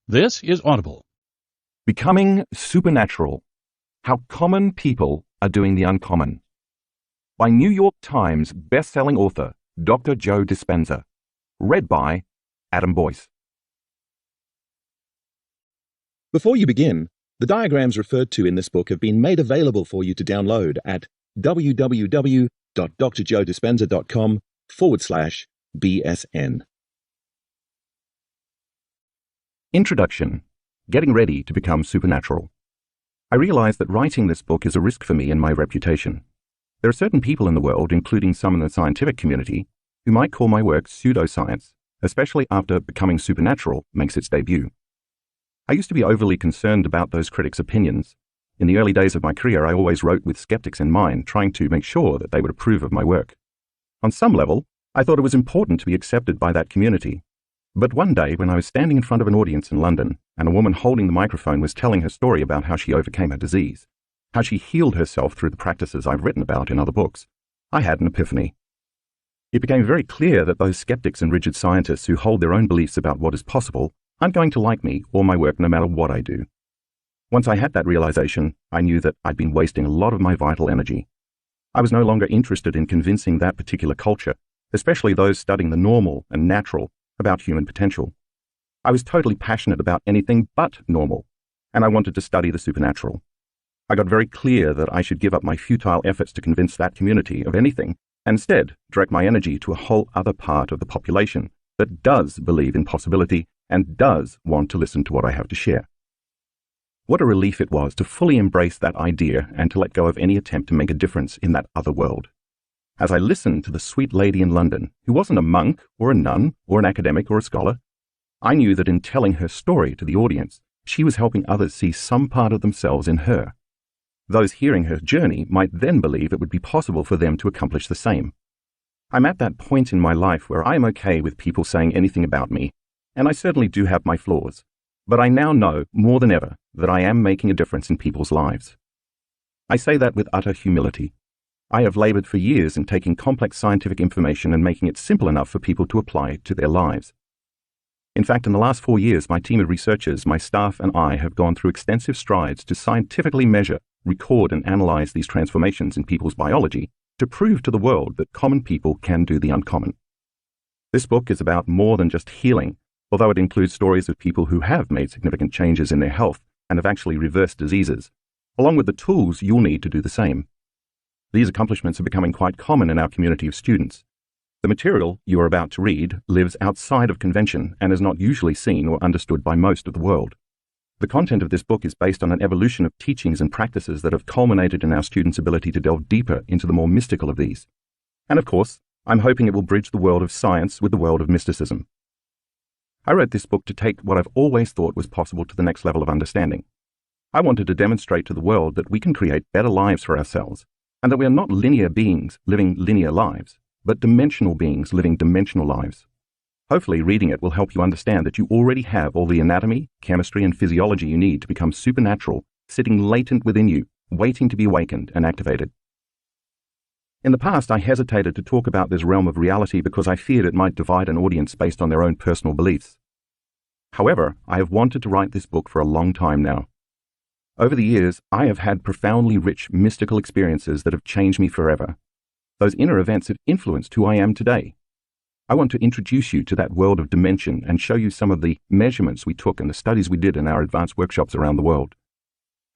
This is Audible. Becoming Supernatural: How Common People Are Doing the Uncommon, by New York Times best-selling author Dr. Joe Dispenza. Read by Adam Boyce. Before you begin, the diagrams referred to in this book have been made available for you to download at www.drjoedispenza.com/BSN. Introduction. Getting ready to become supernatural. I realize that writing this book is a risk for me and my reputation. There are certain people in the world, including some in the scientific community, who might call my work pseudoscience, especially after Becoming Supernatural makes its debut. I used to be overly concerned about those critics' opinions. In the early days of my career, I always wrote with skeptics in mind, trying to make sure that they would approve of my work. On some level, I thought it was important to be accepted by that community. But one day, when I was standing in front of an audience in London, and a woman holding the microphone was telling her story about how she overcame her disease, how she healed herself through the practices I've written about in other books, I had an epiphany. It became very clear that those skeptics and rigid scientists who hold their own beliefs about what is possible aren't going to like me or my work no matter what I do. Once I had that realization, I knew that I'd been wasting a lot of my vital energy. I was no longer interested in convincing that particular culture, especially those studying the normal and natural, about human potential. I was totally passionate about anything but normal, and I wanted to study the supernatural. I got very clear that I should give up my futile efforts to convince that community of anything, and instead direct my energy to a whole other part of the population that does believe in possibility and does want to listen to what I have to share. What a relief it was to fully embrace that idea and to let go of any attempt to make a difference in that other world. As I listened to the sweet lady in London, who wasn't a monk or a nun or an academic or a scholar, I knew that in telling her story to the audience, she was helping others see some part of themselves in her. Those hearing her journey might then believe it would be possible for them to accomplish the same. I'm at that point in my life where I am okay with people saying anything about me, and I certainly do have my flaws, but I now know more than ever that I am making a difference in people's lives. I say that with utter humility. I have labored for years in taking complex scientific information and making it simple enough for people to apply it to their lives. In fact, in the last 4 years, my team of researchers, my staff, and I have gone through extensive strides to scientifically measure, record, and analyze these transformations in people's biology to prove to the world that common people can do the uncommon. This book is about more than just healing, although it includes stories of people who have made significant changes in their health and have actually reversed diseases, along with the tools you'll need to do the same. These accomplishments are becoming quite common in our community of students. The material you are about to read lives outside of convention and is not usually seen or understood by most of the world. The content of this book is based on an evolution of teachings and practices that have culminated in our students' ability to delve deeper into the more mystical of these. And of course, I'm hoping it will bridge the world of science with the world of mysticism. I wrote this book to take what I've always thought was possible to the next level of understanding. I wanted to demonstrate to the world that we can create better lives for ourselves, and that we are not linear beings living linear lives, but dimensional beings living dimensional lives. Hopefully, reading it will help you understand that you already have all the anatomy, chemistry, and physiology you need to become supernatural, sitting latent within you, waiting to be awakened and activated. In the past, I hesitated to talk about this realm of reality because I feared it might divide an audience based on their own personal beliefs. However, I have wanted to write this book for a long time now. Over the years, I have had profoundly rich mystical experiences that have changed me forever. Those inner events have influenced who I am today. I want to introduce you to that world of dimension and show you some of the measurements we took and the studies we did in our advanced workshops around the world.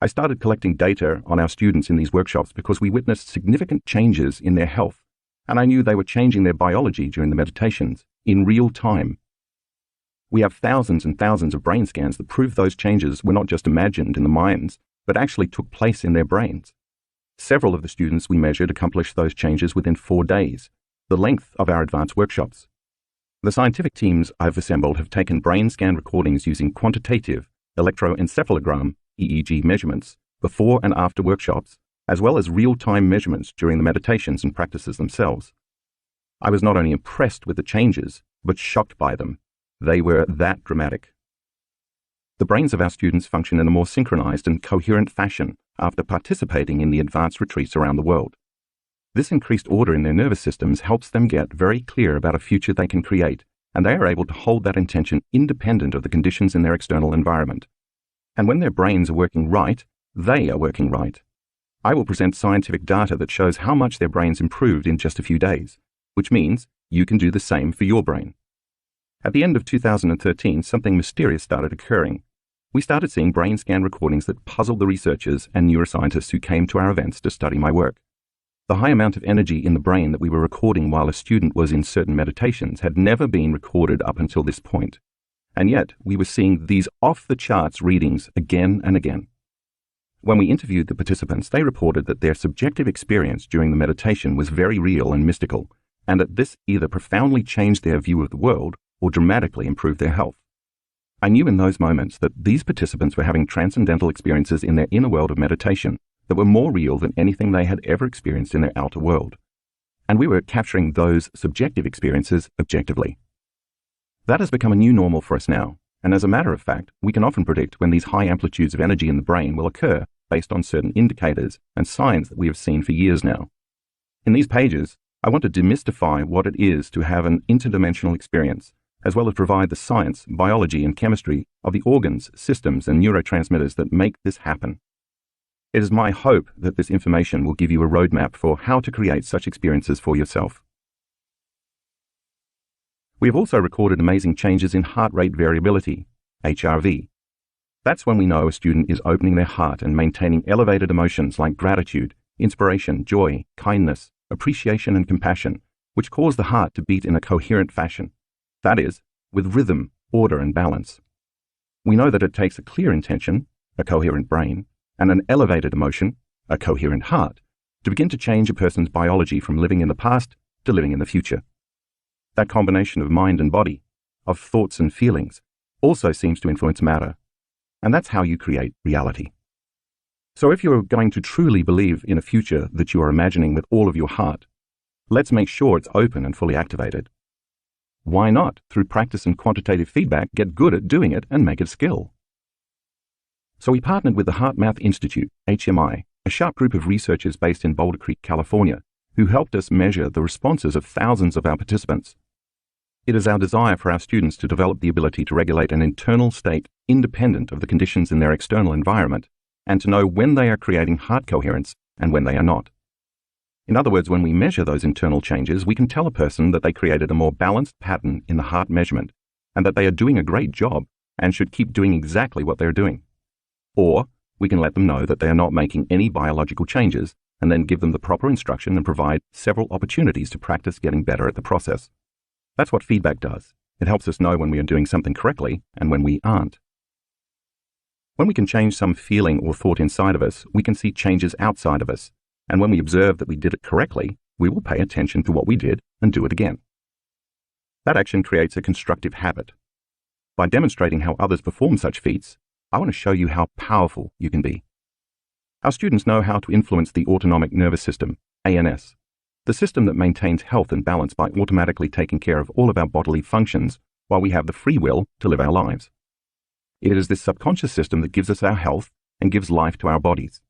I started collecting data on our students in these workshops because we witnessed significant changes in their health, and I knew they were changing their biology during the meditations, in real time. We have thousands and thousands of brain scans that prove those changes were not just imagined in the minds, but actually took place in their brains. Several of the students we measured accomplished those changes within 4 days, the length of our advanced workshops. The scientific teams I've assembled have taken brain scan recordings using quantitative electroencephalogram (EEG) measurements before and after workshops, as well as real-time measurements during the meditations and practices themselves. I was not only impressed with the changes, but shocked by them. They were that dramatic. The brains of our students function in a more synchronized and coherent fashion after participating in the advanced retreats around the world. This increased order in their nervous systems helps them get very clear about a future they can create and they are able to hold that intention independent of the conditions in their external environment. And when their brains are working right, they are working right. I will present scientific data that shows how much their brains improved in just a few days, which means you can do the same for your brain. At the end of 2013, something mysterious started occurring. We started seeing brain scan recordings that puzzled the researchers and neuroscientists who came to our events to study my work. The high amount of energy in the brain that we were recording while a student was in certain meditations had never been recorded up until this point. And yet, we were seeing these off-the-charts readings again and again. When we interviewed the participants, they reported that their subjective experience during the meditation was very real and mystical, and that this either profoundly changed their view of the world or dramatically improved their health. I knew in those moments that these participants were having transcendental experiences in their inner world of meditation that were more real than anything they had ever experienced in their outer world. And we were capturing those subjective experiences objectively. That has become a new normal for us now, and as a matter of fact, we can often predict when these high amplitudes of energy in the brain will occur based on certain indicators and signs that we have seen for years now. In these pages, I want to demystify what it is to have an interdimensional experience, as well as provide the science, biology, and chemistry of the organs, systems, and neurotransmitters that make this happen. It is my hope that this information will give you a roadmap for how to create such experiences for yourself. We have also recorded amazing changes in heart rate variability, HRV. That's when we know a student is opening their heart and maintaining elevated emotions like gratitude, inspiration, joy, kindness, appreciation, and compassion, which cause the heart to beat in a coherent fashion. That is, with rhythm, order, and balance. We know that it takes a clear intention, a coherent brain, and an elevated emotion, a coherent heart, to begin to change a person's biology from living in the past to living in the future. That combination of mind and body, of thoughts and feelings, also seems to influence matter, and that's how you create reality. So if you're going to truly believe in a future that you are imagining with all of your heart, let's make sure it's open and fully activated. Why not, through practice and quantitative feedback, get good at doing it and make it a skill? So we partnered with the HeartMath Institute, HMI, a sharp group of researchers based in Boulder Creek, California, who helped us measure the responses of thousands of our participants. It is our desire for our students to develop the ability to regulate an internal state independent of the conditions in their external environment, and to know when they are creating heart coherence and when they are not. In other words, when we measure those internal changes, we can tell a person that they created a more balanced pattern in the heart measurement, and that they are doing a great job and should keep doing exactly what they're doing. Or we can let them know that they are not making any biological changes, and then give them the proper instruction and provide several opportunities to practice getting better at the process. That's what feedback does. It helps us know when we are doing something correctly and when we aren't. When we can change some feeling or thought inside of us, we can see changes outside of us. And when we observe that we did it correctly, we will pay attention to what we did and do it again. That action creates a constructive habit. By demonstrating how others perform such feats, I want to show you how powerful you can be. Our students know how to influence the autonomic nervous system, ANS, the system that maintains health and balance by automatically taking care of all of our bodily functions while we have the free will to live our lives. It is this subconscious system that gives us our health and gives life to our bodies.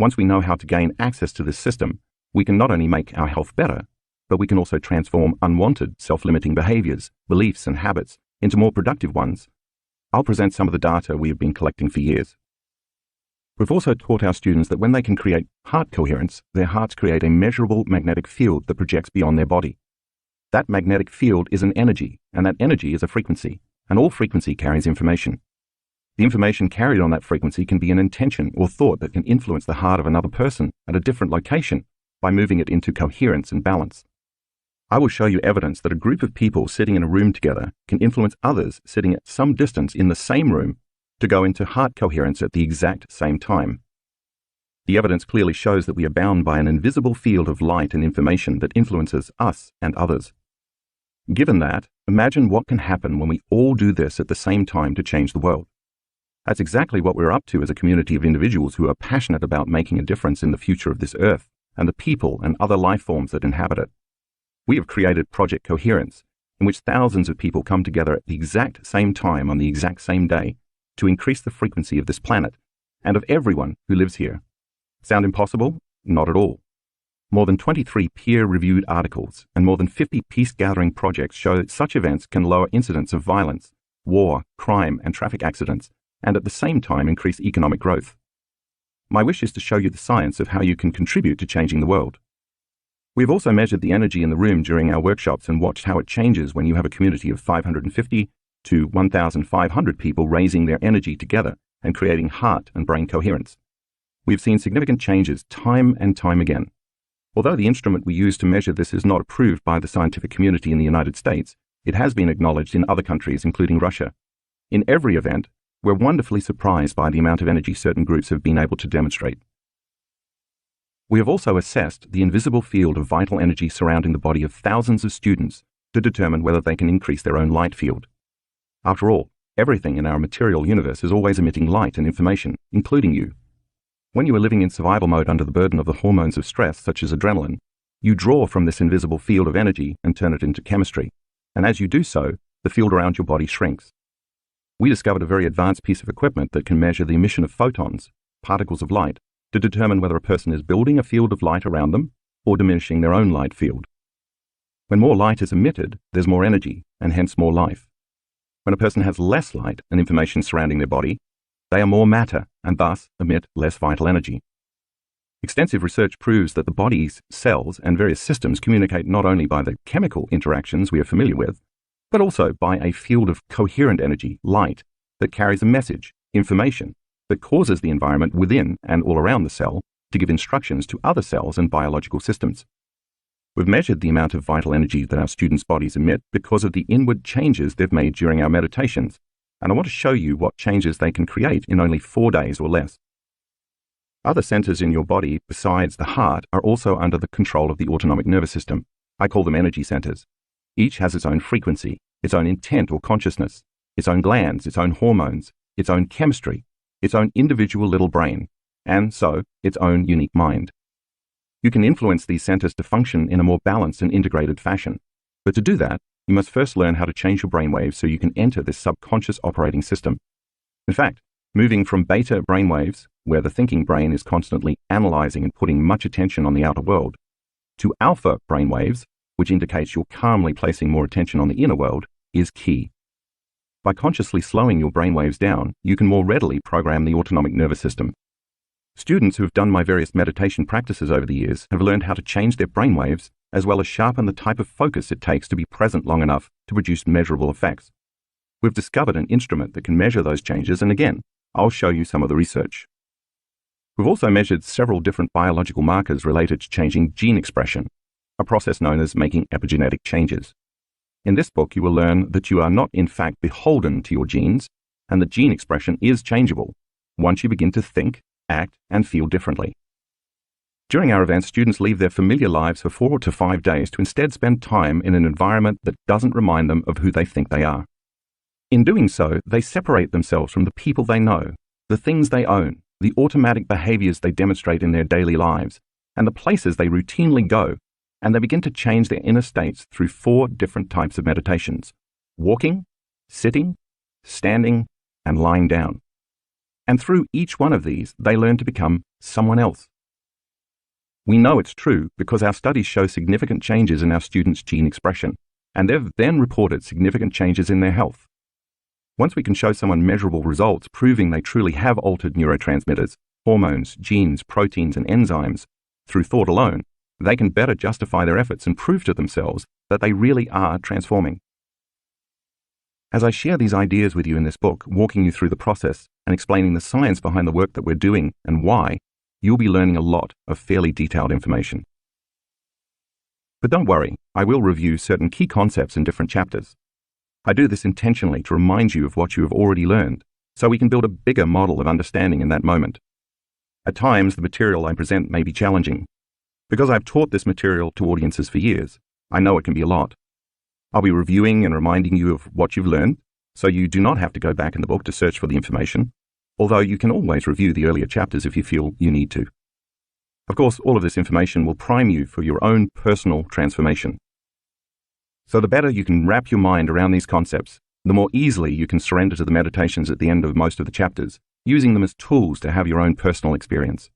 Once we know how to gain access to this system, we can not only make our health better, but we can also transform unwanted, self-limiting behaviors, beliefs, and habits into more productive ones. I'll present some of the data we have been collecting for years. We've also taught our students that when they can create heart coherence, their hearts create a measurable magnetic field that projects beyond their body. That magnetic field is an energy, and that energy is a frequency, and all frequency carries information. The information carried on that frequency can be an intention or thought that can influence the heart of another person at a different location by moving it into coherence and balance. I will show you evidence that a group of people sitting in a room together can influence others sitting at some distance in the same room to go into heart coherence at the exact same time. The evidence clearly shows that we are bound by an invisible field of light and information that influences us and others. Given that, imagine what can happen when we all do this at the same time to change the world. That's exactly what we're up to as a community of individuals who are passionate about making a difference in the future of this earth and the people and other life forms that inhabit it. We have created Project Coherence, in which thousands of people come together at the exact same time on the exact same day to increase the frequency of this planet and of everyone who lives here. Sound impossible? Not at all. More than 23 peer-reviewed articles and more than 50 peace-gathering projects show that such events can lower incidents of violence, war, crime, and traffic accidents, and at the same time increase economic growth. My wish is to show you the science of how you can contribute to changing the world. We've also measured the energy in the room during our workshops and watched how it changes when you have a community of 550 to 1,500 people raising their energy together and creating heart and brain coherence. We've seen significant changes time and time again. Although the instrument we use to measure this is not approved by the scientific community in the United States, it has been acknowledged in other countries, including Russia. In every event, we're wonderfully surprised by the amount of energy certain groups have been able to demonstrate. We have also assessed the invisible field of vital energy surrounding the body of thousands of students to determine whether they can increase their own light field. After all, everything in our material universe is always emitting light and information, including you. When you are living in survival mode under the burden of the hormones of stress, such as adrenaline, you draw from this invisible field of energy and turn it into chemistry. And as you do so, the field around your body shrinks. We discovered a very advanced piece of equipment that can measure the emission of photons, particles of light, to determine whether a person is building a field of light around them or diminishing their own light field. When more light is emitted, there's more energy and hence more life. When a person has less light and information surrounding their body, they are more matter and thus emit less vital energy. Extensive research proves that the body's cells and various systems communicate not only by the chemical interactions we are familiar with, but also by a field of coherent energy, light, that carries a message, information, that causes the environment within and all around the cell to give instructions to other cells and biological systems. We've measured the amount of vital energy that our students' bodies emit because of the inward changes they've made during our meditations, and I want to show you what changes they can create in only 4 days or less. Other centers in your body besides the heart are also under the control of the autonomic nervous system. I call them energy centers. Each has its own frequency, its own intent or consciousness, its own glands, its own hormones, its own chemistry, its own individual little brain, and so its own unique mind. You can influence these centers to function in a more balanced and integrated fashion. But to do that, you must first learn how to change your brainwaves so you can enter this subconscious operating system. In fact, moving from beta brainwaves, where the thinking brain is constantly analyzing and putting much attention on the outer world, to alpha brainwaves, which indicates you're calmly placing more attention on the inner world, is key. By consciously slowing your brainwaves down, you can more readily program the autonomic nervous system. Students who have done my various meditation practices over the years have learned how to change their brainwaves as well as sharpen the type of focus it takes to be present long enough to produce measurable effects. We've discovered an instrument that can measure those changes, and again, I'll show you some of the research. We've also measured several different biological markers related to changing gene expression, a process known as making epigenetic changes. In this book, you will learn that you are not in fact beholden to your genes, and that gene expression is changeable once you begin to think, act, and feel differently. During our events, students leave their familiar lives for 4 to 5 days to instead spend time in an environment that doesn't remind them of who they think they are. In doing so, they separate themselves from the people they know, the things they own, the automatic behaviors they demonstrate in their daily lives, and the places they routinely go, and they begin to change their inner states through 4 different types of meditations: walking, sitting, standing, and lying down. And through each one of these, they learn to become someone else. We know it's true because our studies show significant changes in our students' gene expression, and they've then reported significant changes in their health. Once we can show someone measurable results proving they truly have altered neurotransmitters, hormones, genes, proteins, and enzymes through thought alone, they can better justify their efforts and prove to themselves that they really are transforming. As I share these ideas with you in this book, walking you through the process and explaining the science behind the work that we're doing and why, you'll be learning a lot of fairly detailed information. But don't worry, I will review certain key concepts in different chapters. I do this intentionally to remind you of what you have already learned, so we can build a bigger model of understanding in that moment. At times, the material I present may be challenging. Because I've taught this material to audiences for years, I know it can be a lot. I'll be reviewing and reminding you of what you've learned, so you do not have to go back in the book to search for the information, although you can always review the earlier chapters if you feel you need to. Of course, all of this information will prime you for your own personal transformation. So the better you can wrap your mind around these concepts, the more easily you can surrender to the meditations at the end of most of the chapters, using them as tools to have your own personal experience.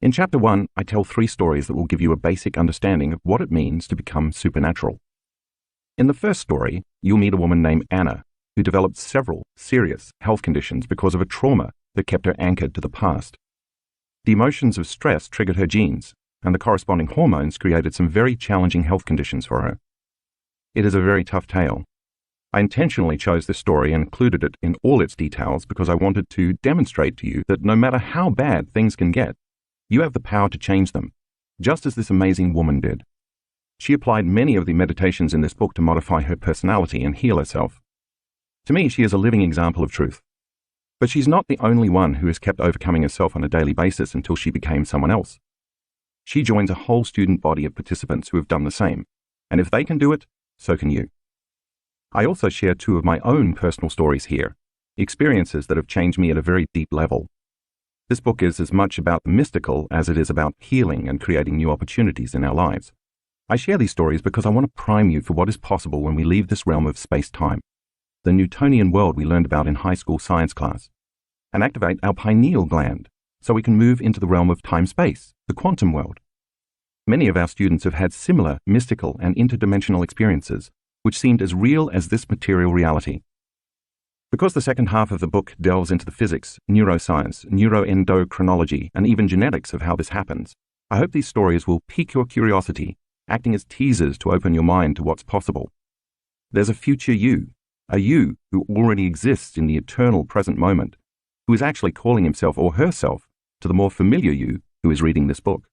In Chapter 1, I tell 3 stories that will give you a basic understanding of what it means to become supernatural. In the first story, you'll meet a woman named Anna, who developed several serious health conditions because of a trauma that kept her anchored to the past. The emotions of stress triggered her genes, and the corresponding hormones created some very challenging health conditions for her. It is a very tough tale. I intentionally chose this story and included it in all its details because I wanted to demonstrate to you that no matter how bad things can get, you have the power to change them, just as this amazing woman did. She applied many of the meditations in this book to modify her personality and heal herself. To me, she is a living example of truth. But she's not the only one who has kept overcoming herself on a daily basis until she became someone else. She joins a whole student body of participants who have done the same, and if they can do it, so can you. I also share 2 of my own personal stories here, experiences that have changed me at a very deep level. This book is as much about the mystical as it is about healing and creating new opportunities in our lives. I share these stories because I want to prime you for what is possible when we leave this realm of space-time, the Newtonian world we learned about in high school science class, and activate our pineal gland so we can move into the realm of time-space, the quantum world. Many of our students have had similar mystical and interdimensional experiences, which seemed as real as this material reality. Because the second half of the book delves into the physics, neuroscience, neuroendocrinology, and even genetics of how this happens, I hope these stories will pique your curiosity, acting as teasers to open your mind to what's possible. There's a future you, a you who already exists in the eternal present moment, who is actually calling himself or herself to the more familiar you who is reading this book.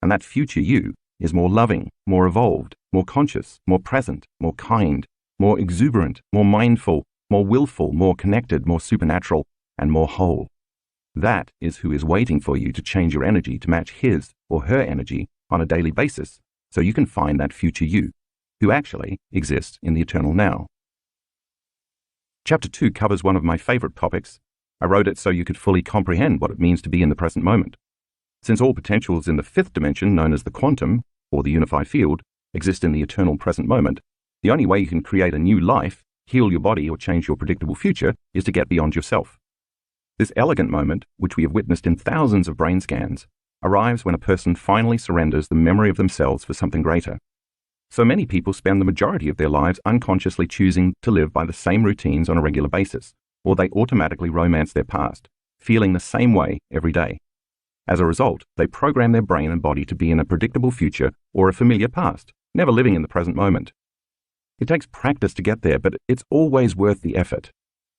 And that future you is more loving, more evolved, more conscious, more present, more kind, more exuberant, more mindful, more willful, more connected, more supernatural, and more whole. That is who is waiting for you to change your energy to match his or her energy on a daily basis, so you can find that future you, who actually exists in the eternal now. Chapter 2 covers one of my favorite topics. I wrote it so you could fully comprehend what it means to be in the present moment. Since all potentials in the 5th dimension, known as the quantum, or the unified field, exist in the eternal present moment, the only way you can create a new life, heal your body, or change your predictable future is to get beyond yourself. This elegant moment, which we have witnessed in thousands of brain scans, arrives when a person finally surrenders the memory of themselves for something greater. So many people spend the majority of their lives unconsciously choosing to live by the same routines on a regular basis, or they automatically romance their past, feeling the same way every day. As a result, they program their brain and body to be in a predictable future or a familiar past, never living in the present moment. It takes practice to get there, but it's always worth the effort.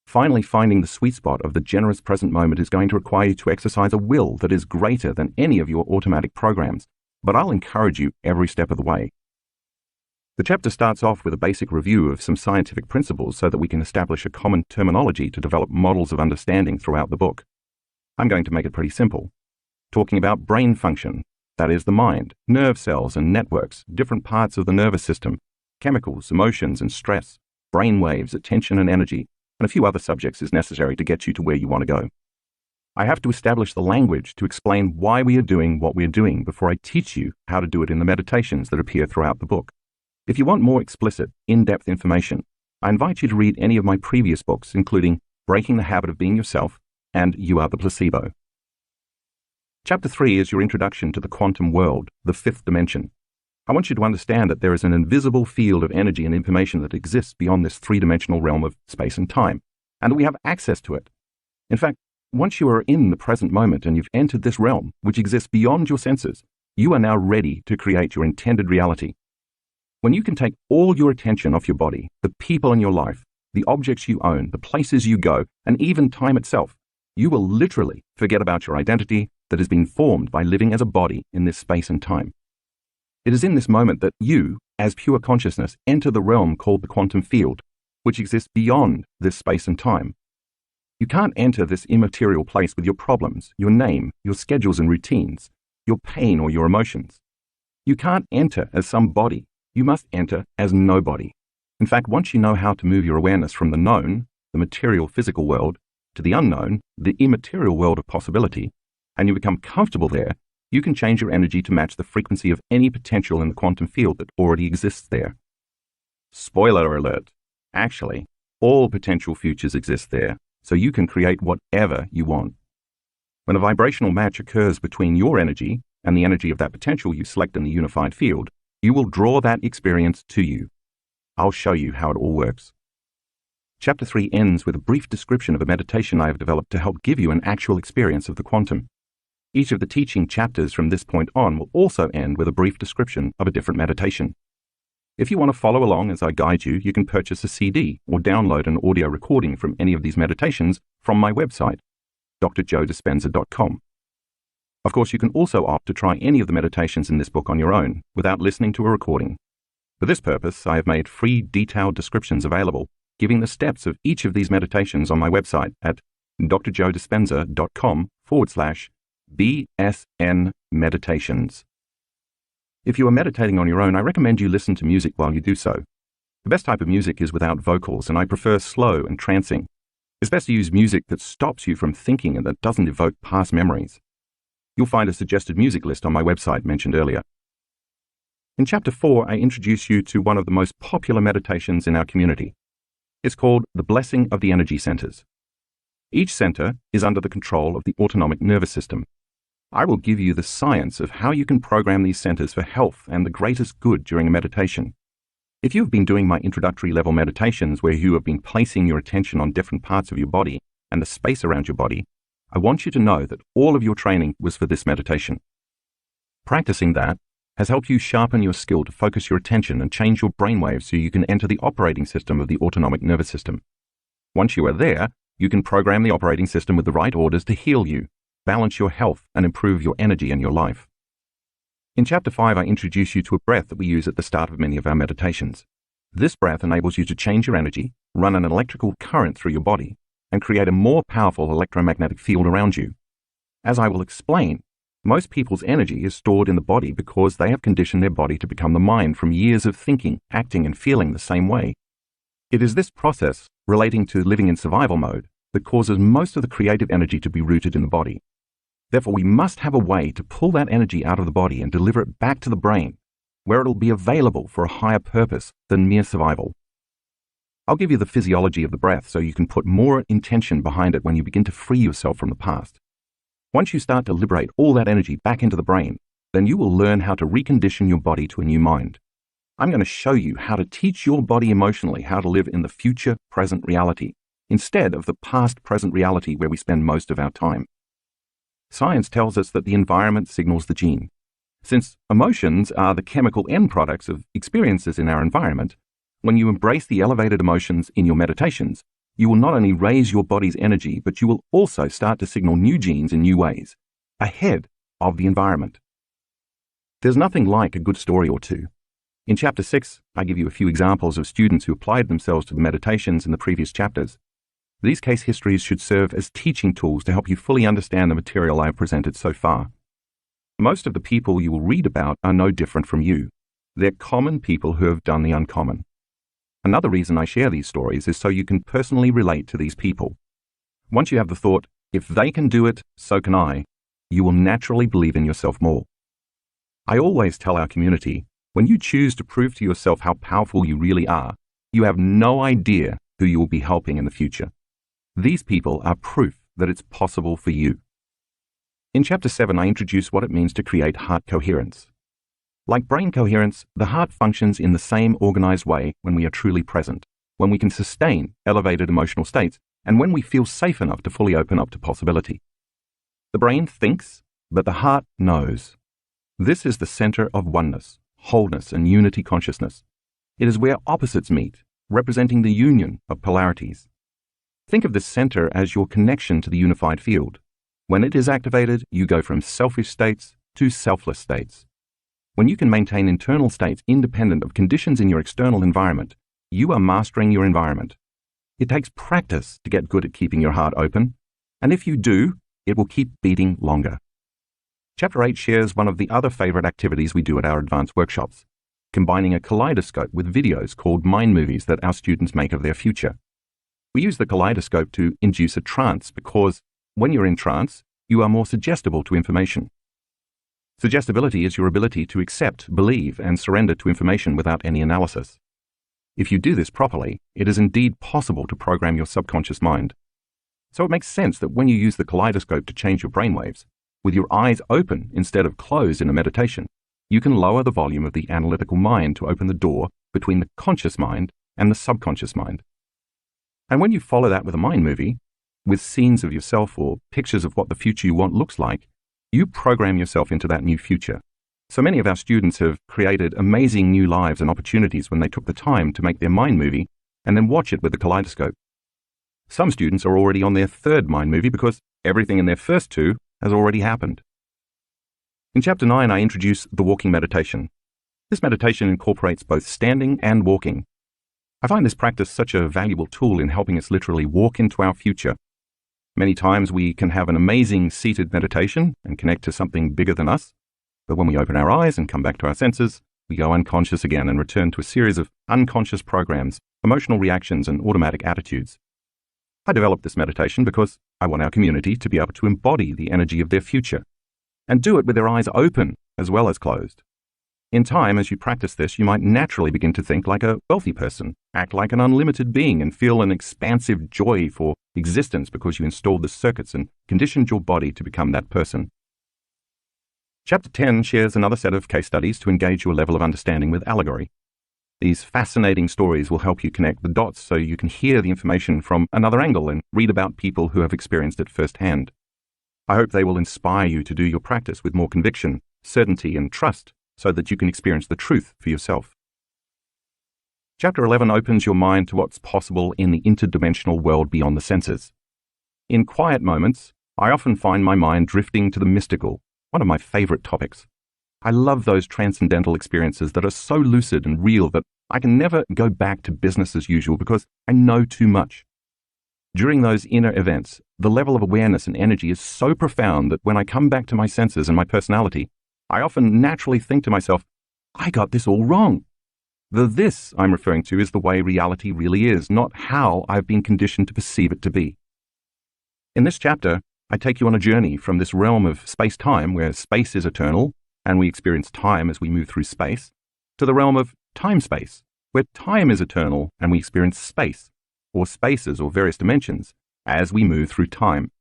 Finally finding the sweet spot of the generous present moment is going to require you to exercise a will that is greater than any of your automatic programs, but I'll encourage you every step of the way. The chapter starts off with a basic review of some scientific principles so that we can establish a common terminology to develop models of understanding throughout the book. I'm going to make it pretty simple, talking about brain function, that is the mind, nerve cells and networks, different parts of the nervous system, chemicals, emotions and stress, brain waves, attention and energy, and a few other subjects is necessary to get you to where you want to go. I have to establish the language to explain why we are doing what we are doing before I teach you how to do it in the meditations that appear throughout the book. If you want more explicit, in-depth information, I invite you to read any of my previous books, including Breaking the Habit of Being Yourself and You Are the Placebo. Chapter 3 is your introduction to the quantum world, the 5th dimension. I want you to understand that there is an invisible field of energy and information that exists beyond this 3-dimensional realm of space and time, and that we have access to it. In fact, once you are in the present moment and you've entered this realm, which exists beyond your senses, you are now ready to create your intended reality. When you can take all your attention off your body, the people in your life, the objects you own, the places you go, and even time itself, you will literally forget about your identity that has been formed by living as a body in this space and time. It is in this moment that you, as pure consciousness, enter the realm called the quantum field, which exists beyond this space and time. You can't enter this immaterial place with your problems, your name, your schedules and routines, your pain or your emotions. You can't enter as some body. You must enter as nobody. In fact, once you know how to move your awareness from the known, the material physical world, to the unknown, the immaterial world of possibility, and you become comfortable there, you can change your energy to match the frequency of any potential in the quantum field that already exists there. Spoiler alert. Actually, all potential futures exist there, so you can create whatever you want. When a vibrational match occurs between your energy and the energy of that potential you select in the unified field, you will draw that experience to you. I'll show you how it all works. Chapter 3 ends with a brief description of a meditation I have developed to help give you an actual experience of the quantum. Each of the teaching chapters from this point on will also end with a brief description of a different meditation. If you want to follow along as I guide you, you can purchase a CD or download an audio recording from any of these meditations from my website, drjoedispenza.com. Of course, you can also opt to try any of the meditations in this book on your own without listening to a recording. For this purpose, I have made free detailed descriptions available, giving the steps of each of these meditations on my website at drjoedispenza.com/BSN meditations. If you are meditating on your own, I recommend you listen to music while you do so. The best type of music is without vocals, and I prefer slow and trancing. It's best to use music that stops you from thinking and that doesn't evoke past memories. You'll find a suggested music list on my website mentioned earlier. In Chapter 4, I introduce you to one of the most popular meditations in our community. It's called the Blessing of the Energy Centers. Each center is under the control of the autonomic nervous system. I will give you the science of how you can program these centers for health and the greatest good during a meditation. If you've been doing my introductory level meditations where you have been placing your attention on different parts of your body and the space around your body, I want you to know that all of your training was for this meditation. Practicing that has helped you sharpen your skill to focus your attention and change your brainwaves so you can enter the operating system of the autonomic nervous system. Once you are there, you can program the operating system with the right orders to heal you, balance your health, and improve your energy and your life. In Chapter 5, I introduce you to a breath that we use at the start of many of our meditations. This breath enables you to change your energy, run an electrical current through your body, and create a more powerful electromagnetic field around you. As I will explain, most people's energy is stored in the body because they have conditioned their body to become the mind from years of thinking, acting, and feeling the same way. It is this process, relating to living in survival mode, that causes most of the creative energy to be rooted in the body. Therefore, we must have a way to pull that energy out of the body and deliver it back to the brain, where it will be available for a higher purpose than mere survival. I'll give you the physiology of the breath so you can put more intention behind it when you begin to free yourself from the past. Once you start to liberate all that energy back into the brain, then you will learn how to recondition your body to a new mind. I'm going to show you how to teach your body emotionally how to live in the future present reality, instead of the past present reality where we spend most of our time. Science tells us that the environment signals the gene. Since emotions are the chemical end products of experiences in our environment, when you embrace the elevated emotions in your meditations, you will not only raise your body's energy, but you will also start to signal new genes in new ways, ahead of the environment. There's nothing like a good story or two. In Chapter 6, I give you a few examples of students who applied themselves to the meditations in the previous chapters. These case histories should serve as teaching tools to help you fully understand the material I have presented so far. Most of the people you will read about are no different from you. They're common people who have done the uncommon. Another reason I share these stories is so you can personally relate to these people. Once you have the thought, if they can do it, so can I, you will naturally believe in yourself more. I always tell our community, when you choose to prove to yourself how powerful you really are, you have no idea who you will be helping in the future. These people are proof that it's possible for you. In Chapter 7, I introduce what it means to create heart coherence. Like brain coherence, the heart functions in the same organized way when we are truly present, when we can sustain elevated emotional states, and when we feel safe enough to fully open up to possibility. The brain thinks, but the heart knows. This is the center of oneness, wholeness, and unity consciousness. It is where opposites meet, representing the union of polarities. Think of this center as your connection to the unified field. When it is activated, you go from selfish states to selfless states. When you can maintain internal states independent of conditions in your external environment, you are mastering your environment. It takes practice to get good at keeping your heart open, and if you do, it will keep beating longer. Chapter 8 shares one of the other favorite activities we do at our advanced workshops, combining a kaleidoscope with videos called mind movies that our students make of their future. We use the kaleidoscope to induce a trance because, when you're in trance, you are more suggestible to information. Suggestibility is your ability to accept, believe, and surrender to information without any analysis. If you do this properly, it is indeed possible to program your subconscious mind. So it makes sense that when you use the kaleidoscope to change your brainwaves, with your eyes open instead of closed in a meditation, you can lower the volume of the analytical mind to open the door between the conscious mind and the subconscious mind. And when you follow that with a mind movie, with scenes of yourself or pictures of what the future you want looks like, you program yourself into that new future. So many of our students have created amazing new lives and opportunities when they took the time to make their mind movie and then watch it with the kaleidoscope. Some students are already on their third mind movie because everything in their first two has already happened. In Chapter 9, I introduce the walking meditation. This meditation incorporates both standing and walking. I find this practice such a valuable tool in helping us literally walk into our future. Many times we can have an amazing seated meditation and connect to something bigger than us, but when we open our eyes and come back to our senses, we go unconscious again and return to a series of unconscious programs, emotional reactions, and automatic attitudes. I developed this meditation because I want our community to be able to embody the energy of their future and do it with their eyes open as well as closed. In time, as you practice this, you might naturally begin to think like a wealthy person, act like an unlimited being, and feel an expansive joy for existence because you installed the circuits and conditioned your body to become that person. Chapter 10 shares another set of case studies to engage your level of understanding with allegory. These fascinating stories will help you connect the dots so you can hear the information from another angle and read about people who have experienced it firsthand. I hope they will inspire you to do your practice with more conviction, certainty, and trust so that you can experience the truth for yourself. Chapter 11 opens your mind to what's possible in the interdimensional world beyond the senses. In quiet moments, I often find my mind drifting to the mystical, one of my favorite topics. I love those transcendental experiences that are so lucid and real that I can never go back to business as usual because I know too much. During those inner events, the level of awareness and energy is so profound that when I come back to my senses and my personality, I often naturally think to myself, I got this all wrong. The this I'm referring to is the way reality really is, not how I've been conditioned to perceive it to be. In this chapter, I take you on a journey from this realm of space-time, where space is eternal, and we experience time as we move through space, to the realm of time-space, where time is eternal and we experience space, or spaces or various dimensions, as we move through time.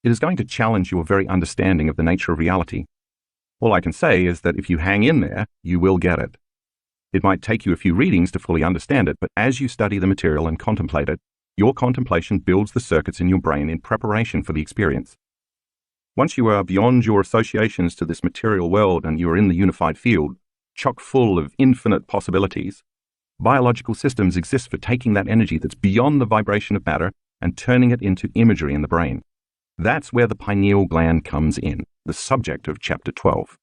It is going to challenge your very understanding of the nature of reality. All I can say is that if you hang in there, you will get it. It might take you a few readings to fully understand it, but as you study the material and contemplate it, your contemplation builds the circuits in your brain in preparation for the experience. Once you are beyond your associations to this material world and you are in the unified field, chock full of infinite possibilities, biological systems exist for taking that energy that's beyond the vibration of matter and turning it into imagery in the brain. That's where the pineal gland comes in, the subject of Chapter 12.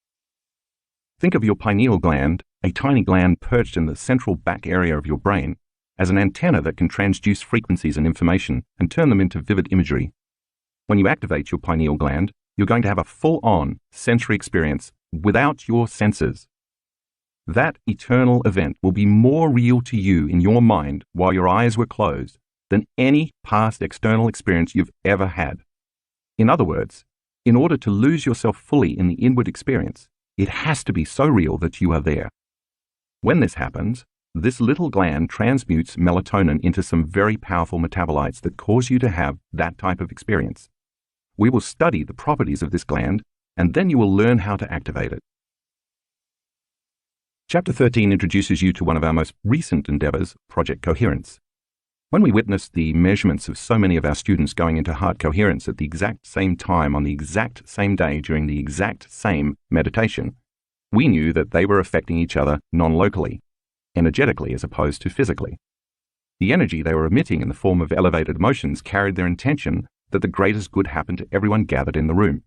Think of your pineal gland, a tiny gland perched in the central back area of your brain, as an antenna that can transduce frequencies and information and turn them into vivid imagery. When you activate your pineal gland, you're going to have a full-on sensory experience without your senses. That eternal event will be more real to you in your mind while your eyes were closed than any past external experience you've ever had. In other words, in order to lose yourself fully in the inward experience, it has to be so real that you are there. When this happens, this little gland transmutes melatonin into some very powerful metabolites that cause you to have that type of experience. We will study the properties of this gland, and then you will learn how to activate it. Chapter 13 introduces you to one of our most recent endeavors, Project Coherence. When we witnessed the measurements of so many of our students going into heart coherence at the exact same time on the exact same day during the exact same meditation, we knew that they were affecting each other non-locally, energetically as opposed to physically. The energy they were emitting in the form of elevated emotions carried their intention that the greatest good happen to everyone gathered in the room.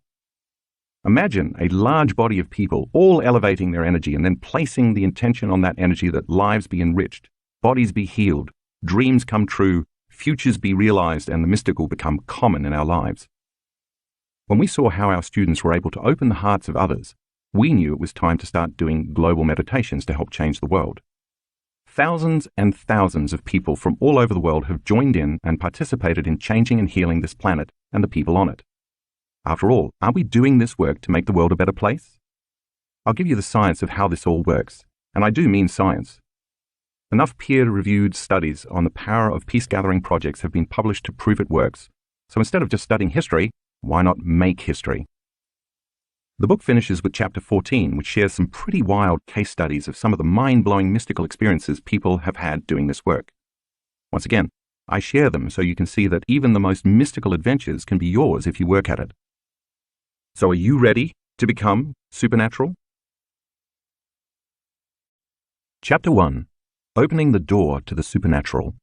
Imagine a large body of people all elevating their energy and then placing the intention on that energy that lives be enriched, bodies be healed, dreams come true, futures be realized, and the mystical become common in our lives. When we saw how our students were able to open the hearts of others, we knew it was time to start doing global meditations to help change the world. Thousands and thousands of people from all over the world have joined in and participated in changing and healing this planet and the people on it. After all, are we doing this work to make the world a better place? I'll give you the science of how this all works, and I do mean science. Enough peer-reviewed studies on the power of peace-gathering projects have been published to prove it works, So instead of just studying history, why not make history? The book finishes with chapter 14, which shares some pretty wild case studies of some of the mind-blowing mystical experiences people have had doing this work. Once again, I share them so you can see that even the most mystical adventures can be yours if you work at it. So are you ready to become supernatural? Chapter 1. Opening the Door to the Supernatural.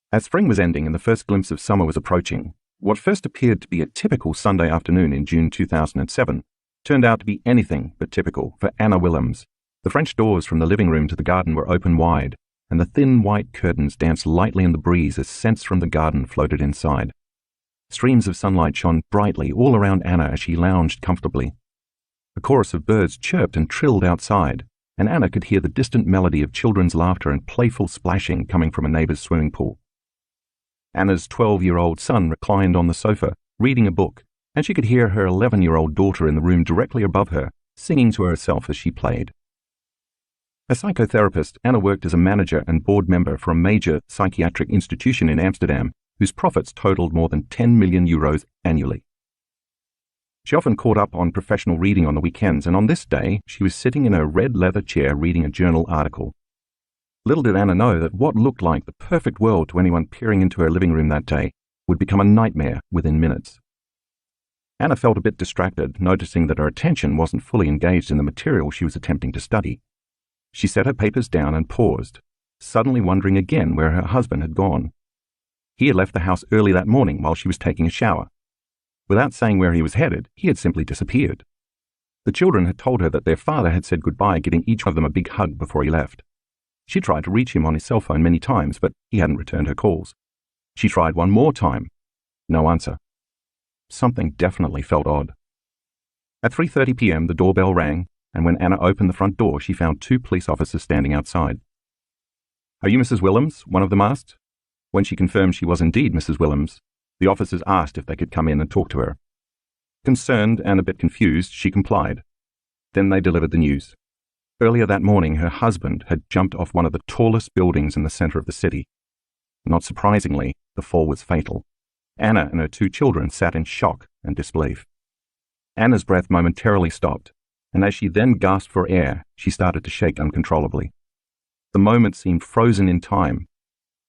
As spring was ending and the first glimpse of summer was approaching, what first appeared to be a typical Sunday afternoon in June 2007 turned out to be anything but typical for Anna Willems. The French doors from the living room to the garden were open wide, and the thin white curtains danced lightly in the breeze as scents from the garden floated inside. Streams of sunlight shone brightly all around Anna as she lounged comfortably. A chorus of birds chirped and trilled outside, and Anna could hear the distant melody of children's laughter and playful splashing coming from a neighbor's swimming pool. Anna's 12-year-old son reclined on the sofa, reading a book, and she could hear her 11-year-old daughter in the room directly above her, singing to herself as she played. As psychotherapist, Anna worked as a manager and board member for a major psychiatric institution in Amsterdam, whose profits totaled more than 10 million euros annually. She often caught up on professional reading on the weekends, and on this day, she was sitting in a red leather chair reading a journal article. Little did Anna know that what looked like the perfect world to anyone peering into her living room that day would become a nightmare within minutes. Anna felt a bit distracted, noticing that her attention wasn't fully engaged in the material she was attempting to study. She set her papers down and paused, suddenly wondering again where her husband had gone. He had left the house early that morning while she was taking a shower. Without saying where he was headed, he had simply disappeared. The children had told her that their father had said goodbye, giving each of them a big hug before he left. She tried to reach him on his cell phone many times, but he hadn't returned her calls. She tried one more time. No answer. Something definitely felt odd. At 3:30 p.m., the doorbell rang, and when Anna opened the front door, she found 2 police officers standing outside. "Are you Mrs. Willems?" one of them asked. When she confirmed she was indeed Mrs. Willems, the officers asked if they could come in and talk to her. Concerned and a bit confused, she complied. Then they delivered the news. Earlier that morning, her husband had jumped off one of the tallest buildings in the center of the city. Not surprisingly, the fall was fatal. Anna and her 2 children sat in shock and disbelief. Anna's breath momentarily stopped, and as she then gasped for air, she started to shake uncontrollably. The moment seemed frozen in time.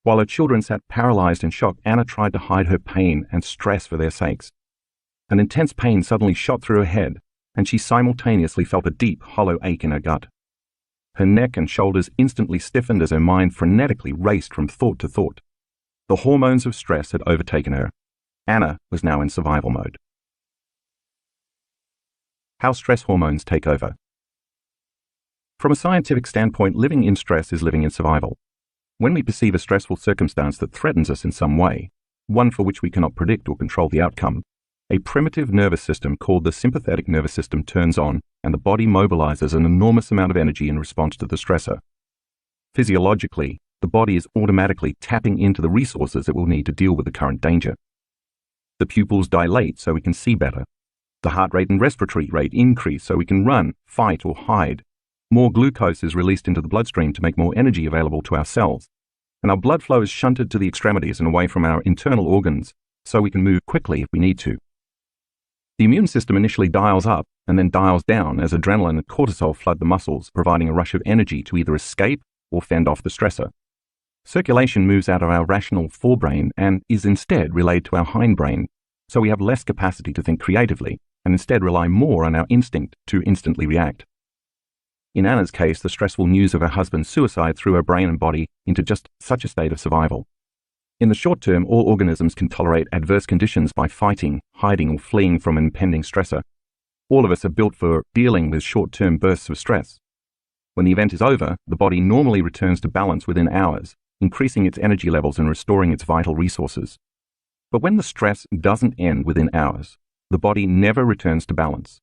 While her children sat paralyzed in shock, Anna tried to hide her pain and stress for their sakes. An intense pain suddenly shot through her head, and she simultaneously felt a deep, hollow ache in her gut. Her neck and shoulders instantly stiffened as her mind frenetically raced from thought to thought. The hormones of stress had overtaken her. Anna was now in survival mode. How stress hormones take over. From a scientific standpoint, living in stress is living in survival. When we perceive a stressful circumstance that threatens us in some way, one for which we cannot predict or control the outcome, a primitive nervous system called the sympathetic nervous system turns on, and the body mobilizes an enormous amount of energy in response to the stressor. Physiologically, the body is automatically tapping into the resources it will need to deal with the current danger. The pupils dilate so we can see better. The heart rate and respiratory rate increase so we can run, fight, or hide. More glucose is released into the bloodstream to make more energy available to our cells. And our blood flow is shunted to the extremities and away from our internal organs so we can move quickly if we need to. The immune system initially dials up and then dials down as adrenaline and cortisol flood the muscles, providing a rush of energy to either escape or fend off the stressor. Circulation moves out of our rational forebrain and is instead relayed to our hindbrain, so we have less capacity to think creatively and instead rely more on our instinct to instantly react. In Anna's case, the stressful news of her husband's suicide threw her brain and body into just such a state of survival. In the short term, all organisms can tolerate adverse conditions by fighting, hiding, or fleeing from an impending stressor. All of us are built for dealing with short-term bursts of stress. When the event is over, the body normally returns to balance within hours, increasing its energy levels and restoring its vital resources. But when the stress doesn't end within hours, the body never returns to balance.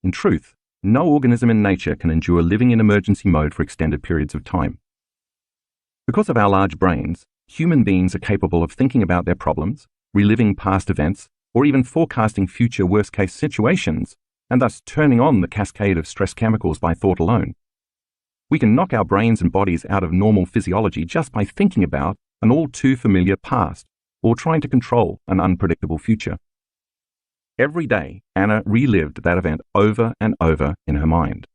In truth, no organism in nature can endure living in emergency mode for extended periods of time. Because of our large brains, human beings are capable of thinking about their problems, reliving past events, or even forecasting future worst-case situations, and thus turning on the cascade of stress chemicals by thought alone. We can knock our brains and bodies out of normal physiology just by thinking about an all-too-familiar past, or trying to control an unpredictable future. Every day, Anna relived that event over and over in her mind.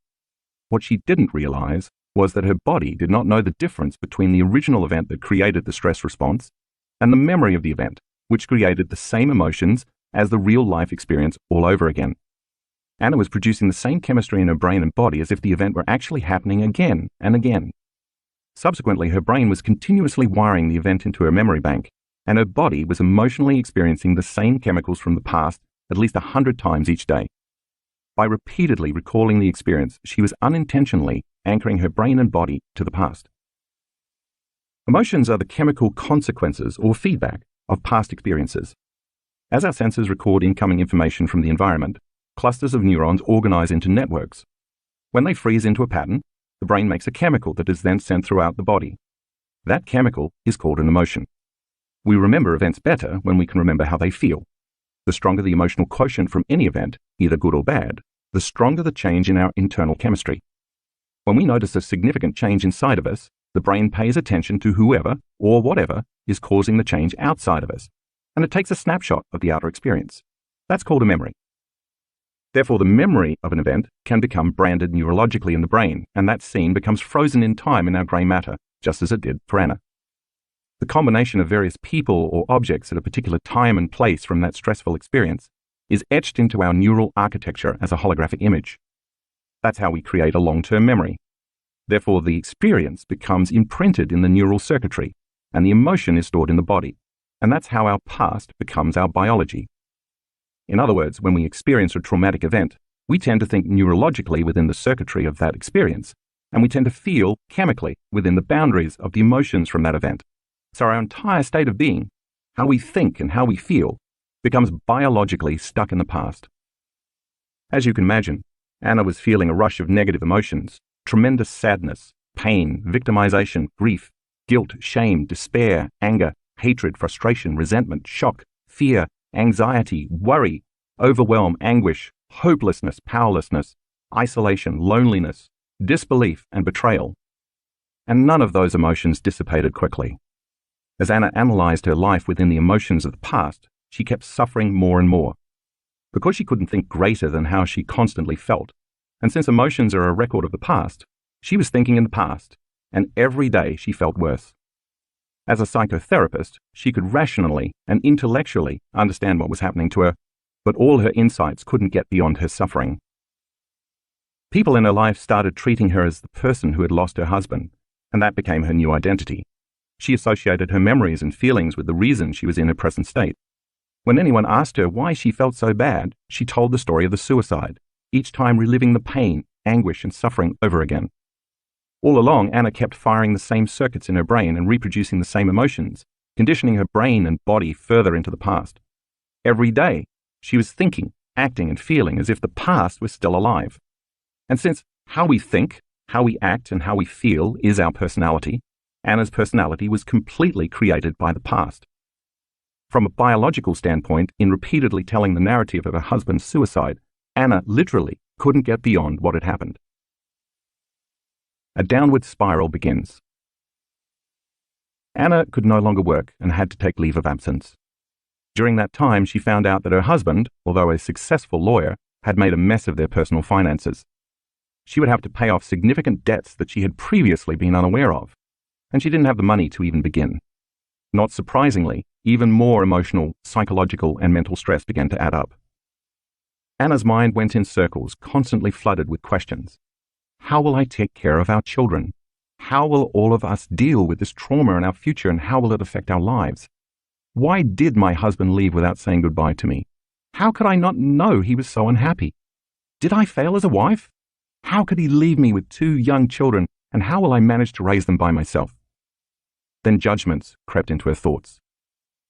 What she didn't realize was that her body did not know the difference between the original event that created the stress response and the memory of the event, which created the same emotions as the real-life experience all over again. Anna was producing the same chemistry in her brain and body as if the event were actually happening again and again. Subsequently, her brain was continuously wiring the event into her memory bank, and her body was emotionally experiencing the same chemicals from the past at least 100 times each day. By repeatedly recalling the experience, she was unintentionally anchoring her brain and body to the past. Emotions are the chemical consequences or feedback of past experiences. As our senses record incoming information from the environment, clusters of neurons organize into networks. When they freeze into a pattern, the brain makes a chemical that is then sent throughout the body. That chemical is called an emotion. We remember events better when we can remember how they feel. The stronger the emotional quotient from any event, either good or bad, the stronger the change in our internal chemistry. When we notice a significant change inside of us, the brain pays attention to whoever or whatever is causing the change outside of us, and it takes a snapshot of the outer experience. That's called a memory. Therefore, the memory of an event can become branded neurologically in the brain, and that scene becomes frozen in time in our grey matter, just as it did for Anna. The combination of various people or objects at a particular time and place from that stressful experience is etched into our neural architecture as a holographic image. That's how we create a long-term memory. Therefore, the experience becomes imprinted in the neural circuitry, and the emotion is stored in the body, and that's how our past becomes our biology. In other words, when we experience a traumatic event, we tend to think neurologically within the circuitry of that experience, and we tend to feel chemically within the boundaries of the emotions from that event. So our entire state of being, how we think and how we feel, becomes biologically stuck in the past. As you can imagine, Anna was feeling a rush of negative emotions, tremendous sadness, pain, victimization, grief, guilt, shame, despair, anger, hatred, frustration, resentment, shock, fear, anxiety, worry, overwhelm, anguish, hopelessness, powerlessness, isolation, loneliness, disbelief, and betrayal. And none of those emotions dissipated quickly. As Anna analyzed her life within the emotions of the past, she kept suffering more and more. Because she couldn't think greater than how she constantly felt, and since emotions are a record of the past, she was thinking in the past, and every day she felt worse. As a psychotherapist, she could rationally and intellectually understand what was happening to her, but all her insights couldn't get beyond her suffering. People in her life started treating her as the person who had lost her husband, and that became her new identity. She associated her memories and feelings with the reason she was in her present state. When anyone asked her why she felt so bad, she told the story of the suicide, each time reliving the pain, anguish, and suffering over again. All along, Anna kept firing the same circuits in her brain and reproducing the same emotions, conditioning her brain and body further into the past. Every day, she was thinking, acting, and feeling as if the past was still alive. And since how we think, how we act, and how we feel is our personality, Anna's personality was completely created by the past. From a biological standpoint, in repeatedly telling the narrative of her husband's suicide, Anna literally couldn't get beyond what had happened. A downward spiral begins. Anna could no longer work and had to take leave of absence. During that time, she found out that her husband, although a successful lawyer, had made a mess of their personal finances. She would have to pay off significant debts that she had previously been unaware of, and she didn't have the money to even begin. Not surprisingly, even more emotional, psychological, and mental stress began to add up. Anna's mind went in circles, constantly flooded with questions. How will I take care of our children? How will all of us deal with this trauma in our future, and how will it affect our lives? Why did my husband leave without saying goodbye to me? How could I not know he was so unhappy? Did I fail as a wife? How could he leave me with 2 young children, and how will I manage to raise them by myself? Then judgments crept into her thoughts.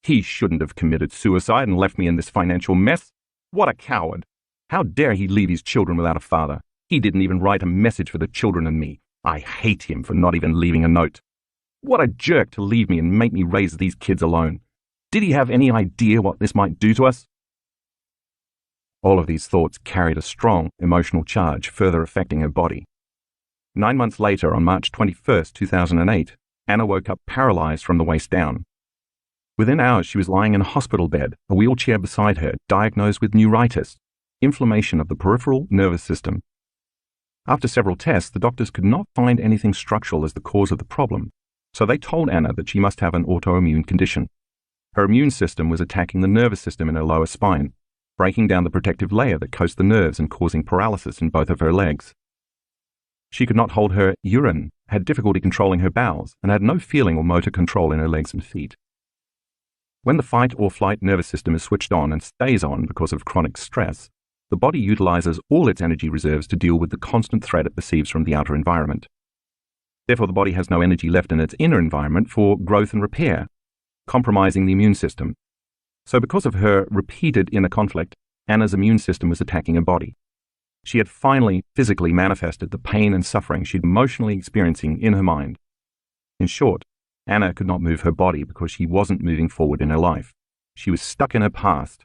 He shouldn't have committed suicide and left me in this financial mess. What a coward! How dare he leave his children without a father? He didn't even write a message for the children and me. I hate him for not even leaving a note. What a jerk to leave me and make me raise these kids alone. Did he have any idea what this might do to us? All of these thoughts carried a strong emotional charge, further affecting her body. 9 months later, on March 21st, 2008, Anna woke up paralyzed from the waist down. Within hours, she was lying in a hospital bed, a wheelchair beside her, diagnosed with neuritis, inflammation of the peripheral nervous system. After several tests, the doctors could not find anything structural as the cause of the problem, so they told Anna that she must have an autoimmune condition. Her immune system was attacking the nervous system in her lower spine, breaking down the protective layer that coats the nerves and causing paralysis in both of her legs. She could not hold her urine, had difficulty controlling her bowels, and had no feeling or motor control in her legs and feet. When the fight or flight nervous system is switched on and stays on because of chronic stress, the body utilizes all its energy reserves to deal with the constant threat it perceives from the outer environment. Therefore, the body has no energy left in its inner environment for growth and repair, compromising the immune system. So because of her repeated inner conflict, Anna's immune system was attacking her body. She had finally physically manifested the pain and suffering she'd emotionally experiencing in her mind. In short, Anna could not move her body because she wasn't moving forward in her life. She was stuck in her past.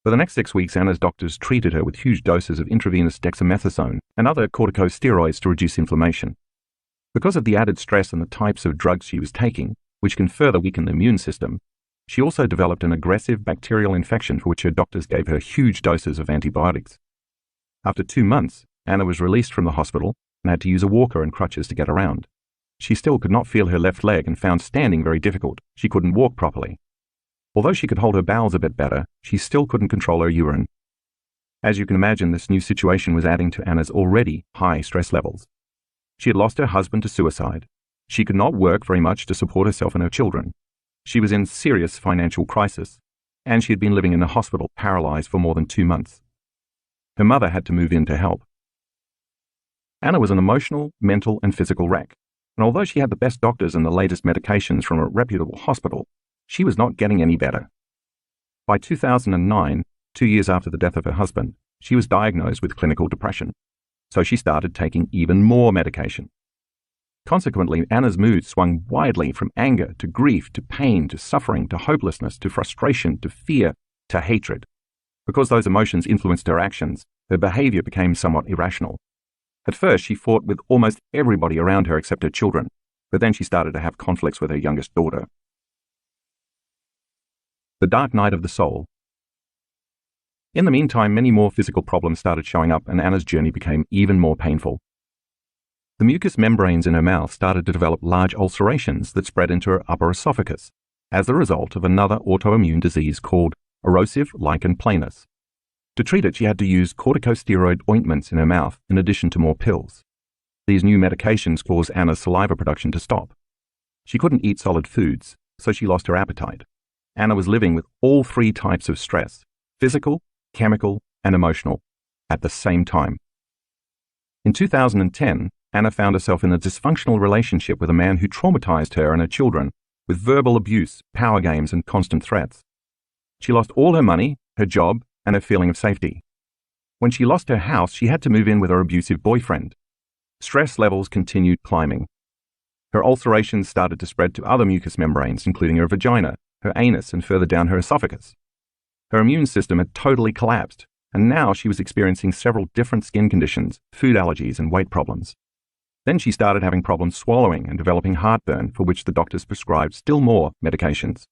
For the next 6 weeks, Anna's doctors treated her with huge doses of intravenous dexamethasone and other corticosteroids to reduce inflammation. Because of the added stress and the types of drugs she was taking, which can further weaken the immune system, she also developed an aggressive bacterial infection for which her doctors gave her huge doses of antibiotics. After 2 months, Anna was released from the hospital and had to use a walker and crutches to get around. She still could not feel her left leg and found standing very difficult. She couldn't walk properly. Although she could hold her bowels a bit better, she still couldn't control her urine. As you can imagine, this new situation was adding to Anna's already high stress levels. She had lost her husband to suicide. She could not work very much to support herself and her children. She was in serious financial crisis, and she had been living in a hospital paralyzed for more than 2 months. Her mother had to move in to help. Anna was an emotional, mental, and physical wreck, and although she had the best doctors and the latest medications from a reputable hospital, she was not getting any better. By 2009, 2 years after the death of her husband, she was diagnosed with clinical depression, so she started taking even more medication. Consequently, Anna's mood swung widely from anger to grief to pain to suffering to hopelessness to frustration to fear to hatred. Because those emotions influenced her actions, her behavior became somewhat irrational. At first, she fought with almost everybody around her except her children, but then she started to have conflicts with her youngest daughter. The dark night of the soul. In the meantime, many more physical problems started showing up, and Anna's journey became even more painful. The mucous membranes in her mouth started to develop large ulcerations that spread into her upper esophagus as the result of another autoimmune disease called erosive lichen planus. To treat it, she had to use corticosteroid ointments in her mouth in addition to more pills. These new medications caused Anna's saliva production to stop. She couldn't eat solid foods, so she lost her appetite. Anna was living with all 3 types of stress, physical, chemical, and emotional, at the same time. In 2010, Anna found herself in a dysfunctional relationship with a man who traumatized her and her children with verbal abuse, power games, and constant threats. She lost all her money, her job, and her feeling of safety. When she lost her house, she had to move in with her abusive boyfriend. Stress levels continued climbing. Her ulcerations started to spread to other mucous membranes, including her vagina, her anus, and further down her esophagus. Her immune system had totally collapsed, and now she was experiencing several different skin conditions, food allergies, and weight problems. Then she started having problems swallowing and developing heartburn, for which the doctors prescribed still more medications.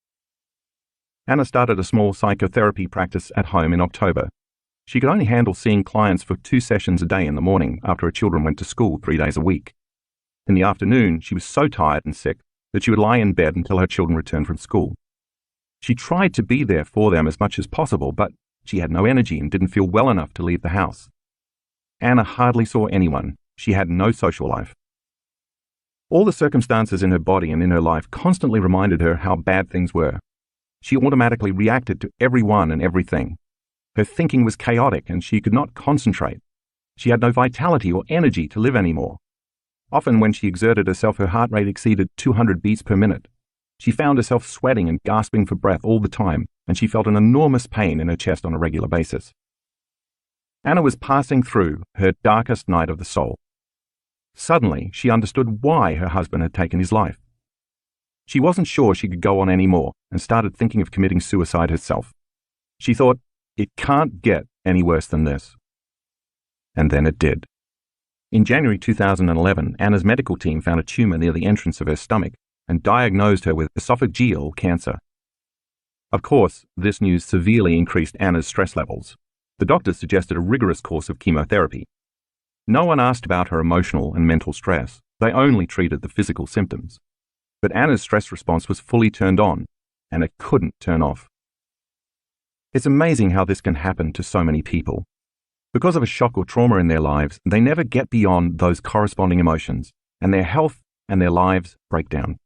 Anna started a small psychotherapy practice at home in October. She could only handle seeing clients for 2 sessions a day in the morning after her children went to school 3 days a week. In the afternoon, she was so tired and sick that she would lie in bed until her children returned from school. She tried to be there for them as much as possible, but she had no energy and didn't feel well enough to leave the house. Anna hardly saw anyone. She had no social life. All the circumstances in her body and in her life constantly reminded her how bad things were. She automatically reacted to everyone and everything. Her thinking was chaotic and she could not concentrate. She had no vitality or energy to live anymore. Often when she exerted herself, her heart rate exceeded 200 beats per minute. She found herself sweating and gasping for breath all the time, and she felt an enormous pain in her chest on a regular basis. Anna was passing through her darkest night of the soul. Suddenly, she understood why her husband had taken his life. She wasn't sure she could go on anymore and started thinking of committing suicide herself. She thought, it can't get any worse than this. And then it did. In January 2011, Anna's medical team found a tumor near the entrance of her stomach, and diagnosed her with esophageal cancer. Of course, this news severely increased Anna's stress levels. The doctors suggested a rigorous course of chemotherapy. No one asked about her emotional and mental stress. They only treated the physical symptoms. But Anna's stress response was fully turned on, and it couldn't turn off. It's amazing how this can happen to so many people. Because of a shock or trauma in their lives, they never get beyond those corresponding emotions, and their health and their lives break down.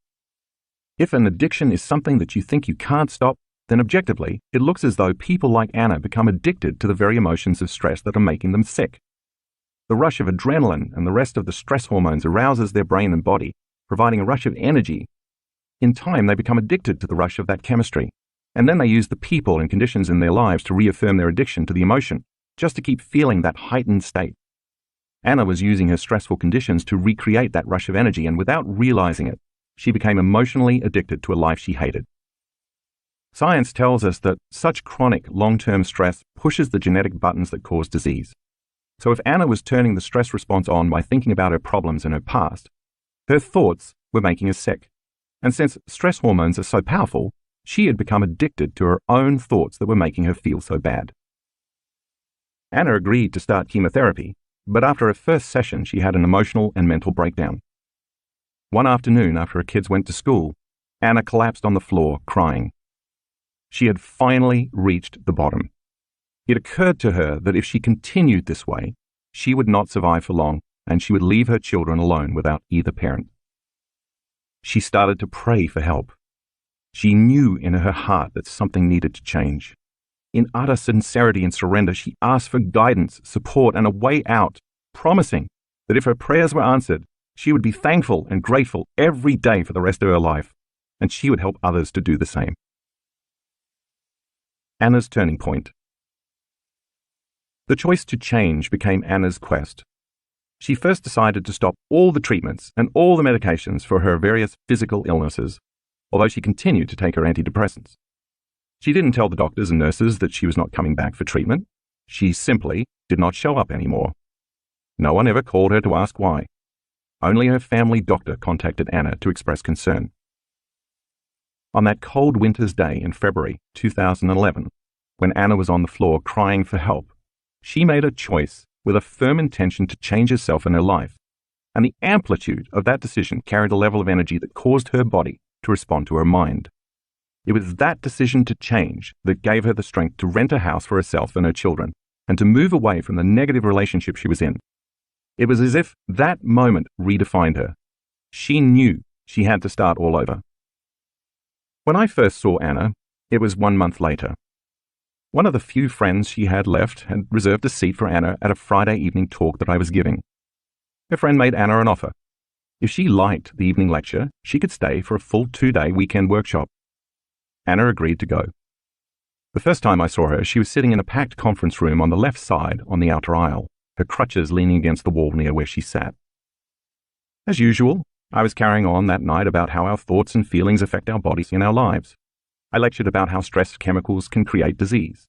If an addiction is something that you think you can't stop, then objectively, it looks as though people like Anna become addicted to the very emotions of stress that are making them sick. The rush of adrenaline and the rest of the stress hormones arouses their brain and body, providing a rush of energy. In time, they become addicted to the rush of that chemistry, and then they use the people and conditions in their lives to reaffirm their addiction to the emotion, just to keep feeling that heightened state. Anna was using her stressful conditions to recreate that rush of energy, and without realizing it, she became emotionally addicted to a life she hated. Science tells us that such chronic, long-term stress pushes the genetic buttons that cause disease. So if Anna was turning the stress response on by thinking about her problems in her past, her thoughts were making her sick. And since stress hormones are so powerful, she had become addicted to her own thoughts that were making her feel so bad. Anna agreed to start chemotherapy, but after her first session, she had an emotional and mental breakdown. One afternoon, after her kids went to school, Anna collapsed on the floor, crying. She had finally reached the bottom. It occurred to her that if she continued this way, she would not survive for long, and she would leave her children alone without either parent. She started to pray for help. She knew in her heart that something needed to change. In utter sincerity and surrender, she asked for guidance, support, and a way out, promising that if her prayers were answered, she would be thankful and grateful every day for the rest of her life, and she would help others to do the same. Anna's turning point. The choice to change became Anna's quest. She first decided to stop all the treatments and all the medications for her various physical illnesses, although she continued to take her antidepressants. She didn't tell the doctors and nurses that she was not coming back for treatment. She simply did not show up anymore. No one ever called her to ask why. Only her family doctor contacted Anna to express concern. On that cold winter's day in February 2011, when Anna was on the floor crying for help, she made a choice with a firm intention to change herself and her life, and the amplitude of that decision carried a level of energy that caused her body to respond to her mind. It was that decision to change that gave her the strength to rent a house for herself and her children, and to move away from the negative relationship she was in. It was as if that moment redefined her. She knew she had to start all over. When I first saw Anna, it was 1 month later. One of the few friends she had left had reserved a seat for Anna at a Friday evening talk that I was giving. Her friend made Anna an offer. If she liked the evening lecture, she could stay for a full 2-day weekend workshop. Anna agreed to go. The first time I saw her, she was sitting in a packed conference room on the left side on the outer aisle, her crutches leaning against the wall near where she sat. As usual, I was carrying on that night about how our thoughts and feelings affect our bodies and our lives. I lectured about how stress chemicals can create disease.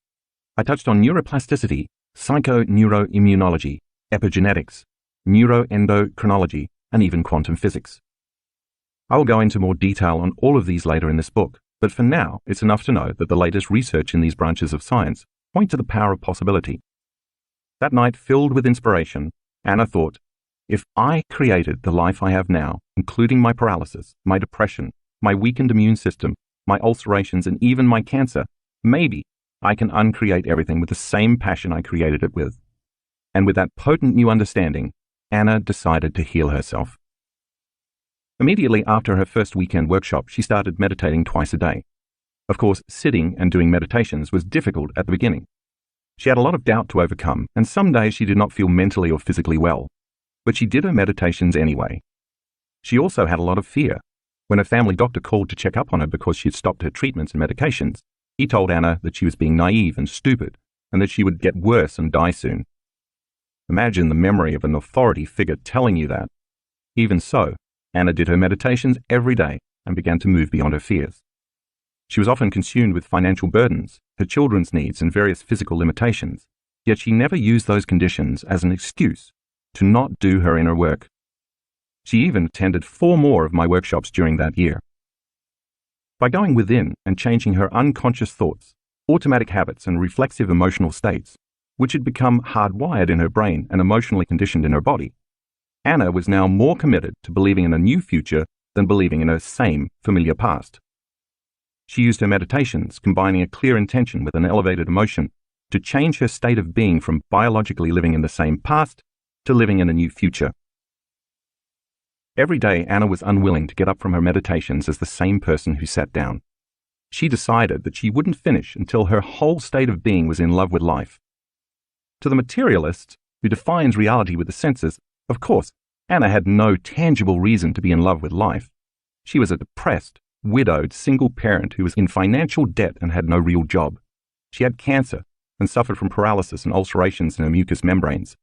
I touched on neuroplasticity, psychoneuroimmunology, epigenetics, neuroendocrinology, and even quantum physics. I will go into more detail on all of these later in this book, but for now, it's enough to know that the latest research in these branches of science point to the power of possibility. That night, filled with inspiration, Anna thought, if I created the life I have now, including my paralysis, my depression, my weakened immune system, my ulcerations, and even my cancer, maybe I can uncreate everything with the same passion I created it with. And with that potent new understanding, Anna decided to heal herself. Immediately after her first weekend workshop, she started meditating twice a day. Of course, sitting and doing meditations was difficult at the beginning. She had a lot of doubt to overcome, and some days she did not feel mentally or physically well. But she did her meditations anyway. She also had a lot of fear. When her family doctor called to check up on her because she had stopped her treatments and medications, he told Anna that she was being naive and stupid, and that she would get worse and die soon. Imagine the memory of an authority figure telling you that. Even so, Anna did her meditations every day and began to move beyond her fears. She was often consumed with financial burdens, her children's needs, and various physical limitations, yet she never used those conditions as an excuse to not do her inner work. She even attended 4 more of my workshops during that year. By going within and changing her unconscious thoughts, automatic habits, and reflexive emotional states, which had become hardwired in her brain and emotionally conditioned in her body, Anna was now more committed to believing in a new future than believing in her same familiar past. She used her meditations, combining a clear intention with an elevated emotion, to change her state of being from biologically living in the same past to living in a new future. Every day, Anna was unwilling to get up from her meditations as the same person who sat down. She decided that she wouldn't finish until her whole state of being was in love with life. To the materialist, who defines reality with the senses, of course, Anna had no tangible reason to be in love with life. She was a depressed, widowed, single parent who was in financial debt and had no real job. She had cancer and suffered from paralysis and ulcerations in her mucous membranes.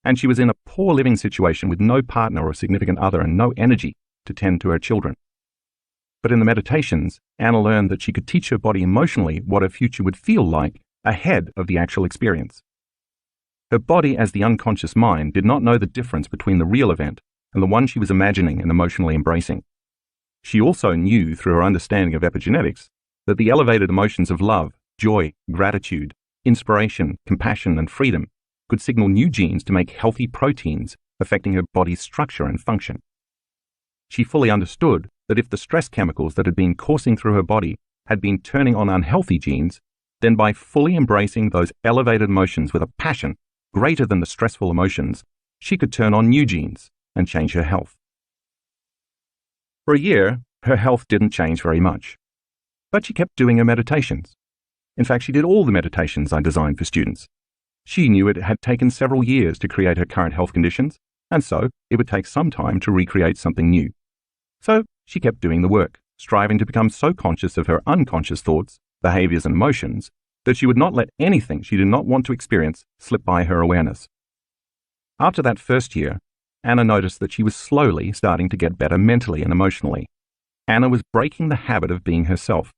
And she was in a poor living situation with no partner or significant other and no energy to tend to her children. But in the meditations, Anna learned that she could teach her body emotionally what her future would feel like ahead of the actual experience. Her body, as the unconscious mind, did not know the difference between the real event and the one she was imagining and emotionally embracing. She also knew, through her understanding of epigenetics, that the elevated emotions of love, joy, gratitude, inspiration, compassion, and freedom could signal new genes to make healthy proteins affecting her body's structure and function. She fully understood that if the stress chemicals that had been coursing through her body had been turning on unhealthy genes, then by fully embracing those elevated emotions with a passion greater than the stressful emotions, she could turn on new genes and change her health. For a year, her health didn't change very much, but she kept doing her meditations. In fact, she did all the meditations I designed for students. She knew it had taken several years to create her current health conditions, and so it would take some time to recreate something new. So she kept doing the work, striving to become so conscious of her unconscious thoughts, behaviors, and emotions that she would not let anything she did not want to experience slip by her awareness. After that first year, Anna noticed that she was slowly starting to get better mentally and emotionally. Anna was breaking the habit of being herself,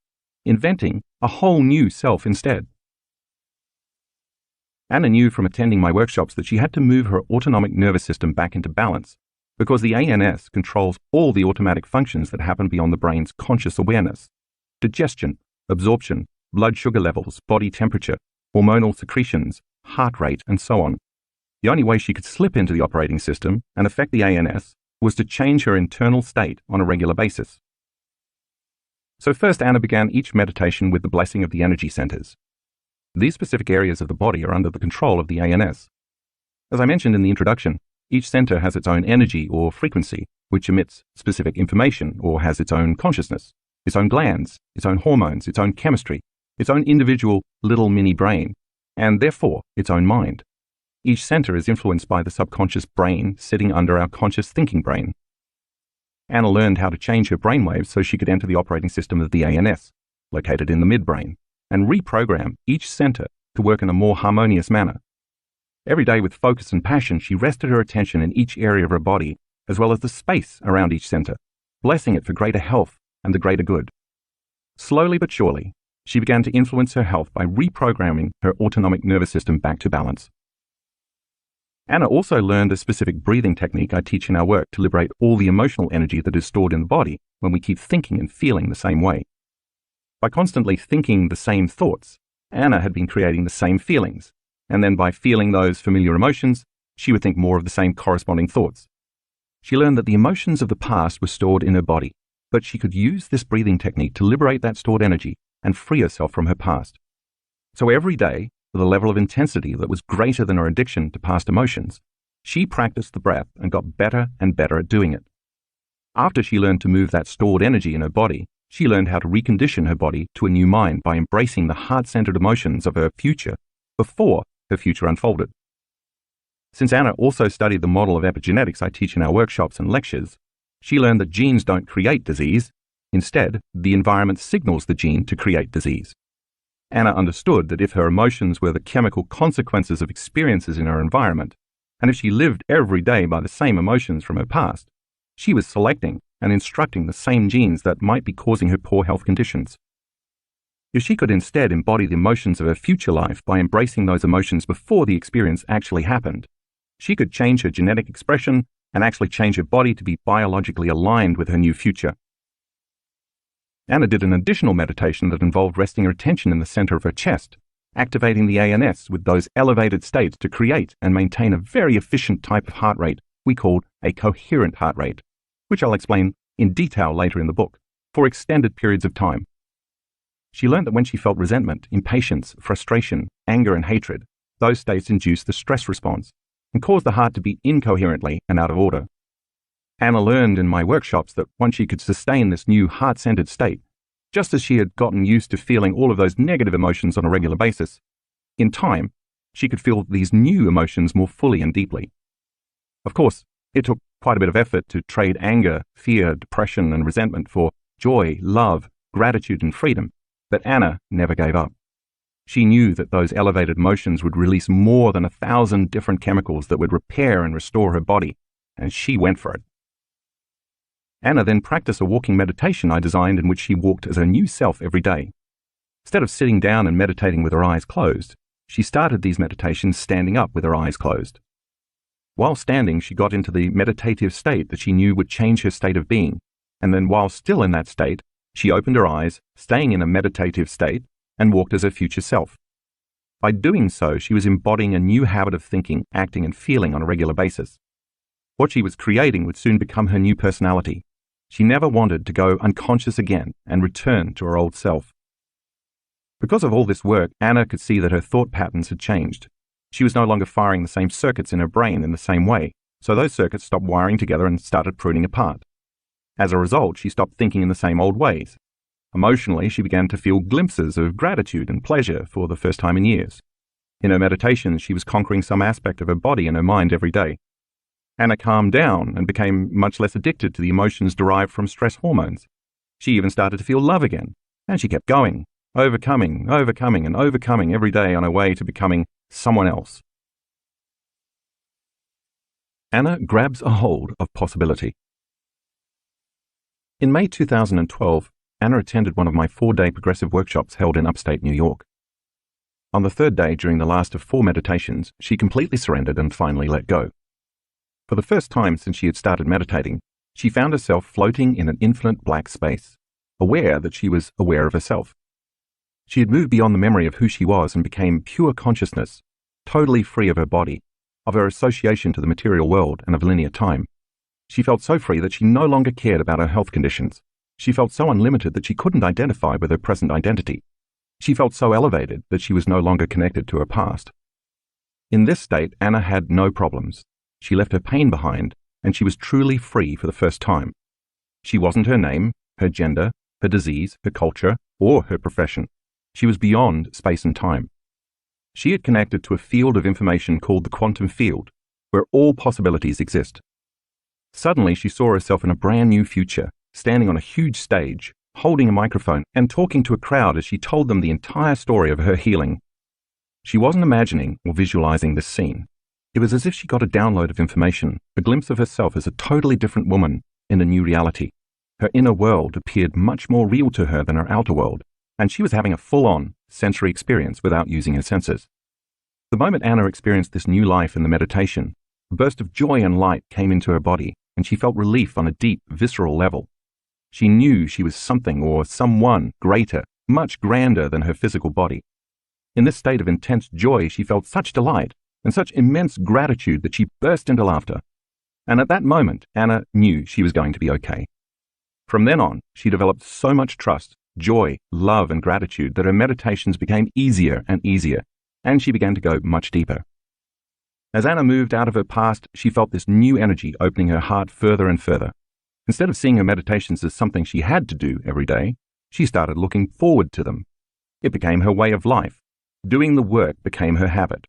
inventing a whole new self instead. Anna knew from attending my workshops that she had to move her autonomic nervous system back into balance because the ANS controls all the automatic functions that happen beyond the brain's conscious awareness: digestion, absorption, blood sugar levels, body temperature, hormonal secretions, heart rate, and so on. The only way she could slip into the operating system and affect the ANS was to change her internal state on a regular basis. So first, Anna began each meditation with the blessing of the energy centers. These specific areas of the body are under the control of the ANS. As I mentioned in the introduction, each center has its own energy or frequency, which emits specific information or has its own consciousness, its own glands, its own hormones, its own chemistry, its own individual little mini brain, and therefore its own mind. Each center is influenced by the subconscious brain sitting under our conscious thinking brain. Anna learned how to change her brainwaves so she could enter the operating system of the ANS, located in the midbrain, and reprogram each center to work in a more harmonious manner. Every day with focus and passion, she rested her attention in each area of her body, as well as the space around each center, blessing it for greater health and the greater good. Slowly but surely, she began to influence her health by reprogramming her autonomic nervous system back to balance. Anna also learned a specific breathing technique I teach in our work to liberate all the emotional energy that is stored in the body when we keep thinking and feeling the same way. By constantly thinking the same thoughts, Anna had been creating the same feelings, and then by feeling those familiar emotions, she would think more of the same corresponding thoughts. She learned that the emotions of the past were stored in her body, but she could use this breathing technique to liberate that stored energy and free herself from her past. So every day, with a level of intensity that was greater than her addiction to past emotions, she practiced the breath and got better and better at doing it. After she learned to move that stored energy in her body, she learned how to recondition her body to a new mind by embracing the heart-centered emotions of her future before her future unfolded. Since Anna also studied the model of epigenetics I teach in our workshops and lectures, she learned that genes don't create disease. Instead, the environment signals the gene to create disease. Anna understood that if her emotions were the chemical consequences of experiences in her environment, and if she lived every day by the same emotions from her past, she was selecting and instructing the same genes that might be causing her poor health conditions. If she could instead embody the emotions of her future life by embracing those emotions before the experience actually happened, she could change her genetic expression and actually change her body to be biologically aligned with her new future. Anna did an additional meditation that involved resting her attention in the center of her chest, activating the ANS with those elevated states to create and maintain a very efficient type of heart rate we call a coherent heart rate, which I'll explain in detail later in the book, for extended periods of time. She learned that when she felt resentment, impatience, frustration, anger, and hatred, those states induce the stress response and cause the heart to beat incoherently and out of order. Anna learned in my workshops that once she could sustain this new heart-centered state, just as she had gotten used to feeling all of those negative emotions on a regular basis, in time, she could feel these new emotions more fully and deeply. Of course, it took quite a bit of effort to trade anger, fear, depression, and resentment for joy, love, gratitude, and freedom, but Anna never gave up. She knew that those elevated emotions would release more than 1,000 different chemicals that would repair and restore her body, and she went for it. Anna then practiced a walking meditation I designed in which she walked as her new self every day. Instead of sitting down and meditating with her eyes closed, she started these meditations standing up with her eyes closed. While standing, she got into the meditative state that she knew would change her state of being, and then while still in that state, she opened her eyes, staying in a meditative state, and walked as her future self. By doing so, she was embodying a new habit of thinking, acting, and feeling on a regular basis. What she was creating would soon become her new personality. She never wanted to go unconscious again and return to her old self. Because of all this work, Anna could see that her thought patterns had changed. She was no longer firing the same circuits in her brain in the same way, so those circuits stopped wiring together and started pruning apart. As a result, she stopped thinking in the same old ways. Emotionally, she began to feel glimpses of gratitude and pleasure for the first time in years. In her meditations, she was conquering some aspect of her body and her mind every day. Anna calmed down and became much less addicted to the emotions derived from stress hormones. She even started to feel love again, and she kept going, overcoming every day on her way to becoming someone else. Anna grabs a hold of possibility. In May 2012, Anna attended one of my 4-day progressive workshops held in upstate New York. On the third day, during the last of 4 meditations, she completely surrendered and finally let go. For the first time since she had started meditating, she found herself floating in an infinite black space, aware that she was aware of herself. She had moved beyond the memory of who she was and became pure consciousness, totally free of her body, of her association to the material world and of linear time. She felt so free that she no longer cared about her health conditions. She felt so unlimited that she couldn't identify with her present identity. She felt so elevated that she was no longer connected to her past. In this state, Anna had no problems. She left her pain behind, and she was truly free for the first time. She wasn't her name, her gender, her disease, her culture, or her profession. She was beyond space and time. She had connected to a field of information called the quantum field, where all possibilities exist. Suddenly, she saw herself in a brand new future, standing on a huge stage, holding a microphone and talking to a crowd as she told them the entire story of her healing. She wasn't imagining or visualizing this scene. It was as if she got a download of information, a glimpse of herself as a totally different woman in a new reality. Her inner world appeared much more real to her than her outer world, and she was having a full-on sensory experience without using her senses. The moment Anna experienced this new life in the meditation, a burst of joy and light came into her body, and she felt relief on a deep, visceral level. She knew she was something or someone greater, much grander than her physical body. In this state of intense joy, she felt such delight and such immense gratitude that she burst into laughter. And at that moment, Anna knew she was going to be okay. From then on, she developed so much trust, joy, love, and gratitude that her meditations became easier and easier, and she began to go much deeper. As Anna moved out of her past, she felt this new energy opening her heart further and further. Instead of seeing her meditations as something she had to do every day, she started looking forward to them. It became her way of life. Doing the work became her habit.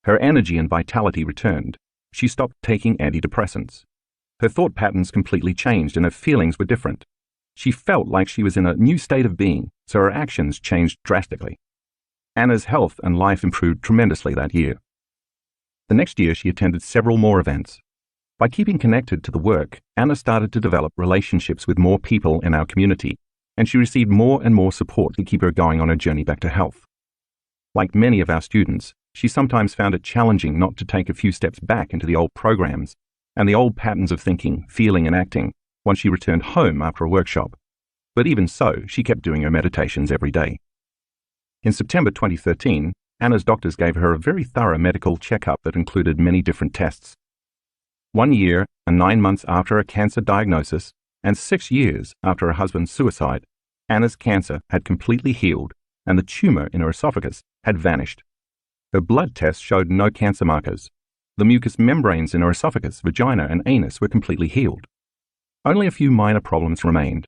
Her energy and vitality returned. She stopped taking antidepressants. Her thought patterns completely changed and her feelings were different. She felt like she was in a new state of being, so her actions changed drastically. Anna's health and life improved tremendously that year. The next year, she attended several more events. By keeping connected to the work, Anna started to develop relationships with more people in our community, and she received more and more support to keep her going on her journey back to health. Like many of our students, she sometimes found it challenging not to take a few steps back into the old programs and the old patterns of thinking, feeling, and acting once she returned home after a workshop. But even so, she kept doing her meditations every day. In September 2013, Anna's doctors gave her a very thorough medical checkup that included many different tests. 1 year and 9 months after a cancer diagnosis, and 6 years after her husband's suicide, Anna's cancer had completely healed and the tumor in her esophagus had vanished. Her blood tests showed no cancer markers. The mucous membranes in her esophagus, vagina, and anus were completely healed. Only a few minor problems remained.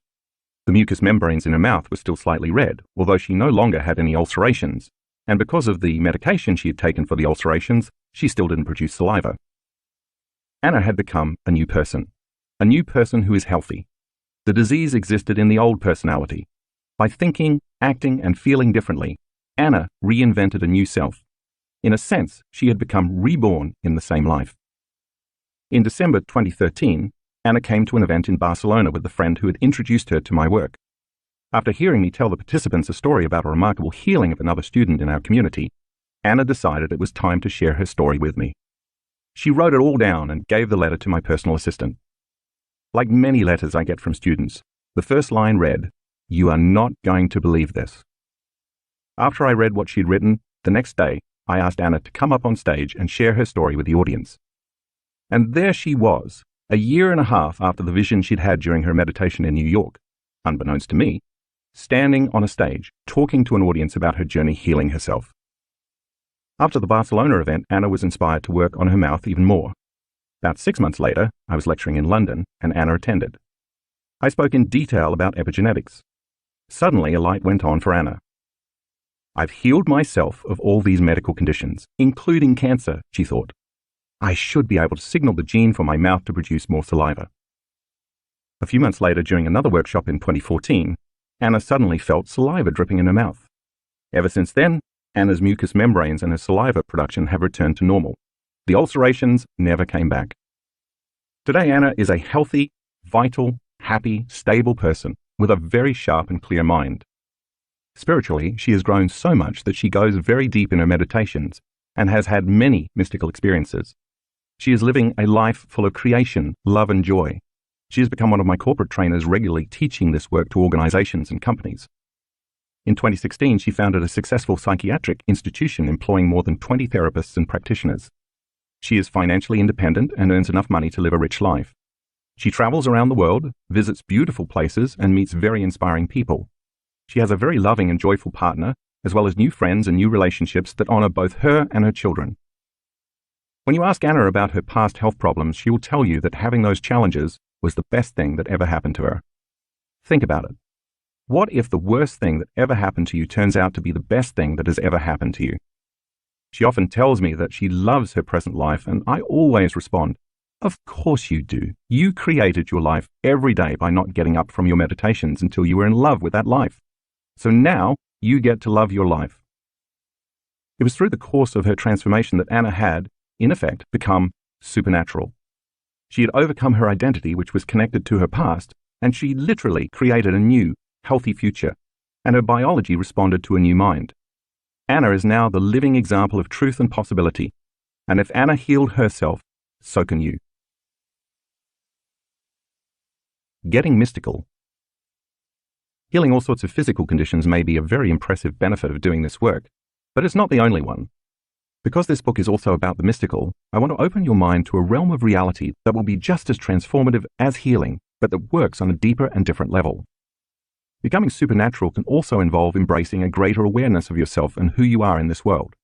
The mucous membranes in her mouth were still slightly red, although she no longer had any ulcerations, and because of the medication she had taken for the ulcerations, she still didn't produce saliva. Anna had become a new person who is healthy. The disease existed in the old personality. By thinking, acting, and feeling differently, Anna reinvented a new self. In a sense, she had become reborn in the same life. In December 2013, Anna came to an event in Barcelona with the friend who had introduced her to my work. After hearing me tell the participants a story about a remarkable healing of another student in our community, Anna decided it was time to share her story with me. She wrote it all down and gave the letter to my personal assistant. Like many letters I get from students, the first line read, "You are not going to believe this." After I read what she'd written, the next day, I asked Anna to come up on stage and share her story with the audience. And there she was, a year and a half after the vision she'd had during her meditation in New York, unbeknownst to me, standing on a stage, talking to an audience about her journey healing herself. After the Barcelona event, Anna was inspired to work on her mouth even more. About 6 months later, I was lecturing in London, and Anna attended. I spoke in detail about epigenetics. Suddenly, a light went on for Anna. I've healed myself of all these medical conditions, including cancer, she thought. I should be able to signal the gene for my mouth to produce more saliva. A few months later, during another workshop in 2014, Anna suddenly felt saliva dripping in her mouth. Ever since then, Anna's mucous membranes and her saliva production have returned to normal. The ulcerations never came back. Today, Anna is a healthy, vital, happy, stable person with a very sharp and clear mind. Spiritually, she has grown so much that she goes very deep in her meditations and has had many mystical experiences. She is living a life full of creation, love, and joy. She has become one of my corporate trainers, regularly teaching this work to organizations and companies. In 2016, she founded a successful psychiatric institution employing more than 20 therapists and practitioners. She is financially independent and earns enough money to live a rich life. She travels around the world, visits beautiful places, and meets very inspiring people. She has a very loving and joyful partner, as well as new friends and new relationships that honor both her and her children. When you ask Anna about her past health problems, she will tell you that having those challenges was the best thing that ever happened to her. Think about it. What if the worst thing that ever happened to you turns out to be the best thing that has ever happened to you? She often tells me that she loves her present life, and I always respond, of course you do. You created your life every day by not getting up from your meditations until you were in love with that life. So now you get to love your life. It was through the course of her transformation that Anna had, in effect, become supernatural. She had overcome her identity, which was connected to her past, and she literally created a new, healthy future, and her biology responded to a new mind. Anna is now the living example of truth and possibility, and if Anna healed herself, so can you. Getting mystical. Healing all sorts of physical conditions may be a very impressive benefit of doing this work, but it's not the only one. Because this book is also about the mystical, I want to open your mind to a realm of reality that will be just as transformative as healing, but that works on a deeper and different level. Becoming supernatural can also involve embracing a greater awareness of yourself and who you are in this world,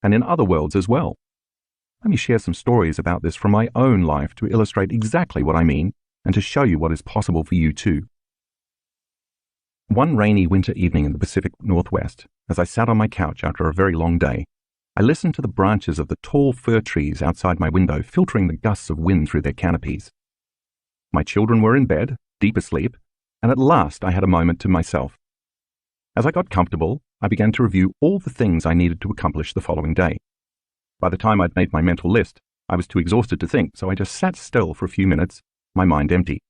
and in other worlds as well. Let me share some stories about this from my own life to illustrate exactly what I mean and to show you what is possible for you too. One rainy winter evening in the Pacific Northwest, as I sat on my couch after a very long day, I listened to the branches of the tall fir trees outside my window filtering the gusts of wind through their canopies. My children were in bed, deep asleep, and at last I had a moment to myself. As I got comfortable, I began to review all the things I needed to accomplish the following day. By the time I'd made my mental list, I was too exhausted to think, so I just sat still for a few minutes, my mind empty.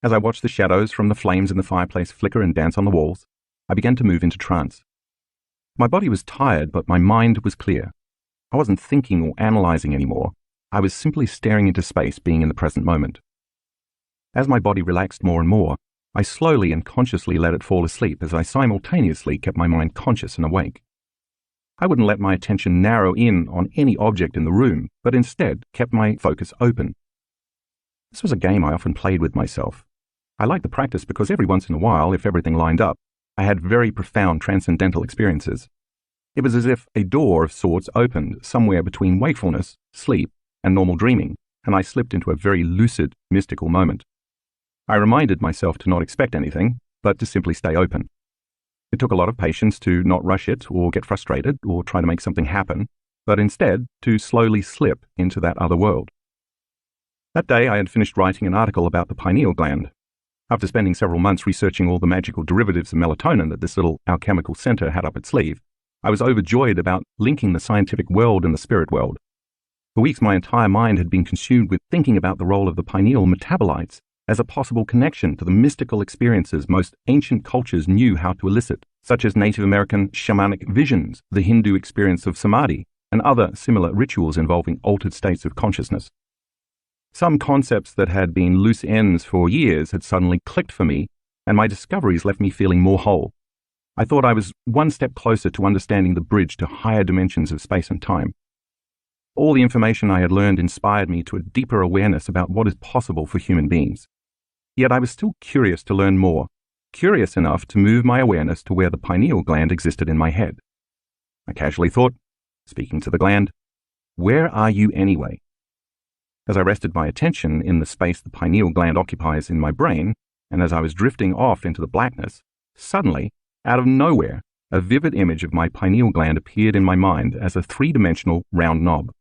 As I watched the shadows from the flames in the fireplace flicker and dance on the walls, I began to move into trance. My body was tired, but my mind was clear. I wasn't thinking or analyzing anymore. I was simply staring into space, being in the present moment. As my body relaxed more and more, I slowly and consciously let it fall asleep as I simultaneously kept my mind conscious and awake. I wouldn't let my attention narrow in on any object in the room, but instead kept my focus open. This was a game I often played with myself. I liked the practice because every once in a while, if everything lined up, I had very profound transcendental experiences. It was as if a door of sorts opened somewhere between wakefulness, sleep, and normal dreaming, and I slipped into a very lucid, mystical moment. I reminded myself to not expect anything, but to simply stay open. It took a lot of patience to not rush it or get frustrated or try to make something happen, but instead to slowly slip into that other world. That day I had finished writing an article about the pineal gland. After spending several months researching all the magical derivatives of melatonin that this little alchemical center had up its sleeve, I was overjoyed about linking the scientific world and the spirit world. For weeks my entire mind had been consumed with thinking about the role of the pineal metabolites as a possible connection to the mystical experiences most ancient cultures knew how to elicit, such as Native American shamanic visions, the Hindu experience of samadhi, and other similar rituals involving altered states of consciousness. Some concepts that had been loose ends for years had suddenly clicked for me, and my discoveries left me feeling more whole. I thought I was one step closer to understanding the bridge to higher dimensions of space and time. All the information I had learned inspired me to a deeper awareness about what is possible for human beings. Yet I was still curious to learn more, curious enough to move my awareness to where the pineal gland existed in my head. I casually thought, speaking to the gland, "Where are you anyway?" As I rested my attention in the space the pineal gland occupies in my brain, and as I was drifting off into the blackness, suddenly, out of nowhere, a vivid image of my pineal gland appeared in my mind as a three-dimensional round knob.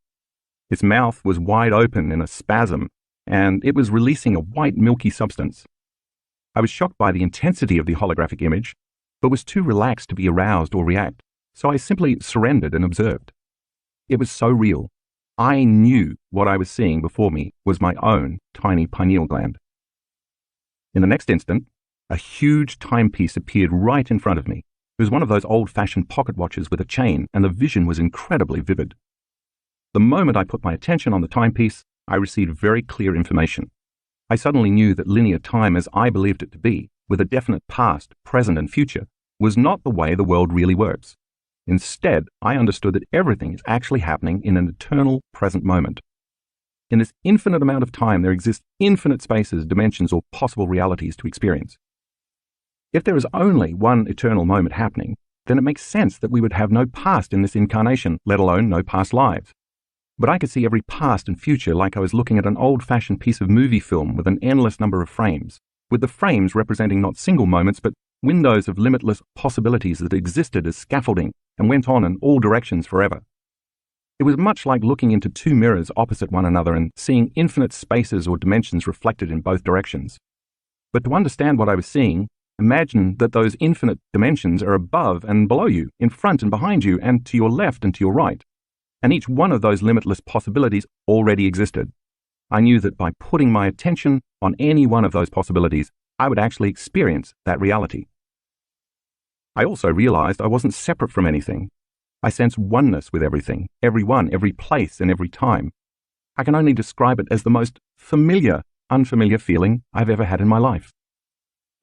Its mouth was wide open in a spasm, and it was releasing a white milky substance. I was shocked by the intensity of the holographic image, but was too relaxed to be aroused or react, so I simply surrendered and observed. It was so real. I knew what I was seeing before me was my own tiny pineal gland. In the next instant, a huge timepiece appeared right in front of me. It was one of those old-fashioned pocket watches with a chain, and the vision was incredibly vivid. The moment I put my attention on the timepiece, I received very clear information. I suddenly knew that linear time as I believed it to be, with a definite past, present, and future, was not the way the world really works. Instead, I understood that everything is actually happening in an eternal present moment. In this infinite amount of time, there exist infinite spaces, dimensions, or possible realities to experience. If there is only one eternal moment happening, then it makes sense that we would have no past in this incarnation, let alone no past lives. But I could see every past and future like I was looking at an old-fashioned piece of movie film with an endless number of frames, with the frames representing not single moments but windows of limitless possibilities that existed as scaffolding and went on in all directions forever. It was much like looking into two mirrors opposite one another and seeing infinite spaces or dimensions reflected in both directions. But to understand what I was seeing, imagine that those infinite dimensions are above and below you, in front and behind you, and to your left and to your right. And each one of those limitless possibilities already existed. I knew that by putting my attention on any one of those possibilities, I would actually experience that reality. I also realized I wasn't separate from anything. I sensed oneness with everything, everyone, every place, and every time. I can only describe it as the most familiar, unfamiliar feeling I've ever had in my life.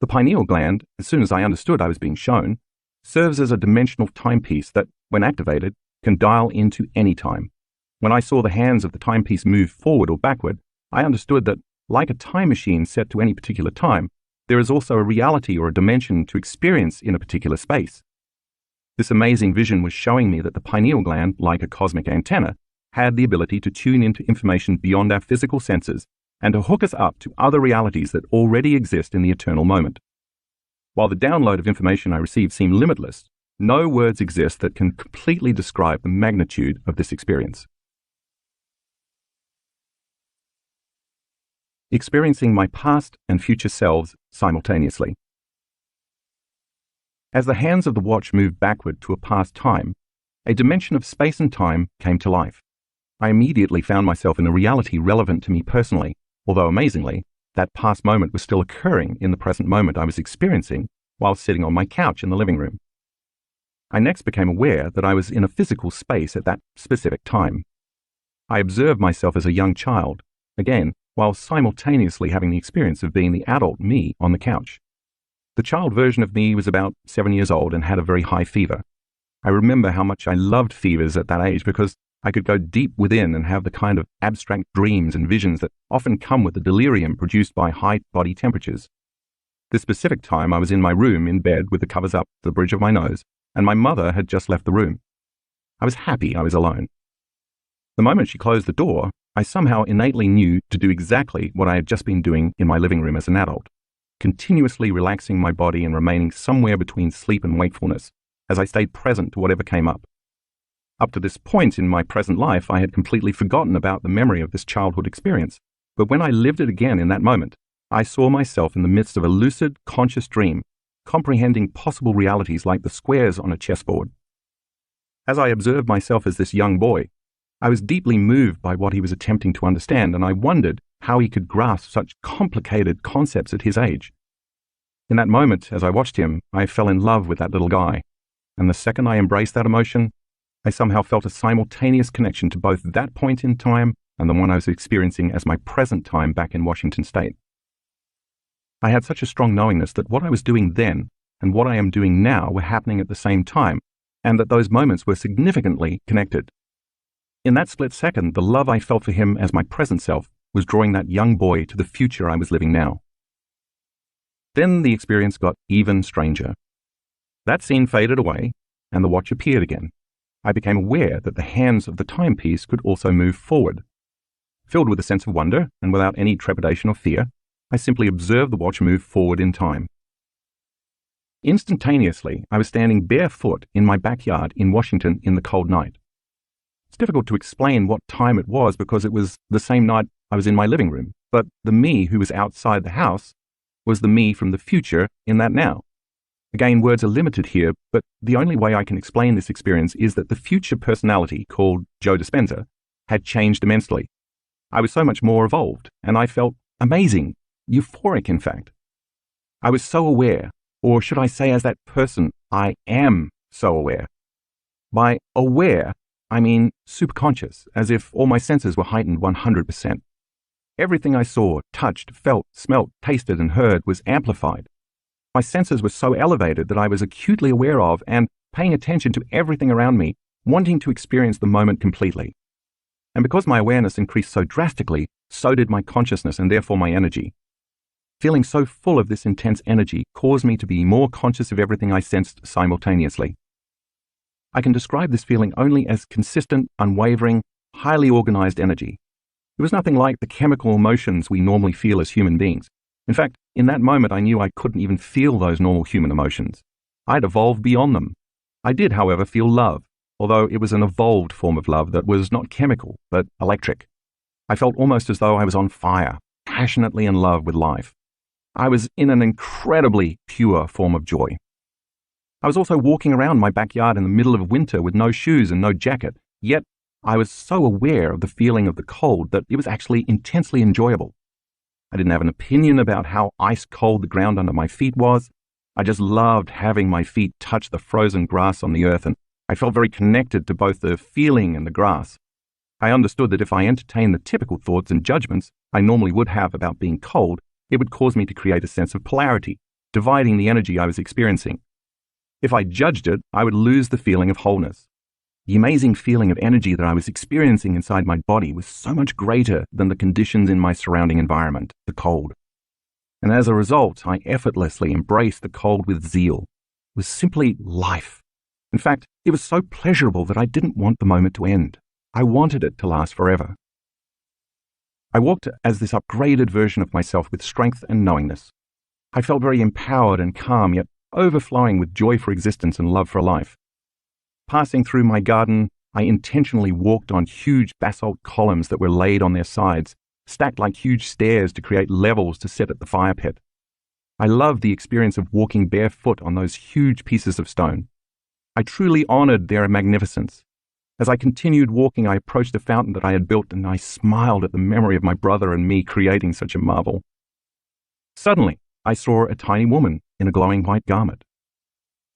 The pineal gland, as soon as I understood I was being shown, serves as a dimensional timepiece that, when activated, can dial into any time. When I saw the hands of the timepiece move forward or backward, I understood that, like a time machine set to any particular time, there is also a reality or a dimension to experience in a particular space. This amazing vision was showing me that the pineal gland, like a cosmic antenna, had the ability to tune into information beyond our physical senses and to hook us up to other realities that already exist in the eternal moment. While the download of information I received seemed limitless, no words exist that can completely describe the magnitude of this experience. Experiencing my past and future selves simultaneously. As the hands of the watch moved backward to a past time, a dimension of space and time came to life. I immediately found myself in a reality relevant to me personally, although amazingly, that past moment was still occurring in the present moment I was experiencing while sitting on my couch in the living room. I next became aware that I was in a physical space at that specific time. I observed myself as a young child, again, while simultaneously having the experience of being the adult me on the couch. The child version of me was about 7 years old and had a very high fever. I remember how much I loved fevers at that age because I could go deep within and have the kind of abstract dreams and visions that often come with the delirium produced by high body temperatures. This specific time I was in my room in bed with the covers up to the bridge of my nose, and my mother had just left the room. I was happy I was alone. The moment she closed the door, I somehow innately knew to do exactly what I had just been doing in my living room as an adult, continuously relaxing my body and remaining somewhere between sleep and wakefulness as I stayed present to whatever came up. Up to this point in my present life, I had completely forgotten about the memory of this childhood experience, but when I lived it again in that moment, I saw myself in the midst of a lucid, conscious dream, comprehending possible realities like the squares on a chessboard. As I observed myself as this young boy, I was deeply moved by what he was attempting to understand, and I wondered how he could grasp such complicated concepts at his age. In that moment, as I watched him, I fell in love with that little guy, and the second I embraced that emotion, I somehow felt a simultaneous connection to both that point in time and the one I was experiencing as my present time back in Washington State. I had such a strong knowingness that what I was doing then and what I am doing now were happening at the same time, and that those moments were significantly connected. In that split second, the love I felt for him as my present self was drawing that young boy to the future I was living now. Then the experience got even stranger. That scene faded away, and the watch appeared again. I became aware that the hands of the timepiece could also move forward. Filled with a sense of wonder, and without any trepidation or fear, I simply observed the watch move forward in time. Instantaneously, I was standing barefoot in my backyard in Washington in the cold night. It's difficult to explain what time it was because it was the same night I was in my living room, but the me who was outside the house was the me from the future in that now. Again, words are limited here, but the only way I can explain this experience is that the future personality, called Joe Dispenza, had changed immensely. I was so much more evolved, and I felt amazing, euphoric in fact. I was so aware, or should I say as that person, I am so aware. By aware, I mean superconscious, as if all my senses were heightened 100%. Everything I saw, touched, felt, smelt, tasted, and heard was amplified. My senses were so elevated that I was acutely aware of and paying attention to everything around me, wanting to experience the moment completely. And because my awareness increased so drastically, so did my consciousness and therefore my energy. Feeling so full of this intense energy caused me to be more conscious of everything I sensed simultaneously. I can describe this feeling only as consistent, unwavering, highly organized energy. It was nothing like the chemical emotions we normally feel as human beings. In fact, in that moment I knew I couldn't even feel those normal human emotions. I'd evolved beyond them. I did, however, feel love, although it was an evolved form of love that was not chemical, but electric. I felt almost as though I was on fire, passionately in love with life. I was in an incredibly pure form of joy. I was also walking around my backyard in the middle of winter with no shoes and no jacket, yet I was so aware of the feeling of the cold that it was actually intensely enjoyable. I didn't have an opinion about how ice cold the ground under my feet was. I just loved having my feet touch the frozen grass on the earth, and I felt very connected to both the feeling and the grass. I understood that if I entertained the typical thoughts and judgments I normally would have about being cold, it would cause me to create a sense of polarity, dividing the energy I was experiencing. If I judged it, I would lose the feeling of wholeness. The amazing feeling of energy that I was experiencing inside my body was so much greater than the conditions in my surrounding environment, the cold. And as a result, I effortlessly embraced the cold with zeal. It was simply life. In fact, it was so pleasurable that I didn't want the moment to end. I wanted it to last forever. I walked as this upgraded version of myself with strength and knowingness. I felt very empowered and calm, yet overflowing with joy for existence and love for life. Passing through my garden, I intentionally walked on huge basalt columns that were laid on their sides, stacked like huge stairs to create levels to sit at the fire pit. I loved the experience of walking barefoot on those huge pieces of stone. I truly honored their magnificence. As I continued walking, I approached a fountain that I had built, and I smiled at the memory of my brother and me creating such a marvel. Suddenly, I saw a tiny woman in a glowing white garment.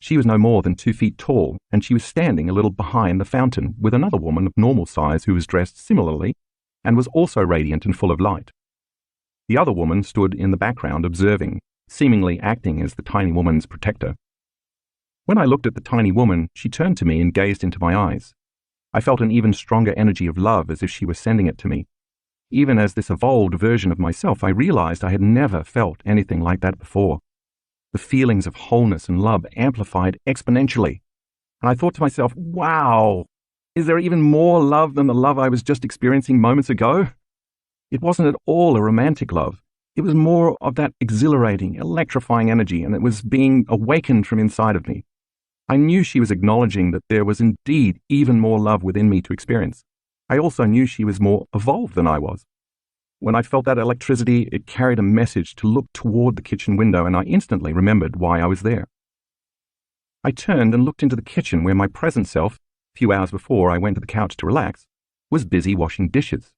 She was no more than 2 feet tall, and she was standing a little behind the fountain with another woman of normal size who was dressed similarly and was also radiant and full of light. The other woman stood in the background observing, seemingly acting as the tiny woman's protector. When I looked at the tiny woman, she turned to me and gazed into my eyes. I felt an even stronger energy of love as if she were sending it to me. Even as this evolved version of myself, I realized I had never felt anything like that before. The feelings of wholeness and love amplified exponentially. And I thought to myself, wow, is there even more love than the love I was just experiencing moments ago? It wasn't at all a romantic love. It was more of that exhilarating, electrifying energy, and it was being awakened from inside of me. I knew she was acknowledging that there was indeed even more love within me to experience. I also knew she was more evolved than I was. When I felt that electricity, it carried a message to look toward the kitchen window, and I instantly remembered why I was there. I turned and looked into the kitchen where my present self, a few hours before I went to the couch to relax, was busy washing dishes.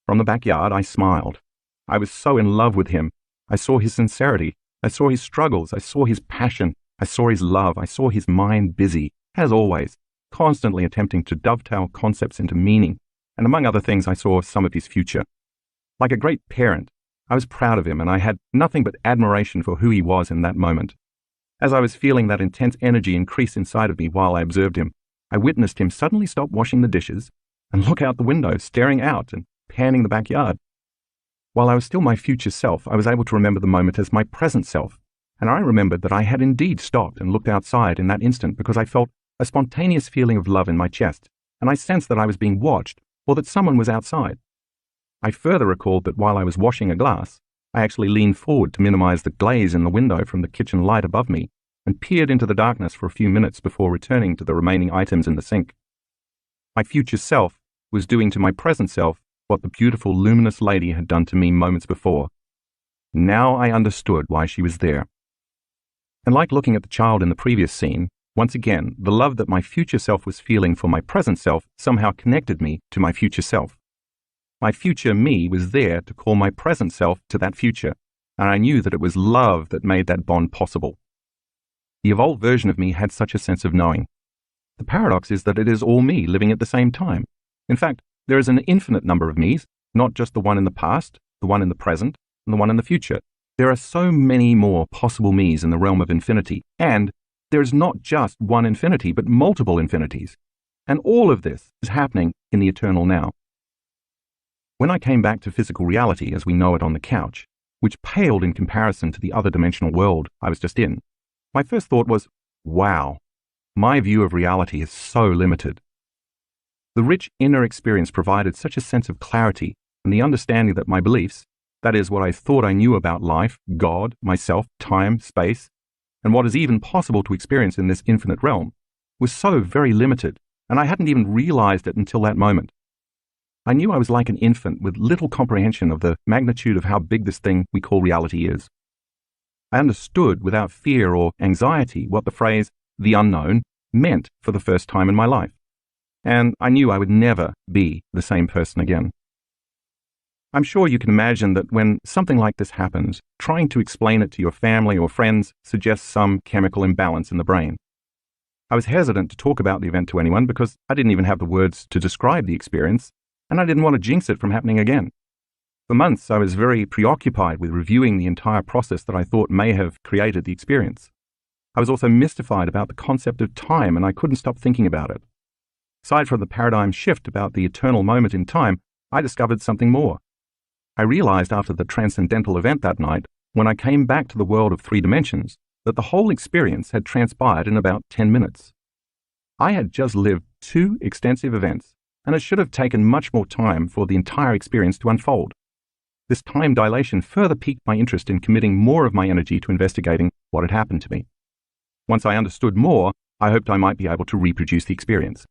From the backyard, I smiled. I was so in love with him. I saw his sincerity. I saw his struggles. I saw his passion. I saw his love. I saw his mind busy, as always, constantly attempting to dovetail concepts into meaning, and among other things, I saw some of his future. Like a great parent, I was proud of him, and I had nothing but admiration for who he was in that moment. As I was feeling that intense energy increase inside of me while I observed him, I witnessed him suddenly stop washing the dishes and look out the window, staring out and panning the backyard. While I was still my future self, I was able to remember the moment as my present self, and I remembered that I had indeed stopped and looked outside in that instant because I felt a spontaneous feeling of love in my chest, and I sensed that I was being watched or that someone was outside. I further recalled that while I was washing a glass, I actually leaned forward to minimize the glaze in the window from the kitchen light above me and peered into the darkness for a few minutes before returning to the remaining items in the sink. My future self was doing to my present self what the beautiful, luminous lady had done to me moments before. Now I understood why she was there. And like looking at the child in the previous scene, once again, the love that my future self was feeling for my present self somehow connected me to my future self. My future me was there to call my present self to that future, and I knew that it was love that made that bond possible. The evolved version of me had such a sense of knowing. The paradox is that it is all me living at the same time. In fact, there is an infinite number of me's, not just the one in the past, the one in the present, and the one in the future. There are so many more possible me's in the realm of infinity, and there is not just one infinity, but multiple infinities. And all of this is happening in the eternal now. When I came back to physical reality as we know it on the couch, which paled in comparison to the other dimensional world I was just in, my first thought was, wow, my view of reality is so limited. The rich inner experience provided such a sense of clarity and the understanding that my beliefs, that is, what I thought I knew about life, God, myself, time, space, and what is even possible to experience in this infinite realm, was so very limited, and I hadn't even realized it until that moment. I knew I was like an infant with little comprehension of the magnitude of how big this thing we call reality is. I understood without fear or anxiety what the phrase, the unknown, meant for the first time in my life. And I knew I would never be the same person again. I'm sure you can imagine that when something like this happens, trying to explain it to your family or friends suggests some chemical imbalance in the brain. I was hesitant to talk about the event to anyone because I didn't even have the words to describe the experience, and I didn't want to jinx it from happening again. For months, I was very preoccupied with reviewing the entire process that I thought may have created the experience. I was also mystified about the concept of time, and I couldn't stop thinking about it. Aside from the paradigm shift about the eternal moment in time, I discovered something more. I realized after the transcendental event that night, when I came back to the world of 3 dimensions, that the whole experience had transpired in about 10 minutes. I had just lived 2 extensive events, and it should have taken much more time for the entire experience to unfold. This time dilation further piqued my interest in committing more of my energy to investigating what had happened to me. Once I understood more, I hoped I might be able to reproduce the experience.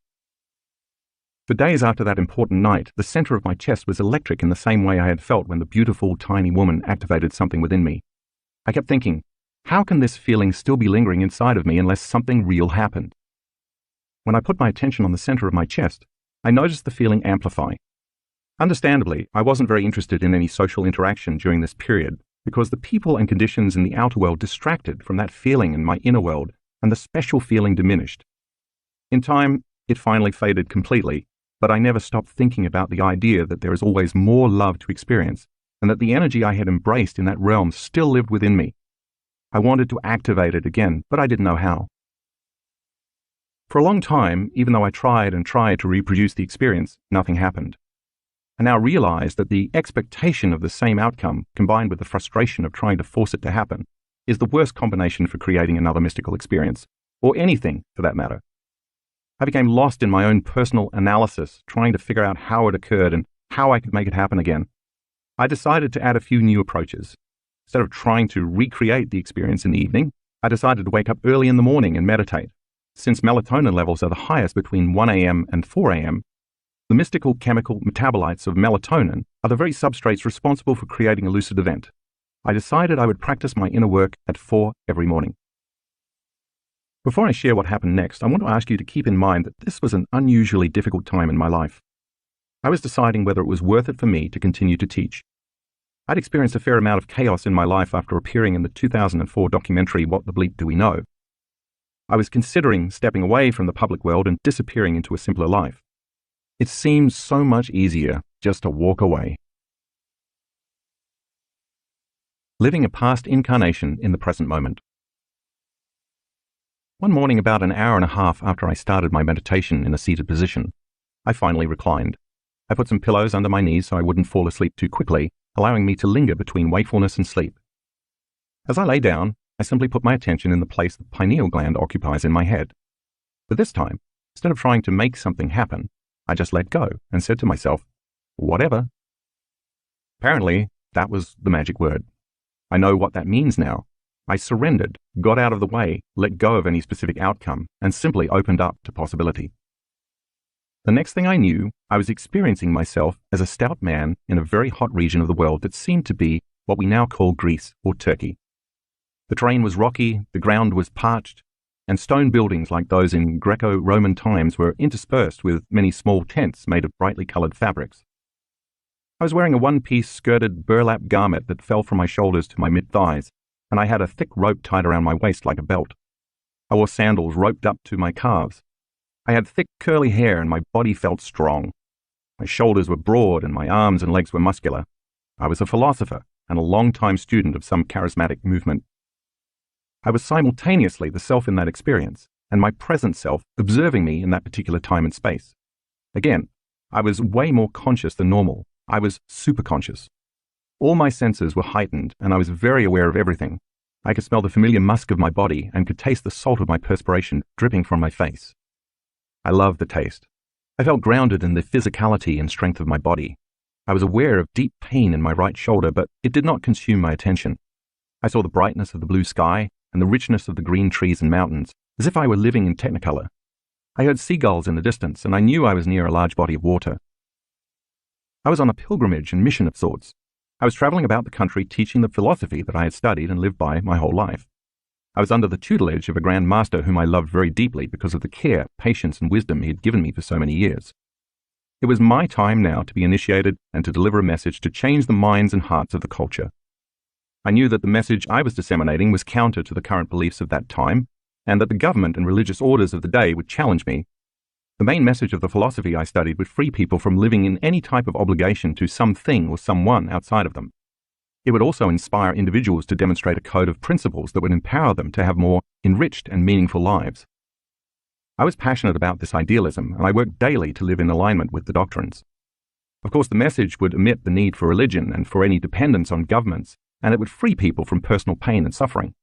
For days after that important night, the center of my chest was electric in the same way I had felt when the beautiful, tiny woman activated something within me. I kept thinking, how can this feeling still be lingering inside of me unless something real happened? When I put my attention on the center of my chest, I noticed the feeling amplify. Understandably, I wasn't very interested in any social interaction during this period because the people and conditions in the outer world distracted from that feeling in my inner world and the special feeling diminished. In time, it finally faded completely, but I never stopped thinking about the idea that there is always more love to experience, and that the energy I had embraced in that realm still lived within me. I wanted to activate it again, but I didn't know how. For a long time, even though I tried and tried to reproduce the experience, nothing happened. I now realize that the expectation of the same outcome, combined with the frustration of trying to force it to happen, is the worst combination for creating another mystical experience, or anything for that matter. I became lost in my own personal analysis, trying to figure out how it occurred and how I could make it happen again. I decided to add a few new approaches. Instead of trying to recreate the experience in the evening, I decided to wake up early in the morning and meditate. Since melatonin levels are the highest between 1 a.m. and 4 a.m., the mystical chemical metabolites of melatonin are the very substrates responsible for creating a lucid event. I decided I would practice my inner work at 4 every morning. Before I share what happened next, I want to ask you to keep in mind that this was an unusually difficult time in my life. I was deciding whether it was worth it for me to continue to teach. I'd experienced a fair amount of chaos in my life after appearing in the 2004 documentary What the Bleep Do We Know? I was considering stepping away from the public world and disappearing into a simpler life. It seemed so much easier just to walk away. Living a past incarnation in the present moment. One morning, about an hour and a half after I started my meditation in a seated position, I finally reclined. I put some pillows under my knees so I wouldn't fall asleep too quickly, allowing me to linger between wakefulness and sleep. As I lay down, I simply put my attention in the place the pineal gland occupies in my head. But this time, instead of trying to make something happen, I just let go and said to myself, whatever. Apparently, that was the magic word. I know what that means now. I surrendered, got out of the way, let go of any specific outcome, and simply opened up to possibility. The next thing I knew, I was experiencing myself as a stout man in a very hot region of the world that seemed to be what we now call Greece or Turkey. The terrain was rocky, the ground was parched, and stone buildings like those in Greco-Roman times were interspersed with many small tents made of brightly colored fabrics. I was wearing a one-piece skirted burlap garment that fell from my shoulders to my mid-thighs, and I had a thick rope tied around my waist like a belt. I wore sandals roped up to my calves. I had thick curly hair and my body felt strong. My shoulders were broad and my arms and legs were muscular. I was a philosopher and a long-time student of some charismatic movement. I was simultaneously the self in that experience and my present self observing me in that particular time and space. Again, I was way more conscious than normal. I was superconscious. All my senses were heightened and I was very aware of everything. I could smell the familiar musk of my body and could taste the salt of my perspiration dripping from my face. I loved the taste. I felt grounded in the physicality and strength of my body. I was aware of deep pain in my right shoulder, but it did not consume my attention. I saw the brightness of the blue sky and the richness of the green trees and mountains, as if I were living in Technicolor. I heard seagulls in the distance, and I knew I was near a large body of water. I was on a pilgrimage and mission of sorts. I was traveling about the country teaching the philosophy that I had studied and lived by my whole life. I was under the tutelage of a Grand Master whom I loved very deeply because of the care, patience, and wisdom he had given me for so many years. It was my time now to be initiated and to deliver a message to change the minds and hearts of the culture. I knew that the message I was disseminating was counter to the current beliefs of that time, and that the government and religious orders of the day would challenge me. The main message of the philosophy I studied would free people from living in any type of obligation to something or someone outside of them. It would also inspire individuals to demonstrate a code of principles that would empower them to have more enriched and meaningful lives. I was passionate about this idealism, and I worked daily to live in alignment with the doctrines. Of course, the message would omit the need for religion and for any dependence on governments, and it would free people from personal pain and suffering.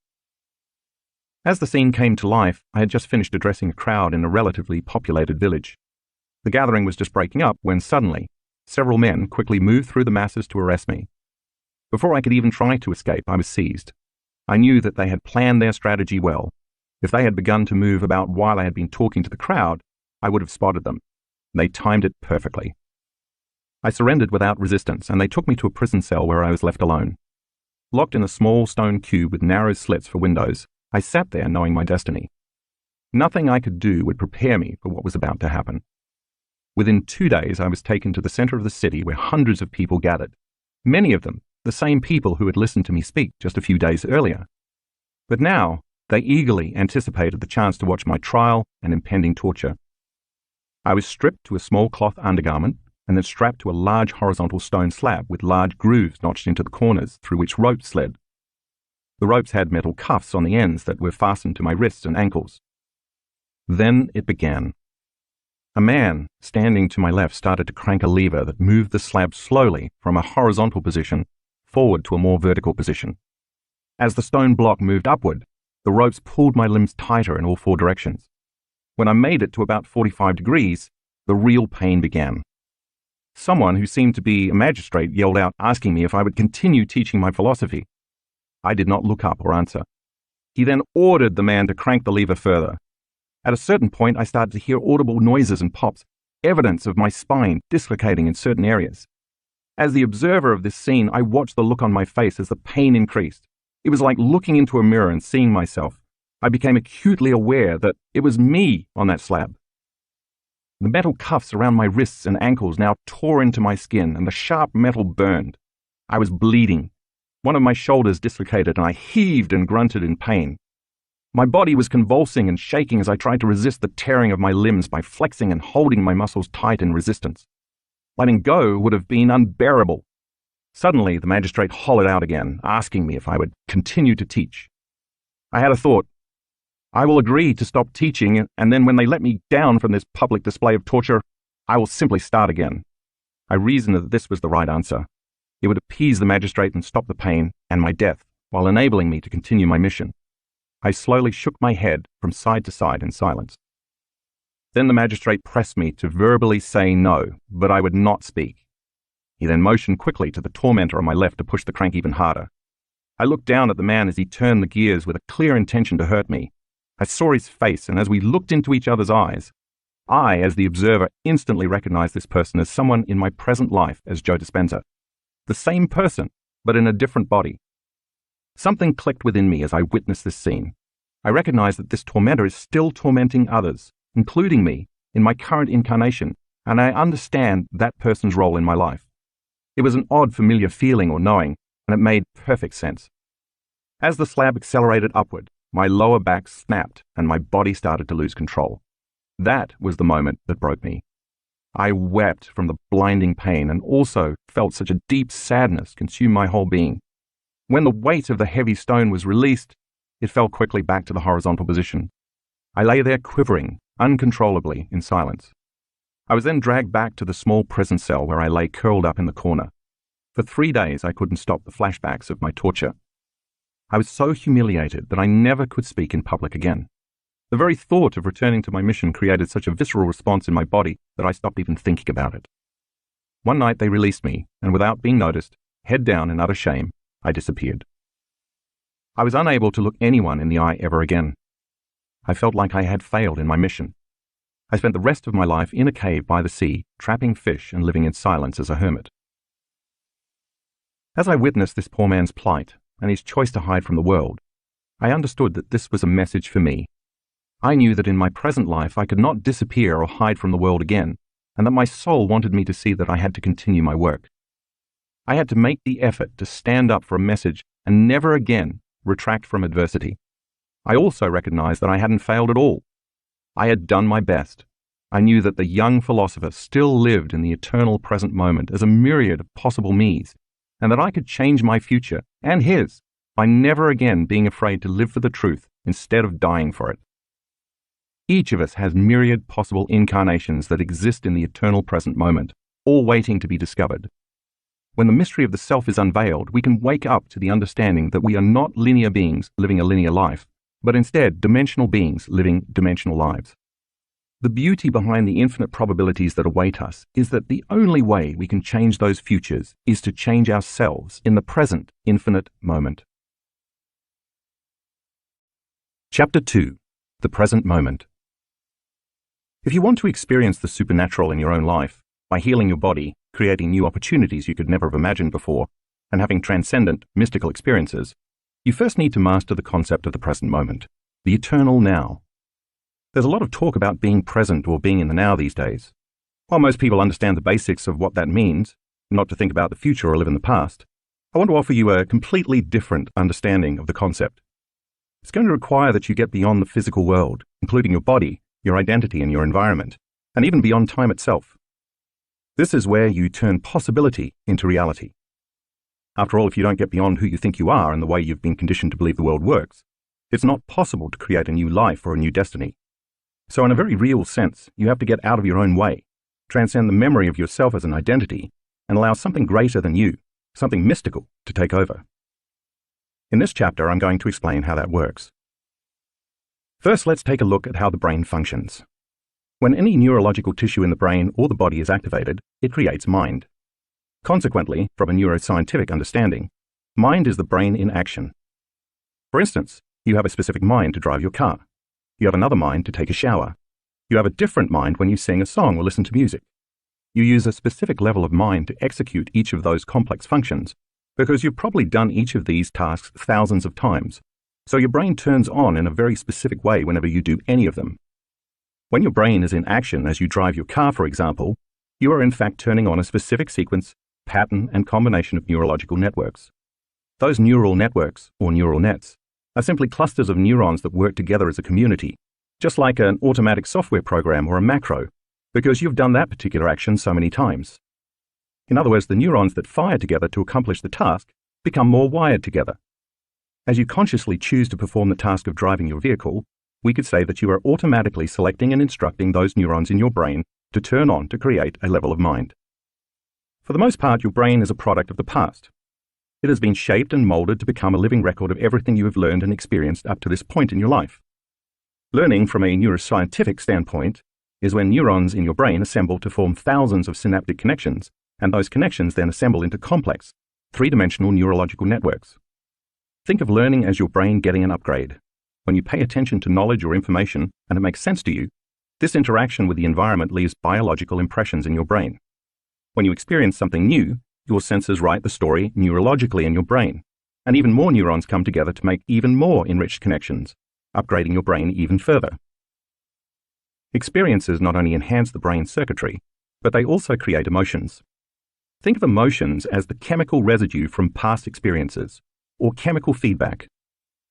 As the scene came to life, I had just finished addressing a crowd in a relatively populated village. The gathering was just breaking up when suddenly, several men quickly moved through the masses to arrest me. Before I could even try to escape, I was seized. I knew that they had planned their strategy well. If they had begun to move about while I had been talking to the crowd, I would have spotted them. They timed it perfectly. I surrendered without resistance, and they took me to a prison cell where I was left alone. Locked in a small stone cube with narrow slits for windows, I sat there knowing my destiny. Nothing I could do would prepare me for what was about to happen. Within 2 days, I was taken to the center of the city where hundreds of people gathered, many of them the same people who had listened to me speak just a few days earlier. But now, They eagerly anticipated the chance to watch my trial and impending torture. I was stripped to a small cloth undergarment and then strapped to a large horizontal stone slab with large grooves notched into the corners through which ropes led. The ropes had metal cuffs on the ends that were fastened to my wrists and ankles. Then it began. A man standing to my left started to crank a lever that moved the slab slowly from a horizontal position forward to a more vertical position. As the stone block moved upward, the ropes pulled my limbs tighter in all four directions. When I made it to about 45 degrees, the real pain began. Someone who seemed to be a magistrate yelled out, asking me if I would continue teaching my philosophy. I did not look up or answer. He then ordered the man to crank the lever further. At a certain point, I started to hear audible noises and pops, evidence of my spine dislocating in certain areas. As the observer of this scene, I watched the look on my face as the pain increased. It was like looking into a mirror and seeing myself. I became acutely aware that it was me on that slab. The metal cuffs around my wrists and ankles now tore into my skin, and the sharp metal burned. I was bleeding. One of my shoulders dislocated, and I heaved and grunted in pain. My body was convulsing and shaking as I tried to resist the tearing of my limbs by flexing and holding my muscles tight in resistance. Letting go would have been unbearable. Suddenly, the magistrate hollered out again, asking me if I would continue to teach. I had a thought. I will agree to stop teaching, and then when they let me down from this public display of torture, I will simply start again. I reasoned that this was the right answer. It would appease the magistrate and stop the pain and my death, while enabling me to continue my mission. I slowly shook my head from side to side in silence. Then the magistrate pressed me to verbally say no, but I would not speak. He then motioned quickly to the tormentor on my left to push the crank even harder. I looked down at the man as he turned the gears with a clear intention to hurt me. I saw his face, and as we looked into each other's eyes, I, as the observer, instantly recognized this person as someone in my present life as Joe Dispenza. The same person, but in a different body. Something clicked within me as I witnessed this scene. I recognized that this tormentor is still tormenting others, including me, in my current incarnation, and I understand that person's role in my life. It was an odd familiar feeling or knowing, and it made perfect sense. As the slab accelerated upward, my lower back snapped and my body started to lose control. That was the moment that broke me. I wept from the blinding pain and also felt such a deep sadness consume my whole being. When the weight of the heavy stone was released, it fell quickly back to the horizontal position. I lay there quivering, uncontrollably, in silence. I was then dragged back to the small prison cell where I lay curled up in the corner. For 3 days I couldn't stop the flashbacks of my torture. I was so humiliated that I never could speak in public again. The very thought of returning to my mission created such a visceral response in my body that I stopped even thinking about it. One night they released me, and without being noticed, head down in utter shame, I disappeared. I was unable to look anyone in the eye ever again. I felt like I had failed in my mission. I spent the rest of my life in a cave by the sea, trapping fish and living in silence as a hermit. As I witnessed this poor man's plight and his choice to hide from the world, I understood that this was a message for me. I knew that in my present life I could not disappear or hide from the world again, and that my soul wanted me to see that I had to continue my work. I had to make the effort to stand up for a message and never again retract from adversity. I also recognized that I hadn't failed at all. I had done my best. I knew that the young philosopher still lived in the eternal present moment as a myriad of possible me's, and that I could change my future and his by never again being afraid to live for the truth instead of dying for it. Each of us has myriad possible incarnations that exist in the eternal present moment, all waiting to be discovered. When the mystery of the self is unveiled, we can wake up to the understanding that we are not linear beings living a linear life, but instead dimensional beings living dimensional lives. The beauty behind the infinite probabilities that await us is that the only way we can change those futures is to change ourselves in the present infinite moment. Chapter 2. The Present Moment. If you want to experience the supernatural in your own life, by healing your body, creating new opportunities you could never have imagined before, and having transcendent, mystical experiences, you first need to master the concept of the present moment, the eternal now. There's a lot of talk about being present or being in the now these days. While most people understand the basics of what that means, not to think about the future or live in the past, I want to offer you a completely different understanding of the concept. It's going to require that you get beyond the physical world, including your body, your identity, and your environment, and even beyond time itself. This is where you turn possibility into reality. After all, if you don't get beyond who you think you are and the way you've been conditioned to believe the world works, it's not possible to create a new life or a new destiny. So in a very real sense, you have to get out of your own way, transcend the memory of yourself as an identity, and allow something greater than you, something mystical, to take over. In this chapter, I'm going to explain how that works. First, let's take a look at how the brain functions. When any neurological tissue in the brain or the body is activated, it creates mind. Consequently, from a neuroscientific understanding, mind is the brain in action. For instance, you have a specific mind to drive your car. You have another mind to take a shower. You have a different mind when you sing a song or listen to music. You use a specific level of mind to execute each of those complex functions, because you've probably done each of these tasks thousands of times, so your brain turns on in a very specific way whenever you do any of them. When your brain is in action as you drive your car, for example, you are in fact turning on a specific sequence, pattern, and combination of neurological networks. Those neural networks, or neural nets, are simply clusters of neurons that work together as a community, just like an automatic software program or a macro, because you've done that particular action so many times. In other words, the neurons that fire together to accomplish the task become more wired together. As you consciously choose to perform the task of driving your vehicle, we could say that you are automatically selecting and instructing those neurons in your brain to turn on to create a level of mind. For the most part, your brain is a product of the past. It has been shaped and molded to become a living record of everything you have learned and experienced up to this point in your life. Learning from a neuroscientific standpoint is when neurons in your brain assemble to form thousands of synaptic connections, and those connections then assemble into complex, three-dimensional neurological networks. Think of learning as your brain getting an upgrade. When you pay attention to knowledge or information and it makes sense to you, this interaction with the environment leaves biological impressions in your brain. When you experience something new, your senses write the story neurologically in your brain, and even more neurons come together to make even more enriched connections, upgrading your brain even further. Experiences not only enhance the brain's circuitry, but they also create emotions. Think of emotions as the chemical residue from past experiences, or chemical feedback.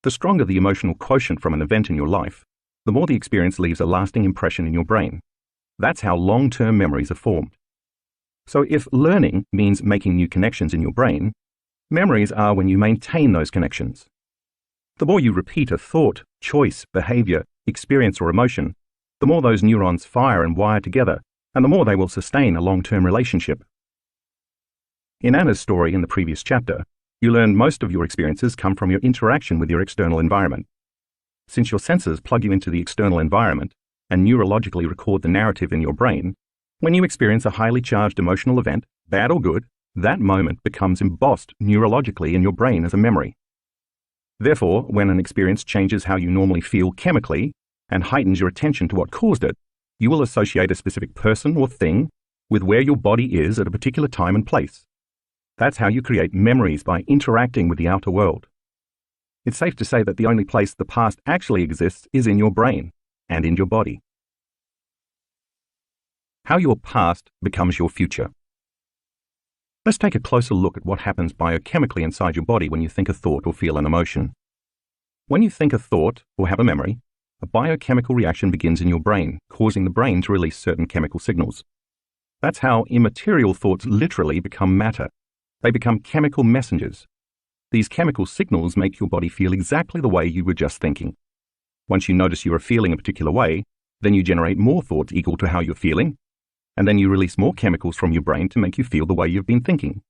The stronger the emotional quotient from an event in your life, the more the experience leaves a lasting impression in your brain. That's how long-term memories are formed. So if learning means making new connections in your brain, memories are when you maintain those connections. The more you repeat a thought, choice, behavior, experience, or emotion, the more those neurons fire and wire together, and the more they will sustain a long-term relationship. In Anna's story in the previous chapter, you learned most of your experiences come from your interaction with your external environment. Since your senses plug you into the external environment and neurologically record the narrative in your brain, when you experience a highly charged emotional event, bad or good, that moment becomes embossed neurologically in your brain as a memory. Therefore, when an experience changes how you normally feel chemically and heightens your attention to what caused it, you will associate a specific person or thing with where your body is at a particular time and place. That's how you create memories, by interacting with the outer world. It's safe to say that the only place the past actually exists is in your brain and in your body. How your past becomes your future. Let's take a closer look at what happens biochemically inside your body when you think a thought or feel an emotion. When you think a thought or have a memory, a biochemical reaction begins in your brain, causing the brain to release certain chemical signals. That's how immaterial thoughts literally become matter. They become chemical messengers. These chemical signals make your body feel exactly the way you were just thinking. Once you notice you are feeling a particular way, then you generate more thoughts equal to how you're feeling, and then you release more chemicals from your brain to make you feel the way you've been thinking.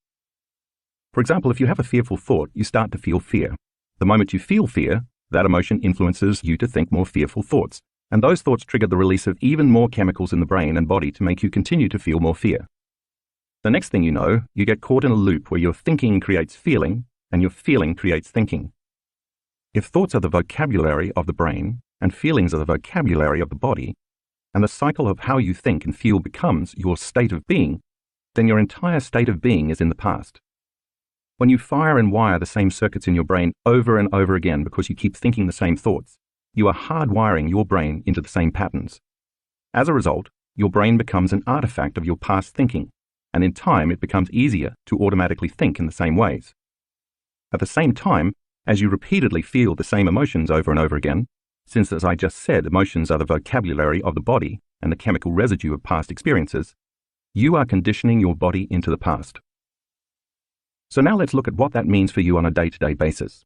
For example, if you have a fearful thought, you start to feel fear. The moment you feel fear, that emotion influences you to think more fearful thoughts, and those thoughts trigger the release of even more chemicals in the brain and body to make you continue to feel more fear. The next thing you know, you get caught in a loop where your thinking creates feeling, and your feeling creates thinking. If thoughts are the vocabulary of the brain, and feelings are the vocabulary of the body, and the cycle of how you think and feel becomes your state of being, then your entire state of being is in the past. When you fire and wire the same circuits in your brain over and over again because you keep thinking the same thoughts, you are hardwiring your brain into the same patterns. As a result, your brain becomes an artifact of your past thinking, and in time it becomes easier to automatically think in the same ways. At the same time, As you repeatedly feel the same emotions over and over again, since as I just said, emotions are the vocabulary of the body and the chemical residue of past experiences, you are conditioning your body into the past. So now let's look at what that means for you on a day-to-day basis.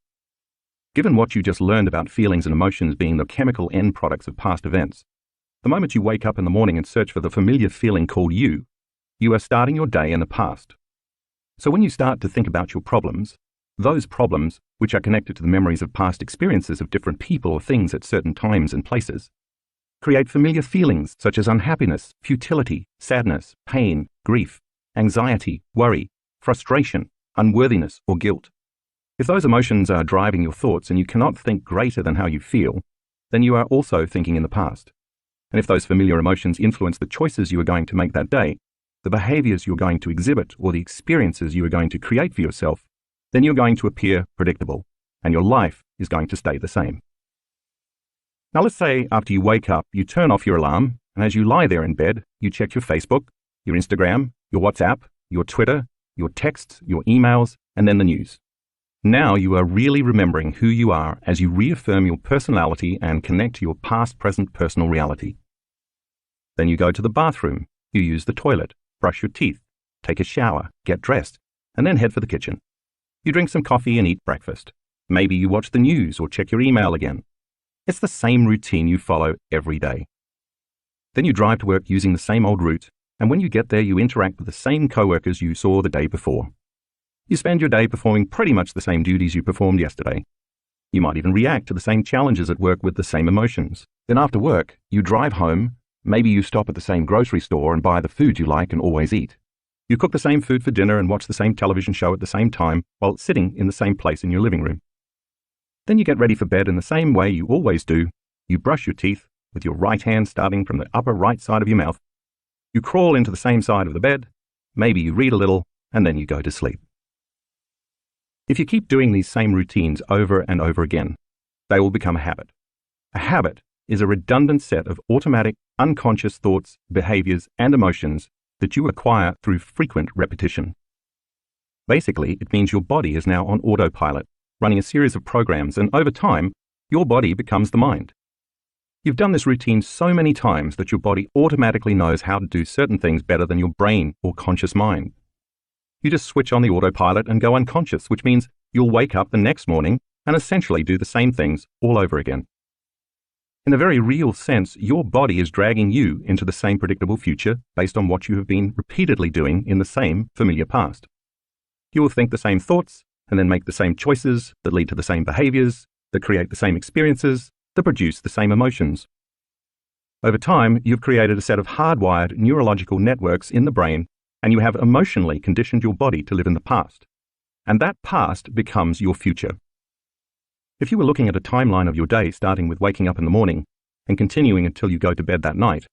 Given what you just learned about feelings and emotions being the chemical end products of past events, the moment you wake up in the morning and search for the familiar feeling called you are starting your day in the past. So when you start to think about your problems, those problems, which are connected to the memories of past experiences of different people or things at certain times and places, create familiar feelings such as unhappiness, futility, sadness, pain, grief, anxiety, worry, frustration, unworthiness, or guilt. If those emotions are driving your thoughts and you cannot think greater than how you feel, then you are also thinking in the past. And if those familiar emotions influence the choices you are going to make that day, the behaviors you're going to exhibit, or the experiences you are going to create for yourself, then you're going to appear predictable, and your life is going to stay the same. Now let's say after you wake up, you turn off your alarm, and as you lie there in bed, you check your Facebook, your Instagram, your WhatsApp, your Twitter, your texts, your emails, and then the news. Now you are really remembering who you are as you reaffirm your personality and connect to your past-present personal reality. Then you go to the bathroom, you use the toilet, brush your teeth, take a shower, get dressed, and then head for the kitchen. You drink some coffee and eat breakfast. Maybe you watch the news or check your email again. It's the same routine you follow every day. Then you drive to work using the same old route, and when you get there you interact with the same coworkers you saw the day before. You spend your day performing pretty much the same duties you performed yesterday. You might even react to the same challenges at work with the same emotions. Then after work, you drive home. Maybe you stop at the same grocery store and buy the food you like and always eat. You cook the same food for dinner and watch the same television show at the same time while sitting in the same place in your living room. Then you get ready for bed in the same way you always do. You brush your teeth with your right hand starting from the upper right side of your mouth. You crawl into the same side of the bed. Maybe you read a little and then you go to sleep. If you keep doing these same routines over and over again, they will become a habit. A habit is a redundant set of automatic, unconscious thoughts, behaviors, and emotions that you acquire through frequent repetition. Basically, it means your body is now on autopilot, running a series of programs, and over time, your body becomes the mind. You've done this routine so many times that your body automatically knows how to do certain things better than your brain or conscious mind. You just switch on the autopilot and go unconscious, which means you'll wake up the next morning and essentially do the same things all over again. In a very real sense, your body is dragging you into the same predictable future based on what you have been repeatedly doing in the same familiar past. You will think the same thoughts and then make the same choices that lead to the same behaviors, that create the same experiences, that produce the same emotions. Over time, you've created a set of hardwired neurological networks in the brain, and you have emotionally conditioned your body to live in the past. And that past becomes your future. If you were looking at a timeline of your day starting with waking up in the morning and continuing until you go to bed that night,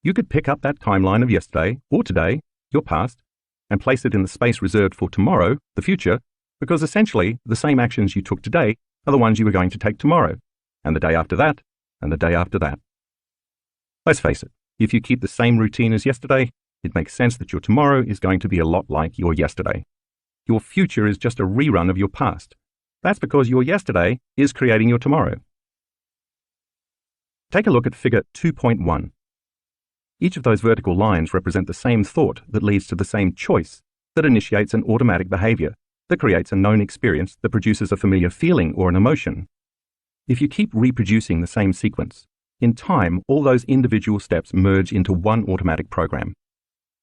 you could pick up that timeline of yesterday or today, your past, and place it in the space reserved for tomorrow, the future, because essentially the same actions you took today are the ones you were going to take tomorrow, and the day after that, and the day after that. Let's face it, if you keep the same routine as yesterday, it makes sense that your tomorrow is going to be a lot like your yesterday. Your future is just a rerun of your past. That's because your yesterday is creating your tomorrow. Take a look at figure 2.1. Each of those vertical lines represent the same thought that leads to the same choice that initiates an automatic behavior that creates a known experience that produces a familiar feeling or an emotion. If you keep reproducing the same sequence, in time, all those individual steps merge into one automatic program.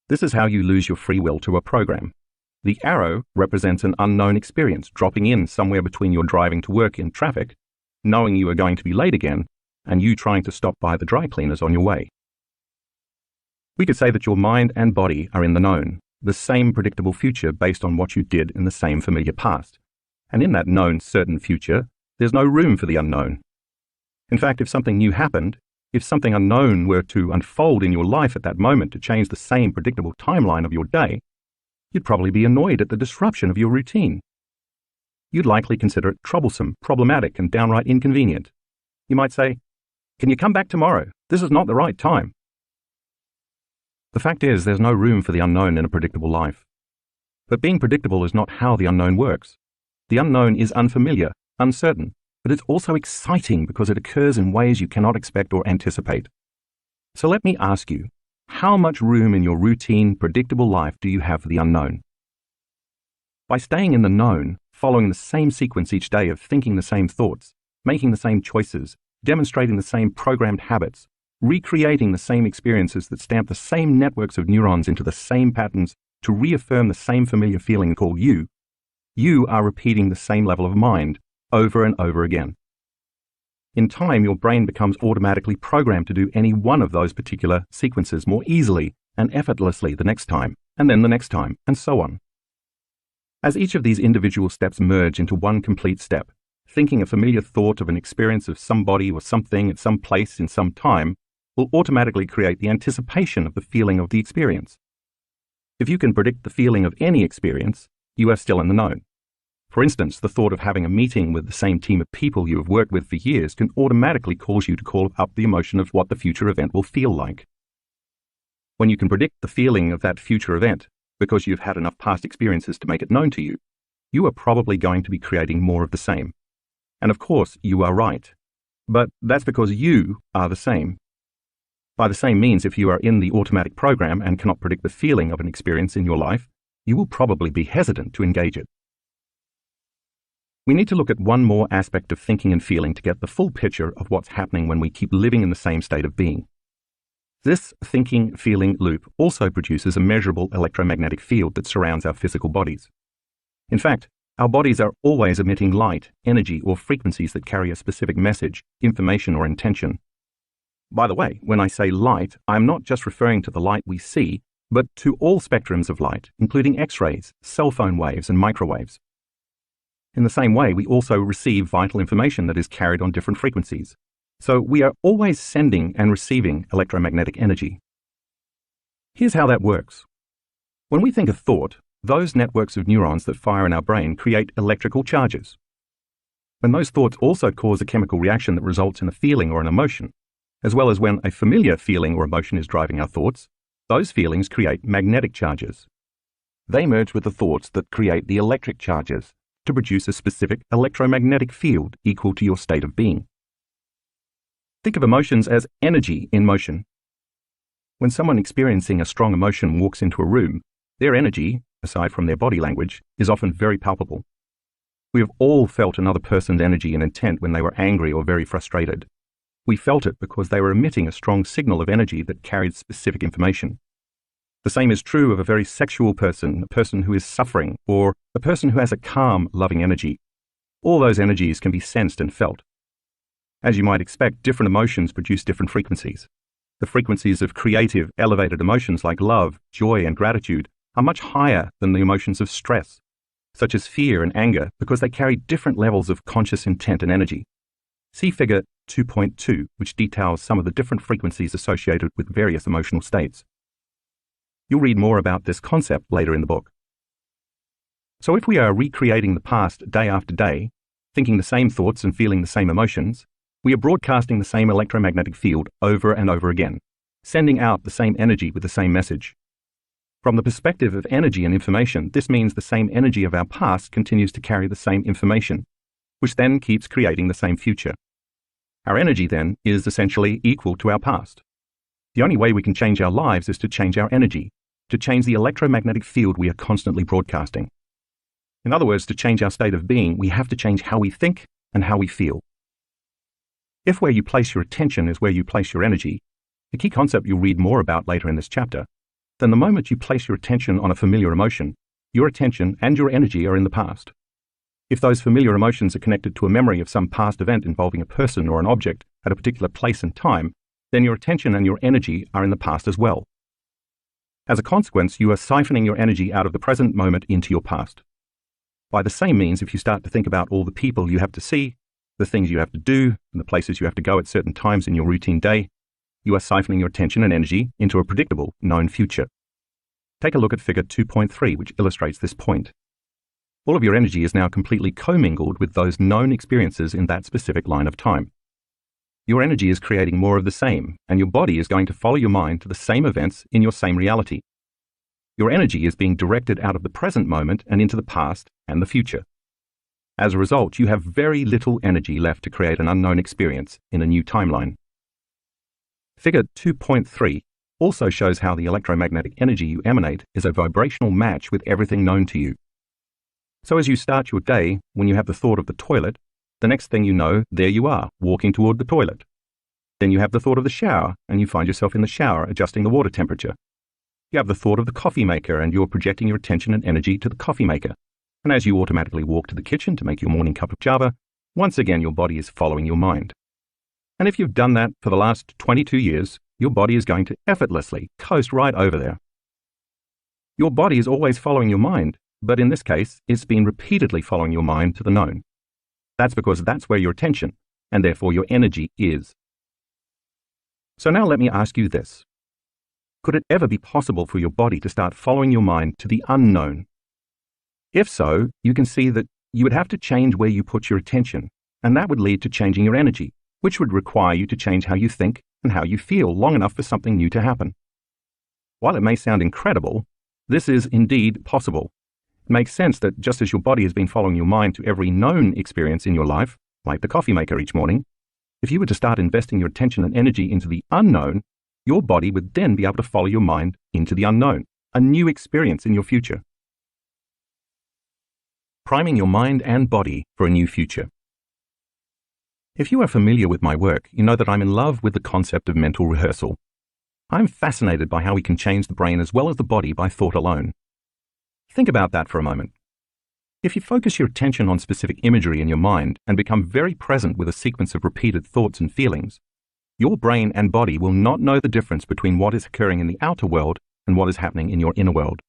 This is how you lose your free will to a program. The arrow represents an unknown experience dropping in somewhere between your driving to work in traffic, knowing you are going to be late again, and you trying to stop by the dry cleaners on your way. We could say that your mind and body are in the known, the same predictable future based on what you did in the same familiar past. And in that known certain future, there's no room for the unknown. In fact, if something new happened, if something unknown were to unfold in your life at that moment to change the same predictable timeline of your day, you'd probably be annoyed at the disruption of your routine. You'd likely consider it troublesome, problematic, and downright inconvenient. You might say, "Can you come back tomorrow? This is not the right time." The fact is, there's no room for the unknown in a predictable life. But being predictable is not how the unknown works. The unknown is unfamiliar, uncertain, but it's also exciting because it occurs in ways you cannot expect or anticipate. So let me ask you, how much room in your routine, predictable life do you have for the unknown? By staying in the known, following the same sequence each day of thinking the same thoughts, making the same choices, demonstrating the same programmed habits, recreating the same experiences that stamp the same networks of neurons into the same patterns to reaffirm the same familiar feeling called you are repeating the same level of mind over and over again. In time, your brain becomes automatically programmed to do any one of those particular sequences more easily and effortlessly the next time, and then the next time, and so on. As each of these individual steps merge into one complete step, thinking a familiar thought of an experience of somebody or something at some place in some time will automatically create the anticipation of the feeling of the experience. If you can predict the feeling of any experience, you are still in the known. For instance, the thought of having a meeting with the same team of people you have worked with for years can automatically cause you to call up the emotion of what the future event will feel like. When you can predict the feeling of that future event, because you've had enough past experiences to make it known to you, you are probably going to be creating more of the same. And of course, you are right. But that's because you are the same. By the same means, if you are in the automatic program and cannot predict the feeling of an experience in your life, you will probably be hesitant to engage it. We need to look at one more aspect of thinking and feeling to get the full picture of what's happening when we keep living in the same state of being. This thinking-feeling loop also produces a measurable electromagnetic field that surrounds our physical bodies. In fact, our bodies are always emitting light, energy, or frequencies that carry a specific message, information, or intention. By the way, when I say light, I'm not just referring to the light we see, but to all spectrums of light, including X-rays, cell phone waves, and microwaves. In the same way, we also receive vital information that is carried on different frequencies. So we are always sending and receiving electromagnetic energy. Here's how that works. When we think a thought, those networks of neurons that fire in our brain create electrical charges. When those thoughts also cause a chemical reaction that results in a feeling or an emotion, as well as when a familiar feeling or emotion is driving our thoughts, those feelings create magnetic charges. They merge with the thoughts that create the electric charges to produce a specific electromagnetic field equal to your state of being. Think of emotions as energy in motion. When someone experiencing a strong emotion walks into a room, their energy, aside from their body language, is often very palpable. We have all felt another person's energy and intent when they were angry or very frustrated. We felt it because they were emitting a strong signal of energy that carried specific information. The same is true of a very sexual person, a person who is suffering, or a person who has a calm, loving energy. All those energies can be sensed and felt. As you might expect, different emotions produce different frequencies. The frequencies of creative, elevated emotions like love, joy, and gratitude are much higher than the emotions of stress, such as fear and anger, because they carry different levels of conscious intent and energy. See Figure 2.2, which details some of the different frequencies associated with various emotional states. You'll read more about this concept later in the book. So if we are recreating the past day after day, thinking the same thoughts and feeling the same emotions, we are broadcasting the same electromagnetic field over and over again, sending out the same energy with the same message. From the perspective of energy and information, this means the same energy of our past continues to carry the same information, which then keeps creating the same future. Our energy then is essentially equal to our past. The only way we can change our lives is to change our energy, to change the electromagnetic field we are constantly broadcasting. In other words, to change our state of being, we have to change how we think and how we feel. If where you place your attention is where you place your energy, a key concept you'll read more about later in this chapter, then the moment you place your attention on a familiar emotion, your attention and your energy are in the past. If those familiar emotions are connected to a memory of some past event involving a person or an object at a particular place and time, then your attention and your energy are in the past as well. As a consequence, you are siphoning your energy out of the present moment into your past. By the same means, if you start to think about all the people you have to see, the things you have to do, and the places you have to go at certain times in your routine day, you are siphoning your attention and energy into a predictable, known future. Take a look at Figure 2.3, which illustrates this point. All of your energy is now completely commingled with those known experiences in that specific line of time. Your energy is creating more of the same, and your body is going to follow your mind to the same events in your same reality. Your energy is being directed out of the present moment and into the past and the future. As a result, you have very little energy left to create an unknown experience in a new timeline. Figure 2.3 also shows how the electromagnetic energy you emanate is a vibrational match with everything known to you. So as you start your day, when you have the thought of the toilet, the next thing you know, there you are, walking toward the toilet. Then you have the thought of the shower, and you find yourself in the shower adjusting the water temperature. You have the thought of the coffee maker, and you're projecting your attention and energy to the coffee maker. And as you automatically walk to the kitchen to make your morning cup of java, once again your body is following your mind. And if you've done that for the last 22 years, your body is going to effortlessly coast right over there. Your body is always following your mind, but in this case, it's been repeatedly following your mind to the known. That's because that's where your attention, and therefore your energy, is. So now let me ask you this. Could it ever be possible for your body to start following your mind to the unknown? If so, you can see that you would have to change where you put your attention, and that would lead to changing your energy, which would require you to change how you think and how you feel long enough for something new to happen. While it may sound incredible, this is indeed possible. It makes sense that just as your body has been following your mind to every known experience in your life, like the coffee maker each morning, if you were to start investing your attention and energy into the unknown, your body would then be able to follow your mind into the unknown, a new experience in your future. Priming your mind and body for a new future. If you are familiar with my work, you know that I'm in love with the concept of mental rehearsal. I'm fascinated by how we can change the brain as well as the body by thought alone. Think about that for a moment. If you focus your attention on specific imagery in your mind and become very present with a sequence of repeated thoughts and feelings, your brain and body will not know the difference between what is occurring in the outer world and what is happening in your inner world.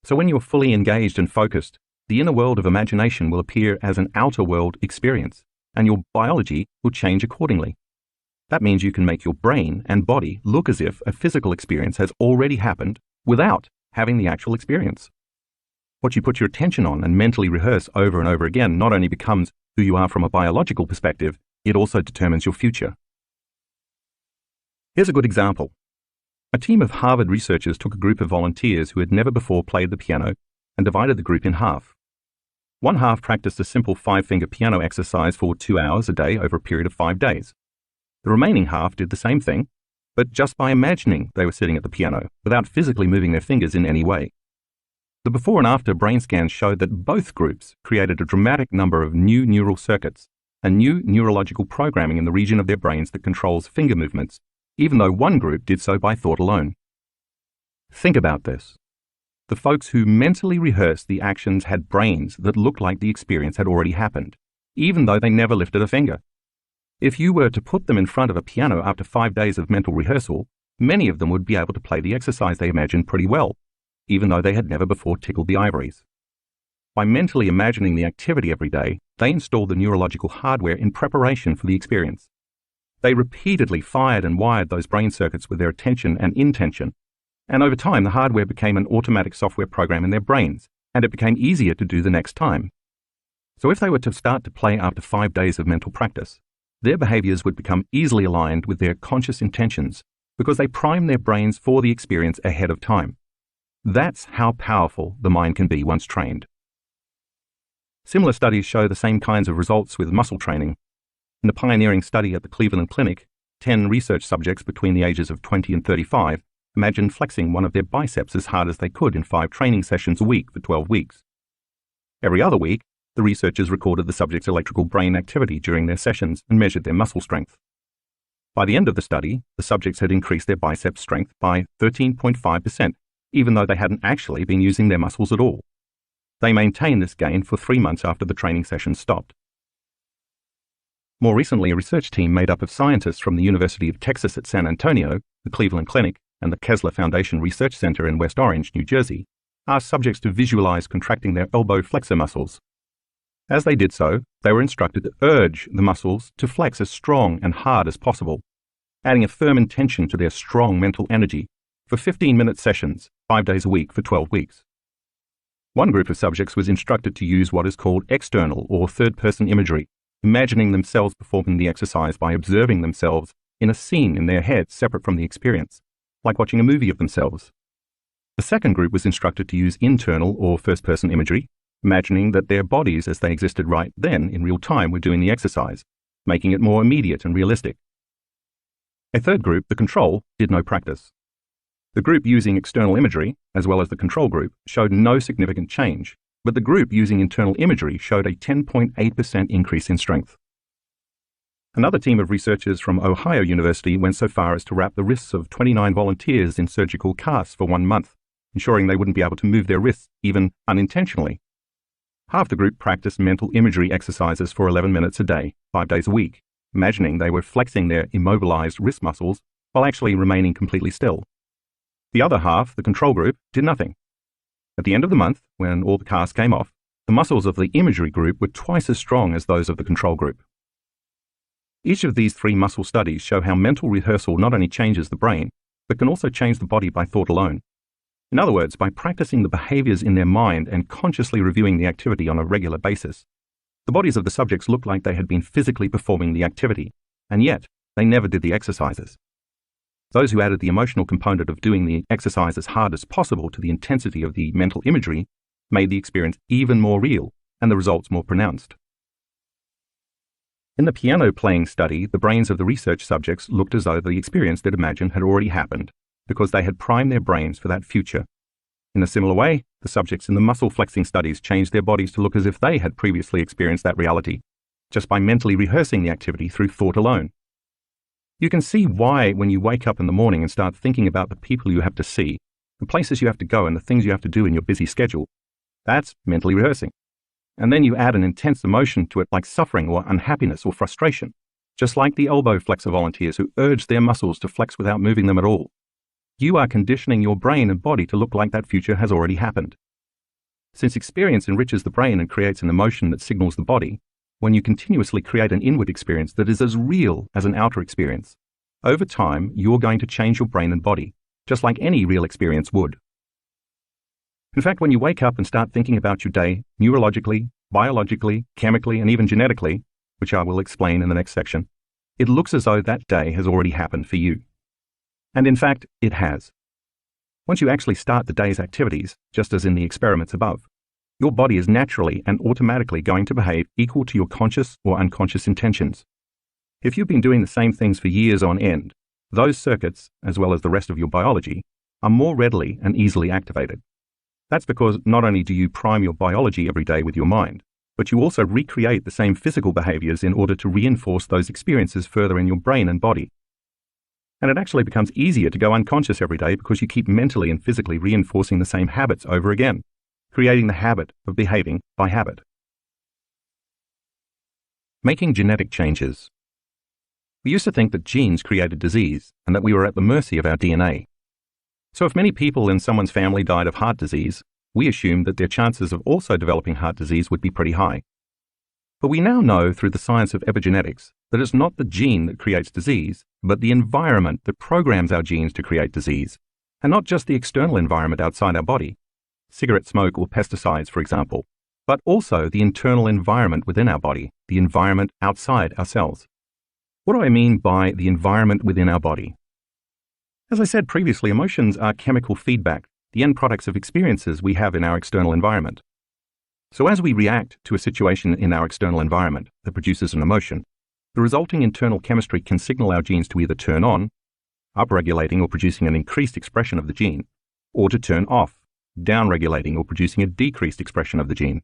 So when you're fully engaged and focused, the inner world of imagination will appear as an outer world experience, and your biology will change accordingly. That means you can make your brain and body look as if a physical experience has already happened without having the actual experience. What you put your attention on and mentally rehearse over and over again not only becomes who you are from a biological perspective, it also determines your future. Here's a good example. A team of Harvard researchers took a group of volunteers who had never before played the piano and divided the group in half. One half practiced a simple 5-finger piano exercise for 2 hours a day over a period of 5 days. The remaining half did the same thing, but just by imagining they were sitting at the piano without physically moving their fingers in any way. The before and after brain scans showed that both groups created a dramatic number of new neural circuits and new neurological programming in the region of their brains that controls finger movements, even though one group did so by thought alone. Think about this. The folks who mentally rehearsed the actions had brains that looked like the experience had already happened, even though they never lifted a finger. If you were to put them in front of a piano after 5 days of mental rehearsal, many of them would be able to play the exercise they imagined pretty well, even though they had never before tickled the ivories. By mentally imagining the activity every day, they installed the neurological hardware in preparation for the experience. They repeatedly fired and wired those brain circuits with their attention and intention, and over time the hardware became an automatic software program in their brains, and it became easier to do the next time. So if they were to start to play after 5 days of mental practice, their behaviors would become easily aligned with their conscious intentions because they primed their brains for the experience ahead of time. That's how powerful the mind can be once trained. Similar studies show the same kinds of results with muscle training. In a pioneering study at the Cleveland Clinic, 10 research subjects between the ages of 20 and 35 imagined flexing one of their biceps as hard as they could in 5 training sessions a week for 12 weeks. Every other week, the researchers recorded the subjects' electrical brain activity during their sessions and measured their muscle strength. By the end of the study, the subjects had increased their bicep strength by 13.5%, even though they hadn't actually been using their muscles at all. They maintained this gain for 3 months after the training session stopped. More recently, a research team made up of scientists from the University of Texas at San Antonio, the Cleveland Clinic, and the Kessler Foundation Research Center in West Orange, New Jersey, asked subjects to visualize contracting their elbow flexor muscles. As they did so, they were instructed to urge the muscles to flex as strong and hard as possible, adding a firm intention to their strong mental energy for 15-minute sessions, 5 days a week for 12 weeks. One group of subjects was instructed to use what is called external or third-person imagery, imagining themselves performing the exercise by observing themselves in a scene in their head separate from the experience, like watching a movie of themselves. The second group was instructed to use internal or first-person imagery, imagining that their bodies as they existed right then in real time were doing the exercise, making it more immediate and realistic. A third group, the control, did no practice. The group using external imagery, as well as the control group, showed no significant change, but the group using internal imagery showed a 10.8% increase in strength. Another team of researchers from Ohio University went so far as to wrap the wrists of 29 volunteers in surgical casts for 1 month, ensuring they wouldn't be able to move their wrists, even unintentionally. Half the group practiced mental imagery exercises for 11 minutes a day, 5 days a week, imagining they were flexing their immobilized wrist muscles while actually remaining completely still. The other half, the control group, did nothing. At the end of the month, when all the casts came off, the muscles of the imagery group were twice as strong as those of the control group. Each of these 3 muscle studies show how mental rehearsal not only changes the brain, but can also change the body by thought alone. In other words, by practicing the behaviors in their mind and consciously reviewing the activity on a regular basis, the bodies of the subjects looked like they had been physically performing the activity, and yet they never did the exercises. Those who added the emotional component of doing the exercise as hard as possible to the intensity of the mental imagery made the experience even more real and the results more pronounced. In the piano playing study, the brains of the research subjects looked as though the experience they'd imagined had already happened, because they had primed their brains for that future. In a similar way, the subjects in the muscle flexing studies changed their bodies to look as if they had previously experienced that reality, just by mentally rehearsing the activity through thought alone. You can see why when you wake up in the morning and start thinking about the people you have to see, the places you have to go and the things you have to do in your busy schedule, that's mentally rehearsing. And then you add an intense emotion to it like suffering or unhappiness or frustration, just like the elbow flexor volunteers who urged their muscles to flex without moving them at all. You are conditioning your brain and body to look like that future has already happened. Since experience enriches the brain and creates an emotion that signals the body, when you continuously create an inward experience that is as real as an outer experience, over time you're going to change your brain and body, just like any real experience would. In fact, when you wake up and start thinking about your day, neurologically, biologically, chemically, and even genetically, which I will explain in the next section, it looks as though that day has already happened for you. And in fact, it has. Once you actually start the day's activities, just as in the experiments above, your body is naturally and automatically going to behave equal to your conscious or unconscious intentions. If you've been doing the same things for years on end, those circuits, as well as the rest of your biology, are more readily and easily activated. That's because not only do you prime your biology every day with your mind, but you also recreate the same physical behaviors in order to reinforce those experiences further in your brain and body. And it actually becomes easier to go unconscious every day because you keep mentally and physically reinforcing the same habits over again, creating the habit of behaving by habit. Making genetic changes. We used to think that genes created disease and that we were at the mercy of our DNA. So if many people in someone's family died of heart disease, we assumed that their chances of also developing heart disease would be pretty high. But we now know through the science of epigenetics that it's not the gene that creates disease, but the environment that programs our genes to create disease, and not just the external environment outside our body, cigarette smoke or pesticides, for example, but also the internal environment within our body, the environment outside our cells. What do I mean by the environment within our body? As I said previously, emotions are chemical feedback, the end products of experiences we have in our external environment. So as we react to a situation in our external environment that produces an emotion, the resulting internal chemistry can signal our genes to either turn on, upregulating or producing an increased expression of the gene, or to turn off, downregulating or producing a decreased expression of the gene.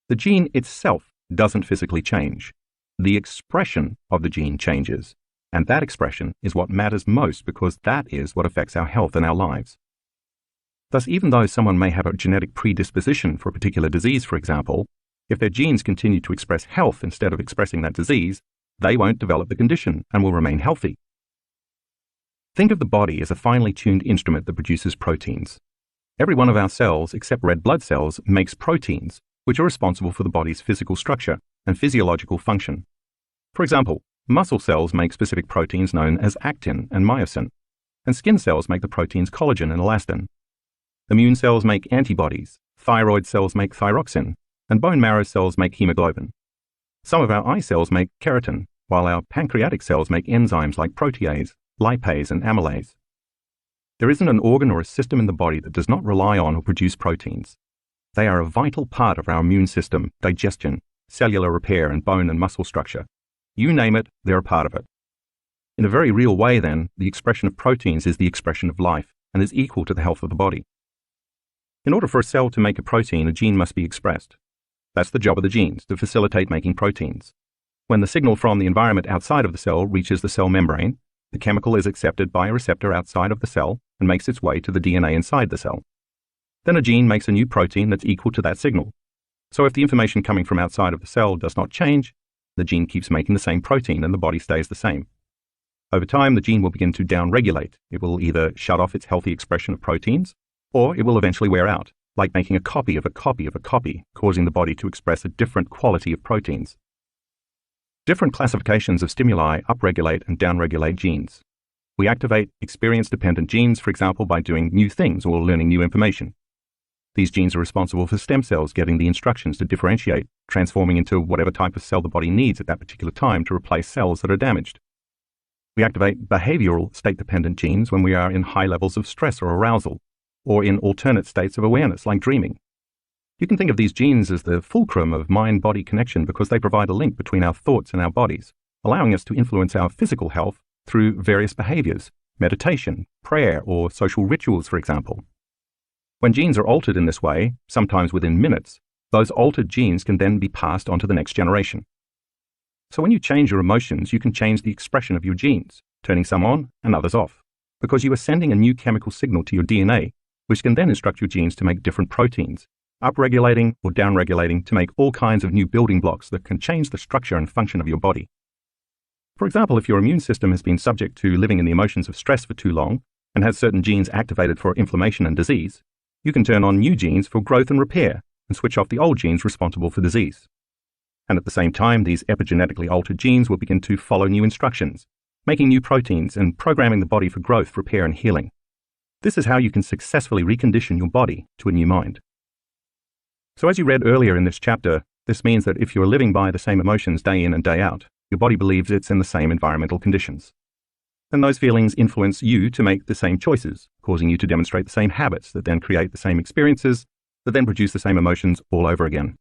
The gene itself doesn't physically change. The expression of the gene changes, and that expression is what matters most because that is what affects our health and our lives. Thus, even though someone may have a genetic predisposition for a particular disease, for example, if their genes continue to express health instead of expressing that disease, they won't develop the condition and will remain healthy. Think of the body as a finely tuned instrument that produces proteins. Every one of our cells, except red blood cells, makes proteins, which are responsible for the body's physical structure and physiological function. For example, muscle cells make specific proteins known as actin and myosin, and skin cells make the proteins collagen and elastin. Immune cells make antibodies, thyroid cells make thyroxine, and bone marrow cells make hemoglobin. Some of our eye cells make keratin, while our pancreatic cells make enzymes like protease, lipase, and amylase. There isn't an organ or a system in the body that does not rely on or produce proteins. They are a vital part of our immune system, digestion, cellular repair, and bone and muscle structure. You name it, they're a part of it. In a very real way, then, the expression of proteins is the expression of life and is equal to the health of the body. In order for a cell to make a protein, a gene must be expressed. That's the job of the genes, to facilitate making proteins. When the signal from the environment outside of the cell reaches the cell membrane, the chemical is accepted by a receptor outside of the cell and makes its way to the DNA inside the cell. Then a gene makes a new protein that's equal to that signal. So if the information coming from outside of the cell does not change, the gene keeps making the same protein and the body stays the same. Over time, the gene will begin to downregulate. It will either shut off its healthy expression of proteins, or it will eventually wear out, like making a copy of a copy of a copy, causing the body to express a different quality of proteins. Different classifications of stimuli upregulate and downregulate genes. We activate experience-dependent genes, for example, by doing new things or learning new information. These genes are responsible for stem cells getting the instructions to differentiate, transforming into whatever type of cell the body needs at that particular time to replace cells that are damaged. We activate behavioral state-dependent genes when we are in high levels of stress or arousal, or in alternate states of awareness like dreaming. You can think of these genes as the fulcrum of mind-body connection because they provide a link between our thoughts and our bodies, allowing us to influence our physical health through various behaviors, meditation, prayer, or social rituals, for example. When genes are altered in this way, sometimes within minutes, those altered genes can then be passed on to the next generation. So when you change your emotions, you can change the expression of your genes, turning some on and others off, because you are sending a new chemical signal to your DNA, which can then instruct your genes to make different proteins, upregulating or downregulating to make all kinds of new building blocks that can change the structure and function of your body. For example, if your immune system has been subject to living in the emotions of stress for too long and has certain genes activated for inflammation and disease, you can turn on new genes for growth and repair and switch off the old genes responsible for disease. And at the same time, these epigenetically altered genes will begin to follow new instructions, making new proteins and programming the body for growth, repair, and healing. This is how you can successfully recondition your body to a new mind. So as you read earlier in this chapter, this means that if you're living by the same emotions day in and day out, your body believes it's in the same environmental conditions. And those feelings influence you to make the same choices, causing you to demonstrate the same habits that then create the same experiences, that then produce the same emotions all over again.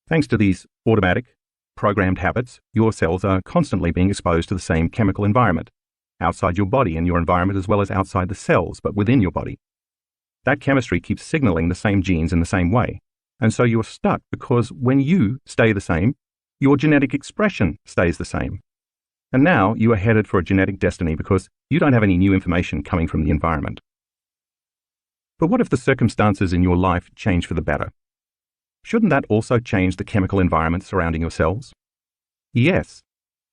Thanks to these automatic, programmed habits, your cells are constantly being exposed to the same chemical environment, outside your body and your environment as well as outside the cells, but within your body. That chemistry keeps signaling the same genes in the same way. And so you're stuck because when you stay the same, your genetic expression stays the same. And now you are headed for a genetic destiny because you don't have any new information coming from the environment. But what if the circumstances in your life change for the better? Shouldn't that also change the chemical environment surrounding your cells? Yes,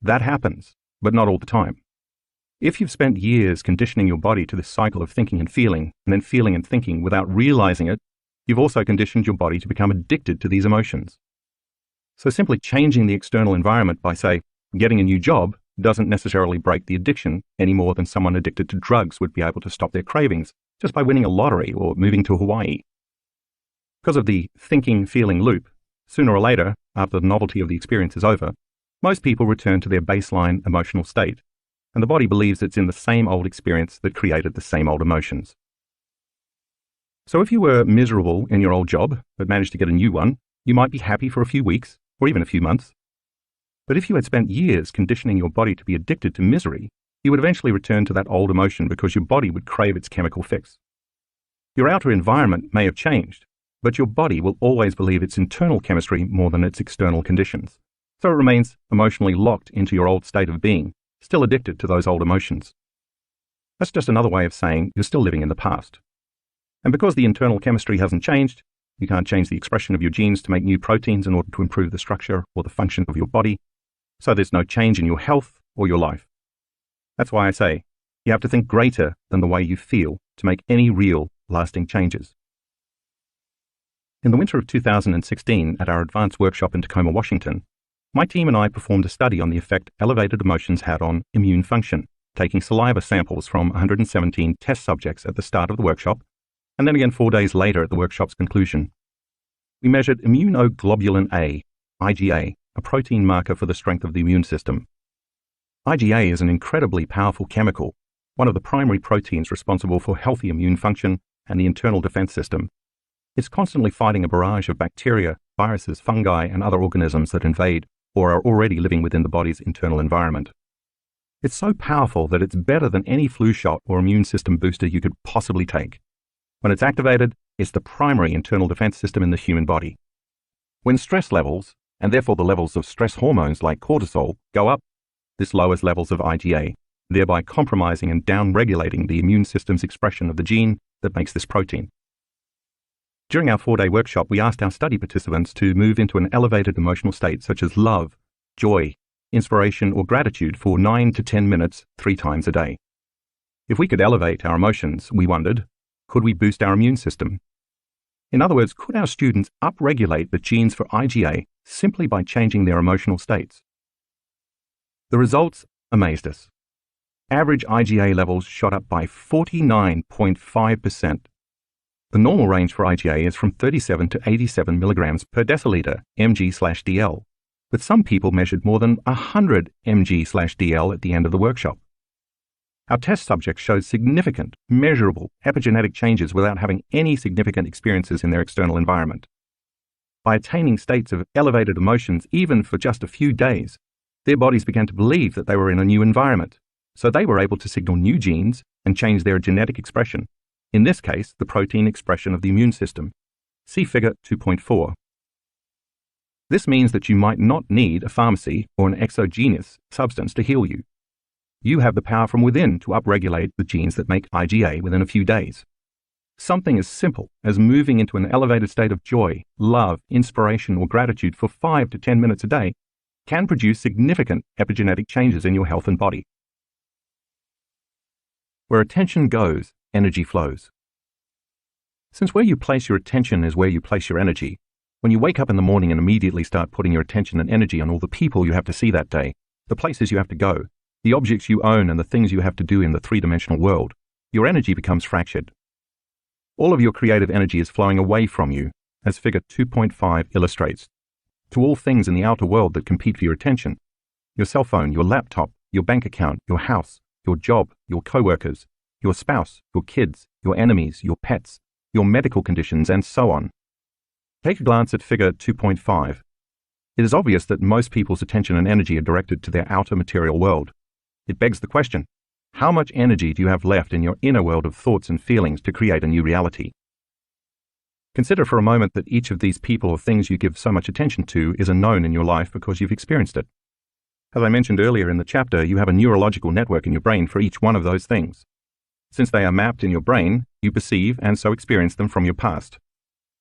that happens, but not all the time. If you've spent years conditioning your body to this cycle of thinking and feeling, and then feeling and thinking without realizing it, you've also conditioned your body to become addicted to these emotions. So simply changing the external environment by, say, getting a new job doesn't necessarily break the addiction any more than someone addicted to drugs would be able to stop their cravings just by winning a lottery or moving to Hawaii. Because of the thinking-feeling loop, sooner or later, after the novelty of the experience is over, most people return to their baseline emotional state, and the body believes it's in the same old experience that created the same old emotions. So if you were miserable in your old job, but managed to get a new one, you might be happy for a few weeks, or even a few months. But if you had spent years conditioning your body to be addicted to misery, you would eventually return to that old emotion because your body would crave its chemical fix. Your outer environment may have changed, but your body will always believe its internal chemistry more than its external conditions. So it remains emotionally locked into your old state of being, still addicted to those old emotions. That's just another way of saying you're still living in the past. And because the internal chemistry hasn't changed, you can't change the expression of your genes to make new proteins in order to improve the structure or the function of your body. So there's no change in your health or your life. That's why I say you have to think greater than the way you feel to make any real, lasting changes. In the winter of 2016, at our advanced workshop in Tacoma, Washington, my team and I performed a study on the effect elevated emotions had on immune function, taking saliva samples from 117 test subjects at the start of the workshop, and then again 4 days later at the workshop's conclusion. We measured immunoglobulin A, IgA, a protein marker for the strength of the immune system. IgA is an incredibly powerful chemical, one of the primary proteins responsible for healthy immune function and the internal defense system. It's constantly fighting a barrage of bacteria, viruses, fungi, and other organisms that invade or are already living within the body's internal environment. It's so powerful that it's better than any flu shot or immune system booster you could possibly take. When it's activated, it's the primary internal defense system in the human body. When stress levels, and therefore the levels of stress hormones like cortisol, go up, this lowers levels of IgA, thereby compromising and downregulating the immune system's expression of the gene that makes this protein. During our 4-day workshop, we asked our study participants to move into an elevated emotional state such as love, joy, inspiration, or gratitude for 9 to 10 minutes 3 times a day. If we could elevate our emotions, we wondered, could we boost our immune system? In other words, could our students upregulate the genes for IgA simply by changing their emotional states? The results amazed us. Average IgA levels shot up by 49.5%. The normal range for IgA is from 37 to 87 milligrams per deciliter, mg/dl, but some people measured more than 100 mg/dl at the end of the workshop. Our test subjects showed significant, measurable epigenetic changes without having any significant experiences in their external environment. By attaining states of elevated emotions even for just a few days, their bodies began to believe that they were in a new environment, so they were able to signal new genes and change their genetic expression, in this case, the protein expression of the immune system. See Figure 2.4. This means that you might not need a pharmacy or an exogenous substance to heal you. You have the power from within to upregulate the genes that make IgA within a few days. Something as simple as moving into an elevated state of joy, love, inspiration, or gratitude for 5 to 10 minutes a day can produce significant epigenetic changes in your health and body. Where attention goes, energy flows. Since where you place your attention is where you place your energy, when you wake up in the morning and immediately start putting your attention and energy on all the people you have to see that day, the places you have to go, the objects you own, and the things you have to do in the three-dimensional world, your energy becomes fractured. All of your creative energy is flowing away from you, as Figure 2.5 illustrates, to all things in the outer world that compete for your attention: your cell phone, your laptop, your bank account, your house, your job, your co-workers, your spouse, your kids, your enemies, your pets, your medical conditions, and so on. Take a glance at Figure 2.5. It is obvious that most people's attention and energy are directed to their outer material world. It begs the question, how much energy do you have left in your inner world of thoughts and feelings to create a new reality? Consider for a moment that each of these people or things you give so much attention to is a known in your life because you've experienced it. As I mentioned earlier in the chapter, you have a neurological network in your brain for each one of those things. Since they are mapped in your brain, you perceive and so experience them from your past.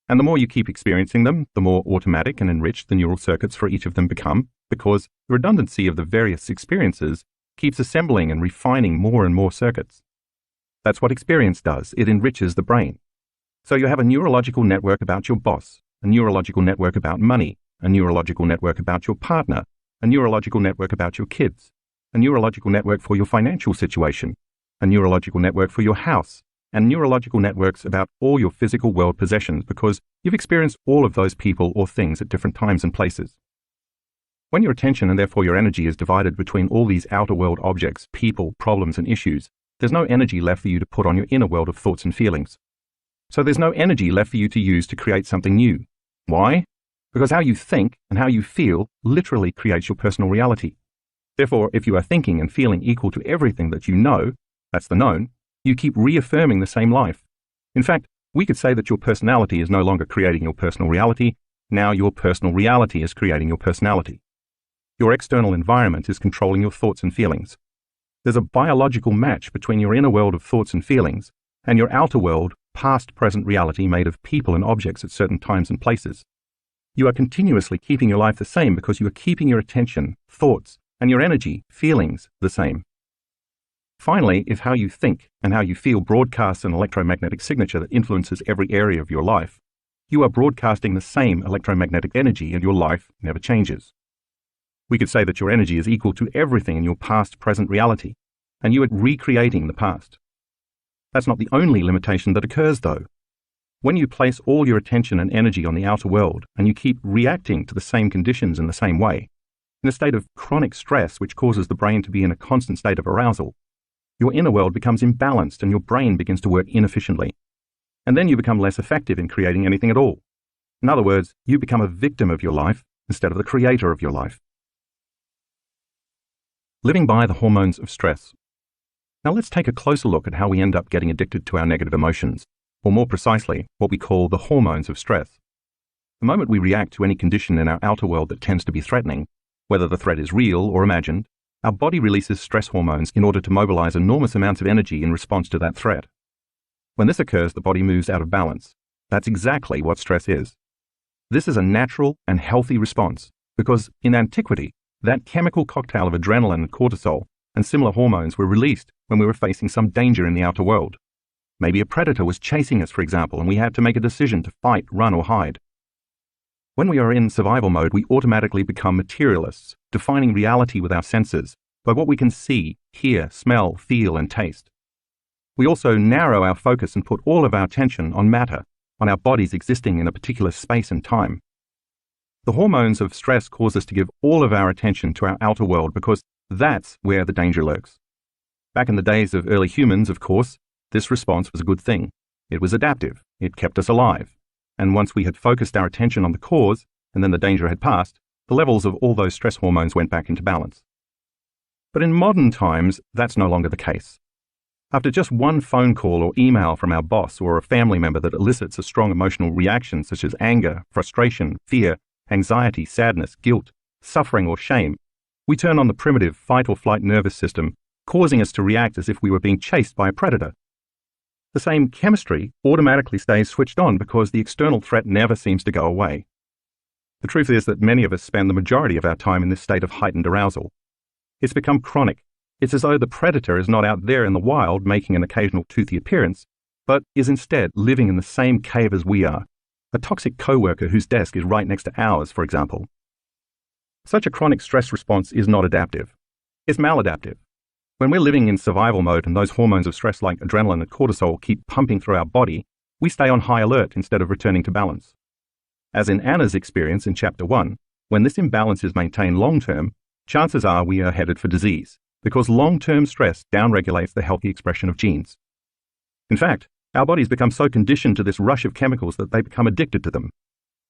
And the more you keep experiencing them, the more automatic and enriched the neural circuits for each of them become, because the redundancy of the various experiences keeps assembling and refining more and more circuits. That's what experience does. It enriches the brain. So you have a neurological network about your boss, a neurological network about money, a neurological network about your partner, a neurological network about your kids, a neurological network for your financial situation, a neurological network for your house, and neurological networks about all your physical world possessions because you've experienced all of those people or things at different times and places. When your attention and therefore your energy is divided between all these outer world objects, people, problems, and issues, there's no energy left for you to put on your inner world of thoughts and feelings. So there's no energy left for you to use to create something new. Why? Because how you think and how you feel literally creates your personal reality. Therefore, if you are thinking and feeling equal to everything that you know, that's the known, you keep reaffirming the same life. In fact, we could say that your personality is no longer creating your personal reality. Now your personal reality is creating your personality. Your external environment is controlling your thoughts and feelings. There's a biological match between your inner world of thoughts and feelings and your outer world, past-present reality made of people and objects at certain times and places. You are continuously keeping your life the same because you are keeping your attention, thoughts, and your energy, feelings, the same. Finally, if how you think and how you feel broadcasts an electromagnetic signature that influences every area of your life, you are broadcasting the same electromagnetic energy and your life never changes. We could say that your energy is equal to everything in your past-present reality, and you are recreating the past. That's not the only limitation that occurs, though. When you place all your attention and energy on the outer world and you keep reacting to the same conditions in the same way, in a state of chronic stress which causes the brain to be in a constant state of arousal, your inner world becomes imbalanced and your brain begins to work inefficiently. And then you become less effective in creating anything at all. In other words, you become a victim of your life instead of the creator of your life. Living by the hormones of stress. Now let's take a closer look at how we end up getting addicted to our negative emotions, or more precisely, what we call the hormones of stress. The moment we react to any condition in our outer world that tends to be threatening, whether the threat is real or imagined, our body releases stress hormones in order to mobilize enormous amounts of energy in response to that threat. When this occurs, the body moves out of balance. That's exactly what stress is. This is a natural and healthy response because, in antiquity, that chemical cocktail of adrenaline and cortisol and similar hormones were released when we were facing some danger in the outer world. Maybe a predator was chasing us, for example, and we had to make a decision to fight, run, or hide. When we are in survival mode, we automatically become materialists, defining reality with our senses by what we can see, hear, smell, feel, and taste. We also narrow our focus and put all of our attention on matter, on our bodies existing in a particular space and time. The hormones of stress cause us to give all of our attention to our outer world because that's where the danger lurks. Back in the days of early humans, of course, this response was a good thing. It was adaptive. It kept us alive. And once we had focused our attention on the cause, and then the danger had passed, the levels of all those stress hormones went back into balance. But in modern times, that's no longer the case. After just one phone call or email from our boss or a family member that elicits a strong emotional reaction such as anger, frustration, fear, anxiety, sadness, guilt, suffering, or shame, we turn on the primitive fight-or-flight nervous system, causing us to react as if we were being chased by a predator. The same chemistry automatically stays switched on because the external threat never seems to go away. The truth is that many of us spend the majority of our time in this state of heightened arousal. It's become chronic. It's as though the predator is not out there in the wild making an occasional toothy appearance, but is instead living in the same cave as we are, a toxic coworker whose desk is right next to ours, for example. Such a chronic stress response is not adaptive. It's maladaptive. When we're living in survival mode and those hormones of stress like adrenaline and cortisol keep pumping through our body, we stay on high alert instead of returning to balance. As in Anna's experience in Chapter 1, when this imbalance is maintained long-term, chances are we are headed for disease, because long-term stress downregulates the healthy expression of genes. In fact, our bodies become so conditioned to this rush of chemicals that they become addicted to them.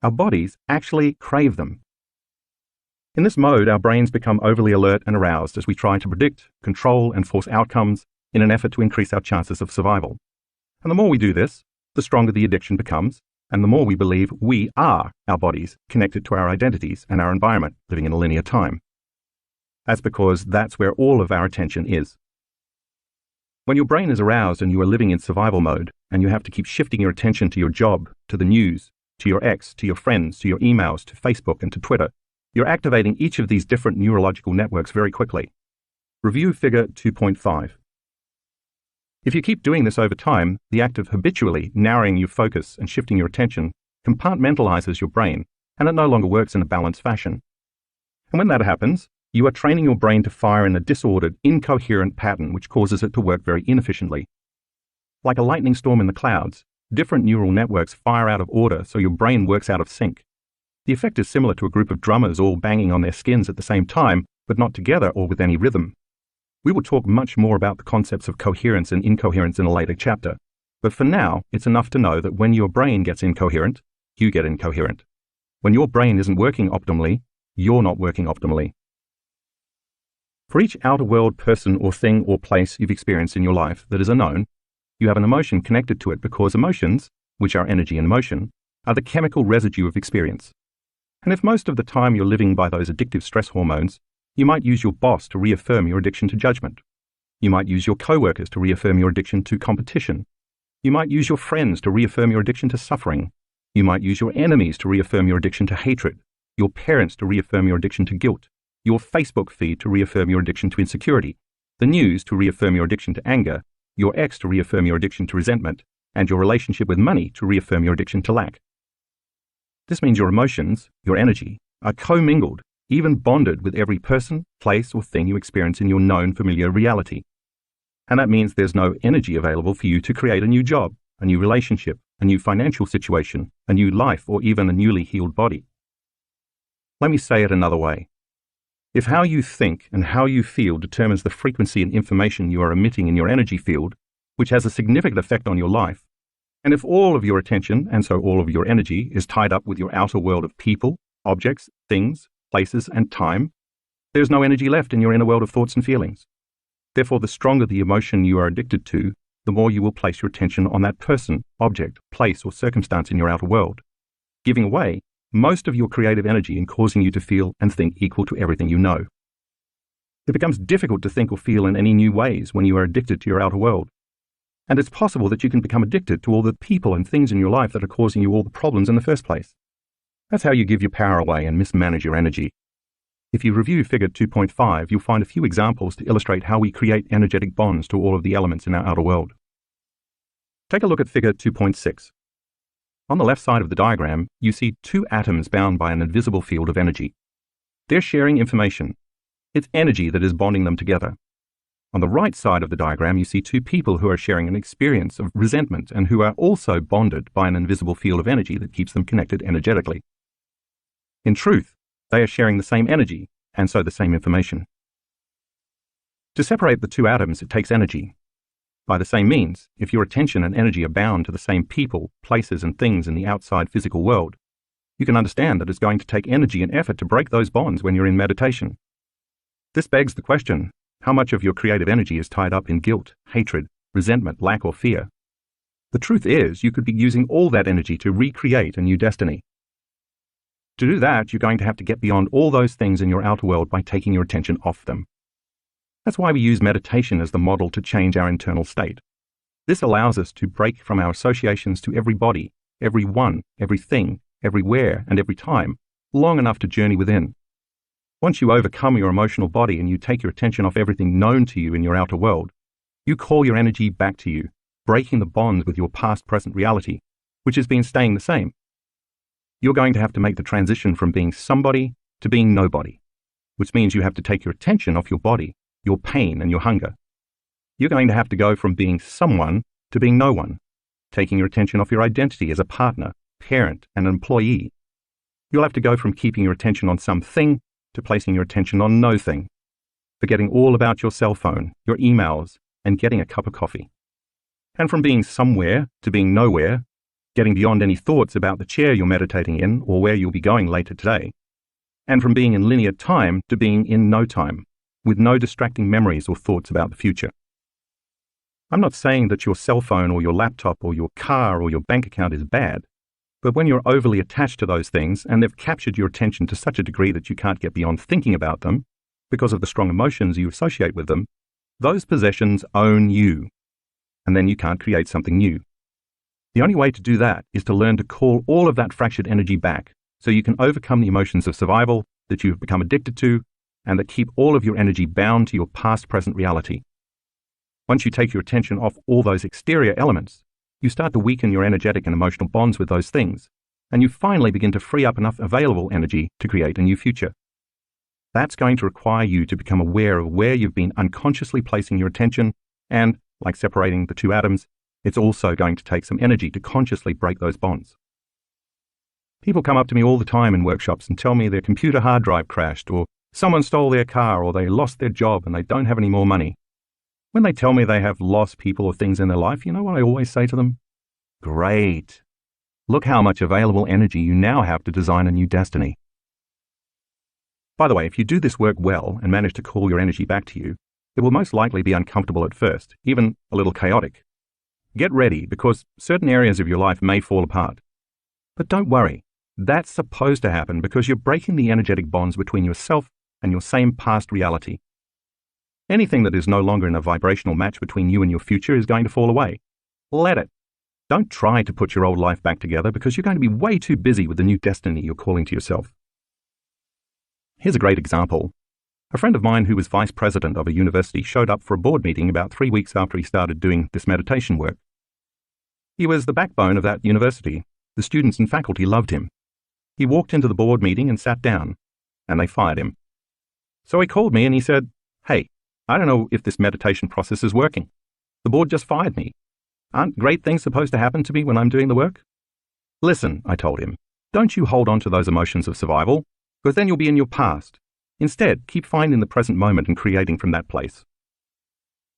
Our bodies actually crave them. In this mode, our brains become overly alert and aroused as we try to predict, control, and force outcomes in an effort to increase our chances of survival. And the more we do this, the stronger the addiction becomes, and the more we believe we are our bodies connected to our identities and our environment living in a linear time. That's because that's where all of our attention is. When your brain is aroused and you are living in survival mode, and you have to keep shifting your attention to your job, to the news, to your ex, to your friends, to your emails, to Facebook, and to Twitter, you're activating each of these different neurological networks very quickly. Review figure 2.5. If you keep doing this over time, the act of habitually narrowing your focus and shifting your attention compartmentalizes your brain, and it no longer works in a balanced fashion. And when that happens, you are training your brain to fire in a disordered, incoherent pattern which causes it to work very inefficiently. Like a lightning storm in the clouds, different neural networks fire out of order so your brain works out of sync. The effect is similar to a group of drummers all banging on their skins at the same time, but not together or with any rhythm. We will talk much more about the concepts of coherence and incoherence in a later chapter, but for now, it's enough to know that when your brain gets incoherent, you get incoherent. When your brain isn't working optimally, you're not working optimally. For each outer world person or thing or place you've experienced in your life that is a known, you have an emotion connected to it because emotions, which are energy and motion, are the chemical residue of experience. And if most of the time you're living by those addictive stress hormones, you might use your boss to reaffirm your addiction to judgment. You might use your coworkers to reaffirm your addiction to competition. You might use your friends to reaffirm your addiction to suffering. You might use your enemies to reaffirm your addiction to hatred, your parents to reaffirm your addiction to guilt, your Facebook feed to reaffirm your addiction to insecurity, the news to reaffirm your addiction to anger, your ex to reaffirm your addiction to resentment, and your relationship with money to reaffirm your addiction to lack. This means your emotions, your energy, are commingled, even bonded with every person, place, or thing you experience in your known familiar reality. And that means there's no energy available for you to create a new job, a new relationship, a new financial situation, a new life, or even a newly healed body. Let me say it another way. If how you think and how you feel determines the frequency and information you are emitting in your energy field, which has a significant effect on your life, And if all of your attention, and so all of your energy, is tied up with your outer world of people, objects, things, places, and time, there's no energy left in your inner world of thoughts and feelings. Therefore, the stronger the emotion you are addicted to, the more you will place your attention on that person, object, place, or circumstance in your outer world, giving away most of your creative energy and causing you to feel and think equal to everything you know. It becomes difficult to think or feel in any new ways when you are addicted to your outer world. And it's possible that you can become addicted to all the people and things in your life that are causing you all the problems in the first place. That's how you give your power away and mismanage your energy. If you review Figure 2.5, you'll find a few examples to illustrate how we create energetic bonds to all of the elements in our outer world. Take a look at Figure 2.6. On the left side of the diagram, you see two atoms bound by an invisible field of energy. They're sharing information. It's energy that is bonding them together. On the right side of the diagram, you see two people who are sharing an experience of resentment and who are also bonded by an invisible field of energy that keeps them connected energetically. In truth, they are sharing the same energy, and so the same information. To separate the two atoms, it takes energy. By the same means, if your attention and energy are bound to the same people, places, and things in the outside physical world, you can understand that it's going to take energy and effort to break those bonds when you're in meditation. This begs the question, how much of your creative energy is tied up in guilt, hatred, resentment, lack, or fear? The truth is, you could be using all that energy to recreate a new destiny. To do that, you're going to have to get beyond all those things in your outer world by taking your attention off them. That's why we use meditation as the model to change our internal state. This allows us to break from our associations to everybody, everyone, everything, everywhere, and every time, long enough to journey within. Once you overcome your emotional body and you take your attention off everything known to you in your outer world, you call your energy back to you, breaking the bonds with your past-present reality, which has been staying the same. You're going to have to make the transition from being somebody to being nobody, which means you have to take your attention off your body, your pain, and your hunger. You're going to have to go from being someone to being no one, taking your attention off your identity as a partner, parent, and employee. You'll have to go from keeping your attention on something to placing your attention on no thing, forgetting all about your cell phone, your emails, and getting a cup of coffee. And from being somewhere to being nowhere, getting beyond any thoughts about the chair you're meditating in or where you'll be going later today. And from being in linear time to being in no time, with no distracting memories or thoughts about the future. I'm not saying that your cell phone or your laptop or your car or your bank account is bad, but when you're overly attached to those things and they've captured your attention to such a degree that you can't get beyond thinking about them because of the strong emotions you associate with them, those possessions own you, and then you can't create something new. The only way to do that is to learn to call all of that fractured energy back so you can overcome the emotions of survival that you've become addicted to and that keep all of your energy bound to your past-present reality. Once you take your attention off all those exterior elements, you start to weaken your energetic and emotional bonds with those things, and you finally begin to free up enough available energy to create a new future. That's going to require you to become aware of where you've been unconsciously placing your attention, and, like separating the two atoms, it's also going to take some energy to consciously break those bonds. People come up to me all the time in workshops and tell me their computer hard drive crashed, or someone stole their car, or they lost their job and they don't have any more money. When they tell me they have lost people or things in their life, you know what I always say to them? Great. Look how much available energy you now have to design a new destiny. By the way, if you do this work well and manage to call your energy back to you, it will most likely be uncomfortable at first, even a little chaotic. Get ready, because certain areas of your life may fall apart. But don't worry, that's supposed to happen because you're breaking the energetic bonds between yourself and your same past reality. Anything that is no longer in a vibrational match between you and your future is going to fall away. Let it. Don't try to put your old life back together because you're going to be way too busy with the new destiny you're calling to yourself. Here's a great example. A friend of mine who was vice president of a university showed up for a board meeting about 3 weeks after he started doing this meditation work. He was the backbone of that university. The students and faculty loved him. He walked into the board meeting and sat down, and they fired him. So he called me and he said, "Hey, I don't know if this meditation process is working. The board just fired me. Aren't great things supposed to happen to me when I'm doing the work?" "Listen," I told him, "don't you hold on to those emotions of survival, because then you'll be in your past. Instead, keep finding the present moment and creating from that place."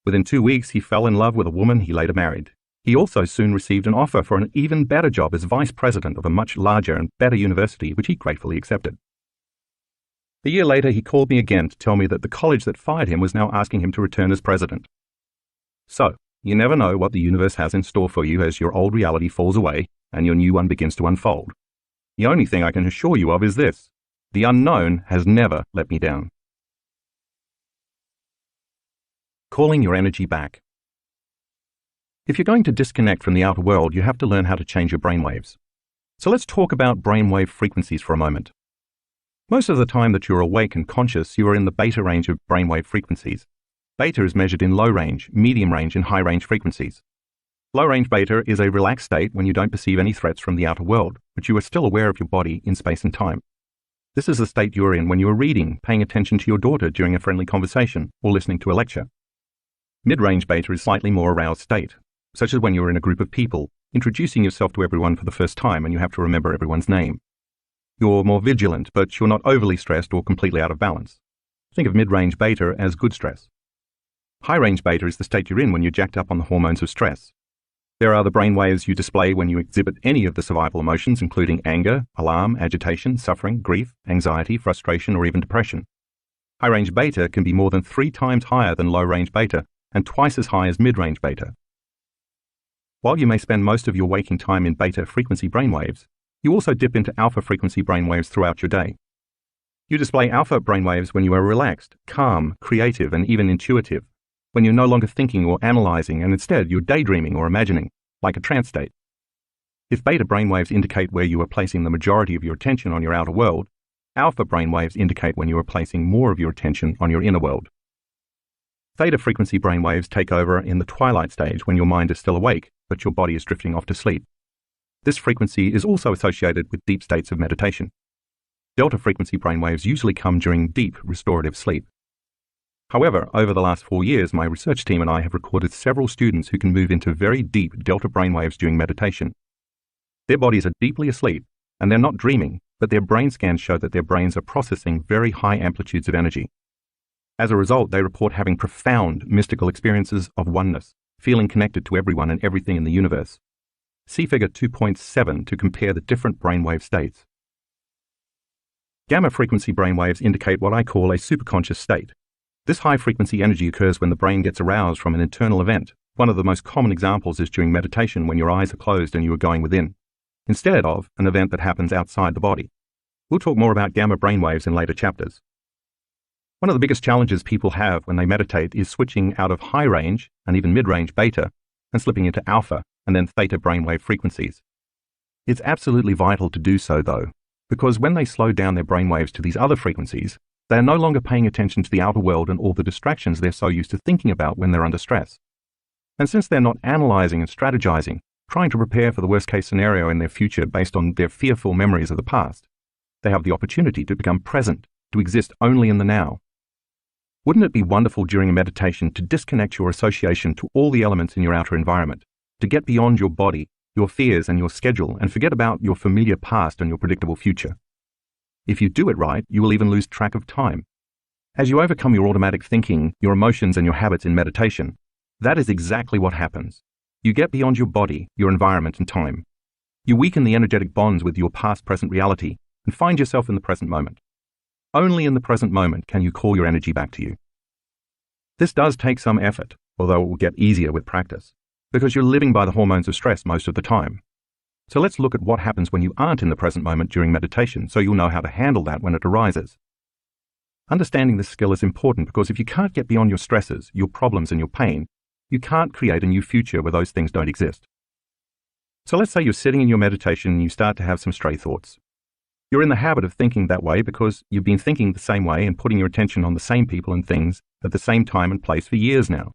Within 2 weeks, he fell in love with a woman he later married. He also soon received an offer for an even better job as vice president of a much larger and better university, which he gratefully accepted. A year later, he called me again to tell me that the college that fired him was now asking him to return as president. So, you never know what the universe has in store for you as your old reality falls away and your new one begins to unfold. The only thing I can assure you of is this: the unknown has never let me down. Calling your energy back. If you're going to disconnect from the outer world, you have to learn how to change your brainwaves. So let's talk about brainwave frequencies for a moment. Most of the time that you're awake and conscious, you are in the beta range of brainwave frequencies. Beta is measured in low range, medium range, and high range frequencies. Low range beta is a relaxed state when you don't perceive any threats from the outer world, but you are still aware of your body in space and time. This is the state you are in when you are reading, paying attention to your daughter during a friendly conversation, or listening to a lecture. Mid-range beta is slightly more aroused state, such as when you're in a group of people, introducing yourself to everyone for the first time and you have to remember everyone's name. You're more vigilant, but you're not overly stressed or completely out of balance. Think of mid-range beta as good stress. High-range beta is the state you're in when you're jacked up on the hormones of stress. There are the brainwaves you display when you exhibit any of the survival emotions, including anger, alarm, agitation, suffering, grief, anxiety, frustration, or even depression. High-range beta can be more than 3 times higher than low-range beta and twice as high as mid-range beta. While you may spend most of your waking time in beta frequency brainwaves, you also dip into alpha frequency brainwaves throughout your day. You display alpha brainwaves when you are relaxed, calm, creative, and even intuitive, when you're no longer thinking or analyzing and instead you're daydreaming or imagining, like a trance state. If beta brainwaves indicate where you are placing the majority of your attention on your outer world, alpha brainwaves indicate when you are placing more of your attention on your inner world. Theta frequency brainwaves take over in the twilight stage when your mind is still awake, but your body is drifting off to sleep. This frequency is also associated with deep states of meditation. Delta frequency brainwaves usually come during deep, restorative sleep. However, over the last 4 years, my research team and I have recorded several students who can move into very deep delta brainwaves during meditation. Their bodies are deeply asleep, and they're not dreaming, but their brain scans show that their brains are processing very high amplitudes of energy. As a result, they report having profound mystical experiences of oneness, feeling connected to everyone and everything in the universe. See figure 2.7 to compare the different brainwave states. Gamma frequency brainwaves indicate what I call a superconscious state. This high-frequency energy occurs when the brain gets aroused from an internal event. One of the most common examples is during meditation when your eyes are closed and you are going within, instead of an event that happens outside the body. We'll talk more about gamma brainwaves in later chapters. One of the biggest challenges people have when they meditate is switching out of high-range and even mid-range beta and slipping into alpha and then theta brainwave frequencies. It's absolutely vital to do so, though, because when they slow down their brainwaves to these other frequencies, they are no longer paying attention to the outer world and all the distractions they're so used to thinking about when they're under stress. And since they're not analyzing and strategizing, trying to prepare for the worst-case scenario in their future based on their fearful memories of the past, they have the opportunity to become present, to exist only in the now. Wouldn't it be wonderful during a meditation to disconnect your association to all the elements in your outer environment, to get beyond your body, your fears, and your schedule, and forget about your familiar past and your predictable future? If you do it right, you will even lose track of time. As you overcome your automatic thinking, your emotions, and your habits in meditation, that is exactly what happens. You get beyond your body, your environment, and time. You weaken the energetic bonds with your past-present reality and find yourself in the present moment. Only in the present moment can you call your energy back to you. This does take some effort, although it will get easier with practice, because you're living by the hormones of stress most of the time. So let's look at what happens when you aren't in the present moment during meditation, so you'll know how to handle that when it arises. Understanding this skill is important because if you can't get beyond your stresses, your problems, and your pain, you can't create a new future where those things don't exist. So let's say you're sitting in your meditation and you start to have some stray thoughts. You're in the habit of thinking that way because you've been thinking the same way and putting your attention on the same people and things at the same time and place for years now.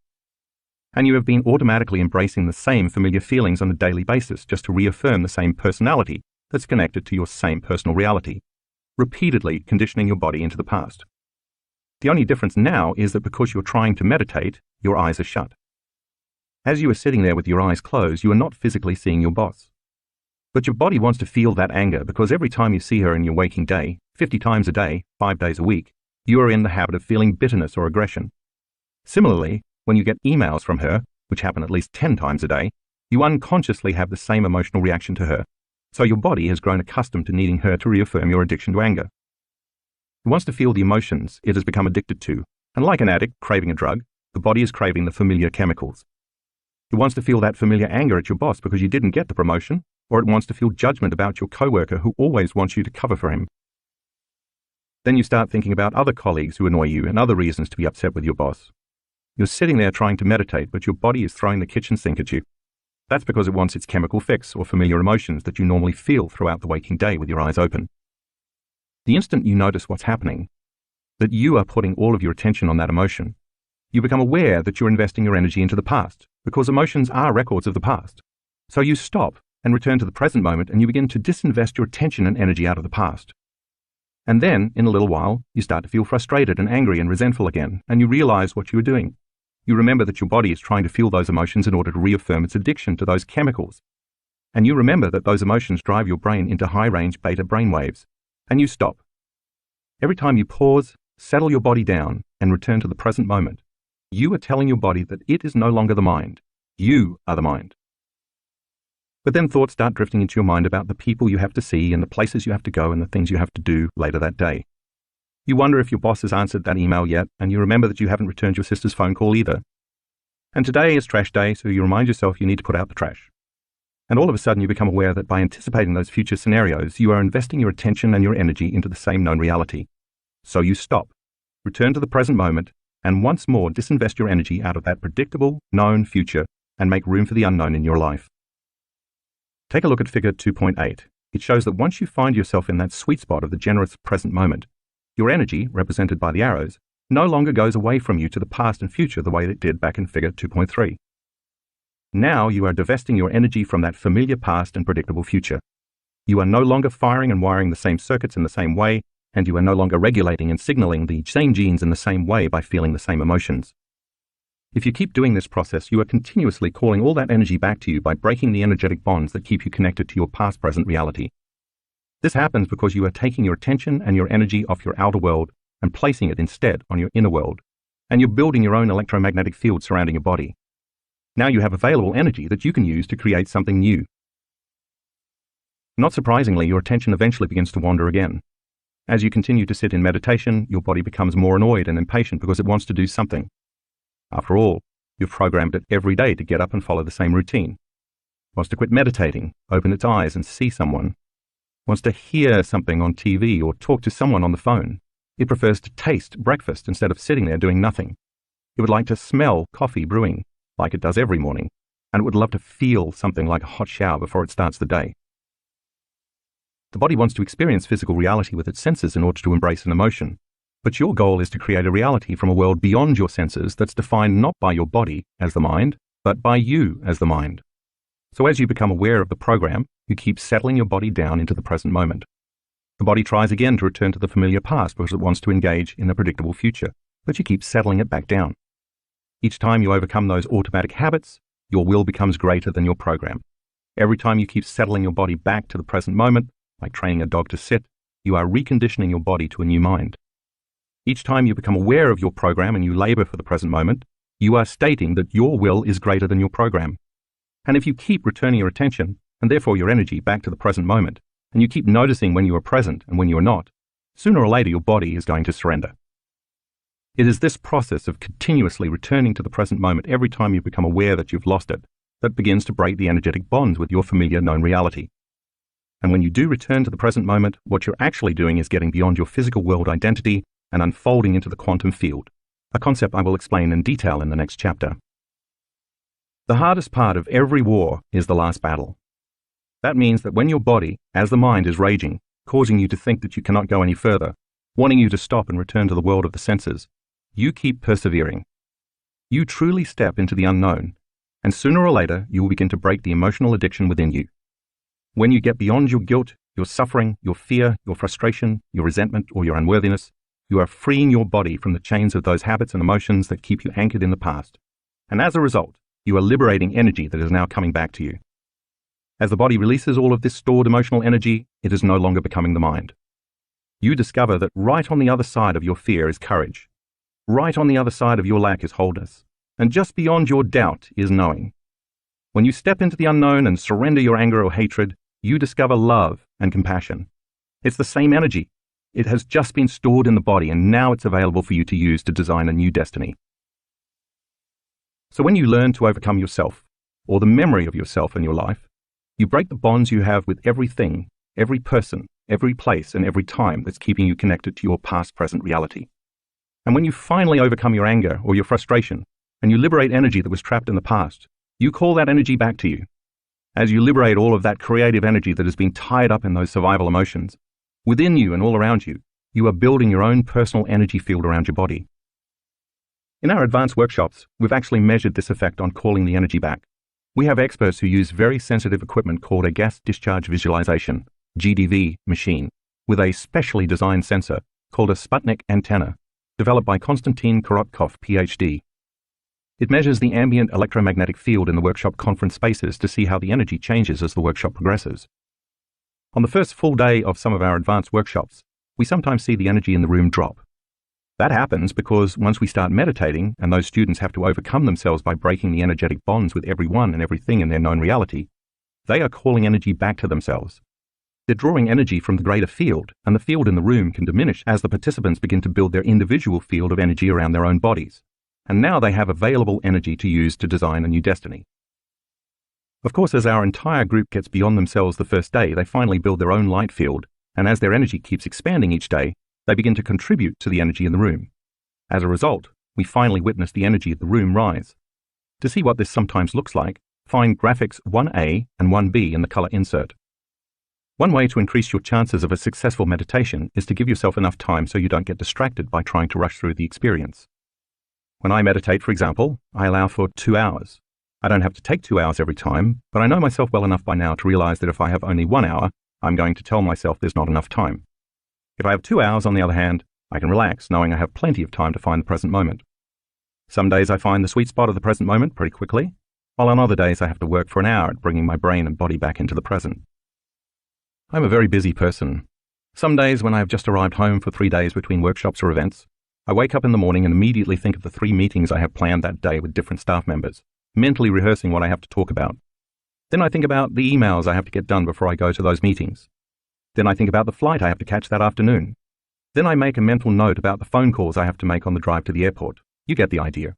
And you have been automatically embracing the same familiar feelings on a daily basis just to reaffirm the same personality that's connected to your same personal reality, repeatedly conditioning your body into the past. The only difference now is that because you're trying to meditate, your eyes are shut. As you are sitting there with your eyes closed, you are not physically seeing your boss. But your body wants to feel that anger because every time you see her in your waking day, 50 times a day, 5 days a week, you are in the habit of feeling bitterness or aggression. Similarly, when you get emails from her, which happen at least 10 times a day, You unconsciously have the same emotional reaction to her, so your body has grown accustomed to needing her to reaffirm your addiction to anger. It wants to feel the emotions it has become addicted to, and like an addict craving a drug, the body is craving the familiar chemicals. It wants to feel that familiar anger at your boss because you didn't get the promotion, or it wants to feel judgment about your coworker who always wants you to cover for him. Then you start thinking about other colleagues who annoy you and other reasons to be upset with your boss. You're sitting there trying to meditate, but your body is throwing the kitchen sink at you. That's because it wants its chemical fix or familiar emotions that you normally feel throughout the waking day with your eyes open. The instant you notice what's happening, that you are putting all of your attention on that emotion, you become aware that you're investing your energy into the past, because emotions are records of the past. So you stop and return to the present moment, and you begin to disinvest your attention and energy out of the past. And then, in a little while, you start to feel frustrated and angry and resentful again, and you realize what you were doing. You remember that your body is trying to feel those emotions in order to reaffirm its addiction to those chemicals. And you remember that those emotions drive your brain into high-range beta brainwaves, and you stop. Every time you pause, settle your body down, and return to the present moment, you are telling your body that it is no longer the mind. You are the mind. But then thoughts start drifting into your mind about the people you have to see and the places you have to go and the things you have to do later that day. You wonder if your boss has answered that email yet, and you remember that you haven't returned your sister's phone call either. And today is trash day, so you remind yourself you need to put out the trash. And all of a sudden you become aware that by anticipating those future scenarios, you are investing your attention and your energy into the same known reality. So you stop, return to the present moment, and once more disinvest your energy out of that predictable, known future and make room for the unknown in your life. Take a look at figure 2.8. It shows that once you find yourself in that sweet spot of the generous present moment, your energy, represented by the arrows, no longer goes away from you to the past and future the way it did back in figure 2.3. Now you are divesting your energy from that familiar past and predictable future. You are no longer firing and wiring the same circuits in the same way, and you are no longer regulating and signaling the same genes in the same way by feeling the same emotions. If you keep doing this process, you are continuously calling all that energy back to you by breaking the energetic bonds that keep you connected to your past-present reality. This happens because you are taking your attention and your energy off your outer world and placing it instead on your inner world, and you're building your own electromagnetic field surrounding your body. Now you have available energy that you can use to create something new. Not surprisingly, your attention eventually begins to wander again. As you continue to sit in meditation, your body becomes more annoyed and impatient because it wants to do something. After all, you've programmed it every day to get up and follow the same routine. It wants to quit meditating, open its eyes and see someone. It wants to hear something on TV or talk to someone on the phone. It prefers to taste breakfast instead of sitting there doing nothing. It would like to smell coffee brewing, like it does every morning, and it would love to feel something like a hot shower before it starts the day. The body wants to experience physical reality with its senses in order to embrace an emotion. But your goal is to create a reality from a world beyond your senses that's defined not by your body as the mind, but by you as the mind. So as you become aware of the program, you keep settling your body down into the present moment. The body tries again to return to the familiar past because it wants to engage in a predictable future, but you keep settling it back down. Each time you overcome those automatic habits, your will becomes greater than your program. Every time you keep settling your body back to the present moment, like training a dog to sit, you are reconditioning your body to a new mind. Each time you become aware of your program and you labor for the present moment, you are stating that your will is greater than your program. And if you keep returning your attention, and therefore your energy, back to the present moment, and you keep noticing when you are present and when you are not, sooner or later your body is going to surrender. It is this process of continuously returning to the present moment every time you become aware that you've lost it that begins to break the energetic bonds with your familiar known reality. And when you do return to the present moment, what you're actually doing is getting beyond your physical world identity and unfolding into the quantum field, a concept I will explain in detail in the next chapter. The hardest part of every war is the last battle. That means that when your body, as the mind, is raging, causing you to think that you cannot go any further, wanting you to stop and return to the world of the senses, you keep persevering. You truly step into the unknown, and sooner or later you will begin to break the emotional addiction within you. When you get beyond your guilt, your suffering, your fear, your frustration, your resentment, or your unworthiness, you are freeing your body from the chains of those habits and emotions that keep you anchored in the past. And as a result, you are liberating energy that is now coming back to you. As the body releases all of this stored emotional energy, it is no longer becoming the mind. You discover that right on the other side of your fear is courage. Right on the other side of your lack is wholeness. And just beyond your doubt is knowing. When you step into the unknown and surrender your anger or hatred, you discover love and compassion. It's the same energy. It has just been stored in the body, and now it's available for you to use to design a new destiny. So when you learn to overcome yourself, or the memory of yourself in your life, you break the bonds you have with everything, every person, every place, and every time that's keeping you connected to your past-present reality. And when you finally overcome your anger or your frustration, and you liberate energy that was trapped in the past, you call that energy back to you. As you liberate all of that creative energy that has been tied up in those survival emotions, within you and all around you, you are building your own personal energy field around your body. In our advanced workshops, we've actually measured this effect on calling the energy back. We have experts who use very sensitive equipment called a gas discharge visualization, GDV, machine, with a specially designed sensor called a Sputnik antenna, developed by Konstantin Korotkov, PhD. It measures the ambient electromagnetic field in the workshop conference spaces to see how the energy changes as the workshop progresses. On the first full day of some of our advanced workshops, we sometimes see the energy in the room drop. That happens because once we start meditating and those students have to overcome themselves by breaking the energetic bonds with everyone and everything in their known reality, they are calling energy back to themselves. They're drawing energy from the greater field, and the field in the room can diminish as the participants begin to build their individual field of energy around their own bodies. And now they have available energy to use to design a new destiny. Of course, as our entire group gets beyond themselves the first day, they finally build their own light field, and as their energy keeps expanding each day, they begin to contribute to the energy in the room. As a result, we finally witness the energy of the room rise. To see what this sometimes looks like, find graphics 1A and 1B in the color insert. One way to increase your chances of a successful meditation is to give yourself enough time so you don't get distracted by trying to rush through the experience. When I meditate, for example, I allow for 2 hours. I don't have to take 2 hours every time, but I know myself well enough by now to realize that if I have only 1 hour, I'm going to tell myself there's not enough time. If I have 2 hours, on the other hand, I can relax knowing I have plenty of time to find the present moment. Some days I find the sweet spot of the present moment pretty quickly, while on other days I have to work for an hour at bringing my brain and body back into the present. I'm a very busy person. Some days when I have just arrived home for 3 days between workshops or events, I wake up in the morning and immediately think of the 3 meetings I have planned that day with different staff members, mentally rehearsing what I have to talk about. Then I think about the emails I have to get done before I go to those meetings. Then I think about the flight I have to catch that afternoon. Then I make a mental note about the phone calls I have to make on the drive to the airport. You get the idea.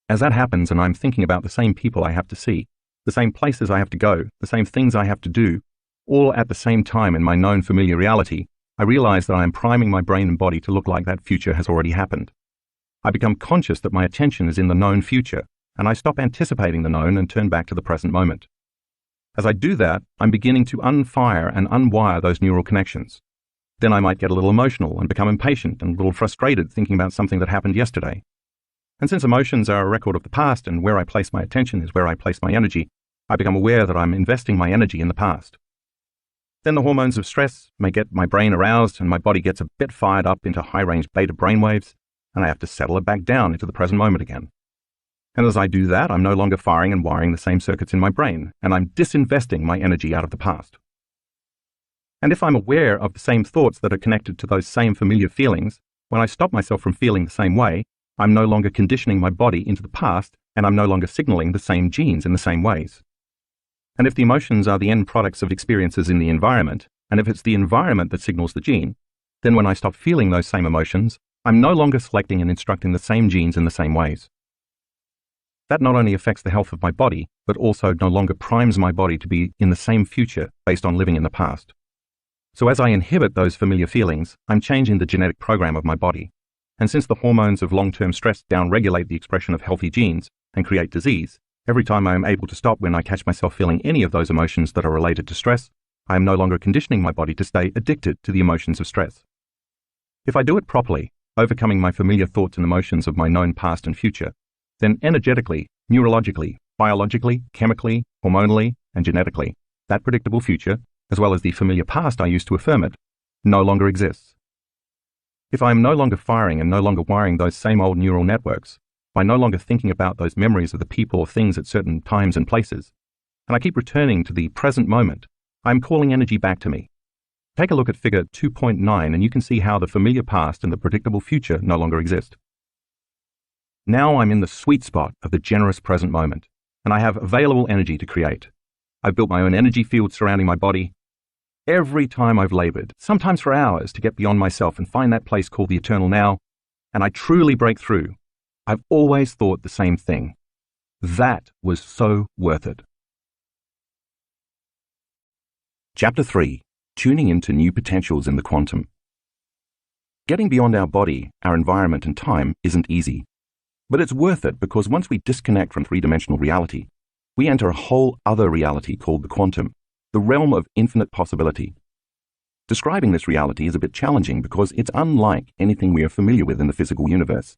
As that happens and I'm thinking about the same people I have to see, the same places I have to go, the same things I have to do, all at the same time in my known familiar reality, I realize that I am priming my brain and body to look like that future has already happened. I become conscious that my attention is in the known future, and I stop anticipating the known and turn back to the present moment. As I do that, I'm beginning to unfire and unwire those neural connections. Then I might get a little emotional and become impatient and a little frustrated thinking about something that happened yesterday. And since emotions are a record of the past and where I place my attention is where I place my energy, I become aware that I'm investing my energy in the past. Then the hormones of stress may get my brain aroused and my body gets a bit fired up into high-range beta brainwaves, and I have to settle it back down into the present moment again. And as I do that, I'm no longer firing and wiring the same circuits in my brain, and I'm disinvesting my energy out of the past. And if I'm aware of the same thoughts that are connected to those same familiar feelings, when I stop myself from feeling the same way, I'm no longer conditioning my body into the past, and I'm no longer signaling the same genes in the same ways. And if the emotions are the end products of experiences in the environment, and if it's the environment that signals the gene, then when I stop feeling those same emotions, I'm no longer selecting and instructing the same genes in the same ways. That not only affects the health of my body, but also no longer primes my body to be in the same future based on living in the past. So as I inhibit those familiar feelings, I'm changing the genetic program of my body. And since the hormones of long-term stress downregulate the expression of healthy genes and create disease, every time I am able to stop when I catch myself feeling any of those emotions that are related to stress, I am no longer conditioning my body to stay addicted to the emotions of stress. If I do it properly, overcoming my familiar thoughts and emotions of my known past and future, then energetically, neurologically, biologically, chemically, hormonally, and genetically, that predictable future, as well as the familiar past I used to affirm it, no longer exists. If I am no longer firing and no longer wiring those same old neural networks, by no longer thinking about those memories of the people or things at certain times and places, and I keep returning to the present moment, I am calling energy back to me. Take a look at figure 2.9 and you can see how the familiar past and the predictable future no longer exist. Now I'm in the sweet spot of the generous present moment, and I have available energy to create. I've built my own energy field surrounding my body. Every time I've labored, sometimes for hours, to get beyond myself and find that place called the eternal now, and I truly break through, I've always thought the same thing. That was so worth it. Chapter 3. Tuning into new potentials in the quantum. Getting beyond our body, our environment, and time isn't easy. But it's worth it because once we disconnect from three-dimensional reality, we enter a whole other reality called the quantum, the realm of infinite possibility. Describing this reality is a bit challenging because it's unlike anything we are familiar with in the physical universe.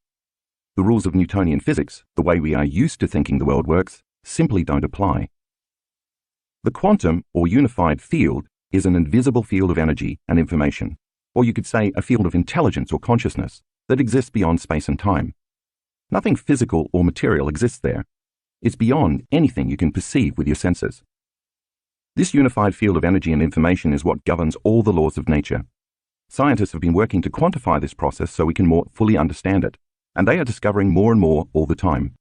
The rules of Newtonian physics, the way we are used to thinking the world works, simply don't apply. The quantum, or unified field, is an invisible field of energy and information, or you could say a field of intelligence or consciousness that exists beyond space and time. Nothing physical or material exists there. It's beyond anything you can perceive with your senses. This unified field of energy and information is what governs all the laws of nature. Scientists have been working to quantify this process so we can more fully understand it, and they are discovering more and more all the time.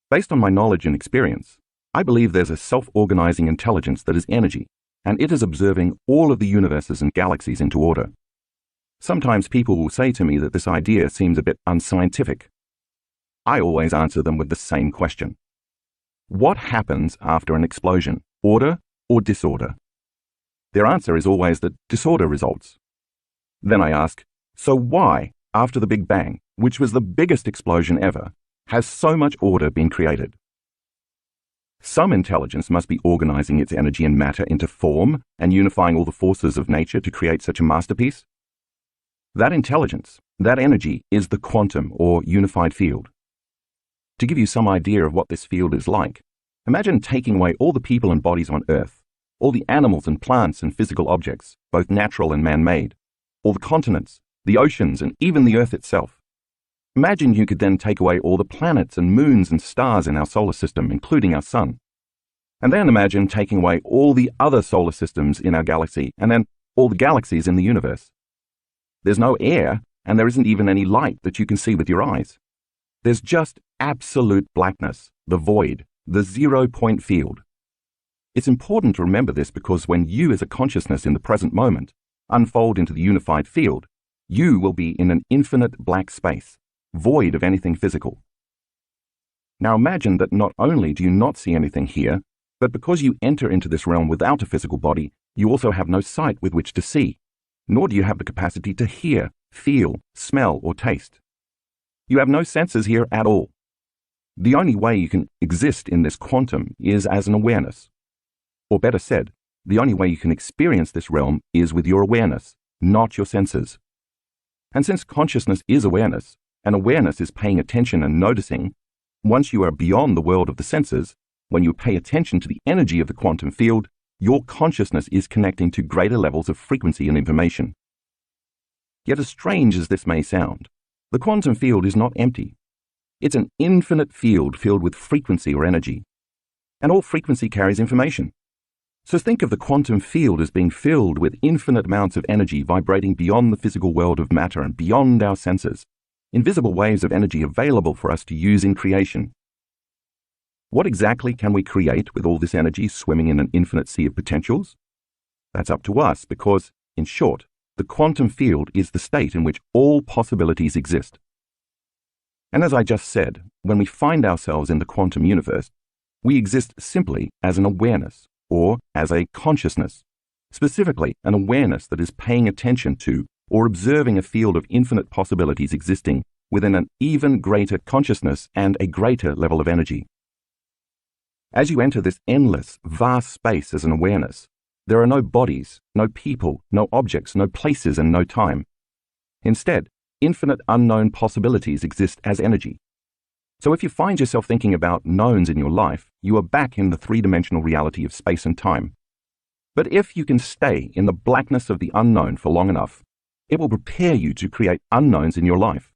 Based on my knowledge and experience, I believe there's a self-organizing intelligence that is energy, and it is observing all of the universes and galaxies into order. Sometimes people will say to me that this idea seems a bit unscientific. I always answer them with the same question. What happens after an explosion, order or disorder? Their answer is always that disorder results. Then I ask, so why, after the Big Bang, which was the biggest explosion ever, has so much order been created? Some intelligence must be organizing its energy and matter into form and unifying all the forces of nature to create such a masterpiece. That intelligence, that energy, is the quantum or unified field. To give you some idea of what this field is like, imagine taking away all the people and bodies on Earth, all the animals and plants and physical objects, both natural and man-made, all the continents, the oceans, and even the Earth itself. Imagine you could then take away all the planets and moons and stars in our solar system, including our sun. And then imagine taking away all the other solar systems in our galaxy, and then all the galaxies in the universe. There's no air, and there isn't even any light that you can see with your eyes. There's just absolute blackness, the void, the 0-point field. It's important to remember this because when you as a consciousness in the present moment unfold into the unified field, you will be in an infinite black space, void of anything physical. Now imagine that not only do you not see anything here, but because you enter into this realm without a physical body, you also have no sight with which to see, nor do you have the capacity to hear, feel, smell, or taste. You have no senses here at all. The only way you can exist in this quantum is as an awareness. Or better said, the only way you can experience this realm is with your awareness, not your senses. And since consciousness is awareness, and awareness is paying attention and noticing, once you are beyond the world of the senses, when you pay attention to the energy of the quantum field, your consciousness is connecting to greater levels of frequency and information. Yet as strange as this may sound, the quantum field is not empty. It's an infinite field filled with frequency or energy. And all frequency carries information. So think of the quantum field as being filled with infinite amounts of energy vibrating beyond the physical world of matter and beyond our senses, invisible waves of energy available for us to use in creation. What exactly can we create with all this energy swimming in an infinite sea of potentials? That's up to us because, in short, the quantum field is the state in which all possibilities exist. And as I just said, when we find ourselves in the quantum universe, we exist simply as an awareness, or as a consciousness, specifically an awareness that is paying attention to or observing a field of infinite possibilities existing within an even greater consciousness and a greater level of energy. As you enter this endless, vast space as an awareness, there are no bodies, no people, no objects, no places, and no time. Instead, infinite unknown possibilities exist as energy. So if you find yourself thinking about knowns in your life, you are back in the three-dimensional reality of space and time. But if you can stay in the blackness of the unknown for long enough, it will prepare you to create unknowns in your life.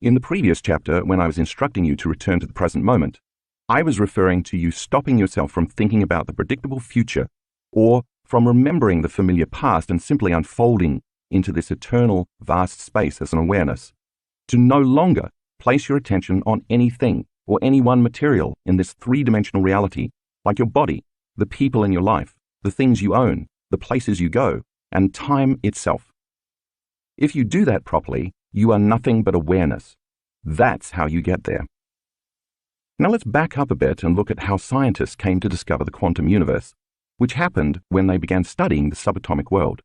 In the previous chapter, when I was instructing you to return to the present moment, I was referring to you stopping yourself from thinking about the predictable future or from remembering the familiar past and simply unfolding into this eternal, vast space as an awareness, to no longer place your attention on anything, or any one material in this three-dimensional reality, like your body, the people in your life, the things you own, the places you go, and time itself. If you do that properly, you are nothing but awareness. That's how you get there. Now let's back up a bit and look at how scientists came to discover the quantum universe, which happened when they began studying the subatomic world.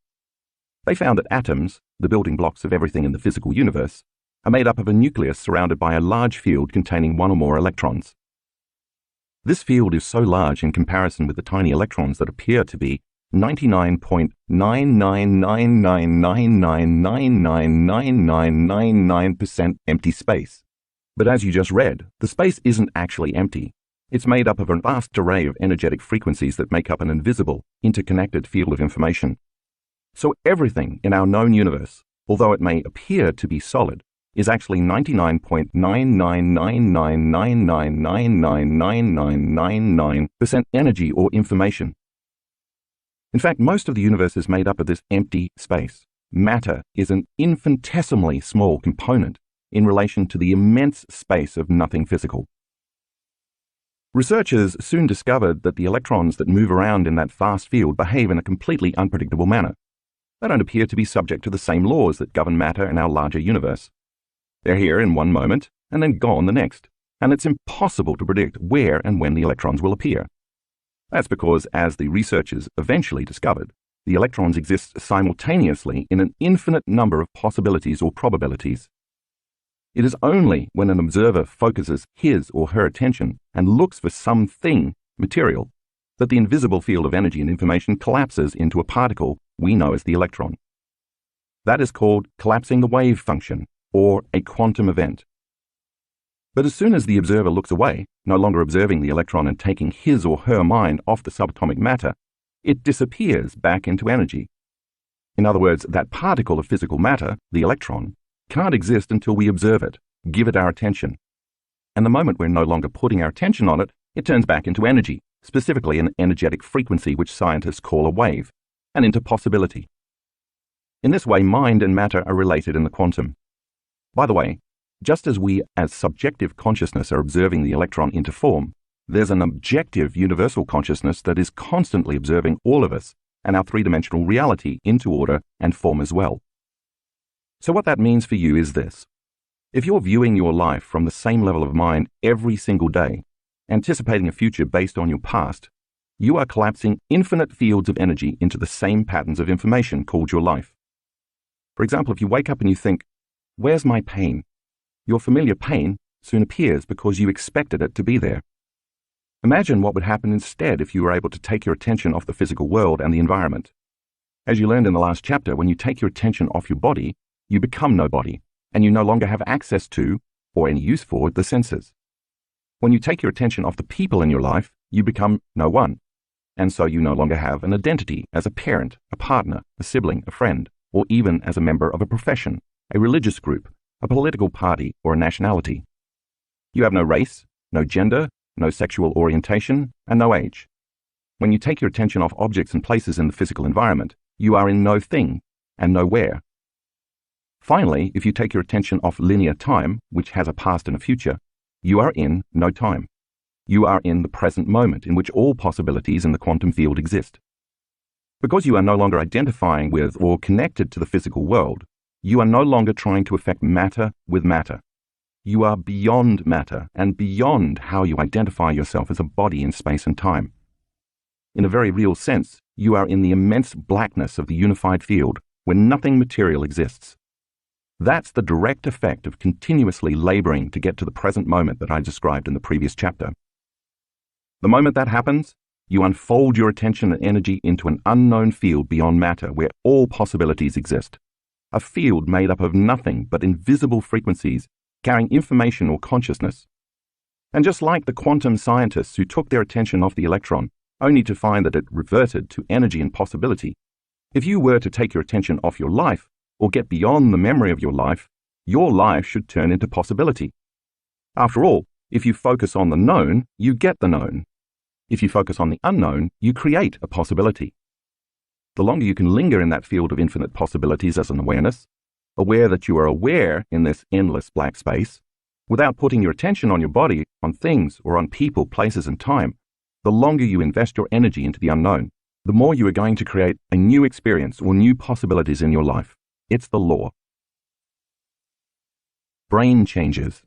They found that atoms, the building blocks of everything in the physical universe, are made up of a nucleus surrounded by a large field containing one or more electrons. This field is so large in comparison with the tiny electrons that appear to be 99.9999999999% empty space. But as you just read, the space isn't actually empty. It's made up of a vast array of energetic frequencies that make up an invisible, interconnected field of information. So everything in our known universe, although it may appear to be solid, is actually 99.9999999999% energy or information. In fact, most of the universe is made up of this empty space. Matter is an infinitesimally small component in relation to the immense space of nothing physical. Researchers soon discovered that the electrons that move around in that vast field behave in a completely unpredictable manner. They don't appear to be subject to the same laws that govern matter in our larger universe. They're here in one moment and then gone the next, and it's impossible to predict where and when the electrons will appear. That's because, as the researchers eventually discovered, the electrons exist simultaneously in an infinite number of possibilities or probabilities. It is only when an observer focuses his or her attention and looks for something material that the invisible field of energy and information collapses into a particle we know as the electron. That is called collapsing the wave function, or a quantum event. But as soon as the observer looks away, no longer observing the electron and taking his or her mind off the subatomic matter, it disappears back into energy. In other words, that particle of physical matter, the electron, can't exist until we observe it, give it our attention. And the moment we're no longer putting our attention on it, it turns back into energy, specifically an energetic frequency which scientists call a wave, and into possibility. In this way, mind and matter are related in the quantum. By the way, just as we as subjective consciousness are observing the electron into form, there's an objective universal consciousness that is constantly observing all of us and our three-dimensional reality into order and form as well. So what that means for you is this. If you're viewing your life from the same level of mind every single day, anticipating a future based on your past, you are collapsing infinite fields of energy into the same patterns of information called your life. For example, if you wake up and you think, "Where's my pain?" Your familiar pain soon appears because you expected it to be there. Imagine what would happen instead if you were able to take your attention off the physical world and the environment. As you learned in the last chapter, when you take your attention off your body, you become nobody, and you no longer have access to, or any use for, the senses. When you take your attention off the people in your life, you become no one, and so you no longer have an identity as a parent, a partner, a sibling, a friend, or even as a member of a profession, a religious group, a political party, or a nationality. You have no race, no gender, no sexual orientation, and no age. When you take your attention off objects and places in the physical environment, you are in no thing and nowhere. Finally, if you take your attention off linear time, which has a past and a future, you are in no time. You are in the present moment in which all possibilities in the quantum field exist. Because you are no longer identifying with or connected to the physical world, you are no longer trying to affect matter with matter. You are beyond matter and beyond how you identify yourself as a body in space and time. In a very real sense, you are in the immense blackness of the unified field where nothing material exists. That's the direct effect of continuously laboring to get to the present moment that I described in the previous chapter. The moment that happens, you unfold your attention and energy into an unknown field beyond matter where all possibilities exist. A field made up of nothing but invisible frequencies carrying information or consciousness. And just like the quantum scientists who took their attention off the electron, only to find that it reverted to energy and possibility, if you were to take your attention off your life, or get beyond the memory of your life should turn into possibility. After all, if you focus on the known, you get the known. If you focus on the unknown, you create a possibility. The longer you can linger in that field of infinite possibilities as an awareness, aware that you are aware in this endless black space, Without putting your attention on your body, on things, or on people, places, and time, the longer you invest your energy into the unknown, the more you are going to create a new experience or new possibilities in your life. It's the law. Brain changes.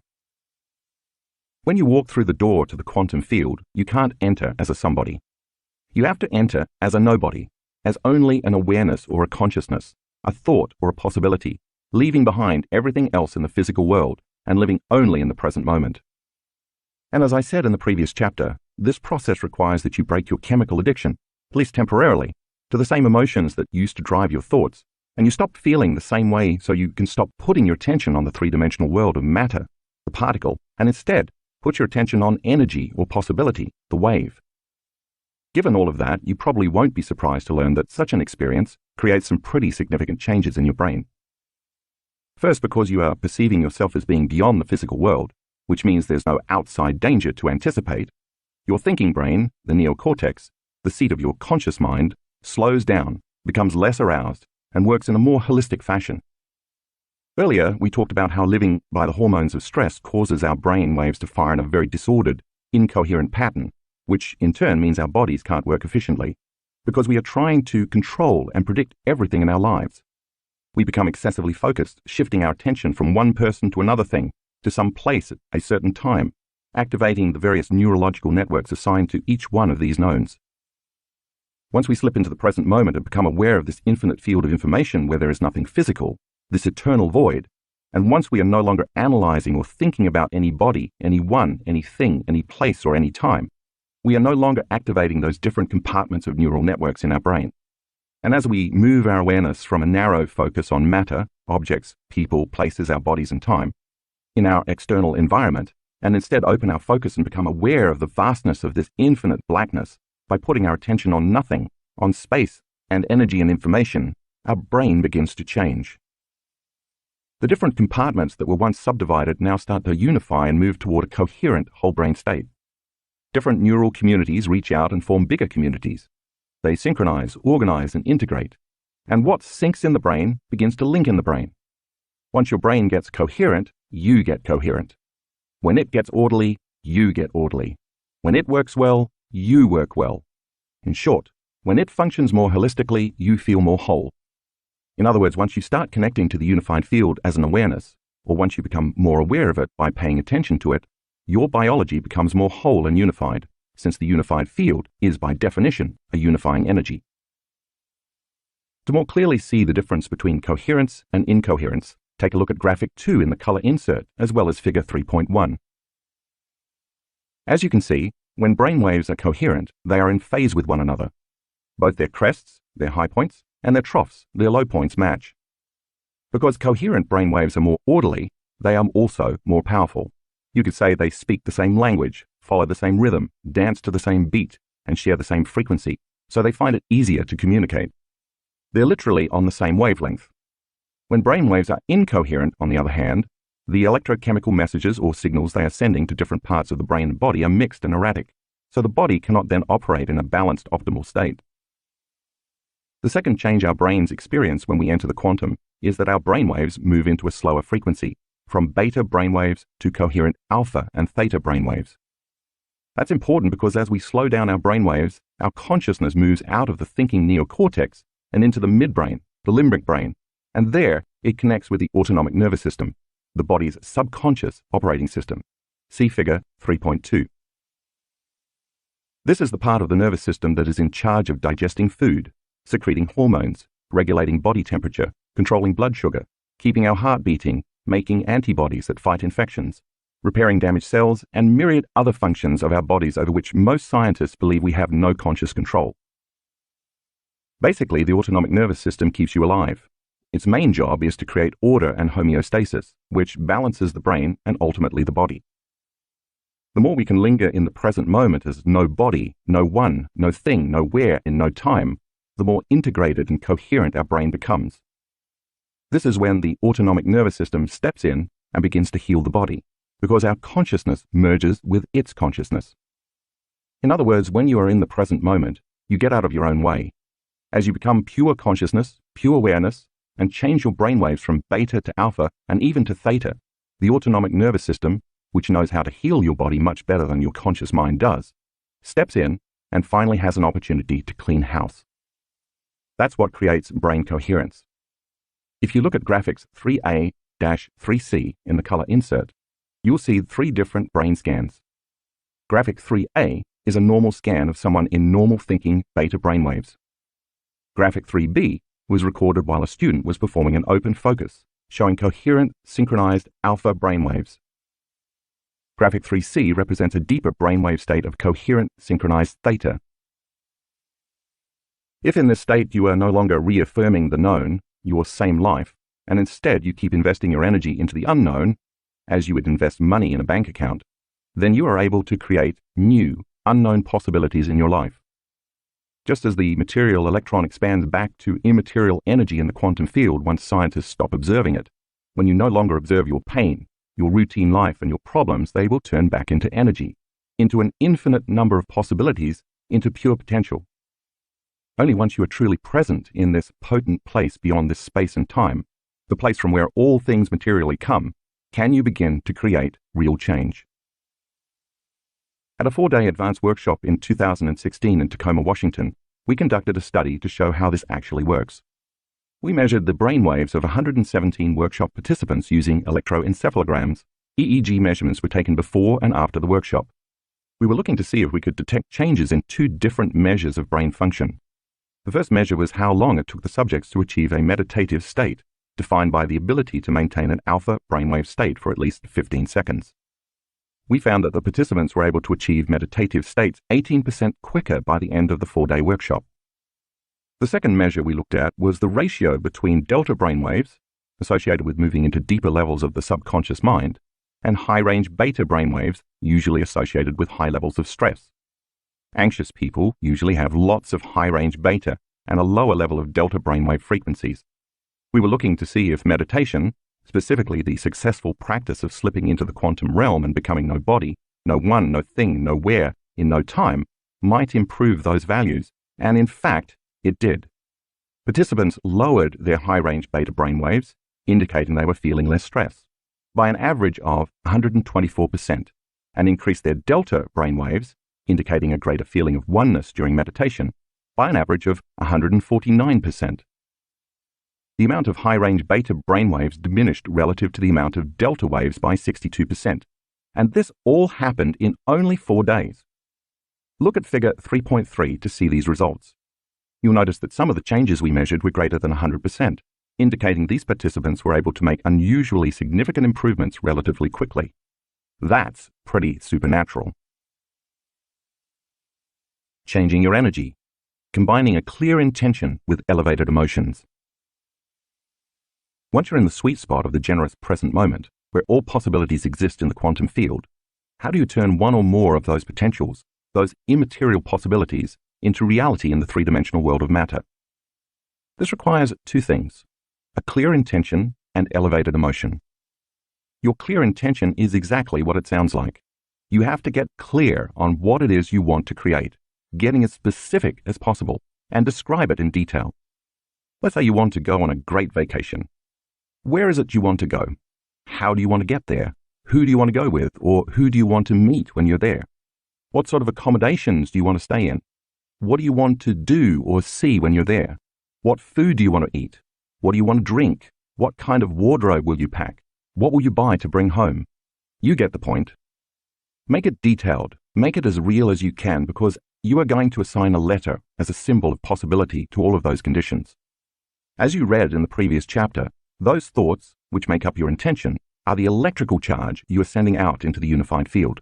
When you walk through the door to the quantum field, you can't enter as a somebody. You have to enter as a nobody, as only an awareness or a consciousness, a thought or a possibility, leaving behind everything else in the physical world and living only in the present moment. And as I said in the previous chapter, this process requires that you break your chemical addiction, at least temporarily, to the same emotions that used to drive your thoughts, and you stop feeling the same way so you can stop putting your attention on the three-dimensional world of matter, the particle, and instead put your attention on energy or possibility, the wave. Given all of that, you probably won't be surprised to learn that such an experience creates some pretty significant changes in your brain. First, because you are perceiving yourself as being beyond the physical world, which means there's no outside danger to anticipate, your thinking brain, the neocortex, the seat of your conscious mind, slows down, becomes less aroused, and works in a more holistic fashion. Earlier, we talked about how living by the hormones of stress causes our brain waves to fire in a very disordered, incoherent pattern, which in turn means our bodies can't work efficiently, because we are trying to control and predict everything in our lives. We become excessively focused, shifting our attention from one person to another thing, to some place at a certain time, activating the various neurological networks assigned to each one of these nodes. Once we slip into the present moment and become aware of this infinite field of information where there is nothing physical, this eternal void, and once we are no longer analyzing or thinking about any body, anyone, anything, any place, or any time, we are no longer activating those different compartments of neural networks in our brain. And as we move our awareness from a narrow focus on matter, objects, people, places, our bodies, and time, in our external environment, and instead open our focus and become aware of the vastness of this infinite blackness by putting our attention on nothing, on space and energy and information, our brain begins to change. The different compartments that were once subdivided now start to unify and move toward a coherent whole brain state. Different neural communities reach out and form bigger communities. They synchronize, organize, and integrate. And what syncs in the brain begins to link in the brain. Once your brain gets coherent, you get coherent. When it gets orderly, you get orderly. When it works well, you work well. In short, when it functions more holistically, you feel more whole. In other words, once you start connecting to the unified field as an awareness, or once you become more aware of it by paying attention to it, your biology becomes more whole and unified, since the unified field is by definition a unifying energy. To more clearly see the difference between coherence and incoherence, take a look at graphic 2 in the color insert, as well as figure 3.1. As you can see, when brain waves are coherent, they are in phase with one another. Both their crests, their high points, and their troughs, their low points, match. Because coherent brain waves are more orderly, they are also more powerful. You could say they speak the same language, follow the same rhythm, dance to the same beat, and share the same frequency, so they find it easier to communicate. They're literally on the same wavelength. When brain waves are incoherent, on the other hand, the electrochemical messages or signals they are sending to different parts of the brain and body are mixed and erratic, so the body cannot then operate in a balanced, optimal state. The second change our brains experience when we enter the quantum is that our brainwaves move into a slower frequency, from beta brainwaves to coherent alpha and theta brainwaves. That's important because as we slow down our brainwaves, our consciousness moves out of the thinking neocortex and into the midbrain, the limbic brain, and there it connects with the autonomic nervous system, the body's subconscious operating system. See figure 3.2. This is the part of the nervous system that is in charge of digesting food, secreting hormones, regulating body temperature, controlling blood sugar, keeping our heart beating, making antibodies that fight infections, repairing damaged cells, and myriad other functions of our bodies over which most scientists believe we have no conscious control. Basically, the autonomic nervous system keeps you alive. Its main job is to create order and homeostasis, which balances the brain and ultimately the body. The more we can linger in the present moment as no body, no one, no thing, no where, in no time, the more integrated and coherent our brain becomes. This is when the autonomic nervous system steps in and begins to heal the body, because our consciousness merges with its consciousness. In other words, when you are in the present moment, you get out of your own way. As you become pure consciousness, pure awareness, and change your brainwaves from beta to alpha and even to theta, the autonomic nervous system, which knows how to heal your body much better than your conscious mind does, steps in and finally has an opportunity to clean house. That's what creates brain coherence. If you look at graphics 3A-3C in the color insert, you'll see 3 different brain scans. Graphic 3A is a normal scan of someone in normal thinking beta brainwaves. Graphic 3B was recorded while a student was performing an open focus, showing coherent, synchronized alpha brainwaves. Graphic 3C represents a deeper brainwave state of coherent, synchronized theta. If in this state you are no longer reaffirming the known, your same life, and instead you keep investing your energy into the unknown, as you would invest money in a bank account, then you are able to create new, unknown possibilities in your life. Just as the material electron expands back to immaterial energy in the quantum field once scientists stop observing it, when you no longer observe your pain, your routine life, and your problems, they will turn back into energy, into an infinite number of possibilities, into pure potential. Only once you are truly present in this potent place beyond this space and time, the place from where all things materially come, can you begin to create real change. At a 4-day advanced workshop in 2016 in Tacoma, Washington, we conducted a study to show how this actually works. We measured the brainwaves of 117 workshop participants using electroencephalograms. EEG measurements were taken before and after the workshop. We were looking to see if we could detect changes in 2 different measures of brain function. The first measure was how long it took the subjects to achieve a meditative state, defined by the ability to maintain an alpha brainwave state for at least 15 seconds. We found that the participants were able to achieve meditative states 18% quicker by the end of the 4-day workshop. The second measure we looked at was the ratio between delta brainwaves, associated with moving into deeper levels of the subconscious mind, and high-range beta brainwaves, usually associated with high levels of stress. Anxious people usually have lots of high-range beta and a lower level of delta brainwave frequencies. We were looking to see if meditation, specifically the successful practice of slipping into the quantum realm and becoming no body, no one, no thing, nowhere, in no time, might improve those values, and in fact, it did. Participants lowered their high-range beta brainwaves, indicating they were feeling less stress, by an average of 124%, and increased their delta brainwaves, indicating a greater feeling of oneness during meditation, by an average of 149%. The amount of high-range beta brainwaves diminished relative to the amount of delta waves by 62%, and this all happened in only 4 days. Look at figure 3.3 to see these results. You'll notice that some of the changes we measured were greater than 100%, indicating these participants were able to make unusually significant improvements relatively quickly. That's pretty supernatural. Changing your energy. Combining a clear intention with elevated emotions. Once you're in the sweet spot of the generous present moment, where all possibilities exist in the quantum field, how do you turn one or more of those potentials, those immaterial possibilities, into reality in the 3-dimensional world of matter? This requires 2 things: a clear intention and elevated emotion. Your clear intention is exactly what it sounds like. You have to get clear on what it is you want to create, getting as specific as possible, and describe it in detail. Let's say you want to go on a great vacation. Where is it you want to go? How do you want to get there? Who do you want to go with, or who do you want to meet when you're there? What sort of accommodations do you want to stay in? What do you want to do or see when you're there? What food do you want to eat? What do you want to drink? What kind of wardrobe will you pack? What will you buy to bring home? You get the point. Make it detailed. Make it as real as you can, because you are going to assign a letter as a symbol of possibility to all of those conditions. As you read in the previous chapter, those thoughts, which make up your intention, are the electrical charge you are sending out into the unified field.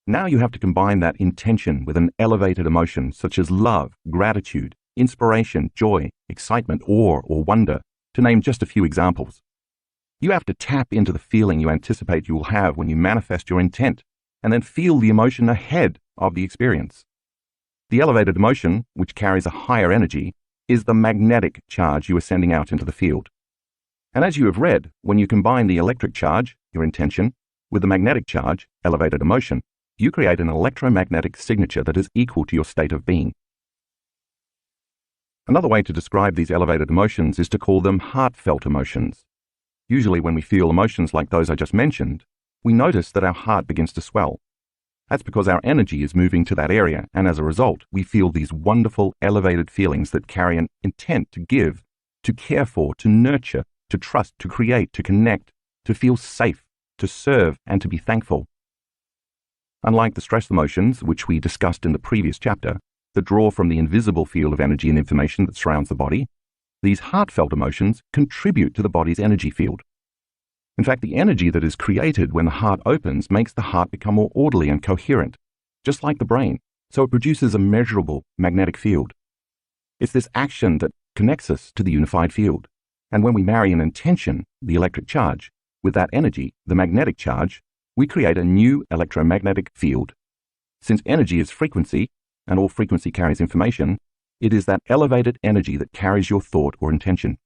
Now you have to combine that intention with an elevated emotion such as love, gratitude, inspiration, joy, excitement, awe, or wonder, to name just a few examples. You have to tap into the feeling you anticipate you will have when you manifest your intent, and then feel the emotion ahead of the experience. The elevated emotion, which carries a higher energy, is the magnetic charge you are sending out into the field. And as you have read, when you combine the electric charge, your intention, with the magnetic charge, elevated emotion, you create an electromagnetic signature that is equal to your state of being. Another way to describe these elevated emotions is to call them heartfelt emotions. Usually when we feel emotions like those I just mentioned, we notice that our heart begins to swell. That's because our energy is moving to that area, and as a result, we feel these wonderful, elevated feelings that carry an intent to give, to care for, to nurture, to trust, to create, to connect, to feel safe, to serve, and to be thankful. Unlike the stress emotions, which we discussed in the previous chapter, that draw from the invisible field of energy and information that surrounds the body, these heartfelt emotions contribute to the body's energy field. In fact, the energy that is created when the heart opens makes the heart become more orderly and coherent, just like the brain, so it produces a measurable magnetic field. It's this action that connects us to the unified field. And when we marry an intention, the electric charge, with that energy, the magnetic charge, we create a new electromagnetic field. Since energy is frequency, and all frequency carries information, it is that elevated energy that carries your thought or intention.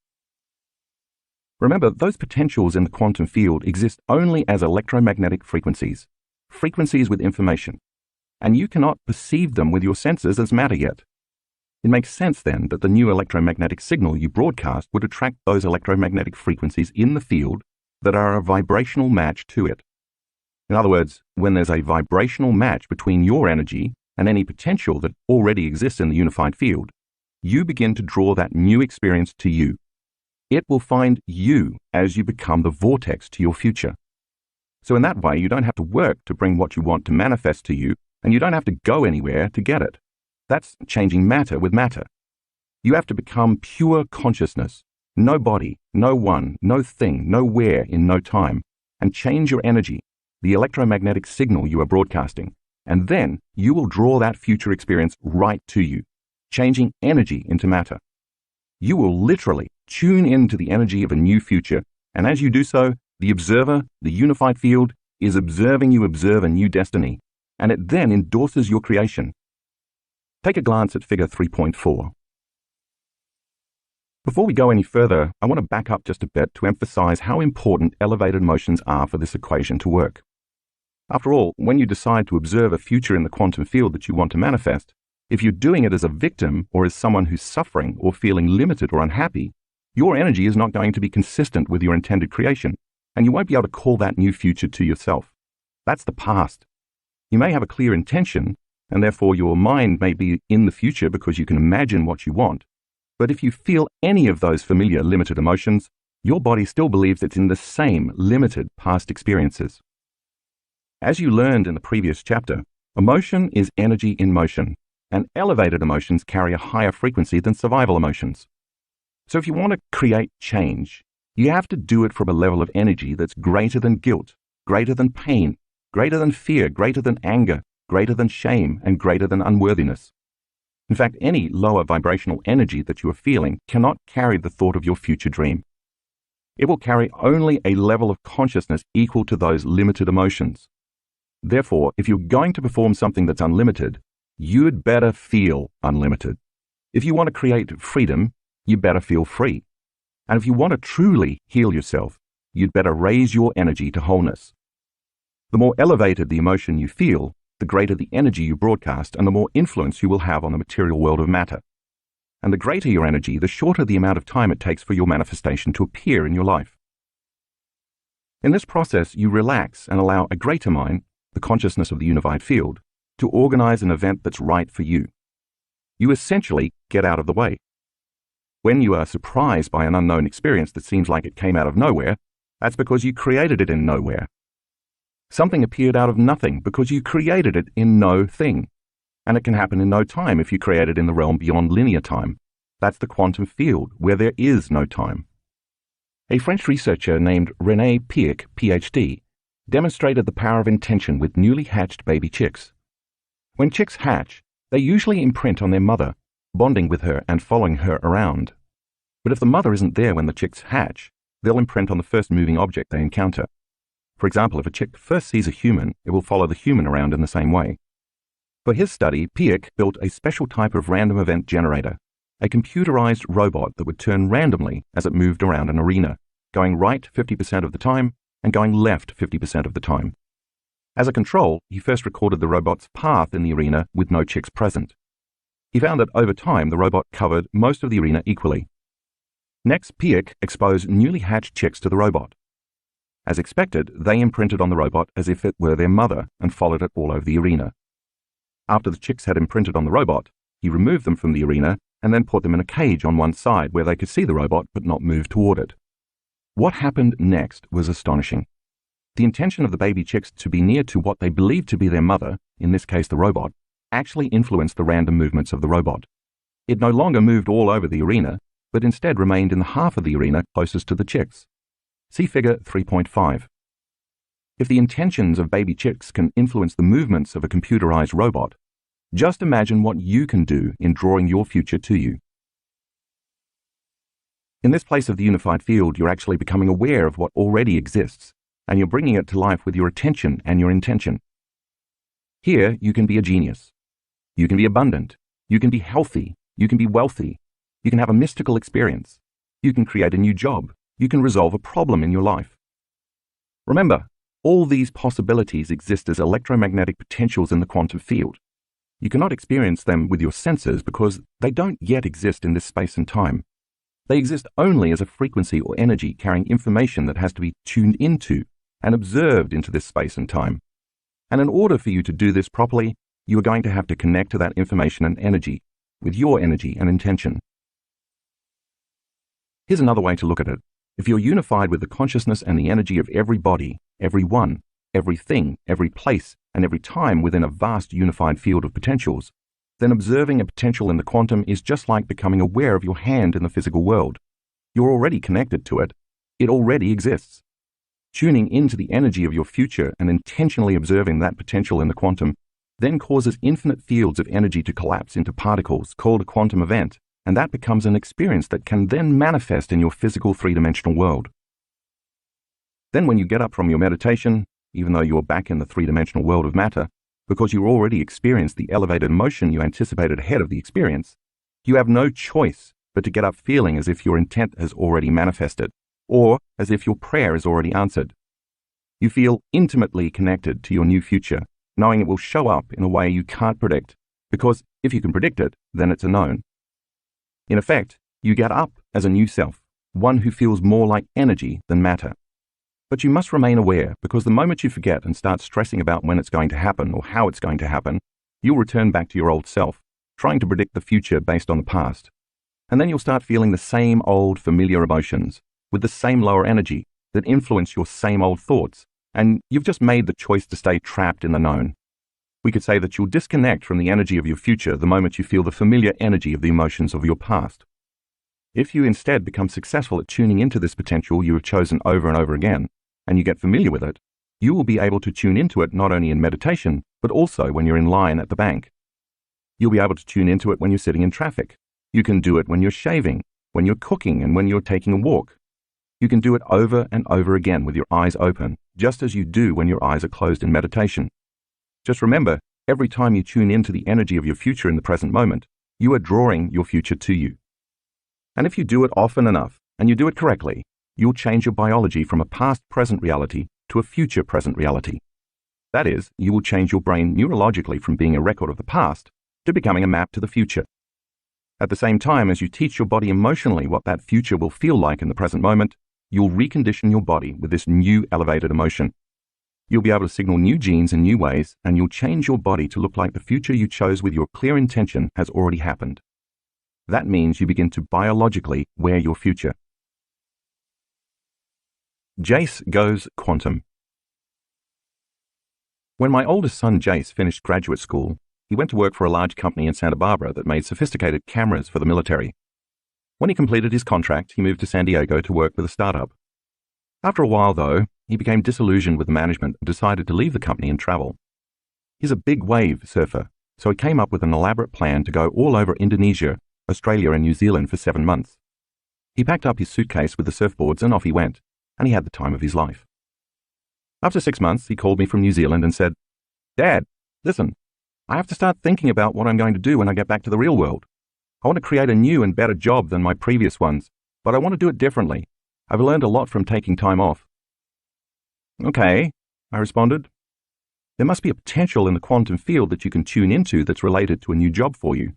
Remember, those potentials in the quantum field exist only as electromagnetic frequencies, frequencies with information, and you cannot perceive them with your senses as matter yet. It makes sense then that the new electromagnetic signal you broadcast would attract those electromagnetic frequencies in the field that are a vibrational match to it. In other words, when there's a vibrational match between your energy and any potential that already exists in the unified field, you begin to draw that new experience to you. It will find you as you become the vortex to your future. So in that way, you don't have to work to bring what you want to manifest to you, and you don't have to go anywhere to get it. That's changing matter with matter. You have to become pure consciousness, no body, no one, no thing, no where in no time, and change your energy, the electromagnetic signal you are broadcasting, and then you will draw that future experience right to you, changing energy into matter. You will literally tune into the energy of a new future, and as you do so, the observer, the unified field, is observing you observe a new destiny, and it then endorses your creation. Take a glance at figure 3.4. Before we go any further, I want to back up just a bit to emphasize how important elevated emotions are for this equation to work. After all, when you decide to observe a future in the quantum field that you want to manifest, if you're doing it as a victim or as someone who's suffering or feeling limited or unhappy, your energy is not going to be consistent with your intended creation, and you won't be able to call that new future to yourself. That's the past. You may have a clear intention, and therefore your mind may be in the future because you can imagine what you want. But if you feel any of those familiar limited emotions, your body still believes it's in the same limited past experiences. As you learned in the previous chapter, emotion is energy in motion, and elevated emotions carry a higher frequency than survival emotions. So if you want to create change, you have to do it from a level of energy that's greater than guilt, greater than pain, greater than fear, greater than anger, greater than shame, and greater than unworthiness. In fact, any lower vibrational energy that you are feeling cannot carry the thought of your future dream. It will carry only a level of consciousness equal to those limited emotions. Therefore, if you're going to perform something that's unlimited, you'd better feel unlimited. If you want to create freedom, you better feel free. And if you want to truly heal yourself, you'd better raise your energy to wholeness. The more elevated the emotion you feel, the greater the energy you broadcast and the more influence you will have on the material world of matter. And the greater your energy, the shorter the amount of time it takes for your manifestation to appear in your life. In this process, you relax and allow a greater mind, the consciousness of the unified field, to organize an event that's right for you. You essentially get out of the way. When you are surprised by an unknown experience that seems like it came out of nowhere, that's because you created it in nowhere. Something appeared out of nothing because you created it in no thing. And it can happen in no time if you create it in the realm beyond linear time. That's the quantum field, where there is no time. A French researcher named René Piech, PhD, demonstrated the power of intention with newly hatched baby chicks. When chicks hatch, they usually imprint on their mother, bonding with her and following her around. But if the mother isn't there when the chicks hatch, they'll imprint on the first moving object they encounter. For example, if a chick first sees a human, it will follow the human around in the same way. For his study, Piech built a special type of random event generator, a computerized robot that would turn randomly as it moved around an arena, going right 50% of the time and going left 50% of the time. As a control, he first recorded the robot's path in the arena with no chicks present. He found that over time, the robot covered most of the arena equally. Next, Piech exposed newly hatched chicks to the robot. As expected, they imprinted on the robot as if it were their mother and followed it all over the arena. After the chicks had imprinted on the robot, he removed them from the arena and then put them in a cage on one side where they could see the robot but not move toward it. What happened next was astonishing. The intention of the baby chicks to be near to what they believed to be their mother, in this case the robot, actually influenced the random movements of the robot. It no longer moved all over the arena, but instead remained in the half of the arena closest to the chicks. See figure 3.5. If the intentions of baby chicks can influence the movements of a computerized robot, just imagine what you can do in drawing your future to you. In this place of the unified field, you're actually becoming aware of what already exists, and you're bringing it to life with your attention and your intention. Here, you can be a genius. You can be abundant. You can be healthy. You can be wealthy. You can have a mystical experience. You can create a new job. You can resolve a problem in your life. Remember, all these possibilities exist as electromagnetic potentials in the quantum field. You cannot experience them with your senses because they don't yet exist in this space and time. They exist only as a frequency or energy carrying information that has to be tuned into and observed into this space and time. And in order for you to do this properly, you are going to have to connect to that information and energy with your energy and intention. Here's another way to look at it. If you're unified with the consciousness and the energy of every body, every one, everything, every place, and every time within a vast unified field of potentials, then observing a potential in the quantum is just like becoming aware of your hand in the physical world. You're already connected to it. It already exists. Tuning into the energy of your future and intentionally observing that potential in the quantum then causes infinite fields of energy to collapse into particles called a quantum event, and that becomes an experience that can then manifest in your physical three-dimensional world. Then when you get up from your meditation, even though you're back in the three-dimensional world of matter, because you already experienced the elevated emotion you anticipated ahead of the experience, you have no choice but to get up feeling as if your intent has already manifested, or as if your prayer is already answered. You feel intimately connected to your new future, knowing it will show up in a way you can't predict, because if you can predict it, then it's a known. In effect, you get up as a new self, one who feels more like energy than matter. But you must remain aware, because the moment you forget and start stressing about when it's going to happen or how it's going to happen, you'll return back to your old self, trying to predict the future based on the past. And then you'll start feeling the same old familiar emotions, with the same lower energy that influence your same old thoughts, and you've just made the choice to stay trapped in the known. We could say that you'll disconnect from the energy of your future the moment you feel the familiar energy of the emotions of your past. If you instead become successful at tuning into this potential you have chosen over and over again, and you get familiar with it, you will be able to tune into it not only in meditation, but also when you're in line at the bank. You'll be able to tune into it when you're sitting in traffic. You can do it when you're shaving, when you're cooking, and when you're taking a walk. You can do it over and over again with your eyes open, just as you do when your eyes are closed in meditation. Just remember, every time you tune into the energy of your future in the present moment, you are drawing your future to you. And if you do it often enough, and you do it correctly, you'll change your biology from a past-present reality to a future-present reality. That is, you will change your brain neurologically from being a record of the past to becoming a map to the future. At the same time as you teach your body emotionally what that future will feel like in the present moment, you'll recondition your body with this new elevated emotion. You'll be able to signal new genes in new ways, and you'll change your body to look like the future you chose with your clear intention has already happened. That means you begin to biologically wear your future. Jace goes quantum. When my oldest son Jace finished graduate school, he went to work for a large company in Santa Barbara that made sophisticated cameras for the military. When he completed his contract, he moved to San Diego to work with a startup. After a while, though, he became disillusioned with the management and decided to leave the company and travel. He's a big wave surfer, so he came up with an elaborate plan to go all over Indonesia, Australia, and New Zealand for 7 months. He packed up his suitcase with the surfboards and off he went, and he had the time of his life. After 6 months, he called me from New Zealand and said, "Dad, listen, I have to start thinking about what I'm going to do when I get back to the real world. I want to create a new and better job than my previous ones, but I want to do it differently. I've learned a lot from taking time off." "Okay," I responded. "There must be a potential in the quantum field that you can tune into that's related to a new job for you.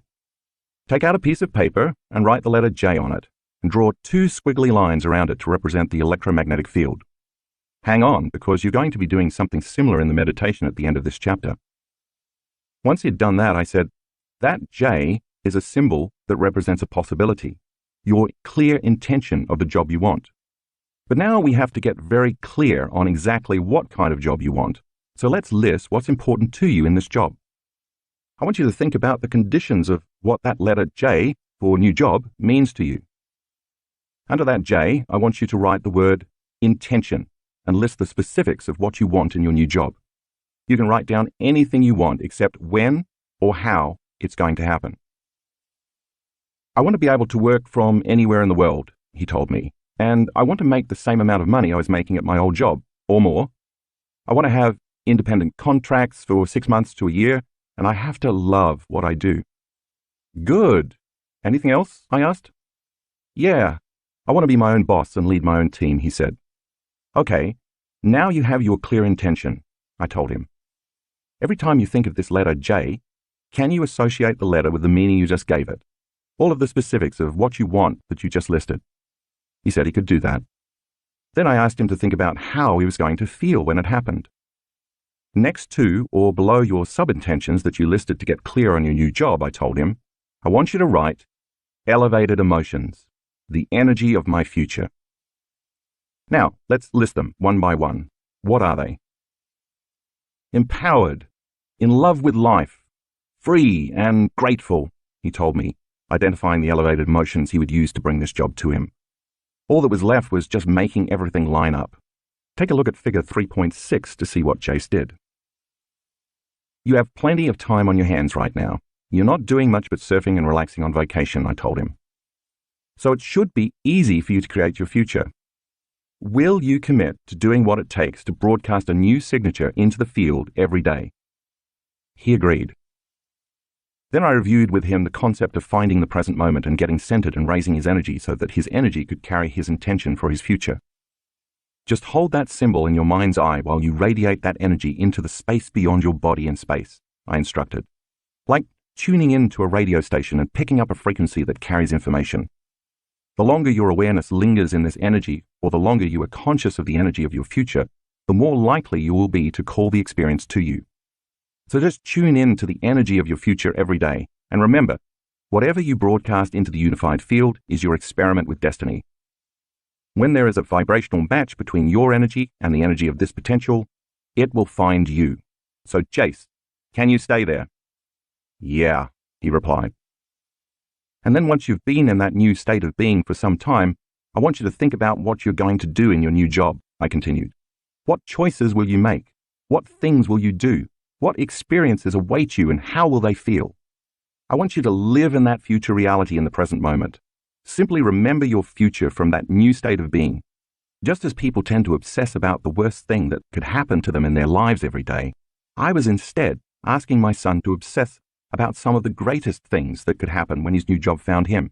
Take out a piece of paper and write the letter J on it, and draw 2 squiggly lines around it to represent the electromagnetic field. Hang on, because you're going to be doing something similar in the meditation at the end of this chapter. Once he'd done that, I said, that J is a symbol that represents a possibility, your clear intention of the job you want. But now we have to get very clear on exactly what kind of job you want. So let's list what's important to you in this job. I want you to think about the conditions of what that letter J for new job means to you. Under that J, I want you to write the word intention and list the specifics of what you want in your new job. You can write down anything you want except when or how it's going to happen. I want to be able to work from anywhere in the world, he told me, and I want to make the same amount of money I was making at my old job, or more. I want to have independent contracts for 6 months to a year, and I have to love what I do. Good. Anything else? I asked. Yeah, I want to be my own boss and lead my own team, he said. Okay, now you have your clear intention, I told him. Every time you think of this letter J, can you associate the letter with the meaning you just gave it? All of the specifics of what you want that you just listed. He said he could do that. Then I asked him to think about how he was going to feel when it happened. Next to or below your sub-intentions that you listed to get clear on your new job, I told him, I want you to write elevated emotions, the energy of my future. Now, let's list them one by one. What are they? Empowered, in love with life, free and grateful, he told me, identifying the elevated emotions he would use to bring this job to him. All that was left was just making everything line up. Take a look at figure 3.6 to see what Jace did. You have plenty of time on your hands right now. You're not doing much but surfing and relaxing on vacation, I told him. So it should be easy for you to create your future. Will you commit to doing what it takes to broadcast a new signature into the field every day? He agreed. Then I reviewed with him the concept of finding the present moment and getting centered and raising his energy so that his energy could carry his intention for his future. Just hold that symbol in your mind's eye while you radiate that energy into the space beyond your body and space, I instructed. Like tuning in to a radio station and picking up a frequency that carries information. The longer your awareness lingers in this energy, or the longer you are conscious of the energy of your future, the more likely you will be to call the experience to you. So just tune in to the energy of your future every day. And remember, whatever you broadcast into the unified field is your experiment with destiny. When there is a vibrational match between your energy and the energy of this potential, it will find you. So Jace, can you stay there? Yeah, he replied. And then once you've been in that new state of being for some time, I want you to think about what you're going to do in your new job, I continued. What choices will you make? What things will you do? What experiences await you and how will they feel? I want you to live in that future reality in the present moment. Simply remember your future from that new state of being. Just as people tend to obsess about the worst thing that could happen to them in their lives every day, I was instead asking my son to obsess about some of the greatest things that could happen when his new job found him.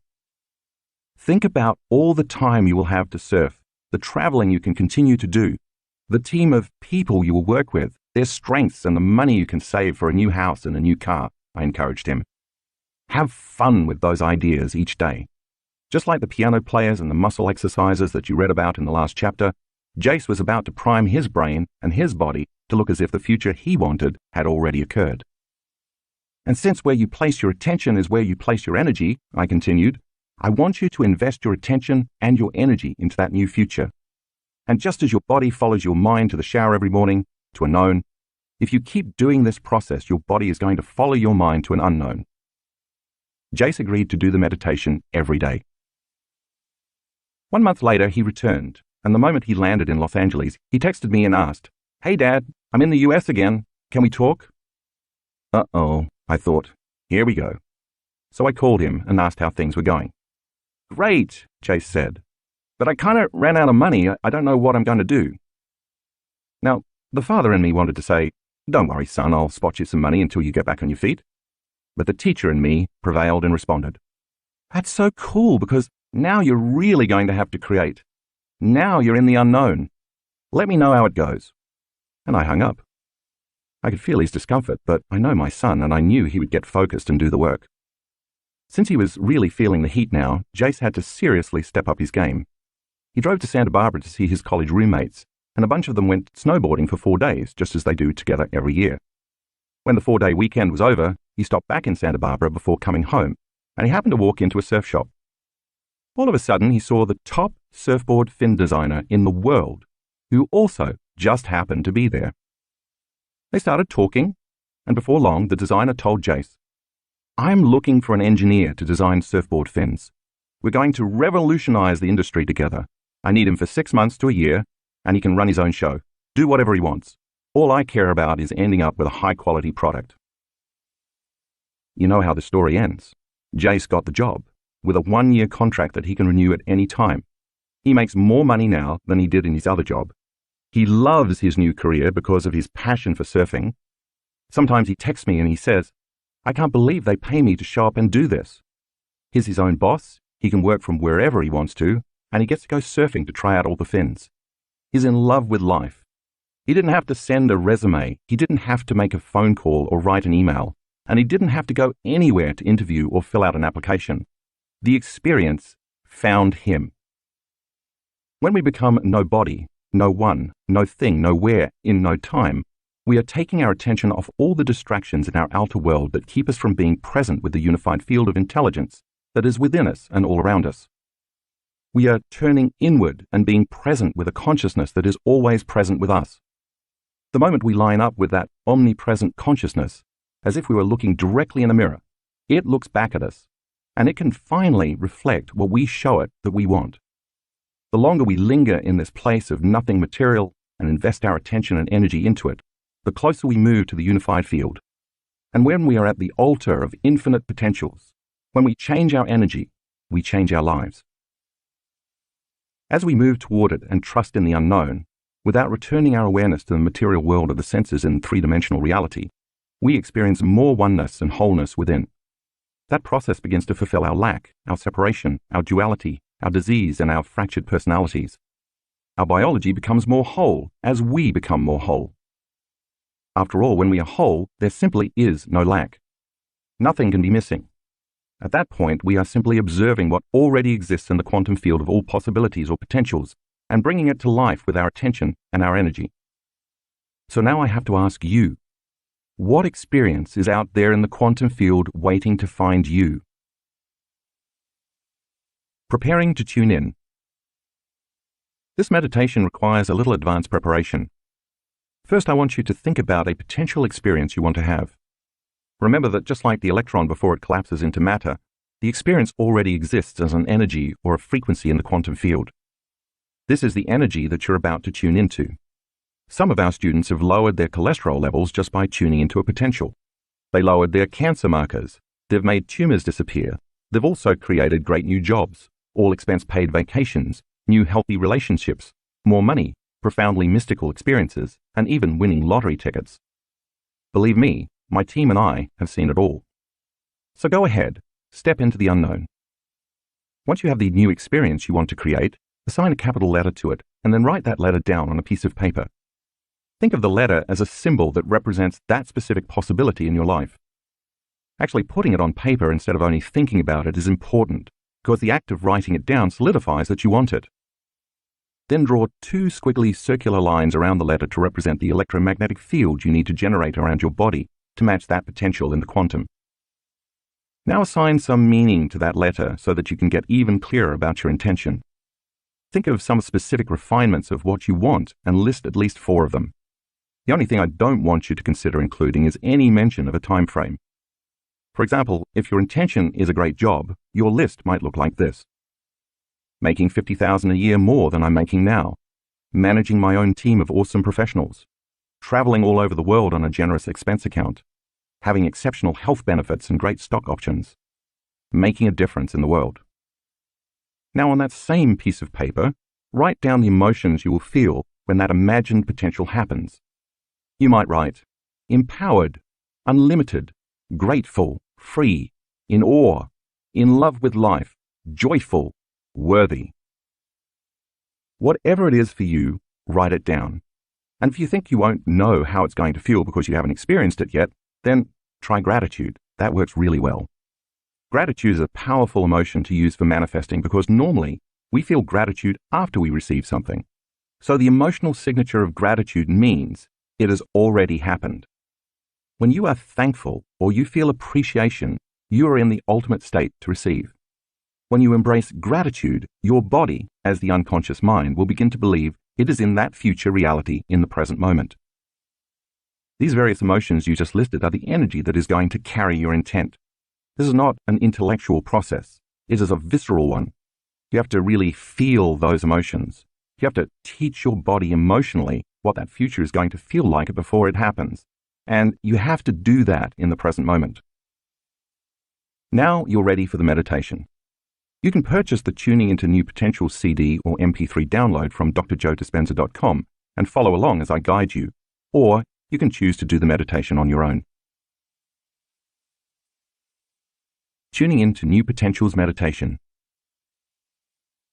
Think about all the time you will have to surf, the traveling you can continue to do, the team of people you will work with, their strengths and the money you can save for a new house and a new car, I encouraged him. Have fun with those ideas each day. Just like the piano players and the muscle exercises that you read about in the last chapter, Jace was about to prime his brain and his body to look as if the future he wanted had already occurred. And since where you place your attention is where you place your energy, I continued, I want you to invest your attention and your energy into that new future. And just as your body follows your mind to the shower every morning, to a known, if you keep doing this process, your body is going to follow your mind to an unknown. Jace agreed to do the meditation every day. 1 month later, he returned, and the moment he landed in Los Angeles, he texted me and asked, Hey Dad, I'm in the US again. Can we talk? Uh-oh, I thought. Here we go. So I called him and asked how things were going. Great, Jace said. But I kind of ran out of money. I don't know what I'm going to do. Now, the father in me wanted to say, Don't worry, son, I'll spot you some money until you get back on your feet. But the teacher in me prevailed and responded, That's so cool because now you're really going to have to create. Now you're in the unknown. Let me know how it goes. And I hung up. I could feel his discomfort, but I know my son and I knew he would get focused and do the work. Since he was really feeling the heat now, Jace had to seriously step up his game. He drove to Santa Barbara to see his college roommates, and a bunch of them went snowboarding for 4 days, just as they do together every year. When the 4-day weekend was over, he stopped back in Santa Barbara before coming home, and he happened to walk into a surf shop. All of a sudden, he saw the top surfboard fin designer in the world, who also just happened to be there. They started talking, and before long, the designer told Jace, "I'm looking for an engineer to design surfboard fins. We're going to revolutionize the industry together. I need him for 6 months to a year, and he can run his own show, do whatever he wants. All I care about is ending up with a high-quality product." You know how the story ends. Jace got the job, with a 1-year contract that he can renew at any time. He makes more money now than he did in his other job. He loves his new career because of his passion for surfing. Sometimes he texts me and he says, "I can't believe they pay me to show up and do this." He's his own boss, he can work from wherever he wants to, and he gets to go surfing to try out all the fins. He's in love with life. He didn't have to send a resume, he didn't have to make a phone call or write an email, and he didn't have to go anywhere to interview or fill out an application. The experience found him. When we become nobody, no one, no thing, nowhere, in no time, we are taking our attention off all the distractions in our outer world that keep us from being present with the unified field of intelligence that is within us and all around us. We are turning inward and being present with a consciousness that is always present with us. The moment we line up with that omnipresent consciousness, as if we were looking directly in a mirror, it looks back at us, and it can finally reflect what we show it that we want. The longer we linger in this place of nothing material and invest our attention and energy into it, the closer we move to the unified field. And when we are at the altar of infinite potentials, when we change our energy, we change our lives. As we move toward it and trust in the unknown, without returning our awareness to the material world of the senses in three-dimensional reality, we experience more oneness and wholeness within. That process begins to fulfill our lack, our separation, our duality, our disease, and our fractured personalities. Our biology becomes more whole as we become more whole. After all, when we are whole, there simply is no lack. Nothing can be missing. At that point, we are simply observing what already exists in the quantum field of all possibilities or potentials and bringing it to life with our attention and our energy. So now I have to ask you, what experience is out there in the quantum field waiting to find you? Preparing to tune in. This meditation requires a little advanced preparation. First, I want you to think about a potential experience you want to have. Remember that just like the electron before it collapses into matter, the experience already exists as an energy or a frequency in the quantum field. This is the energy that you're about to tune into. Some of our students have lowered their cholesterol levels just by tuning into a potential. They lowered their cancer markers. They've made tumors disappear. They've also created great new jobs, all expense-paid vacations, new healthy relationships, more money, profoundly mystical experiences, and even winning lottery tickets. Believe me, my team and I have seen it all. So go ahead, step into the unknown. Once you have the new experience you want to create, assign a capital letter to it, and then write that letter down on a piece of paper. Think of the letter as a symbol that represents that specific possibility in your life. Actually putting it on paper instead of only thinking about it is important, because the act of writing it down solidifies that you want it. Then draw 2 squiggly circular lines around the letter to represent the electromagnetic field you need to generate around your body to match that potential in the quantum. Now assign some meaning to that letter so that you can get even clearer about your intention. Think of some specific refinements of what you want and list at least 4 of them. The only thing I don't want you to consider including is any mention of a time frame. For example, if your intention is a great job, your list might look like this. Making $50,000 a year more than I'm making now. Managing my own team of awesome professionals. Traveling all over the world on a generous expense account. Having exceptional health benefits and great stock options. Making a difference in the world. Now on that same piece of paper, write down the emotions you will feel when that imagined potential happens. You might write, empowered, unlimited, grateful, free, in awe, in love with life, joyful, worthy. Whatever it is for you, write it down. And if you think you won't know how it's going to feel because you haven't experienced it yet, then try gratitude. That works really well. Gratitude is a powerful emotion to use for manifesting because normally we feel gratitude after we receive something. So the emotional signature of gratitude means it has already happened. When you are thankful or you feel appreciation, you are in the ultimate state to receive. When you embrace gratitude, your body, as the unconscious mind, will begin to believe it is in that future reality in the present moment. These various emotions you just listed are the energy that is going to carry your intent. This is not an intellectual process. It is a visceral one. You have to really feel those emotions. You have to teach your body emotionally what that future is going to feel like before it happens. And you have to do that in the present moment. Now you're ready for the meditation. You can purchase the Tuning into New Potential CD or MP3 download from drjoedispenza.com and follow along as I guide you, or you can choose to do the meditation on your own. Tuning into New Potentials Meditation.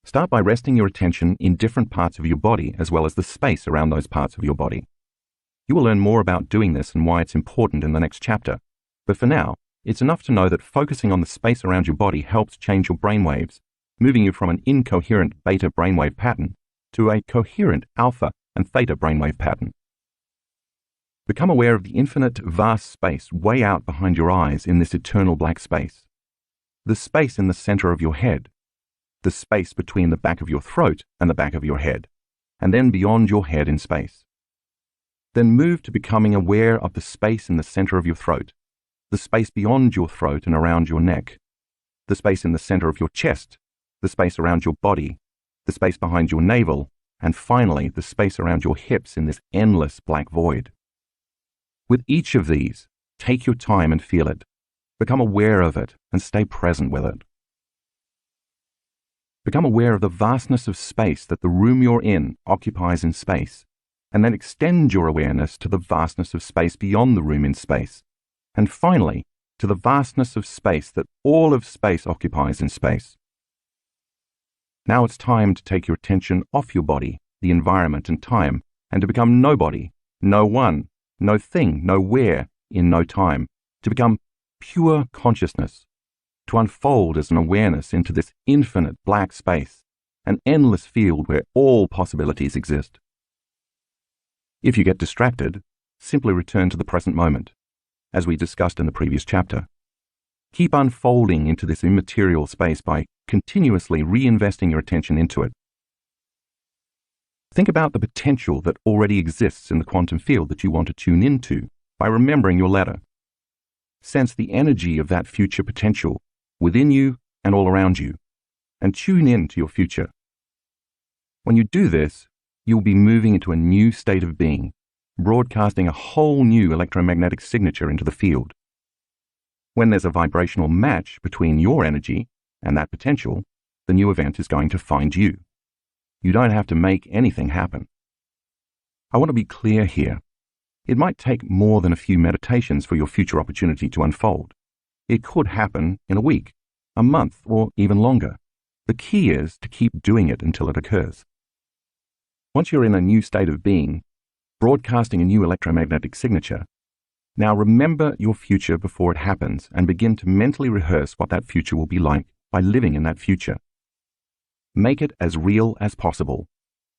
Start by resting your attention in different parts of your body as well as the space around those parts of your body. You will learn more about doing this and why it's important in the next chapter, but for now, it's enough to know that focusing on the space around your body helps change your brainwaves, moving you from an incoherent beta brainwave pattern to a coherent alpha and theta brainwave pattern. Become aware of the infinite, vast space way out behind your eyes in this eternal black space. The space in the center of your head. The space between the back of your throat and the back of your head, and then beyond your head in space. Then move to becoming aware of the space in the center of your throat, the space beyond your throat and around your neck, the space in the center of your chest, the space around your body, the space behind your navel, and finally the space around your hips in this endless black void. With each of these, take your time and feel it. Become aware of it and stay present with it. Become aware of the vastness of space that the room you're in occupies in space, and then extend your awareness to the vastness of space beyond the room in space, and finally, to the vastness of space that all of space occupies in space. Now it's time to take your attention off your body, the environment and time, and to become nobody, no one, no thing, nowhere, in no time, to become pure consciousness, to unfold as an awareness into this infinite black space, an endless field where all possibilities exist. If you get distracted, simply return to the present moment, as we discussed in the previous chapter. Keep unfolding into this immaterial space by continuously reinvesting your attention into it. Think about the potential that already exists in the quantum field that you want to tune into by remembering your ladder. Sense the energy of that future potential within you and all around you, and tune in to your future. When you do this, you'll be moving into a new state of being, broadcasting a whole new electromagnetic signature into the field. When there's a vibrational match between your energy and that potential, the new event is going to find you. You don't have to make anything happen. I want to be clear here. It might take more than a few meditations for your future opportunity to unfold. It could happen in a week, a month, or even longer. The key is to keep doing it until it occurs. Once you're in a new state of being, broadcasting a new electromagnetic signature, now remember your future before it happens and begin to mentally rehearse what that future will be like by living in that future. Make it as real as possible,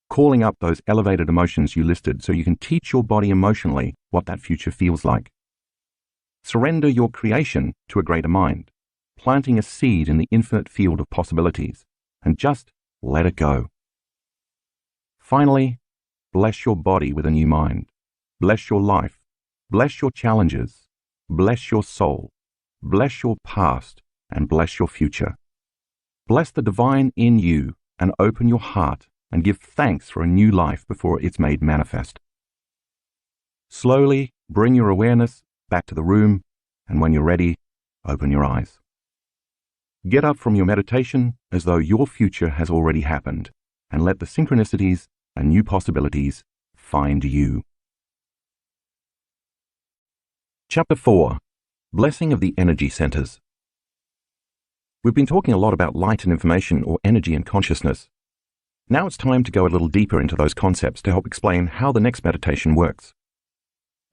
calling up those elevated emotions you listed so you can teach your body emotionally what that future feels like. Surrender your creation to a greater mind, planting a seed in the infinite field of possibilities, and just let it go. Finally, bless your body with a new mind. Bless your life. Bless your challenges. Bless your soul. Bless your past, and bless your future. Bless the divine in you and open your heart and give thanks for a new life before it's made manifest. Slowly bring your awareness back to the room, and when you're ready, open your eyes. Get up from your meditation as though your future has already happened, and let the synchronicities and new possibilities find you. Chapter 4. Blessing of the Energy Centers. We've been talking a lot about light and information, or energy and consciousness. Now it's time to go a little deeper into those concepts to help explain how the next meditation works.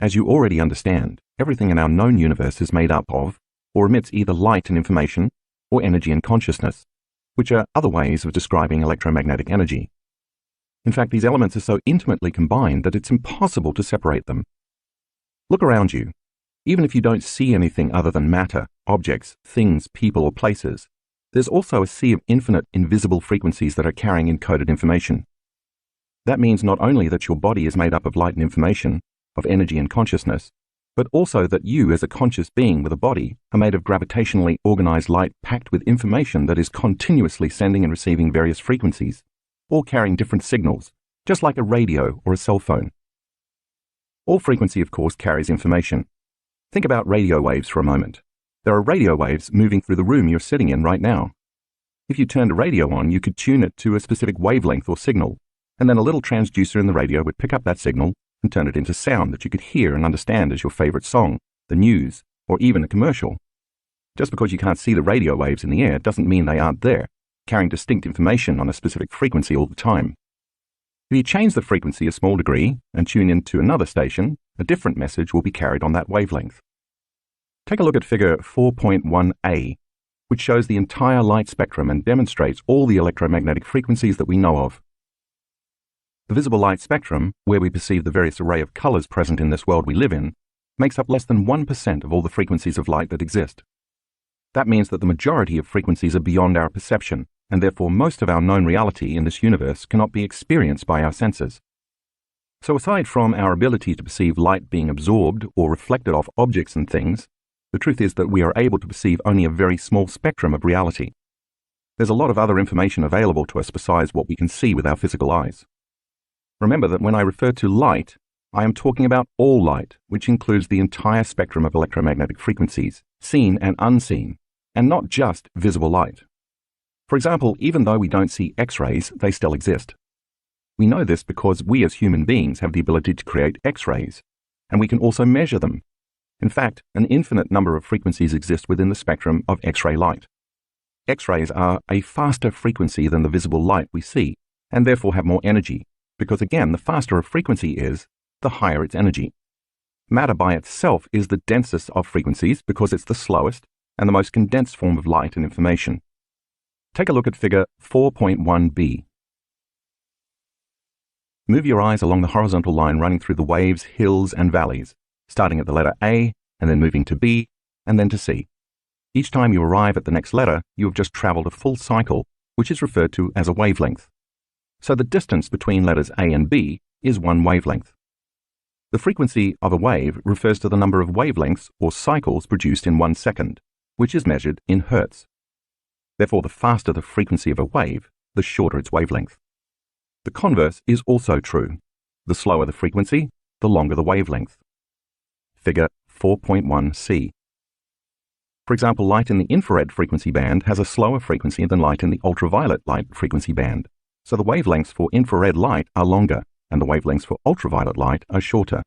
As you already understand, everything in our known universe is made up of, or emits either light and information, or energy and consciousness, which are other ways of describing electromagnetic energy. In fact, these elements are so intimately combined that it's impossible to separate them. Look around you. Even if you don't see anything other than matter, objects, things, people, or places, there's also a sea of infinite invisible frequencies that are carrying encoded information. That means not only that your body is made up of light and information, of energy and consciousness, but also that you as a conscious being with a body are made of gravitationally organized light packed with information that is continuously sending and receiving various frequencies, all carrying different signals, just like a radio or a cell phone. All frequency, of course, carries information. Think about radio waves for a moment. There are radio waves moving through the room you're sitting in right now. If you turned a radio on, you could tune it to a specific wavelength or signal, and then a little transducer in the radio would pick up that signal and turn it into sound that you could hear and understand as your favorite song, the news, or even a commercial. Just because you can't see the radio waves in the air doesn't mean they aren't there, carrying distinct information on a specific frequency all the time. If you change the frequency a small degree and tune into another station, a different message will be carried on that wavelength. Take a look at figure 4.1a, which shows the entire light spectrum and demonstrates all the electromagnetic frequencies that we know of. The visible light spectrum, where we perceive the various array of colors present in this world we live in, makes up less than 1% of all the frequencies of light that exist. That means that the majority of frequencies are beyond our perception, and therefore most of our known reality in this universe cannot be experienced by our senses. So aside from our ability to perceive light being absorbed or reflected off objects and things, the truth is that we are able to perceive only a very small spectrum of reality. There's a lot of other information available to us besides what we can see with our physical eyes. Remember that when I refer to light, I am talking about all light, which includes the entire spectrum of electromagnetic frequencies, seen and unseen, and not just visible light. For example, even though we don't see X-rays, they still exist. We know this because we as human beings have the ability to create X-rays, and we can also measure them. In fact, an infinite number of frequencies exist within the spectrum of X-ray light. X-rays are a faster frequency than the visible light we see, and therefore have more energy, because again, the faster a frequency is, the higher its energy. Matter by itself is the densest of frequencies because it's the slowest and the most condensed form of light and information. Take a look at figure 4.1b. Move your eyes along the horizontal line running through the waves, hills, and valleys, starting at the letter A, and then moving to B, and then to C. Each time you arrive at the next letter, you have just traveled a full cycle, which is referred to as a wavelength. So the distance between letters A and B is one wavelength. The frequency of a wave refers to the number of wavelengths or cycles produced in 1 second, which is measured in hertz. Therefore, the faster the frequency of a wave, the shorter its wavelength. The converse is also true. The slower the frequency, the longer the wavelength. Figure 4.1c. For example, light in the infrared frequency band has a slower frequency than light in the ultraviolet light frequency band. So the wavelengths for infrared light are longer, and the wavelengths for ultraviolet light are shorter.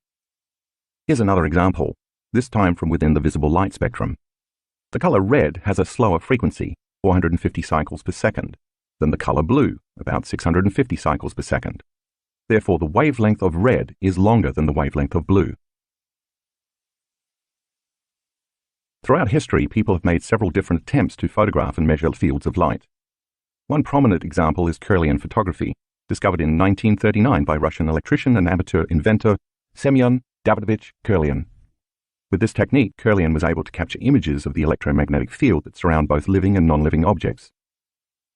Here's another example, this time from within the visible light spectrum. The color red has a slower frequency, 450 cycles per second, than the color blue, about 650 cycles per second. Therefore, the wavelength of red is longer than the wavelength of blue. Throughout history, people have made several different attempts to photograph and measure fields of light. One prominent example is Kirlian photography, discovered in 1939 by Russian electrician and amateur inventor Semyon Davidovich Kirlian. With this technique, Kirlian was able to capture images of the electromagnetic field that surround both living and non-living objects.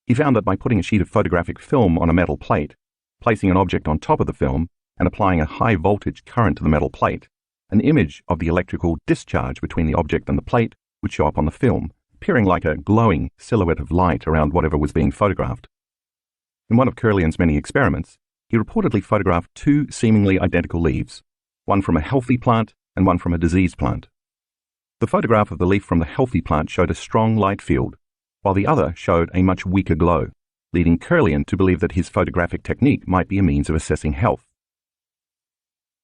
He found that by putting a sheet of photographic film on a metal plate, placing an object on top of the film, and applying a high voltage current to the metal plate, an image of the electrical discharge between the object and the plate would show up on the film, appearing like a glowing silhouette of light around whatever was being photographed. In one of Kirlian's many experiments, he reportedly photographed 2 seemingly identical leaves, one from a healthy plant and one from a diseased plant. The photograph of the leaf from the healthy plant showed a strong light field, while the other showed a much weaker glow, leading Kirlian to believe that his photographic technique might be a means of assessing health.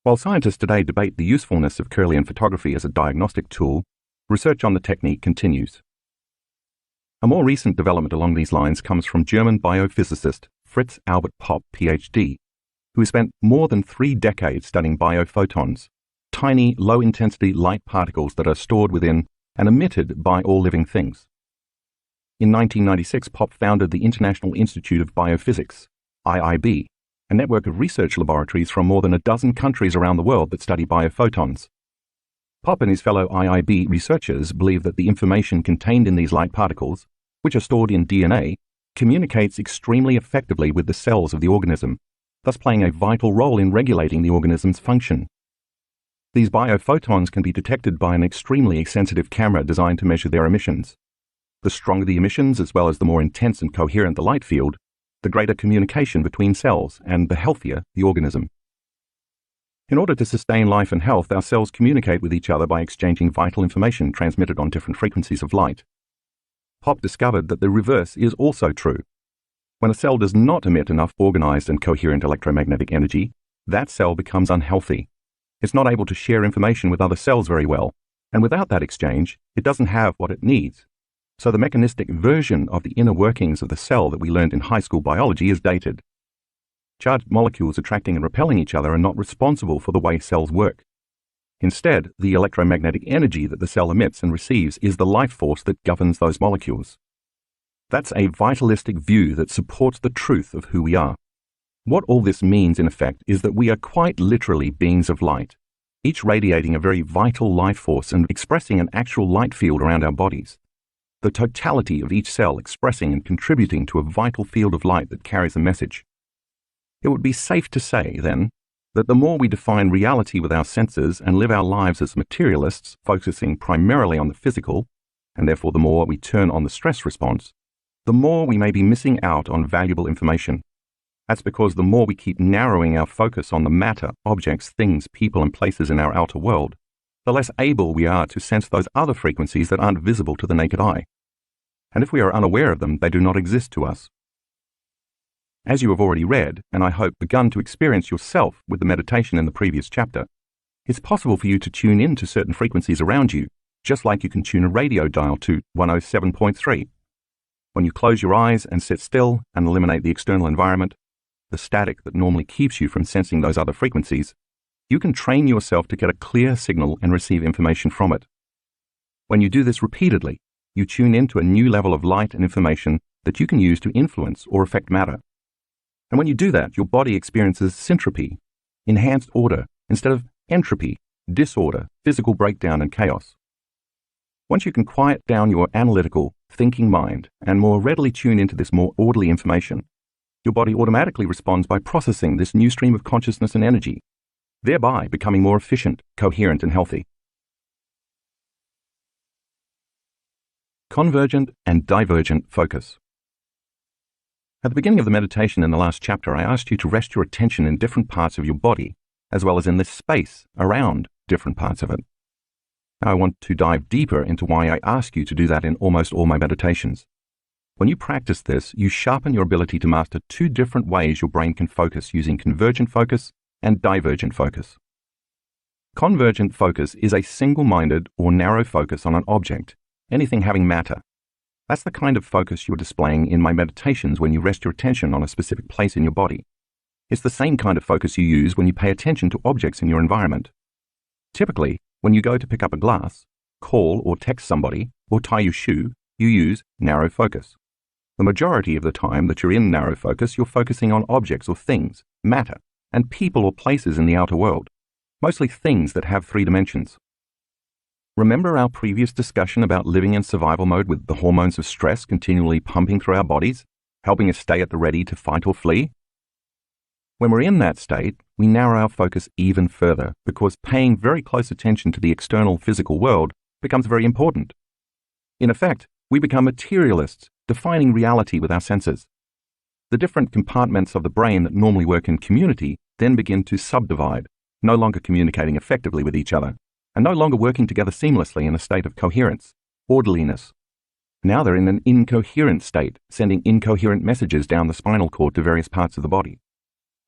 While scientists today debate the usefulness of Kirlian photography as a diagnostic tool, research on the technique continues. A more recent development along these lines comes from German biophysicist Fritz Albert Popp, Ph.D., who has spent more than 3 decades studying biophotons, tiny, low-intensity light particles that are stored within and emitted by all living things. In 1996, Popp founded the International Institute of Biophysics, IIB, a network of research laboratories from more than a dozen countries around the world that study biophotons. Pop and his fellow IIB researchers believe that the information contained in these light particles, which are stored in DNA, communicates extremely effectively with the cells of the organism, thus playing a vital role in regulating the organism's function. These biophotons can be detected by an extremely sensitive camera designed to measure their emissions. The stronger the emissions, as well as the more intense and coherent the light field, the greater communication between cells and the healthier the organism. In order to sustain life and health, our cells communicate with each other by exchanging vital information transmitted on different frequencies of light. Pop discovered that the reverse is also true. When a cell does not emit enough organized and coherent electromagnetic energy, that cell becomes unhealthy. It's not able to share information with other cells very well, and without that exchange, it doesn't have what it needs. So the mechanistic version of the inner workings of the cell that we learned in high school biology is dated. Charged molecules attracting and repelling each other are not responsible for the way cells work. Instead, the electromagnetic energy that the cell emits and receives is the life force that governs those molecules. That's a vitalistic view that supports the truth of who we are. What all this means, in effect, is that we are quite literally beings of light, each radiating a very vital life force and expressing an actual light field around our bodies. The totality of each cell expressing and contributing to a vital field of light that carries a message. It would be safe to say, then, that the more we define reality with our senses and live our lives as materialists, focusing primarily on the physical, and therefore the more we turn on the stress response, the more we may be missing out on valuable information. That's because the more we keep narrowing our focus on the matter, objects, things, people, and places in our outer world, the less able we are to sense those other frequencies that aren't visible to the naked eye. And if we are unaware of them, they do not exist to us. As you have already read, and I hope begun to experience yourself with the meditation in the previous chapter, it's possible for you to tune in to certain frequencies around you, just like you can tune a radio dial to 107.3. When you close your eyes and sit still and eliminate the external environment, the static that normally keeps you from sensing those other frequencies, you can train yourself to get a clear signal and receive information from it. When you do this repeatedly, you tune into a new level of light and information that you can use to influence or affect matter. And when you do that, your body experiences syntropy, enhanced order, instead of entropy, disorder, physical breakdown, and chaos. Once you can quiet down your analytical, thinking mind and more readily tune into this more orderly information, your body automatically responds by processing this new stream of consciousness and energy, thereby becoming more efficient, coherent, and healthy. Convergent and divergent focus. At the beginning of the meditation in the last chapter, I asked you to rest your attention in different parts of your body, as well as in the space around different parts of it. Now I want to dive deeper into why I ask you to do that in almost all my meditations. When you practice this, you sharpen your ability to master two different ways your brain can focus using convergent focus and divergent focus. Convergent focus is a single-minded or narrow focus on an object, anything having matter. That's the kind of focus you're displaying in my meditations when you rest your attention on a specific place in your body. It's the same kind of focus you use when you pay attention to objects in your environment. Typically, when you go to pick up a glass, call or text somebody, or tie your shoe, you use narrow focus. The majority of the time that you're in narrow focus, you're focusing on objects or things, matter, and people or places in the outer world, mostly things that have 3 dimensions. Remember our previous discussion about living in survival mode with the hormones of stress continually pumping through our bodies, helping us stay at the ready to fight or flee? When we're in that state, we narrow our focus even further because paying very close attention to the external physical world becomes very important. In effect, we become materialists, defining reality with our senses. The different compartments of the brain that normally work in community then begin to subdivide, no longer communicating effectively with each other, and no longer working together seamlessly in a state of coherence, orderliness. Now they're in an incoherent state, sending incoherent messages down the spinal cord to various parts of the body.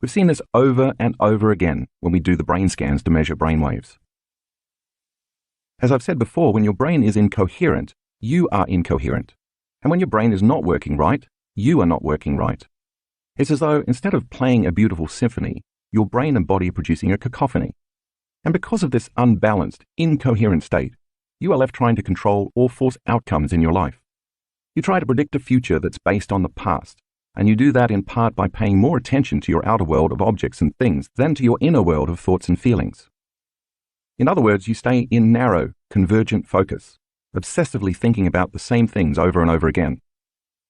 We've seen this over and over again when we do the brain scans to measure brain waves. As I've said before, when your brain is incoherent, you are incoherent. And when your brain is not working right, you are not working right. It's as though instead of playing a beautiful symphony, your brain and body are producing a cacophony. And because of this unbalanced, incoherent state, you are left trying to control or force outcomes in your life. You try to predict a future that's based on the past, and you do that in part by paying more attention to your outer world of objects and things than to your inner world of thoughts and feelings. In other words, you stay in narrow, convergent focus, obsessively thinking about the same things over and over again.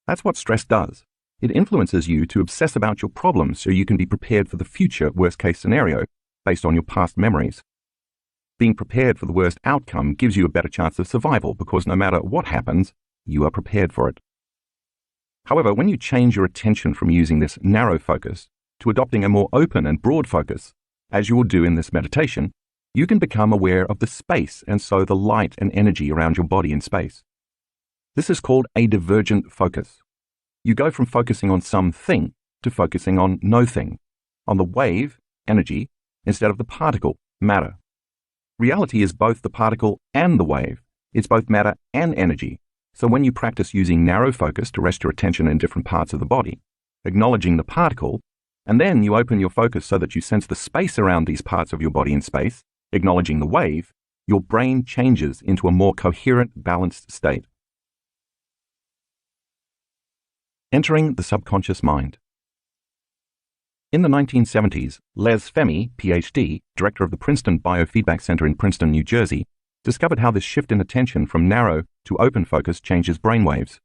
That's what stress does. It influences you to obsess about your problems so you can be prepared for the future worst-case scenario based on your past memories. Being prepared for the worst outcome gives you a better chance of survival because no matter what happens, you are prepared for it. However, when you change your attention from using this narrow focus to adopting a more open and broad focus, as you will do in this meditation, you can become aware of the space and so the light and energy around your body in space. This is called a divergent focus. You go from focusing on something to focusing on no thing, on the wave, energy, instead of the particle, matter. Reality is both the particle and the wave. It's both matter and energy. So when you practice using narrow focus to rest your attention in different parts of the body, acknowledging the particle, and then you open your focus so that you sense the space around these parts of your body in space, acknowledging the wave, your brain changes into a more coherent, balanced state. Entering the subconscious mind. In the 1970s, Les Femi, PhD, director of the Princeton Biofeedback Center in Princeton, New Jersey, discovered how this shift in attention from narrow to open focus changes brainwaves.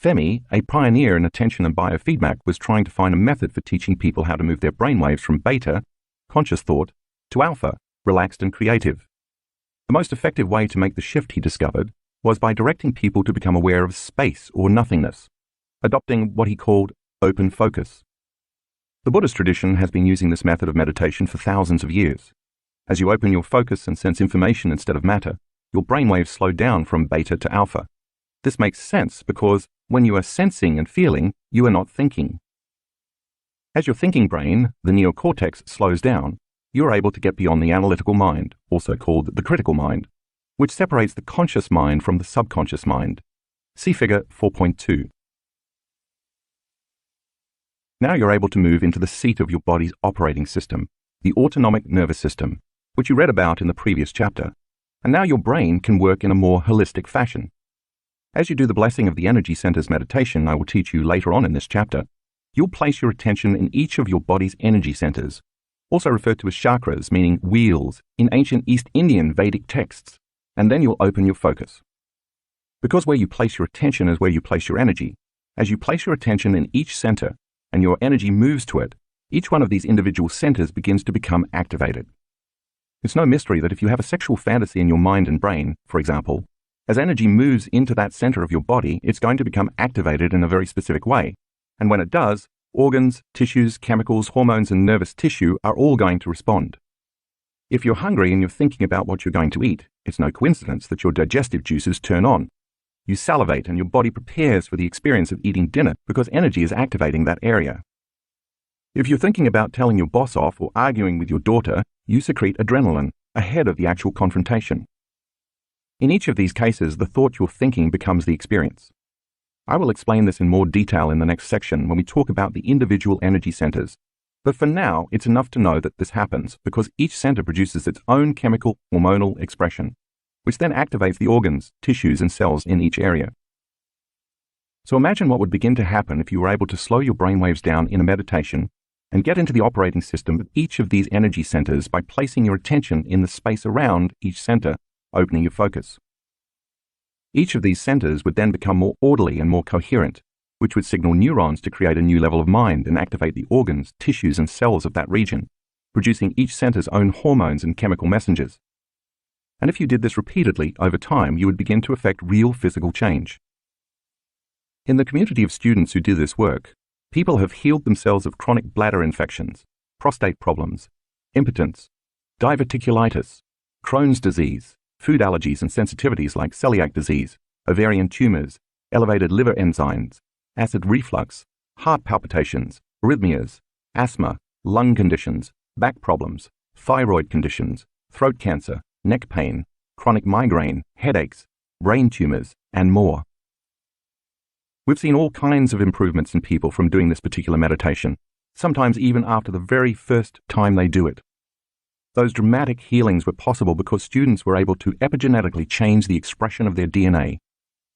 Femi, a pioneer in attention and biofeedback, was trying to find a method for teaching people how to move their brainwaves from beta, conscious thought, to alpha, relaxed and creative. The most effective way to make the shift, he discovered, was by directing people to become aware of space or nothingness, adopting what he called open focus. The Buddhist tradition has been using this method of meditation for thousands of years. As you open your focus and sense information instead of matter, your brainwaves slow down from beta to alpha. This makes sense because when you are sensing and feeling, you are not thinking. As your thinking brain, the neocortex, slows down, you are able to get beyond the analytical mind, also called the critical mind, which separates the conscious mind from the subconscious mind. See figure 4.2. Now you're able to move into the seat of your body's operating system, the autonomic nervous system, which you read about in the previous chapter, and now your brain can work in a more holistic fashion. As you do the blessing of the energy centers meditation I will teach you later on in this chapter, you'll place your attention in each of your body's energy centers, also referred to as chakras, meaning wheels, in ancient East Indian Vedic texts, and then you'll open your focus. Because where you place your attention is where you place your energy, as you place your attention in each center and your energy moves to it, each one of these individual centers begins to become activated. It's no mystery that if you have a sexual fantasy in your mind and brain, for example, as energy moves into that center of your body, it's going to become activated in a very specific way. And when it does, organs, tissues, chemicals, hormones, and nervous tissue are all going to respond. If you're hungry and you're thinking about what you're going to eat, it's no coincidence that your digestive juices turn on. You salivate and your body prepares for the experience of eating dinner because energy is activating that area. If you're thinking about telling your boss off or arguing with your daughter, you secrete adrenaline ahead of the actual confrontation. In each of these cases, the thought you're thinking becomes the experience. I will explain this in more detail in the next section when we talk about the individual energy centers. But for now, it's enough to know that this happens because each center produces its own chemical hormonal expression, which then activates the organs, tissues, and cells in each area. So imagine what would begin to happen if you were able to slow your brainwaves down in a meditation and get into the operating system of each of these energy centers by placing your attention in the space around each center, opening your focus. Each of these centers would then become more orderly and more coherent, which would signal neurons to create a new level of mind and activate the organs, tissues, and cells of that region, producing each center's own hormones and chemical messengers. And if you did this repeatedly over time, you would begin to affect real physical change. In the community of students who do this work, people have healed themselves of chronic bladder infections, prostate problems, impotence, diverticulitis, Crohn's disease, food allergies and sensitivities like celiac disease, ovarian tumors, elevated liver enzymes, acid reflux, heart palpitations, arrhythmias, asthma, lung conditions, back problems, thyroid conditions, throat cancer, neck pain, chronic migraine, headaches, brain tumors, and more. We've seen all kinds of improvements in people from doing this particular meditation, sometimes even after the very first time they do it. Those dramatic healings were possible because students were able to epigenetically change the expression of their DNA,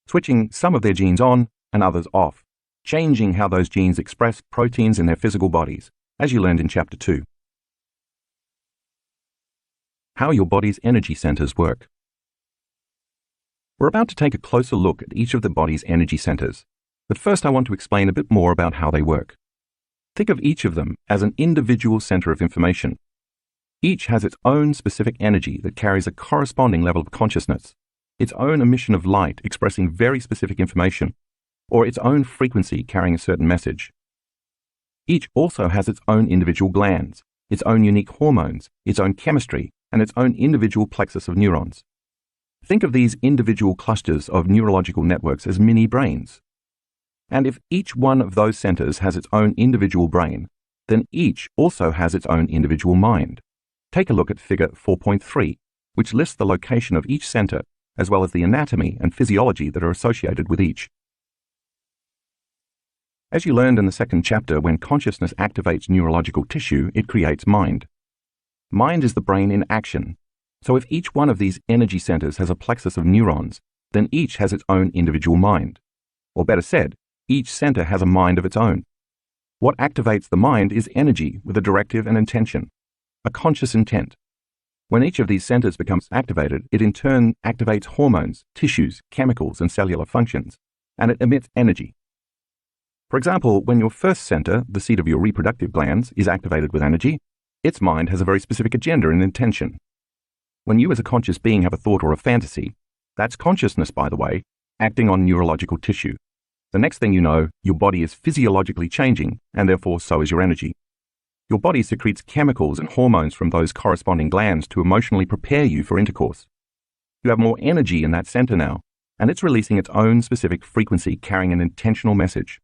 switching some of their genes on and others off, changing how those genes express proteins in their physical bodies, as you learned in Chapter 2. How your body's energy centers work. We're about to take a closer look at each of the body's energy centers, but first I want to explain a bit more about how they work. Think of each of them as an individual center of information. Each has its own specific energy that carries a corresponding level of consciousness, its own emission of light expressing very specific information, or its own frequency carrying a certain message. Each also has its own individual glands, its own unique hormones, its own chemistry, and its own individual plexus of neurons. Think of these individual clusters of neurological networks as mini brains. And if each one of those centers has its own individual brain, then each also has its own individual mind. Take a look at Figure 4.3, which lists the location of each center, as well as the anatomy and physiology that are associated with each. As you learned in the second chapter, when consciousness activates neurological tissue, it creates mind. Mind is the brain in action. So if each one of these energy centers has a plexus of neurons, then each has its own individual mind. Or better said, each center has a mind of its own. What activates the mind is energy with a directive and intention, a conscious intent. When each of these centers becomes activated, it in turn activates hormones, tissues, chemicals, and cellular functions, and it emits energy. For example, when your first center, the seat of your reproductive glands, is activated with energy, its mind has a very specific agenda and intention. When you as a conscious being have a thought or a fantasy, that's consciousness, by the way, acting on neurological tissue. The next thing you know, your body is physiologically changing, and therefore so is your energy. Your body secretes chemicals and hormones from those corresponding glands to emotionally prepare you for intercourse. You have more energy in that center now, and it's releasing its own specific frequency carrying an intentional message.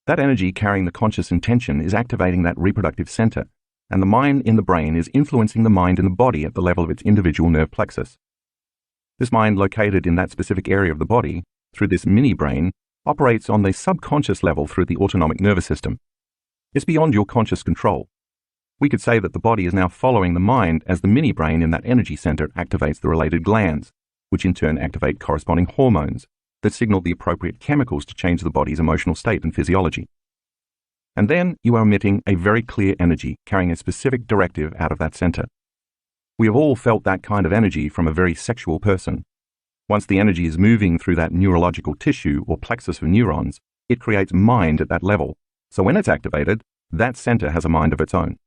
That energy carrying the conscious intention is activating that reproductive center, and the mind in the brain is influencing the mind in the body at the level of its individual nerve plexus. This mind located in that specific area of the body, through this mini-brain, operates on the subconscious level through the autonomic nervous system. It's beyond your conscious control. We could say that the body is now following the mind as the mini-brain in that energy center activates the related glands, which in turn activate corresponding hormones that signal the appropriate chemicals to change the body's emotional state and physiology. And then you are emitting a very clear energy carrying a specific directive out of that center. We have all felt that kind of energy from a very sexual person. Once the energy is moving through that neurological tissue or plexus of neurons, it creates mind at that level. So when it's activated, that center has a mind of its own.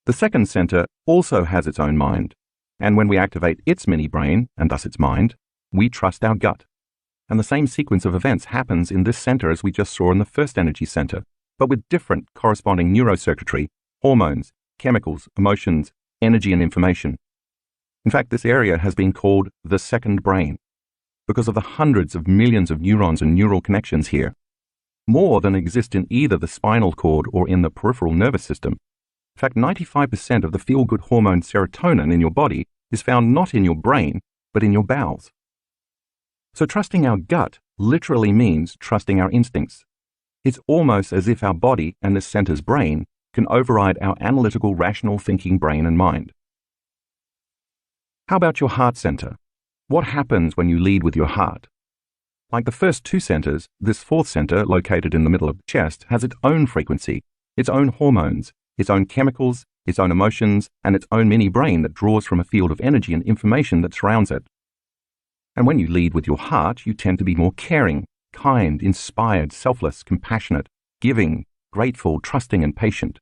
The second center also has its own mind, and when we activate its mini-brain, and thus its mind, we trust our gut. And the same sequence of events happens in this center as we just saw in the first energy center, but with different corresponding neurocircuitry, hormones, chemicals, emotions, energy, and information. In fact, this area has been called the second brain, because of the hundreds of millions of neurons and neural connections here, more than exist in either the spinal cord or in the peripheral nervous system. In fact, 95% of the feel-good hormone serotonin in your body is found not in your brain, but in your bowels. So trusting our gut literally means trusting our instincts. It's almost as if our body and this center's brain can override our analytical, rational thinking brain and mind. How about your heart center? What happens when you lead with your heart? Like the first two centers, this fourth center, located in the middle of the chest, has its own frequency, its own hormones, its own chemicals, its own emotions, and its own mini-brain that draws from a field of energy and information that surrounds it. And when you lead with your heart, you tend to be more caring, kind, inspired, selfless, compassionate, giving, grateful, trusting, and patient.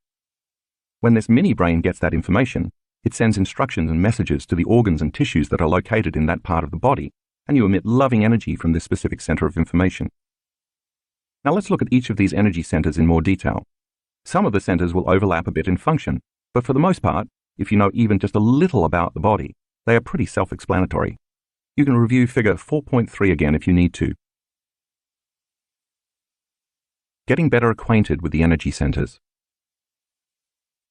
When this mini-brain gets that information, it sends instructions and messages to the organs and tissues that are located in that part of the body, and you emit loving energy from this specific center of information. Now let's look at each of these energy centers in more detail. Some of the centers will overlap a bit in function, but for the most part, if you know even just a little about the body, they are pretty self-explanatory. You can review Figure 4.3 again if you need to. Getting better acquainted with the energy centers.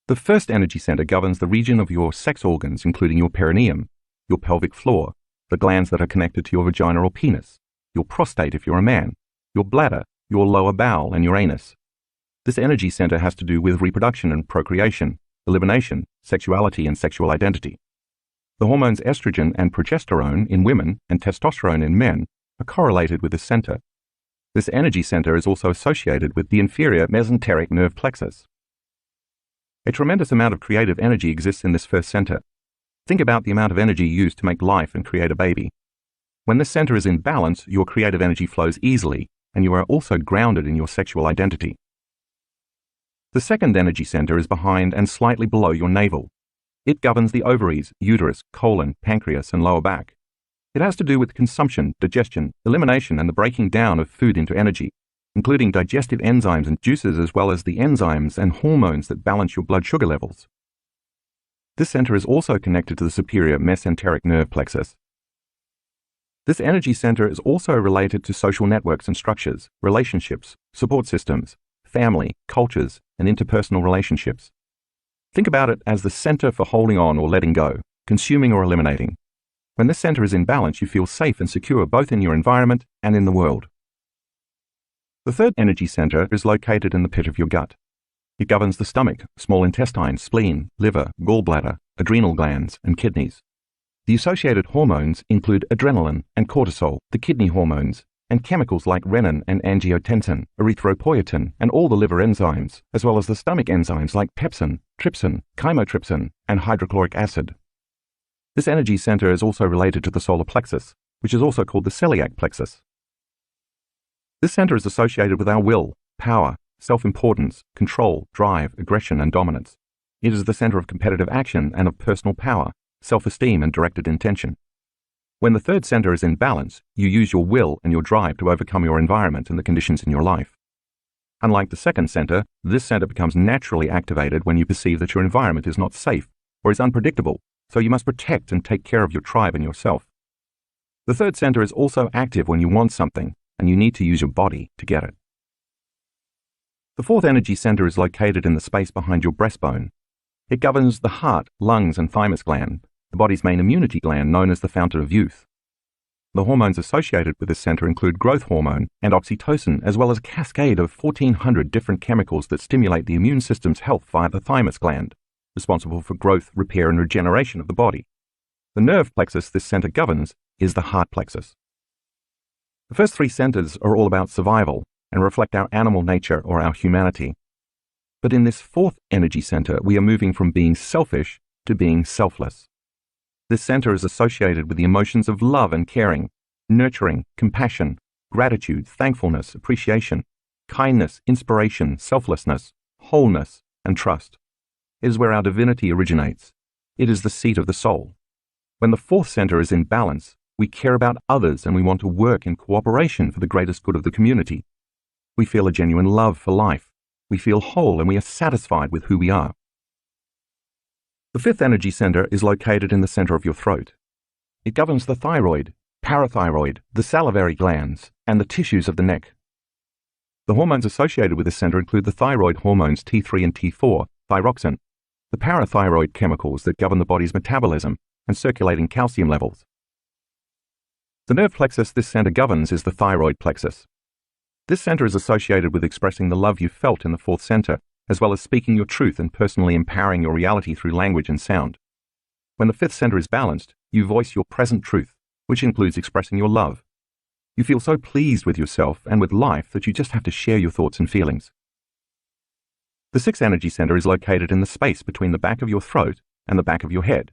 The first energy center governs the region of your sex organs, including your perineum, your pelvic floor, the glands that are connected to your vagina or penis, your prostate if you're a man, your bladder, your lower bowel, and your anus. This energy center has to do with reproduction and procreation, elimination, sexuality, and sexual identity. The hormones estrogen and progesterone in women and testosterone in men are correlated with this center. This energy center is also associated with the inferior mesenteric nerve plexus. A tremendous amount of creative energy exists in this first center. Think about the amount of energy used to make life and create a baby. When this center is in balance, your creative energy flows easily, and you are also grounded in your sexual identity. The second energy center is behind and slightly below your navel. It governs the ovaries, uterus, colon, pancreas, and lower back. It has to do with consumption, digestion, elimination, and the breaking down of food into energy, including digestive enzymes and juices, as well as the enzymes and hormones that balance your blood sugar levels. This center is also connected to the superior mesenteric nerve plexus. This energy center is also related to social networks and structures, relationships, support systems, family, cultures, and interpersonal relationships. Think about it as the center for holding on or letting go, consuming or eliminating. When this center is in balance, you feel safe and secure both in your environment and in the world. The third energy center is located in the pit of your gut. It governs the stomach, small intestine, spleen, liver, gallbladder, adrenal glands, and kidneys. The associated hormones include adrenaline and cortisol, the kidney hormones, and chemicals like renin and angiotensin, erythropoietin, and all the liver enzymes, as well as the stomach enzymes like pepsin, trypsin, chymotrypsin, and hydrochloric acid. This energy center is also related to the solar plexus, which is also called the celiac plexus. This center is associated with our will, power, self-importance, control, drive, aggression, and dominance. It is the center of competitive action and of personal power, self-esteem, and directed intention. When the third center is in balance, you use your will and your drive to overcome your environment and the conditions in your life. Unlike the second center, this center becomes naturally activated when you perceive that your environment is not safe or is unpredictable, so you must protect and take care of your tribe and yourself. The third center is also active when you want something, and you need to use your body to get it. The fourth energy center is located in the space behind your breastbone. It governs the heart, lungs, and thymus gland, the body's main immunity gland known as the fountain of youth. The hormones associated with this center include growth hormone and oxytocin, as well as a cascade of 1,400 different chemicals that stimulate the immune system's health via the thymus gland, responsible for growth, repair, and regeneration of the body. The nerve plexus this center governs is the heart plexus. The first three centers are all about survival and reflect our animal nature or our humanity. But in this fourth energy center, we are moving from being selfish to being selfless. This center is associated with the emotions of love and caring, nurturing, compassion, gratitude, thankfulness, appreciation, kindness, inspiration, selflessness, wholeness, and trust. It is where our divinity originates. It is the seat of the soul. When the fourth center is in balance, we care about others and we want to work in cooperation for the greatest good of the community. We feel a genuine love for life. We feel whole and we are satisfied with who we are. The fifth energy center is located in the center of your throat. It governs the thyroid, parathyroid, the salivary glands, and the tissues of the neck. The hormones associated with this center include the thyroid hormones T3 and T4, thyroxine, the parathyroid chemicals that govern the body's metabolism and circulating calcium levels. The nerve plexus this center governs is the thyroid plexus. This center is associated with expressing the love you felt in the fourth center, as well as speaking your truth and personally empowering your reality through language and sound. When the fifth center is balanced, you voice your present truth, which includes expressing your love. You feel so pleased with yourself and with life that you just have to share your thoughts and feelings. The sixth energy center is located in the space between the back of your throat and the back of your head.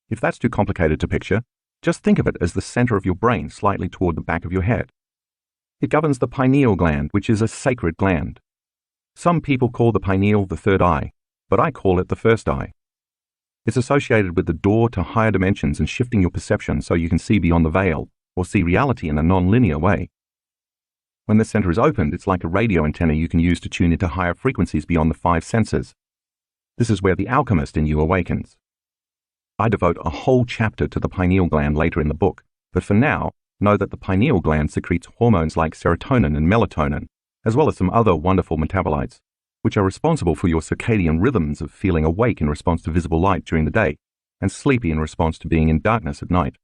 If that's too complicated to picture, just think of it as the center of your brain slightly toward the back of your head. It governs the pineal gland, which is a sacred gland. Some people call the pineal the third eye, but I call it the first eye. It's associated with the door to higher dimensions and shifting your perception so you can see beyond the veil or see reality in a non-linear way. When this center is opened, it's like a radio antenna you can use to tune into higher frequencies beyond the five senses. This is where the alchemist in you awakens. I devote a whole chapter to the pineal gland later in the book, but for now, know that the pineal gland secretes hormones like serotonin and melatonin, as well as some other wonderful metabolites, which are responsible for your circadian rhythms of feeling awake in response to visible light during the day and sleepy in response to being in darkness at night.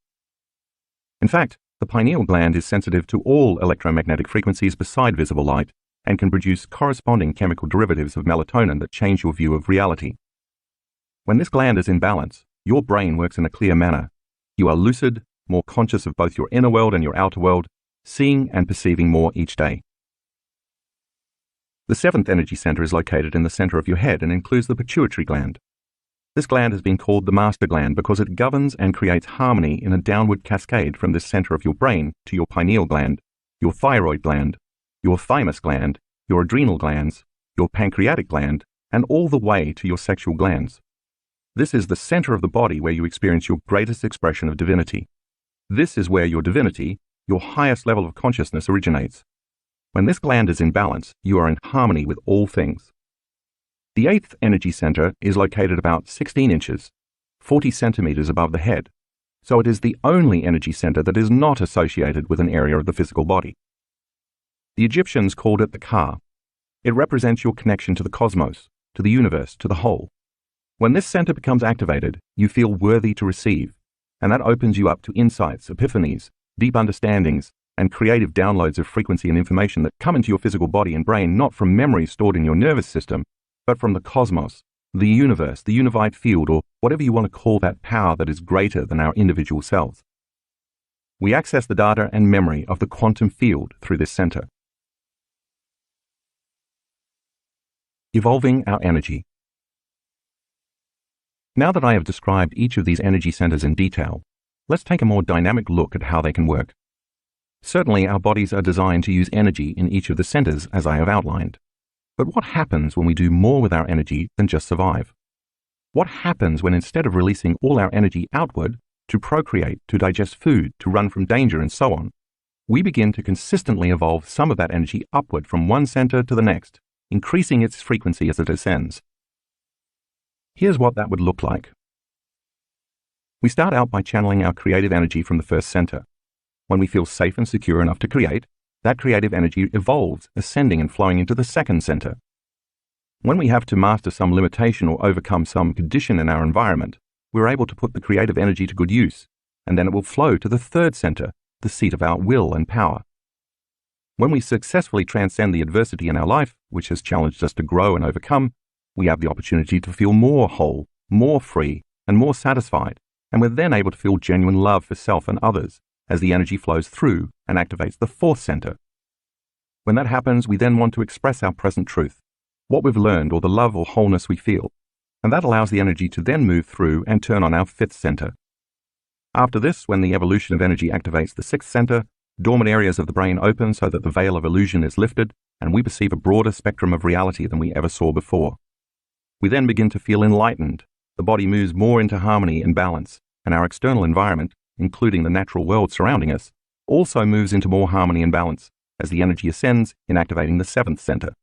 In fact, the pineal gland is sensitive to all electromagnetic frequencies beside visible light and can produce corresponding chemical derivatives of melatonin that change your view of reality. When this gland is in balance, your brain works in a clear manner. You are lucid, more conscious of both your inner world and your outer world, seeing and perceiving more each day. The seventh energy center is located in the center of your head and includes the pituitary gland. This gland has been called the master gland because it governs and creates harmony in a downward cascade from the center of your brain to your pineal gland, your thyroid gland, your thymus gland, your adrenal glands, your pancreatic gland, and all the way to your sexual glands. This is the center of the body where you experience your greatest expression of divinity. This is where your divinity, your highest level of consciousness, originates. When this gland is in balance, you are in harmony with all things. The eighth energy center is located about 16 inches, 40 centimeters above the head, so it is the only energy center that is not associated with an area of the physical body. The Egyptians called it the Ka. It represents your connection to the cosmos, to the universe, to the whole. When this center becomes activated, you feel worthy to receive, and that opens you up to insights, epiphanies, deep understandings, and creative downloads of frequency and information that come into your physical body and brain not from memories stored in your nervous system, but from the cosmos, the universe, the unified field, or whatever you want to call that power that is greater than our individual selves. We access the data and memory of the quantum field through this center. Evolving our energy. Now that I have described each of these energy centers in detail, let's take a more dynamic look at how they can work. Certainly, our bodies are designed to use energy in each of the centers, as I have outlined. But what happens when we do more with our energy than just survive? What happens when instead of releasing all our energy outward, to procreate, to digest food, to run from danger, and so on, we begin to consistently evolve some of that energy upward from one center to the next, increasing its frequency as it ascends? Here's what that would look like. We start out by channeling our creative energy from the first center. When we feel safe and secure enough to create, that creative energy evolves, ascending and flowing into the second center. When we have to master some limitation or overcome some condition in our environment, we're able to put the creative energy to good use, and then it will flow to the third center, the seat of our will and power. When we successfully transcend the adversity in our life, which has challenged us to grow and overcome, we have the opportunity to feel more whole, more free, and more satisfied, and we're then able to feel genuine love for self and others, as the energy flows through and activates the fourth center. When that happens, we then want to express our present truth, what we've learned or the love or wholeness we feel, and that allows the energy to then move through and turn on our fifth center. After this, when the evolution of energy activates the sixth center, dormant areas of the brain open so that the veil of illusion is lifted, and we perceive a broader spectrum of reality than we ever saw before. We then begin to feel enlightened. The body moves more into harmony and balance, and our external environment, including the natural world surrounding us, also moves into more harmony and balance as the energy ascends in activating the seventh center.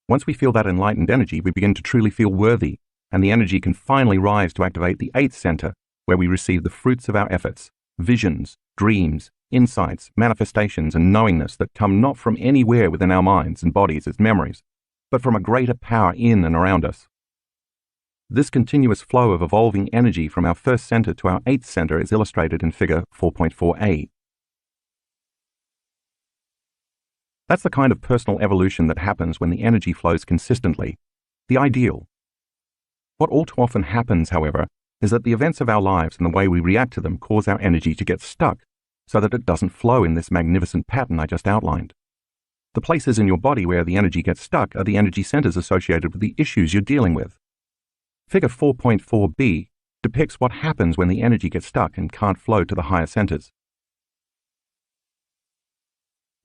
Once we feel that enlightened energy, we begin to truly feel worthy, and the energy can finally rise to activate the eighth center, where we receive the fruits of our efforts, visions, dreams, insights, manifestations, and knowingness that come not from anywhere within our minds and bodies as memories, but from a greater power in and around us. This continuous flow of evolving energy from our first center to our eighth center is illustrated in figure 4.4a. That's the kind of personal evolution that happens when the energy flows consistently, the ideal. What all too often happens, however, is that the events of our lives and the way we react to them cause our energy to get stuck, so that it doesn't flow in this magnificent pattern I just outlined. The places in your body where the energy gets stuck are the energy centers associated with the issues you're dealing with. Figure 4.4b depicts what happens when the energy gets stuck and can't flow to the higher centers.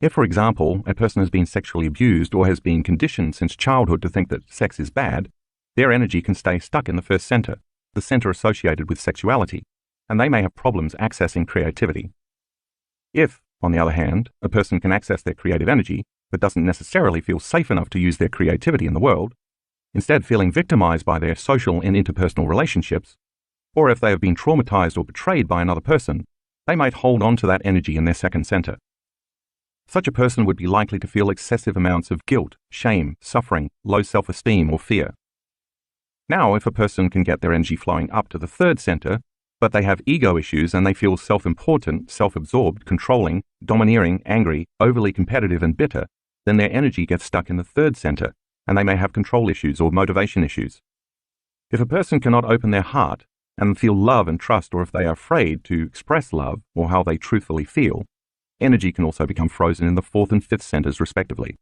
If, for example, a person has been sexually abused or has been conditioned since childhood to think that sex is bad, their energy can stay stuck in the first center, the center associated with sexuality, and they may have problems accessing creativity. If, on the other hand, a person can access their creative energy, but doesn't necessarily feel safe enough to use their creativity in the world, instead feeling victimized by their social and interpersonal relationships, or if they have been traumatized or betrayed by another person, they might hold on to that energy in their second center. Such a person would be likely to feel excessive amounts of guilt, shame, suffering, low self-esteem, or fear. Now, if a person can get their energy flowing up to the third center, but they have ego issues and they feel self-important, self-absorbed, controlling, domineering, angry, overly competitive, and bitter, then their energy gets stuck in the third center, and they may have control issues or motivation issues. If a person cannot open their heart and feel love and trust, or if they are afraid to express love or how they truthfully feel, energy can also become frozen in the fourth and fifth centers respectively.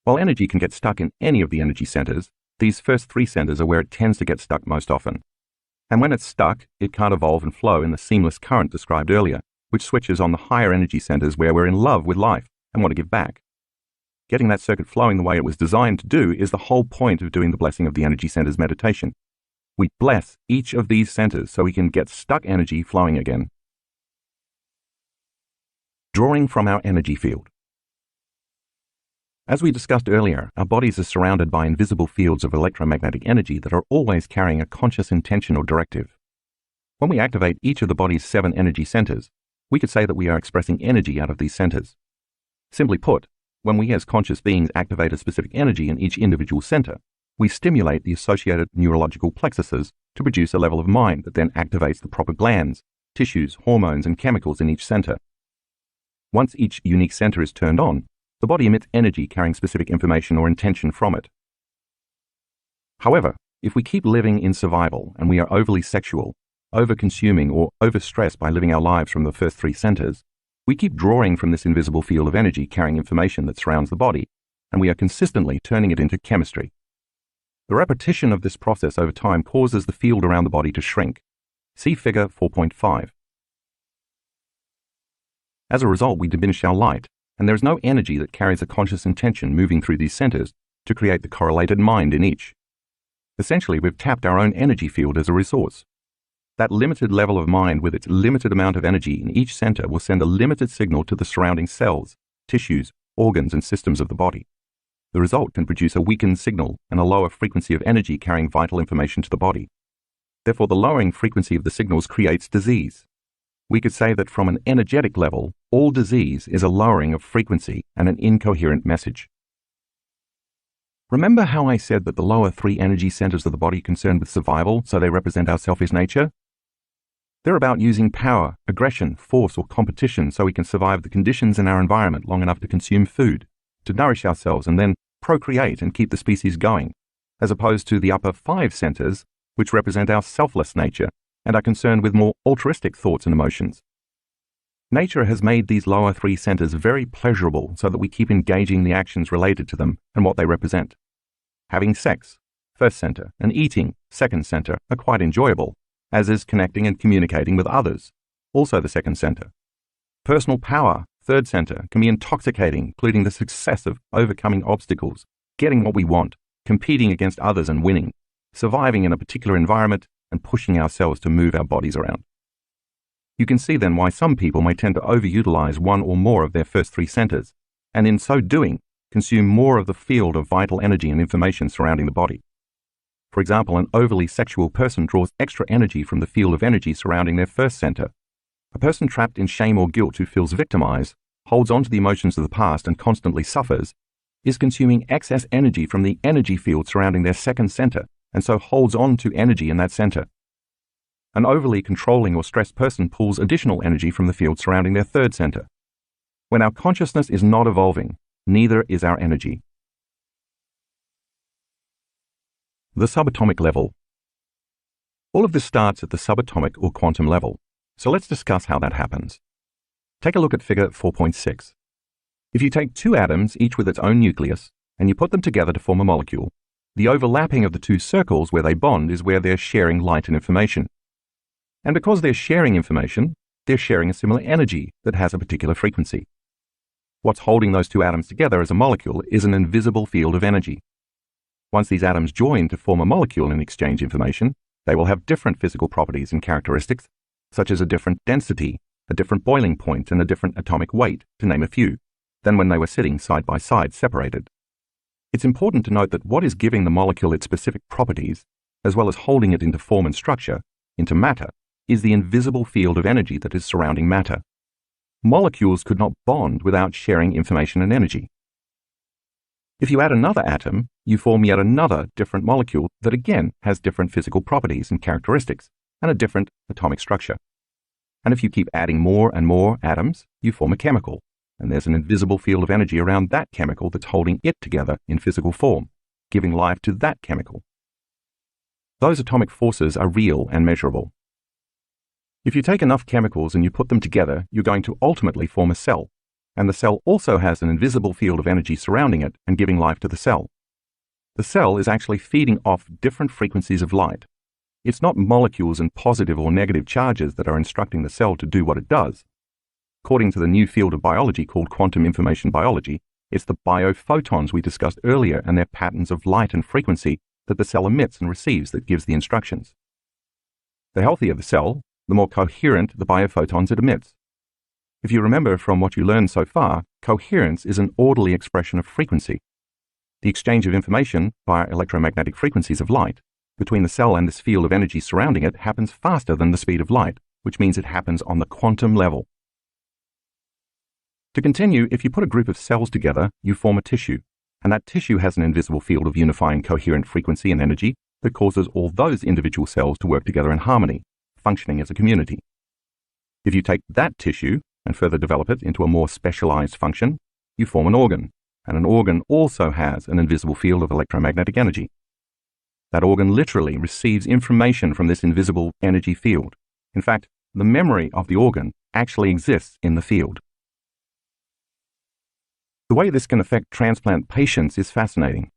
While energy can get stuck in any of the energy centers, these first three centers are where it tends to get stuck most often. And when it's stuck, it can't evolve and flow in the seamless current described earlier, which switches on the higher energy centers where we're in love with life and want to give back. Getting that circuit flowing the way it was designed to do is the whole point of doing the blessing of the energy centers meditation. We bless each of these centers so we can get stuck energy flowing again. Drawing from our energy field. As we discussed earlier, our bodies are surrounded by invisible fields of electromagnetic energy that are always carrying a conscious intention or directive. When we activate each of the body's 7 energy centers, we could say that we are expressing energy out of these centers. Simply put, when we as conscious beings activate a specific energy in each individual center, we stimulate the associated neurological plexuses to produce a level of mind that then activates the proper glands, tissues, hormones, and chemicals in each center. Once each unique center is turned on, the body emits energy carrying specific information or intention from it. However, if we keep living in survival and we are overly sexual, over-consuming, or overstressed by living our lives from the first 3 centers, we keep drawing from this invisible field of energy carrying information that surrounds the body, and we are consistently turning it into chemistry. The repetition of this process over time causes the field around the body to shrink. See figure 4.5. As a result, we diminish our light, and there is no energy that carries a conscious intention moving through these centers to create the correlated mind in each. Essentially, we've tapped our own energy field as a resource. That limited level of mind with its limited amount of energy in each center will send a limited signal to the surrounding cells, tissues, organs, and systems of the body. The result can produce a weakened signal and a lower frequency of energy carrying vital information to the body. Therefore, the lowering frequency of the signals creates disease. We could say that from an energetic level, all disease is a lowering of frequency and an incoherent message. Remember how I said that the lower 3 energy centers of the body are concerned with survival, so they represent our selfish nature? They're about using power, aggression, force, or competition so we can survive the conditions in our environment long enough to consume food, to nourish ourselves, and then procreate and keep the species going, as opposed to the upper 5 centers, which represent our selfless nature and are concerned with more altruistic thoughts and emotions. Nature has made these lower 3 centers very pleasurable so that we keep engaging the actions related to them and what they represent. Having sex, first center, and eating, second center, are quite enjoyable, as is connecting and communicating with others, also the second center. Personal power, third center, can be intoxicating, including the success of overcoming obstacles, getting what we want, competing against others and winning, surviving in a particular environment, and pushing ourselves to move our bodies around. You can see then why some people may tend to overutilize one or more of their first 3 centers, and in so doing, consume more of the field of vital energy and information surrounding the body. For example, an overly sexual person draws extra energy from the field of energy surrounding their first center. A person trapped in shame or guilt who feels victimized, holds on to the emotions of the past and constantly suffers, is consuming excess energy from the energy field surrounding their second center, and so holds on to energy in that center. An overly controlling or stressed person pulls additional energy from the field surrounding their third center. When our consciousness is not evolving, neither is our energy. The subatomic level. All of this starts at the subatomic or quantum level, so let's discuss how that happens. Take a look at figure 4.6. If you take 2 atoms, each with its own nucleus, and you put them together to form a molecule, the overlapping of the 2 circles where they bond is where they're sharing light and information. And because they're sharing information, they're sharing a similar energy that has a particular frequency. What's holding those 2 atoms together as a molecule is an invisible field of energy. Once these atoms join to form a molecule and exchange information, they will have different physical properties and characteristics, such as a different density, a different boiling point, and a different atomic weight, to name a few, than when they were sitting side by side separated. It's important to note that what is giving the molecule its specific properties, as well as holding it into form and structure, into matter, is the invisible field of energy that is surrounding matter. Molecules could not bond without sharing information and energy. If you add another atom, you form yet another different molecule that again has different physical properties and characteristics, and a different atomic structure. And if you keep adding more and more atoms, you form a chemical, and there's an invisible field of energy around that chemical that's holding it together in physical form, giving life to that chemical. Those atomic forces are real and measurable. If you take enough chemicals and you put them together, you're going to ultimately form a cell, and the cell also has an invisible field of energy surrounding it and giving life to the cell. The cell is actually feeding off different frequencies of light. It's not molecules and positive or negative charges that are instructing the cell to do what it does. According to the new field of biology called quantum information biology, it's the biophotons we discussed earlier and their patterns of light and frequency that the cell emits and receives that gives the instructions. The healthier the cell, the more coherent the biophotons it emits. If you remember from what you learned so far, coherence is an orderly expression of frequency. The exchange of information via electromagnetic frequencies of light between the cell and this field of energy surrounding it happens faster than the speed of light, which means it happens on the quantum level. To continue, if you put a group of cells together, you form a tissue, and that tissue has an invisible field of unifying coherent frequency and energy that causes all those individual cells to work together in harmony, functioning as a community. If you take that tissue and further develop it into a more specialized function, you form an organ, and an organ also has an invisible field of electromagnetic energy. That organ literally receives information from this invisible energy field. In fact, the memory of the organ actually exists in the field. The way this can affect transplant patients is fascinating.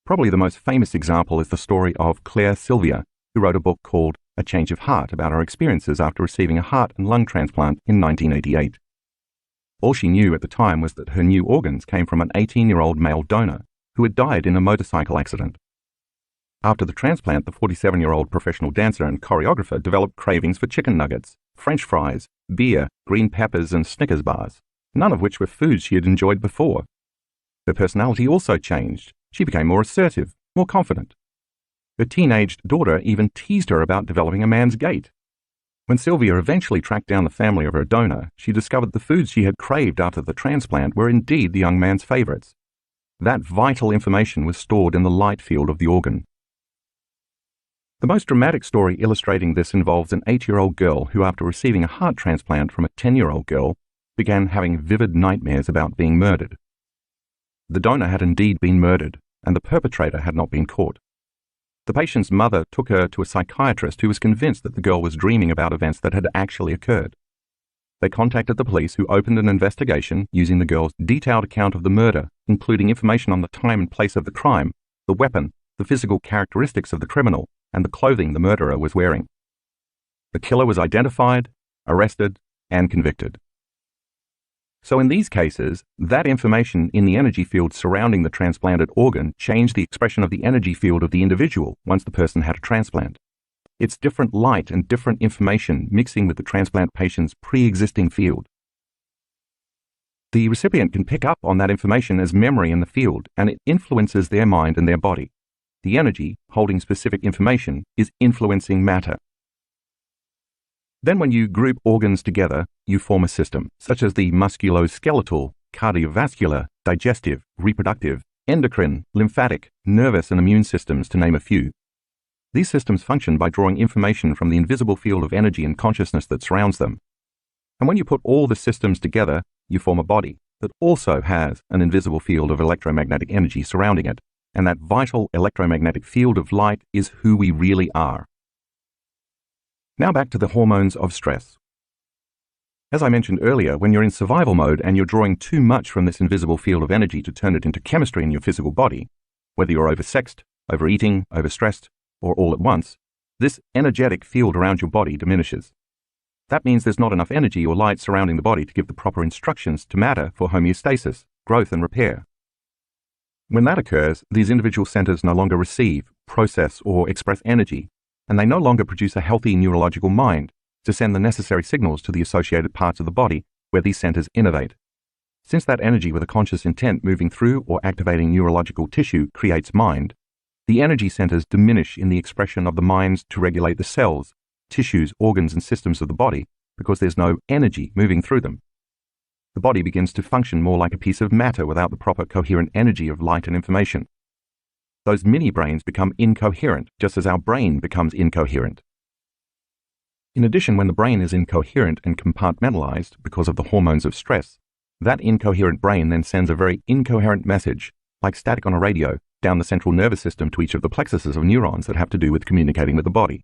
Probably the most famous example is the story of Claire Sylvia, who wrote a book called A Change of Heart about her experiences after receiving a heart and lung transplant in 1988. All she knew at the time was that her new organs came from an 18-year-old male donor who had died in a motorcycle accident. After the transplant, the 47-year-old professional dancer and choreographer developed cravings for chicken nuggets, French fries, beer, green peppers, and Snickers bars, none of which were foods she had enjoyed before. Her personality also changed. She became more assertive, more confident. Her teenaged daughter even teased her about developing a man's gait. When Sylvia eventually tracked down the family of her donor, she discovered the foods she had craved after the transplant were indeed the young man's favorites. That vital information was stored in the light field of the organ. The most dramatic story illustrating this involves an 8-year-old girl who, after receiving a heart transplant from a 10-year-old girl, began having vivid nightmares about being murdered. The donor had indeed been murdered, and the perpetrator had not been caught. The patient's mother took her to a psychiatrist who was convinced that the girl was dreaming about events that had actually occurred. They contacted the police, who opened an investigation using the girl's detailed account of the murder, including information on the time and place of the crime, the weapon, the physical characteristics of the criminal, and the clothing the murderer was wearing. The killer was identified, arrested, and convicted. So in these cases, that information in the energy field surrounding the transplanted organ changed the expression of the energy field of the individual once the person had a transplant. It's different light and different information mixing with the transplant patient's pre-existing field. The recipient can pick up on that information as memory in the field, and it influences their mind and their body. The energy, holding specific information, is influencing matter. Then when you group organs together, you form a system, such as the musculoskeletal, cardiovascular, digestive, reproductive, endocrine, lymphatic, nervous, and immune systems, to name a few. These systems function by drawing information from the invisible field of energy and consciousness that surrounds them. And when you put all the systems together, you form a body that also has an invisible field of electromagnetic energy surrounding it. And that vital electromagnetic field of light is who we really are. Now back to the hormones of stress. As I mentioned earlier, when you're in survival mode and you're drawing too much from this invisible field of energy to turn it into chemistry in your physical body, whether you're oversexed, overeating, overstressed, or all at once, this energetic field around your body diminishes. That means there's not enough energy or light surrounding the body to give the proper instructions to matter for homeostasis, growth, and repair. When that occurs, these individual centers no longer receive, process, or express energy, and they no longer produce a healthy neurological mind to send the necessary signals to the associated parts of the body where these centers innervate. Since that energy with a conscious intent moving through or activating neurological tissue creates mind, the energy centers diminish in the expression of the minds to regulate the cells, tissues, organs, and systems of the body because there's no energy moving through them. The body begins to function more like a piece of matter without the proper coherent energy of light and information. Those mini-brains become incoherent, just as our brain becomes incoherent. In addition, when the brain is incoherent and compartmentalized because of the hormones of stress, that incoherent brain then sends a very incoherent message, like static on a radio, down the central nervous system to each of the plexuses of neurons that have to do with communicating with the body.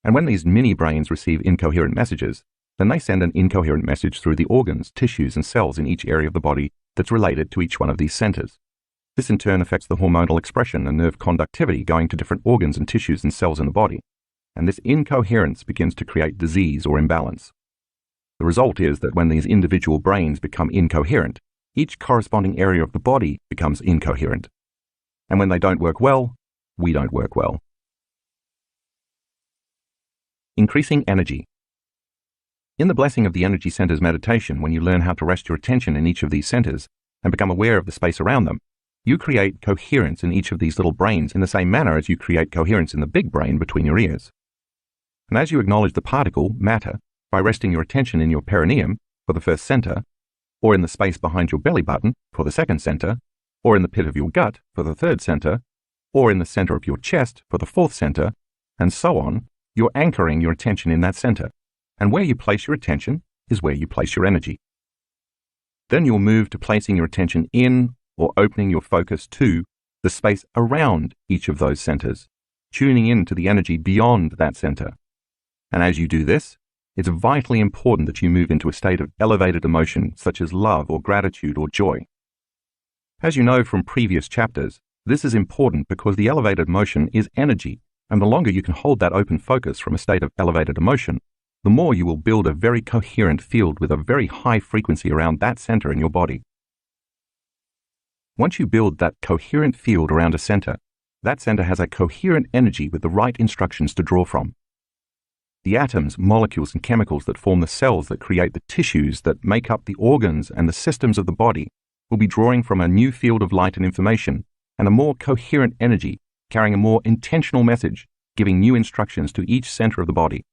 And when these mini-brains receive incoherent messages, Then they send an incoherent message through the organs, tissues, and cells in each area of the body that's related to each one of these centers. This in turn affects the hormonal expression and nerve conductivity going to different organs and tissues and cells in the body. And this incoherence begins to create disease or imbalance. The result is that when these individual brains become incoherent, each corresponding area of the body becomes incoherent. And when they don't work well, we don't work well. Increasing energy. In the Blessing of the Energy Centers meditation, when you learn how to rest your attention in each of these centers and become aware of the space around them, you create coherence in each of these little brains in the same manner as you create coherence in the big brain between your ears. And as you acknowledge the particle, matter, by resting your attention in your perineum for the first center, or in the space behind your belly button for the second center, or in the pit of your gut for the third center, or in the center of your chest for the fourth center, and so on, you're anchoring your attention in that center. And where you place your attention is where you place your energy. Then you'll move to placing your attention in or opening your focus to the space around each of those centers, tuning in to the energy beyond that center. And as you do this, it's vitally important that you move into a state of elevated emotion such as love or gratitude or joy. As you know from previous chapters, this is important because the elevated emotion is energy, and the longer you can hold that open focus from a state of elevated emotion, the more you will build a very coherent field with a very high frequency around that center in your body. Once you build that coherent field around a center, that center has a coherent energy with the right instructions to draw from. The atoms, molecules, and chemicals that form the cells that create the tissues that make up the organs and the systems of the body will be drawing from a new field of light and information and a more coherent energy carrying a more intentional message, giving new instructions to each center of the body.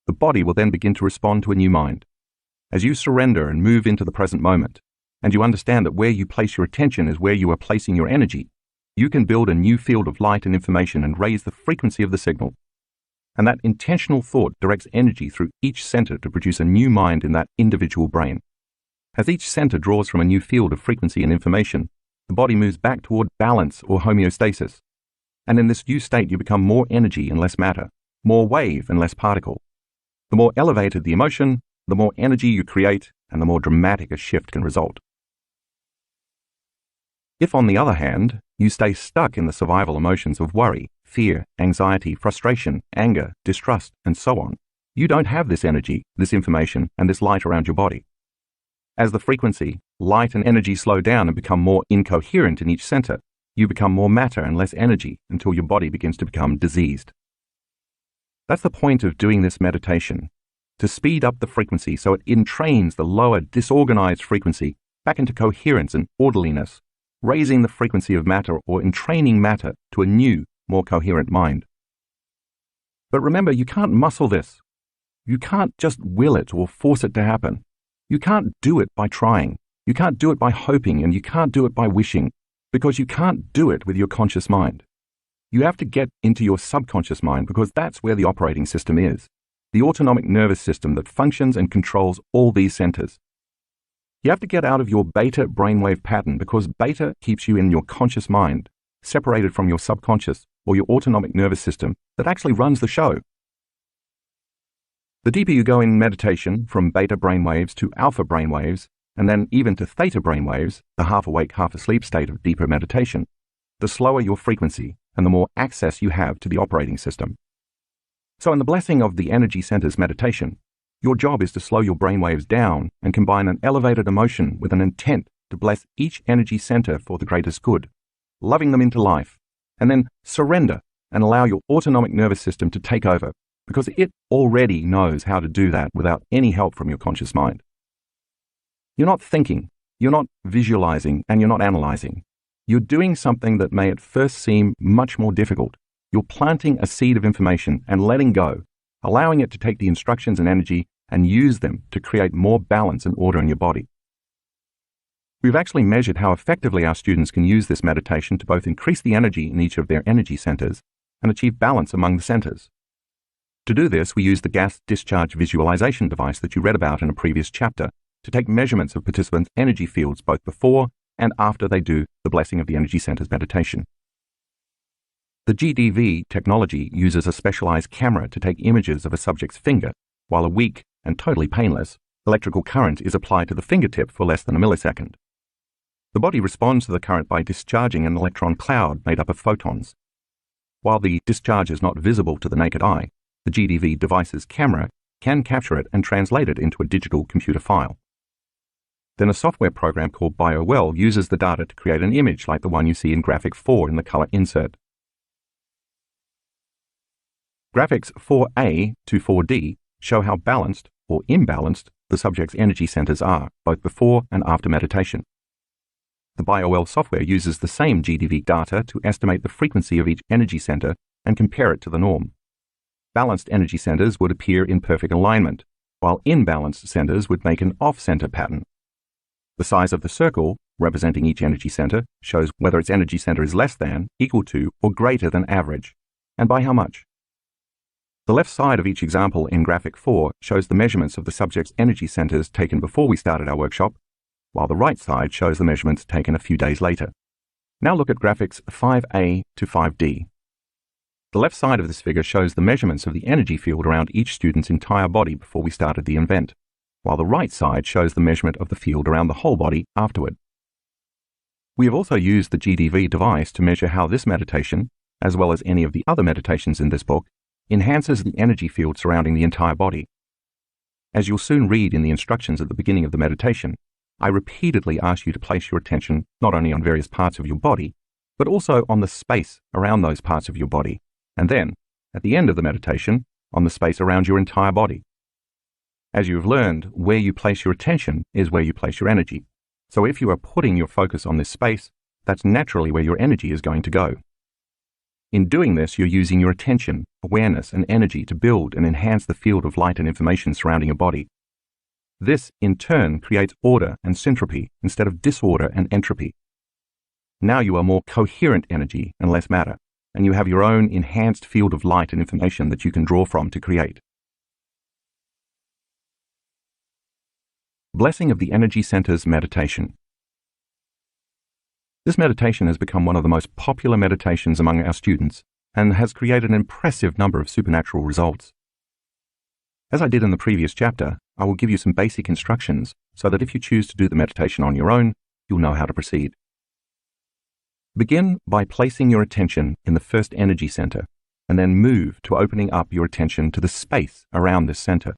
The body will then begin to respond to a new mind. As you surrender and move into the present moment, and you understand that where you place your attention is where you are placing your energy, you can build a new field of light and information and raise the frequency of the signal. And that intentional thought directs energy through each center to produce a new mind in that individual brain. As each center draws from a new field of frequency and information, the body moves back toward balance or homeostasis. And in this new state, you become more energy and less matter, more wave and less particle. The more elevated the emotion, the more energy you create, and the more dramatic a shift can result. If, on the other hand, you stay stuck in the survival emotions of worry, fear, anxiety, frustration, anger, distrust, and so on, you don't have this energy, this information, and this light around your body. As the frequency, light, and energy slow down and become more incoherent in each center, you become more matter and less energy until your body begins to become diseased. That's the point of doing this meditation, to speed up the frequency so it entrains the lower, disorganized frequency back into coherence and orderliness, raising the frequency of matter or entraining matter to a new, more coherent mind. But remember, you can't muscle this. You can't just will it or force it to happen. You can't do it by trying. You can't do it by hoping, and you can't do it by wishing, because you can't do it with your conscious mind. You have to get into your subconscious mind because that's where the operating system is, the autonomic nervous system that functions and controls all these centers. You have to get out of your beta brainwave pattern because beta keeps you in your conscious mind, separated from your subconscious or your autonomic nervous system that actually runs the show. The deeper you go in meditation, from beta brainwaves to alpha brainwaves, and then even to theta brainwaves, the half-awake, half-asleep state of deeper meditation, the slower your frequency and the more access you have to the operating system. So in the Blessing of the Energy Centers meditation, your job is to slow your brainwaves down and combine an elevated emotion with an intent to bless each energy center for the greatest good, loving them into life, and then surrender and allow your autonomic nervous system to take over, because it already knows how to do that without any help from your conscious mind. You're not thinking, you're not visualizing, and you're not analyzing. You're doing something that may at first seem much more difficult. You're planting a seed of information and letting go, allowing it to take the instructions and energy and use them to create more balance and order in your body. We've actually measured how effectively our students can use this meditation to both increase the energy in each of their energy centers and achieve balance among the centers. To do this, we use the gas discharge visualization device that you read about in a previous chapter to take measurements of participants' energy fields both before and after they do the Blessing of the Energy Centers meditation. The GDV technology uses a specialized camera to take images of a subject's finger, while a weak and totally painless, electrical current is applied to the fingertip for less than a millisecond. The body responds to the current by discharging an electron cloud made up of photons. While the discharge is not visible to the naked eye, the GDV device's camera can capture it and translate it into a digital computer file. Then a software program called BioWell uses the data to create an image like the one you see in graphic 4 in the color insert. Graphics 4A to 4D show how balanced or imbalanced the subject's energy centers are, both before and after meditation. The BioWell software uses the same GDV data to estimate the frequency of each energy center and compare it to the norm. Balanced energy centers would appear in perfect alignment, while imbalanced centers would make an off-center pattern. The size of the circle, representing each energy center, shows whether its energy center is less than, equal to, or greater than average, and by how much. The left side of each example in graphic 4 shows the measurements of the subject's energy centers taken before we started our workshop, while the right side shows the measurements taken a few days later. Now look at graphics 5A to 5D. The left side of this figure shows the measurements of the energy field around each student's entire body before we started the event, while the right side shows the measurement of the field around the whole body afterward. We have also used the GDV device to measure how this meditation, as well as any of the other meditations in this book, enhances the energy field surrounding the entire body. As you'll soon read in the instructions at the beginning of the meditation, I repeatedly ask you to place your attention not only on various parts of your body, but also on the space around those parts of your body, and then, at the end of the meditation, on the space around your entire body. As you have learned, where you place your attention is where you place your energy. So if you are putting your focus on this space, that's naturally where your energy is going to go. In doing this, you're using your attention, awareness, and energy to build and enhance the field of light and information surrounding your body. This, in turn, creates order and syntropy instead of disorder and entropy. Now you are more coherent energy and less matter, and you have your own enhanced field of light and information that you can draw from to create. Blessing of the Energy Centers Meditation. This meditation has become one of the most popular meditations among our students and has created an impressive number of supernatural results. As I did in the previous chapter, I will give you some basic instructions so that if you choose to do the meditation on your own, you'll know how to proceed. Begin by placing your attention in the first energy center and then move to opening up your attention to the space around this center.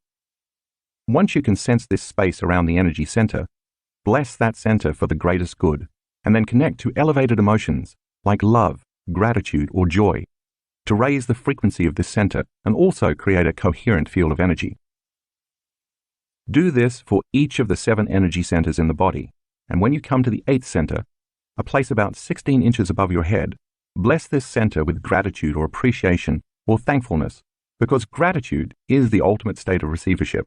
Once you can sense this space around the energy center, bless that center for the greatest good and then connect to elevated emotions like love, gratitude, or joy to raise the frequency of this center and also create a coherent field of energy. Do this for each of the 7 energy centers in the body, and when you come to the 8th center, a place about 16 inches above your head, bless this center with gratitude or appreciation or thankfulness, because gratitude is the ultimate state of receivership.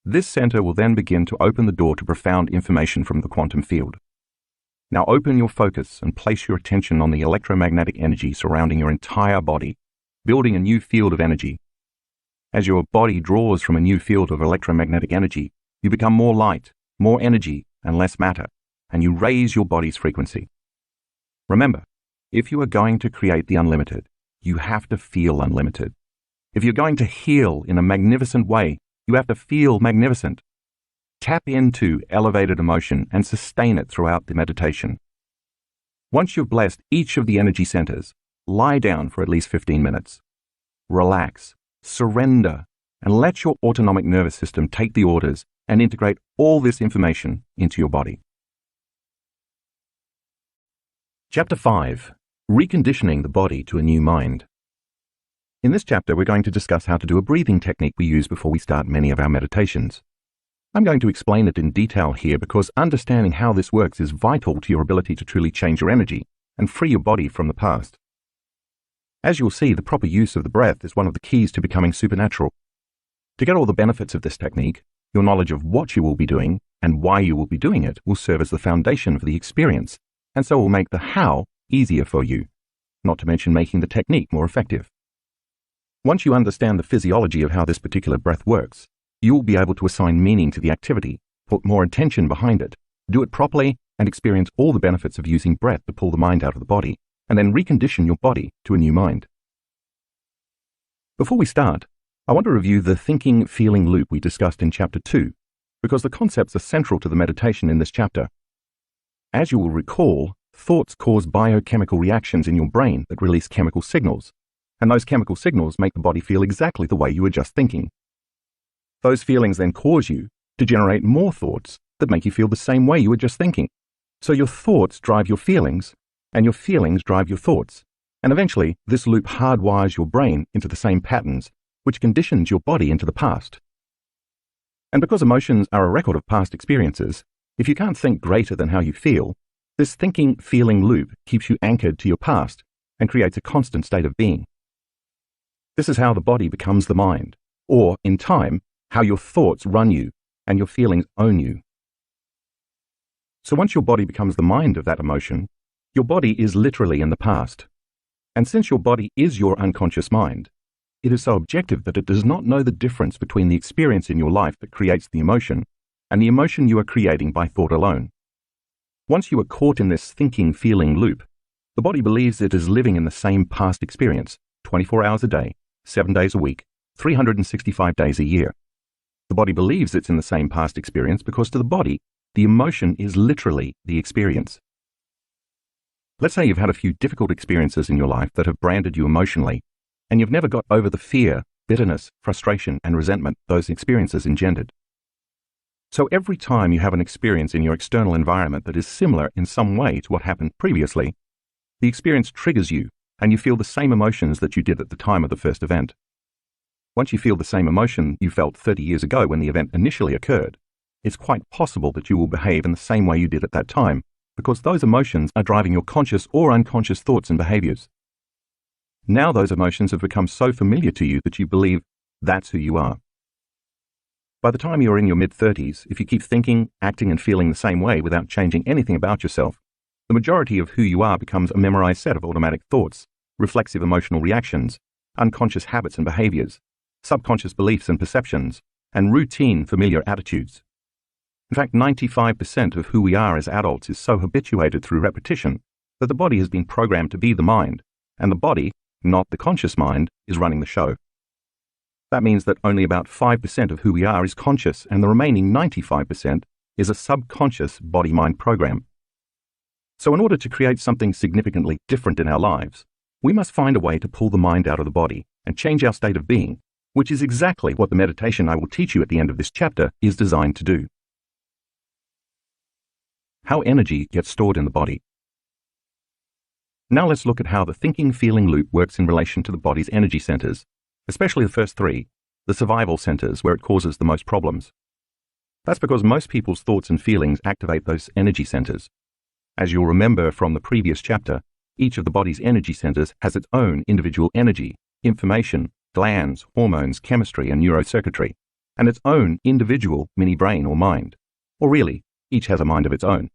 This center will then begin to open the door to profound information from the quantum field. Now open your focus and place your attention on the electromagnetic energy surrounding your entire body, building a new field of energy. As your body draws from a new field of electromagnetic energy, you become more light, more energy, and less matter, and you raise your body's frequency. Remember, if you are going to create the unlimited, you have to feel unlimited. If you're going to heal in a magnificent way, you have to feel magnificent. Tap into elevated emotion and sustain it throughout the meditation. Once you've blessed each of the energy centers, lie down for at least 15 minutes. Relax, surrender, and let your autonomic nervous system take the orders and integrate all this information into your body. Chapter 5. Reconditioning the body to a new mind. In this chapter, we're going to discuss how to do a breathing technique we use before we start many of our meditations. I'm going to explain it in detail here because understanding how this works is vital to your ability to truly change your energy and free your body from the past. As you'll see, the proper use of the breath is one of the keys to becoming supernatural. To get all the benefits of this technique, your knowledge of what you will be doing and why you will be doing it will serve as the foundation for the experience, and so will make the how easier for you, not to mention making the technique more effective. Once you understand the physiology of how this particular breath works, you will be able to assign meaning to the activity, put more attention behind it, do it properly, and experience all the benefits of using breath to pull the mind out of the body, and then recondition your body to a new mind. Before we start, I want to review the thinking-feeling loop we discussed in Chapter 2, because the concepts are central to the meditation in this chapter. As you will recall, thoughts cause biochemical reactions in your brain that release chemical signals, and those chemical signals make the body feel exactly the way you were just thinking. Those feelings then cause you to generate more thoughts that make you feel the same way you were just thinking. So your thoughts drive your feelings, and your feelings drive your thoughts, and eventually this loop hardwires your brain into the same patterns, which conditions your body into the past. And because emotions are a record of past experiences, if you can't think greater than how you feel, this thinking-feeling loop keeps you anchored to your past and creates a constant state of being. This is how the body becomes the mind, or, in time, how your thoughts run you and your feelings own you. So once your body becomes the mind of that emotion, your body is literally in the past. And since your body is your unconscious mind, it is so objective that it does not know the difference between the experience in your life that creates the emotion and the emotion you are creating by thought alone. Once you are caught in this thinking-feeling loop, the body believes it is living in the same past experience, 24 hours a day, 7 days a week, 365 days a year. The body believes it's in the same past experience because to the body, the emotion is literally the experience. Let's say you've had a few difficult experiences in your life that have branded you emotionally, and you've never got over the fear, bitterness, frustration, and resentment those experiences engendered. So every time you have an experience in your external environment that is similar in some way to what happened previously, the experience triggers you, and you feel the same emotions that you did at the time of the first event. Once you feel the same emotion you felt 30 years ago when the event initially occurred, it's quite possible that you will behave in the same way you did at that time, because those emotions are driving your conscious or unconscious thoughts and behaviors. Now those emotions have become so familiar to you that you believe that's who you are. By the time you're in your mid-30s, if you keep thinking, acting, and feeling the same way without changing anything about yourself, the majority of who you are becomes a memorized set of automatic thoughts, reflexive emotional reactions, unconscious habits and behaviors, subconscious beliefs and perceptions, and routine familiar attitudes. In fact, 95% of who we are as adults is so habituated through repetition that the body has been programmed to be the mind, and the body, not the conscious mind, is running the show. That means that only about 5% of who we are is conscious, and the remaining 95% is a subconscious body-mind program. So in order to create something significantly different in our lives, we must find a way to pull the mind out of the body and change our state of being, which is exactly what the meditation I will teach you at the end of this chapter is designed to do. How energy gets stored in the body. Now let's look at how the thinking-feeling loop works in relation to the body's energy centers, especially the first three, the survival centers where it causes the most problems. That's because most people's thoughts and feelings activate those energy centers. As you'll remember from the previous chapter, each of the body's energy centers has its own individual energy, information, glands, hormones, chemistry, and neurocircuitry, and its own individual mini-brain or mind. Or really, each has a mind of its own.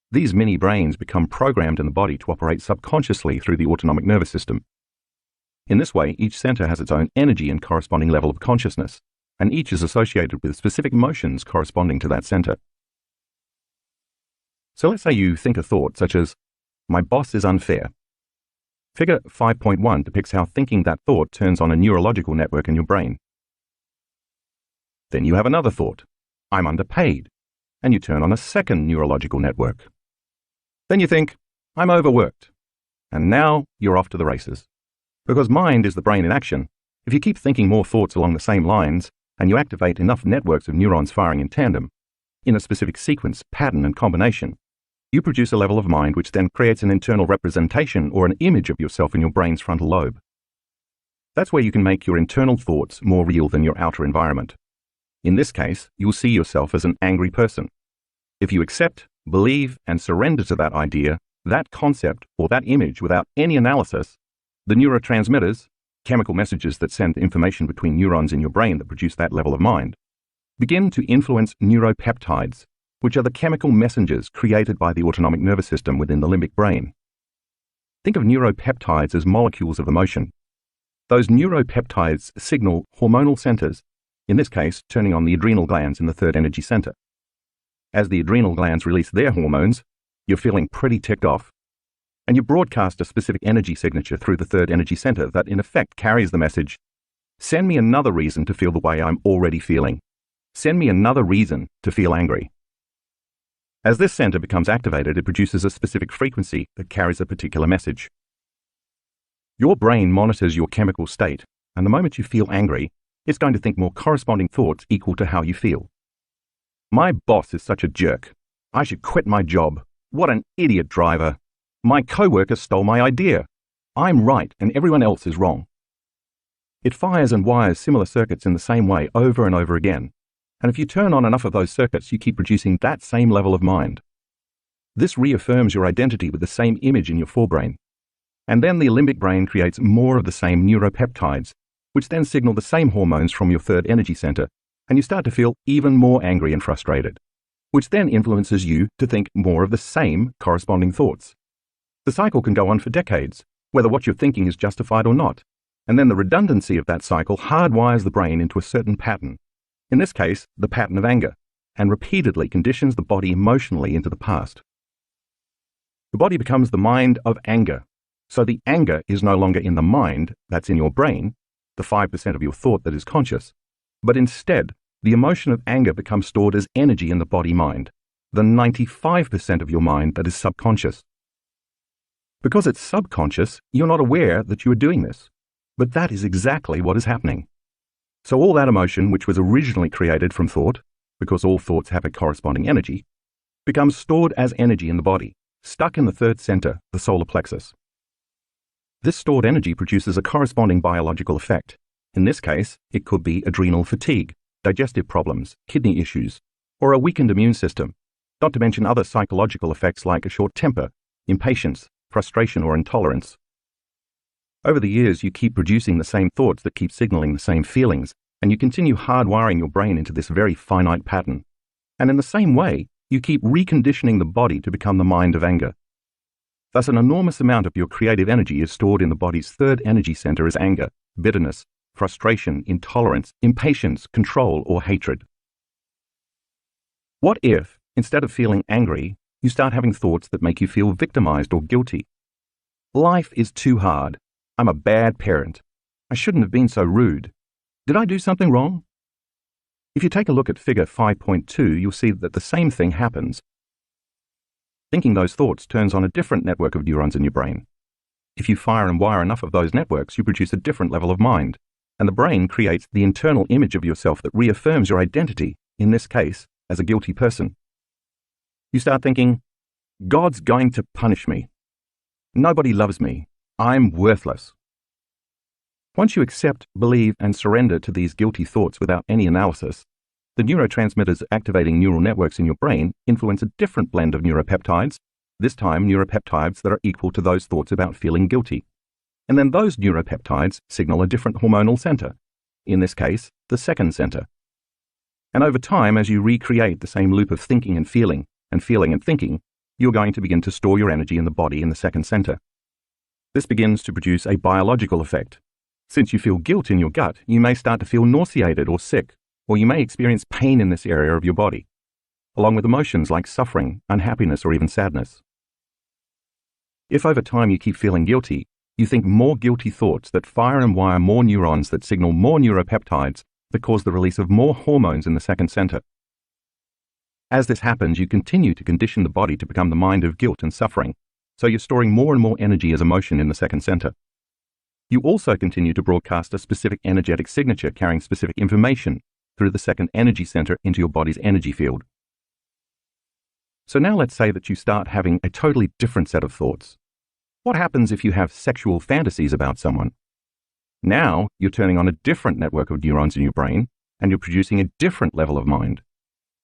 These mini-brains become programmed in the body to operate subconsciously through the autonomic nervous system. In this way, each center has its own energy and corresponding level of consciousness, and each is associated with specific emotions corresponding to that center. So let's say you think a thought such as, "My boss is unfair." Figure 5.1 depicts how thinking that thought turns on a neurological network in your brain. Then you have another thought, "I'm underpaid," and you turn on a second neurological network. Then you think, "I'm overworked," and now you're off to the races. Because mind is the brain in action, if you keep thinking more thoughts along the same lines, and you activate enough networks of neurons firing in tandem, in a specific sequence, pattern, and combination, you produce a level of mind which then creates an internal representation or an image of yourself in your brain's frontal lobe. That's where you can make your internal thoughts more real than your outer environment. In this case, you'll see yourself as an angry person. If you accept, believe, and surrender to that idea, that concept, or that image without any analysis, the neurotransmitters, chemical messages that send information between neurons in your brain that produce that level of mind, begin to influence neuropeptides, which are the chemical messengers created by the autonomic nervous system within the limbic brain. Think of neuropeptides as molecules of emotion. Those neuropeptides signal hormonal centers, in this case, turning on the adrenal glands in the third energy center. As the adrenal glands release their hormones, you're feeling pretty ticked off. And you broadcast a specific energy signature through the third energy center that in effect carries the message, Send me another reason to feel the way I'm already feeling. Send me another reason to feel angry. As this center becomes activated, it produces a specific frequency that carries a particular message. Your brain monitors your chemical state, and the moment you feel angry, it's going to think more corresponding thoughts equal to how you feel. My boss is such a jerk. I should quit my job. What an idiot driver. My coworker stole my idea. I'm right and everyone else is wrong. It fires and wires similar circuits in the same way over and over again. And if you turn on enough of those circuits, you keep producing that same level of mind. This reaffirms your identity with the same image in your forebrain. And then the limbic brain creates more of the same neuropeptides, which then signal the same hormones from your third energy center, and you start to feel even more angry and frustrated, which then influences you to think more of the same corresponding thoughts. The cycle can go on for decades, whether what you're thinking is justified or not, and then the redundancy of that cycle hardwires the brain into a certain pattern, in this case, the pattern of anger, and repeatedly conditions the body emotionally into the past. The body becomes the mind of anger, so the anger is no longer in the mind that's in your brain, the 5% of your thought that is conscious, but instead, the emotion of anger becomes stored as energy in the body-mind, the 95% of your mind that is subconscious. Because it's subconscious, you're not aware that you are doing this, but that is exactly what is happening. So all that emotion, which was originally created from thought, because all thoughts have a corresponding energy, becomes stored as energy in the body, stuck in the third center, the solar plexus. This stored energy produces a corresponding biological effect. In this case, it could be adrenal fatigue, digestive problems, kidney issues, or a weakened immune system, not to mention other psychological effects like a short temper, impatience, frustration, or intolerance. Over the years, you keep producing the same thoughts that keep signaling the same feelings, and you continue hardwiring your brain into this very finite pattern. And in the same way, you keep reconditioning the body to become the mind of anger. Thus, an enormous amount of your creative energy is stored in the body's third energy center as anger, bitterness, frustration, intolerance, impatience, control, or hatred. What if, instead of feeling angry, you start having thoughts that make you feel victimized or guilty? Life is too hard. I'm a bad parent. I shouldn't have been so rude. Did I do something wrong? If you take a look at figure 5.2, you'll see that the same thing happens. Thinking those thoughts turns on a different network of neurons in your brain. If you fire and wire enough of those networks, you produce a different level of mind, and the brain creates the internal image of yourself that reaffirms your identity, in this case, as a guilty person. You start thinking, God's going to punish me. Nobody loves me. I'm worthless. Once you accept, believe, and surrender to these guilty thoughts without any analysis, the neurotransmitters activating neural networks in your brain influence a different blend of neuropeptides, this time neuropeptides that are equal to those thoughts about feeling guilty. And then those neuropeptides signal a different hormonal center, in this case, the second center. And over time, as you recreate the same loop of thinking and feeling and thinking, you're going to begin to store your energy in the body in the second center. This begins to produce a biological effect. Since you feel guilt in your gut, you may start to feel nauseated or sick, or you may experience pain in this area of your body, along with emotions like suffering, unhappiness, or even sadness. If over time you keep feeling guilty, you think more guilty thoughts that fire and wire more neurons that signal more neuropeptides that cause the release of more hormones in the second center. As this happens, you continue to condition the body to become the mind of guilt and suffering, so you're storing more and more energy as emotion in the second center. You also continue to broadcast a specific energetic signature carrying specific information through the second energy center into your body's energy field. So now let's say that you start having a totally different set of thoughts. What happens if you have sexual fantasies about someone? Now you're turning on a different network of neurons in your brain, and you're producing a different level of mind.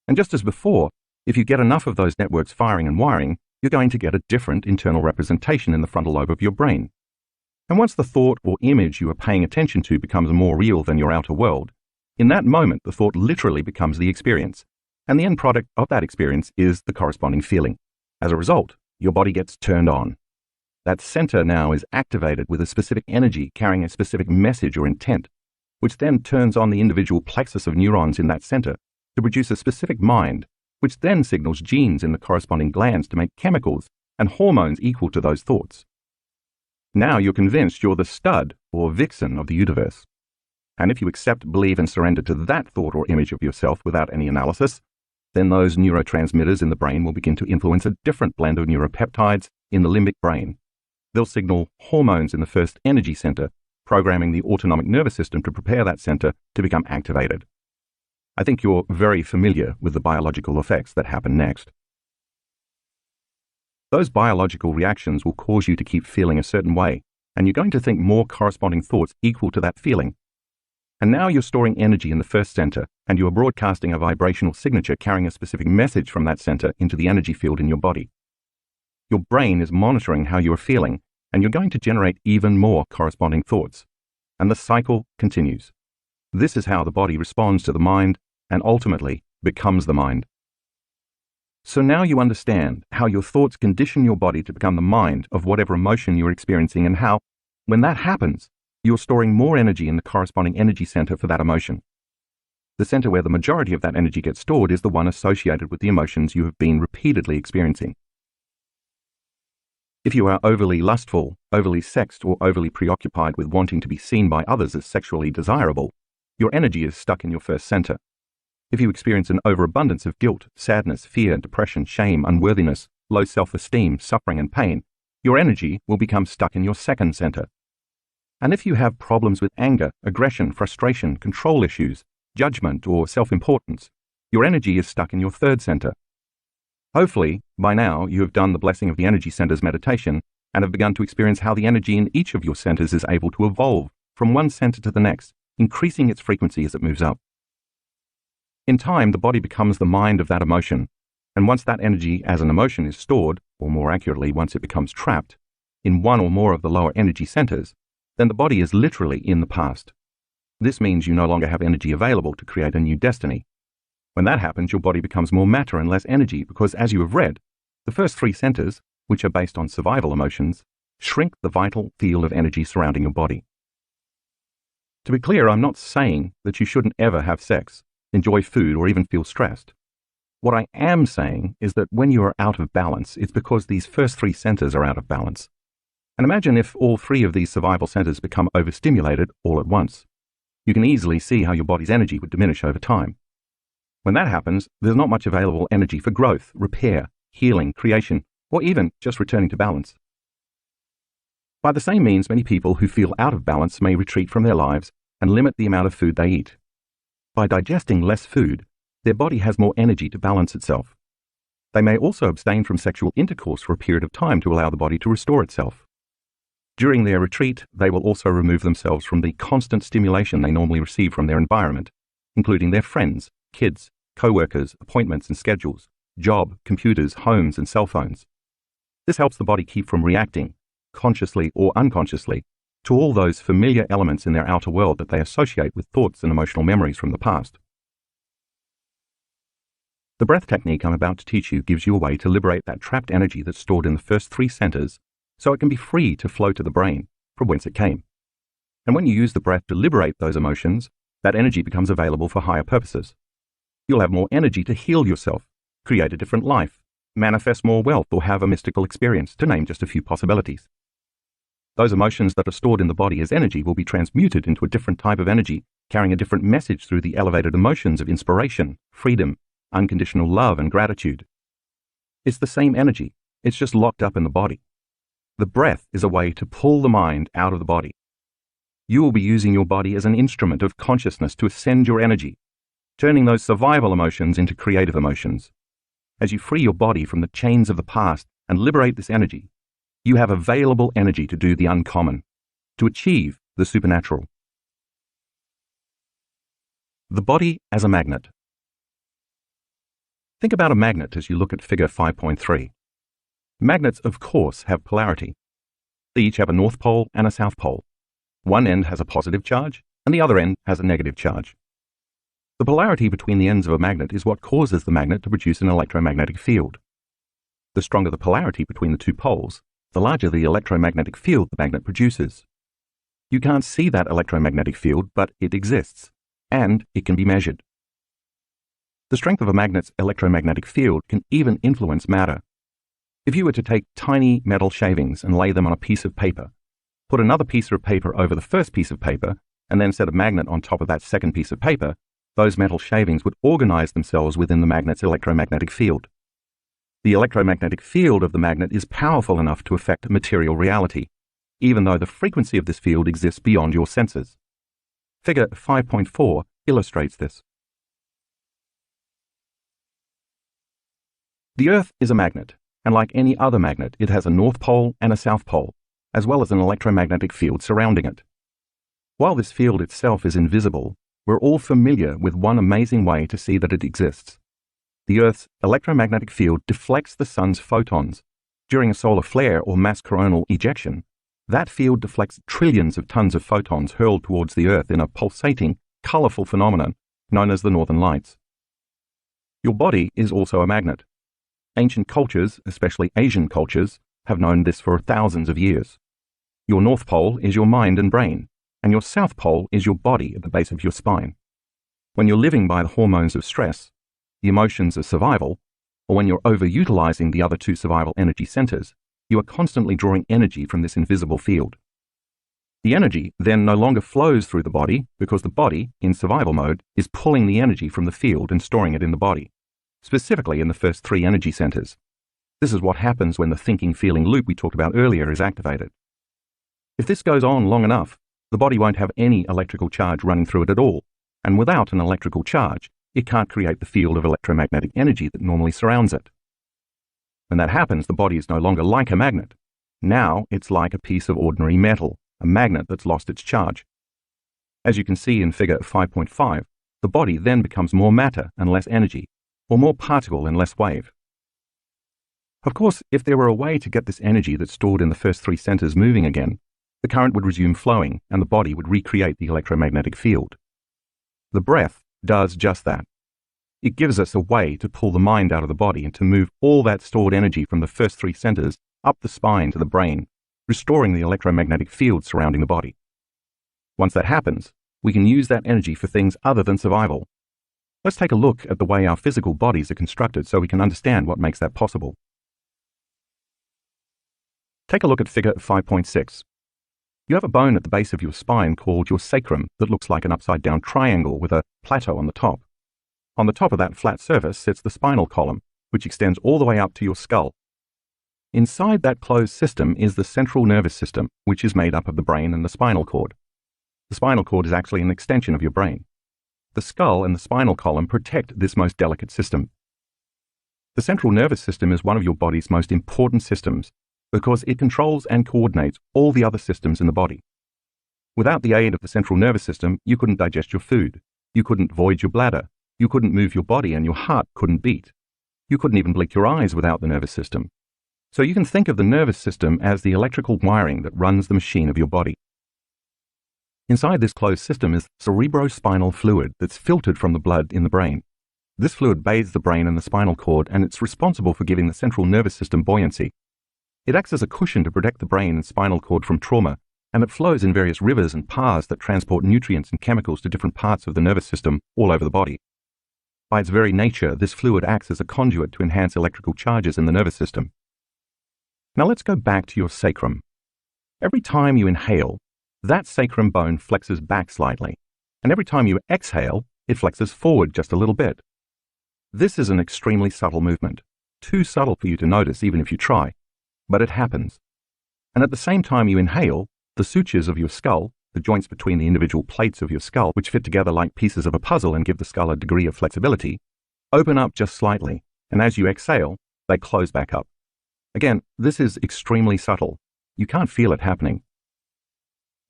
And just as before, if you get enough of those networks firing and wiring, you're going to get a different internal representation in the frontal lobe of your brain. And once the thought or image you are paying attention to becomes more real than your outer world, in that moment the thought literally becomes the experience, and the end product of that experience is the corresponding feeling. As a result, your body gets turned on. That center now is activated with a specific energy carrying a specific message or intent, which then turns on the individual plexus of neurons in that center to produce a specific mind, which then signals genes in the corresponding glands to make chemicals and hormones equal to those thoughts. Now you're convinced you're the stud or vixen of the universe. And if you accept, believe, and surrender to that thought or image of yourself without any analysis, then those neurotransmitters in the brain will begin to influence a different blend of neuropeptides in the limbic brain. They'll signal hormones in the first energy center, programming the autonomic nervous system to prepare that center to become activated. I think you're very familiar with the biological effects that happen next. Those biological reactions will cause you to keep feeling a certain way, and you're going to think more corresponding thoughts equal to that feeling. And now you're storing energy in the first center, and you are broadcasting a vibrational signature carrying a specific message from that center into the energy field in your body. Your brain is monitoring how you are feeling, and you're going to generate even more corresponding thoughts. And the cycle continues. This is how the body responds to the mind and ultimately becomes the mind. So now you understand how your thoughts condition your body to become the mind of whatever emotion you're experiencing, and how, when that happens, you're storing more energy in the corresponding energy center for that emotion. The center where the majority of that energy gets stored is the one associated with the emotions you have been repeatedly experiencing. If you are overly lustful, overly sexed, or overly preoccupied with wanting to be seen by others as sexually desirable, your energy is stuck in your first center. If you experience an overabundance of guilt, sadness, fear, depression, shame, unworthiness, low self-esteem, suffering, and pain, your energy will become stuck in your second center. And if you have problems with anger, aggression, frustration, control issues, judgment, or self-importance, your energy is stuck in your third center. Hopefully, by now, you have done the Blessing of the Energy Centers meditation and have begun to experience how the energy in each of your centers is able to evolve from one center to the next, increasing its frequency as it moves up. In time, the body becomes the mind of that emotion, and once that energy as an emotion is stored, or more accurately, once it becomes trapped, in one or more of the lower energy centers, then the body is literally in the past. This means you no longer have energy available to create a new destiny. When that happens, your body becomes more matter and less energy because, as you have read, the first three centers, which are based on survival emotions, shrink the vital field of energy surrounding your body. To be clear, I'm not saying that you shouldn't ever have sex, enjoy food, or even feel stressed. What I am saying is that when you are out of balance, it's because these first three centers are out of balance. And imagine if all three of these survival centers become overstimulated all at once. You can easily see how your body's energy would diminish over time. When that happens, there's not much available energy for growth, repair, healing, creation, or even just returning to balance. By the same means, many people who feel out of balance may retreat from their lives and limit the amount of food they eat. By digesting less food, their body has more energy to balance itself. They may also abstain from sexual intercourse for a period of time to allow the body to restore itself. During their retreat, they will also remove themselves from the constant stimulation they normally receive from their environment, including their friends, kids, co-workers, appointments and schedules, job, computers, homes, and cell phones. This helps the body keep from reacting, consciously or unconsciously, to all those familiar elements in their outer world that they associate with thoughts and emotional memories from the past. The breath technique I'm about to teach you gives you a way to liberate that trapped energy that's stored in the first three centers so it can be free to flow to the brain from whence it came. And when you use the breath to liberate those emotions, that energy becomes available for higher purposes. You'll have more energy to heal yourself, create a different life, manifest more wealth, or have a mystical experience, to name just a few possibilities. Those emotions that are stored in the body as energy will be transmuted into a different type of energy, carrying a different message through the elevated emotions of inspiration, freedom, unconditional love, and gratitude. It's the same energy, it's just locked up in the body. The breath is a way to pull the mind out of the body. You will be using your body as an instrument of consciousness to ascend your energy, turning those survival emotions into creative emotions. As you free your body from the chains of the past and liberate this energy, you have available energy to do the uncommon, to achieve the supernatural. The body as a magnet. Think about a magnet as you look at figure 5.3. Magnets, of course, have polarity. They each have a north pole and a south pole. One end has a positive charge, and the other end has a negative charge. The polarity between the ends of a magnet is what causes the magnet to produce an electromagnetic field. The stronger the polarity between the two poles, the larger the electromagnetic field the magnet produces. You can't see that electromagnetic field, but it exists, and it can be measured. The strength of a magnet's electromagnetic field can even influence matter. If you were to take tiny metal shavings and lay them on a piece of paper, put another piece of paper over the first piece of paper, and then set a magnet on top of that second piece of paper, those metal shavings would organize themselves within the magnet's electromagnetic field. The electromagnetic field of the magnet is powerful enough to affect material reality, even though the frequency of this field exists beyond your senses. Figure 5.4 illustrates this. The Earth is a magnet, and like any other magnet, it has a north pole and a south pole, as well as an electromagnetic field surrounding it. While this field itself is invisible, we're all familiar with one amazing way to see that it exists. The Earth's electromagnetic field deflects the sun's photons. During a solar flare or mass coronal ejection, that field deflects trillions of tons of photons hurled towards the Earth in a pulsating, colorful phenomenon known as the Northern Lights. Your body is also a magnet. Ancient cultures, especially Asian cultures, have known this for thousands of years. Your North Pole is your mind and brain, and your South Pole is your body at the base of your spine. When you're living by the hormones of stress, the emotions of survival, or when you're overutilizing the other two survival energy centers, you are constantly drawing energy from this invisible field. The energy then no longer flows through the body because the body, in survival mode, is pulling the energy from the field and storing it in the body, specifically in the first three energy centers. This is what happens when the thinking-feeling loop we talked about earlier is activated. If this goes on long enough, the body won't have any electrical charge running through it at all, and without an electrical charge, it can't create the field of electromagnetic energy that normally surrounds it. When that happens, the body is no longer like a magnet. Now it's like a piece of ordinary metal, a magnet that's lost its charge. As you can see in figure 5.5, the body then becomes more matter and less energy, or more particle and less wave. Of course, if there were a way to get this energy that's stored in the first three centers moving again, the current would resume flowing and the body would recreate the electromagnetic field. The breath does just that. It gives us a way to pull the mind out of the body and to move all that stored energy from the first three centers up the spine to the brain, restoring the electromagnetic field surrounding the body. Once that happens, we can use that energy for things other than survival. Let's take a look at the way our physical bodies are constructed so we can understand what makes that possible. Take a look at figure 5.6. You have a bone at the base of your spine called your sacrum that looks like an upside-down triangle with a plateau on the top. On the top of that flat surface sits the spinal column, which extends all the way up to your skull. Inside that closed system is the central nervous system, which is made up of the brain and the spinal cord. The spinal cord is actually an extension of your brain. The skull and the spinal column protect this most delicate system. The central nervous system is one of your body's most important systems because it controls and coordinates all the other systems in the body. Without the aid of the central nervous system, you couldn't digest your food. You couldn't void your bladder. You couldn't move your body and your heart couldn't beat. You couldn't even blink your eyes without the nervous system. So you can think of the nervous system as the electrical wiring that runs the machine of your body. Inside this closed system is cerebrospinal fluid that's filtered from the blood in the brain. This fluid bathes the brain and the spinal cord, and it's responsible for giving the central nervous system buoyancy. It acts as a cushion to protect the brain and spinal cord from trauma, and it flows in various rivers and paths that transport nutrients and chemicals to different parts of the nervous system all over the body. By its very nature, this fluid acts as a conduit to enhance electrical charges in the nervous system. Now let's go back to your sacrum. Every time you inhale, that sacrum bone flexes back slightly, and every time you exhale, it flexes forward just a little bit. This is an extremely subtle movement, too subtle for you to notice even if you try, but it happens. And at the same time you inhale, the sutures of your skull, the joints between the individual plates of your skull, which fit together like pieces of a puzzle and give the skull a degree of flexibility, open up just slightly, and as you exhale, they close back up. Again, this is extremely subtle. You can't feel it happening.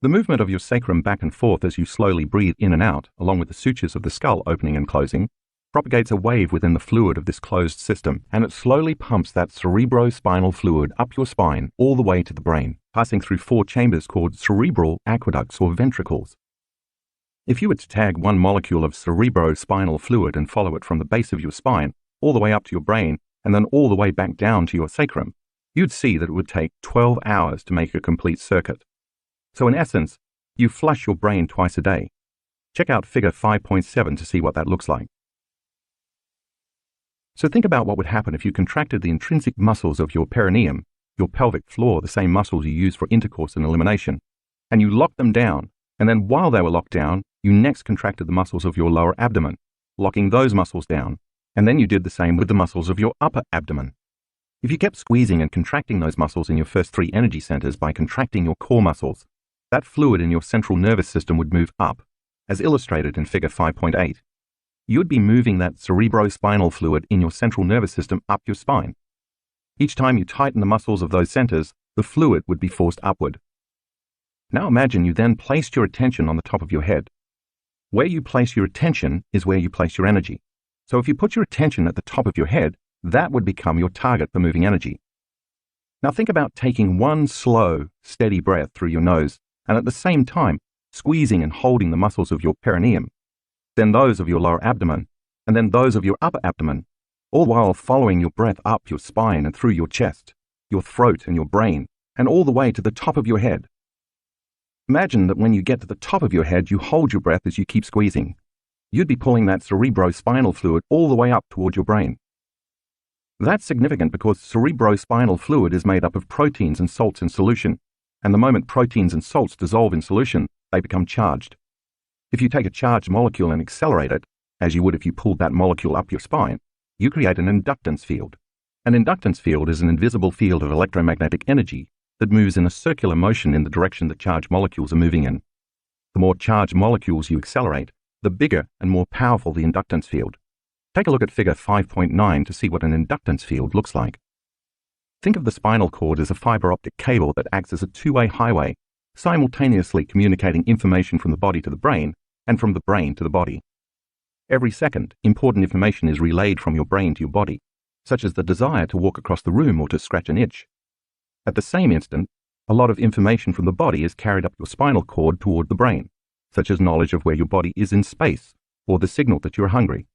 The movement of your sacrum back and forth as you slowly breathe in and out, along with the sutures of the skull opening and closing, propagates a wave within the fluid of this closed system, and it slowly pumps that cerebrospinal fluid up your spine all the way to the brain, passing through 4 chambers called cerebral aqueducts or ventricles. If you were to tag one molecule of cerebrospinal fluid and follow it from the base of your spine all the way up to your brain and then all the way back down to your sacrum, you'd see that it would take 12 hours to make a complete circuit. So in essence, you flush your brain twice a day. Check out figure 5.7 to see what that looks like. So think about what would happen if you contracted the intrinsic muscles of your perineum, your pelvic floor, the same muscles you use for intercourse and elimination, and you locked them down And then while they were locked down, you next contracted the muscles of your lower abdomen, locking those muscles down. And then you did the same with the muscles of your upper abdomen. If you kept squeezing and contracting those muscles in your first 3 energy centers by contracting your core muscles, that fluid in your central nervous system would move up, as illustrated in figure 5.8. You would be moving that cerebrospinal fluid in your central nervous system up your spine. Each time you tighten the muscles of those centers, the fluid would be forced upward. Now imagine you then placed your attention on the top of your head. Where you place your attention is where you place your energy. So if you put your attention at the top of your head, that would become your target for moving energy. Now think about taking one slow, steady breath through your nose and at the same time squeezing and holding the muscles of your perineum, then those of your lower abdomen, and then those of your upper abdomen, all while following your breath up your spine and through your chest, your throat and your brain, and all the way to the top of your head. Imagine that when you get to the top of your head, you hold your breath as you keep squeezing. You'd be pulling that cerebrospinal fluid all the way up toward your brain. That's significant because cerebrospinal fluid is made up of proteins and salts in solution, and the moment proteins and salts dissolve in solution, they become charged. If you take a charged molecule and accelerate it, as you would if you pulled that molecule up your spine, you create an inductance field. An inductance field is an invisible field of electromagnetic energy that moves in a circular motion in the direction that charged molecules are moving in. The more charged molecules you accelerate, the bigger and more powerful the inductance field. Take a look at figure 5.9 to see what an inductance field looks like. Think of the spinal cord as a fiber optic cable that acts as a two-way highway, simultaneously communicating information from the body to the brain and from the brain to the body. Every second, important information is relayed from your brain to your body, such as the desire to walk across the room or to scratch an itch. At the same instant, a lot of information from the body is carried up your spinal cord toward the brain, such as knowledge of where your body is in space or the signal that you're hungry.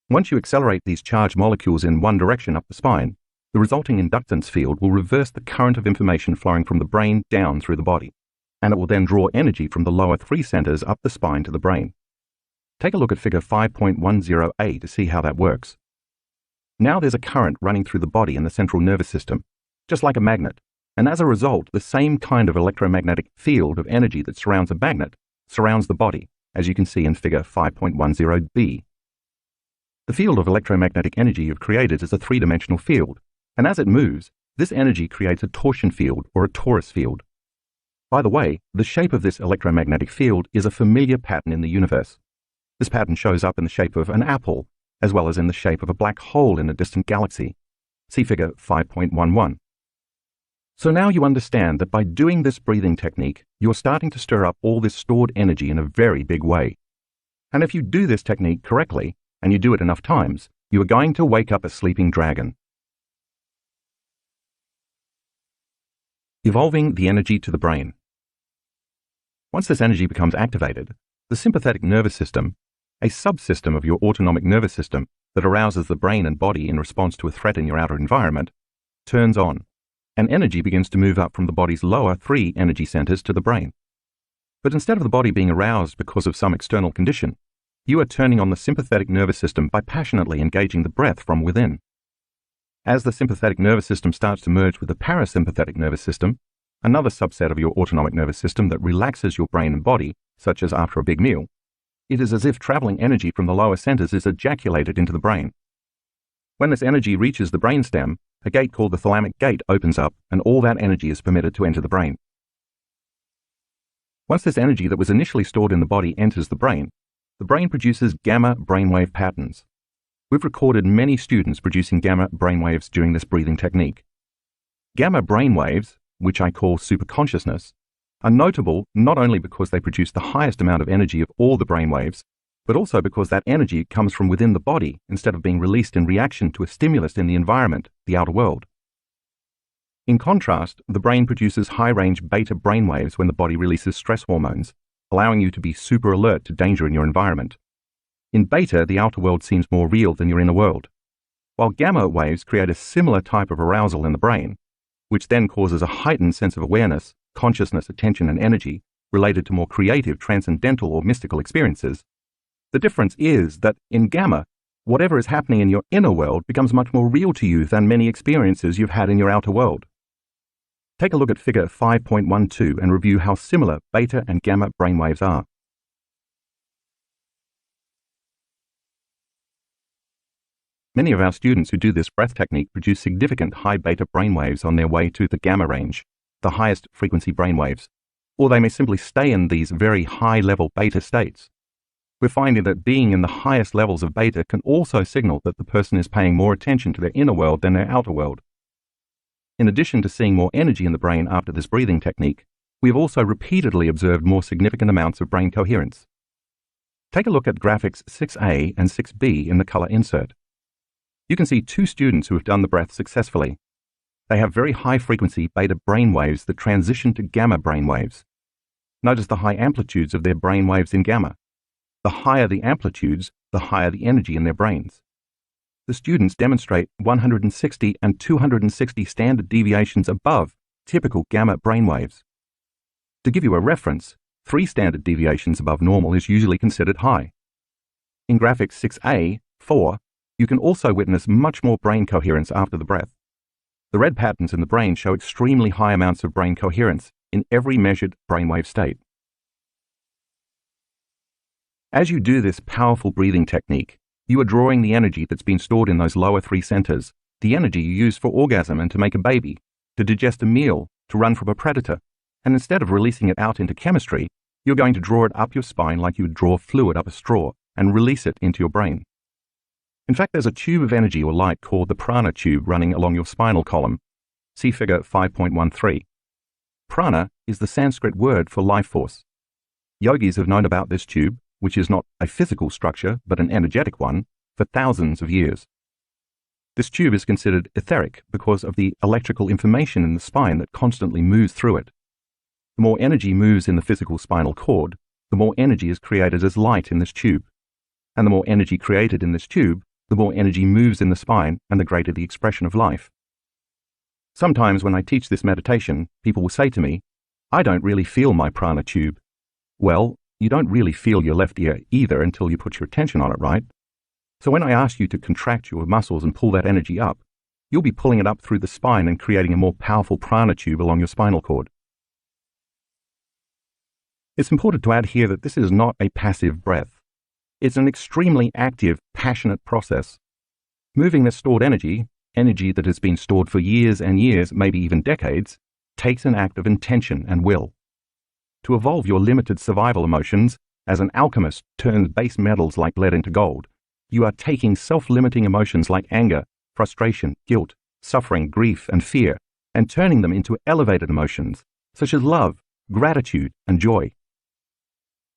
Once you accelerate these charged molecules in one direction up the spine, the resulting inductance field will reverse the current of information flowing from the brain down through the body, and it will then draw energy from the lower 3 centers up the spine to the brain. Take a look at figure 5.10a to see how that works. Now there's a current running through the body and the central nervous system, just like a magnet, and as a result, the same kind of electromagnetic field of energy that surrounds a magnet surrounds the body, as you can see in figure 5.10b. The field of electromagnetic energy you've created is a 3-dimensional field, and as it moves, this energy creates a torsion field or a torus field. By the way, the shape of this electromagnetic field is a familiar pattern in the universe. This pattern shows up in the shape of an apple, as well as in the shape of a black hole in a distant galaxy. See figure 5.11. So now you understand that by doing this breathing technique, you're starting to stir up all this stored energy in a very big way. And if you do this technique correctly, and you do it enough times, you are going to wake up a sleeping dragon. Evolving the energy to the brain. Once this energy becomes activated, the sympathetic nervous system, a subsystem of your autonomic nervous system that arouses the brain and body in response to a threat in your outer environment, turns on, and energy begins to move up from the body's lower 3 energy centers to the brain. But instead of the body being aroused because of some external condition, you are turning on the sympathetic nervous system by passionately engaging the breath from within. As the sympathetic nervous system starts to merge with the parasympathetic nervous system, another subset of your autonomic nervous system that relaxes your brain and body, such as after a big meal, it is as if traveling energy from the lower centers is ejaculated into the brain. When this energy reaches the brainstem, a gate called the thalamic gate opens up and all that energy is permitted to enter the brain. Once this energy that was initially stored in the body enters the brain produces gamma brainwave patterns. We've recorded many students producing gamma brainwaves during this breathing technique. Gamma brainwaves, which I call superconsciousness, are notable not only because they produce the highest amount of energy of all the brainwaves, but also because that energy comes from within the body instead of being released in reaction to a stimulus in the environment, the outer world. In contrast, the brain produces high-range beta brainwaves when the body releases stress hormones, allowing you to be super alert to danger in your environment. In beta, the outer world seems more real than your inner world, while gamma waves create a similar type of arousal in the brain, which then causes a heightened sense of awareness, consciousness, attention, and energy related to more creative, transcendental, or mystical experiences. The difference is that in gamma, whatever is happening in your inner world becomes much more real to you than many experiences you've had in your outer world. Take a look at figure 5.12 and review how similar beta and gamma brainwaves are. Many of our students who do this breath technique produce significant high beta brainwaves on their way to the gamma range, the highest frequency brainwaves, or they may simply stay in these very high-level beta states. We're finding that being in the highest levels of beta can also signal that the person is paying more attention to their inner world than their outer world. In addition to seeing more energy in the brain after this breathing technique, we have also repeatedly observed more significant amounts of brain coherence. Take a look at graphics 6A and 6B in the color insert. You can see two students who have done the breath successfully. They have very high-frequency beta brainwaves that transition to gamma brainwaves. Notice the high amplitudes of their brainwaves in gamma. The higher the amplitudes, the higher the energy in their brains. The students demonstrate 160 and 260 standard deviations above typical gamma brainwaves. To give you a reference, 3 standard deviations above normal is usually considered high. In graphics 6A, 4, you can also witness much more brain coherence after the breath. The red patterns in the brain show extremely high amounts of brain coherence in every measured brainwave state. As you do this powerful breathing technique, you are drawing the energy that's been stored in those lower 3 centers, the energy you use for orgasm and to make a baby, to digest a meal, to run from a predator, and instead of releasing it out into chemistry, you're going to draw it up your spine like you would draw fluid up a straw and release it into your brain. In fact, there's a tube of energy or light called the prana tube running along your spinal column. See figure 5.13. Prana is the Sanskrit word for life force. Yogis have known about this tube, which is not a physical structure but an energetic one, for thousands of years. This tube is considered etheric because of the electrical information in the spine that constantly moves through it. The more energy moves in the physical spinal cord, the more energy is created as light in this tube. And the more energy created in this tube, the more energy moves in the spine and the greater the expression of life. Sometimes when I teach this meditation, people will say to me, "I don't really feel my prana tube." Well, you don't really feel your left ear either until you put your attention on it, right? So when I ask you to contract your muscles and pull that energy up, you'll be pulling it up through the spine and creating a more powerful prana tube along your spinal cord. It's important to add here that this is not a passive breath. It's an extremely active, passionate process. Moving this stored energy that has been stored for years and years, maybe even decades, takes an act of intention and will. To evolve your limited survival emotions, as an alchemist turns base metals like lead into gold, you are taking self-limiting emotions like anger, frustration, guilt, suffering, grief, and fear, and turning them into elevated emotions, such as love, gratitude, and joy.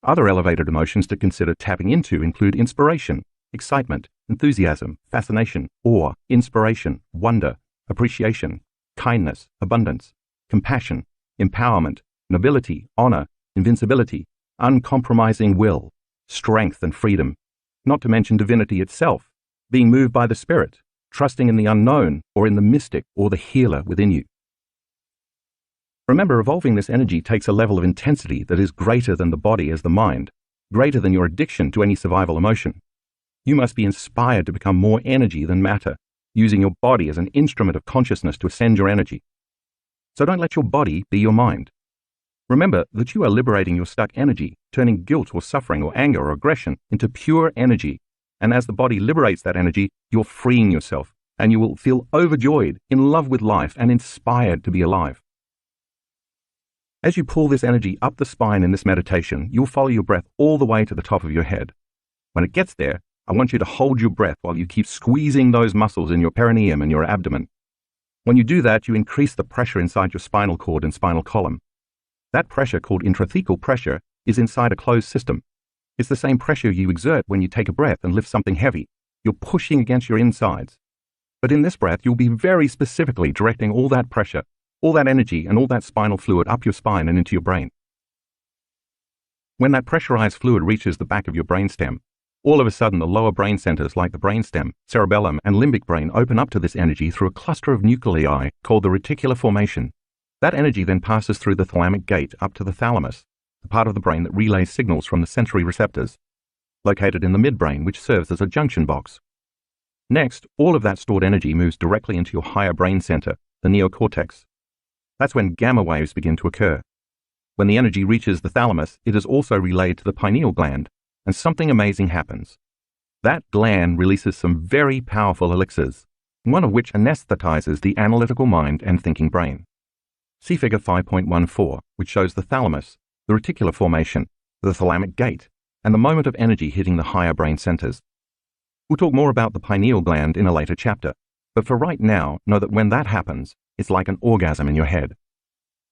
Other elevated emotions to consider tapping into include inspiration, excitement, enthusiasm, fascination, awe, inspiration, wonder, appreciation, kindness, abundance, compassion, empowerment, nobility, honor, invincibility, uncompromising will, strength and freedom, not to mention divinity itself, being moved by the spirit, trusting in the unknown or in the mystic or the healer within you. Remember, evolving this energy takes a level of intensity that is greater than the body as the mind, greater than your addiction to any survival emotion. You must be inspired to become more energy than matter, using your body as an instrument of consciousness to ascend your energy. So don't let your body be your mind. Remember that you are liberating your stuck energy, turning guilt or suffering or anger or aggression into pure energy. And as the body liberates that energy, you're freeing yourself, and you will feel overjoyed, in love with life, and inspired to be alive. As you pull this energy up the spine in this meditation, you'll follow your breath all the way to the top of your head. When it gets there, I want you to hold your breath while you keep squeezing those muscles in your perineum and your abdomen. When you do that, you increase the pressure inside your spinal cord and spinal column. That pressure, called intrathecal pressure, is inside a closed system. It's the same pressure you exert when you take a breath and lift something heavy. You're pushing against your insides. But in this breath, you'll be very specifically directing all that pressure, all that energy, and all that spinal fluid up your spine and into your brain. When that pressurized fluid reaches the back of your brainstem, all of a sudden the lower brain centers like the brainstem, cerebellum, and limbic brain open up to this energy through a cluster of nuclei called the reticular formation. That energy then passes through the thalamic gate up to the thalamus, the part of the brain that relays signals from the sensory receptors, located in the midbrain, which serves as a junction box. Next, all of that stored energy moves directly into your higher brain center, the neocortex. That's when gamma waves begin to occur. When the energy reaches the thalamus, it is also relayed to the pineal gland, and something amazing happens. That gland releases some very powerful elixirs, one of which anesthetizes the analytical mind and thinking brain. See figure 5.14, which shows the thalamus, the reticular formation, the thalamic gate, and the moment of energy hitting the higher brain centers. We'll talk more about the pineal gland in a later chapter, but for right now, know that when that happens, it's like an orgasm in your head.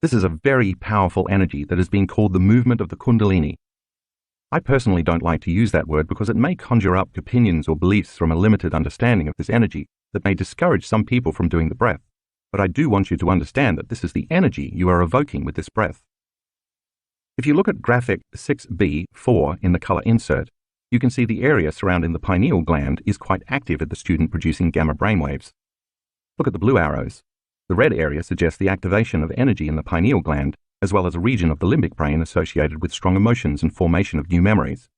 This is a very powerful energy that is being called the movement of the Kundalini. I personally don't like to use that word because it may conjure up opinions or beliefs from a limited understanding of this energy that may discourage some people from doing the breath, but I do want you to understand that this is the energy you are evoking with this breath. If you look at graphic 6b4 in the color insert, you can see the area surrounding the pineal gland is quite active at the student producing gamma brainwaves. Look at the blue arrows. The red area suggests the activation of energy in the pineal gland, as well as a region of the limbic brain associated with strong emotions and formation of new memories.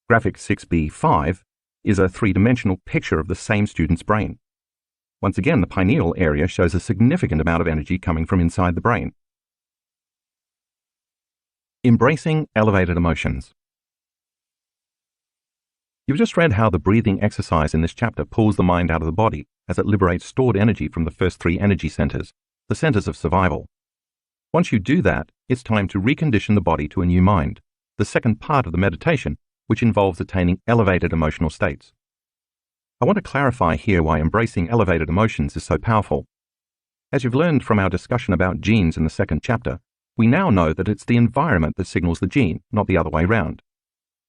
Graphic 6b5 is a three-dimensional picture of the same student's brain. Once again, the pineal area shows a significant amount of energy coming from inside the brain. Embracing elevated emotions. You've just read how the breathing exercise in this chapter pulls the mind out of the body as it liberates stored energy from the first three energy centers, the centers of survival. Once you do that, it's time to recondition the body to a new mind, the second part of the meditation, which involves attaining elevated emotional states. I want to clarify here why embracing elevated emotions is so powerful. As you've learned from our discussion about genes in the second chapter, we now know that it's the environment that signals the gene, not the other way around.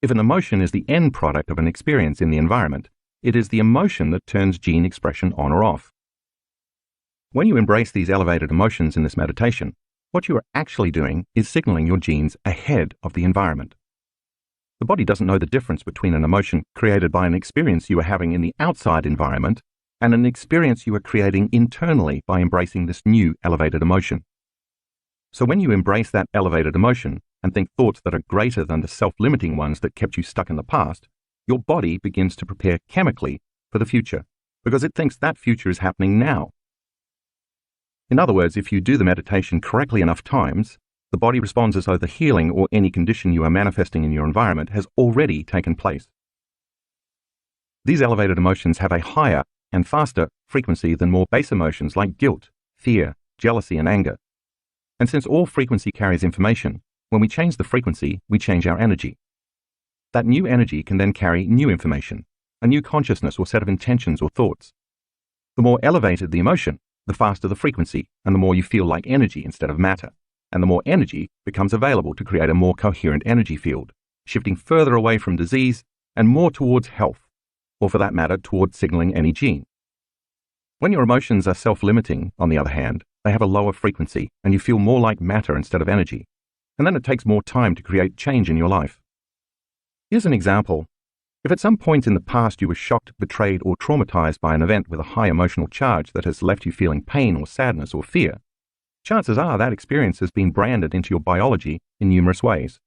If an emotion is the end product of an experience in the environment, it is the emotion that turns gene expression on or off. When you embrace these elevated emotions in this meditation, what you are actually doing is signaling your genes ahead of the environment. The body doesn't know the difference between an emotion created by an experience you are having in the outside environment and an experience you are creating internally by embracing this new elevated emotion. So when you embrace that elevated emotion and think thoughts that are greater than the self-limiting ones that kept you stuck in the past, your body begins to prepare chemically for the future, because it thinks that future is happening now. In other words, if you do the meditation correctly enough times, the body responds as though the healing or any condition you are manifesting in your environment has already taken place. These elevated emotions have a higher and faster frequency than more base emotions like guilt, fear, jealousy, and anger. And since all frequency carries information, when we change the frequency, we change our energy. That new energy can then carry new information, a new consciousness or set of intentions or thoughts. The more elevated the emotion, the faster the frequency, and the more you feel like energy instead of matter, and the more energy becomes available to create a more coherent energy field, shifting further away from disease and more towards health, or for that matter, towards signaling any gene. When your emotions are self-limiting, on the other hand, they have a lower frequency, and you feel more like matter instead of energy, and then it takes more time to create change in your life. Here's an example. If at some point in the past you were shocked, betrayed, or traumatized by an event with a high emotional charge that has left you feeling pain or sadness or fear, chances are that experience has been branded into your biology in numerous ways.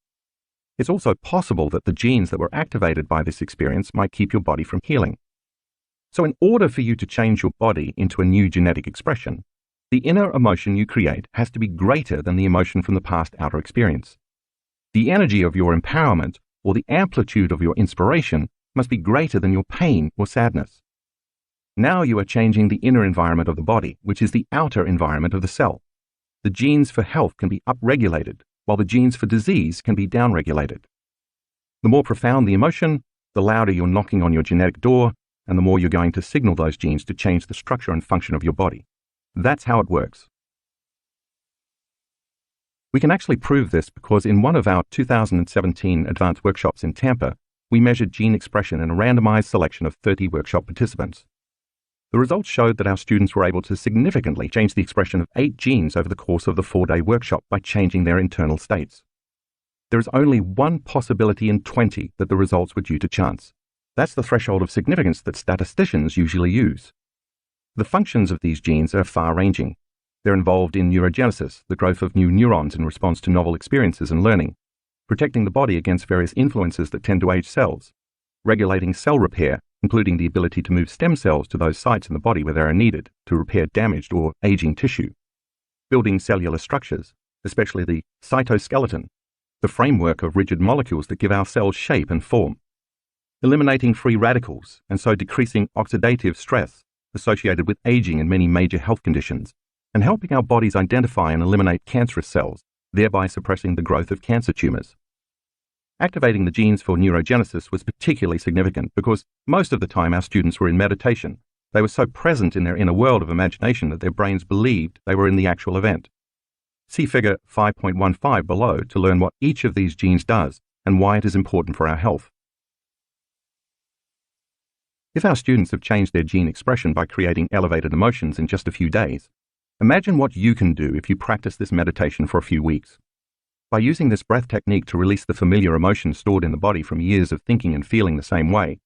It's also possible that the genes that were activated by this experience might keep your body from healing. So in order for you to change your body into a new genetic expression, the inner emotion you create has to be greater than the emotion from the past outer experience. The energy of your empowerment or the amplitude of your inspiration must be greater than your pain or sadness. Now you are changing the inner environment of the body, which is the outer environment of the cell. The genes for health can be upregulated, while the genes for disease can be downregulated. The more profound the emotion, the louder you're knocking on your genetic door, and the more you're going to signal those genes to change the structure and function of your body. That's how it works. We can actually prove this because in one of our 2017 advanced workshops in Tampa, we measured gene expression in a randomized selection of 30 workshop participants. The results showed that our students were able to significantly change the expression of 8 genes over the course of the 4-day workshop by changing their internal states. There is only one possibility in 20 that the results were due to chance. That's the threshold of significance that statisticians usually use. The functions of these genes are far-ranging. They're involved in neurogenesis, the growth of new neurons in response to novel experiences and learning, protecting the body against various influences that tend to age cells, regulating cell repair, including the ability to move stem cells to those sites in the body where they are needed to repair damaged or aging tissue, building cellular structures, especially the cytoskeleton, the framework of rigid molecules that give our cells shape and form, eliminating free radicals and so decreasing oxidative stress associated with aging and many major health conditions, and helping our bodies identify and eliminate cancerous cells, thereby suppressing the growth of cancer tumors. Activating the genes for neurogenesis was particularly significant because most of the time our students were in meditation. They were so present in their inner world of imagination that their brains believed they were in the actual event. See figure 5.15 below to learn what each of these genes does and why it is important for our health. If our students have changed their gene expression by creating elevated emotions in just a few days, imagine what you can do if you practice this meditation for a few weeks. By using this breath technique to release the familiar emotions stored in the body from years of thinking and feeling the same way,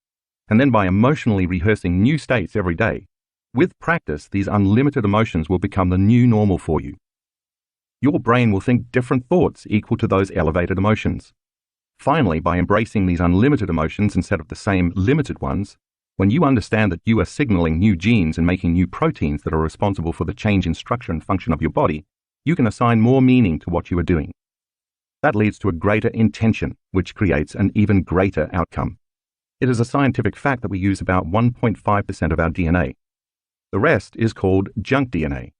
and then by emotionally rehearsing new states every day, with practice, these unlimited emotions will become the new normal for you. Your brain will think different thoughts equal to those elevated emotions. Finally, by embracing these unlimited emotions instead of the same limited ones, when you understand that you are signaling new genes and making new proteins that are responsible for the change in structure and function of your body, you can assign more meaning to what you are doing. That leads to a greater intention, which creates an even greater outcome. It is a scientific fact that we use about 1.5% of our DNA. The rest is called junk DNA.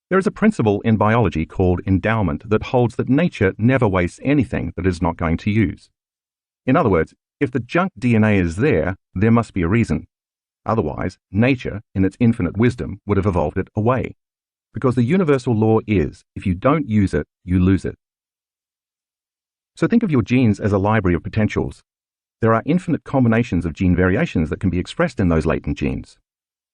There is a principle in biology called endowment that holds that nature never wastes anything that it is not going to use. In other words, if the junk DNA is there, there must be a reason. Otherwise, nature, in its infinite wisdom, would have evolved it away. Because the universal law is, if you don't use it, you lose it. So think of your genes as a library of potentials. There are infinite combinations of gene variations that can be expressed in those latent genes.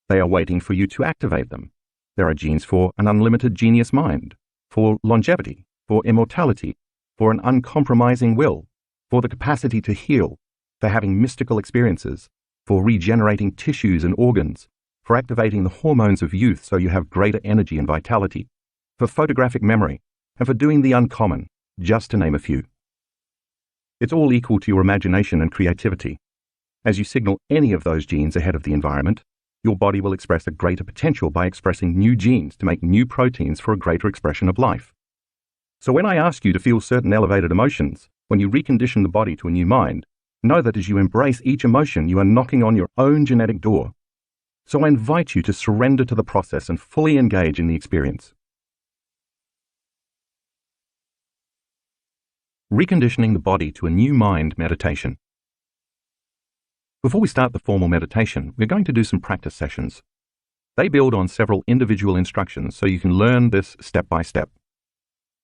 They are waiting for you to activate them. There are genes for an unlimited genius mind, for longevity, for immortality, for an uncompromising will, for the capacity to heal, for having mystical experiences, for regenerating tissues and organs, for activating the hormones of youth so you have greater energy and vitality, for photographic memory, and for doing the uncommon, just to name a few. It's all equal to your imagination and creativity. As you signal any of those genes ahead of the environment, your body will express a greater potential by expressing new genes to make new proteins for a greater expression of life. So when I ask you to feel certain elevated emotions, when you recondition the body to a new mind, know that as you embrace each emotion, you are knocking on your own genetic door. So I invite you to surrender to the process and fully engage in the experience. Reconditioning the body to a new mind meditation. Before we start the formal meditation, we're going to do some practice sessions. They build on several individual instructions so you can learn this step by step.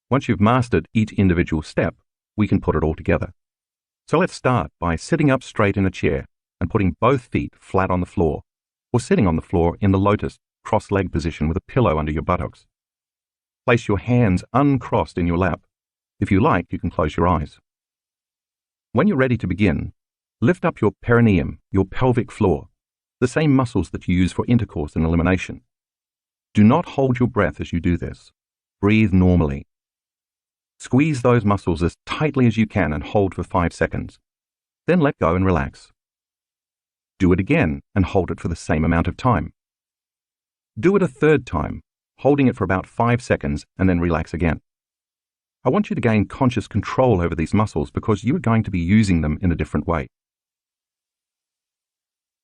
Once you've mastered each individual step, we can put it all together. So let's start by sitting up straight in a chair and putting both feet flat on the floor, or sitting on the floor in the lotus cross-leg position with a pillow under your buttocks. Place your hands uncrossed in your lap. If you like, you can close your eyes. When you're ready to begin, lift up your perineum, your pelvic floor, the same muscles that you use for intercourse and elimination. Do not hold your breath as you do this. Breathe normally. Squeeze those muscles as tightly as you can and hold for 5 seconds. Then let go and relax. Do it again and hold it for the same amount of time. Do it a third time, holding it for about 5 seconds and then relax again. I want you to gain conscious control over these muscles because you are going to be using them in a different way.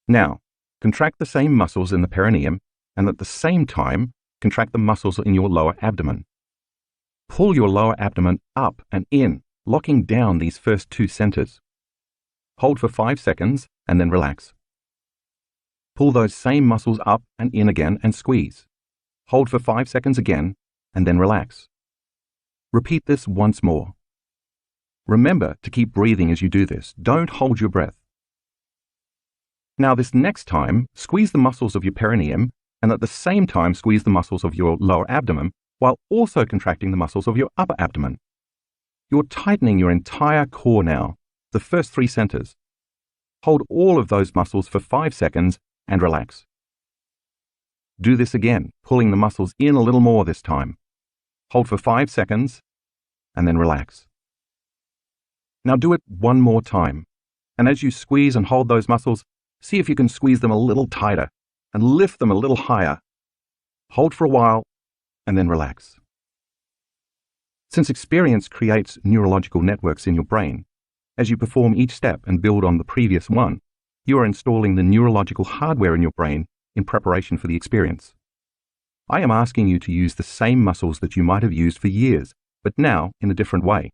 Now, contract the same muscles in the perineum and at the same time, contract the muscles in your lower abdomen. Pull your lower abdomen up and in, locking down these first 2 centers. Hold for 5 seconds and then relax. Pull those same muscles up and in again and squeeze. Hold for 5 seconds again and then relax. Repeat this once more. Remember to keep breathing as you do this. Don't hold your breath. Now this next time, squeeze the muscles of your perineum and at the same time squeeze the muscles of your lower abdomen while also contracting the muscles of your upper abdomen. You're tightening your entire core now, the first 3 centers. Hold all of those muscles for 5 seconds and relax. Do this again, pulling the muscles in a little more this time. Hold for 5 seconds and then relax. Now do it one more time. And as you squeeze and hold those muscles, see if you can squeeze them a little tighter and lift them a little higher. Hold for a while and then relax. Since experience creates neurological networks in your brain, as you perform each step and build on the previous one, you are installing the neurological hardware in your brain in preparation for the experience. I am asking you to use the same muscles that you might have used for years, but now in a different way.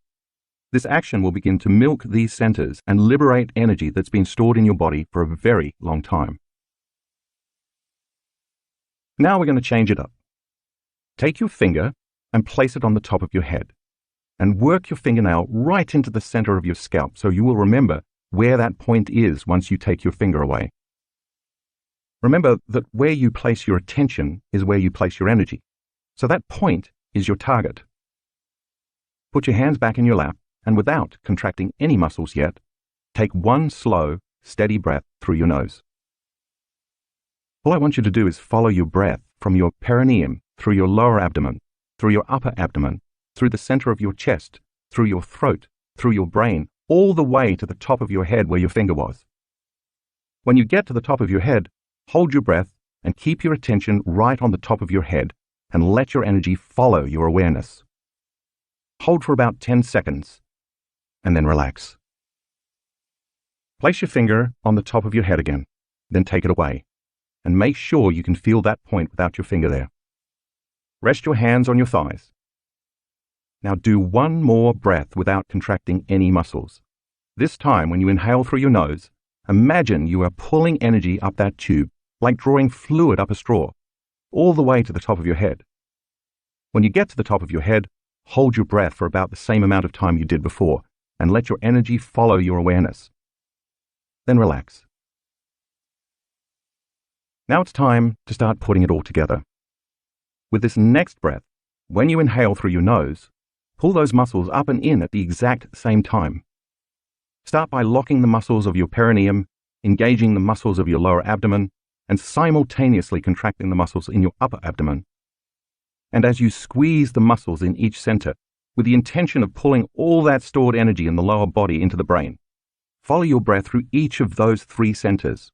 This action will begin to milk these centers and liberate energy that's been stored in your body for a very long time. Now we're going to change it up. Take your finger and place it on the top of your head, and work your fingernail right into the center of your scalp so you will remember where that point is once you take your finger away. Remember that where you place your attention is where you place your energy, so that point is your target. Put your hands back in your lap, and without contracting any muscles yet, take one slow, steady breath through your nose. All I want you to do is follow your breath from your perineum, through your lower abdomen, through your upper abdomen, through the center of your chest, through your throat, through your brain, all the way to the top of your head where your finger was. When you get to the top of your head, hold your breath and keep your attention right on the top of your head and let your energy follow your awareness. Hold for about 10 seconds and then relax. Place your finger on the top of your head again, then take it away, and make sure you can feel that point without your finger there. Rest your hands on your thighs. Now do one more breath without contracting any muscles. This time, when you inhale through your nose, imagine you are pulling energy up that tube, like drawing fluid up a straw, all the way to the top of your head. When you get to the top of your head, hold your breath for about the same amount of time you did before, and let your energy follow your awareness. Then relax. Now it's time to start putting it all together. With this next breath, when you inhale through your nose, pull those muscles up and in at the exact same time. Start by locking the muscles of your perineum, engaging the muscles of your lower abdomen, and simultaneously contracting the muscles in your upper abdomen. And as you squeeze the muscles in each center, with the intention of pulling all that stored energy in the lower body into the brain, follow your breath through each of those 3 centers.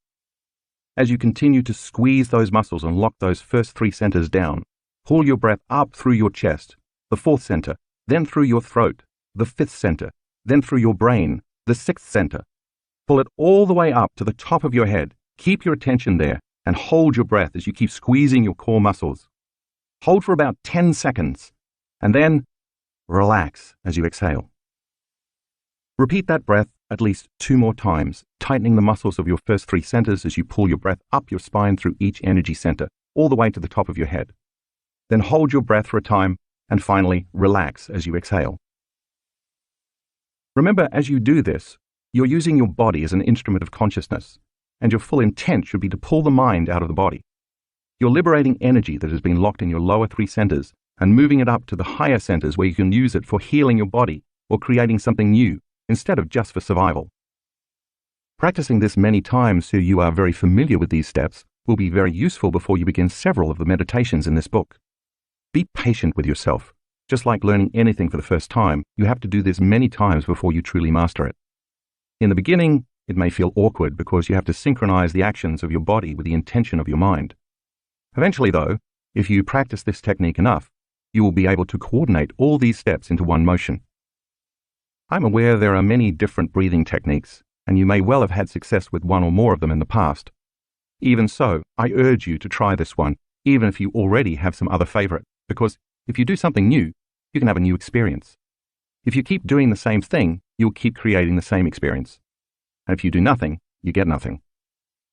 As you continue to squeeze those muscles and lock those first 3 centers down, pull your breath up through your chest, the 4th center, then through your throat, the 5th center, then through your brain, the 6th center. Pull it all the way up to the top of your head. Keep your attention there and hold your breath as you keep squeezing your core muscles. Hold for about 10 seconds and then relax as you exhale. Repeat that breath at least 2 more times, tightening the muscles of your first 3 centers as you pull your breath up your spine through each energy center, all the way to the top of your head. Then hold your breath for a time and finally relax as you exhale. Remember, as you do this, you're using your body as an instrument of consciousness, and your full intent should be to pull the mind out of the body. You're liberating energy that has been locked in your lower 3 centers and moving it up to the higher centers where you can use it for healing your body or creating something new instead of just for survival. Practicing this many times so you are very familiar with these steps will be very useful before you begin several of the meditations in this book. Be patient with yourself. Just like learning anything for the first time, you have to do this many times before you truly master it. In the beginning, it may feel awkward because you have to synchronize the actions of your body with the intention of your mind. Eventually, though, if you practice this technique enough, you will be able to coordinate all these steps into one motion. I'm aware there are many different breathing techniques, and you may well have had success with one or more of them in the past. Even so, I urge you to try this one, even if you already have some other favorite, because if you do something new, you can have a new experience. If you keep doing the same thing, you'll keep creating the same experience. And if you do nothing, you get nothing.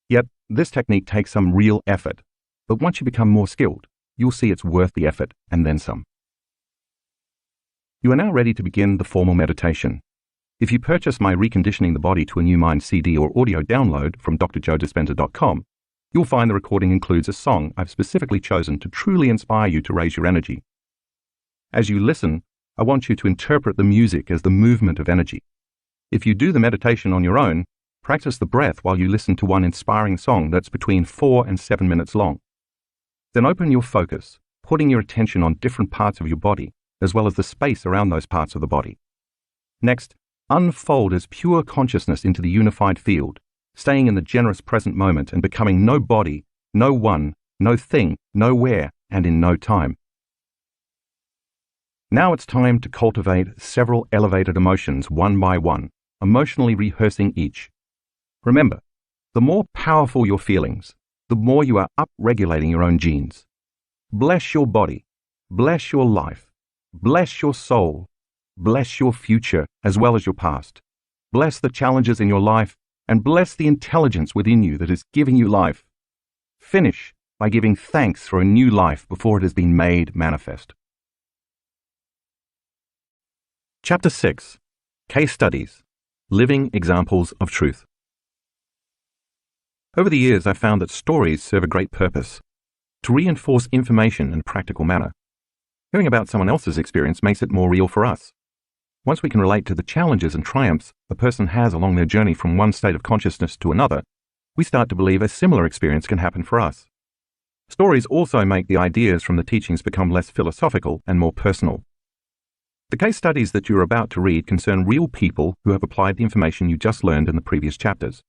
Yet, this technique takes some real effort, but once you become more skilled, you'll see it's worth the effort and then some. You are now ready to begin the formal meditation. If you purchase my Reconditioning the Body to a New Mind CD or audio download from drjoedispenza.com, you'll find the recording includes a song I've specifically chosen to truly inspire you to raise your energy. As you listen, I want you to interpret the music as the movement of energy. If you do the meditation on your own, practice the breath while you listen to one inspiring song that's between 4 and 7 minutes long. Then open your focus, putting your attention on different parts of your body, as well as the space around those parts of the body. Next, unfold as pure consciousness into the unified field, staying in the generous present moment and becoming no body, no one, no thing, nowhere, and in no time. Now it's time to cultivate several elevated emotions one by one, emotionally rehearsing each. Remember, the more powerful your feelings, the more you are up-regulating your own genes. Bless your body, bless your life, bless your soul, bless your future as well as your past. Bless the challenges in your life and bless the intelligence within you that is giving you life. Finish by giving thanks for a new life before it has been made manifest. Chapter 6. Case Studies. Living Examples of Truth. Over the years, I've found that stories serve a great purpose: to reinforce information in a practical manner. Hearing about someone else's experience makes it more real for us. Once we can relate to the challenges and triumphs a person has along their journey from one state of consciousness to another, we start to believe a similar experience can happen for us. Stories also make the ideas from the teachings become less philosophical and more personal. The case studies that you're about to read concern real people who have applied the information you just learned in the previous chapters.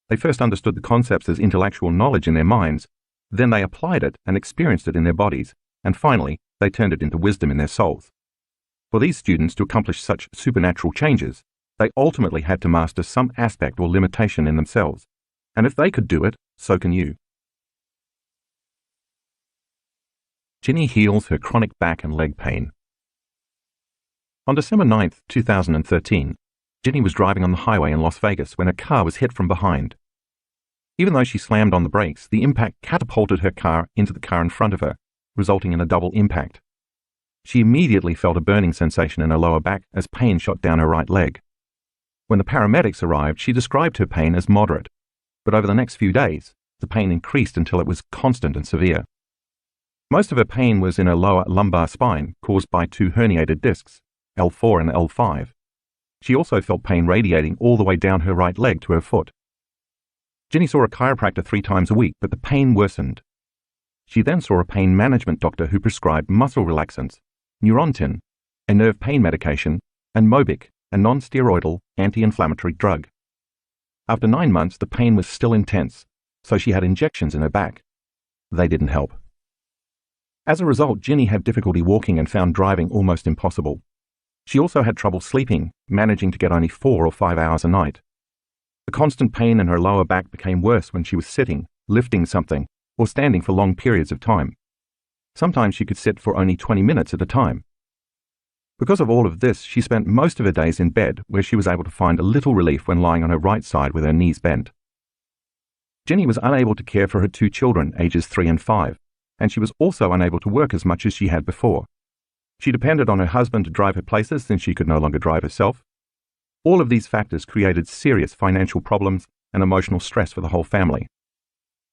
They first understood the concepts as intellectual knowledge in their minds, then they applied it and experienced it in their bodies, and finally, they turned it into wisdom in their souls. For these students to accomplish such supernatural changes, they ultimately had to master some aspect or limitation in themselves. And if they could do it, so can you. Ginny heals her chronic back and leg pain. On December 9, 2013, Ginny was driving on the highway in Las Vegas when her car was hit from behind. Even though she slammed on the brakes, the impact catapulted her car into the car in front of her, resulting in a double impact. She immediately felt a burning sensation in her lower back as pain shot down her right leg. When the paramedics arrived, she described her pain as moderate, but over the next few days, the pain increased until it was constant and severe. Most of her pain was in her lower lumbar spine, caused by two herniated discs, L4 and L5. She also felt pain radiating all the way down her right leg to her foot. Ginny saw a chiropractor 3 times a week, but the pain worsened. She then saw a pain management doctor who prescribed muscle relaxants, Neurontin, a nerve pain medication, and Mobic, a non-steroidal anti-inflammatory drug. After 9 months, the pain was still intense, so she had injections in her back. They didn't help. As a result, Ginny had difficulty walking and found driving almost impossible. She also had trouble sleeping, managing to get only 4 or 5 hours a night. The constant pain in her lower back became worse when she was sitting, lifting something, or standing for long periods of time. Sometimes she could sit for only 20 minutes at a time. Because of all of this, she spent most of her days in bed, where she was able to find a little relief when lying on her right side with her knees bent. Ginny was unable to care for her 2 children, ages 3 and 5, and she was also unable to work as much as she had before. She depended on her husband to drive her places since she could no longer drive herself. All of these factors created serious financial problems and emotional stress for the whole family.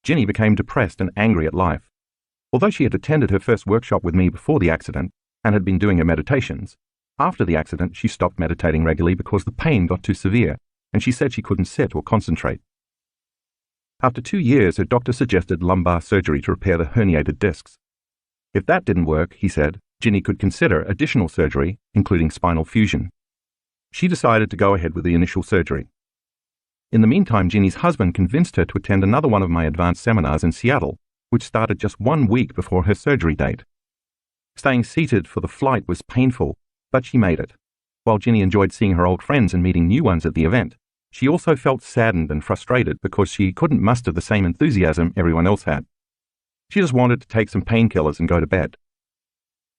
Ginny became depressed and angry at life. Although she had attended her first workshop with me before the accident and had been doing her meditations, after the accident she stopped meditating regularly because the pain got too severe, and she said she couldn't sit or concentrate. After 2 years, her doctor suggested lumbar surgery to repair the herniated discs. If that didn't work, he said, Ginny could consider additional surgery, including spinal fusion. She decided to go ahead with the initial surgery. In the meantime, Ginny's husband convinced her to attend another one of my advanced seminars in Seattle, which started just 1 week before her surgery date. Staying seated for the flight was painful, but she made it. While Ginny enjoyed seeing her old friends and meeting new ones at the event, she also felt saddened and frustrated because she couldn't muster the same enthusiasm everyone else had. She just wanted to take some painkillers and go to bed.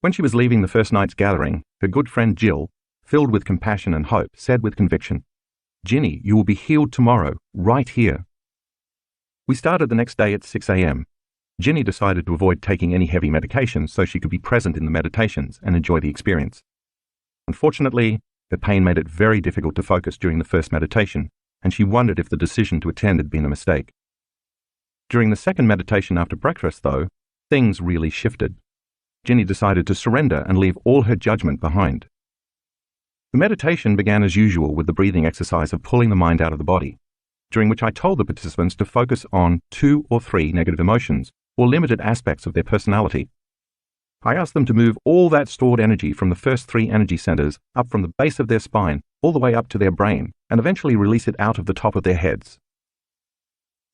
When she was leaving the first night's gathering, her good friend Jill, filled with compassion and hope, said with conviction, "Ginny, you will be healed tomorrow, right here." We started the next day at 6 a.m. Ginny decided to avoid taking any heavy medications so she could be present in the meditations and enjoy the experience. Unfortunately, her pain made it very difficult to focus during the first meditation, and she wondered if the decision to attend had been a mistake. During the second meditation after breakfast, though, things really shifted. Ginny decided to surrender and leave all her judgment behind. The meditation began as usual with the breathing exercise of pulling the mind out of the body, during which I told the participants to focus on 2 or 3 negative emotions or limited aspects of their personality. I asked them to move all that stored energy from the first 3 energy centers up from the base of their spine all the way up to their brain and eventually release it out of the top of their heads.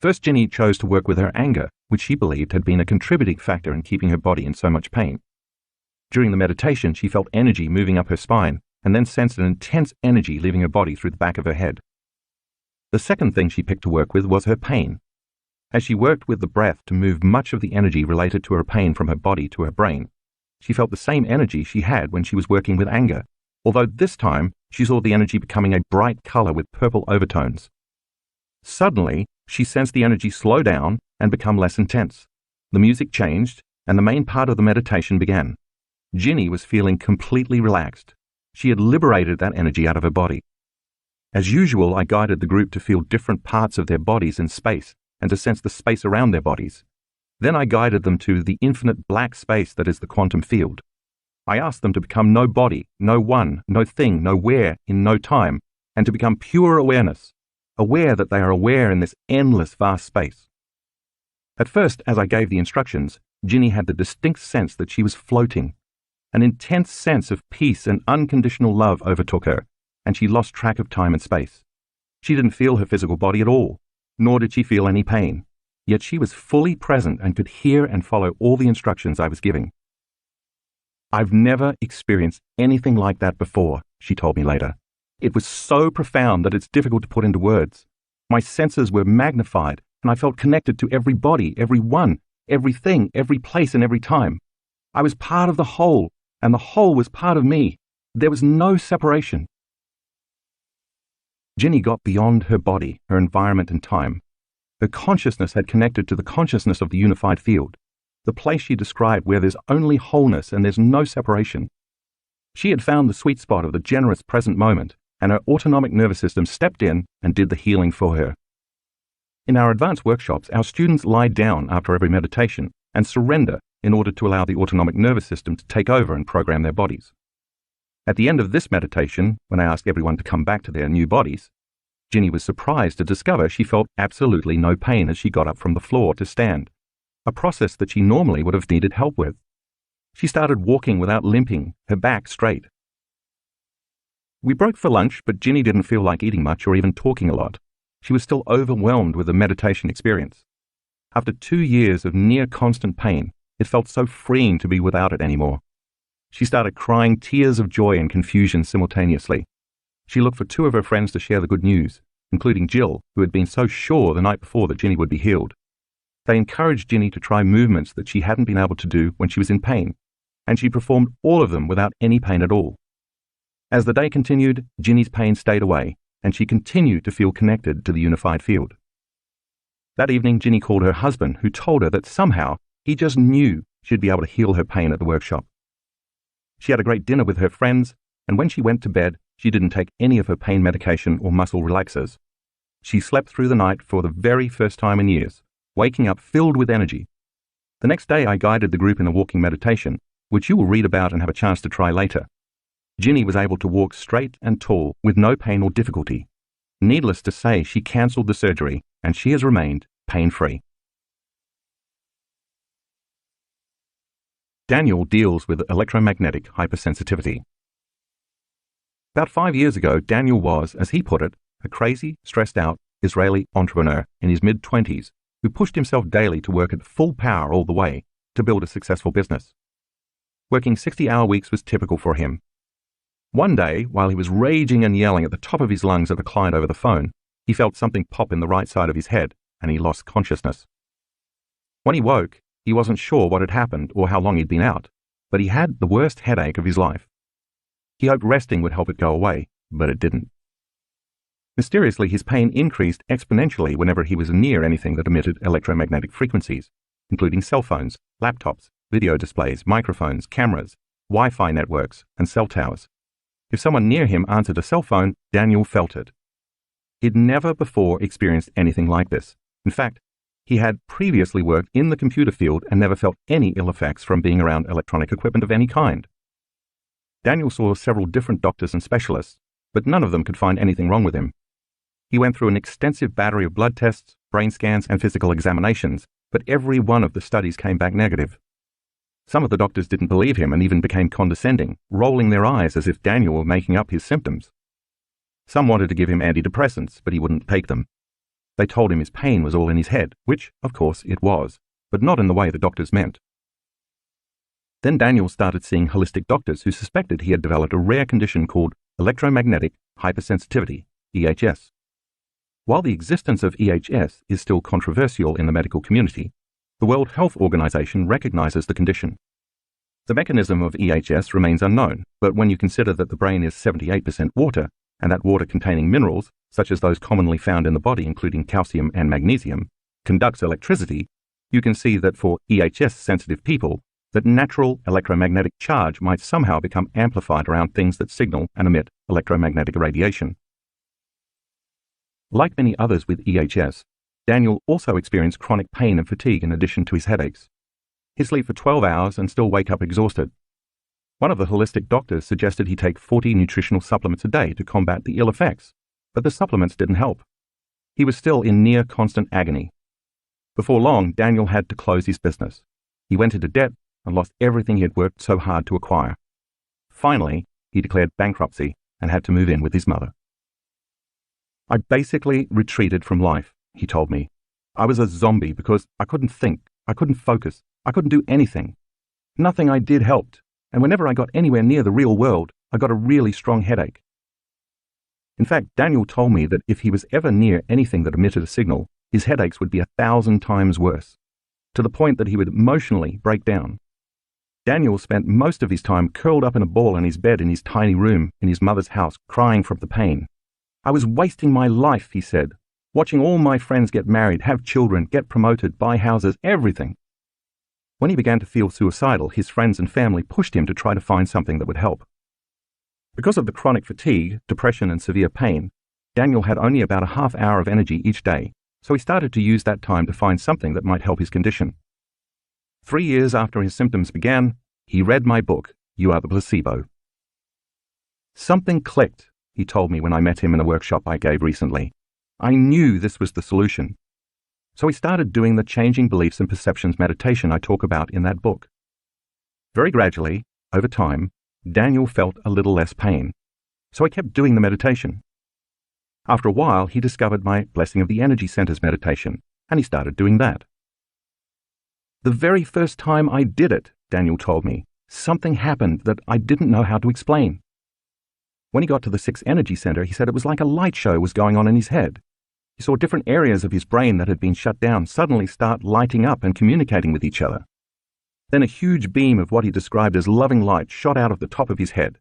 First, Ginny chose to work with her anger, which she believed had been a contributing factor in keeping her body in so much pain. During the meditation, she felt energy moving up her spine and then sensed an intense energy leaving her body through the back of her head. The second thing she picked to work with was her pain. As she worked with the breath to move much of the energy related to her pain from her body to her brain, she felt the same energy she had when she was working with anger, although this time she saw the energy becoming a bright color with purple overtones. Suddenly, she sensed the energy slow down and become less intense. The music changed, and the main part of the meditation began. Ginny was feeling completely relaxed. She had liberated that energy out of her body. As usual, I guided the group to feel different parts of their bodies in space and to sense the space around their bodies. Then I guided them to the infinite black space that is the quantum field. I asked them to become no body, no one, no thing, no where, in no time, and to become pure awareness, aware that they are aware in this endless vast space. At first, as I gave the instructions, Ginny had the distinct sense that she was floating. An intense sense of peace and unconditional love overtook her, and she lost track of time and space. She didn't feel her physical body at all, nor did she feel any pain. Yet she was fully present and could hear and follow all the instructions I was giving. "I've never experienced anything like that before," she told me later. "It was so profound that it's difficult to put into words. My senses were magnified, and I felt connected to every body, every one, everything, every place, and every time. I was part of the whole, and the whole was part of me. There was no separation." Ginny got beyond her body, her environment, and time. Her consciousness had connected to the consciousness of the unified field, the place she described where there's only wholeness and there's no separation. She had found the sweet spot of the generous present moment, and her autonomic nervous system stepped in and did the healing for her. In our advanced workshops, our students lie down after every meditation and surrender in order to allow the autonomic nervous system to take over and program their bodies. At the end of this meditation, when I asked everyone to come back to their new bodies, Ginny was surprised to discover she felt absolutely no pain as she got up from the floor to stand, a process that she normally would have needed help with. She started walking without limping, her back straight. We broke for lunch, but Ginny didn't feel like eating much or even talking a lot. She was still overwhelmed with the meditation experience. After 2 years of near constant pain, it felt so freeing to be without it anymore. She started crying tears of joy and confusion simultaneously. She looked for 2 of her friends to share the good news, including Jill, who had been so sure the night before that Ginny would be healed. They encouraged Ginny to try movements that she hadn't been able to do when she was in pain, and she performed all of them without any pain at all. As the day continued, Ginny's pain stayed away, and she continued to feel connected to the unified field. That evening, Ginny called her husband, who told her that somehow he just knew she'd be able to heal her pain at the workshop. She had a great dinner with her friends, and when she went to bed, she didn't take any of her pain medication or muscle relaxers. She slept through the night for the very first time in years, waking up filled with energy. The next day, I guided the group in a walking meditation, which you will read about and have a chance to try later. Ginny was able to walk straight and tall with no pain or difficulty. Needless to say, she cancelled the surgery, and she has remained pain-free. Daniel deals with electromagnetic hypersensitivity. About 5 years ago, Daniel was, as he put it, a crazy, stressed-out Israeli entrepreneur in his mid-20s who pushed himself daily to work at full power all the way to build a successful business. Working 60-hour weeks was typical for him. One day, while he was raging and yelling at the top of his lungs at a client over the phone, he felt something pop in the right side of his head, and he lost consciousness. When he woke, he wasn't sure what had happened or how long he'd been out, but he had the worst headache of his life. He hoped resting would help it go away, but it didn't. Mysteriously, his pain increased exponentially whenever he was near anything that emitted electromagnetic frequencies, including cell phones, laptops, video displays, microphones, cameras, Wi-Fi networks, and cell towers. If someone near him answered a cell phone, Daniel felt it. He'd never before experienced anything like this. In fact, he had previously worked in the computer field and never felt any ill effects from being around electronic equipment of any kind. Daniel saw several different doctors and specialists, but none of them could find anything wrong with him. He went through an extensive battery of blood tests, brain scans, and physical examinations, but every one of the studies came back negative. Some of the doctors didn't believe him and even became condescending, rolling their eyes as if Daniel were making up his symptoms. Some wanted to give him antidepressants, but he wouldn't take them. They told him his pain was all in his head, which, of course, it was, but not in the way the doctors meant. Then Daniel started seeing holistic doctors who suspected he had developed a rare condition called electromagnetic hypersensitivity, EHS. While the existence of EHS is still controversial in the medical community, the World Health Organization recognizes the condition. The mechanism of EHS remains unknown, but when you consider that the brain is 78% water, and that water containing minerals, such as those commonly found in the body including calcium and magnesium, conducts electricity, you can see that for EHS-sensitive people, that natural electromagnetic charge might somehow become amplified around things that signal and emit electromagnetic radiation. Like many others with EHS, Daniel also experienced chronic pain and fatigue in addition to his headaches. He'd sleep for 12 hours and still wake up exhausted. One of the holistic doctors suggested he take 40 nutritional supplements a day to combat the ill effects, but the supplements didn't help. He was still in near constant agony. Before long, Daniel had to close his business. He went into debt and lost everything he had worked so hard to acquire. Finally, he declared bankruptcy and had to move in with his mother. I basically retreated from life, he told me. I was a zombie because I couldn't think, I couldn't focus, I couldn't do anything. Nothing I did helped, and whenever I got anywhere near the real world, I got a really strong headache. In fact, Daniel told me that if he was ever near anything that emitted a signal, his headaches would be 1,000 times worse, to the point that he would emotionally break down. Daniel spent most of his time curled up in a ball in his bed in his tiny room in his mother's house, crying from the pain. I was wasting my life, he said, watching all my friends get married, have children, get promoted, buy houses, everything. When he began to feel suicidal, his friends and family pushed him to try to find something that would help. Because of the chronic fatigue, depression, and severe pain, Daniel had only about a half hour of energy each day, so he started to use that time to find something that might help his condition. 3 years after his symptoms began, he read my book, You Are the Placebo. Something clicked, he told me when I met him in a workshop I gave recently. I knew this was the solution. So he started doing the changing beliefs and perceptions meditation I talk about in that book. Very gradually, over time, Daniel felt a little less pain, so he kept doing the meditation. After a while, he discovered my Blessing of the Energy Centers meditation, and he started doing that. The very first time I did it, Daniel told me, something happened that I didn't know how to explain. When he got to the 6th Energy Center, he said it was like a light show was going on in his head. He saw different areas of his brain that had been shut down suddenly start lighting up and communicating with each other. Then a huge beam of what he described as loving light shot out of the top of his head.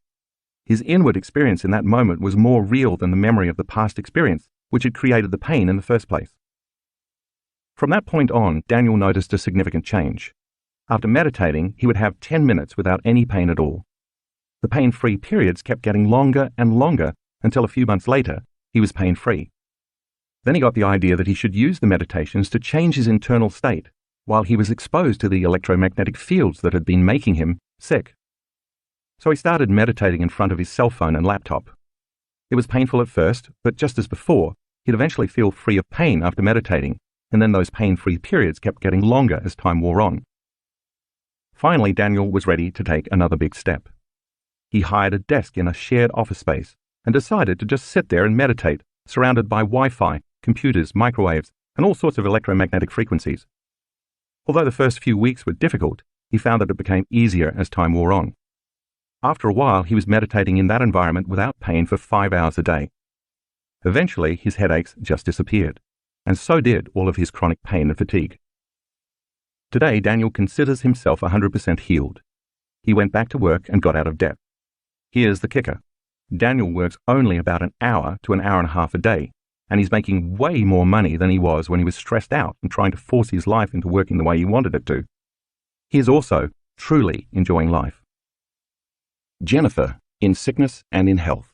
His inward experience in that moment was more real than the memory of the past experience, which had created the pain in the first place. From that point on, Daniel noticed a significant change. After meditating, he would have 10 minutes without any pain at all. The pain-free periods kept getting longer and longer until a few months later, he was pain-free. Then he got the idea that he should use the meditations to change his internal state while he was exposed to the electromagnetic fields that had been making him sick. So he started meditating in front of his cell phone and laptop. It was painful at first, but just as before, he'd eventually feel free of pain after meditating, and then those pain-free periods kept getting longer as time wore on. Finally, Daniel was ready to take another big step. He hired a desk in a shared office space and decided to just sit there and meditate, surrounded by Wi-Fi, computers, microwaves, and all sorts of electromagnetic frequencies. Although the first few weeks were difficult, he found that it became easier as time wore on. After a while, he was meditating in that environment without pain for 5 hours a day. Eventually, his headaches just disappeared, and so did all of his chronic pain and fatigue. Today, Daniel considers himself 100% healed. He went back to work and got out of debt. Here's the kicker. Daniel works only about an hour to an hour and a half a day, and he's making way more money than he was when he was stressed out and trying to force his life into working the way he wanted it to. He is also truly enjoying life. Jennifer, in sickness and in health.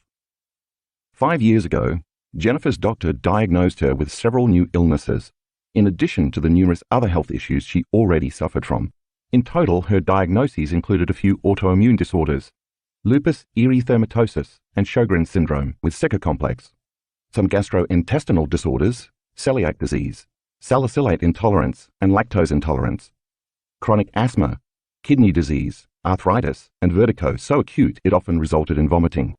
5 years ago, Jennifer's doctor diagnosed her with several new illnesses, in addition to the numerous other health issues she already suffered from. In total, her diagnoses included a few autoimmune disorders, lupus erythematosus and Sjogren's syndrome with Sicca complex, some gastrointestinal disorders, celiac disease, salicylate intolerance and lactose intolerance, chronic asthma, kidney disease, arthritis, and vertigo so acute it often resulted in vomiting.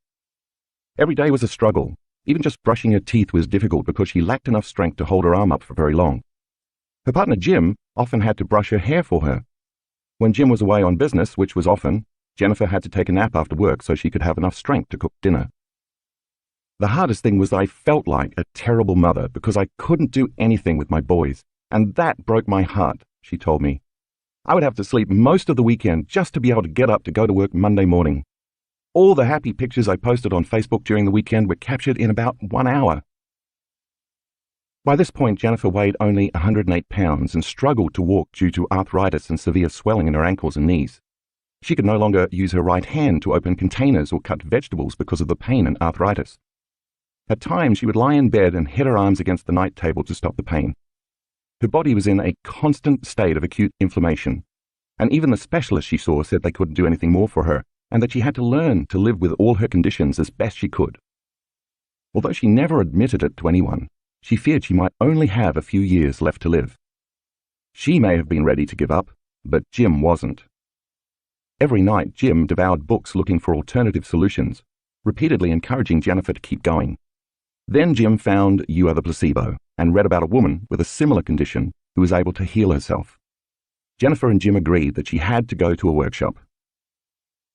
Every day was a struggle. Even just brushing her teeth was difficult because she lacked enough strength to hold her arm up for very long. Her partner Jim often had to brush her hair for her. When Jim was away on business, which was often, Jennifer had to take a nap after work so she could have enough strength to cook dinner. The hardest thing was that I felt like a terrible mother because I couldn't do anything with my boys, and that broke my heart, she told me. I would have to sleep most of the weekend just to be able to get up to go to work Monday morning. All the happy pictures I posted on Facebook during the weekend were captured in about 1 hour. By this point, Jennifer weighed only 108 pounds and struggled to walk due to arthritis and severe swelling in her ankles and knees. She could no longer use her right hand to open containers or cut vegetables because of the pain and arthritis. At times, she would lie in bed and hit her arms against the night table to stop the pain. Her body was in a constant state of acute inflammation, and even the specialists she saw said they couldn't do anything more for her, and that she had to learn to live with all her conditions as best she could. Although she never admitted it to anyone, she feared she might only have a few years left to live. She may have been ready to give up, but Jim wasn't. Every night, Jim devoured books looking for alternative solutions, repeatedly encouraging Jennifer to keep going. Then Jim found You Are the Placebo and read about a woman with a similar condition who was able to heal herself. Jennifer and Jim agreed that she had to go to a workshop.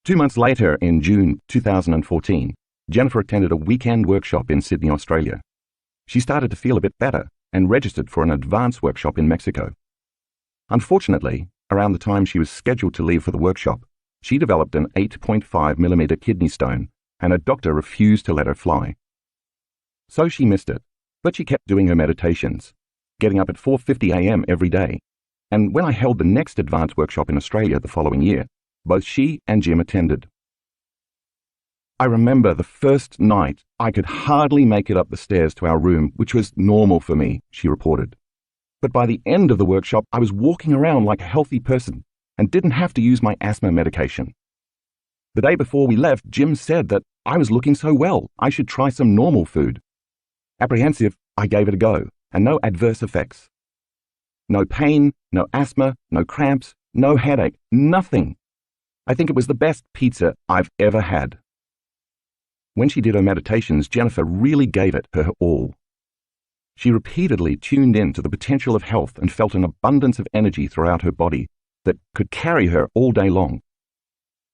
2 months later, in June 2014, Jennifer attended a weekend workshop in Sydney, Australia. She started to feel a bit better and registered for an advanced workshop in Mexico. Unfortunately, around the time she was scheduled to leave for the workshop, she developed an 8.5mm kidney stone, and her doctor refused to let her fly. So she missed it, but she kept doing her meditations, getting up at 4:50 a.m. every day. And when I held the next advanced workshop in Australia the following year, both she and Jim attended. I remember the first night I could hardly make it up the stairs to our room, which was normal for me, she reported. But by the end of the workshop, I was walking around like a healthy person and didn't have to use my asthma medication. The day before we left, Jim said that I was looking so well, I should try some normal food. Apprehensive, I gave it a go, and no adverse effects. No pain, no asthma, no cramps, no headache, nothing. I think it was the best pizza I've ever had. When she did her meditations, Jennifer really gave it her all. She repeatedly tuned in to the potential of health and felt an abundance of energy throughout her body that could carry her all day long.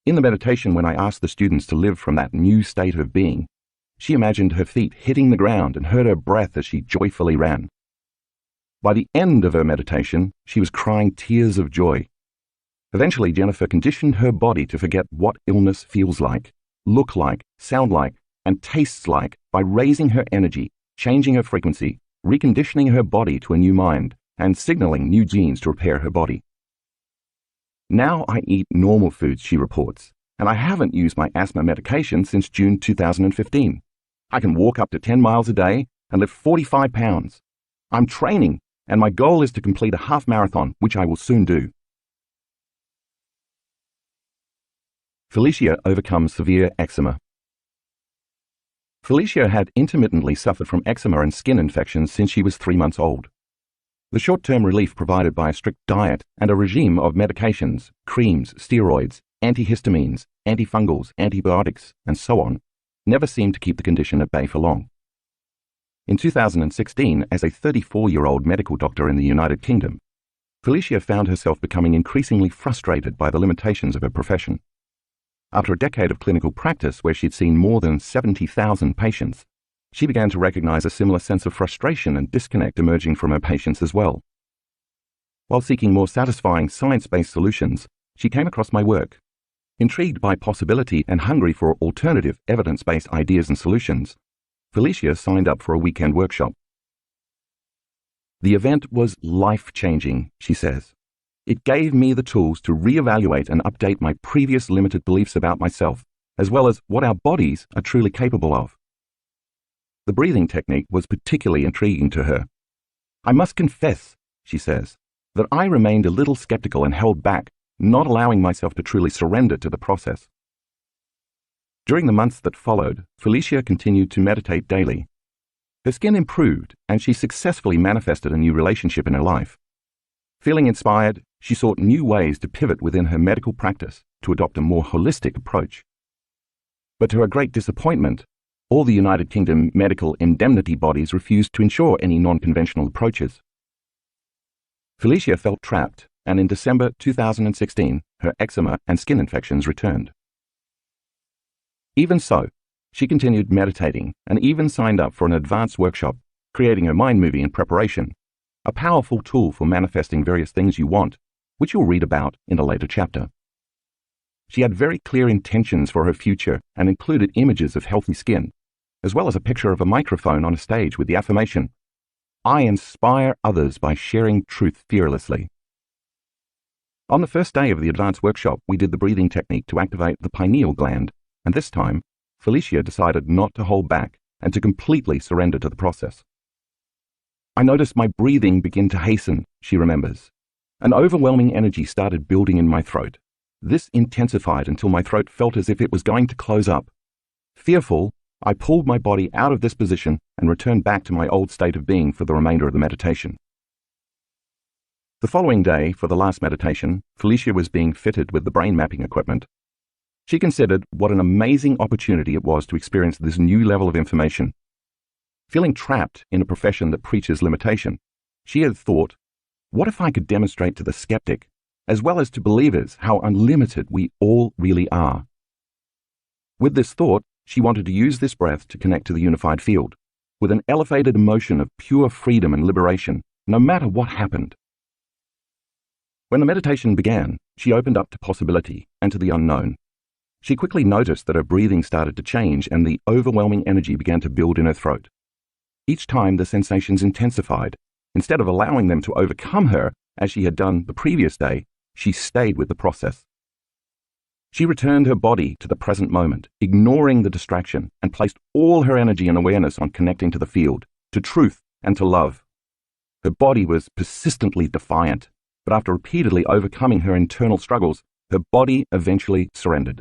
In the meditation, when I asked the students to live from that new state of being, she imagined her feet hitting the ground and heard her breath as she joyfully ran. By the end of her meditation, she was crying tears of joy. Eventually, Jennifer conditioned her body to forget what illness feels like, look like, sound like, and tastes like by raising her energy, changing her frequency, reconditioning her body to a new mind, and signaling new genes to repair her body. Now I eat normal foods, she reports, and I haven't used my asthma medication since June 2015. I can walk up to 10 miles a day and lift 45 pounds. I'm training, and my goal is to complete a half marathon, which I will soon do. Felicia overcomes severe eczema. Felicia had intermittently suffered from eczema and skin infections since she was 3 months old. The short-term relief provided by a strict diet and a regime of medications, creams, steroids, antihistamines, antifungals, antibiotics, and so on, never seemed to keep the condition at bay for long. In 2016, as a 34-year-old medical doctor in the United Kingdom, Felicia found herself becoming increasingly frustrated by the limitations of her profession. After a decade of clinical practice where she'd seen more than 70,000 patients, she began to recognize a similar sense of frustration and disconnect emerging from her patients as well. While seeking more satisfying science-based solutions, she came across my work. Intrigued by possibility and hungry for alternative evidence-based ideas and solutions, Felicia signed up for a weekend workshop. The event was life-changing, she says. It gave me the tools to reevaluate and update my previous limited beliefs about myself, as well as what our bodies are truly capable of. The breathing technique was particularly intriguing to her. I must confess, she says, that I remained a little skeptical and held back, not allowing myself to truly surrender to the process. During the months that followed, Felicia continued to meditate daily. Her skin improved, and she successfully manifested a new relationship in her life. Feeling inspired, she sought new ways to pivot within her medical practice to adopt a more holistic approach. But to her great disappointment, all the United Kingdom medical indemnity bodies refused to insure any non-conventional approaches. Felicia felt trapped and in December 2016, her eczema and skin infections returned. Even so, she continued meditating and even signed up for an advanced workshop, creating her mind movie in preparation, a powerful tool for manifesting various things you want, which you'll read about in a later chapter. She had very clear intentions for her future and included images of healthy skin, as well as a picture of a microphone on a stage with the affirmation, "I inspire others by sharing truth fearlessly." On the first day of the advanced workshop, we did the breathing technique to activate the pineal gland, and this time, Felicia decided not to hold back and to completely surrender to the process. "I noticed my breathing begin to hasten," she remembers. "An overwhelming energy started building in my throat. This intensified until my throat felt as if it was going to close up. Fearful, I pulled my body out of this position and returned back to my old state of being for the remainder of the meditation." The following day, for the last meditation, Felicia was being fitted with the brain mapping equipment. She considered what an amazing opportunity it was to experience this new level of information. Feeling trapped in a profession that preaches limitation, she had thought, what if I could demonstrate to the skeptic, as well as to believers, how unlimited we all really are? With this thought, she wanted to use this breath to connect to the unified field, with an elevated emotion of pure freedom and liberation, no matter what happened. When the meditation began, she opened up to possibility and to the unknown. She quickly noticed that her breathing started to change and the overwhelming energy began to build in her throat. Each time the sensations intensified. Instead of allowing them to overcome her, as she had done the previous day, she stayed with the process. She returned her body to the present moment, ignoring the distraction, and placed all her energy and awareness on connecting to the field, to truth, and to love. Her body was persistently defiant, but after repeatedly overcoming her internal struggles, her body eventually surrendered.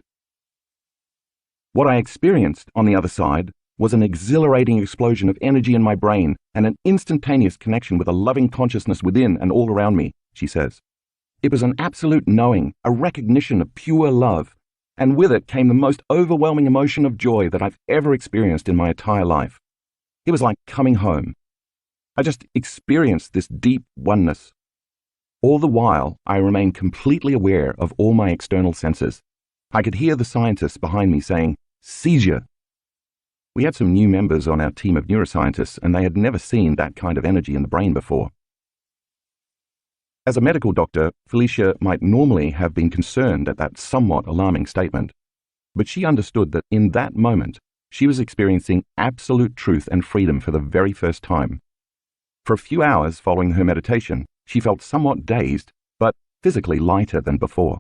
What I experienced on the other side was an exhilarating explosion of energy in my brain and an instantaneous connection with a loving consciousness within and all around me, she says. It was an absolute knowing, a recognition of pure love, and with it came the most overwhelming emotion of joy that I've ever experienced in my entire life. It was like coming home. I just experienced this deep oneness. All the while, I remained completely aware of all my external senses. I could hear the scientists behind me saying, "Seizure." We had some new members on our team of neuroscientists, and they had never seen that kind of energy in the brain before. As a medical doctor, Felicia might normally have been concerned at that somewhat alarming statement, but she understood that in that moment, she was experiencing absolute truth and freedom for the very first time. For a few hours following her meditation, she felt somewhat dazed, but physically lighter than before.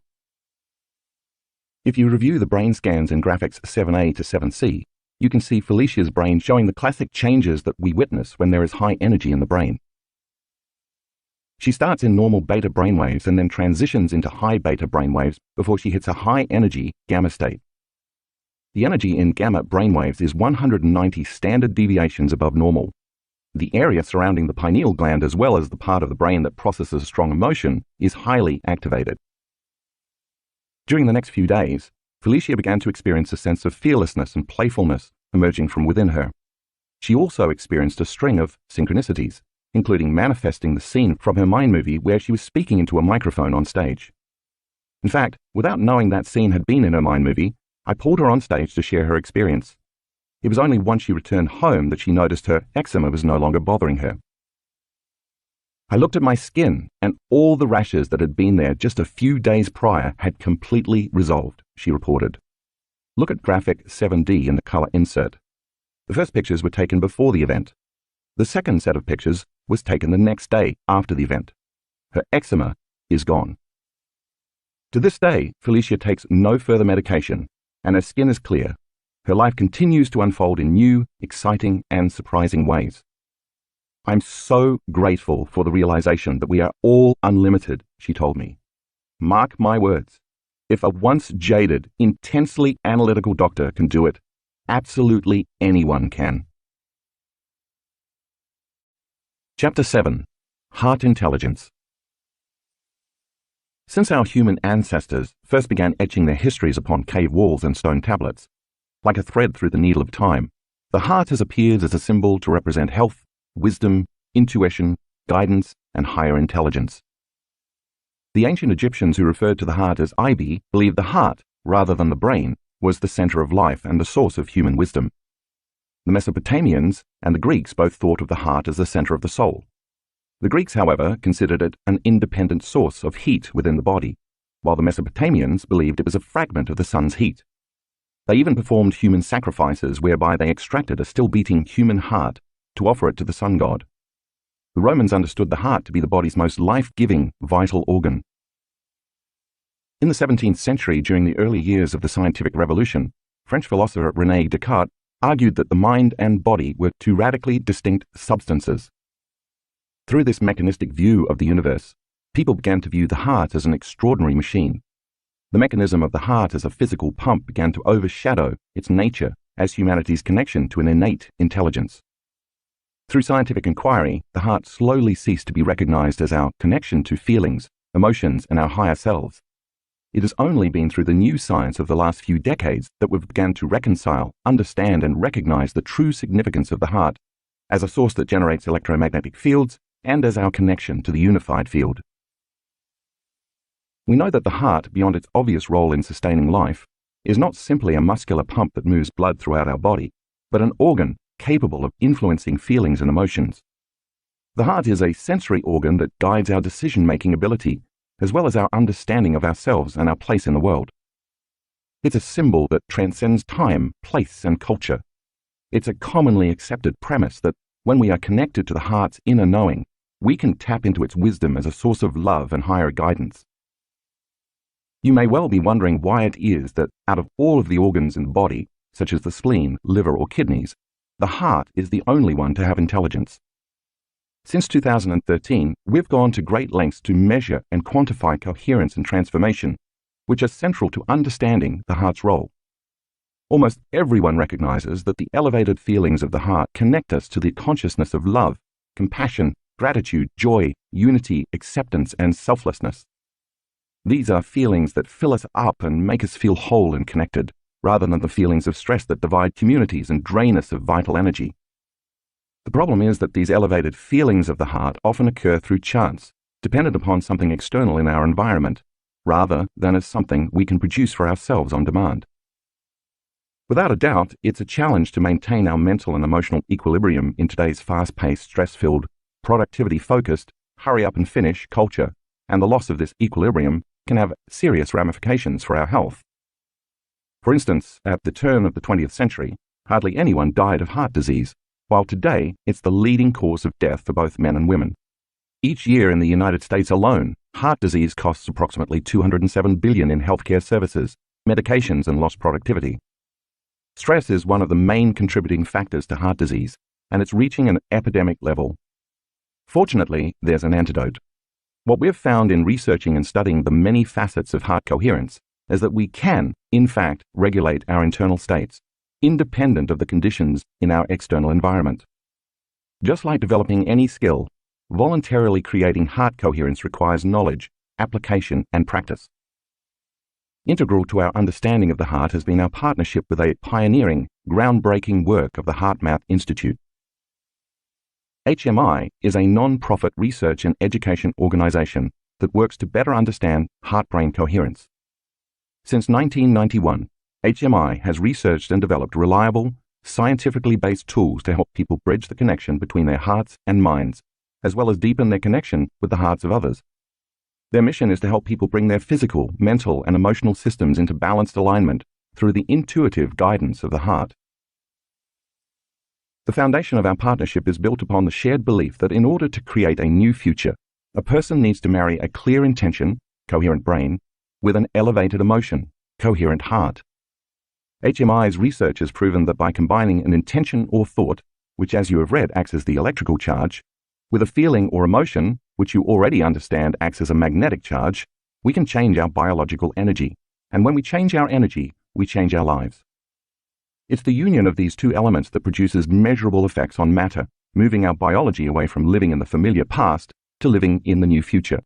If you review the brain scans in graphics 7A to 7C, you can see Felicia's brain showing the classic changes that we witness when there is high energy in the brain. She starts in normal beta brainwaves and then transitions into high beta brainwaves before she hits a high energy gamma state. The energy in gamma brainwaves is 190 standard deviations above normal. The area surrounding the pineal gland, as well as the part of the brain that processes strong emotion, is highly activated. During the next few days, Felicia began to experience a sense of fearlessness and playfulness emerging from within her. She also experienced a string of synchronicities, including manifesting the scene from her mind movie where she was speaking into a microphone on stage. In fact, without knowing that scene had been in her mind movie, I pulled her on stage to share her experience. It was only once she returned home that she noticed her eczema was no longer bothering her. I looked at my skin, and all the rashes that had been there just a few days prior had completely resolved, she reported. Look at graphic 7D in the color insert. The first pictures were taken before the event. The second set of pictures was taken the next day after the event. Her eczema is gone. To this day, Felicia takes no further medication, and her skin is clear. Her life continues to unfold in new, exciting, and surprising ways. I'm so grateful for the realization that we are all unlimited, she told me. Mark my words. If a once jaded, intensely analytical doctor can do it, absolutely anyone can. Chapter 7. Heart Intelligence. Since our human ancestors first began etching their histories upon cave walls and stone tablets, like a thread through the needle of time, the heart has appeared as a symbol to represent health, wisdom, intuition, guidance, and higher intelligence. The ancient Egyptians who referred to the heart as Ibi believed the heart, rather than the brain, was the center of life and the source of human wisdom. The Mesopotamians and the Greeks both thought of the heart as the center of the soul. The Greeks, however, considered it an independent source of heat within the body, while the Mesopotamians believed it was a fragment of the sun's heat. They even performed human sacrifices whereby they extracted a still-beating human heart to offer it to the sun god. The Romans understood the heart to be the body's most life-giving, vital organ. In the 17th century, during the early years of the scientific revolution, French philosopher René Descartes argued that the mind and body were two radically distinct substances. Through this mechanistic view of the universe, people began to view the heart as an extraordinary machine. The mechanism of the heart as a physical pump began to overshadow its nature as humanity's connection to an innate intelligence. Through scientific inquiry, the heart slowly ceased to be recognized as our connection to feelings, emotions, and our higher selves. It has only been through the new science of the last few decades that we've begun to reconcile, understand, and recognize the true significance of the heart as a source that generates electromagnetic fields and as our connection to the unified field. We know that the heart, beyond its obvious role in sustaining life, is not simply a muscular pump that moves blood throughout our body, but an organ capable of influencing feelings and emotions. The heart is a sensory organ that guides our decision-making ability, as well as our understanding of ourselves and our place in the world. It's a symbol that transcends time, place, and culture. It's a commonly accepted premise that when we are connected to the heart's inner knowing, we can tap into its wisdom as a source of love and higher guidance. You may well be wondering why it is that out of all of the organs in the body, such as the spleen, liver, or kidneys, the heart is the only one to have intelligence. Since 2013, we've gone to great lengths to measure and quantify coherence and transformation, which are central to understanding the heart's role. Almost everyone recognizes that the elevated feelings of the heart connect us to the consciousness of love, compassion, gratitude, joy, unity, acceptance, and selflessness. These are feelings that fill us up and make us feel whole and connected, rather than the feelings of stress that divide communities and drain us of vital energy. The problem is that these elevated feelings of the heart often occur through chance, dependent upon something external in our environment, rather than as something we can produce for ourselves on demand. Without a doubt, it's a challenge to maintain our mental and emotional equilibrium in today's fast-paced, stress-filled, productivity-focused, hurry-up-and-finish culture, and the loss of this equilibrium can have serious ramifications for our health. For instance, at the turn of the 20th century, hardly anyone died of heart disease, while today it's the leading cause of death for both men and women. Each year in the United States alone, heart disease costs approximately $207 billion in healthcare services, medications, and lost productivity. Stress is one of the main contributing factors to heart disease, and it's reaching an epidemic level. Fortunately, there's an antidote. What we've found in researching and studying the many facets of heart coherence is that we can, in fact, regulate our internal states, independent of the conditions in our external environment. Just like developing any skill, voluntarily creating heart coherence requires knowledge, application, and practice. Integral to our understanding of the heart has been our partnership with a pioneering, groundbreaking work of the HeartMath Institute. HMI is a non-profit research and education organization that works to better understand heart-brain coherence. Since 1991, HMI has researched and developed reliable, scientifically based tools to help people bridge the connection between their hearts and minds, as well as deepen their connection with the hearts of others. Their mission is to help people bring their physical, mental, and emotional systems into balanced alignment through the intuitive guidance of the heart. The foundation of our partnership is built upon the shared belief that in order to create a new future, a person needs to marry a clear intention, coherent brain, with an elevated emotion, coherent heart. HMI's research has proven that by combining an intention or thought, which as you have read acts as the electrical charge, with a feeling or emotion, which you already understand acts as a magnetic charge, we can change our biological energy. And when we change our energy, we change our lives. It's the union of these two elements that produces measurable effects on matter, moving our biology away from living in the familiar past to living in the new future.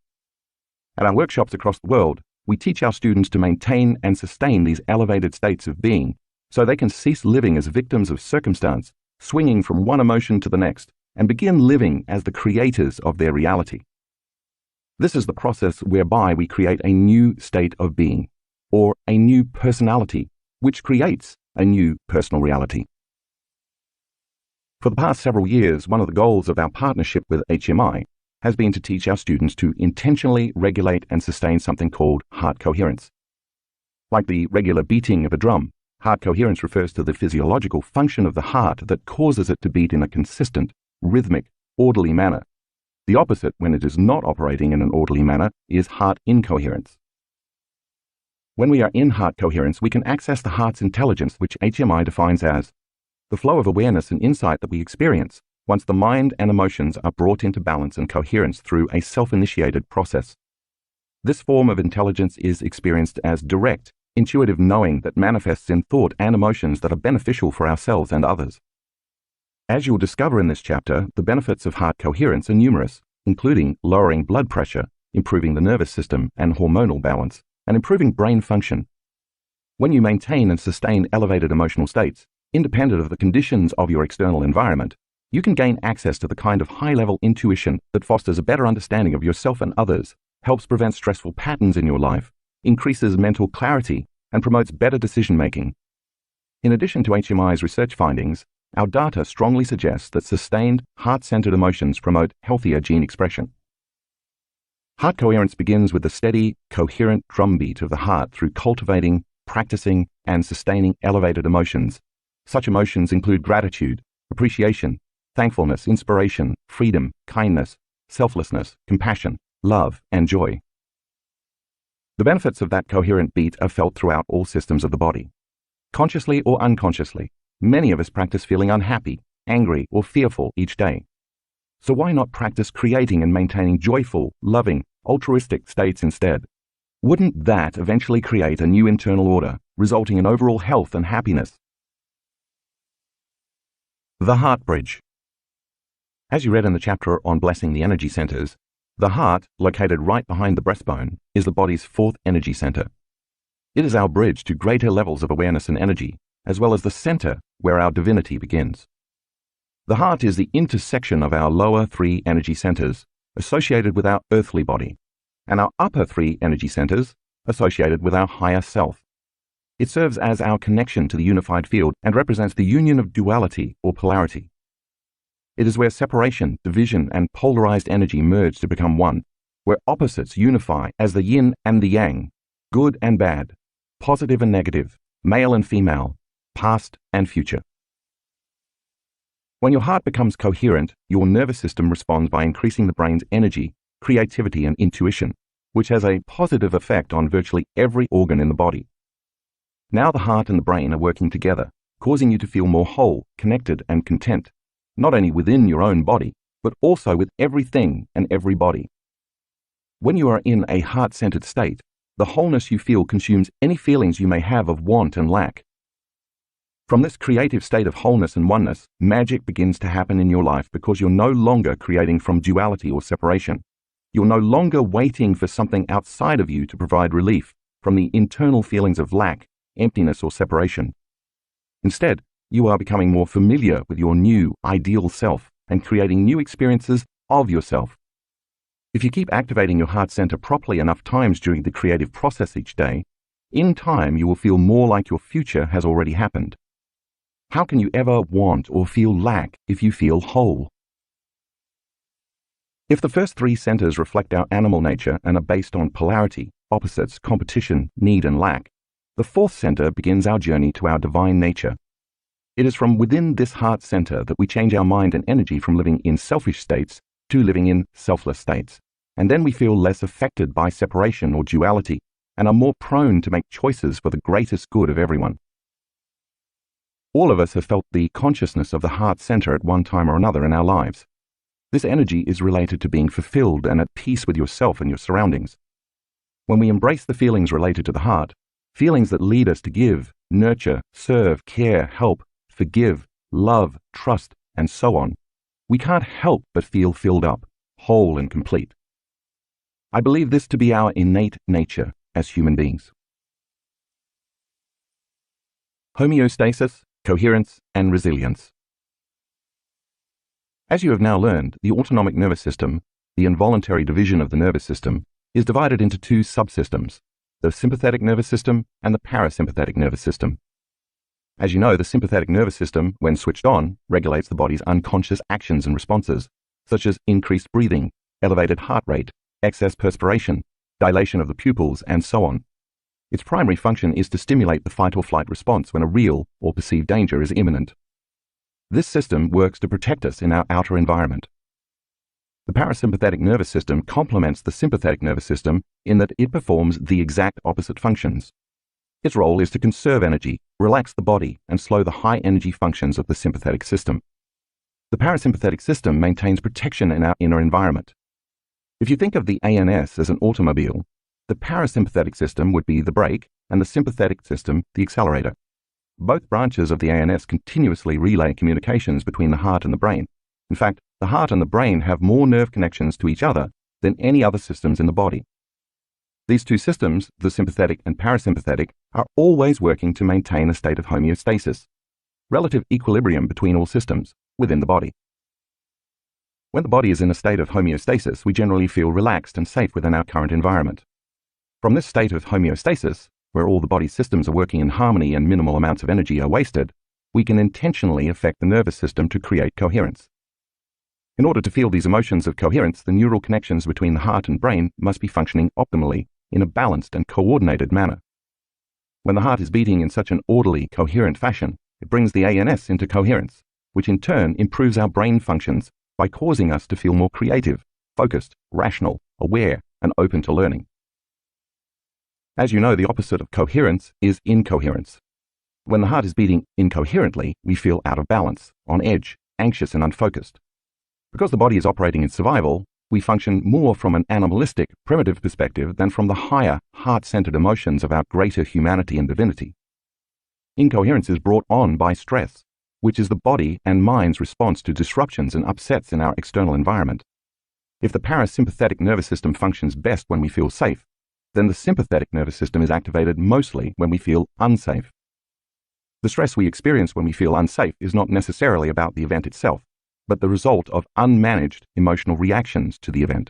At our workshops across the world, we teach our students to maintain and sustain these elevated states of being so they can cease living as victims of circumstance, swinging from one emotion to the next, and begin living as the creators of their reality. This is the process whereby we create a new state of being, or a new personality, which creates a new personal reality. For the past several years, one of the goals of our partnership with HMI has been to teach our students to intentionally regulate and sustain something called heart coherence. Like the regular beating of a drum, heart coherence refers to the physiological function of the heart that causes it to beat in a consistent, rhythmic, orderly manner. The opposite, when it is not operating in an orderly manner, is heart incoherence. When we are in heart coherence, we can access the heart's intelligence, which HMI defines as the flow of awareness and insight that we experience once the mind and emotions are brought into balance and coherence through a self-initiated process. This form of intelligence is experienced as direct, intuitive knowing that manifests in thought and emotions that are beneficial for ourselves and others. As you'll discover in this chapter, the benefits of heart coherence are numerous, including lowering blood pressure, improving the nervous system and hormonal balance, and improving brain function. When you maintain and sustain elevated emotional states, independent of the conditions of your external environment, you can gain access to the kind of high-level intuition that fosters a better understanding of yourself and others, helps prevent stressful patterns in your life, increases mental clarity, and promotes better decision-making. In addition to HMI's research findings, our data strongly suggests that sustained, heart-centered emotions promote healthier gene expression. Heart coherence begins with the steady, coherent drumbeat of the heart through cultivating, practicing, and sustaining elevated emotions. Such emotions include gratitude, appreciation, thankfulness, inspiration, freedom, kindness, selflessness, compassion, love, and joy. The benefits of that coherent beat are felt throughout all systems of the body. Consciously or unconsciously, many of us practice feeling unhappy, angry, or fearful each day. So why not practice creating and maintaining joyful, loving, altruistic states instead? Wouldn't that eventually create a new internal order, resulting in overall health and happiness? The Heart Bridge. As you read in the chapter on blessing the energy centers, the heart, located right behind the breastbone, is the body's fourth energy center. It is our bridge to greater levels of awareness and energy, as well as the center where our divinity begins. The heart is the intersection of our lower three energy centers, associated with our earthly body, and our upper three energy centers, associated with our higher self. It serves as our connection to the unified field and represents the union of duality or polarity. It is where separation, division, and polarized energy merge to become one, where opposites unify as the yin and the yang, good and bad, positive and negative, male and female, past and future. When your heart becomes coherent, your nervous system responds by increasing the brain's energy, creativity, and intuition, which has a positive effect on virtually every organ in the body. Now the heart and the brain are working together, causing you to feel more whole, connected, and content, not only within your own body, but also with everything and everybody. When you are in a heart-centered state, the wholeness you feel consumes any feelings you may have of want and lack. From this creative state of wholeness and oneness, magic begins to happen in your life because you're no longer creating from duality or separation. You're no longer waiting for something outside of you to provide relief from the internal feelings of lack, emptiness, or separation. Instead, you are becoming more familiar with your new, ideal self and creating new experiences of yourself. If you keep activating your heart center properly enough times during the creative process each day, in time you will feel more like your future has already happened. How can you ever want or feel lack if you feel whole? If the first three centers reflect our animal nature and are based on polarity, opposites, competition, need, and lack, the fourth center begins our journey to our divine nature. It is from within this heart center that we change our mind and energy from living in selfish states to living in selfless states, and then we feel less affected by separation or duality and are more prone to make choices for the greatest good of everyone. All of us have felt the consciousness of the heart center at one time or another in our lives. This energy is related to being fulfilled and at peace with yourself and your surroundings. When we embrace the feelings related to the heart, feelings that lead us to give, nurture, serve, care, help, forgive, love, trust, and so on, we can't help but feel filled up, whole and complete. I believe this to be our innate nature as human beings. Homeostasis, coherence, and resilience. As you have now learned, the autonomic nervous system the involuntary division of the nervous system, is divided into two subsystems, the sympathetic nervous system and the parasympathetic nervous system. As you know, the sympathetic nervous system, when switched on, regulates the body's unconscious actions and responses, such as increased breathing, elevated heart rate, excess perspiration, dilation of the pupils, and so on. Its primary function is to stimulate the fight or flight response when a real or perceived danger is imminent. This system works to protect us in our outer environment. The parasympathetic nervous system complements the sympathetic nervous system in that it performs the exact opposite functions. Its role is to conserve energy, relax the body, and slow the high-energy functions of the sympathetic system. The parasympathetic system maintains protection in our inner environment. If you think of the ANS as an automobile, the parasympathetic system would be the brake and the sympathetic system the accelerator. Both branches of the ANS continuously relay communications between the heart and the brain. In fact, the heart and the brain have more nerve connections to each other than any other systems in the body. These two systems, the sympathetic and parasympathetic, are always working to maintain a state of homeostasis, relative equilibrium between all systems within the body. When the body is in a state of homeostasis, we generally feel relaxed and safe within our current environment. From this state of homeostasis, where all the body's systems are working in harmony and minimal amounts of energy are wasted, we can intentionally affect the nervous system to create coherence. In order to feel these emotions of coherence, the neural connections between the heart and brain must be functioning optimally, in a balanced and coordinated manner. When the heart is beating in such an orderly, coherent fashion, it brings the ANS into coherence, which in turn improves our brain functions by causing us to feel more creative, focused, rational, aware, and open to learning. As you know, the opposite of coherence is incoherence. When the heart is beating incoherently, we feel out of balance, on edge, anxious, and unfocused. Because the body is operating in survival, we function more from an animalistic, primitive perspective than from the higher, heart-centered emotions of our greater humanity and divinity. Incoherence is brought on by stress, which is the body and mind's response to disruptions and upsets in our external environment. If the parasympathetic nervous system functions best when we feel safe, then the sympathetic nervous system is activated mostly when we feel unsafe. The stress we experience when we feel unsafe is not necessarily about the event itself, but the result of unmanaged emotional reactions to the event.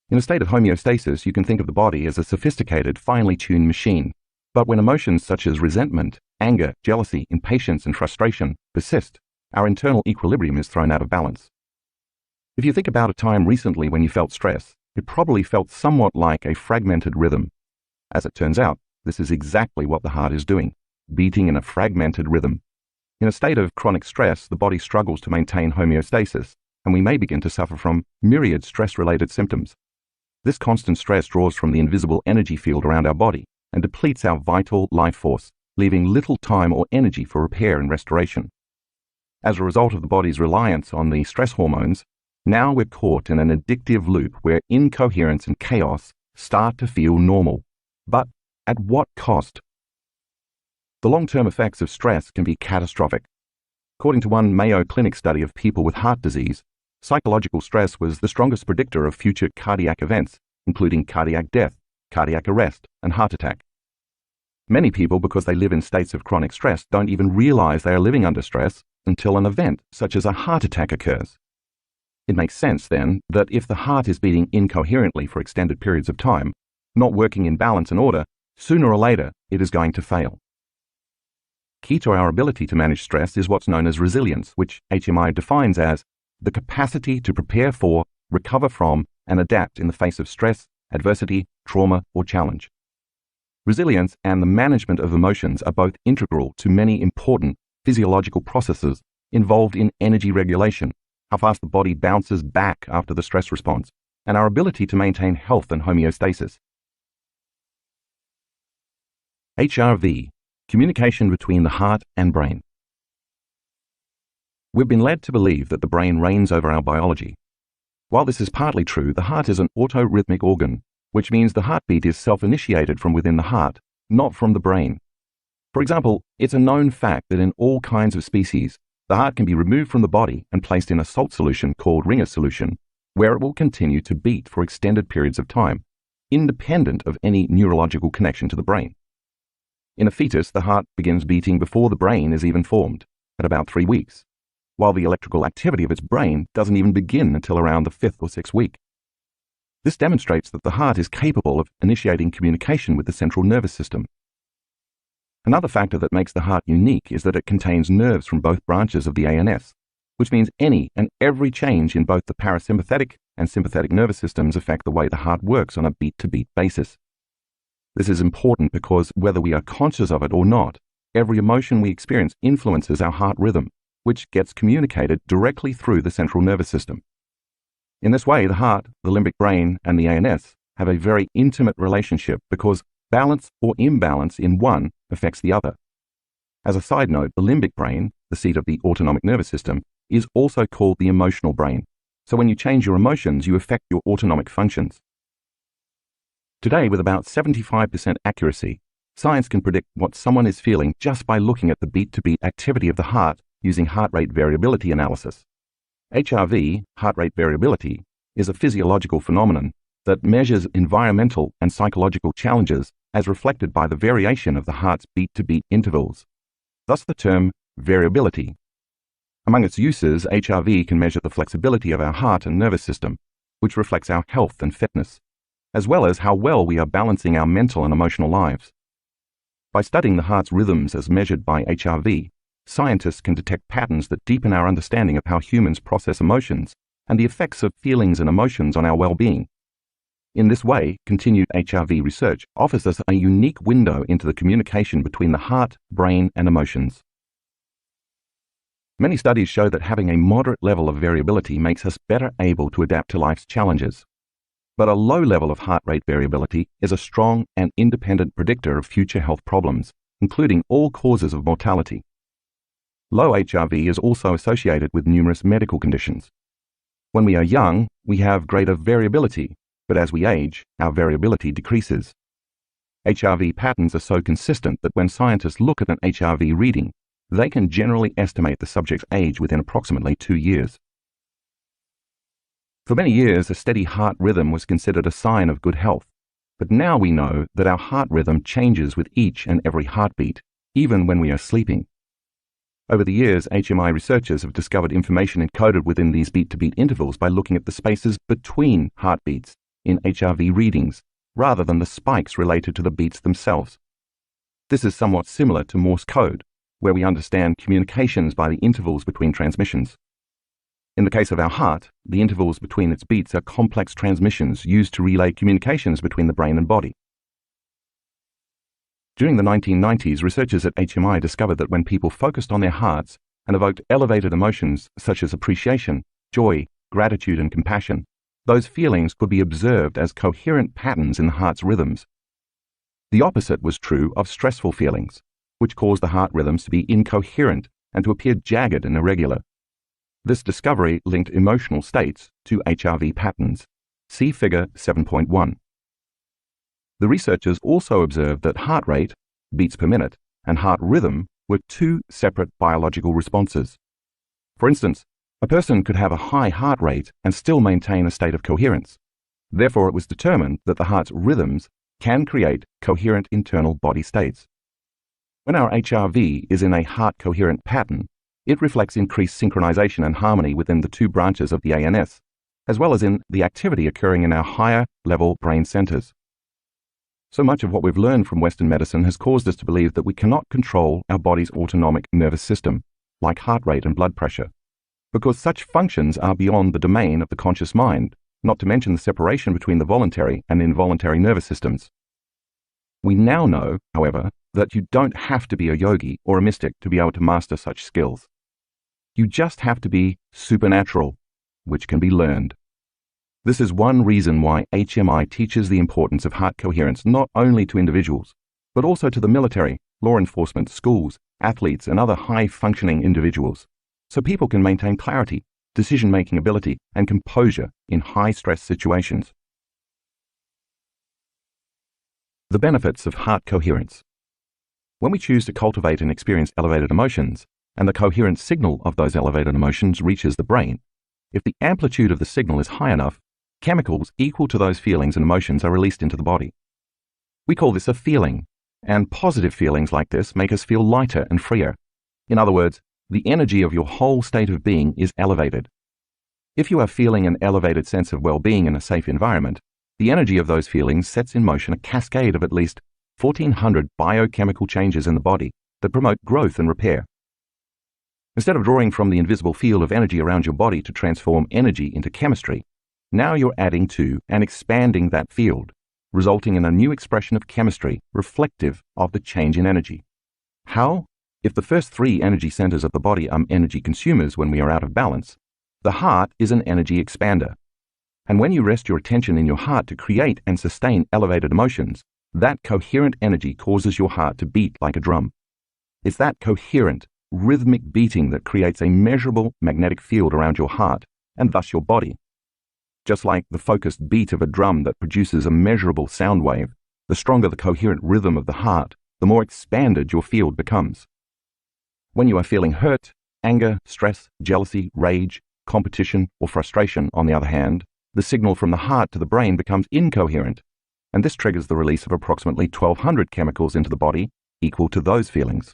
In a state of homeostasis, you can think of the body as a sophisticated, finely tuned machine. But when emotions such as resentment, anger, jealousy, impatience, and frustration persist, our internal equilibrium is thrown out of balance. If you think about a time recently when you felt stress, it probably felt somewhat like a fragmented rhythm. As it turns out, this is exactly what the heart is doing, beating in a fragmented rhythm. In a state of chronic stress, the body struggles to maintain homeostasis, and we may begin to suffer from myriad stress-related symptoms. This constant stress draws from the invisible energy field around our body and depletes our vital life force, leaving little time or energy for repair and restoration. As a result of the body's reliance on the stress hormones, now we're caught in an addictive loop where incoherence and chaos start to feel normal. But at what cost? The long-term effects of stress can be catastrophic. According to one Mayo Clinic study of people with heart disease, psychological stress was the strongest predictor of future cardiac events, including cardiac death, cardiac arrest, and heart attack. Many people, because they live in states of chronic stress, don't even realize they are living under stress until an event such as a heart attack occurs. It makes sense, then, that if the heart is beating incoherently for extended periods of time, not working in balance and order, sooner or later it is going to fail. Key to our ability to manage stress is what's known as resilience, which HMI defines as the capacity to prepare for, recover from, and adapt in the face of stress, adversity, trauma, or challenge. Resilience and the management of emotions are both integral to many important physiological processes involved in energy regulation, how fast the body bounces back after the stress response, and our ability to maintain health and homeostasis. HRV, communication between the heart and brain. We've been led to believe that the brain reigns over our biology. While this is partly true, the heart is an autorhythmic organ, which means the heartbeat is self-initiated from within the heart, not from the brain. For example, it's a known fact that in all kinds of species, the heart can be removed from the body and placed in a salt solution called Ringer solution, where it will continue to beat for extended periods of time, independent of any neurological connection to the brain. In a fetus, the heart begins beating before the brain is even formed, at about 3 weeks. while the electrical activity of its brain doesn't even begin until around the 5th or 6th week. This demonstrates that the heart is capable of initiating communication with the central nervous system. Another factor that makes the heart unique is that it contains nerves from both branches of the ANS, which means any and every change in both the parasympathetic and sympathetic nervous systems affect the way the heart works on a beat-to-beat basis. This is important because whether we are conscious of it or not, every emotion we experience influences our heart rhythm, which gets communicated directly through the central nervous system. In this way, the heart, the limbic brain, and the ANS have a very intimate relationship because balance or imbalance in one affects the other. As a side note, the limbic brain, the seat of the autonomic nervous system, is also called the emotional brain. So when you change your emotions, you affect your autonomic functions. Today, with about 75% accuracy, science can predict what someone is feeling just by looking at the beat-to-beat activity of the heart using heart rate variability analysis. HRV, heart rate variability, is a physiological phenomenon that measures environmental and psychological challenges as reflected by the variation of the heart's beat-to-beat intervals. Thus the term variability. Among its uses, HRV can measure the flexibility of our heart and nervous system, which reflects our health and fitness, as well as how well we are balancing our mental and emotional lives. By studying the heart's rhythms as measured by HRV, scientists can detect patterns that deepen our understanding of how humans process emotions and the effects of feelings and emotions on our well-being. In this way, continued HRV research offers us a unique window into the communication between the heart, brain, and emotions. Many studies show that having a moderate level of variability makes us better able to adapt to life's challenges. But a low level of heart rate variability is a strong and independent predictor of future health problems, including all causes of mortality. Low HRV is also associated with numerous medical conditions. When we are young, we have greater variability, but as we age, our variability decreases. HRV patterns are so consistent that when scientists look at an HRV reading, they can generally estimate the subject's age within approximately 2 years. For many years, a steady heart rhythm was considered a sign of good health, but now we know that our heart rhythm changes with each and every heartbeat, even when we are sleeping. Over the years, HMI researchers have discovered information encoded within these beat-to-beat intervals by looking at the spaces between heartbeats in HRV readings, rather than the spikes related to the beats themselves. This is somewhat similar to Morse code, where we understand communications by the intervals between transmissions. In the case of our heart, the intervals between its beats are complex transmissions used to relay communications between the brain and body. During the 1990s, researchers at HMI discovered that when people focused on their hearts and evoked elevated emotions such as appreciation, joy, gratitude, and compassion, those feelings could be observed as coherent patterns in the heart's rhythms. The opposite was true of stressful feelings, which caused the heart rhythms to be incoherent and to appear jagged and irregular. This discovery linked emotional states to HRV patterns. See Figure 7.1. The researchers also observed that heart rate, beats per minute, and heart rhythm were two separate biological responses. For instance, a person could have a high heart rate and still maintain a state of coherence. Therefore, it was determined that the heart's rhythms can create coherent internal body states. When our HRV is in a heart-coherent pattern, it reflects increased synchronization and harmony within the two branches of the ANS, as well as in the activity occurring in our higher-level brain centers. So much of what we've learned from Western medicine has caused us to believe that we cannot control our body's autonomic nervous system, like heart rate and blood pressure, because such functions are beyond the domain of the conscious mind, not to mention the separation between the voluntary and involuntary nervous systems. We now know, however, that you don't have to be a yogi or a mystic to be able to master such skills. You just have to be supernatural, which can be learned. This is one reason why HMI teaches the importance of heart coherence not only to individuals, but also to the military, law enforcement, schools, athletes, and other high-functioning individuals, so people can maintain clarity, decision-making ability, and composure in high-stress situations. The benefits of heart coherence. When we choose to cultivate and experience elevated emotions, and the coherent signal of those elevated emotions reaches the brain, if the amplitude of the signal is high enough, chemicals equal to those feelings and emotions are released into the body. We call this a feeling, and positive feelings like this make us feel lighter and freer. In other words, the energy of your whole state of being is elevated. If you are feeling an elevated sense of well-being in a safe environment, the energy of those feelings sets in motion a cascade of at least 1,400 biochemical changes in the body that promote growth and repair. Instead of drawing from the invisible field of energy around your body to transform energy into chemistry, now you're adding to and expanding that field, resulting in a new expression of chemistry reflective of the change in energy. How? If the first three energy centers of the body are energy consumers when we are out of balance, the heart is an energy expander. And when you rest your attention in your heart to create and sustain elevated emotions, that coherent energy causes your heart to beat like a drum. It's that coherent, rhythmic beating that creates a measurable magnetic field around your heart and thus your body. Just like the focused beat of a drum that produces a measurable sound wave, the stronger the coherent rhythm of the heart, the more expanded your field becomes. When you are feeling hurt, anger, stress, jealousy, rage, competition, or frustration, on the other hand, the signal from the heart to the brain becomes incoherent, and this triggers the release of approximately 1,200 chemicals into the body equal to those feelings.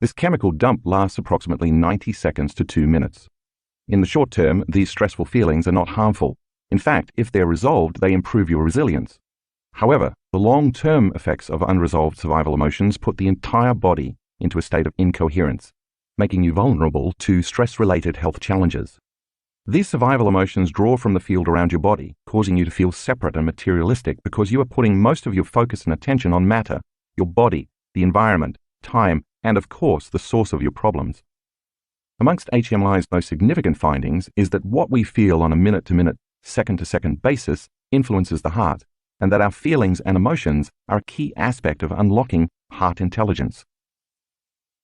This chemical dump lasts approximately 90 seconds to 2 minutes. In the short term, these stressful feelings are not harmful. In fact, if they're resolved, they improve your resilience. However, the long-term effects of unresolved survival emotions put the entire body into a state of incoherence, making you vulnerable to stress-related health challenges. These survival emotions draw from the field around your body, causing you to feel separate and materialistic because you are putting most of your focus and attention on matter, your body, the environment, time, and of course, the source of your problems. Amongst HMI's most significant findings is that what we feel on a minute-to-minute, second-to-second basis influences the heart, and that our feelings and emotions are a key aspect of unlocking heart intelligence.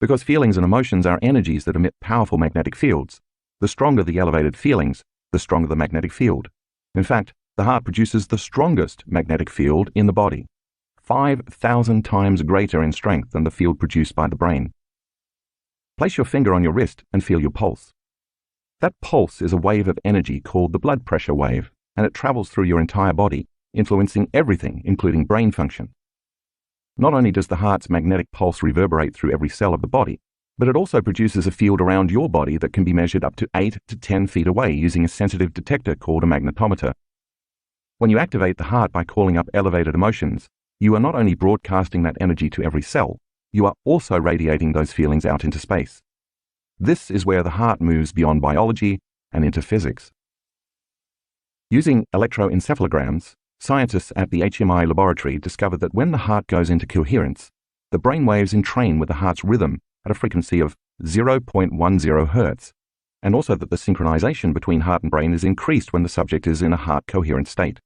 Because feelings and emotions are energies that emit powerful magnetic fields, the stronger the elevated feelings, the stronger the magnetic field. In fact, the heart produces the strongest magnetic field in the body, 5,000 times greater in strength than the field produced by the brain. Place your finger on your wrist and feel your pulse. That pulse is a wave of energy called the blood pressure wave, and it travels through your entire body, influencing everything, including brain function. Not only does the heart's magnetic pulse reverberate through every cell of the body, but it also produces a field around your body that can be measured up to 8 to 10 feet away using a sensitive detector called a magnetometer. When you activate the heart by calling up elevated emotions, you are not only broadcasting that energy to every cell, you are also radiating those feelings out into space. This is where the heart moves beyond biology and into physics. Using electroencephalograms, scientists at the HMI laboratory discovered that when the heart goes into coherence, the brain waves entrain with the heart's rhythm at a frequency of 0.10 Hz, and also that the synchronization between heart and brain is increased when the subject is in a heart coherent state.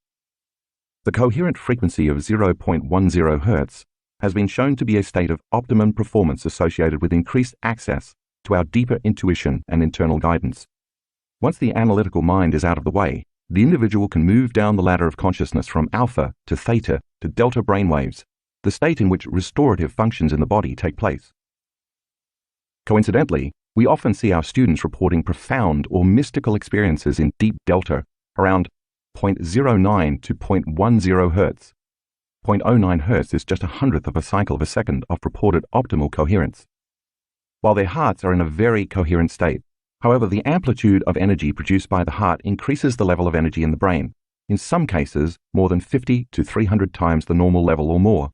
The coherent frequency of 0.10 Hz has been shown to be a state of optimum performance associated with increased access to our deeper intuition and internal guidance. Once the analytical mind is out of the way, the individual can move down the ladder of consciousness from alpha to theta to delta brainwaves, the state in which restorative functions in the body take place. Coincidentally, we often see our students reporting profound or mystical experiences in deep delta around 0.09 to 0.10 Hz. 0.09 Hz is just 1/100th of a cycle of a second of reported optimal coherence. While their hearts are in a very coherent state, however, the amplitude of energy produced by the heart increases the level of energy in the brain, in some cases more than 50 to 300 times the normal level or more.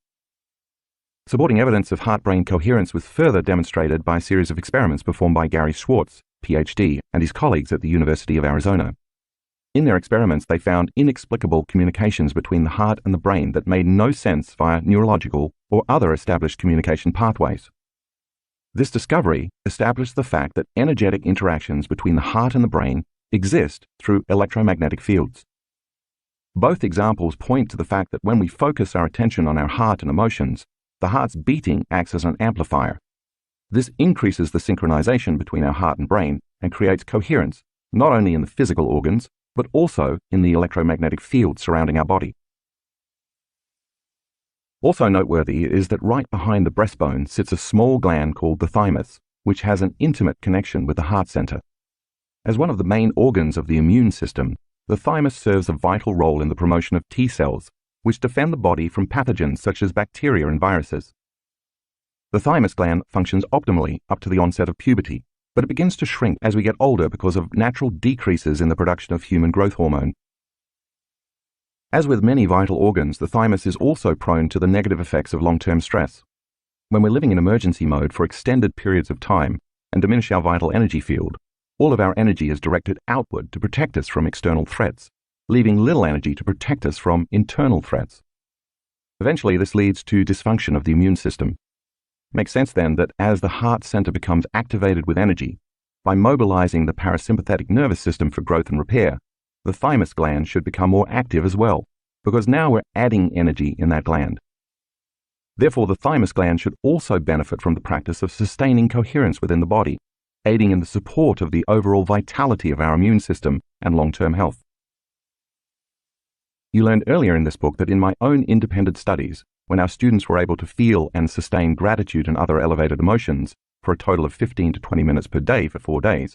Supporting evidence of heart-brain coherence was further demonstrated by a series of experiments performed by Gary Schwartz, PhD, and his colleagues at the University of Arizona. In their experiments, they found inexplicable communications between the heart and the brain that made no sense via neurological or other established communication pathways. This discovery established the fact that energetic interactions between the heart and the brain exist through electromagnetic fields. Both examples point to the fact that when we focus our attention on our heart and emotions, the heart's beating acts as an amplifier. This increases the synchronization between our heart and brain and creates coherence, not only in the physical organs, but also in the electromagnetic field surrounding our body. Also noteworthy is that right behind the breastbone sits a small gland called the thymus, which has an intimate connection with the heart center. As one of the main organs of the immune system, the thymus serves a vital role in the promotion of T cells, which defend the body from pathogens such as bacteria and viruses. The thymus gland functions optimally up to the onset of puberty, but it begins to shrink as we get older because of natural decreases in the production of human growth hormone. As with many vital organs, the thymus is also prone to the negative effects of long-term stress. When we're living in emergency mode for extended periods of time and diminish our vital energy field, all of our energy is directed outward to protect us from external threats, leaving little energy to protect us from internal threats. Eventually, this leads to dysfunction of the immune system. It makes sense then that as the heart center becomes activated with energy, by mobilizing the parasympathetic nervous system for growth and repair, the thymus gland should become more active as well, because now we're adding energy in that gland. Therefore, the thymus gland should also benefit from the practice of sustaining coherence within the body, aiding in the support of the overall vitality of our immune system and long-term health. You learned earlier in this book that in my own independent studies, when our students were able to feel and sustain gratitude and other elevated emotions for a total of 15 to 20 minutes per day for 4 days,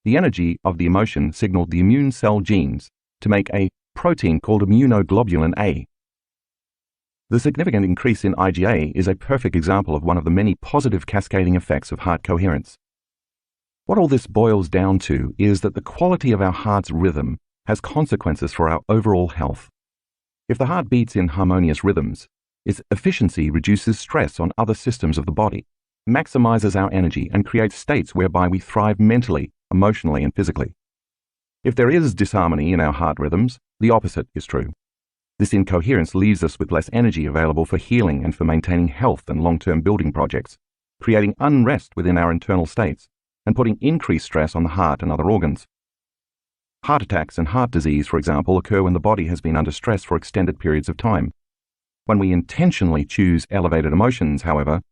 the energy of the emotion signaled the immune cell genes to make a protein called immunoglobulin A. The significant increase in IgA is a perfect example of one of the many positive cascading effects of heart coherence. What all this boils down to is that the quality of our heart's rhythm has consequences for our overall health. If the heart beats in harmonious rhythms, its efficiency reduces stress on other systems of the body, maximizes our energy, and creates states whereby we thrive mentally, emotionally, and physically. If there is disharmony in our heart rhythms, the opposite is true. This incoherence leaves us with less energy available for healing and for maintaining health and long-term building projects, creating unrest within our internal states, and putting increased stress on the heart and other organs. Heart attacks and heart disease, for example, occur when the body has been under stress for extended periods of time. When we intentionally choose elevated emotions, however,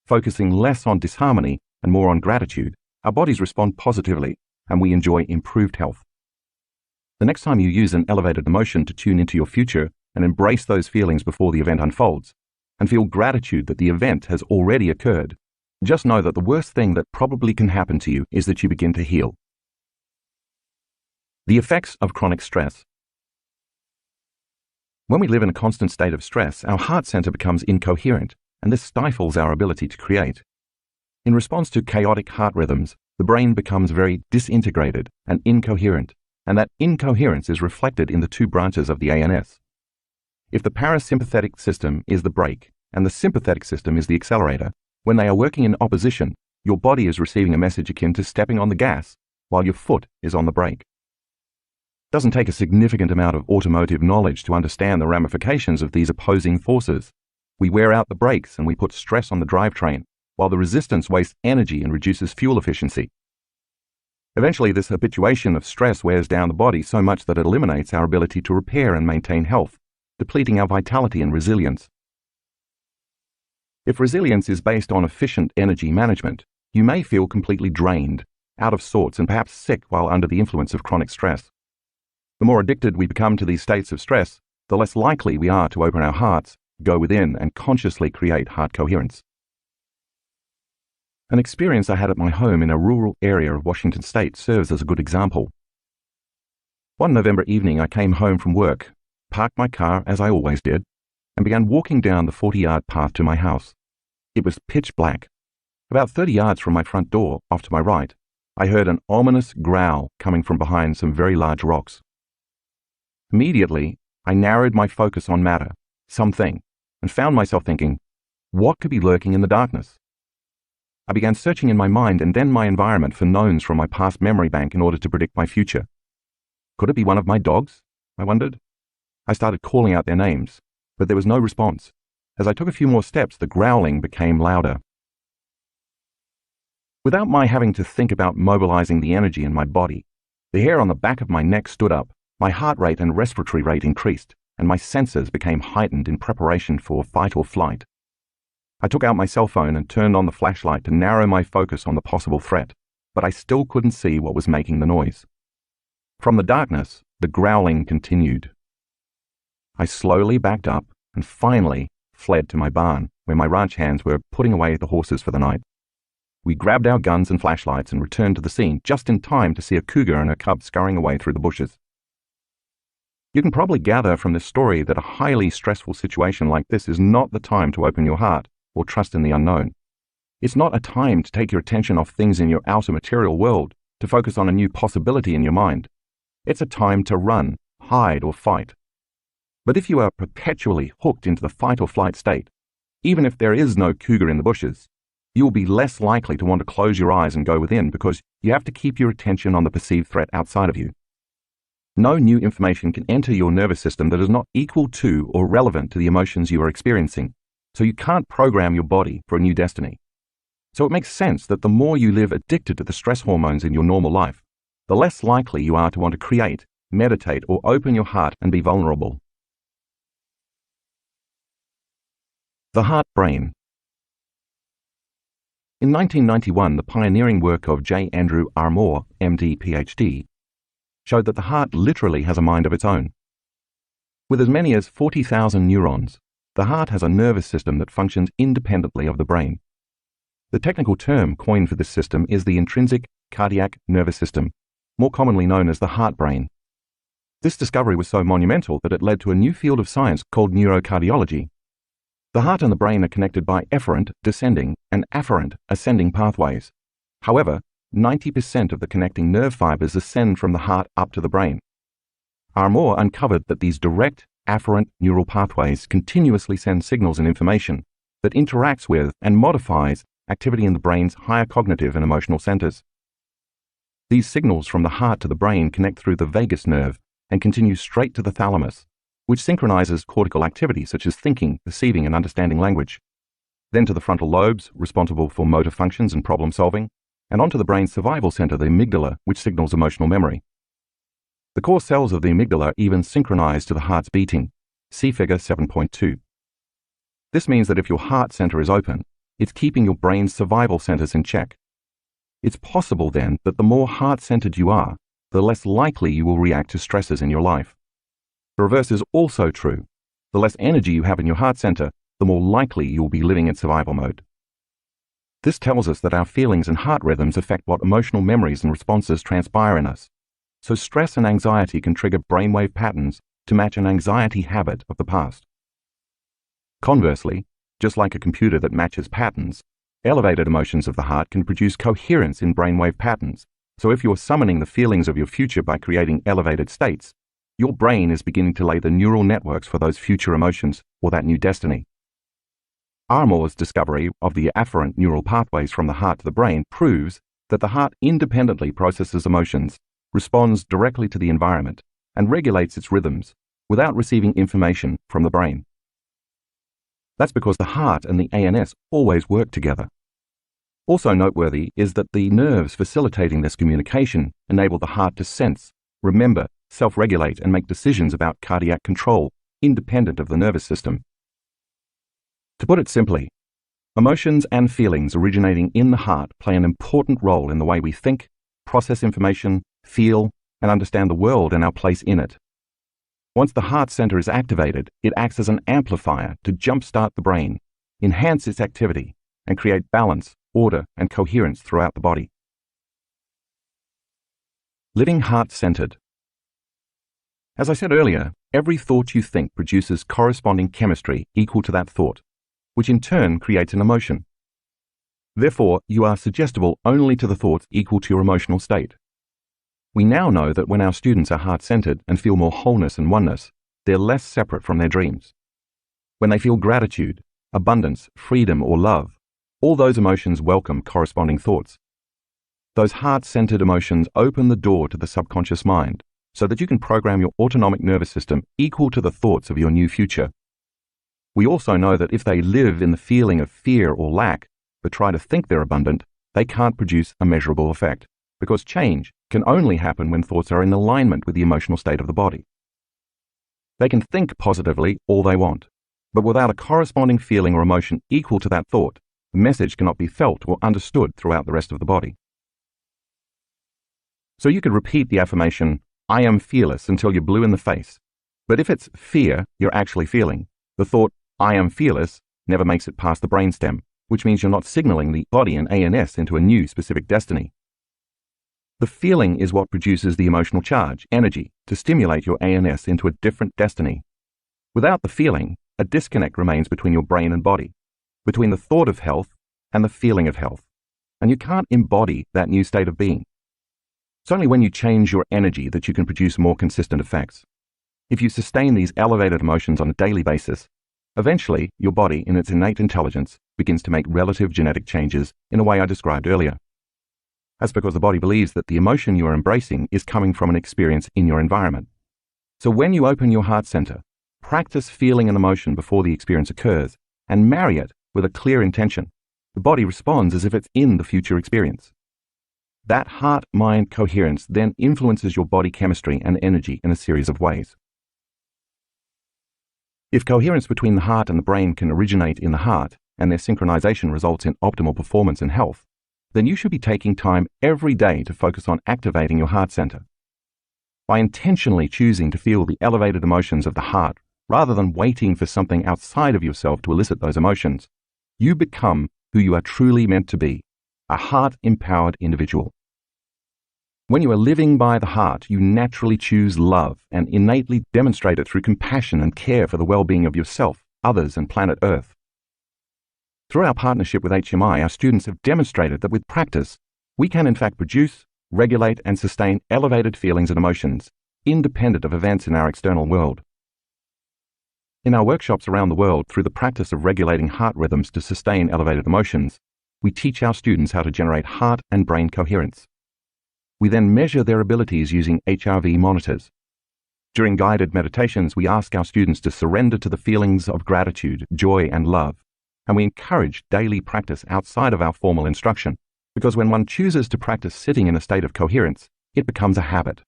focusing less on disharmony and more on gratitude, our bodies respond positively and we enjoy improved health. The next time you use an elevated emotion to tune into your future and embrace those feelings before the event unfolds, and feel gratitude that the event has already occurred, just know that the worst thing that probably can happen to you is that you begin to heal. The effects of chronic stress. When we live in a constant state of stress, our heart center becomes incoherent, and this stifles our ability to create. In response to chaotic heart rhythms, the brain becomes very disintegrated and incoherent, and that incoherence is reflected in the 2 branches of the ANS. If the parasympathetic system is the brake and the sympathetic system is the accelerator, when they are working in opposition, your body is receiving a message akin to stepping on the gas while your foot is on the brake. It doesn't take a significant amount of automotive knowledge to understand the ramifications of these opposing forces. We wear out the brakes and we put stress on the drivetrain, while the resistance wastes energy and reduces fuel efficiency. Eventually, this habituation of stress wears down the body so much that it eliminates our ability to repair and maintain health, depleting our vitality and resilience. If resilience is based on efficient energy management, you may feel completely drained, out of sorts, and perhaps sick while under the influence of chronic stress. The more addicted we become to these states of stress, the less likely we are to open our hearts, go within, and consciously create heart coherence. An experience I had at my home in a rural area of Washington State serves as a good example. One November evening, I came home from work, parked my car as I always did, and began walking down the 40-yard path to my house. It was pitch black. About 30 yards from my front door, off to my right, I heard an ominous growl coming from behind some very large rocks. Immediately, I narrowed my focus on matter, something, and found myself thinking, what could be lurking in the darkness? I began searching in my mind and then my environment for knowns from my past memory bank in order to predict my future. Could it be one of my dogs? I wondered. I started calling out their names, but there was no response. As I took a few more steps, the growling became louder. Without my having to think about mobilizing the energy in my body, the hair on the back of my neck stood up, my heart rate and respiratory rate increased, and my senses became heightened in preparation for fight or flight. I took out my cell phone and turned on the flashlight to narrow my focus on the possible threat, but I still couldn't see what was making the noise. From the darkness, the growling continued. I slowly backed up and finally fled to my barn, where my ranch hands were putting away the horses for the night. We grabbed our guns and flashlights and returned to the scene just in time to see a cougar and her cub scurrying away through the bushes. You can probably gather from this story that a highly stressful situation like this is not the time to open your heart or trust in the unknown. It's not a time to take your attention off things in your outer material world to focus on a new possibility in your mind. It's a time to run, hide, or fight. But if you are perpetually hooked into the fight or flight state, even if there is no cougar in the bushes, you will be less likely to want to close your eyes and go within because you have to keep your attention on the perceived threat outside of you. No new information can enter your nervous system that is not equal to or relevant to the emotions you are experiencing, so you can't program your body for a new destiny. So it makes sense that the more you live addicted to the stress hormones in your normal life, the less likely you are to want to create, meditate, or open your heart and be vulnerable. The heart-brain. In 1991, the pioneering work of J. Andrew Armour, MD, PhD, showed that the heart literally has a mind of its own. With as many as 40,000 neurons, the heart has a nervous system that functions independently of the brain. The technical term coined for this system is the intrinsic cardiac nervous system, more commonly known as the heart-brain. This discovery was so monumental that it led to a new field of science called neurocardiology. The heart and the brain are connected by efferent, descending, and afferent, ascending pathways. However, 90% of the connecting nerve fibers ascend from the heart up to the brain. Armour uncovered that these direct, afferent neural pathways continuously send signals and information that interacts with and modifies activity in the brain's higher cognitive and emotional centers. These signals from the heart to the brain connect through the vagus nerve and continue straight to the thalamus, which synchronizes cortical activity such as thinking, perceiving, and understanding language, then to the frontal lobes, responsible for motor functions and problem solving, and onto the brain's survival center, the amygdala, which signals emotional memory. The core cells of the amygdala even synchronize to the heart's beating. See figure 7.2. This means that if your heart center is open, it's keeping your brain's survival centers in check. It's possible then that the more heart-centered you are, the less likely you will react to stresses in your life. The reverse is also true. The less energy you have in your heart center, the more likely you will be living in survival mode. This tells us that our feelings and heart rhythms affect what emotional memories and responses transpire in us. So stress and anxiety can trigger brainwave patterns to match an anxiety habit of the past. Conversely, just like a computer that matches patterns, elevated emotions of the heart can produce coherence in brainwave patterns. So if you're summoning the feelings of your future by creating elevated states, your brain is beginning to lay the neural networks for those future emotions or that new destiny. Armour's discovery of the afferent neural pathways from the heart to the brain proves that the heart independently processes emotions, responds directly to the environment, and regulates its rhythms without receiving information from the brain. That's because the heart and the ANS always work together. Also noteworthy is that the nerves facilitating this communication enable the heart to sense, remember, self-regulate, and make decisions about cardiac control independent of the nervous system. To put it simply, emotions and feelings originating in the heart play an important role in the way we think, process information, feel, and understand the world and our place in it. Once the heart center is activated, it acts as an amplifier to jumpstart the brain, enhance its activity, and create balance, order, and coherence throughout the body. Living heart-centered. As I said earlier, every thought you think produces corresponding chemistry equal to that thought, which in turn creates an emotion. Therefore, you are suggestible only to the thoughts equal to your emotional state. We now know that when our students are heart-centered and feel more wholeness and oneness, they're less separate from their dreams. When they feel gratitude, abundance, freedom, or love, all those emotions welcome corresponding thoughts. Those heart-centered emotions open the door to the subconscious mind so that you can program your autonomic nervous system equal to the thoughts of your new future. We also know that if they live in the feeling of fear or lack, but try to think they're abundant, they can't produce a measurable effect, because change can only happen when thoughts are in alignment with the emotional state of the body. They can think positively all they want, but without a corresponding feeling or emotion equal to that thought, the message cannot be felt or understood throughout the rest of the body. So you could repeat the affirmation, "I am fearless," until you're blue in the face. But if it's fear you're actually feeling, the thought, "I am fearless," never makes it past the brainstem, which means you're not signaling the body and ANS into a new specific destiny. The feeling is what produces the emotional charge, energy, to stimulate your ANS into a different destiny. Without the feeling, a disconnect remains between your brain and body, between the thought of health and the feeling of health, and you can't embody that new state of being. It's only when you change your energy that you can produce more consistent effects. If you sustain these elevated emotions on a daily basis, eventually your body, in its innate intelligence, begins to make relative genetic changes in a way I described earlier. That's because the body believes that the emotion you are embracing is coming from an experience in your environment. So when you open your heart center, practice feeling an emotion before the experience occurs, and marry it with a clear intention, the body responds as if it's in the future experience. That heart-mind coherence then influences your body chemistry and energy in a series of ways. If coherence between the heart and the brain can originate in the heart, and their synchronization results in optimal performance and health, then you should be taking time every day to focus on activating your heart center. By intentionally choosing to feel the elevated emotions of the heart, rather than waiting for something outside of yourself to elicit those emotions, you become who you are truly meant to be, a heart-empowered individual. When you are living by the heart, you naturally choose love and innately demonstrate it through compassion and care for the well-being of yourself, others, and planet Earth. Through our partnership with HMI, our students have demonstrated that with practice, we can in fact produce, regulate, and sustain elevated feelings and emotions, independent of events in our external world. In our workshops around the world, through the practice of regulating heart rhythms to sustain elevated emotions, we teach our students how to generate heart and brain coherence. We then measure their abilities using HRV monitors. During guided meditations, we ask our students to surrender to the feelings of gratitude, joy, and love, and we encourage daily practice outside of our formal instruction, because when one chooses to practice sitting in a state of coherence, it becomes a habit.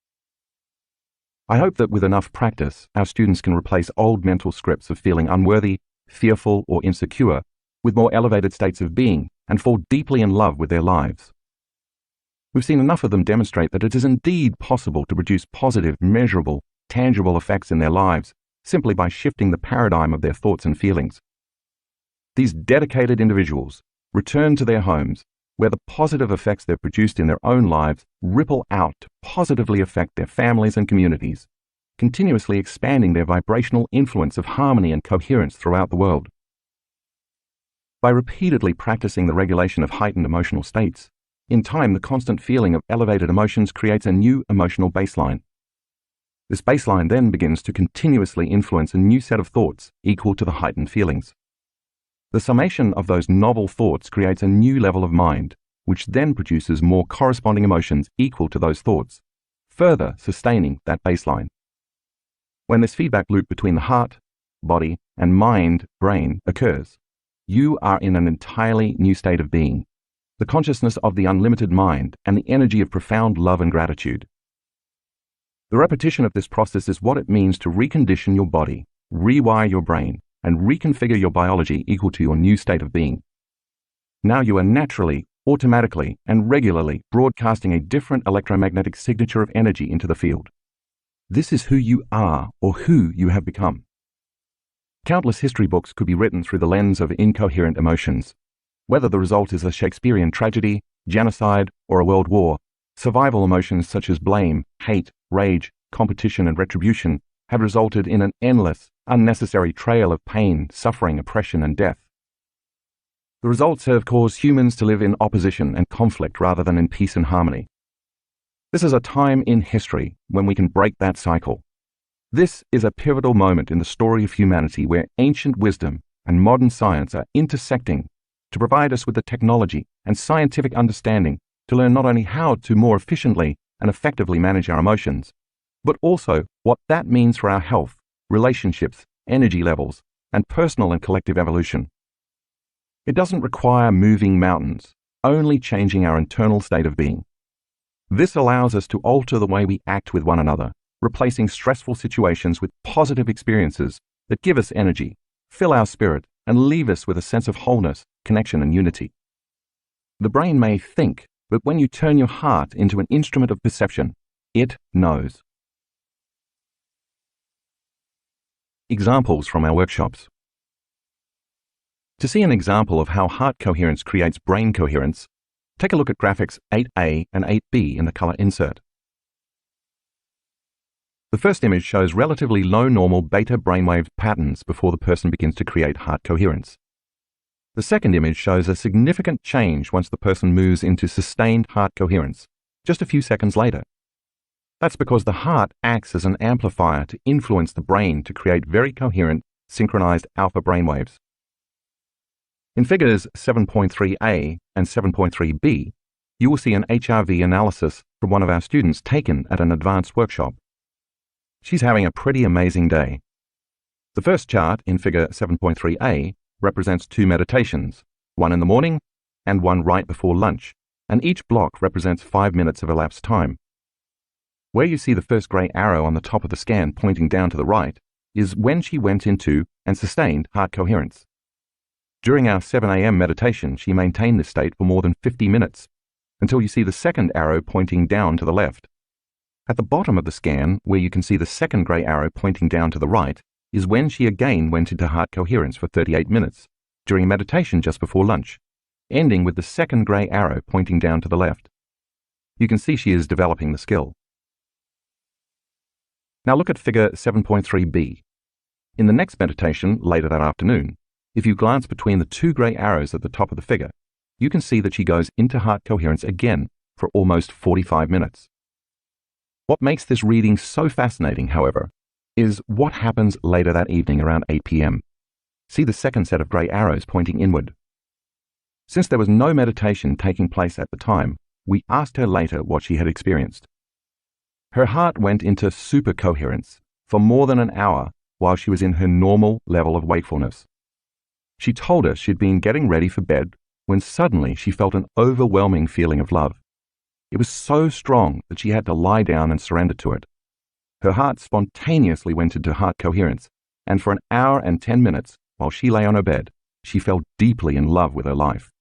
I hope that with enough practice, our students can replace old mental scripts of feeling unworthy, fearful, or insecure with more elevated states of being and fall deeply in love with their lives. We've seen enough of them demonstrate that it is indeed possible to produce positive, measurable, tangible effects in their lives simply by shifting the paradigm of their thoughts and feelings. These dedicated individuals return to their homes where the positive effects they've produced in their own lives ripple out to positively affect their families and communities, continuously expanding their vibrational influence of harmony and coherence throughout the world. By repeatedly practicing the regulation of heightened emotional states, in time the constant feeling of elevated emotions creates a new emotional baseline. This baseline then begins to continuously influence a new set of thoughts equal to the heightened feelings. The summation of those novel thoughts creates a new level of mind, which then produces more corresponding emotions equal to those thoughts, further sustaining that baseline. When this feedback loop between the heart, body, and mind-brain occurs, you are in an entirely new state of being, the consciousness of the unlimited mind and the energy of profound love and gratitude. The repetition of this process is what it means to recondition your body, rewire your brain, and reconfigure your biology equal to your new state of being. Now you are naturally, automatically, and regularly broadcasting a different electromagnetic signature of energy into the field. This is who you are, or who you have become. Countless history books could be written through the lens of incoherent emotions. Whether the result is a Shakespearean tragedy, genocide, or a world war, survival emotions such as blame, hate, rage, competition, and retribution have resulted in an endless, unnecessary trail of pain, suffering, oppression, and death. The results have caused humans to live in opposition and conflict rather than in peace and harmony. This is a time in history when we can break that cycle. This is a pivotal moment in the story of humanity where ancient wisdom and modern science are intersecting to provide us with the technology and scientific understanding to learn not only how to more efficiently and effectively manage our emotions, but also what that means for our health, relationships, energy levels, and personal and collective evolution. It doesn't require moving mountains, only changing our internal state of being. This allows us to alter the way we act with one another, replacing stressful situations with positive experiences that give us energy, fill our spirit, and leave us with a sense of wholeness, connection, and unity. The brain may think, but when you turn your heart into an instrument of perception, it knows. Examples from our workshops. To see an example of how heart coherence creates brain coherence, take a look at graphics 8A and 8B in the color insert. The first image shows relatively low normal beta brainwave patterns before the person begins to create heart coherence. The second image shows a significant change once the person moves into sustained heart coherence, just a few seconds later. That's because the heart acts as an amplifier to influence the brain to create very coherent, synchronized alpha brainwaves. In figures 7.3a and 7.3b, you will see an HRV analysis from one of our students taken at an advanced workshop. She's having a pretty amazing day. The first chart in figure 7.3a represents 2 meditations, one in the morning and one right before lunch, and each block represents 5 minutes of elapsed time. Where you see the first grey arrow on the top of the scan pointing down to the right is when she went into and sustained heart coherence. During our 7 a.m. meditation, she maintained this state for more than 50 minutes, until you see the second arrow pointing down to the left. At the bottom of the scan, where you can see the second grey arrow pointing down to the right, is when she again went into heart coherence for 38 minutes, during meditation just before lunch, ending with the second grey arrow pointing down to the left. You can see she is developing the skill. Now look at figure 7.3b. In the next meditation, later that afternoon, if you glance between the 2 grey arrows at the top of the figure, you can see that she goes into heart coherence again for almost 45 minutes. What makes this reading so fascinating, however, is what happens later that evening around 8 p.m. See the second set of grey arrows pointing inward. Since there was no meditation taking place at the time, we asked her later what she had experienced. Her heart went into supercoherence for more than an hour while she was in her normal level of wakefulness. She told us she'd been getting ready for bed when suddenly she felt an overwhelming feeling of love. It was so strong that she had to lie down and surrender to it. Her heart spontaneously went into heart coherence, and for an hour and 10 minutes, while she lay on her bed, she fell deeply in love with her life.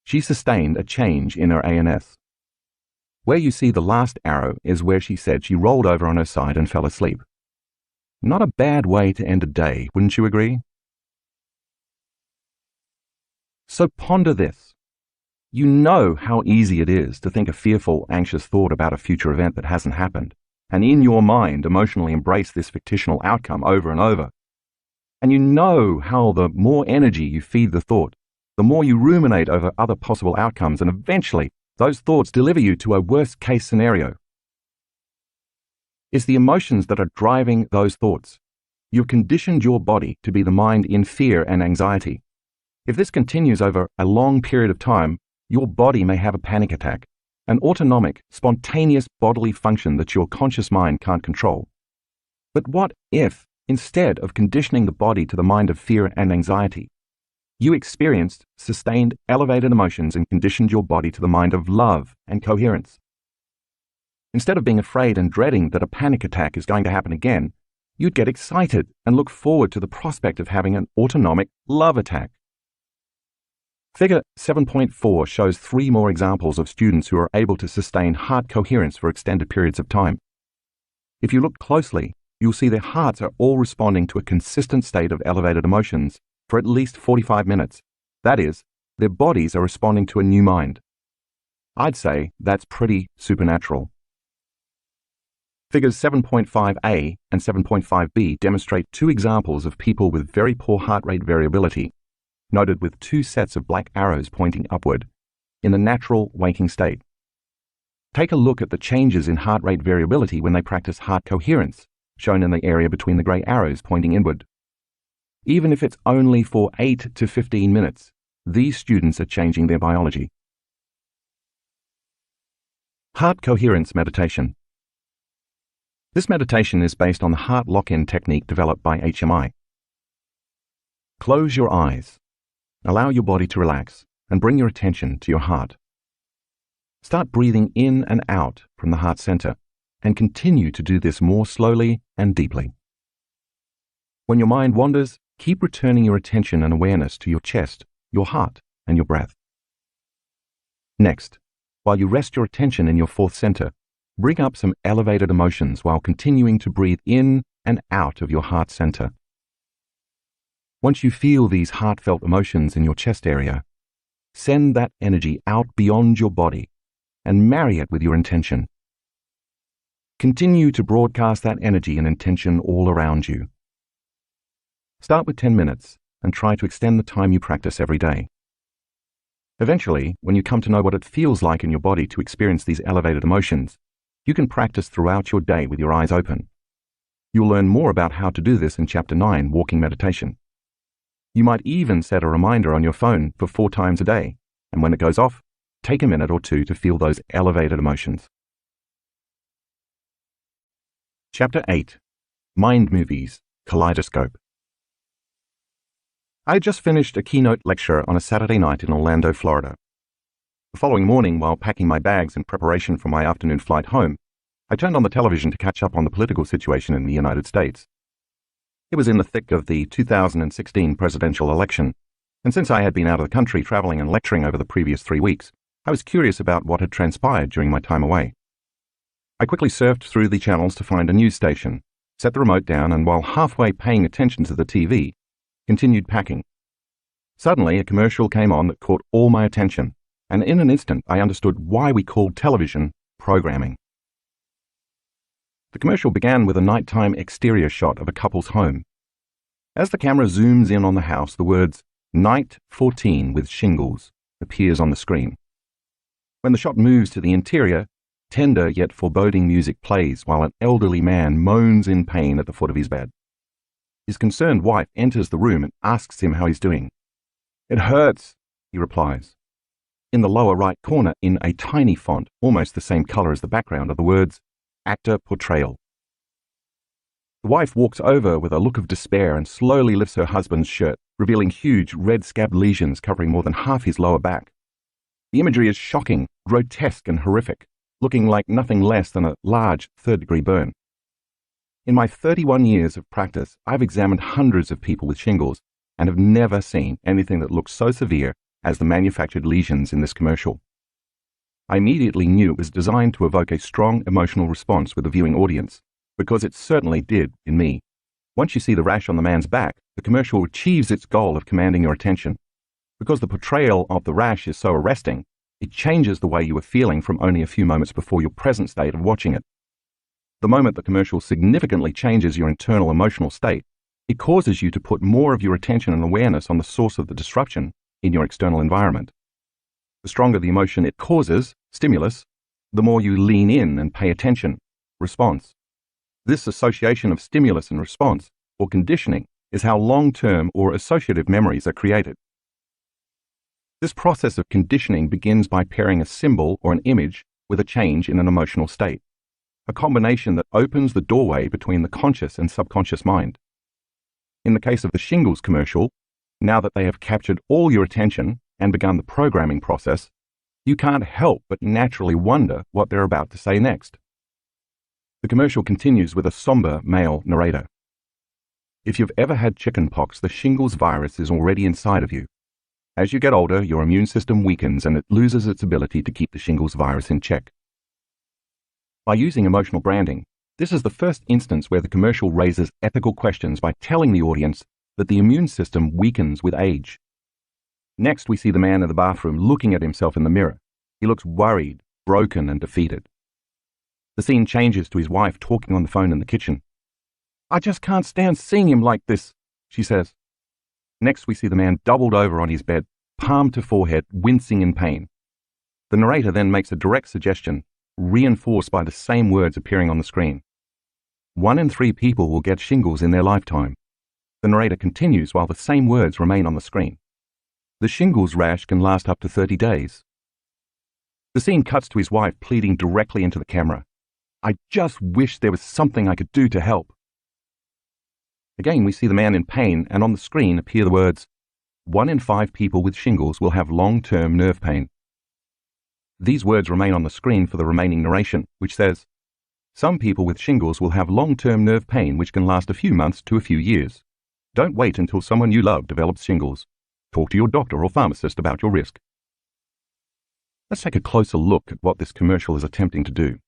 She sustained a change in her ANS. Where you see the last arrow is where she said she rolled over on her side and fell asleep. Not a bad way to end a day, wouldn't you agree? So ponder this. You know how easy it is to think a fearful, anxious thought about a future event that hasn't happened, and in your mind emotionally embrace this fictional outcome over and over. And you know how the more energy you feed the thought, the more you ruminate over other possible outcomes, and eventually those thoughts deliver you to a worst-case scenario. It's the emotions that are driving those thoughts. You've conditioned your body to be the mind in fear and anxiety. If this continues over a long period of time, your body may have a panic attack, an autonomic, spontaneous bodily function that your conscious mind can't control. But what if, instead of conditioning the body to the mind of fear and anxiety, you experienced sustained elevated emotions and conditioned your body to the mind of love and coherence? Instead of being afraid and dreading that a panic attack is going to happen again, you'd get excited and look forward to the prospect of having an autonomic love attack. Figure 7.4 shows 3 more examples of students who are able to sustain heart coherence for extended periods of time. If you look closely, you'll see their hearts are all responding to a consistent state of elevated emotions for at least 45 minutes. That is, their bodies are responding to a new mind. I'd say that's pretty supernatural. Figures 7.5a and 7.5b demonstrate 2 examples of people with very poor heart rate variability, noted with 2 sets of black arrows pointing upward, in the natural waking state. Take a look at the changes in heart rate variability when they practice heart coherence, shown in the area between the grey arrows pointing inward. Even if it's only for 8 to 15 minutes, these students are changing their biology. Heart coherence meditation. This meditation is based on the heart lock-in technique developed by HMI. Close your eyes. Allow your body to relax and bring your attention to your heart. Start breathing in and out from the heart center and continue to do this more slowly and deeply. When your mind wanders, keep returning your attention and awareness to your chest, your heart, and your breath. Next, while you rest your attention in your 4th center, bring up some elevated emotions while continuing to breathe in and out of your heart center. Once you feel these heartfelt emotions in your chest area, send that energy out beyond your body and marry it with your intention. Continue to broadcast that energy and intention all around you. Start with 10 minutes and try to extend the time you practice every day. Eventually, when you come to know what it feels like in your body to experience these elevated emotions, you can practice throughout your day with your eyes open. You'll learn more about how to do this in Chapter 9, Walking Meditation. You might even set a reminder on your phone for 4 times a day, and when it goes off, take a minute or 2 to feel those elevated emotions. Chapter 8, Mind Movies, Kaleidoscope. I had just finished a keynote lecture on a Saturday night in Orlando, Florida. The following morning, while packing my bags in preparation for my afternoon flight home, I turned on the television to catch up on the political situation in the United States. It was in the thick of the 2016 presidential election, and since I had been out of the country traveling and lecturing over the previous 3 weeks, I was curious about what had transpired during my time away. I quickly surfed through the channels to find a news station, set the remote down, and while halfway paying attention to the TV, continued packing. Suddenly, a commercial came on that caught all my attention, and in an instant I understood why we called television programming. The commercial began with a nighttime exterior shot of a couple's home. As the camera zooms in on the house, the words, "Night 14 with shingles," appears on the screen. When the shot moves to the interior, tender yet foreboding music plays while an elderly man moans in pain at the foot of his bed. His concerned wife enters the room and asks him how he's doing. "It hurts," he replies. In the lower right corner, in a tiny font, almost the same color as the background, are the words, "Actor Portrayal." The wife walks over with a look of despair and slowly lifts her husband's shirt, revealing huge red scabbed lesions covering more than half his lower back. The imagery is shocking, grotesque, and horrific, looking like nothing less than a large third-degree burn. In my 31 years of practice, I've examined hundreds of people with shingles and have never seen anything that looks so severe as the manufactured lesions in this commercial. I immediately knew it was designed to evoke a strong emotional response with the viewing audience, because it certainly did in me. Once you see the rash on the man's back, the commercial achieves its goal of commanding your attention. Because the portrayal of the rash is so arresting, it changes the way you were feeling from only a few moments before your present state of watching it. The moment the commercial significantly changes your internal emotional state, it causes you to put more of your attention and awareness on the source of the disruption in your external environment. The stronger the emotion it causes, stimulus, the more you lean in and pay attention, response. This association of stimulus and response, or conditioning, is how long-term or associative memories are created. This process of conditioning begins by pairing a symbol or an image with a change in an emotional state, a combination that opens the doorway between the conscious and subconscious mind. In the case of the shingles commercial, now that they have captured all your attention and begun the programming process, you can't help but naturally wonder what they're about to say next. The commercial continues with a somber male narrator. If you've ever had chickenpox, the shingles virus is already inside of you. As you get older, your immune system weakens and it loses its ability to keep the shingles virus in check. By using emotional branding, this is the first instance where the commercial raises ethical questions by telling the audience that the immune system weakens with age. Next, we see the man in the bathroom looking at himself in the mirror. He looks worried, broken, and defeated. The scene changes to his wife talking on the phone in the kitchen. "I just can't stand seeing him like this," she says. Next, we see the man doubled over on his bed, palm to forehead, wincing in pain. The narrator then makes a direct suggestion, reinforced by the same words appearing on the screen. 1 in 3 people will get shingles in their lifetime. The narrator continues while the same words remain on the screen. The shingles rash can last up to 30 days. The scene cuts to his wife pleading directly into the camera. "I just wish there was something I could do to help." Again, we see the man in pain, and on the screen appear the words, 1 in 5 people with shingles will have long-term nerve pain. These words remain on the screen for the remaining narration, which says, "Some people with shingles will have long-term nerve pain which can last a few months to a few years. Don't wait until someone you love develops shingles. Talk to your doctor or pharmacist about your risk." Let's take a closer look at what this commercial is attempting to do.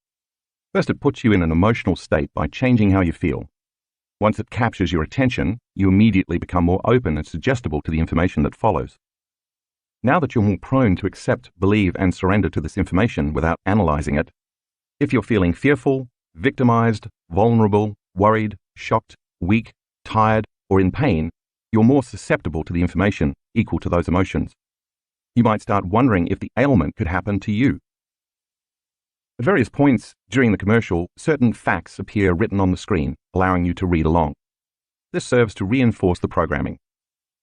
First, it puts you in an emotional state by changing how you feel. Once it captures your attention, you immediately become more open and suggestible to the information that follows. Now that you're more prone to accept, believe, and surrender to this information without analyzing it, if you're feeling fearful, victimized, vulnerable, worried, shocked, weak, tired, or in pain, you're more susceptible to the information equal to those emotions. You might start wondering if the ailment could happen to you. At various points during the commercial, certain facts appear written on the screen, allowing you to read along. This serves to reinforce the programming.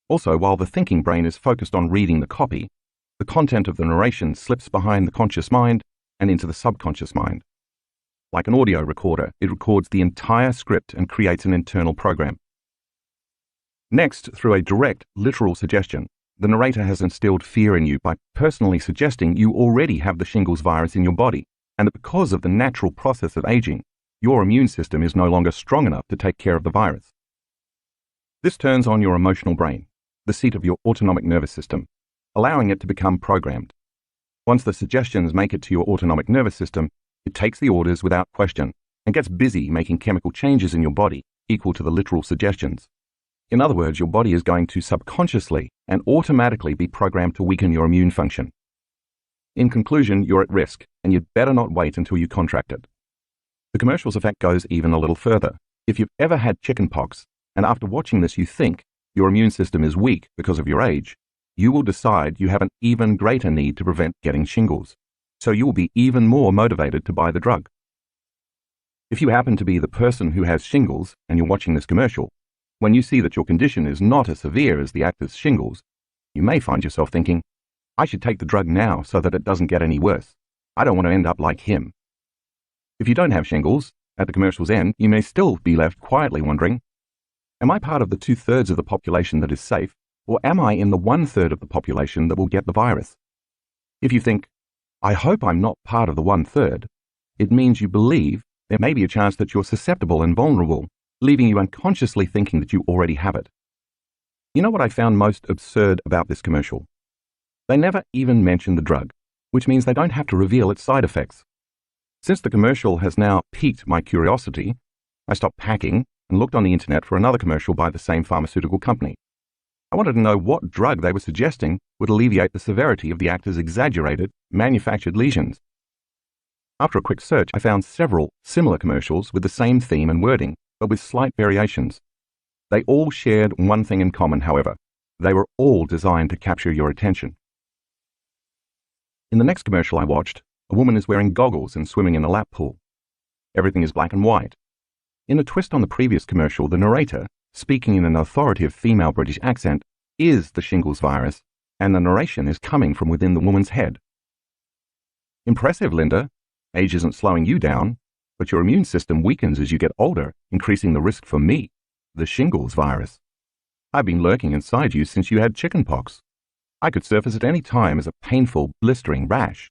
Also, while the thinking brain is focused on reading the copy, the content of the narration slips behind the conscious mind and into the subconscious mind. Like an audio recorder, it records the entire script and creates an internal program. Next, through a direct, literal suggestion, the narrator has instilled fear in you by personally suggesting you already have the shingles virus in your body, and that because of the natural process of aging, your immune system is no longer strong enough to take care of the virus. This turns on your emotional brain, the seat of your autonomic nervous system, allowing it to become programmed. Once the suggestions make it to your autonomic nervous system, it takes the orders without question and gets busy making chemical changes in your body equal to the literal suggestions. In other words, your body is going to subconsciously and automatically be programmed to weaken your immune function. In conclusion, you're at risk, and you'd better not wait until you contract it. The commercial's effect goes even a little further. If you've ever had chickenpox, and after watching this you think your immune system is weak because of your age, you will decide you have an even greater need to prevent getting shingles, so you will be even more motivated to buy the drug. If you happen to be the person who has shingles and you're watching this commercial, when you see that your condition is not as severe as the actor's shingles, you may find yourself thinking, I should take the drug now so that it doesn't get any worse. I don't want to end up like him. If you don't have shingles, at the commercial's end, you may still be left quietly wondering, am I part of the 2/3 of the population that is safe, or am I in the 1/3 of the population that will get the virus? If you think, I hope I'm not part of the 1/3, it means you believe there may be a chance that you're susceptible and vulnerable, leaving you unconsciously thinking that you already have it. You know what I found most absurd about this commercial? They never even mention the drug, which means they don't have to reveal its side effects. Since the commercial has now piqued my curiosity, I stopped packing and looked on the internet for another commercial by the same pharmaceutical company. I wanted to know what drug they were suggesting would alleviate the severity of the actor's exaggerated, manufactured lesions. After a quick search, I found several similar commercials with the same theme and wording, but with slight variations. They all shared one thing in common, however. They were all designed to capture your attention. In the next commercial I watched, a woman is wearing goggles and swimming in a lap pool. Everything is black and white. In a twist on the previous commercial, the narrator, speaking in an authoritative female British accent, is the shingles virus, and the narration is coming from within the woman's head. Impressive, Linda. Age isn't slowing you down, but your immune system weakens as you get older, increasing the risk for me, the shingles virus. I've been lurking inside you since you had chickenpox. I could surface at any time as a painful, blistering rash.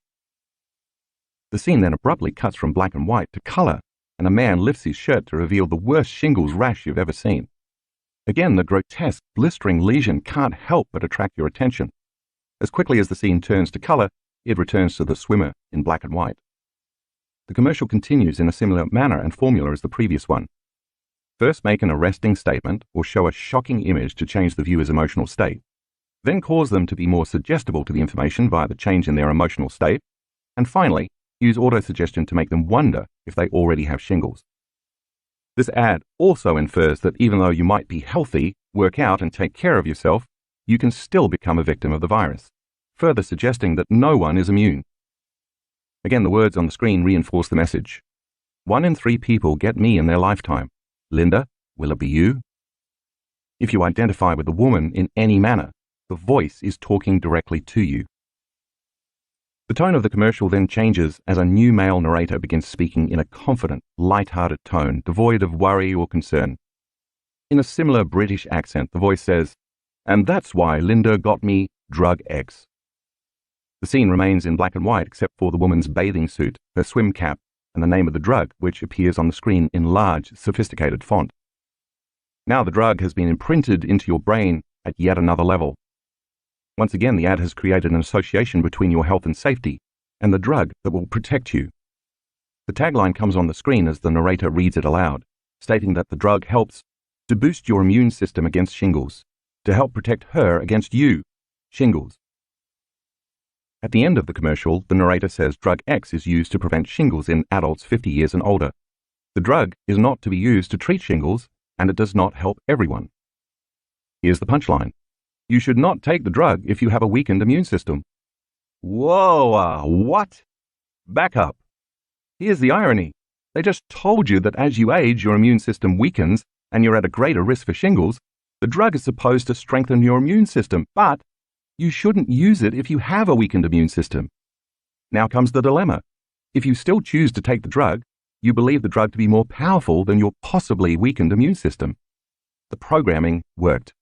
The scene then abruptly cuts from black and white to color, and a man lifts his shirt to reveal the worst shingles rash you've ever seen. Again, the grotesque, blistering lesion can't help but attract your attention. As quickly as the scene turns to color, it returns to the swimmer in black and white. The commercial continues in a similar manner and formula as the previous one. First, make an arresting statement or show a shocking image to change the viewer's emotional state. Then cause them to be more suggestible to the information via the change in their emotional state. And finally, use autosuggestion to make them wonder if they already have shingles. This ad also infers that even though you might be healthy, work out and take care of yourself, you can still become a victim of the virus, further suggesting that no one is immune. Again, the words on the screen reinforce the message. 1 in 3 people get me in their lifetime. Linda, will it be you? If you identify with the woman in any manner, the voice is talking directly to you. The tone of the commercial then changes as a new male narrator begins speaking in a confident, light-hearted tone, devoid of worry or concern. In a similar British accent, the voice says, "And that's why Linda got me drug X." The scene remains in black and white except for the woman's bathing suit, her swim cap, and the name of the drug, which appears on the screen in large, sophisticated font. Now the drug has been imprinted into your brain at yet another level. Once again, the ad has created an association between your health and safety and the drug that will protect you. The tagline comes on the screen as the narrator reads it aloud, stating that the drug helps to boost your immune system against shingles, to help protect her against you, shingles. At the end of the commercial, the narrator says drug X is used to prevent shingles in adults 50 years and older. The drug is not to be used to treat shingles, and it does not help everyone. Here's the punchline. You should not take the drug if you have a weakened immune system. Whoa, what? Back up. Here's the irony. They just told you that as you age, your immune system weakens and you're at a greater risk for shingles. The drug is supposed to strengthen your immune system, but you shouldn't use it if you have a weakened immune system. Now comes the dilemma. If you still choose to take the drug, you believe the drug to be more powerful than your possibly weakened immune system. The programming worked.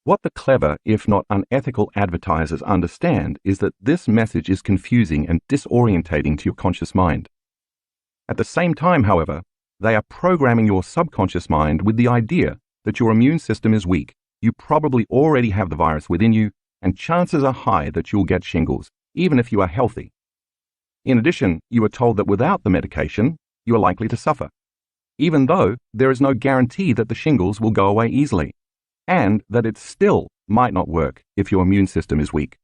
What the clever, if not unethical advertisers understand is that this message is confusing and disorientating to your conscious mind. At the same time, however, they are programming your subconscious mind with the idea that your immune system is weak, you probably already have the virus within you, and chances are high that you'll get shingles, even if you are healthy. In addition, you are told that without the medication, you are likely to suffer, even though there is no guarantee that the shingles will go away easily, and that it still might not work if your immune system is weak.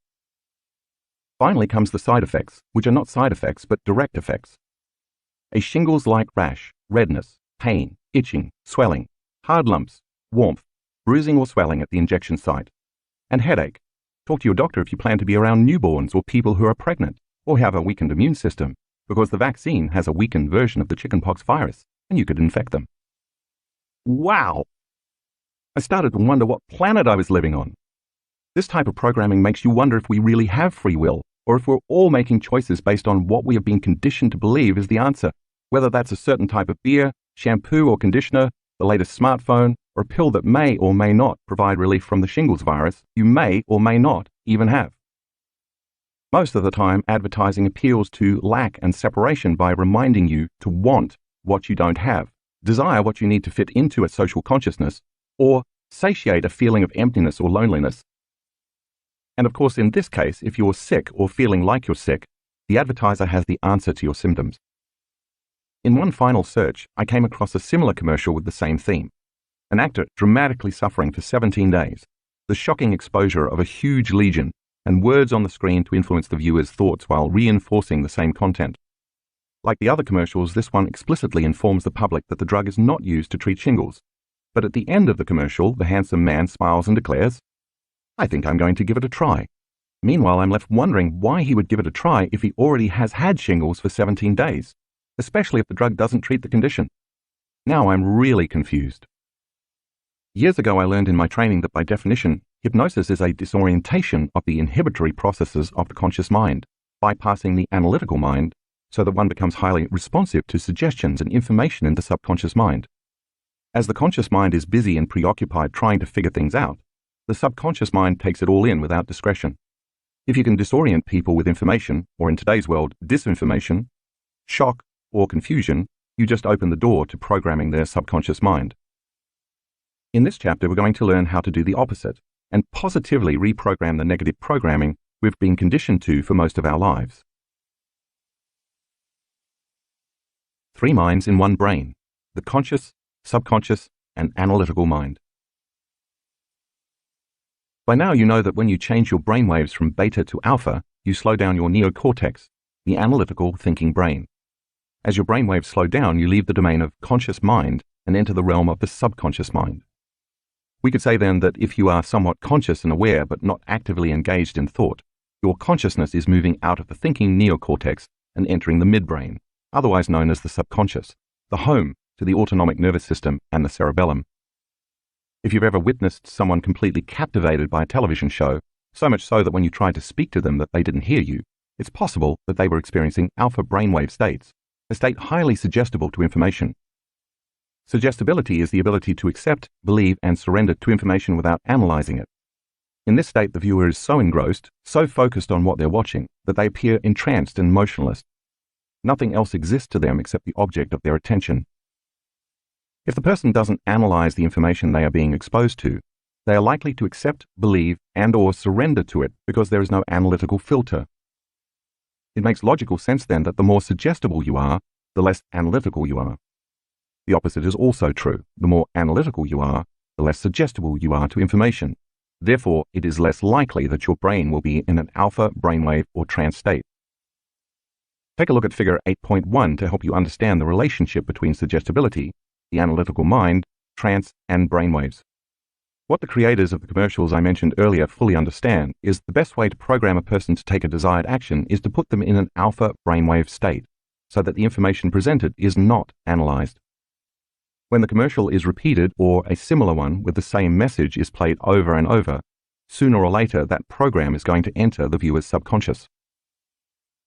Finally comes the side effects, which are not side effects but direct effects. A shingles-like rash, redness, pain, itching, swelling, hard lumps, warmth, bruising or swelling at the injection site, and headache. Talk to your doctor if you plan to be around newborns or people who are pregnant or have a weakened immune system, because the vaccine has a weakened version of the chickenpox virus, and you could infect them. Wow! I started to wonder what planet I was living on. This type of programming makes you wonder if we really have free will, or if we're all making choices based on what we have been conditioned to believe is the answer, whether that's a certain type of beer, shampoo or conditioner, the latest smartphone, or a pill that may or may not provide relief from the shingles virus you may or may not even have. Most of the time, advertising appeals to lack and separation by reminding you to want what you don't have, desire what you need to fit into a social consciousness, or satiate a feeling of emptiness or loneliness. And of course, in this case, if you're sick or feeling like you're sick, the advertiser has the answer to your symptoms. In one final search, I came across a similar commercial with the same theme. An actor dramatically suffering for 17 days, the shocking exposure of a huge lesion, and words on the screen to influence the viewer's thoughts while reinforcing the same content. Like the other commercials, this one explicitly informs the public that the drug is not used to treat shingles. But at the end of the commercial, the handsome man smiles and declares, "I think I'm going to give it a try." Meanwhile, I'm left wondering why he would give it a try if he already has had shingles for 17 days, especially if the drug doesn't treat the condition. Now I'm really confused. Years ago, I learned in my training that by definition, hypnosis is a disorientation of the inhibitory processes of the conscious mind, bypassing the analytical mind, so that one becomes highly responsive to suggestions and information in the subconscious mind. As the conscious mind is busy and preoccupied trying to figure things out, the subconscious mind takes it all in without discretion. If you can disorient people with information, or in today's world, disinformation, shock, or confusion, you just open the door to programming their subconscious mind. In this chapter, we're going to learn how to do the opposite and positively reprogram the negative programming we've been conditioned to for most of our lives. 3 minds in one brain: the conscious, subconscious, and analytical mind. By now you know that when you change your brainwaves from beta to alpha, you slow down your neocortex, the analytical thinking brain. As your brainwaves slow down, you leave the domain of conscious mind and enter the realm of the subconscious mind. We could say then that if you are somewhat conscious and aware but not actively engaged in thought, your consciousness is moving out of the thinking neocortex and entering the midbrain, otherwise known as the subconscious, the home to the autonomic nervous system and the cerebellum. If you've ever witnessed someone completely captivated by a television show, so much so that when you tried to speak to them that they didn't hear you, it's possible that they were experiencing alpha brainwave states, a state highly suggestible to information. Suggestibility is the ability to accept, believe, and surrender to information without analyzing it. In this state, the viewer is so engrossed, so focused on what they're watching, that they appear entranced and motionless. Nothing else exists to them except the object of their attention. If the person doesn't analyze the information they are being exposed to, they are likely to accept, believe, and/or surrender to it because there is no analytical filter. It makes logical sense then that the more suggestible you are, the less analytical you are. The opposite is also true. The more analytical you are, the less suggestible you are to information. Therefore, it is less likely that your brain will be in an alpha brainwave or trance state. Take a look at figure 8.1 to help you understand the relationship between suggestibility, the analytical mind, trance, and brainwaves. What the creators of the commercials I mentioned earlier fully understand is the best way to program a person to take a desired action is to put them in an alpha brainwave state, so that the information presented is not analyzed. When the commercial is repeated or a similar one with the same message is played over and over, sooner or later that program is going to enter the viewer's subconscious.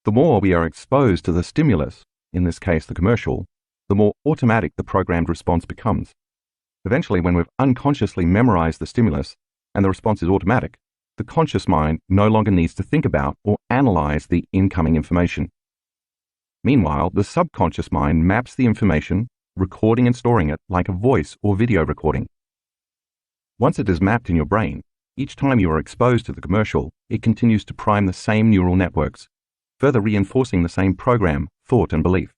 The more we are exposed to the stimulus, in this case the commercial, the more automatic the programmed response becomes. Eventually, when we've unconsciously memorized the stimulus and the response is automatic, the conscious mind no longer needs to think about or analyze the incoming information. Meanwhile, the subconscious mind maps the information, recording and storing it like a voice or video recording. Once it is mapped in your brain, each time you are exposed to the commercial, it continues to prime the same neural networks, further reinforcing the same program, thought, and belief.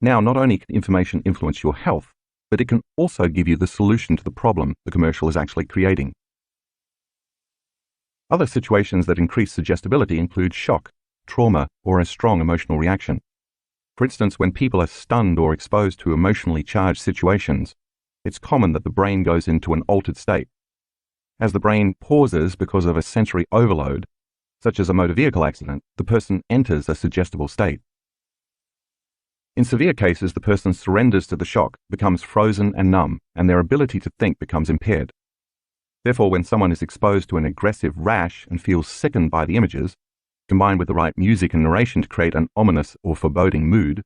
Now, not only can information influence your health, but it can also give you the solution to the problem the commercial is actually creating. Other situations that increase suggestibility include shock, trauma, or a strong emotional reaction. For instance, when people are stunned or exposed to emotionally charged situations, it's common that the brain goes into an altered state. As the brain pauses because of a sensory overload, such as a motor vehicle accident, the person enters a suggestible state. In severe cases, the person surrenders to the shock, becomes frozen and numb, and their ability to think becomes impaired. Therefore, when someone is exposed to an aggressive rash and feels sickened by the images, combined with the right music and narration to create an ominous or foreboding mood,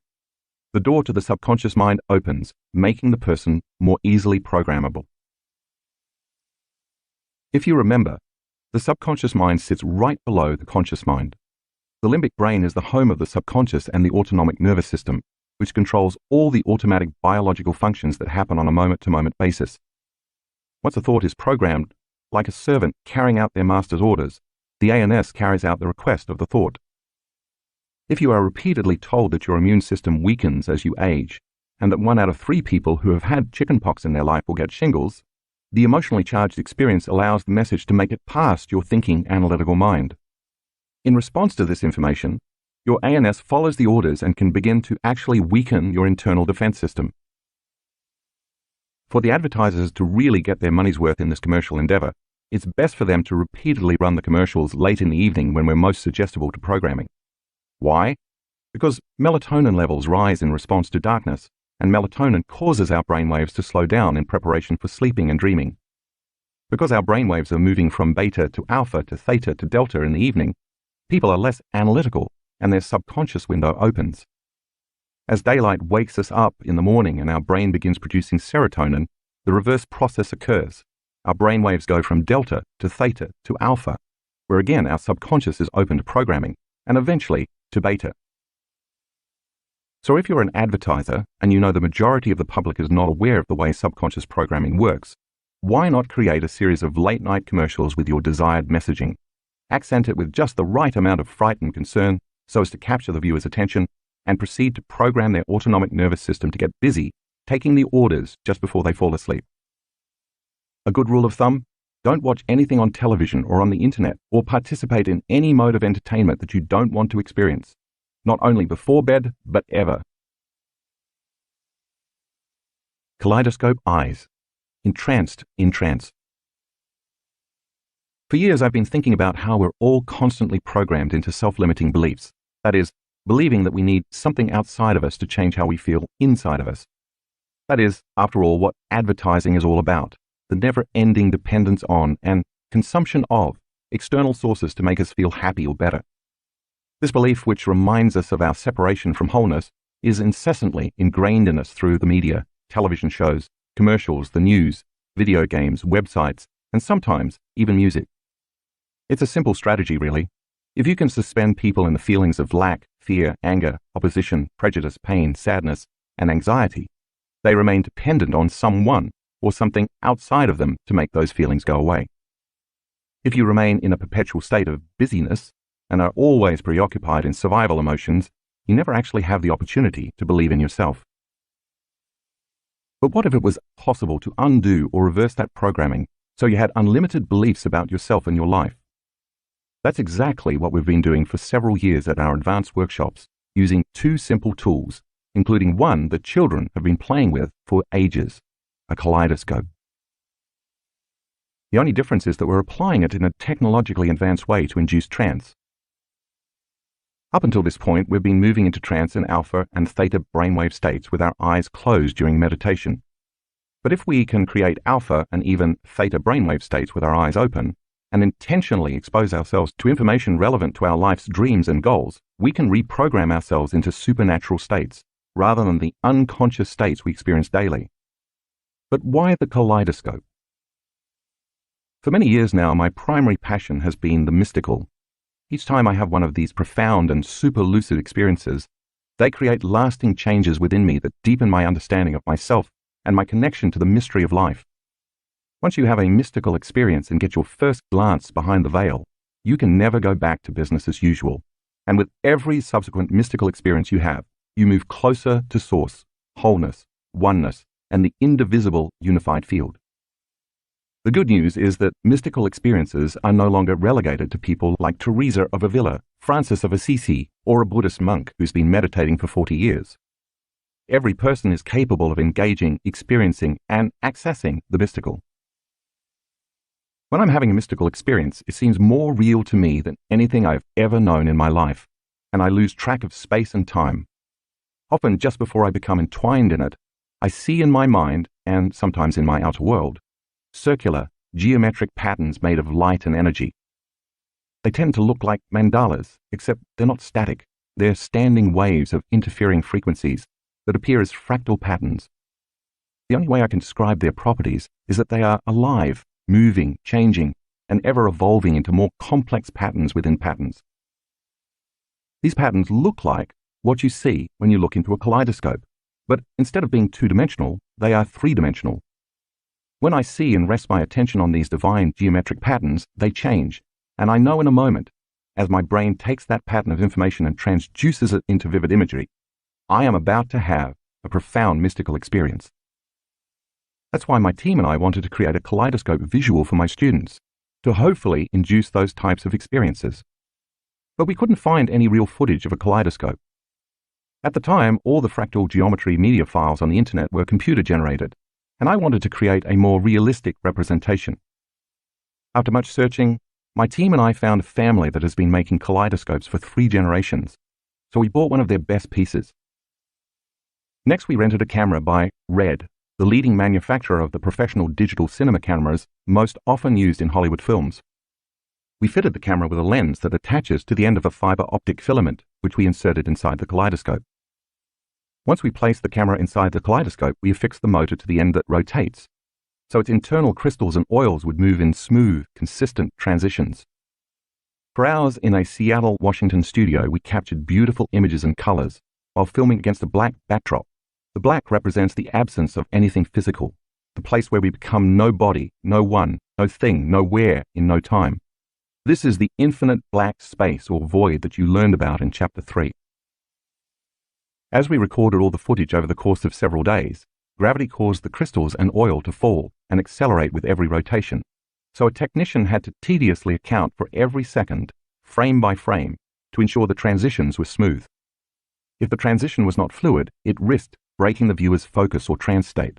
the door to the subconscious mind opens, making the person more easily programmable. If you remember, the subconscious mind sits right below the conscious mind. The limbic brain is the home of the subconscious and the autonomic nervous system, which controls all the automatic biological functions that happen on a moment-to-moment basis. Once a thought is programmed, like a servant carrying out their master's orders, the ANS carries out the request of the thought. If you are repeatedly told that your immune system weakens as you age, and that 1 out of 3 people who have had chickenpox in their life will get shingles, the emotionally charged experience allows the message to make it past your thinking, analytical mind. In response to this information, your ANS follows the orders and can begin to actually weaken your internal defense system. For the advertisers to really get their money's worth in this commercial endeavor, it's best for them to repeatedly run the commercials late in the evening when we're most suggestible to programming. Why? Because melatonin levels rise in response to darkness, and melatonin causes our brainwaves to slow down in preparation for sleeping and dreaming. Because our brainwaves are moving from beta to alpha to theta to delta in the evening, people are less analytical and their subconscious window opens. As daylight wakes us up in the morning and our brain begins producing serotonin, the reverse process occurs. Our brainwaves go from delta to theta to alpha, where again our subconscious is open to programming, and eventually to beta. So if you're an advertiser and you know the majority of the public is not aware of the way subconscious programming works, why not create a series of late-night commercials with your desired messaging? Accent it with just the right amount of fright and concern so as to capture the viewer's attention, and proceed to program their autonomic nervous system to get busy, taking the orders just before they fall asleep. A good rule of thumb: don't watch anything on television or on the internet or participate in any mode of entertainment that you don't want to experience, not only before bed, but ever. Kaleidoscope eyes. Entranced in trance. For years I've been thinking about how we're all constantly programmed into self-limiting beliefs. That is, believing that we need something outside of us to change how we feel inside of us. That is, after all, what advertising is all about. The never-ending dependence on and consumption of external sources to make us feel happy or better. This belief, which reminds us of our separation from wholeness, is incessantly ingrained in us through the media, television shows, commercials, the news, video games, websites, and sometimes even music. It's a simple strategy, really. If you can suspend people in the feelings of lack, fear, anger, opposition, prejudice, pain, sadness, and anxiety, they remain dependent on someone or something outside of them to make those feelings go away. If you remain in a perpetual state of busyness and are always preoccupied in survival emotions, you never actually have the opportunity to believe in yourself. But what if it was possible to undo or reverse that programming so you had unlimited beliefs about yourself and your life? That's exactly what we've been doing for several years at our advanced workshops, using 2 simple tools, including one that children have been playing with for ages. a kaleidoscope. The only difference is that we're applying it in a technologically advanced way to induce trance. Up until this point, we've been moving into trance in alpha and theta brainwave states with our eyes closed during meditation. But if we can create alpha and even theta brainwave states with our eyes open, and intentionally expose ourselves to information relevant to our life's dreams and goals, we can reprogram ourselves into supernatural states, rather than the unconscious states we experience daily. But why the kaleidoscope? For many years now, my primary passion has been the mystical. Each time I have one of these profound and super lucid experiences, they create lasting changes within me that deepen my understanding of myself and my connection to the mystery of life. Once you have a mystical experience and get your first glance behind the veil, you can never go back to business as usual. And with every subsequent mystical experience you have, you move closer to source, wholeness, oneness, and the indivisible unified field. The good news is that mystical experiences are no longer relegated to people like Teresa of Avila, Francis of Assisi, or a Buddhist monk who's been meditating for 40 years. Every person is capable of engaging, experiencing, and accessing the mystical. When I'm having a mystical experience, it seems more real to me than anything I've ever known in my life, and I lose track of space and time. Often, just before I become entwined in it, I see in my mind, and sometimes in my outer world, circular, geometric patterns made of light and energy. They tend to look like mandalas, except they're not static. They're standing waves of interfering frequencies that appear as fractal patterns. The only way I can describe their properties is that they are alive, moving, changing, and ever evolving into more complex patterns within patterns. These patterns look like what you see when you look into a kaleidoscope, but instead of being two-dimensional, they are three-dimensional. When I see and rest my attention on these divine geometric patterns, they change, and I know in a moment, as my brain takes that pattern of information and transduces it into vivid imagery, I am about to have a profound mystical experience. That's why my team and I wanted to create a kaleidoscope visual for my students, to hopefully induce those types of experiences. But we couldn't find any real footage of a kaleidoscope. At the time, all the fractal geometry media files on the internet were computer-generated, and I wanted to create a more realistic representation. After much searching, my team and I found a family that has been making kaleidoscopes for 3 generations, so we bought one of their best pieces. Next, we rented a camera by Red, the leading manufacturer of the professional digital cinema cameras most often used in Hollywood films. We fitted the camera with a lens that attaches to the end of a fiber optic filament, which we inserted inside the kaleidoscope. Once we placed the camera inside the kaleidoscope, we affixed the motor to the end that rotates, so its internal crystals and oils would move in smooth, consistent transitions. For hours in a Seattle, Washington studio, we captured beautiful images and colors while filming against a black backdrop. The black represents the absence of anything physical, the place where we become no body, no one, no thing, nowhere, in no time. This is the infinite black space or void that you learned about in Chapter 3. As we recorded all the footage over the course of several days, gravity caused the crystals and oil to fall and accelerate with every rotation, so a technician had to tediously account for every second, frame by frame, to ensure the transitions were smooth. If the transition was not fluid, it risked breaking the viewer's focus or trance state.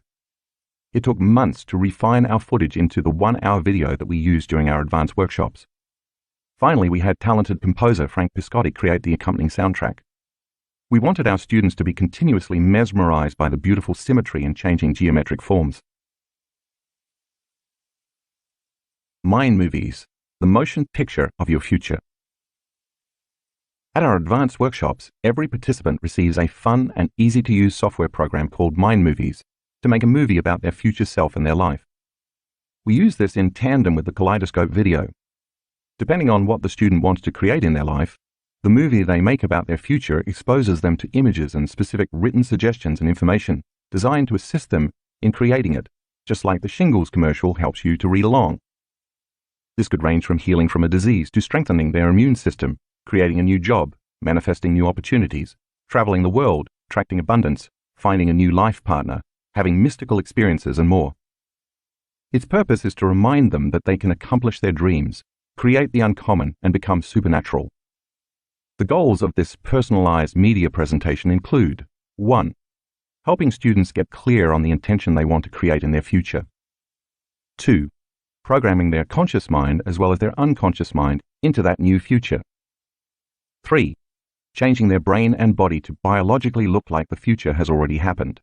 It took months to refine our footage into the 1-hour video that we used during our advanced workshops. Finally, we had talented composer Frank Piscotti create the accompanying soundtrack. We wanted our students to be continuously mesmerized by the beautiful symmetry and changing geometric forms. Mind Movies, the motion picture of your future. At our advanced workshops, every participant receives a fun and easy-to-use software program called Mind Movies to make a movie about their future self and their life. We use this in tandem with the kaleidoscope video. Depending on what the student wants to create in their life, the movie they make about their future exposes them to images and specific written suggestions and information designed to assist them in creating it, just like the shingles commercial helps you to read along. This could range from healing from a disease to strengthening their immune system, creating a new job, manifesting new opportunities, traveling the world, attracting abundance, finding a new life partner, having mystical experiences, and more. Its purpose is to remind them that they can accomplish their dreams, create the uncommon, and become supernatural. The goals of this personalized media presentation include 1. helping students get clear on the intention they want to create in their future. 2. Programming their conscious mind as well as their unconscious mind into that new future. 3. Changing their brain and body to biologically look like the future has already happened.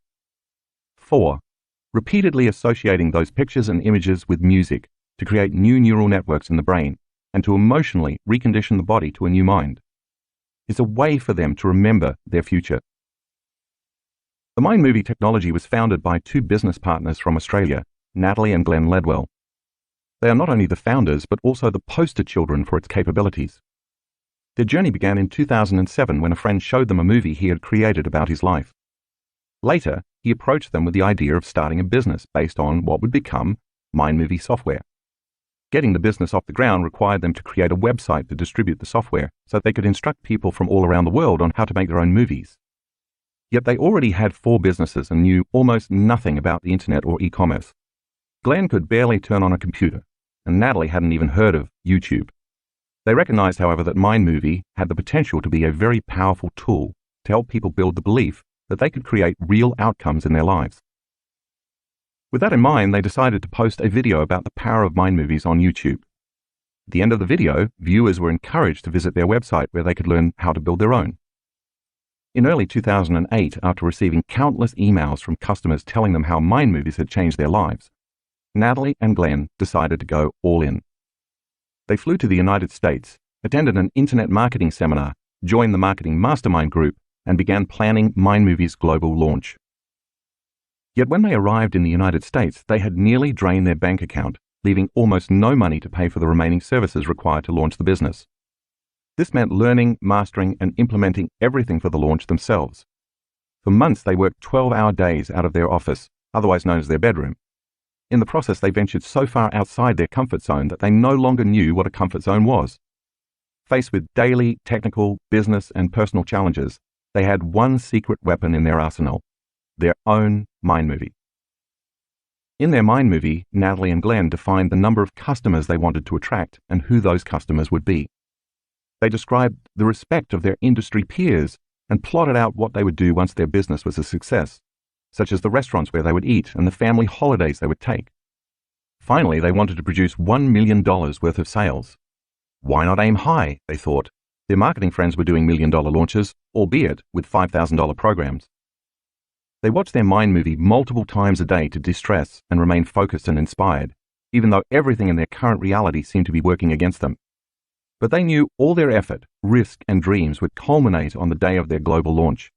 4. Repeatedly associating those pictures and images with music to create new neural networks in the brain and to emotionally recondition the body to a new mind. It's a way for them to remember their future. The Mind Movie technology was founded by two business partners from Australia, Natalie and Glenn Ledwell. They are not only the founders, but also the poster children for its capabilities. Their journey began in 2007 when a friend showed them a movie he had created about his life. Later, he approached them with the idea of starting a business based on what would become Mind Movie software. Getting the business off the ground required them to create a website to distribute the software so they could instruct people from all around the world on how to make their own movies. Yet they already had 4 businesses and knew almost nothing about the internet or e-commerce. Glenn could barely turn on a computer, and Natalie hadn't even heard of YouTube. They recognized, however, that Mind Movie had the potential to be a very powerful tool to help people build the belief that they could create real outcomes in their lives. With that in mind, they decided to post a video about the power of mind movies on YouTube. At the end of the video, viewers were encouraged to visit their website where they could learn how to build their own. In early 2008, after receiving countless emails from customers telling them how mind movies had changed their lives, Natalie and Glenn decided to go all in. They flew to the United States, attended an internet marketing seminar, joined the marketing mastermind group, and began planning Mind Movie's global launch. Yet when they arrived in the United States, they had nearly drained their bank account, leaving almost no money to pay for the remaining services required to launch the business. This meant learning, mastering, and implementing everything for the launch themselves. For months, they worked 12-hour days out of their office, otherwise known as their bedroom. In the process, they ventured so far outside their comfort zone that they no longer knew what a comfort zone was. Faced with daily, technical, business, and personal challenges, they had one secret weapon in their arsenal: their own mind movie. In their mind movie, Natalie and Glenn defined the number of customers they wanted to attract and who those customers would be. They described the respect of their industry peers and plotted out what they would do once their business was a success, such as the restaurants where they would eat and the family holidays they would take. Finally, they wanted to produce $1 million worth of sales. Why not aim high, they thought. Their marketing friends were doing $1 million launches, albeit with $5,000 programs. They watched their mind movie multiple times a day to de-stress and remain focused and inspired, even though everything in their current reality seemed to be working against them. But they knew all their effort, risk, and dreams would culminate on the day of their global launch.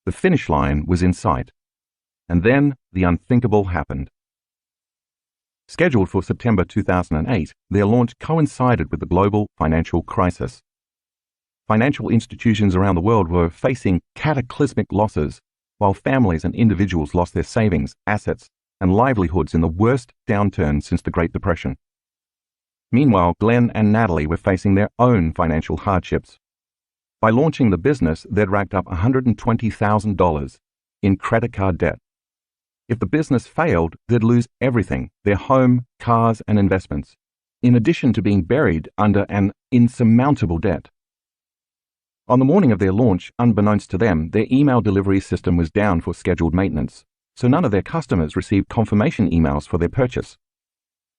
The finish line was in sight. And then the unthinkable happened. Scheduled for September 2008, their launch coincided with the global financial crisis. Financial institutions around the world were facing cataclysmic losses, while families and individuals lost their savings, assets, and livelihoods in the worst downturn since the Great Depression. Meanwhile, Glenn and Natalie were facing their own financial hardships. By launching the business, they'd racked up $120,000 in credit card debt. If the business failed, they'd lose everything: their home, cars, and investments, in addition to being buried under an insurmountable debt. On the morning of their launch, unbeknownst to them, their email delivery system was down for scheduled maintenance, so none of their customers received confirmation emails for their purchase.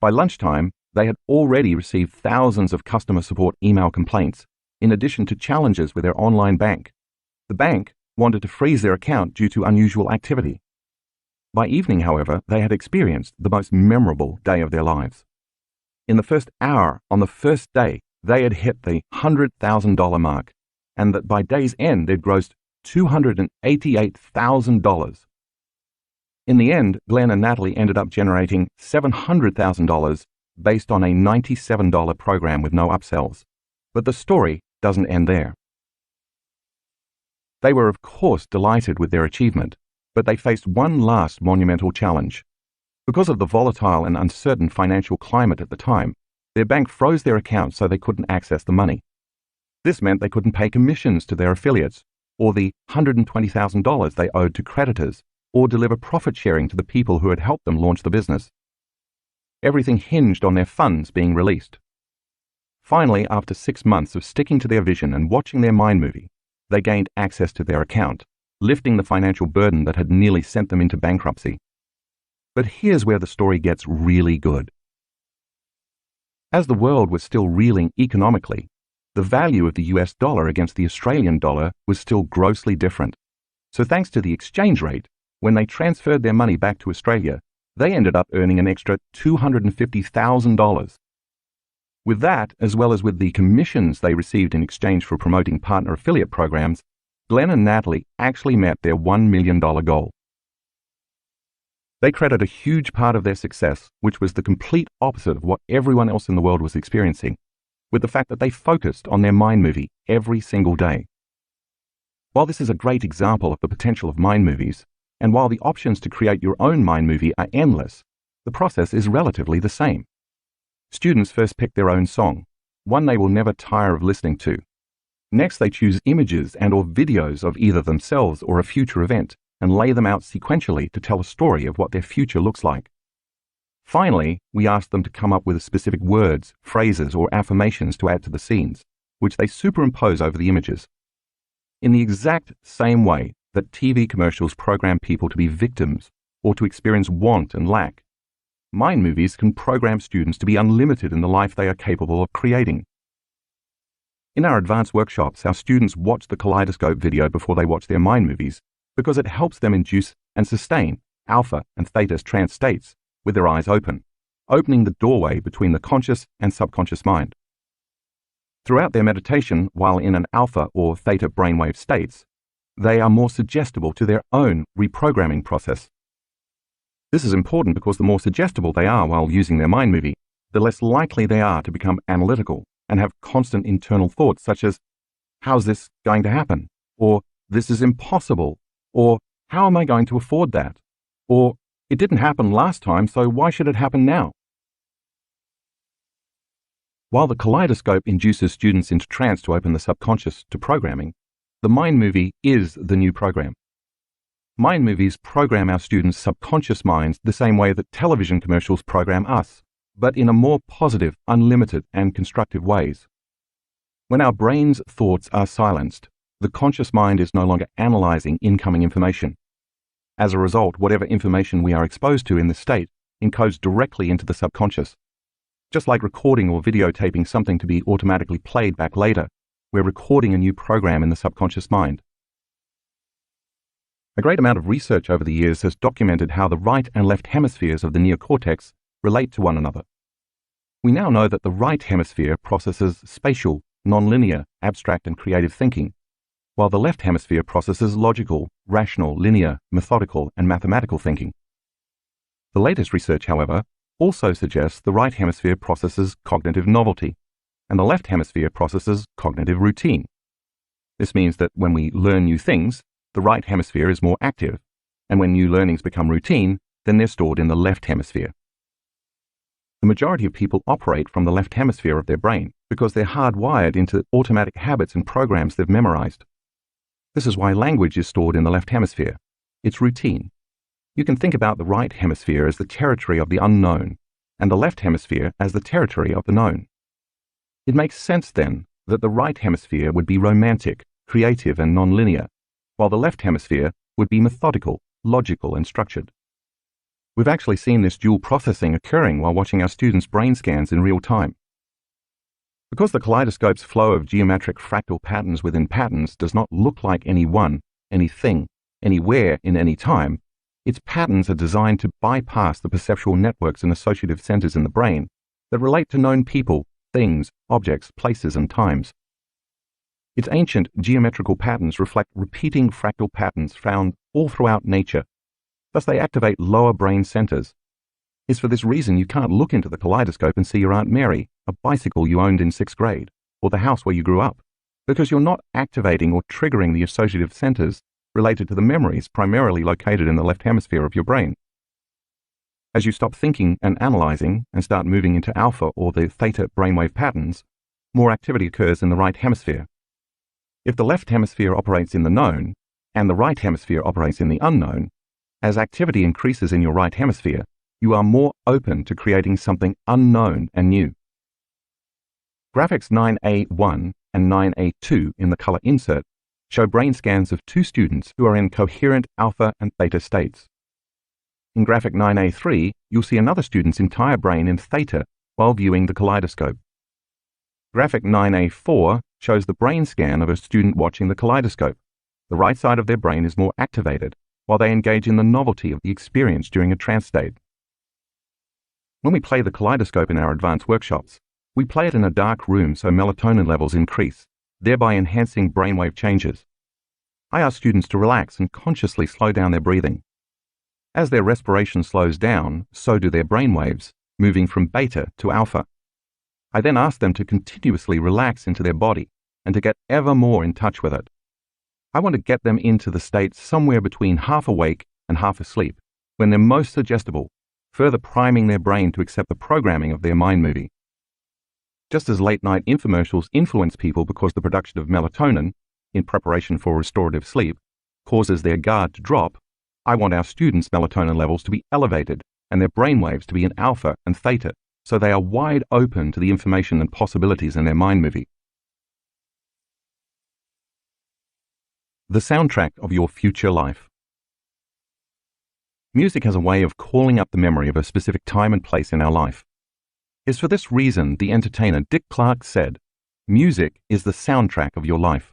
By lunchtime, they had already received thousands of customer support email complaints, in addition to challenges with their online bank. The bank wanted to freeze their account due to unusual activity. By evening, however, they had experienced the most memorable day of their lives. In the first hour on the first day, they had hit the $100,000 mark, and that by day's end they'd grossed $288,000. In the end, Glenn and Natalie ended up generating $700,000 based on a $97 program with no upsells. But the story doesn't end there. They were, of course, delighted with their achievement, but they faced one last monumental challenge. Because of the volatile and uncertain financial climate at the time, their bank froze their accounts so they couldn't access the money. This meant they couldn't pay commissions to their affiliates, or the $120,000 they owed to creditors, or deliver profit sharing to the people who had helped them launch the business. Everything hinged on their funds being released. Finally, after 6 months of sticking to their vision and watching their mind movie, they gained access to their account, lifting the financial burden that had nearly sent them into bankruptcy. But here's where the story gets really good. As the world was still reeling economically, the value of the US dollar against the Australian dollar was still grossly different. So thanks to the exchange rate, when they transferred their money back to Australia, they ended up earning an extra $250,000. With that, as well as with the commissions they received in exchange for promoting partner affiliate programs, Glenn and Natalie actually met their $1 million goal. They credit a huge part of their success, which was the complete opposite of what everyone else in the world was experiencing, with the fact that they focused on their mind movie every single day. While this is a great example of the potential of mind movies, and while the options to create your own mind movie are endless, the process is relatively the same. Students first pick their own song, one they will never tire of listening to. Next, they choose images and/or videos of either themselves or a future event and lay them out sequentially to tell a story of what their future looks like. Finally, we ask them to come up with specific words, phrases, or affirmations to add to the scenes, which they superimpose over the images. In the exact same way that TV commercials program people to be victims or to experience want and lack, mind movies can program students to be unlimited in the life they are capable of creating. In our advanced workshops, our students watch the kaleidoscope video before they watch their mind movies because it helps them induce and sustain alpha and theta trance states with their eyes open, opening the doorway between the conscious and subconscious mind. Throughout their meditation, while in an alpha or theta brainwave states, they are more suggestible to their own reprogramming process. This is important because the more suggestible they are while using their mind movie, the less likely they are to become analytical and have constant internal thoughts such as, how's this going to happen? Or, this is impossible. Or, how am I going to afford that? Or, it didn't happen last time, so why should it happen now? While the kaleidoscope induces students into trance to open the subconscious to programming, the mind movie is the new program. Mind movies program our students' subconscious minds the same way that television commercials program us, but in a more positive, unlimited, and constructive ways. When our brain's thoughts are silenced, the conscious mind is no longer analyzing incoming information. As a result, whatever information we are exposed to in this state encodes directly into the subconscious. Just like recording or videotaping something to be automatically played back later, we're recording a new program in the subconscious mind. A great amount of research over the years has documented how the right and left hemispheres of the neocortex relate to one another. We now know that the right hemisphere processes spatial, nonlinear, abstract, and creative thinking, while the left hemisphere processes logical, rational, linear, methodical, and mathematical thinking. The latest research, however, also suggests the right hemisphere processes cognitive novelty, and the left hemisphere processes cognitive routine. This means that when we learn new things, the right hemisphere is more active, and when new learnings become routine, then they're stored in the left hemisphere. The majority of people operate from the left hemisphere of their brain because they're hardwired into automatic habits and programs they've memorized. This is why language is stored in the left hemisphere. It's routine. You can think about the right hemisphere as the territory of the unknown, and the left hemisphere as the territory of the known. It makes sense, then, that the right hemisphere would be romantic, creative, and nonlinear, while the left hemisphere would be methodical, logical, and structured. We've actually seen this dual processing occurring while watching our students' brain scans in real time. Because the kaleidoscope's flow of geometric fractal patterns within patterns does not look like any one, anything, anywhere in any time, its patterns are designed to bypass the perceptual networks and associative centers in the brain that relate to known people, things, objects, places, and times. Its ancient geometrical patterns reflect repeating fractal patterns found all throughout nature. Thus they activate lower brain centers. It's for this reason you can't look into the kaleidoscope and see your Aunt Mary, a bicycle you owned in 6th grade, or the house where you grew up, because you're not activating or triggering the associative centers related to the memories primarily located in the left hemisphere of your brain. As you stop thinking and analyzing and start moving into alpha or the theta brainwave patterns, more activity occurs in the right hemisphere. If the left hemisphere operates in the known and the right hemisphere operates in the unknown, as activity increases in your right hemisphere, you are more open to creating something unknown and new. Graphics 9A1 and 9A2 in the color insert show brain scans of two students who are in coherent alpha and theta states. In graphic 9A3, you'll see another student's entire brain in theta while viewing the kaleidoscope. Graphic 9A4 shows the brain scan of a student watching the kaleidoscope. The right side of their brain is more activated, while they engage in the novelty of the experience during a trance state. When we play the kaleidoscope in our advanced workshops, we play it in a dark room so melatonin levels increase, thereby enhancing brainwave changes. I ask students to relax and consciously slow down their breathing. As their respiration slows down, so do their brainwaves, moving from beta to alpha. I then ask them to continuously relax into their body and to get ever more in touch with it. I want to get them into the state somewhere between half awake and half asleep, when they're most suggestible, further priming their brain to accept the programming of their mind movie. Just as late-night infomercials influence people because the production of melatonin, in preparation for restorative sleep, causes their guard to drop, I want our students' melatonin levels to be elevated and their brainwaves to be in alpha and theta, so they are wide open to the information and possibilities in their mind movie. The soundtrack of your future life. Music has a way of calling up the memory of a specific time and place in our life. It's for this reason the entertainer Dick Clark said, "Music is the soundtrack of your life."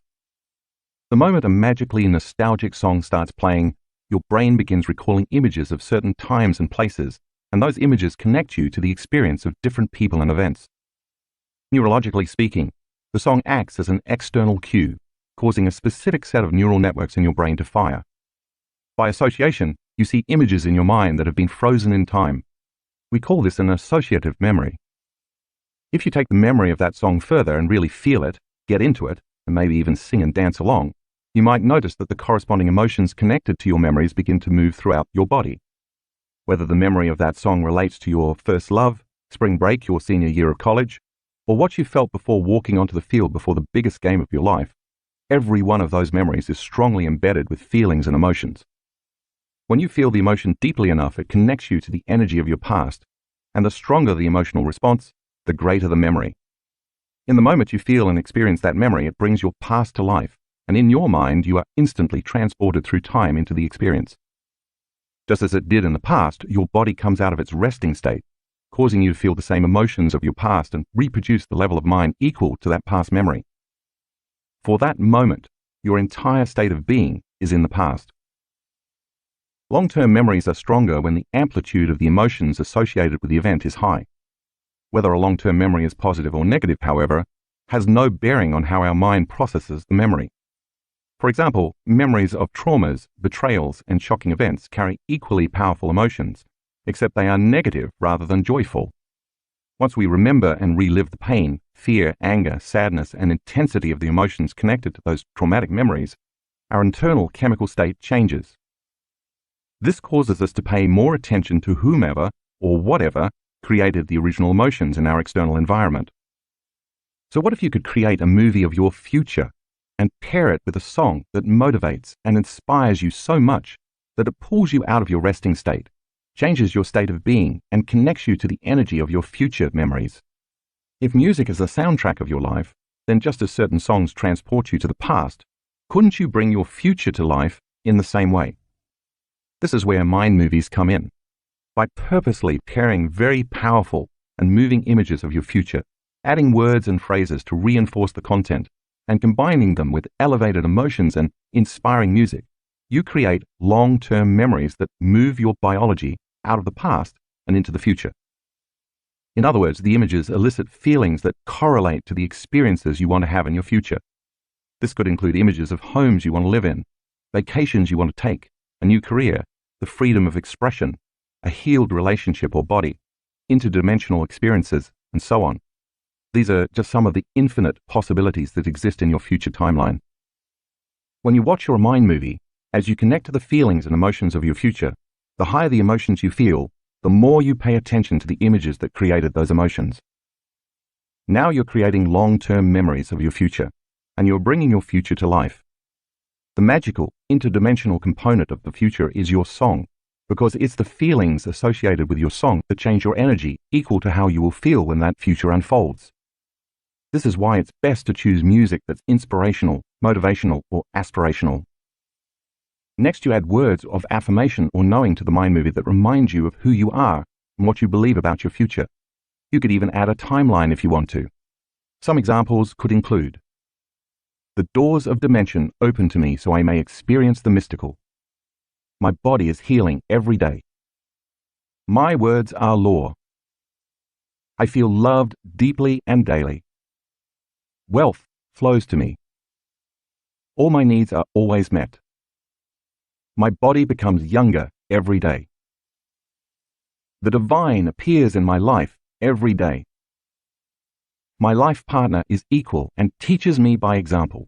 The moment a magically nostalgic song starts playing, your brain begins recalling images of certain times and places, and those images connect you to the experience of different people and events. Neurologically speaking, the song acts as an external cue, causing a specific set of neural networks in your brain to fire. By association, you see images in your mind that have been frozen in time. We call this an associative memory. If you take the memory of that song further and really feel it, get into it, and maybe even sing and dance along, you might notice that the corresponding emotions connected to your memories begin to move throughout your body. Whether the memory of that song relates to your first love, spring break, your senior year of college, or what you felt before walking onto the field before the biggest game of your life, every one of those memories is strongly embedded with feelings and emotions. When you feel the emotion deeply enough, it connects you to the energy of your past, and the stronger the emotional response, the greater the memory. In the moment you feel and experience that memory, it brings your past to life, and in your mind you are instantly transported through time into the experience. Just as it did in the past, your body comes out of its resting state, causing you to feel the same emotions of your past and reproduce the level of mind equal to that past memory. For that moment, your entire state of being is in the past. Long-term memories are stronger when the amplitude of the emotions associated with the event is high. Whether a long-term memory is positive or negative, however, has no bearing on how our mind processes the memory. For example, memories of traumas, betrayals, and shocking events carry equally powerful emotions, except they are negative rather than joyful. Once we remember and relive the pain, fear, anger, sadness, and intensity of the emotions connected to those traumatic memories, our internal chemical state changes. This causes us to pay more attention to whomever or whatever created the original emotions in our external environment. So what if you could create a movie of your future and pair it with a song that motivates and inspires you so much that it pulls you out of your resting state, changes your state of being, and connects you to the energy of your future memories? If music is the soundtrack of your life, then just as certain songs transport you to the past, couldn't you bring your future to life in the same way? This is where mind movies come in. By purposely pairing very powerful and moving images of your future, adding words and phrases to reinforce the content, and combining them with elevated emotions and inspiring music, you create long-term memories that move your biology out of the past and into the future. In other words, the images elicit feelings that correlate to the experiences you want to have in your future. This could include images of homes you want to live in, vacations you want to take, a new career, the freedom of expression, a healed relationship or body, interdimensional experiences, and so on. These are just some of the infinite possibilities that exist in your future timeline. When you watch your mind movie, as you connect to the feelings and emotions of your future, the higher the emotions you feel, the more you pay attention to the images that created those emotions. Now you're creating long-term memories of your future, and you're bringing your future to life. The magical, interdimensional component of the future is your song, because it's the feelings associated with your song that change your energy equal to how you will feel when that future unfolds. This is why it's best to choose music that's inspirational, motivational, or aspirational. Next, you add words of affirmation or knowing to the mind movie that remind you of who you are and what you believe about your future. You could even add a timeline if you want to. Some examples could include: the doors of dimension open to me so I may experience the mystical. My body is healing every day. My words are law. I feel loved deeply and daily. Wealth flows to me. All my needs are always met. My body becomes younger every day. The divine appears in my life every day. My life partner is equal and teaches me by example.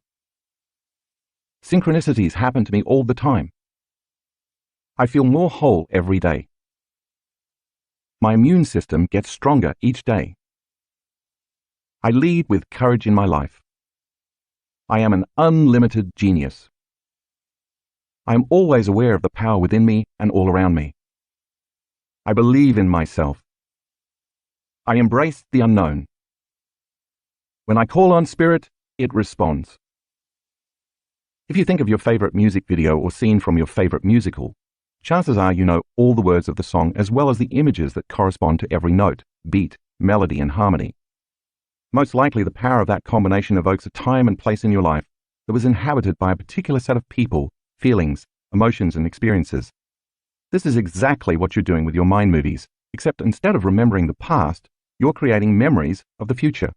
Synchronicities happen to me all the time. I feel more whole every day. My immune system gets stronger each day. I lead with courage in my life. I am an unlimited genius. I am always aware of the power within me and all around me. I believe in myself. I embrace the unknown. When I call on spirit, it responds. If you think of your favorite music video or scene from your favorite musical, chances are you know all the words of the song as well as the images that correspond to every note, beat, melody, and harmony. Most likely the power of that combination evokes a time and place in your life that was inhabited by a particular set of people, feelings, emotions, and experiences. This is exactly what you're doing with your mind movies, except instead of remembering the past, you're creating memories of the future.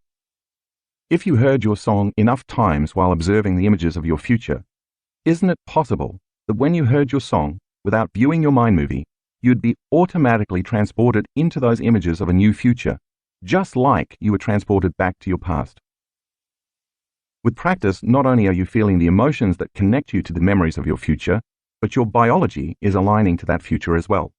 If you heard your song enough times while observing the images of your future, isn't it possible that when you heard your song, without viewing your mind movie, you'd be automatically transported into those images of a new future, just like you were transported back to your past? With practice, not only are you feeling the emotions that connect you to the memories of your future, but your biology is aligning to that future as well.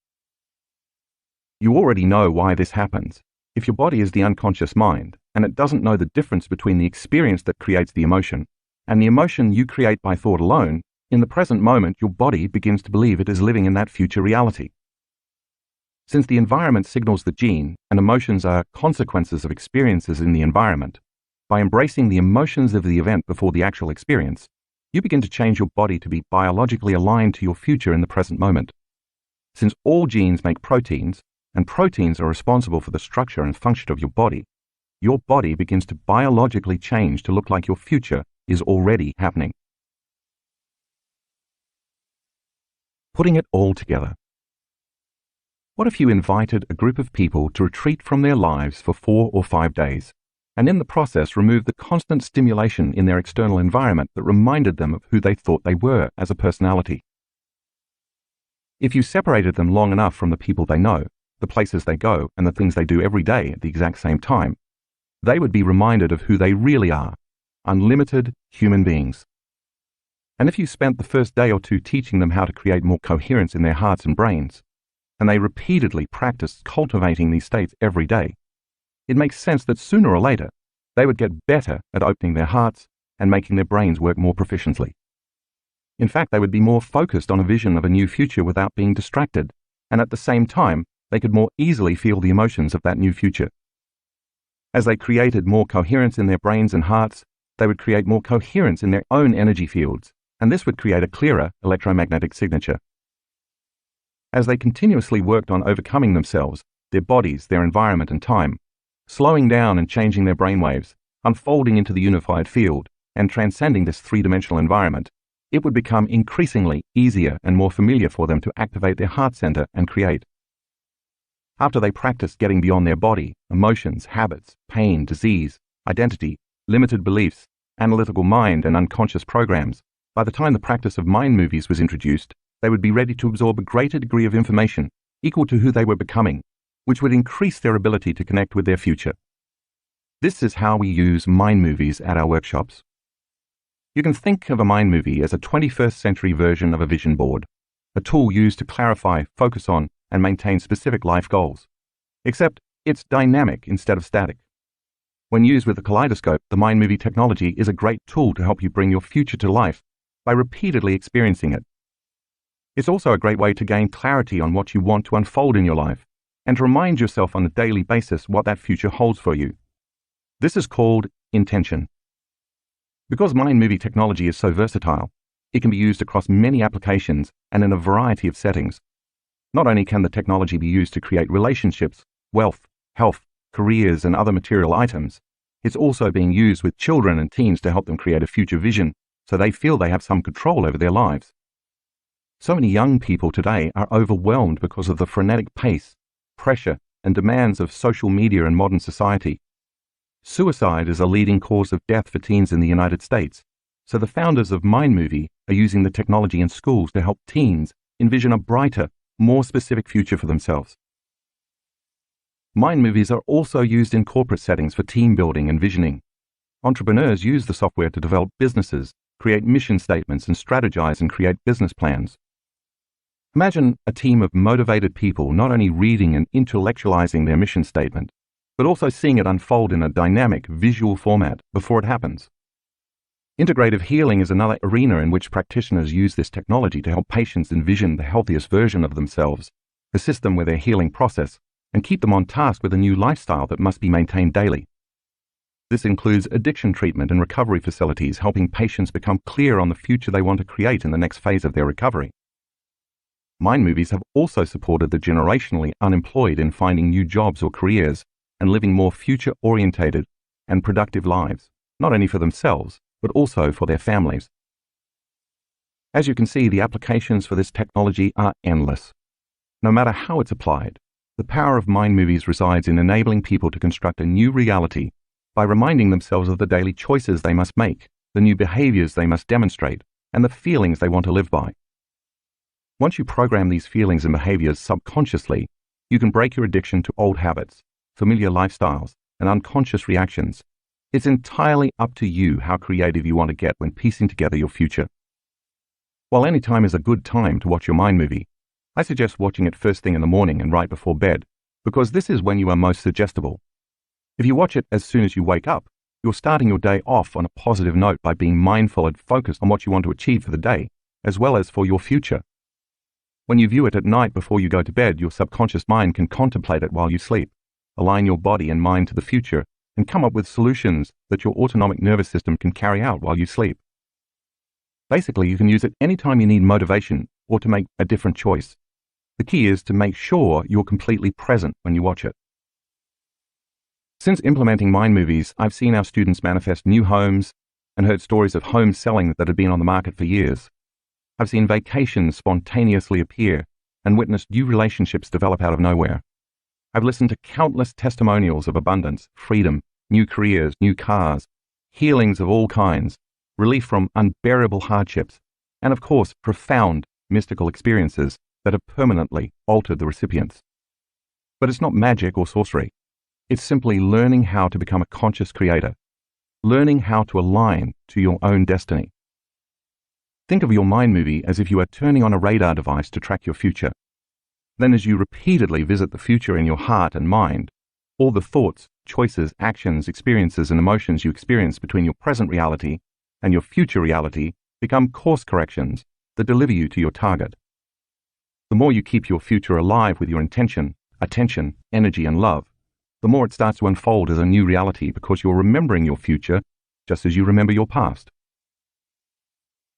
You already know why this happens. If your body is the unconscious mind, and it doesn't know the difference between the experience that creates the emotion and the emotion you create by thought alone, in the present moment your body begins to believe it is living in that future reality. Since the environment signals the gene and emotions are consequences of experiences in the environment, by embracing the emotions of the event before the actual experience, you begin to change your body to be biologically aligned to your future in the present moment. Since all genes make proteins, and proteins are responsible for the structure and function of your body begins to biologically change to look like your future is already happening. Putting it all together. What if you invited a group of people to retreat from their lives for 4 or 5 days, and in the process removed the constant stimulation in their external environment that reminded them of who they thought they were as a personality? If you separated them long enough from the people they know, the places they go, and the things they do every day at the exact same time, they would be reminded of who they really are, unlimited human beings. And if you spent the first day or two teaching them how to create more coherence in their hearts and brains, and they repeatedly practiced cultivating these states every day, it makes sense that sooner or later, they would get better at opening their hearts and making their brains work more proficiently. In fact, they would be more focused on a vision of a new future without being distracted, and at the same time, they could more easily feel the emotions of that new future. As they created more coherence in their brains and hearts, they would create more coherence in their own energy fields, and this would create a clearer electromagnetic signature. As they continuously worked on overcoming themselves, their bodies, their environment and time, slowing down and changing their brainwaves, unfolding into the unified field, and transcending this three-dimensional environment, it would become increasingly easier and more familiar for them to activate their heart center and create. After they practiced getting beyond their body, emotions, habits, pain, disease, identity, limited beliefs, analytical mind, and unconscious programs, by the time the practice of mind movies was introduced, they would be ready to absorb a greater degree of information equal to who they were becoming, which would increase their ability to connect with their future. This is how we use mind movies at our workshops. You can think of a mind movie as a 21st century version of a vision board, a tool used to clarify, focus on, and maintain specific life goals. Except it's dynamic instead of static. When used with a kaleidoscope, the mind movie technology is a great tool to help you bring your future to life by repeatedly experiencing it. It's also a great way to gain clarity on what you want to unfold in your life and to remind yourself on a daily basis what that future holds for you. This is called intention. Because mind movie technology is so versatile, it can be used across many applications and in a variety of settings. Not only can the technology be used to create relationships, wealth, health, careers, and other material items, it's also being used with children and teens to help them create a future vision so they feel they have some control over their lives. So many young people today are overwhelmed because of the frenetic pace, pressure, and demands of social media and modern society. Suicide is a leading cause of death for teens in the United States, so the founders of Mind Movie are using the technology in schools to help teens envision a brighter, more specific future for themselves. Mind movies are also used in corporate settings for team building and visioning. Entrepreneurs use the software to develop businesses, create mission statements, and strategize and create business plans. Imagine a team of motivated people not only reading and intellectualizing their mission statement, but also seeing it unfold in a dynamic, visual format before it happens. Integrative healing is another arena in which practitioners use this technology to help patients envision the healthiest version of themselves, assist them with their healing process, and keep them on task with a new lifestyle that must be maintained daily. This includes addiction treatment and recovery facilities, helping patients become clear on the future they want to create in the next phase of their recovery. Mind movies have also supported the generationally unemployed in finding new jobs or careers and living more future-orientated and productive lives, not only for themselves, but also for their families. As you can see, the applications for this technology are endless. No matter how it's applied, the power of mind movies resides in enabling people to construct a new reality by reminding themselves of the daily choices they must make, the new behaviors they must demonstrate, and the feelings they want to live by. Once you program these feelings and behaviors subconsciously, you can break your addiction to old habits, familiar lifestyles, and unconscious reactions. It's entirely up to you how creative you want to get when piecing together your future. While any time is a good time to watch your mind movie, I suggest watching it first thing in the morning and right before bed, because this is when you are most suggestible. If you watch it as soon as you wake up, you're starting your day off on a positive note by being mindful and focused on what you want to achieve for the day, as well as for your future. When you view it at night before you go to bed, your subconscious mind can contemplate it while you sleep, align your body and mind to the future, and come up with solutions that your autonomic nervous system can carry out while you sleep. Basically, you can use it anytime you need motivation or to make a different choice. The key is to make sure you're completely present when you watch it. Since implementing mind movies, I've seen our students manifest new homes and heard stories of homes selling that had been on the market for years. I've seen vacations spontaneously appear and witnessed new relationships develop out of nowhere. I've listened to countless testimonials of abundance, freedom, new careers, new cars, healings of all kinds, relief from unbearable hardships, and of course, profound mystical experiences that have permanently altered the recipients. But it's not magic or sorcery. It's simply learning how to become a conscious creator, learning how to align to your own destiny. Think of your mind movie as if you are turning on a radar device to track your future. Then as you repeatedly visit the future in your heart and mind, all the thoughts, choices, actions, experiences, and emotions you experience between your present reality and your future reality become course corrections that deliver you to your target. The more you keep your future alive with your intention, attention, energy, and love, the more it starts to unfold as a new reality because you're remembering your future just as you remember your past.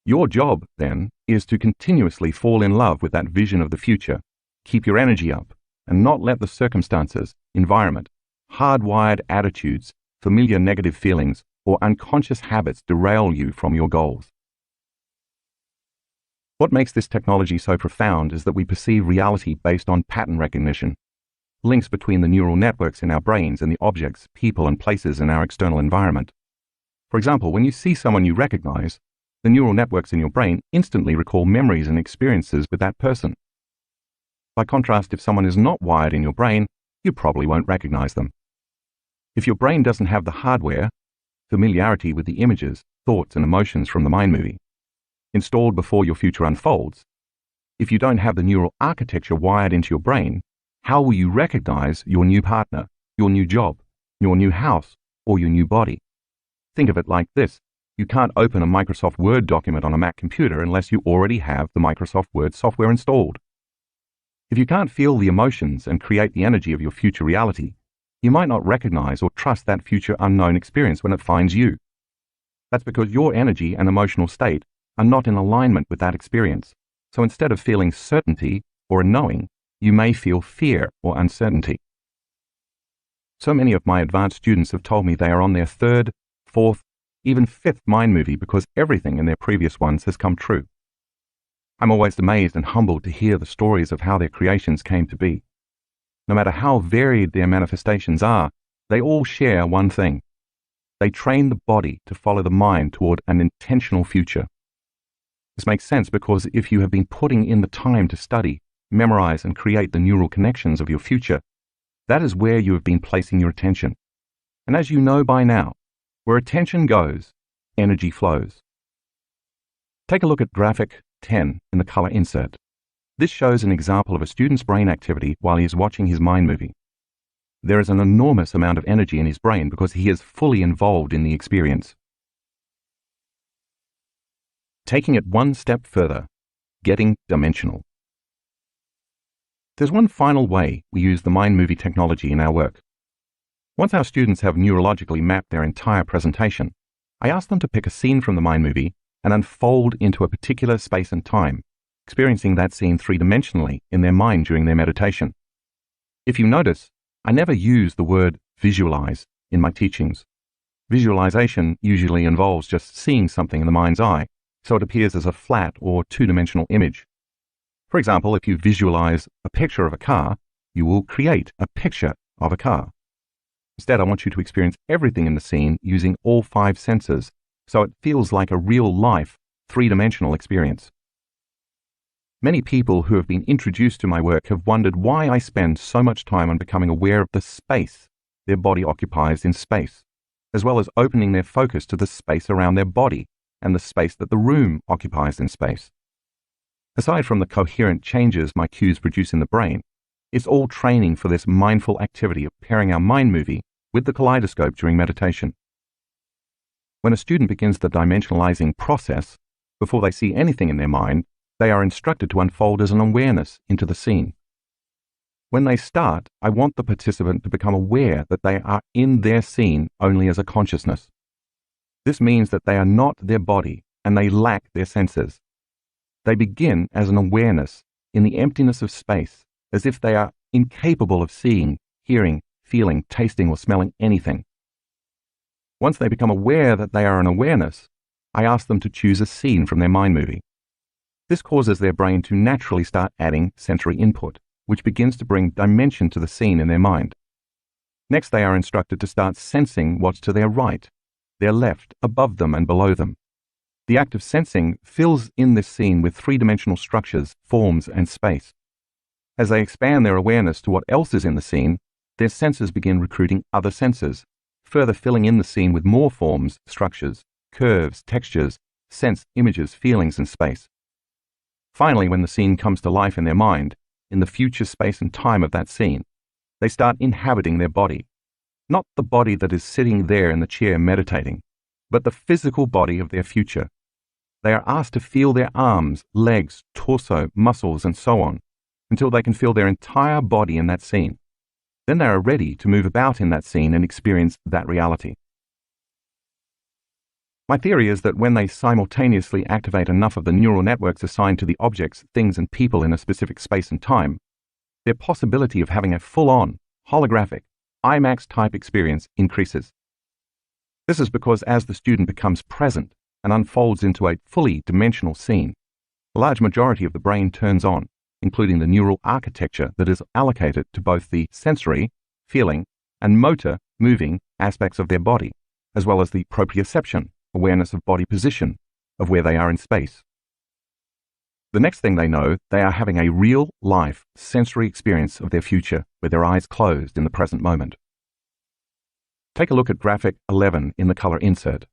Your job, then, is to continuously fall in love with that vision of the future, keep your energy up, and not let the circumstances, environment, hardwired attitudes, familiar negative feelings, or unconscious habits derail you from your goals. What makes this technology so profound is that we perceive reality based on pattern recognition, links between the neural networks in our brains and the objects, people, and places in our external environment. For example, when you see someone you recognize, the neural networks in your brain instantly recall memories and experiences with that person. By contrast, if someone is not wired in your brain, you probably won't recognize them. If your brain doesn't have the hardware, familiarity with the images, thoughts, and emotions from the mind movie, installed before your future unfolds, if you don't have the neural architecture wired into your brain, how will you recognize your new partner, your new job, your new house, or your new body? Think of it like this. You can't open a Microsoft Word document on a Mac computer unless you already have the Microsoft Word software installed. If you can't feel the emotions and create the energy of your future reality, you might not recognize or trust that future unknown experience when it finds you. That's because your energy and emotional state are not in alignment with that experience. So instead of feeling certainty or a knowing, you may feel fear or uncertainty. So many of my advanced students have told me they are on their third, fourth, even fifth mind movie because everything in their previous ones has come true. I'm always amazed and humbled to hear the stories of how their creations came to be. No matter how varied their manifestations are, they all share one thing. They train the body to follow the mind toward an intentional future. This makes sense because if you have been putting in the time to study, memorize, and create the neural connections of your future, that is where you have been placing your attention. And as you know by now, where attention goes, energy flows. Take a look at graphic 10 in the color insert. This shows an example of a student's brain activity while he is watching his mind movie. There is an enormous amount of energy in his brain because he is fully involved in the experience. Taking it one step further, getting dimensional. There's one final way we use the mind movie technology in our work. Once our students have neurologically mapped their entire presentation, I ask them to pick a scene from the mind movie and unfold into a particular space and time, experiencing that scene three-dimensionally in their mind during their meditation. If you notice, I never use the word visualize in my teachings. Visualization usually involves just seeing something in the mind's eye, so it appears as a flat or two-dimensional image. For example, if you visualize a picture of a car, you will create a picture of a car. Instead, I want you to experience everything in the scene using all five senses, so it feels like a real-life, three-dimensional experience. Many people who have been introduced to my work have wondered why I spend so much time on becoming aware of the space their body occupies in space, as well as opening their focus to the space around their body and the space that the room occupies in space. Aside from the coherent changes my cues produce in the brain, it's all training for this mindful activity of pairing our mind movie with the kaleidoscope during meditation. When a student begins the dimensionalizing process, before they see anything in their mind, they are instructed to unfold as an awareness into the scene. When they start, I want the participant to become aware that they are in their scene only as a consciousness. This means that they are not their body and they lack their senses. They begin as an awareness in the emptiness of space, as if they are incapable of seeing, hearing, feeling, tasting, or smelling anything. Once they become aware that they are an awareness, I ask them to choose a scene from their mind movie. This causes their brain to naturally start adding sensory input, which begins to bring dimension to the scene in their mind. Next, they are instructed to start sensing what's to their right, their left, above them, and below them. The act of sensing fills in this scene with three-dimensional structures, forms, and space. As they expand their awareness to what else is in the scene, their senses begin recruiting other senses, further filling in the scene with more forms, structures, curves, textures, sense, images, feelings, and space. Finally, when the scene comes to life in their mind, in the future space and time of that scene, they start inhabiting their body. Not the body that is sitting there in the chair meditating, but the physical body of their future. They are asked to feel their arms, legs, torso, muscles, and so on, until they can feel their entire body in that scene. Then they are ready to move about in that scene and experience that reality. My theory is that when they simultaneously activate enough of the neural networks assigned to the objects, things, and people in a specific space and time, their possibility of having a full-on, holographic, IMAX-type experience increases. This is because as the student becomes present and unfolds into a fully dimensional scene, a large majority of the brain turns on, including the neural architecture that is allocated to both the sensory, feeling, and motor, moving aspects of their body, as well as the proprioception, awareness of body position, of where they are in space. The next thing they know, they are having a real-life sensory experience of their future with their eyes closed in the present moment. Take a look at graphic 11 in the color insert.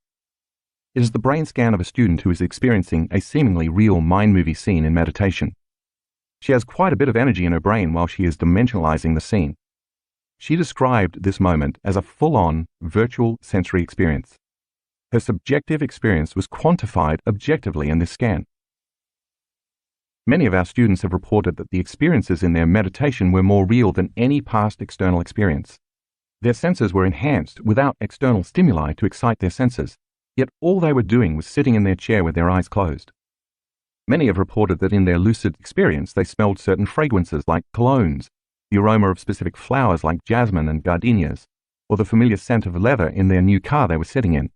It is the brain scan of a student who is experiencing a seemingly real mind movie scene in meditation. She has quite a bit of energy in her brain while she is dimensionalizing the scene. She described this moment as a full-on virtual sensory experience. Her subjective experience was quantified objectively in this scan. Many of our students have reported that the experiences in their meditation were more real than any past external experience. Their senses were enhanced without external stimuli to excite their senses, yet all they were doing was sitting in their chair with their eyes closed. Many have reported that in their lucid experience they smelled certain fragrances like colognes, the aroma of specific flowers like jasmine and gardenias, or the familiar scent of leather in their new car they were sitting in.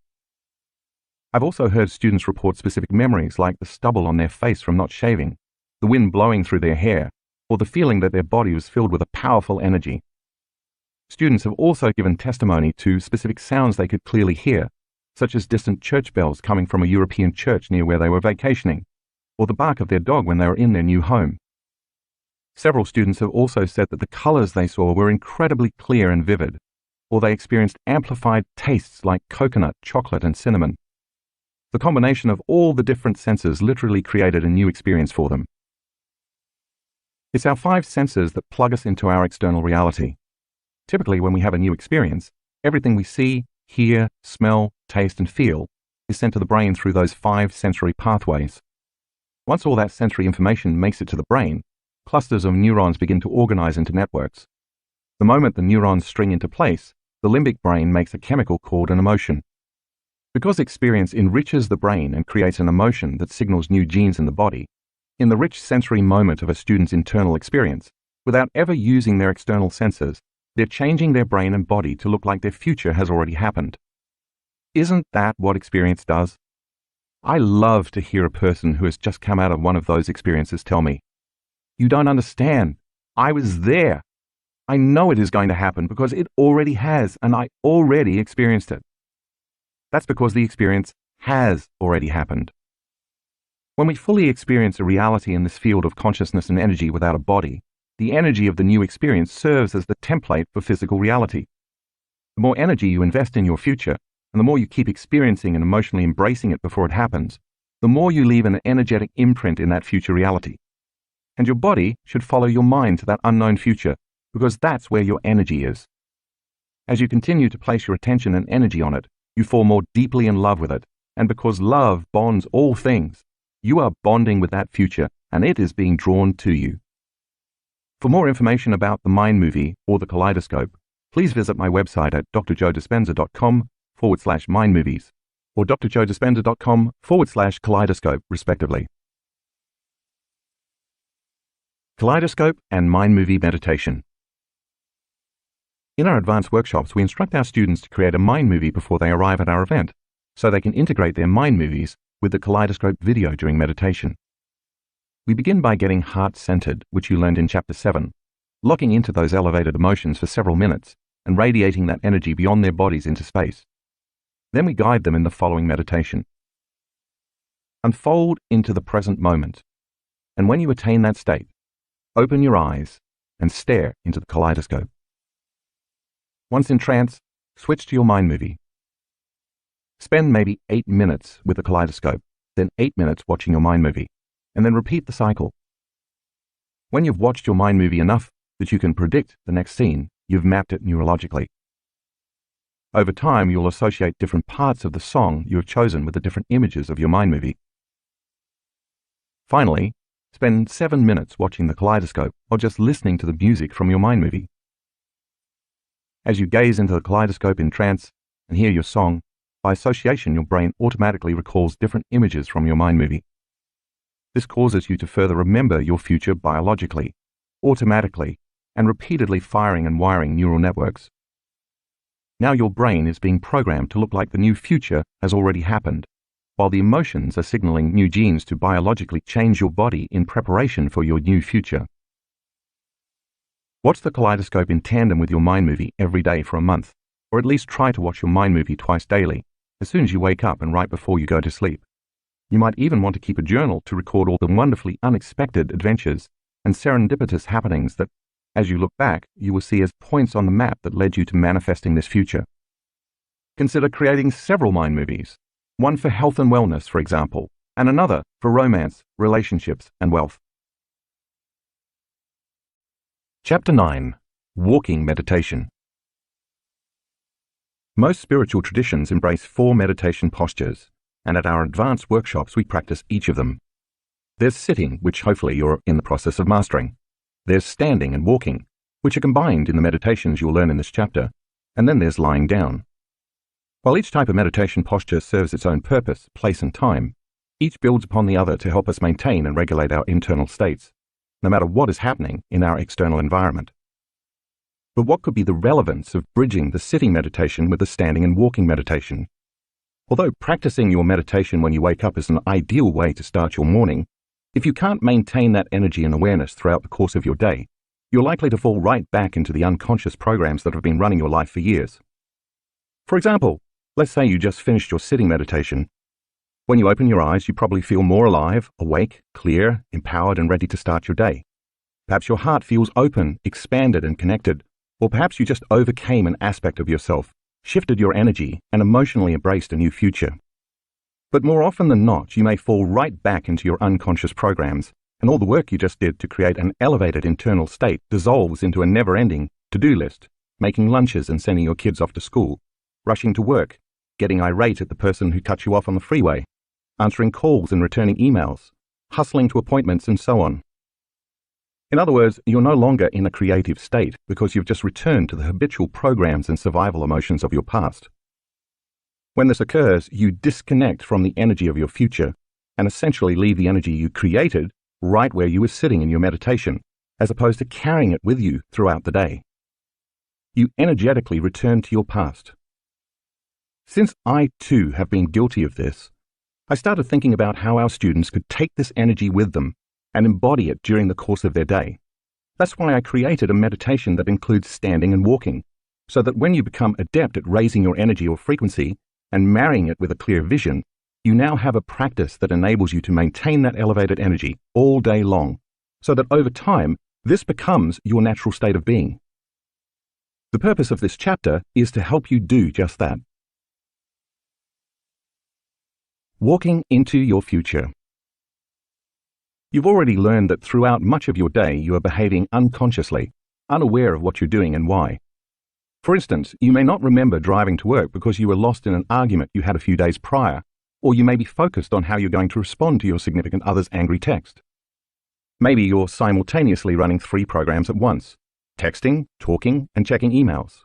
I've also heard students report specific memories like the stubble on their face from not shaving, the wind blowing through their hair, or the feeling that their body was filled with a powerful energy. Students have also given testimony to specific sounds they could clearly hear, such as distant church bells coming from a European church near where they were vacationing, or the bark of their dog when they were in their new home. Several students have also said that the colors they saw were incredibly clear and vivid, or they experienced amplified tastes like coconut, chocolate, and cinnamon. The combination of all the different senses literally created a new experience for them. It's our 5 senses that plug us into our external reality. Typically, when we have a new experience, everything we see, hear, smell, taste, and feel is sent to the brain through those 5 sensory pathways. Once all that sensory information makes it to the brain, clusters of neurons begin to organize into networks. The moment the neurons string into place, the limbic brain makes a chemical called an emotion. Because experience enriches the brain and creates an emotion that signals new genes in the body, in the rich sensory moment of a student's internal experience, without ever using their external senses, they're changing their brain and body to look like their future has already happened. Isn't that what experience does? I love to hear a person who has just come out of one of those experiences tell me, "You don't understand. I was there. I know it is going to happen because it already has, and I already experienced it." That's because the experience has already happened. When we fully experience a reality in this field of consciousness and energy without a body, the energy of the new experience serves as the template for physical reality. The more energy you invest in your future, and the more you keep experiencing and emotionally embracing it before it happens, the more you leave an energetic imprint in that future reality. And your body should follow your mind to that unknown future, because that's where your energy is. As you continue to place your attention and energy on it, you fall more deeply in love with it, and because love bonds all things, you are bonding with that future, and it is being drawn to you. For more information about the Mind Movie or the Kaleidoscope, please visit my website at drjoedispenza.com/mindmovies or drjoedispenza.com/kaleidoscope, respectively. Kaleidoscope and Mind Movie Meditation. In our advanced workshops, we instruct our students to create a mind movie before they arrive at our event, so they can integrate their mind movies with the Kaleidoscope video during meditation. We begin by getting heart-centered, which you learned in Chapter 7, locking into those elevated emotions for several minutes and radiating that energy beyond their bodies into space. Then we guide them in the following meditation. Unfold into the present moment, and when you attain that state, open your eyes and stare into the kaleidoscope. Once in trance, switch to your mind movie. Spend maybe 8 minutes with the kaleidoscope, then 8 minutes watching your mind movie, and then repeat the cycle. When you've watched your mind movie enough that you can predict the next scene, you've mapped it neurologically. Over time, you'll associate different parts of the song you have chosen with the different images of your mind movie. Finally, spend 7 minutes watching the kaleidoscope or just listening to the music from your mind movie. As you gaze into the kaleidoscope in trance and hear your song, by association your brain automatically recalls different images from your mind movie. This causes you to further remember your future biologically, automatically, and repeatedly firing and wiring neural networks. Now your brain is being programmed to look like the new future has already happened, while the emotions are signaling new genes to biologically change your body in preparation for your new future. Watch the kaleidoscope in tandem with your mind movie every day for a month, or at least try to watch your mind movie twice daily, as soon as you wake up and right before you go to sleep. You might even want to keep a journal to record all the wonderfully unexpected adventures and serendipitous happenings that, as you look back, you will see as points on the map that led you to manifesting this future. Consider creating several mind movies, one for health and wellness, for example, and another for romance, relationships, and wealth. Chapter 9. Walking Meditation. Most spiritual traditions embrace 4 meditation postures, and at our advanced workshops we practice each of them. There's sitting, which hopefully you're in the process of mastering. There's standing and walking, which are combined in the meditations you'll learn in this chapter, and then there's lying down. While each type of meditation posture serves its own purpose, place and time, each builds upon the other to help us maintain and regulate our internal states, no matter what is happening in our external environment. But what could be the relevance of bridging the sitting meditation with the standing and walking meditation? Although practicing your meditation when you wake up is an ideal way to start your morning, if you can't maintain that energy and awareness throughout the course of your day, you're likely to fall right back into the unconscious programs that have been running your life for years. For example, let's say you just finished your sitting meditation. When you open your eyes, you probably feel more alive, awake, clear, empowered, and ready to start your day. Perhaps your heart feels open, expanded, and connected, or perhaps you just overcame an aspect of yourself, shifted your energy, and emotionally embraced a new future. But more often than not, you may fall right back into your unconscious programs, and all the work you just did to create an elevated internal state dissolves into a never-ending to-do list, making lunches and sending your kids off to school, rushing to work, getting irate at the person who cut you off on the freeway, answering calls and returning emails, hustling to appointments, and so on. In other words, you're no longer in a creative state because you've just returned to the habitual programs and survival emotions of your past. When this occurs, you disconnect from the energy of your future and essentially leave the energy you created right where you were sitting in your meditation, as opposed to carrying it with you throughout the day. You energetically return to your past. Since I too have been guilty of this, I started thinking about how our students could take this energy with them and embody it during the course of their day. That's why I created a meditation that includes standing and walking, so that when you become adept at raising your energy or frequency and marrying it with a clear vision, you now have a practice that enables you to maintain that elevated energy all day long, so that over time, this becomes your natural state of being. The purpose of this chapter is to help you do just that. Walking into your future. You've already learned that throughout much of your day you are behaving unconsciously, unaware of what you're doing and why. For instance, you may not remember driving to work because you were lost in an argument you had a few days prior, or you may be focused on how you're going to respond to your significant other's angry text. Maybe you're simultaneously running 3 programs at once, texting, talking, and checking emails.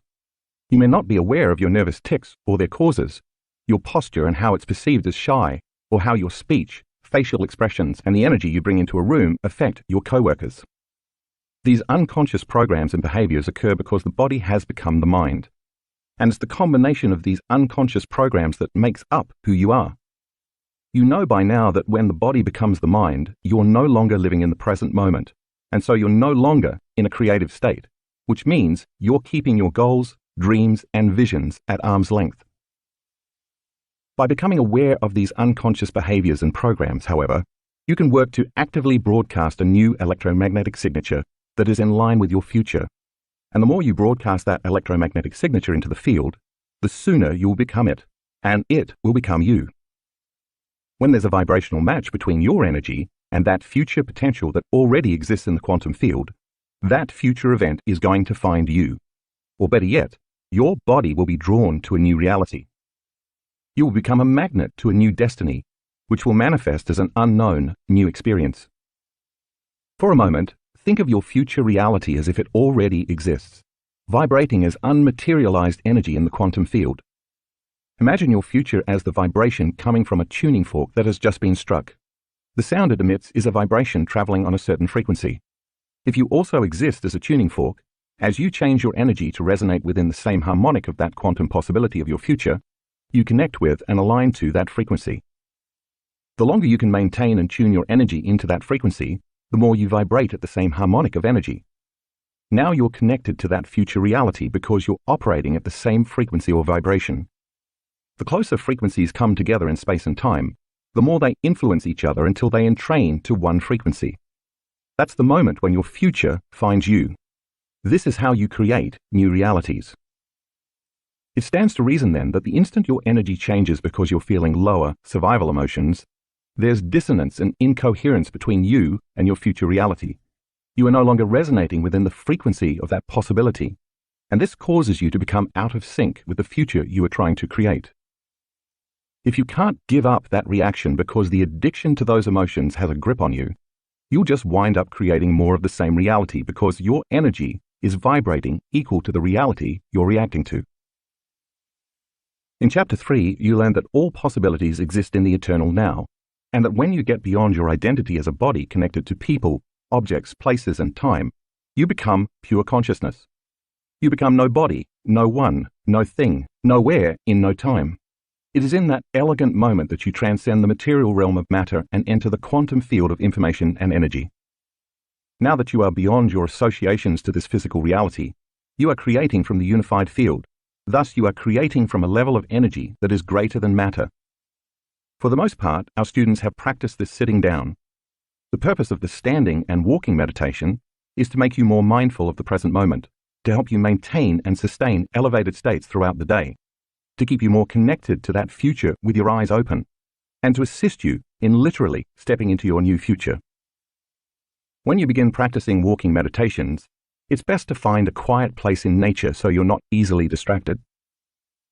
You may not be aware of your nervous tics or their causes, your posture and how it's perceived as shy, or how your speech, facial expressions, and the energy you bring into a room affect your coworkers. These unconscious programs and behaviors occur because the body has become the mind, and it's the combination of these unconscious programs that makes up who you are. You know by now that when the body becomes the mind, you're no longer living in the present moment, and so you're no longer in a creative state, which means you're keeping your goals, dreams, and visions at arm's length. By becoming aware of these unconscious behaviors and programs, however, you can work to actively broadcast a new electromagnetic signature that is in line with your future. And the more you broadcast that electromagnetic signature into the field, the sooner you will become it, and it will become you. When there's a vibrational match between your energy and that future potential that already exists in the quantum field, that future event is going to find you. Or better yet, your body will be drawn to a new reality. You will become a magnet to a new destiny, which will manifest as an unknown new experience. For a moment, think of your future reality as if it already exists, vibrating as unmaterialized energy in the quantum field. Imagine your future as the vibration coming from a tuning fork that has just been struck. The sound it emits is a vibration traveling on a certain frequency. If you also exist as a tuning fork, as you change your energy to resonate within the same harmonic of that quantum possibility of your future, you connect with and align to that frequency. The longer you can maintain and tune your energy into that frequency, the more you vibrate at the same harmonic of energy. Now you're connected to that future reality because you're operating at the same frequency or vibration. The closer frequencies come together in space and time, the more they influence each other until they entrain to one frequency. That's the moment when your future finds you. This is how you create new realities. It stands to reason then that the instant your energy changes because you're feeling lower survival emotions, there's dissonance and incoherence between you and your future reality. You are no longer resonating within the frequency of that possibility, and this causes you to become out of sync with the future you are trying to create. If you can't give up that reaction because the addiction to those emotions has a grip on you, you'll just wind up creating more of the same reality because your energy is vibrating equal to the reality you're reacting to. In Chapter 3, you learn that all possibilities exist in the eternal now, and that when you get beyond your identity as a body connected to people, objects, places, and time, you become pure consciousness. You become no body, no one, no thing, nowhere in no time. It is in that elegant moment that you transcend the material realm of matter and enter the quantum field of information and energy. Now that you are beyond your associations to this physical reality, you are creating from the unified field. Thus, you are creating from a level of energy that is greater than matter. For the most part, our students have practiced this sitting down. The purpose of the standing and walking meditation is to make you more mindful of the present moment, to help you maintain and sustain elevated states throughout the day, to keep you more connected to that future with your eyes open, and to assist you in literally stepping into your new future. When you begin practicing walking meditations, it's best to find a quiet place in nature so you're not easily distracted.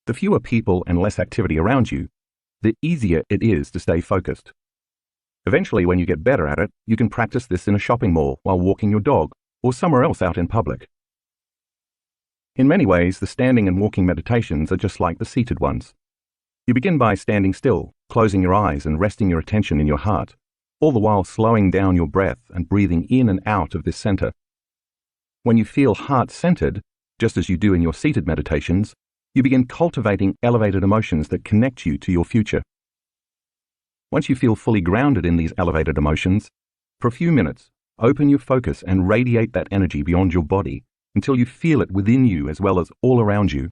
The fewer people and less activity around you, the easier it is to stay focused. Eventually, when you get better at it, you can practice this in a shopping mall while walking your dog or somewhere else out in public. In many ways, the standing and walking meditations are just like the seated ones. You begin by standing still, closing your eyes and resting your attention in your heart, all the while slowing down your breath and breathing in and out of this center. When you feel heart-centered, just as you do in your seated meditations, you begin cultivating elevated emotions that connect you to your future. Once you feel fully grounded in these elevated emotions, for a few minutes, open your focus and radiate that energy beyond your body until you feel it within you as well as all around you.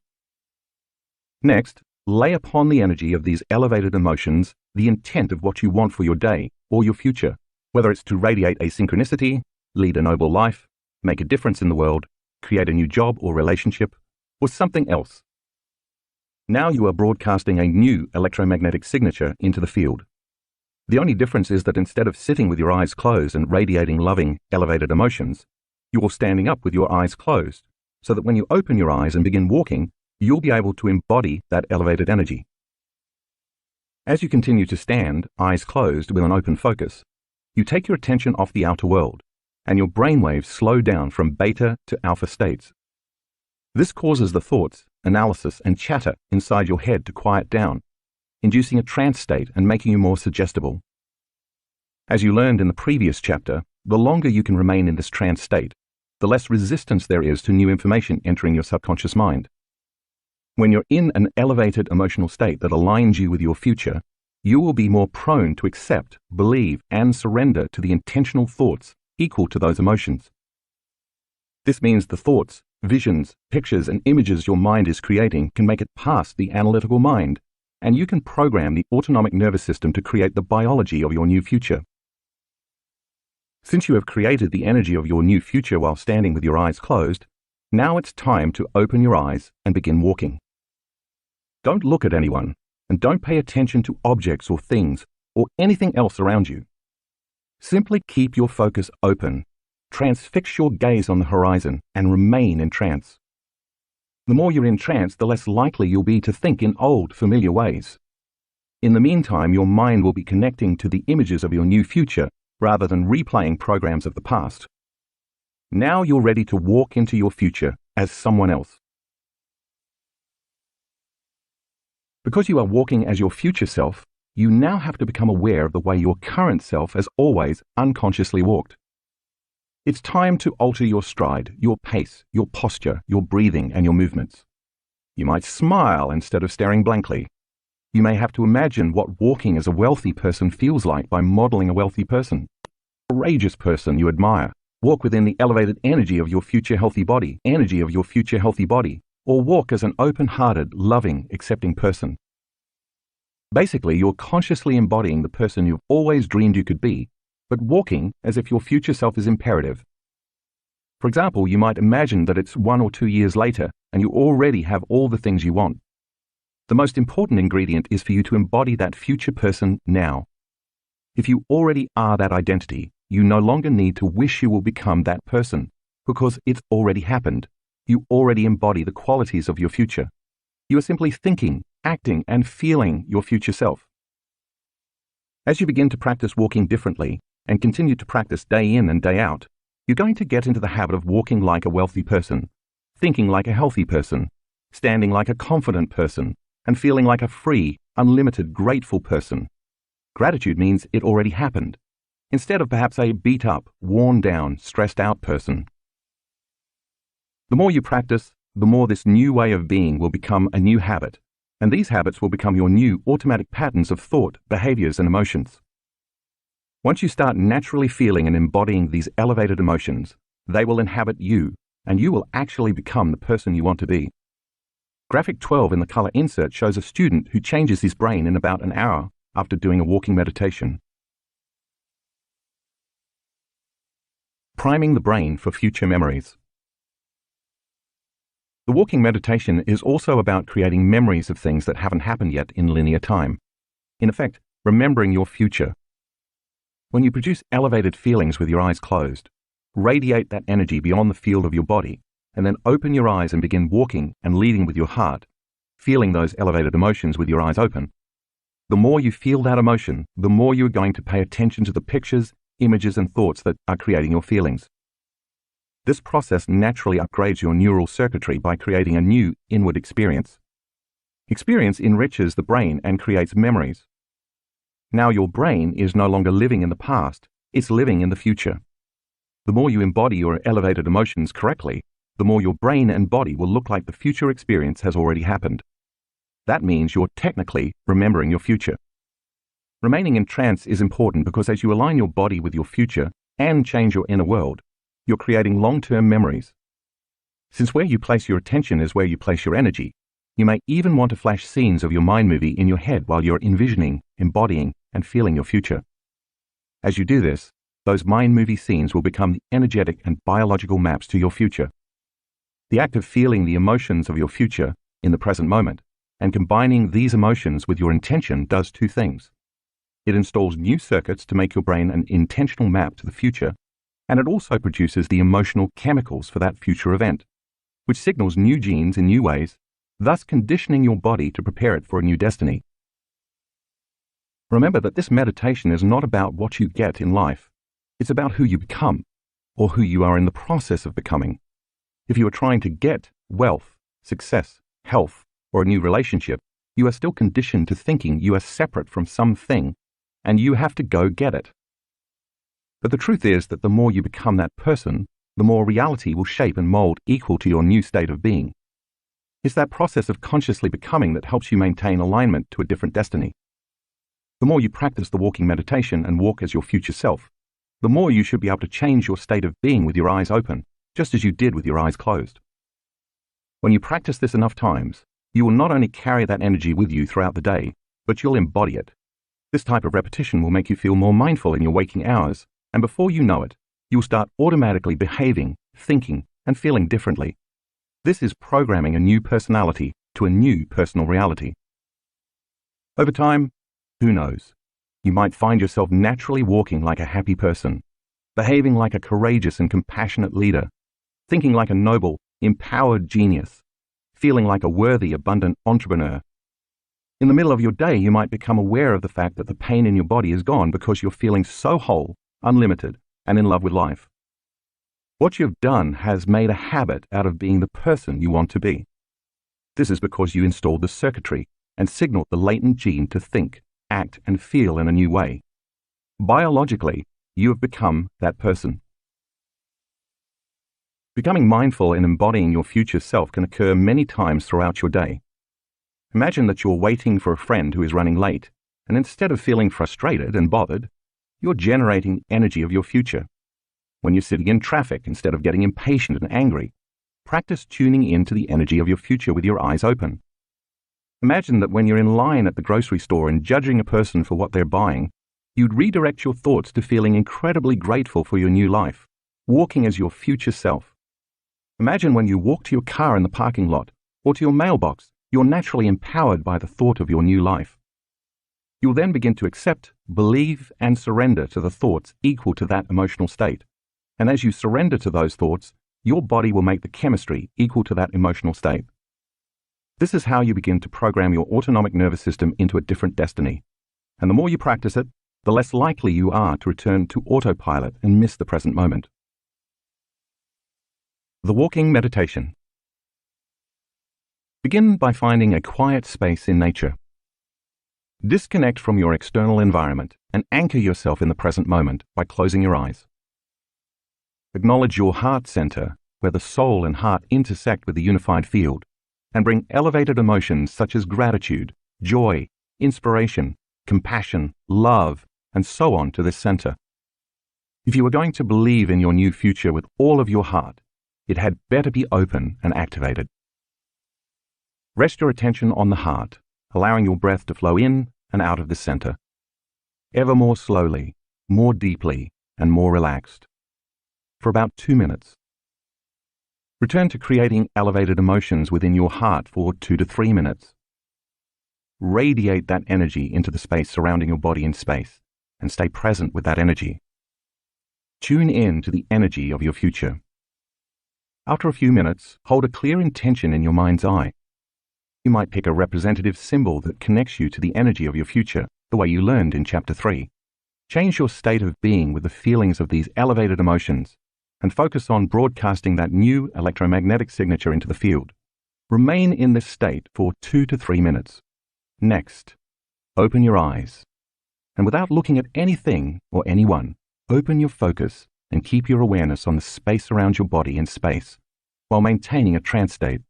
Next, lay upon the energy of these elevated emotions the intent of what you want for your day or your future, whether it's to radiate a synchronicity, lead a noble life, make a difference in the world, create a new job or relationship, or something else. Now you are broadcasting a new electromagnetic signature into the field. The only difference is that instead of sitting with your eyes closed and radiating loving, elevated emotions, you're standing up with your eyes closed, so that when you open your eyes and begin walking, you'll be able to embody that elevated energy. As you continue to stand, eyes closed with an open focus, you take your attention off the outer world, and your brainwaves slow down from beta to alpha states. This causes the thoughts, analysis, and chatter inside your head to quiet down, inducing a trance state and making you more suggestible. As you learned in the previous chapter, the longer you can remain in this trance state, the less resistance there is to new information entering your subconscious mind. When you're in an elevated emotional state that aligns you with your future, you will be more prone to accept, believe, and surrender to the intentional thoughts equal to those emotions. This means the thoughts, visions, pictures, and images your mind is creating can make it past the analytical mind, and you can program the autonomic nervous system to create the biology of your new future. Since you have created the energy of your new future while standing with your eyes closed, now it's time to open your eyes and begin walking. Don't look at anyone, and don't pay attention to objects or things or anything else around you. Simply keep your focus open, transfix your gaze on the horizon, and remain in trance. The more you're in trance, the less likely you'll be to think in old, familiar ways. In the meantime, your mind will be connecting to the images of your new future rather than replaying programs of the past. Now you're ready to walk into your future as someone else. Because you are walking as your future self, you now have to become aware of the way your current self has always unconsciously walked. It's time to alter your stride, your pace, your posture, your breathing, and your movements. You might smile instead of staring blankly. You may have to imagine what walking as a wealthy person feels like by modeling a wealthy person. A courageous person you admire. Walk within the elevated energy of your future healthy body, or walk as an open-hearted, loving, accepting person. Basically, you're consciously embodying the person you've always dreamed you could be, but walking as if your future self is imperative. For example, you might imagine that it's 1 or 2 years later and you already have all the things you want. The most important ingredient is for you to embody that future person now. If you already are that identity, you no longer need to wish you will become that person, because it's already happened. You already embody the qualities of your future. You are simply thinking, acting, and feeling your future self. As you begin to practice walking differently, and continue to practice day in and day out, you're going to get into the habit of walking like a wealthy person, thinking like a healthy person, standing like a confident person, and feeling like a free, unlimited, grateful person. Gratitude means it already happened, instead of perhaps a beat-up, worn-down, stressed-out person. The more you practice, the more this new way of being will become a new habit, and these habits will become your new automatic patterns of thought, behaviors, and emotions. Once you start naturally feeling and embodying these elevated emotions, they will inhabit you, and you will actually become the person you want to be. Graphic 12 in the color insert shows a student who changes his brain in about an hour after doing a walking meditation. Priming the brain for future memories. The walking meditation is also about creating memories of things that haven't happened yet in linear time. In effect, remembering your future. When you produce elevated feelings with your eyes closed, radiate that energy beyond the field of your body, and then open your eyes and begin walking and leading with your heart, feeling those elevated emotions with your eyes open. The more you feel that emotion, the more you are going to pay attention to the pictures, images, and thoughts that are creating your feelings. This process naturally upgrades your neural circuitry by creating a new inward experience. Experience enriches the brain and creates memories. Now your brain is no longer living in the past, it's living in the future. The more you embody your elevated emotions correctly, the more your brain and body will look like the future experience has already happened. That means you're technically remembering your future. Remaining in trance is important because as you align your body with your future and change your inner world, you're creating long-term memories. Since where you place your attention is where you place your energy, you may even want to flash scenes of your mind movie in your head while you're envisioning, embodying, and feeling your future. As you do this, those mind movie scenes will become the energetic and biological maps to your future. The act of feeling the emotions of your future in the present moment and combining these emotions with your intention does two things. It installs new circuits to make your brain an intentional map to the future, and it also produces the emotional chemicals for that future event, which signals new genes in new ways, thus conditioning your body to prepare it for a new destiny. Remember that this meditation is not about what you get in life. It's about who you become, or who you are in the process of becoming. If you are trying to get wealth, success, health, or a new relationship, you are still conditioned to thinking you are separate from something, and you have to go get it. But the truth is that the more you become that person, the more reality will shape and mold equal to your new state of being. It's that process of consciously becoming that helps you maintain alignment to a different destiny. The more you practice the walking meditation and walk as your future self, the more you should be able to change your state of being with your eyes open, just as you did with your eyes closed. When you practice this enough times, you will not only carry that energy with you throughout the day, but you'll embody it. This type of repetition will make you feel more mindful in your waking hours, and before you know it, you'll start automatically behaving, thinking, and feeling differently. This is programming a new personality to a new personal reality. Over time, who knows? You might find yourself naturally walking like a happy person, behaving like a courageous and compassionate leader, thinking like a noble, empowered genius, feeling like a worthy, abundant entrepreneur. In the middle of your day, you might become aware of the fact that the pain in your body is gone because you're feeling so whole, unlimited, and in love with life. What you've done has made a habit out of being the person you want to be. This is because you installed the circuitry and signaled the latent gene to think, act, and feel in a new way. Biologically, you have become that person. Becoming mindful and embodying your future self can occur many times throughout your day. Imagine that you're waiting for a friend who is running late, and instead of feeling frustrated and bothered, you're generating energy of your future. When you're sitting in traffic, instead of getting impatient and angry, practice tuning into the energy of your future with your eyes open. Imagine that when you're in line at the grocery store and judging a person for what they're buying, you'd redirect your thoughts to feeling incredibly grateful for your new life, walking as your future self. Imagine when you walk to your car in the parking lot or to your mailbox, you're naturally empowered by the thought of your new life. You'll then begin to accept, believe, and surrender to the thoughts equal to that emotional state. And as you surrender to those thoughts, your body will make the chemistry equal to that emotional state. This is how you begin to program your autonomic nervous system into a different destiny. And the more you practice it, the less likely you are to return to autopilot and miss the present moment. The walking meditation. Begin by finding a quiet space in nature. Disconnect from your external environment and anchor yourself in the present moment by closing your eyes. Acknowledge your heart center, where the soul and heart intersect with the unified field, and bring elevated emotions such as gratitude, joy, inspiration, compassion, love, and so on to this center. If you are going to believe in your new future with all of your heart, it had better be open and activated. Rest your attention on the heart, allowing your breath to flow in and out of the center, ever more slowly, more deeply, and more relaxed, for about 2 minutes. Return to creating elevated emotions within your heart for 2 to 3 minutes. Radiate that energy into the space surrounding your body in space, and stay present with that energy. Tune in to the energy of your future. After a few minutes, hold a clear intention in your mind's eye. You might pick a representative symbol that connects you to the energy of your future, the way you learned in Chapter 3. Change your state of being with the feelings of these elevated emotions, and focus on broadcasting that new electromagnetic signature into the field. Remain in this state for 2 to 3 minutes. Next, open your eyes, and without looking at anything or anyone, open your focus and keep your awareness on the space around your body in space, while maintaining a trance state.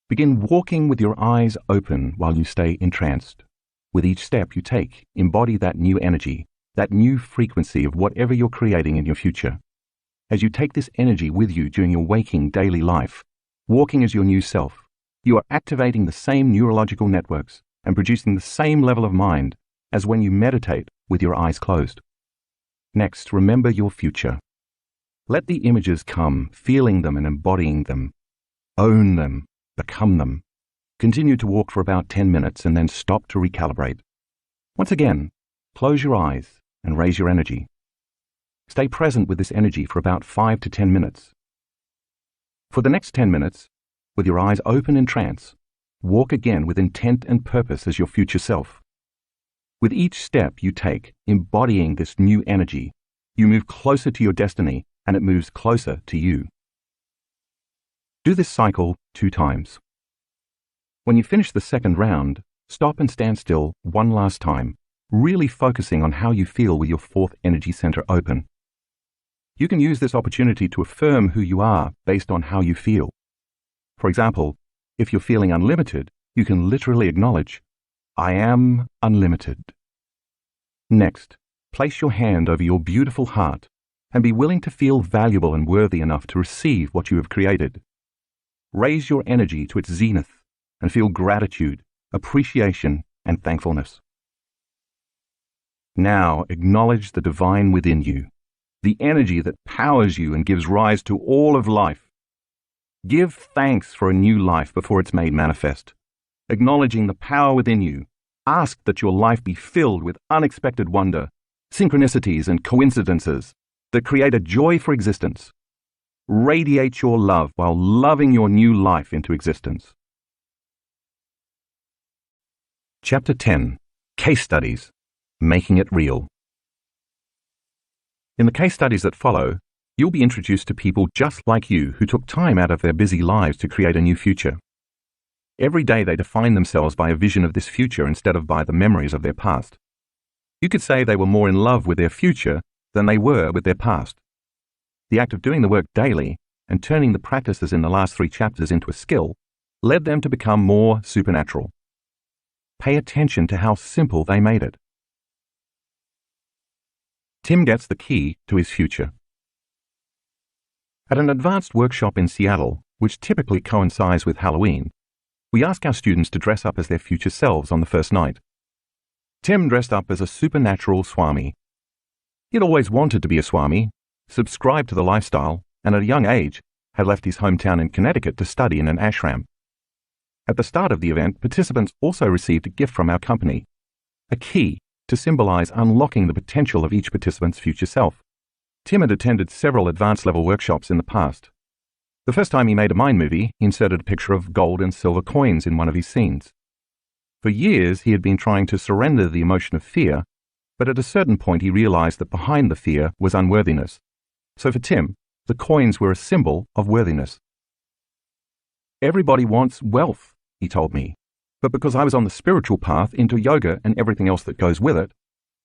Begin walking with your eyes open while you stay entranced. With each step you take, embody that new energy, that new frequency of whatever you're creating in your future. As you take this energy with you during your waking daily life, walking as your new self, you are activating the same neurological networks and producing the same level of mind as when you meditate with your eyes closed. Next, remember your future. Let the images come, feeling them and embodying them. Own them, become them. Continue to walk for about 10 minutes and then stop to recalibrate. Once again, close your eyes and raise your energy. Stay present with this energy for about 5 to 10 minutes. For the next 10 minutes, with your eyes open in trance, walk again with intent and purpose as your future self. With each step you take, embodying this new energy, you move closer to your destiny and it moves closer to you. Do this cycle 2 times. When you finish the second round, stop and stand still one last time, really focusing on how you feel with your 4th energy center open. You can use this opportunity to affirm who you are based on how you feel. For example, if you're feeling unlimited, you can literally acknowledge, I am unlimited. Next, place your hand over your beautiful heart and be willing to feel valuable and worthy enough to receive what you have created. Raise your energy to its zenith and feel gratitude, appreciation, and thankfulness. Now acknowledge the divine within you, the energy that powers you and gives rise to all of life. Give thanks for a new life before it's made manifest. Acknowledging the power within you, ask that your life be filled with unexpected wonder, synchronicities and coincidences that create a joy for existence. Radiate your love while loving your new life into existence. Chapter 10. Case Studies. Making it real. In the case studies that follow, you'll be introduced to people just like you who took time out of their busy lives to create a new future. Every day they define themselves by a vision of this future instead of by the memories of their past. You could say they were more in love with their future than they were with their past. The act of doing the work daily and turning the practices in the last 3 chapters into a skill led them to become more supernatural. Pay attention to how simple they made it. Tim gets the key to his future. At an advanced workshop in Seattle, which typically coincides with Halloween, we ask our students to dress up as their future selves on the first night. Tim dressed up as a supernatural Swami. He'd always wanted to be a Swami, subscribed to the lifestyle, and at a young age had left his hometown in Connecticut to study in an ashram. At the start of the event, participants also received a gift from our company, a key to symbolize unlocking the potential of each participant's future self. Tim had attended several advanced level workshops in the past. The first time he made a mind movie, he inserted a picture of gold and silver coins in one of his scenes. For years, he had been trying to surrender the emotion of fear, but at a certain point he realized that behind the fear was unworthiness. So for Tim, the coins were a symbol of worthiness. Everybody wants wealth, he told me. But because I was on the spiritual path into yoga and everything else that goes with it,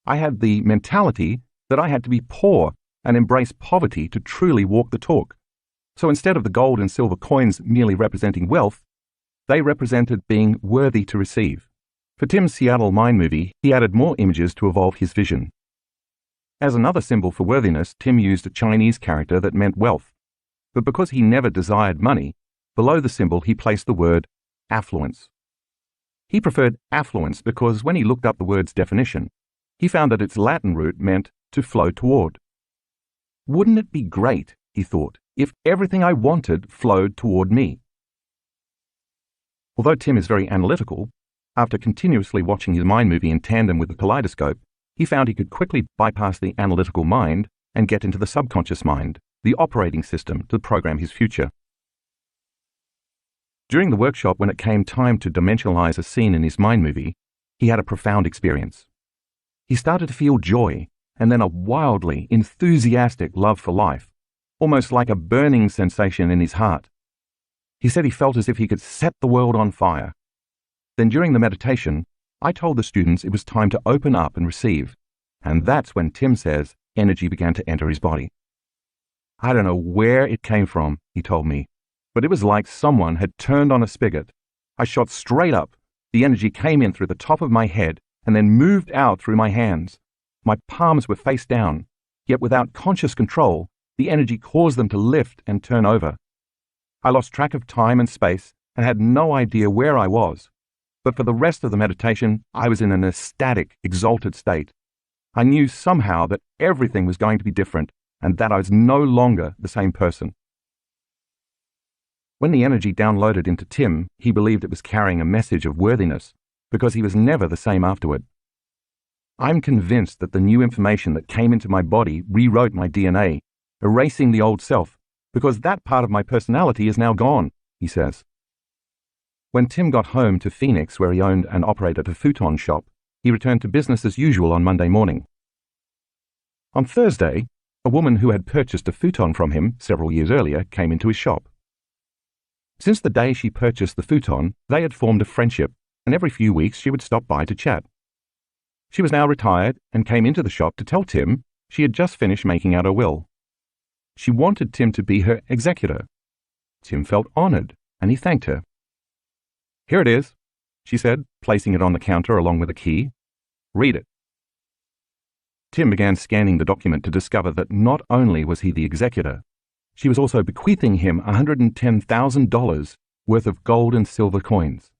I had the mentality that I had to be poor and embrace poverty to truly walk the talk. So instead of the gold and silver coins merely representing wealth, they represented being worthy to receive. For Tim's Seattle Mind movie, he added more images to evolve his vision. As another symbol for worthiness, Tim used a Chinese character that meant wealth. But because he never desired money, below the symbol he placed the word affluence. He preferred affluence because when he looked up the word's definition, he found that its Latin root meant to flow toward. Wouldn't it be great, he thought, if everything I wanted flowed toward me? Although Tim is very analytical, after continuously watching his mind movie in tandem with the kaleidoscope, he found he could quickly bypass the analytical mind and get into the subconscious mind, the operating system to program his future. During the workshop, when it came time to dimensionalize a scene in his mind movie, he had a profound experience. He started to feel joy and then a wildly enthusiastic love for life, almost like a burning sensation in his heart. He said he felt as if he could set the world on fire. Then during the meditation, I told the students it was time to open up and receive, and that's when Tim says energy began to enter his body. I don't know where it came from, he told me, but it was like someone had turned on a spigot. I shot straight up. The energy came in through the top of my head and then moved out through my hands. My palms were face down, yet without conscious control, the energy caused them to lift and turn over. I lost track of time and space and had no idea where I was. But for the rest of the meditation, I was in an ecstatic, exalted state. I knew somehow that everything was going to be different and that I was no longer the same person. When the energy downloaded into Tim, he believed it was carrying a message of worthiness because he was never the same afterward. I'm convinced that the new information that came into my body rewrote my DNA, erasing the old self, because that part of my personality is now gone, he says. When Tim got home to Phoenix, where he owned and operated a futon shop, he returned to business as usual on Monday morning. On Thursday, a woman who had purchased a futon from him several years earlier came into his shop. Since the day she purchased the futon, they had formed a friendship, and every few weeks she would stop by to chat. She was now retired and came into the shop to tell Tim she had just finished making out her will. She wanted Tim to be her executor. Tim felt honored, and he thanked her. "Here it is," she said, placing it on the counter along with a key. "Read it." Tim began scanning the document to discover that not only was he the executor, she was also bequeathing him $110,000 worth of gold and silver coins.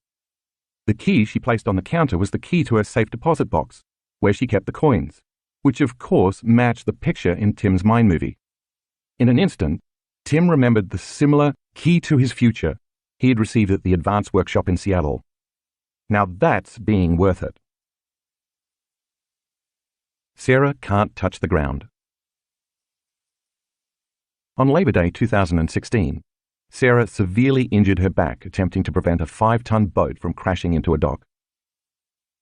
The key she placed on the counter was the key to her safe deposit box, where she kept the coins, which of course matched the picture in Tim's mind movie. In an instant, Tim remembered the similar key to his future he had received at the advanced workshop in Seattle. Now that's being worth it. Sarah can't touch the ground. On Labor Day 2016, Sarah severely injured her back attempting to prevent a 5-ton boat from crashing into a dock.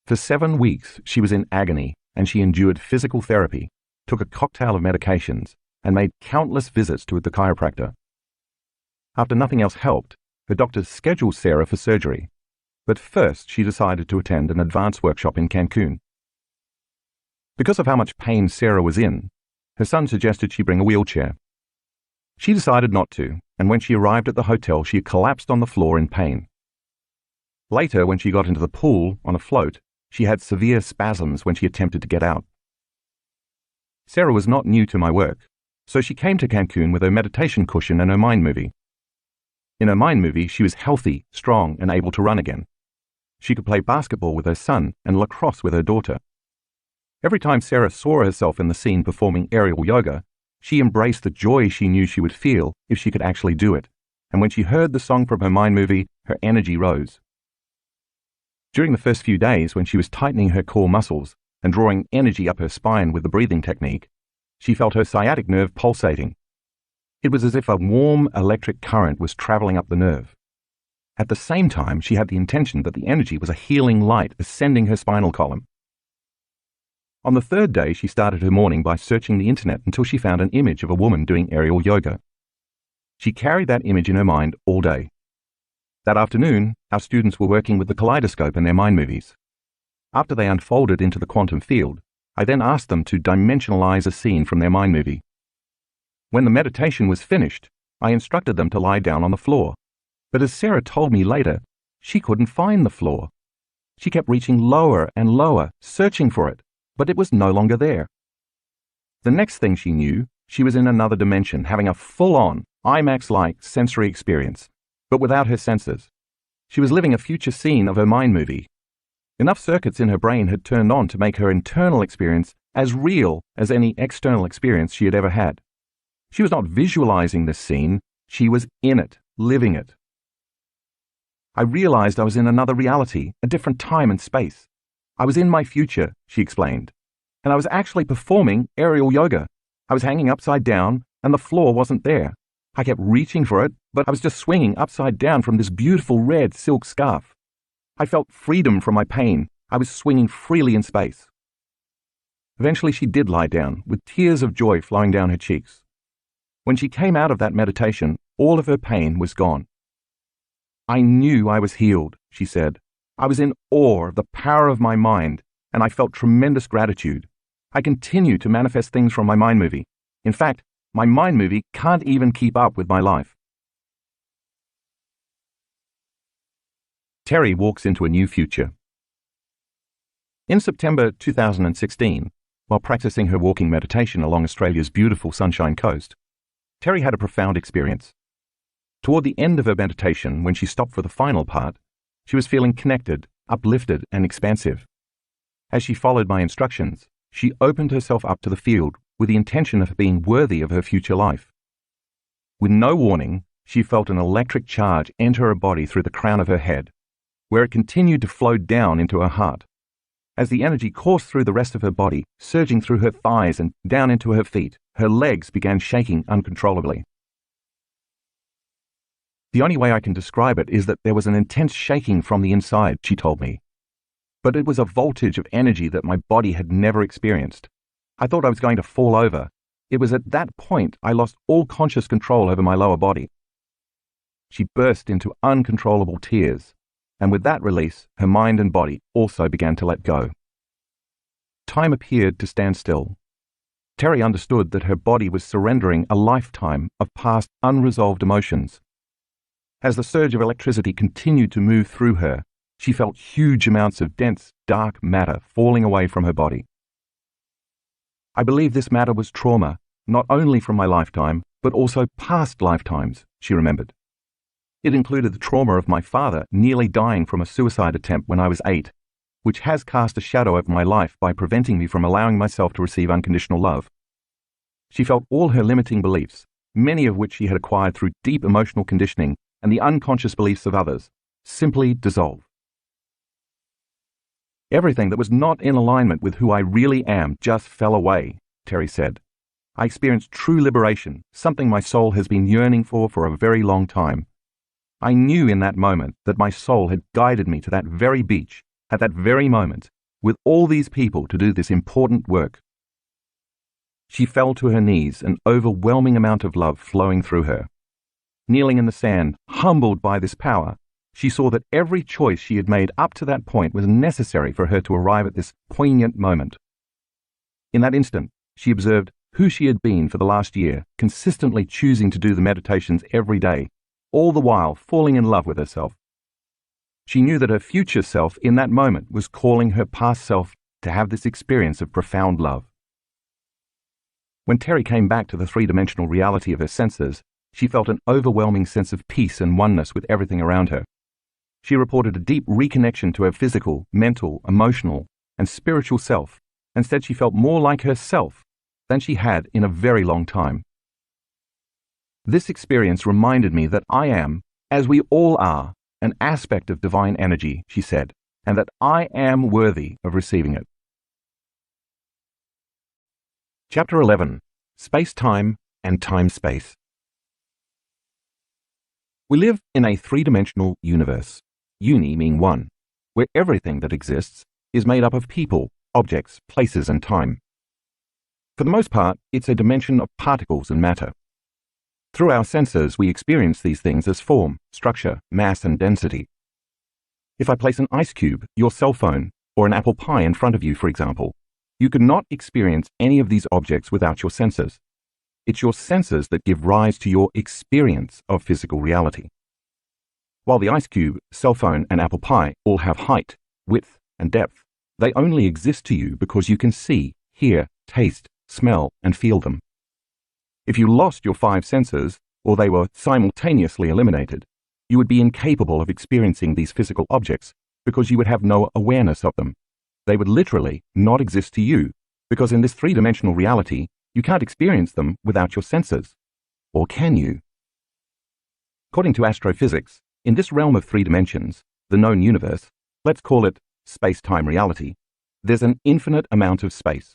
For 7 weeks, she was in agony and she endured physical therapy, took a cocktail of medications, and made countless visits to the chiropractor. After nothing else helped, her doctor scheduled Sarah for surgery, but first she decided to attend an advanced workshop in Cancun. Because of how much pain Sarah was in, her son suggested she bring a wheelchair. She decided not to, and when she arrived at the hotel, she collapsed on the floor in pain. Later, when she got into the pool on a float, she had severe spasms when she attempted to get out. Sarah was not new to my work, so she came to Cancun with her meditation cushion and her mind movie. In her mind movie, she was healthy, strong, and able to run again. She could play basketball with her son and lacrosse with her daughter. Every time Sarah saw herself in the scene performing aerial yoga, she embraced the joy she knew she would feel if she could actually do it, and when she heard the song from her mind movie, her energy rose. During the first few days, when she was tightening her core muscles and drawing energy up her spine with the breathing technique, she felt her sciatic nerve pulsating. It was as if a warm electric current was traveling up the nerve. At the same time, she had the intention that the energy was a healing light ascending her spinal column. On the third day, she started her morning by searching the internet until she found an image of a woman doing aerial yoga. She carried that image in her mind all day. That afternoon, our students were working with the kaleidoscope in their mind movies. After they unfolded into the quantum field, I then asked them to dimensionalize a scene from their mind movie. When the meditation was finished, I instructed them to lie down on the floor. But as Sarah told me later, she couldn't find the floor. She kept reaching lower and lower, searching for it, but it was no longer there. The next thing she knew, she was in another dimension, having a full-on, IMAX-like sensory experience, but without her senses. She was living a future scene of her mind movie. Enough circuits in her brain had turned on to make her internal experience as real as any external experience she had ever had. She was not visualizing this scene, she was in it, living it. I realized I was in another reality, a different time and space. I was in my future, she explained, and I was actually performing aerial yoga. I was hanging upside down, and the floor wasn't there. I kept reaching for it, but I was just swinging upside down from this beautiful red silk scarf. I felt freedom from my pain. I was swinging freely in space. Eventually she did lie down, with tears of joy flowing down her cheeks. When she came out of that meditation, all of her pain was gone. I knew I was healed, she said. I was in awe of the power of my mind, and I felt tremendous gratitude. I continue to manifest things from my mind movie. In fact, my mind movie can't even keep up with my life. Terry walks into a new future. In September 2016, while practicing her walking meditation along Australia's beautiful Sunshine Coast, Terry had a profound experience. Toward the end of her meditation, when she stopped for the final part, she was feeling connected, uplifted, and expansive. As she followed my instructions, she opened herself up to the field with the intention of being worthy of her future life. With no warning, she felt an electric charge enter her body through the crown of her head, where it continued to flow down into her heart. As the energy coursed through the rest of her body, surging through her thighs and down into her feet, her legs began shaking uncontrollably. The only way I can describe it is that there was an intense shaking from the inside, she told me. But it was a voltage of energy that my body had never experienced. I thought I was going to fall over. It was at that point I lost all conscious control over my lower body. She burst into uncontrollable tears, and with that release, her mind and body also began to let go. Time appeared to stand still. Terry understood that her body was surrendering a lifetime of past unresolved emotions. As the surge of electricity continued to move through her, she felt huge amounts of dense, dark matter falling away from her body. I believe this matter was trauma, not only from my lifetime, but also past lifetimes, she remembered. It included the trauma of my father nearly dying from a suicide attempt when I was 8, which has cast a shadow over my life by preventing me from allowing myself to receive unconditional love. She felt all her limiting beliefs, many of which she had acquired through deep emotional conditioning and the unconscious beliefs of others, simply dissolve. Everything that was not in alignment with who I really am just fell away, Terry said. I experienced true liberation, something my soul has been yearning for a very long time. I knew in that moment that my soul had guided me to that very beach, at that very moment, with all these people to do this important work. She fell to her knees, an overwhelming amount of love flowing through her. Kneeling in the sand, humbled by this power, she saw that every choice she had made up to that point was necessary for her to arrive at this poignant moment. In that instant, she observed who she had been for the last year, consistently choosing to do the meditations every day, all the while falling in love with herself. She knew that her future self in that moment was calling her past self to have this experience of profound love. When Terry came back to the three-dimensional reality of her senses, she felt an overwhelming sense of peace and oneness with everything around her. She reported a deep reconnection to her physical, mental, emotional, and spiritual self, and said she felt more like herself than she had in a very long time. This experience reminded me that I am, as we all are, an aspect of divine energy, she said, and that I am worthy of receiving it. Chapter 11. Space-Time and Time-Space. We live in a three-dimensional universe, uni meaning one, where everything that exists is made up of people, objects, places, and time. For the most part, it's a dimension of particles and matter. Through our senses, we experience these things as form, structure, mass, and density. If I place an ice cube, your cell phone, or an apple pie in front of you, for example, you could not experience any of these objects without your senses. It's your senses that give rise to your experience of physical reality. While the ice cube, cell phone, and apple pie all have height, width, and depth, they only exist to you because you can see, hear, taste, smell, and feel them. If you lost your 5 senses, or they were simultaneously eliminated, you would be incapable of experiencing these physical objects because you would have no awareness of them. They would literally not exist to you because in this 3-dimensional reality, you can't experience them without your senses. Or can you? According to astrophysics, in this realm of 3 dimensions, the known universe, let's call it space-time reality, there's an infinite amount of space.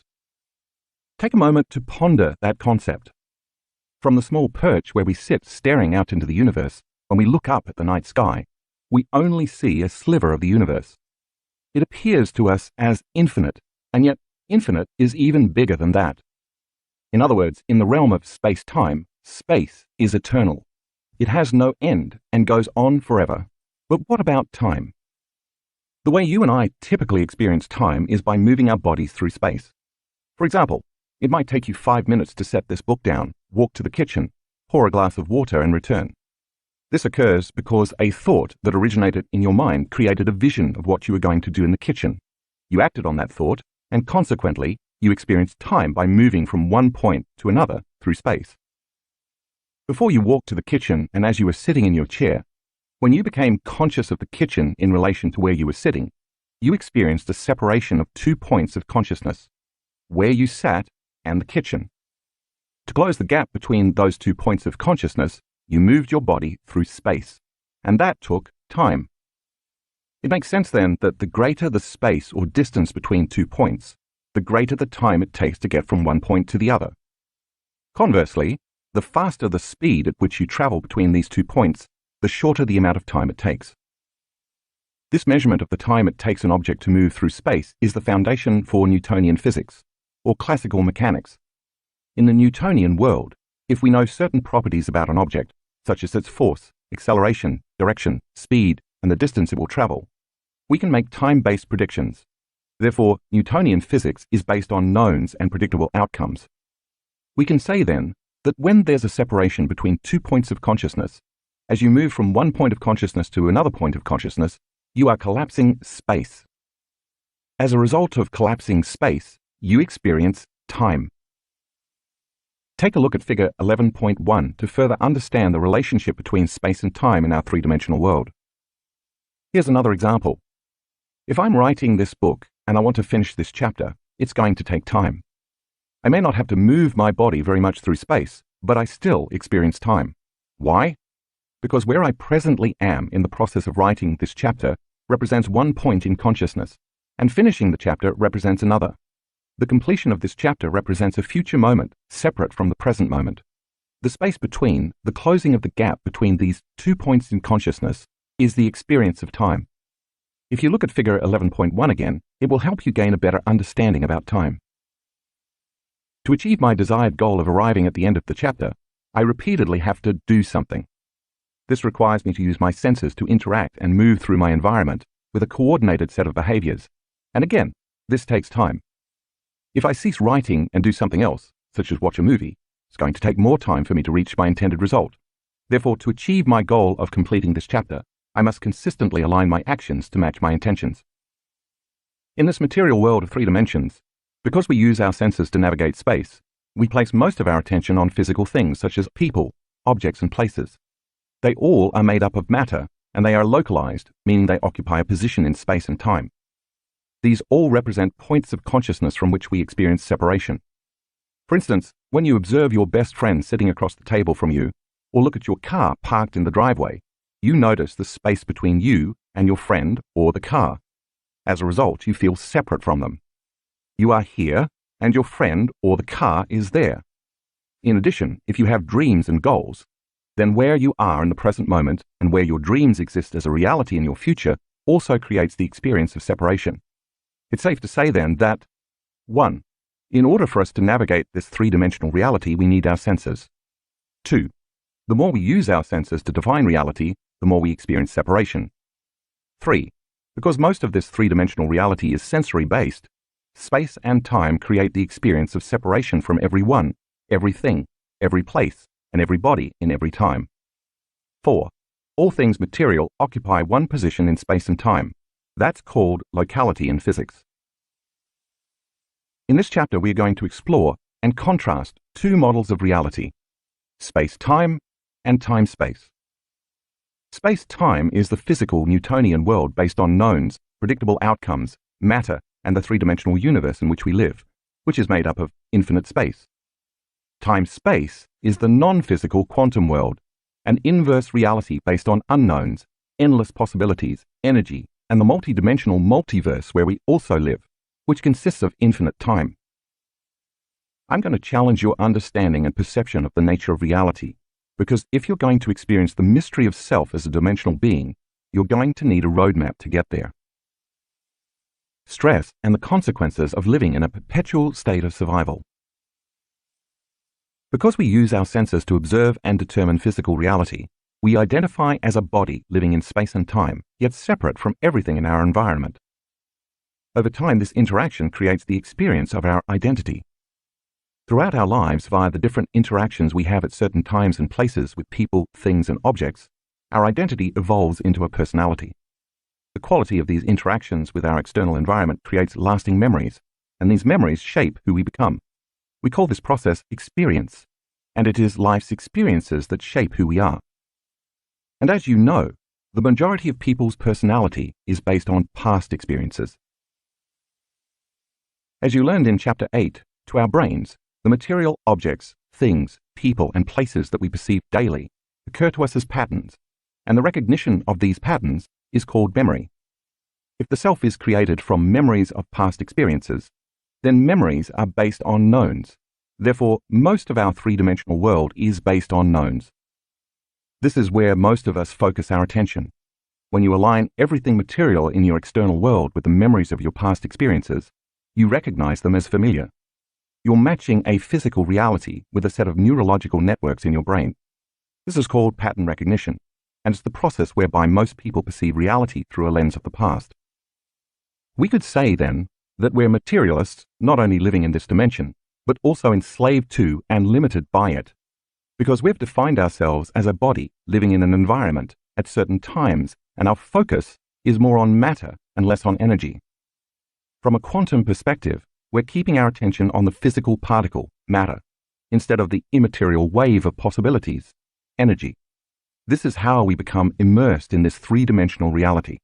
Take a moment to ponder that concept. From the small perch where we sit staring out into the universe, when we look up at the night sky, we only see a sliver of the universe. It appears to us as infinite, and yet infinite is even bigger than that. In other words, in the realm of space-time, space is eternal. It has no end and goes on forever. But what about time? The way you and I typically experience time is by moving our bodies through space. For example, it might take you 5 minutes to set this book down, walk to the kitchen, pour a glass of water, and return. This occurs because a thought that originated in your mind created a vision of what you were going to do in the kitchen. You acted on that thought, and consequently, you experienced time by moving from one point to another through space. Before you walked to the kitchen and as you were sitting in your chair, when you became conscious of the kitchen in relation to where you were sitting, you experienced a separation of 2 points of consciousness, where you sat and the kitchen. To close the gap between those 2 points of consciousness, you moved your body through space, and that took time. It makes sense then that the greater the space or distance between 2 points, the greater the time it takes to get from one point to the other. Conversely, the faster the speed at which you travel between these 2 points, the shorter the amount of time it takes. This measurement of the time it takes an object to move through space is the foundation for Newtonian physics, or classical mechanics. In the Newtonian world, if we know certain properties about an object, such as its force, acceleration, direction, speed, and the distance it will travel, we can make time-based predictions. Therefore, Newtonian physics is based on knowns and predictable outcomes. We can say then that when there's a separation between 2 points of consciousness, as you move from one point of consciousness to another point of consciousness, you are collapsing space. As a result of collapsing space, you experience time. Take a look at figure 11.1 to further understand the relationship between space and time in our 3-dimensional world. Here's another example. If I'm writing this book and I want to finish this chapter, it's going to take time. I may not have to move my body very much through space, but I still experience time. Why? Because where I presently am in the process of writing this chapter represents one point in consciousness, and finishing the chapter represents another. The completion of this chapter represents a future moment separate from the present moment. The space between, the closing of the gap between these 2 points in consciousness, is the experience of time. If you look at figure 11.1 again, it will help you gain a better understanding about time. To achieve my desired goal of arriving at the end of the chapter, I repeatedly have to do something. This requires me to use my senses to interact and move through my environment with a coordinated set of behaviors. And again, this takes time. If I cease writing and do something else, such as watch a movie, it's going to take more time for me to reach my intended result. Therefore, to achieve my goal of completing this chapter, I must consistently align my actions to match my intentions. In this material world of 3 dimensions, because we use our senses to navigate space, we place most of our attention on physical things such as people, objects, and places. They all are made up of matter, and they are localized, meaning they occupy a position in space and time. These all represent points of consciousness from which we experience separation. For instance, when you observe your best friend sitting across the table from you, or look at your car parked in the driveway, you notice the space between you and your friend or the car. As a result, you feel separate from them. You are here, and your friend or the car is there. In addition, if you have dreams and goals, then where you are in the present moment and where your dreams exist as a reality in your future also creates the experience of separation. It's safe to say then that 1. In order for us to navigate this 3-dimensional reality, we need our senses. 2. The more we use our senses to define reality, the more we experience separation. 3. Because most of this three-dimensional reality is sensory-based, space and time create the experience of separation from everyone, everything, every place, and every body in every time. 4. All things material occupy one position in space and time. That's called locality in physics. In this chapter, we are going to explore and contrast two models of reality: space-time and time-space. Space-time is the physical Newtonian world based on knowns, predictable outcomes, matter, and the three-dimensional universe in which we live, which is made up of infinite space. Time-space is the non-physical quantum world, an inverse reality based on unknowns, endless possibilities, energy, and the multi-dimensional multiverse where we also live, which consists of infinite time. I'm going to challenge your understanding and perception of the nature of reality, because if you're going to experience the mystery of self as a dimensional being, you're going to need a roadmap to get there. Stress and the consequences of living in a perpetual state of survival. Because we use our senses to observe and determine physical reality, we identify as a body living in space and time, yet separate from everything in our environment. Over time, this interaction creates the experience of our identity. Throughout our lives, via the different interactions we have at certain times and places with people, things, and objects, our identity evolves into a personality. The quality of these interactions with our external environment creates lasting memories, and these memories shape who we become. We call this process experience, and it is life's experiences that shape who we are. And as you know, the majority of people's personality is based on past experiences. As you learned in Chapter 8, to our brains, the material objects, things, people, and places that we perceive daily occur to us as patterns, and the recognition of these patterns is called memory. If the self is created from memories of past experiences, then memories are based on knowns. Therefore, most of our three-dimensional world is based on knowns. This is where most of us focus our attention. When you align everything material in your external world with the memories of your past experiences, you recognize them as familiar. You're matching a physical reality with a set of neurological networks in your brain. This is called pattern recognition, and it's the process whereby most people perceive reality through a lens of the past. We could say, then, that we're materialists, not only living in this dimension, but also enslaved to and limited by it, because we've defined ourselves as a body living in an environment at certain times, and our focus is more on matter and less on energy. From a quantum perspective, we're keeping our attention on the physical particle, matter, instead of the immaterial wave of possibilities, energy. This is how we become immersed in this three-dimensional reality.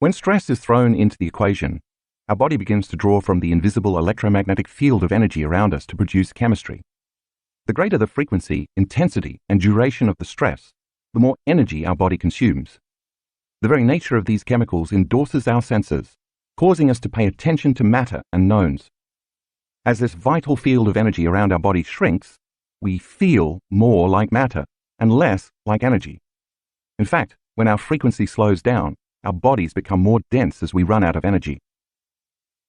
When stress is thrown into the equation, our body begins to draw from the invisible electromagnetic field of energy around us to produce chemistry. The greater the frequency, intensity, and duration of the stress, the more energy our body consumes. The very nature of these chemicals endorses our senses, causing us to pay attention to matter and knowns. As this vital field of energy around our body shrinks, we feel more like matter and less like energy. In fact, when our frequency slows down, our bodies become more dense as we run out of energy.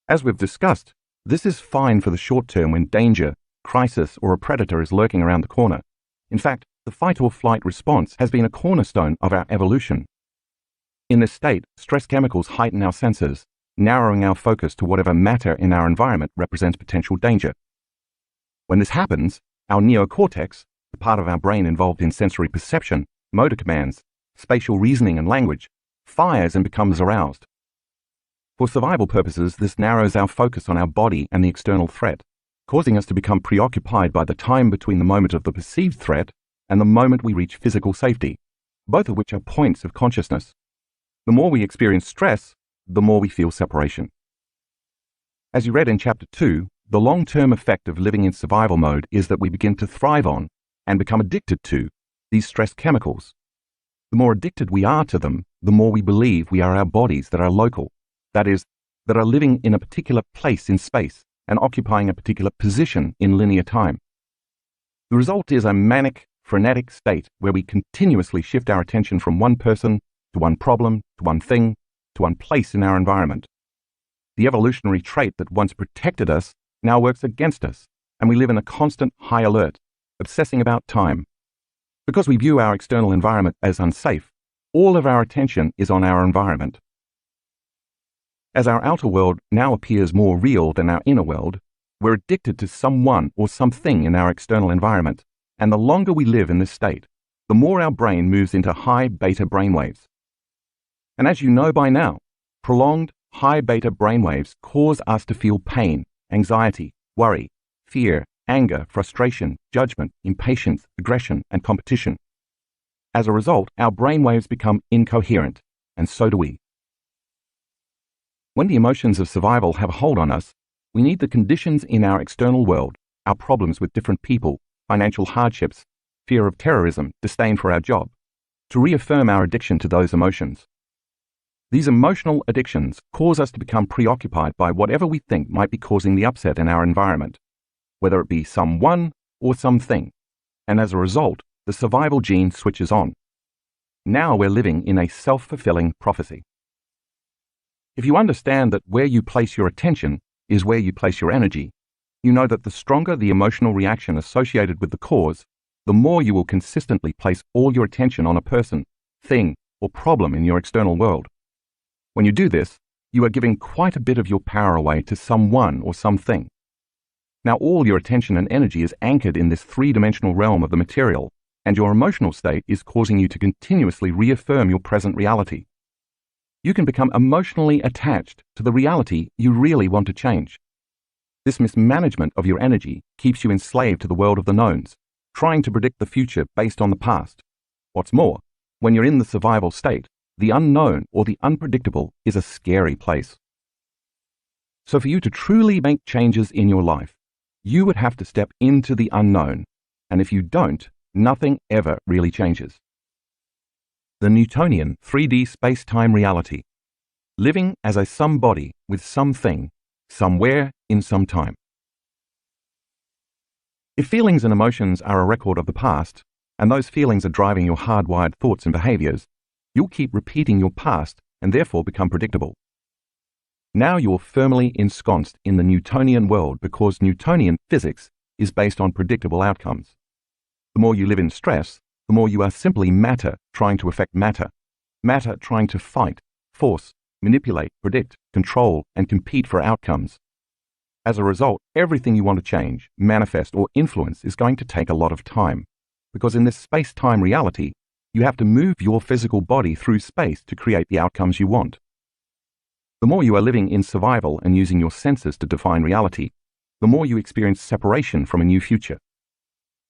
As we've discussed, this is fine for the short term when danger, crisis, or a predator is lurking around the corner. In fact, the fight or flight response has been a cornerstone of our evolution. In this state, stress chemicals heighten our senses, narrowing our focus to whatever matter in our environment represents potential danger. When this happens, our neocortex, the part of our brain involved in sensory perception, motor commands, spatial reasoning, and language, fires and becomes aroused. For survival purposes, this narrows our focus on our body and the external threat, causing us to become preoccupied by the time between the moment of the perceived threat and the moment we reach physical safety, both of which are points of consciousness. The more we experience stress, the more we feel separation. As you read in Chapter 2, the long-term effect of living in survival mode is that we begin to thrive on and become addicted to these stress chemicals. The more addicted we are to them, the more we believe we are our bodies that are local, that is, that are living in a particular place in space and occupying a particular position in linear time. The result is a manic, frenetic state where we continuously shift our attention from one person to one problem, to one thing, to one place in our environment. The evolutionary trait that once protected us now works against us, and we live in a constant high alert, obsessing about time. Because we view our external environment as unsafe, all of our attention is on our environment. As our outer world now appears more real than our inner world, we're addicted to someone or something in our external environment, and the longer we live in this state, the more our brain moves into high beta brainwaves. And as you know by now, prolonged high beta brainwaves cause us to feel pain, anxiety, worry, fear, anger, frustration, judgment, impatience, aggression, and competition. As a result, our brainwaves become incoherent, and so do we. When the emotions of survival have a hold on us, we need the conditions in our external world, our problems with different people, financial hardships, fear of terrorism, disdain for our job, to reaffirm our addiction to those emotions. These emotional addictions cause us to become preoccupied by whatever we think might be causing the upset in our environment, whether it be someone or something, and as a result, the survival gene switches on. Now we're living in a self-fulfilling prophecy. If you understand that where you place your attention is where you place your energy, you know that the stronger the emotional reaction associated with the cause, the more you will consistently place all your attention on a person, thing, or problem in your external world. When you do this, you are giving quite a bit of your power away to someone or something. Now all your attention and energy is anchored in this three-dimensional realm of the material, and your emotional state is causing you to continuously reaffirm your present reality. You can become emotionally attached to the reality you really want to change. This mismanagement of your energy keeps you enslaved to the world of the knowns, trying to predict the future based on the past. What's more, when you're in the survival state, the unknown or the unpredictable is a scary place. So for you to truly make changes in your life, you would have to step into the unknown, and if you don't, nothing ever really changes. The Newtonian 3D space-time reality, living as a somebody with something, somewhere in some time. If feelings and emotions are a record of the past, and those feelings are driving your hardwired thoughts and behaviors, you'll keep repeating your past and therefore become predictable. Now you're firmly ensconced in the Newtonian world because Newtonian physics is based on predictable outcomes. The more you live in stress, the more you are simply matter trying to affect matter, matter trying to fight, force, manipulate, predict, control, and compete for outcomes. As a result, everything you want to change, manifest, or influence is going to take a lot of time, because in this space-time reality, you have to move your physical body through space to create the outcomes you want. The more you are living in survival and using your senses to define reality, the more you experience separation from a new future.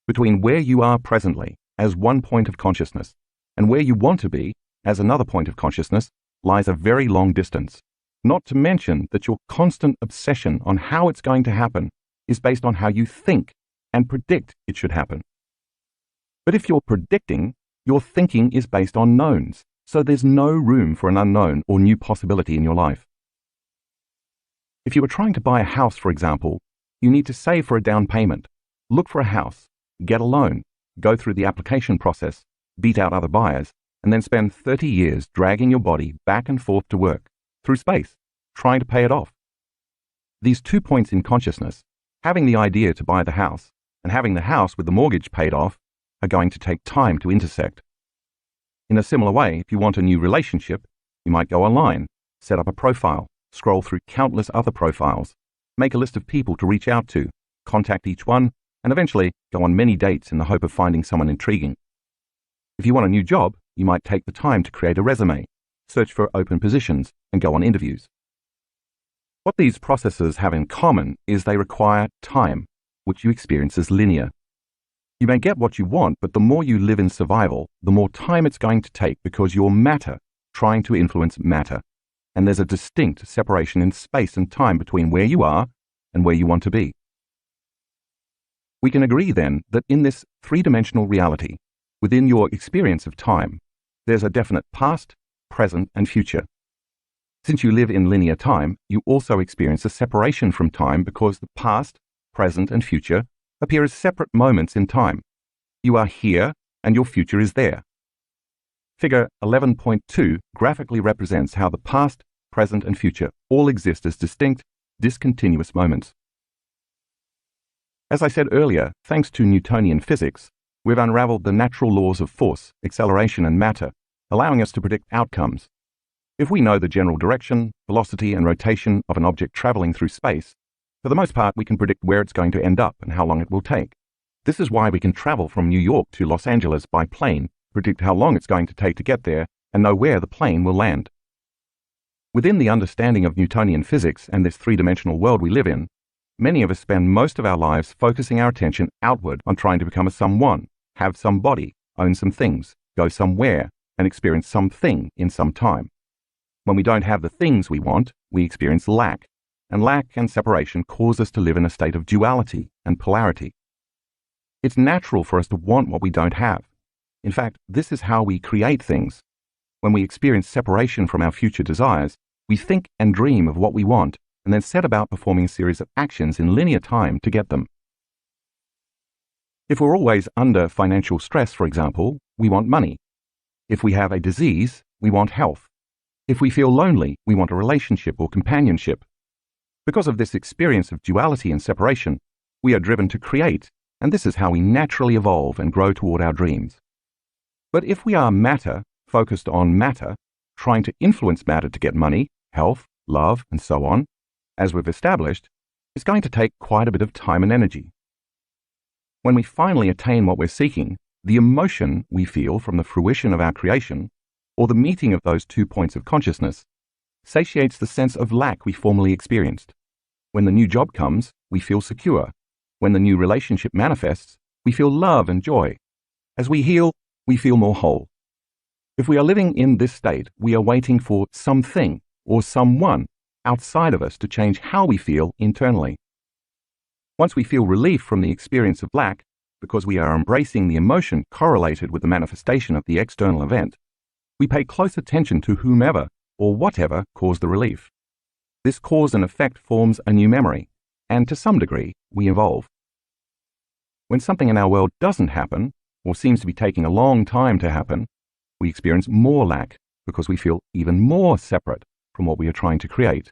Between where you are presently, as one point of consciousness, and where you want to be, as another point of consciousness, lies a very long distance. Not to mention that your constant obsession on how it's going to happen is based on how you think and predict it should happen. But if you're predicting, your thinking is based on knowns, so there's no room for an unknown or new possibility in your life. If you were trying to buy a house, for example, you need to save for a down payment, look for a house, get a loan, go through the application process, beat out other buyers, and then spend 30 years dragging your body back and forth to work, through space, trying to pay it off. These 2 points in consciousness, having the idea to buy the house and having the house with the mortgage paid off, are going to take time to intersect. In a similar way, if you want a new relationship, you might go online, set up a profile, scroll through countless other profiles, make a list of people to reach out to, contact each one, and eventually go on many dates in the hope of finding someone intriguing. If you want a new job, you might take the time to create a resume, search for open positions, and go on interviews. What these processes have in common is they require time, which you experience as linear. You may get what you want, but the more you live in survival, the more time it's going to take because you're matter trying to influence matter. And there's a distinct separation in space and time between where you are and where you want to be. We can agree then that in this three-dimensional reality, within your experience of time, there's a definite past, present, and future. Since you live in linear time, you also experience a separation from time because the past, present, and future appear as separate moments in time. You are here and your future is there. Figure 11.2 graphically represents how the past, present, and future all exist as distinct, discontinuous moments. As I said earlier, thanks to Newtonian physics, We've unraveled the natural laws of force, acceleration, and matter, allowing us to predict outcomes. If we know the general direction, velocity, and rotation of an object traveling through space, for the most part, we can predict where it's going to end up and how long it will take. This is why we can travel from New York to Los Angeles by plane, predict how long it's going to take to get there, and know where the plane will land. Within the understanding of Newtonian physics and this three-dimensional world we live in, many of us spend most of our lives focusing our attention outward on trying to become a someone, have some body, own some things, go somewhere, and experience something in some time. When we don't have the things we want, we experience lack, and lack and separation cause us to live in a state of duality and polarity. It's natural for us to want what we don't have. In fact, this is how we create things. When we experience separation from our future desires, we think and dream of what we want, and then set about performing a series of actions in linear time to get them. If we're always under financial stress, for example, we want money. If we have a disease, we want health. If we feel lonely, we want a relationship or companionship. Because of this experience of duality and separation, we are driven to create, and this is how we naturally evolve and grow toward our dreams. But if we are matter, focused on matter, trying to influence matter to get money, health, love, and so on, as we've established, it's going to take quite a bit of time and energy. When we finally attain what we're seeking, the emotion we feel from the fruition of our creation, or the meeting of those 2 points of consciousness, satiates the sense of lack we formerly experienced. When the new job comes, we feel secure. When the new relationship manifests, we feel love and joy. As we heal, we feel more whole. If we are living in this state, we are waiting for something or someone outside of us to change how we feel internally. Once we feel relief from the experience of lack, because we are embracing the emotion correlated with the manifestation of the external event, we pay close attention to whomever or whatever caused the relief. This cause and effect forms a new memory, and to some degree, we evolve. When something in our world doesn't happen, or seems to be taking a long time to happen, we experience more lack because we feel even more separate from what we are trying to create.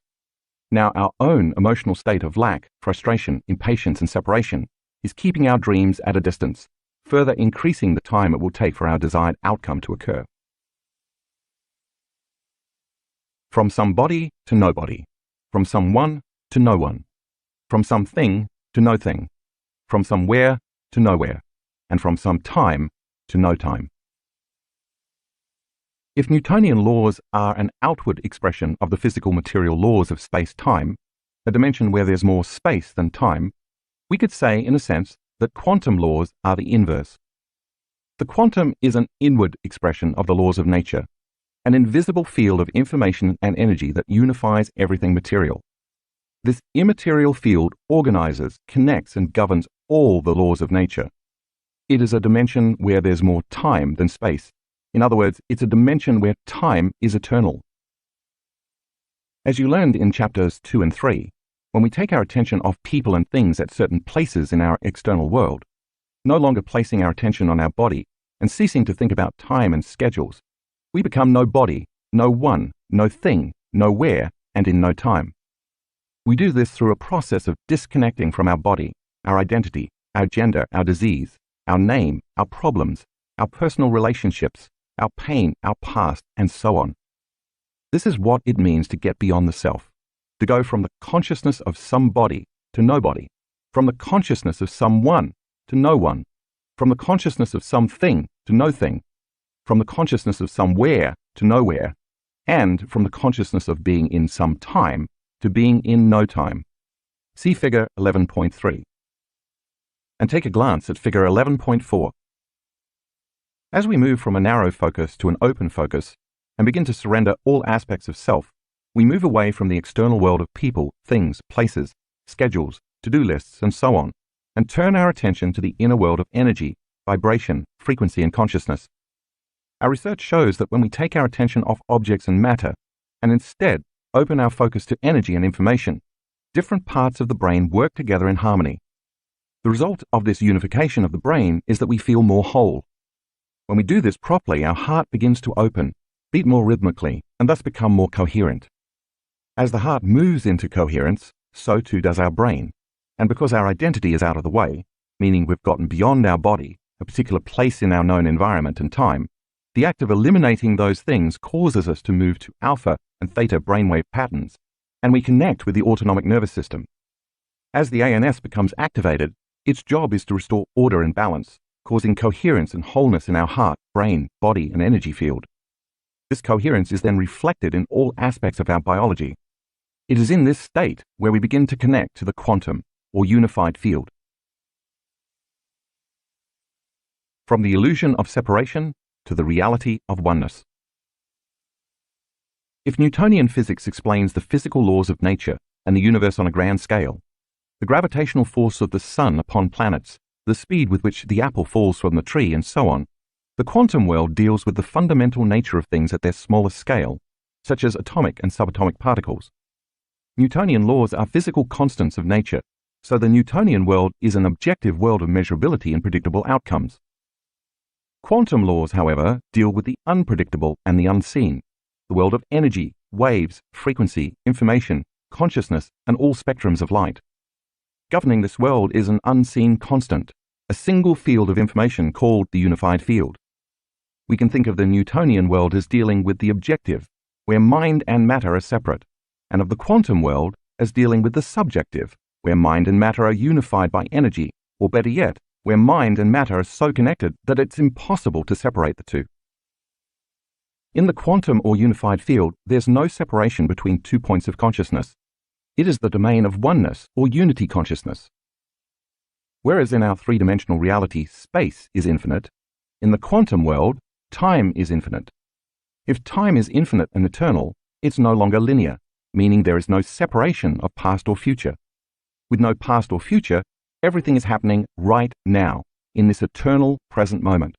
Now, our own emotional state of lack, frustration, impatience, and separation is keeping our dreams at a distance, further increasing the time it will take for our desired outcome to occur. From somebody to nobody, from someone to no one, from something to no thing, from somewhere to nowhere, and from some time to no time. If Newtonian laws are an outward expression of the physical material laws of space-time, a dimension where there's more space than time, we could say, in a sense, that quantum laws are the inverse. The quantum is an inward expression of the laws of nature, an invisible field of information and energy that unifies everything material. This immaterial field organizes, connects, and governs all the laws of nature. It is a dimension where there's more time than space. In other words, it's a dimension where time is eternal. As you learned in chapters 2 and 3, when we take our attention off people and things at certain places in our external world, no longer placing our attention on our body and ceasing to think about time and schedules, we become no body, no one, no thing, nowhere, and in no time. We do this through a process of disconnecting from our body, our identity, our gender, our disease, our name, our problems, our personal relationships, our pain, our past, and so on. This is what it means to get beyond the self, to go from the consciousness of somebody to nobody, from the consciousness of someone to no one, from the consciousness of something to no thing, from the consciousness of somewhere to nowhere, and from the consciousness of being in some time to being in no time. See figure 11.3. And take a glance at figure 11.4. As we move from a narrow focus to an open focus and begin to surrender all aspects of self, we move away from the external world of people, things, places, schedules, to-do lists, and so on, and turn our attention to the inner world of energy, vibration, frequency, and consciousness. Our research shows that when we take our attention off objects and matter, and instead open our focus to energy and information, different parts of the brain work together in harmony. The result of this unification of the brain is that we feel more whole. When we do this properly, our heart begins to open, beat more rhythmically, and thus become more coherent. As the heart moves into coherence, so too does our brain. And because our identity is out of the way, meaning we've gotten beyond our body a particular place in our known environment and time, the act of eliminating those things causes us to move to alpha and theta brainwave patterns, and we connect with the autonomic nervous system. As the ANS becomes activated, its job is to restore order and balance, causing coherence and wholeness in our heart, brain, body, and energy field. This coherence is then reflected in all aspects of our biology. It is in this state where we begin to connect to the quantum, or unified field. From the illusion of separation to the reality of oneness. If Newtonian physics explains the physical laws of nature and the universe on a grand scale, the gravitational force of the sun upon planets, the speed with which the apple falls from the tree, and so on, the quantum world deals with the fundamental nature of things at their smallest scale, such as atomic and subatomic particles. Newtonian laws are physical constants of nature, so the Newtonian world is an objective world of measurability and predictable outcomes. Quantum laws, however, deal with the unpredictable and the unseen, the world of energy, waves, frequency, information, consciousness, and all spectrums of light. Governing this world is an unseen constant, a single field of information called the unified field. We can think of the Newtonian world as dealing with the objective, where mind and matter are separate, and of the quantum world as dealing with the subjective, where mind and matter are unified by energy, or better yet, where mind and matter are so connected that it's impossible to separate the two. In the quantum or unified field, there's no separation between 2 points of consciousness. It is the domain of oneness or unity consciousness. Whereas in our three-dimensional reality, space is infinite, in the quantum world, time is infinite. If time is infinite and eternal, it's no longer linear, meaning there is no separation of past or future. With no past or future, everything is happening right now, in this eternal present moment.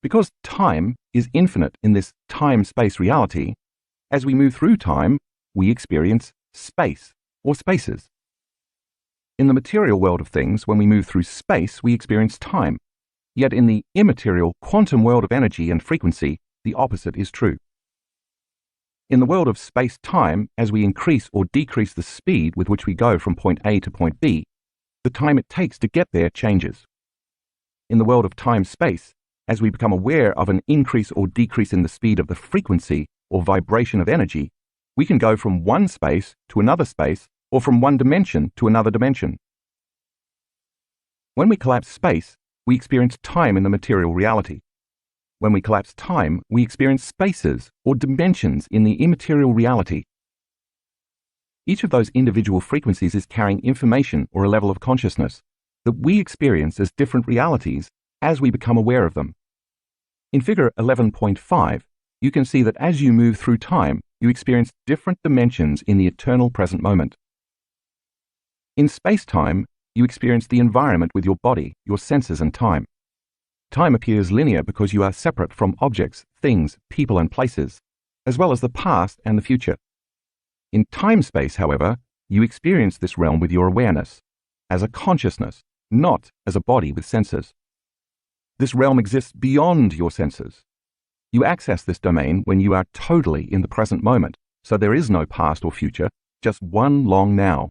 Because time is infinite in this time-space reality, as we move through time, we experience space or spaces. In the material world of things, when we move through space, we experience time. Yet in the immaterial quantum world of energy and frequency, the opposite is true. In the world of space-time, as we increase or decrease the speed with which we go from point A to point B, the time it takes to get there changes. In the world of time-space, as we become aware of an increase or decrease in the speed of the frequency or vibration of energy, we can go from one space to another space or from one dimension to another dimension. When we collapse space, we experience time in the material reality. When we collapse time, we experience spaces or dimensions in the immaterial reality. Each of those individual frequencies is carrying information or a level of consciousness that we experience as different realities as we become aware of them. In figure 11.5, you can see that as you move through time, you experience different dimensions in the eternal present moment. In space-time, you experience the environment with your body, your senses, and time. Time appears linear because you are separate from objects, things, people, and places, as well as the past and the future. In time-space, however, you experience this realm with your awareness, as a consciousness, not as a body with senses. This realm exists beyond your senses. You access this domain when you are totally in the present moment, so there is no past or future, just one long now.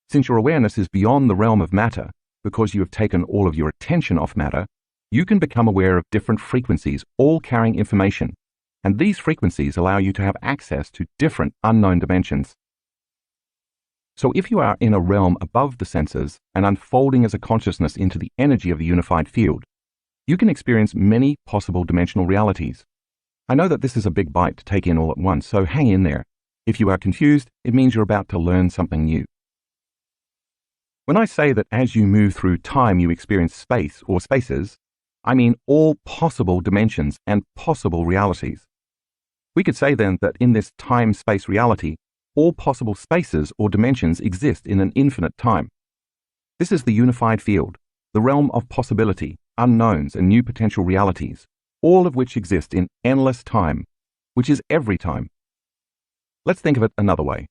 Since your awareness is beyond the realm of matter, because you have taken all of your attention off matter, you can become aware of different frequencies, all carrying information, and these frequencies allow you to have access to different unknown dimensions. So if you are in a realm above the senses and unfolding as a consciousness into the energy of the unified field, you can experience many possible dimensional realities. I know that this is a big bite to take in all at once, so hang in there. If you are confused, it means you're about to learn something new. When I say that as you move through time you experience space or spaces, I mean all possible dimensions and possible realities. We could say then that in this time-space reality, all possible spaces or dimensions exist in an infinite time. This is the unified field, the realm of possibility, unknowns, and new potential realities, all of which exist in endless time, which is every time. Let's think of it another way.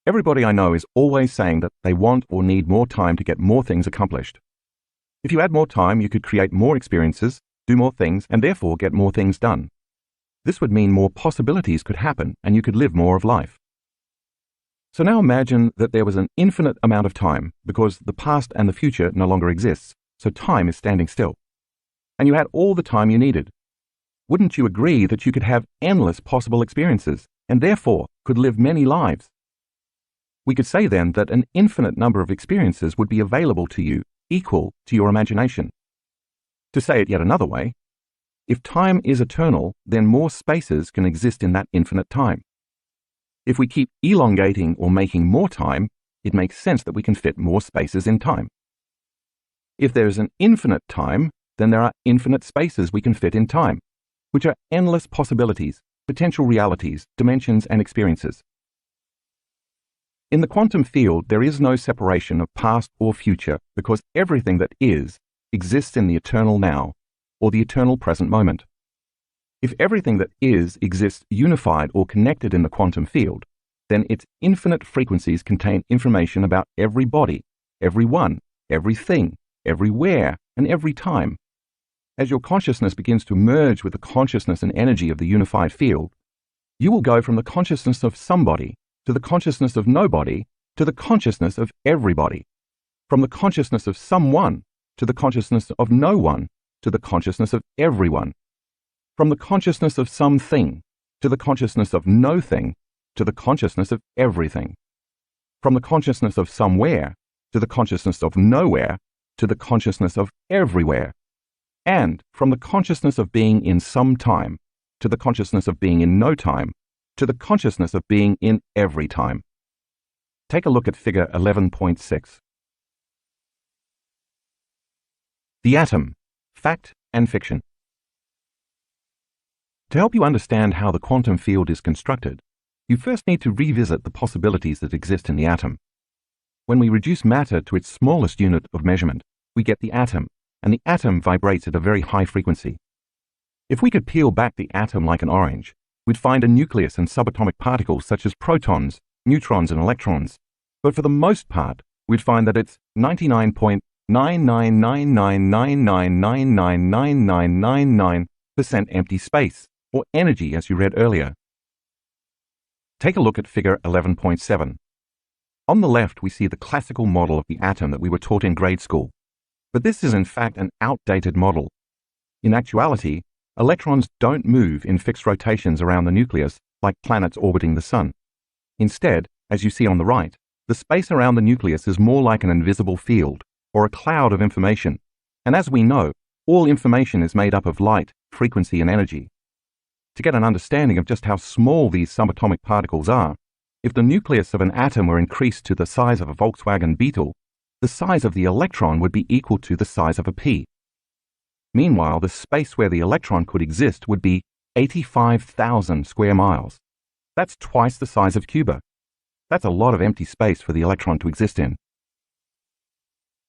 Everybody I know is always saying that they want or need more time to get more things accomplished. If you had more time, you could create more experiences, do more things, and therefore get more things done. This would mean more possibilities could happen and you could live more of life. So now imagine that there was an infinite amount of time because the past and the future no longer exists, so time is standing still. And you had all the time you needed. Wouldn't you agree that you could have endless possible experiences, and therefore could live many lives? We could say then that an infinite number of experiences would be available to you, equal to your imagination. To say it yet another way, if time is eternal, then more spaces can exist in that infinite time. If we keep elongating or making more time, it makes sense that we can fit more spaces in time. If there is an infinite time, then there are infinite spaces we can fit in time, which are endless possibilities, potential realities, dimensions, and experiences. In the quantum field, there is no separation of past or future because everything that is exists in the eternal now, or the eternal present moment. If everything that is exists unified or connected in the quantum field, then its infinite frequencies contain information about every body, everyone, everything, everywhere, and every time. As your consciousness begins to merge with the consciousness and energy of the unified field, you will go from the consciousness of somebody to the consciousness of nobody to the consciousness of everybody, from the consciousness of someone to the consciousness of no one to the consciousness of everyone, from the consciousness of something to the consciousness of no thing to the consciousness of everything, from the consciousness of somewhere to the consciousness of nowhere to the consciousness of everywhere, and from the consciousness of being in some time to the consciousness of being in no time to the consciousness of being in every time. Take a look at figure 11.6. The atom, fact and fiction. To help you understand how the quantum field is constructed, you first need to revisit the possibilities that exist in the atom. When we reduce matter to its smallest unit of measurement, we get the atom, and the atom vibrates at a very high frequency. If we could peel back the atom like an orange, we'd find a nucleus and subatomic particles such as protons, neutrons, and electrons. But for the most part, we'd find that it's 99.99999999999% empty space, or energy as you read earlier. Take a look at figure 11.7. On the left, we see the classical model of the atom that we were taught in grade school. But this is in fact an outdated model. In actuality, electrons don't move in fixed rotations around the nucleus like planets orbiting the sun. Instead, as you see on the right, the space around the nucleus is more like an invisible field, or a cloud of information. And as we know, all information is made up of light, frequency, and energy. To get an understanding of just how small these subatomic particles are, if the nucleus of an atom were increased to the size of a Volkswagen Beetle, the size of the electron would be equal to the size of a pea. Meanwhile, the space where the electron could exist would be 85,000 square miles. That's twice the size of Cuba. That's a lot of empty space for the electron to exist in.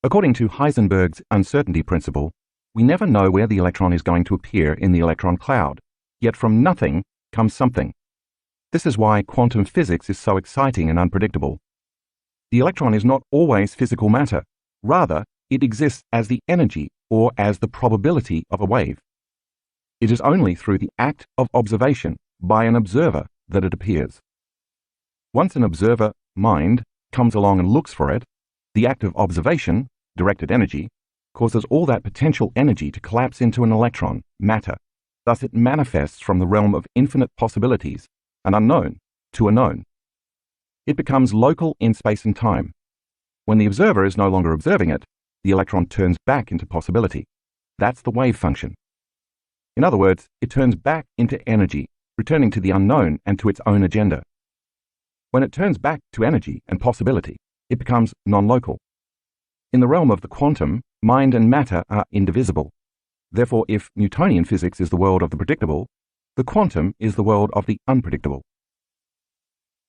According to Heisenberg's uncertainty principle, we never know where the electron is going to appear in the electron cloud, yet from nothing comes something. This is why quantum physics is so exciting and unpredictable. The electron is not always physical matter. Rather, it exists as the energy or as the probability of a wave. It is only through the act of observation by an observer that it appears. Once an observer, mind, comes along and looks for it, the act of observation, directed energy, causes all that potential energy to collapse into an electron, matter. Thus it manifests from the realm of infinite possibilities, an unknown, to a known. It becomes local in space and time. When the observer is no longer observing it, the electron turns back into possibility. That's the wave function. In other words, it turns back into energy, returning to the unknown and to its own agenda. When it turns back to energy and possibility, it becomes non-local. In the realm of the quantum, mind and matter are indivisible. Therefore, if Newtonian physics is the world of the predictable, the quantum is the world of the unpredictable.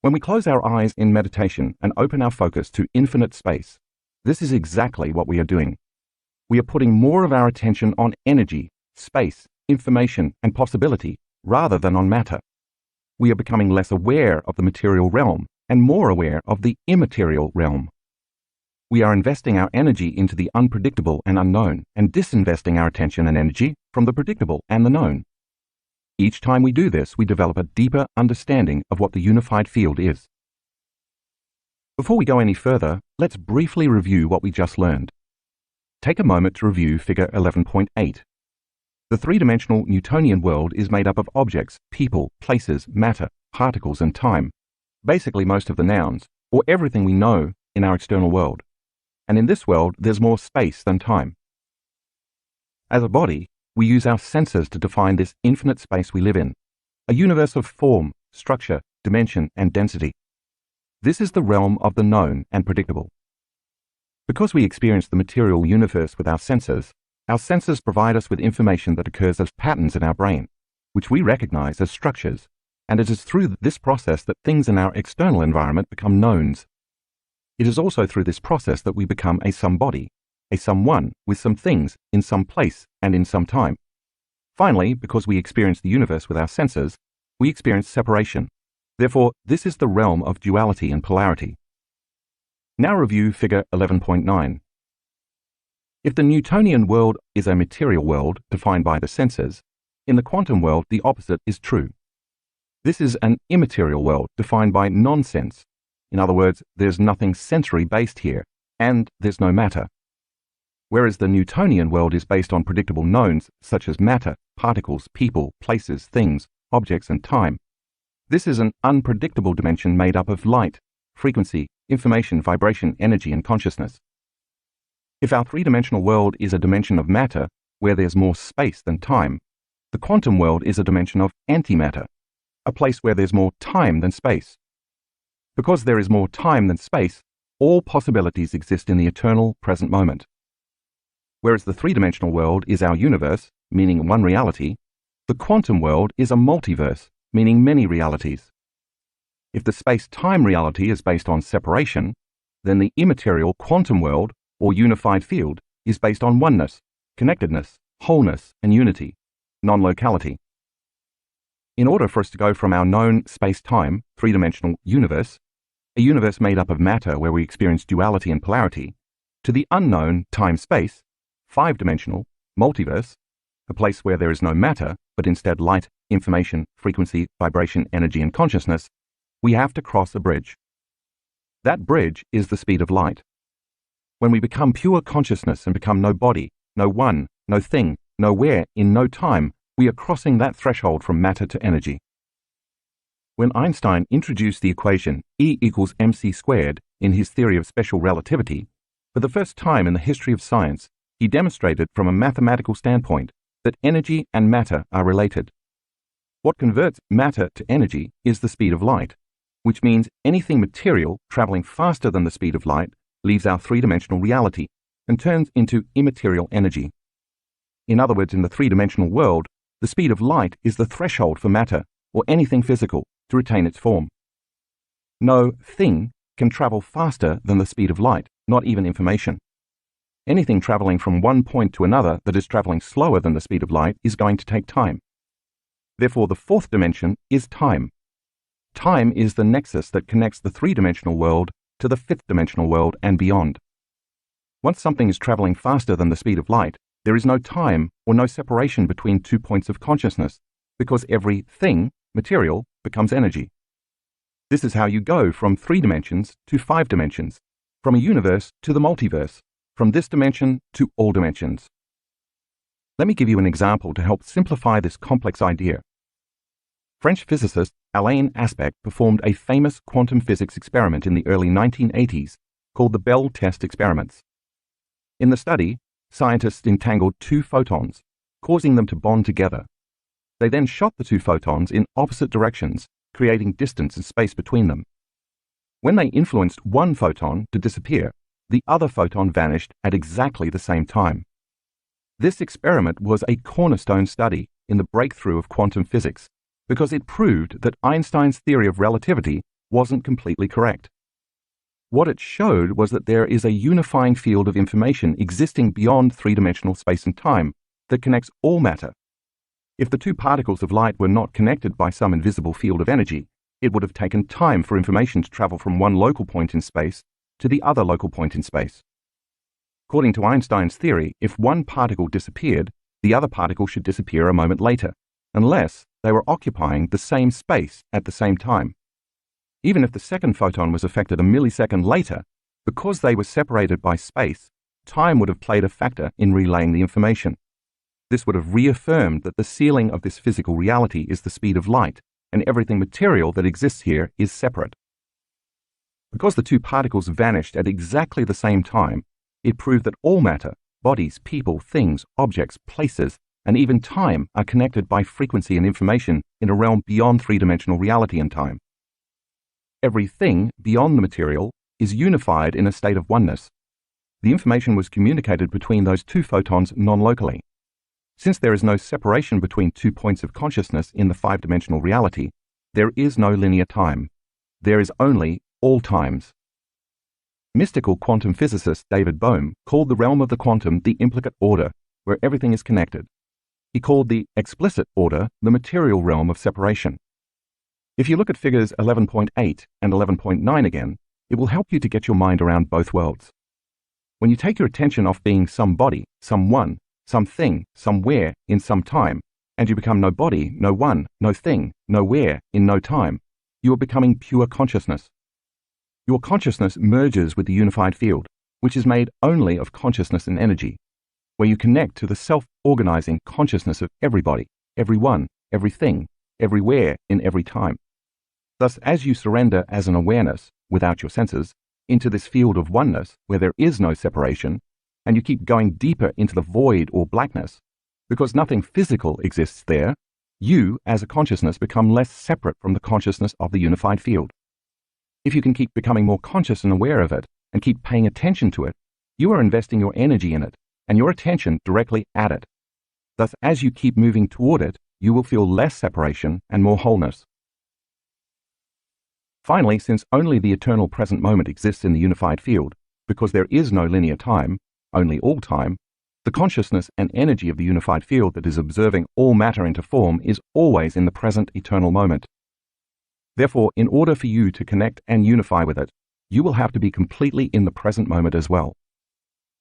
When we close our eyes in meditation and open our focus to infinite space, this is exactly what we are doing. We are putting more of our attention on energy, space, information, and possibility rather than on matter. We are becoming less aware of the material realm and more aware of the immaterial realm. We are investing our energy into the unpredictable and unknown and disinvesting our attention and energy from the predictable and the known. Each time we do this, we develop a deeper understanding of what the unified field is. Before we go any further, let's briefly review what we just learned. take a moment to review Figure 11.8. The three-dimensional Newtonian world is made up of objects, people, places, matter, particles, and time, basically most of the nouns, or everything we know in our external world. And in this world, there's more space than time. As a body, we use our senses to define this infinite space we live in, a universe of form, structure, dimension, and density. This is the realm of the known and predictable. Because we experience the material universe with our senses provide us with information that occurs as patterns in our brain, which we recognize as structures, and it is through this process that things in our external environment become knowns. It is also through this process that we become a somebody, a someone with some things in some place and in some time. Finally, because we experience the universe with our senses, we experience separation. Therefore, this is the realm of duality and polarity. Now review Figure 11.9. If the Newtonian world is a material world defined by the senses, in the quantum world the opposite is true. This is an immaterial world defined by non-sense. In other words, there's nothing sensory-based here, and there's no matter. Whereas the Newtonian world is based on predictable knowns such as matter, particles, people, places, things, objects, and time. This is an unpredictable dimension made up of light, frequency, information, vibration, energy, and consciousness. If our three-dimensional world is a dimension of matter, where there's more space than time, the quantum world is a dimension of antimatter, a place where there's more time than space. Because there is more time than space, all possibilities exist in the eternal present moment. Whereas the three-dimensional world is our universe, meaning one reality, the quantum world is a multiverse, meaning many realities. If the space-time reality is based on separation, then the immaterial quantum world, or unified field, is based on oneness, connectedness, wholeness, and unity, non-locality. In order for us to go from our known space-time, three-dimensional universe, a universe made up of matter where we experience duality and polarity, to the unknown time-space, five-dimensional, multiverse, a place where there is no matter, but instead light, information, frequency, vibration, energy, and consciousness, we have to cross a bridge. That bridge is the speed of light. When we become pure consciousness and become no body, no one, no thing, nowhere, in no time, we are crossing that threshold from matter to energy. When Einstein introduced the equation E equals mc squared in his theory of special relativity, for the first time in the history of science, he demonstrated from a mathematical standpoint that energy and matter are related. What converts matter to energy is the speed of light, which means anything material traveling faster than the speed of light leaves our three-dimensional reality and turns into immaterial energy. In other words, in the three-dimensional world, the speed of light is the threshold for matter, or anything physical, to retain its form. No thing can travel faster than the speed of light, not even information. Anything traveling from one point to another that is traveling slower than the speed of light is going to take time. Therefore, the fourth dimension is time. Time is the nexus that connects the three-dimensional world to the fifth-dimensional world and beyond. Once something is traveling faster than the speed of light, there is no time or no separation between 2 points of consciousness, because every thing, material, becomes energy. This is how you go from 3 dimensions to 5 dimensions, from a universe to the multiverse, from this dimension to all dimensions. Let me give you an example to help simplify this complex idea. French physicist Alain Aspect performed a famous quantum physics experiment in the early 1980s called the Bell test experiments. In the study, scientists entangled 2 photons, causing them to bond together. They then shot the 2 photons in opposite directions, creating distance and space between them. When they influenced one photon to disappear, the other photon vanished at exactly the same time. This experiment was a cornerstone study in the breakthrough of quantum physics because it proved that Einstein's theory of relativity wasn't completely correct. What it showed was that there is a unifying field of information existing beyond 3-dimensional space and time that connects all matter. If the 2 particles of light were not connected by some invisible field of energy, it would have taken time for information to travel from one local point in space to the other local point in space. According to Einstein's theory, if one particle disappeared, the other particle should disappear a moment later, unless they were occupying the same space at the same time. Even if the second photon was affected a millisecond later, because they were separated by space, time would have played a factor in relaying the information. This would have reaffirmed that the ceiling of this physical reality is the speed of light, and everything material that exists here is separate. Because the two particles vanished at exactly the same time, it proved that all matter, bodies, people, things, objects, places, and even time are connected by frequency and information in a realm beyond three-dimensional reality and time. Everything beyond the material is unified in a state of oneness. The information was communicated between those two photons non-locally. Since there is no separation between 2 points of consciousness in the five-dimensional reality, there is no linear time. There is only all times. Mystical quantum physicist David Bohm called the realm of the quantum the implicate order, where everything is connected. He called the explicit order the material realm of separation. If you look at figures 11.8 and 11.9 again, it will help you to get your mind around both worlds. When you take your attention off being somebody, someone, something, somewhere, in some time, and you become no body, no one, no thing, nowhere, in no time, you are becoming pure consciousness. Your consciousness merges with the unified field, which is made only of consciousness and energy, where you connect to the self-organizing consciousness of everybody, everyone, everything, everywhere, in every time. Thus, as you surrender as an awareness, without your senses, into this field of oneness where there is no separation, and you keep going deeper into the void or blackness, because nothing physical exists there, you, as a consciousness, become less separate from the consciousness of the unified field. If you can keep becoming more conscious and aware of it, and keep paying attention to it, you are investing your energy in it, and your attention directly at it. Thus, as you keep moving toward it, you will feel less separation and more wholeness. Finally, since only the eternal present moment exists in the unified field, because there is no linear time, only all time, the consciousness and energy of the unified field that is observing all matter into form is always in the present eternal moment. Therefore, in order for you to connect and unify with it, you will have to be completely in the present moment as well.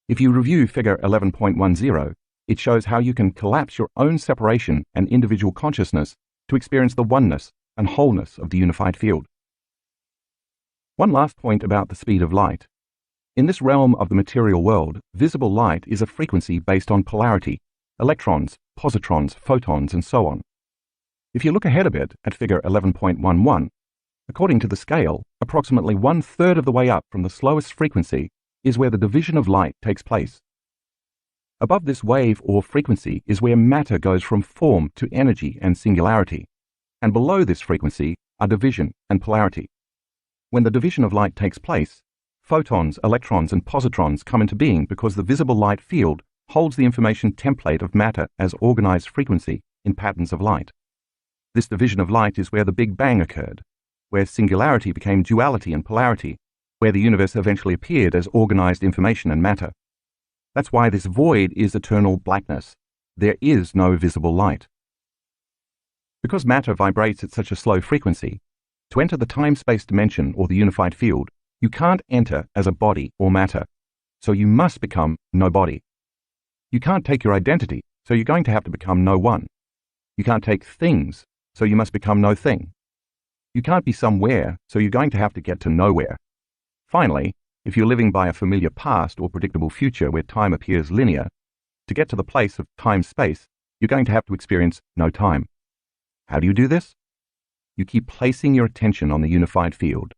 If you review figure 11.10, it shows how you can collapse your own separation and individual consciousness to experience the oneness and wholeness of the unified field. One last point about the speed of light. In this realm of the material world, visible light is a frequency based on polarity, electrons, positrons, photons, and so on. If you look ahead a bit at figure 11.11, according to the scale, approximately 1/3 of the way up from the slowest frequency is where the division of light takes place. Above this wave or frequency is where matter goes from form to energy and singularity, and below this frequency are division and polarity. When the division of light takes place, photons, electrons, and positrons come into being because the visible light field holds the information template of matter as organized frequency in patterns of light. This division of light is where the Big Bang occurred, where singularity became duality and polarity, where the universe eventually appeared as organized information and matter. That's why this void is eternal blackness. There is no visible light. Because matter vibrates at such a slow frequency, to enter the time-space dimension or the unified field, you can't enter as a body or matter, so you must become no body. You can't take your identity, so you're going to have to become no one. You can't take things, so you must become no thing. You can't be somewhere, so you're going to have to get to nowhere. Finally, if you're living by a familiar past or predictable future where time appears linear, to get to the place of time-space, you're going to have to experience no time. How do you do this? You keep placing your attention on the unified field,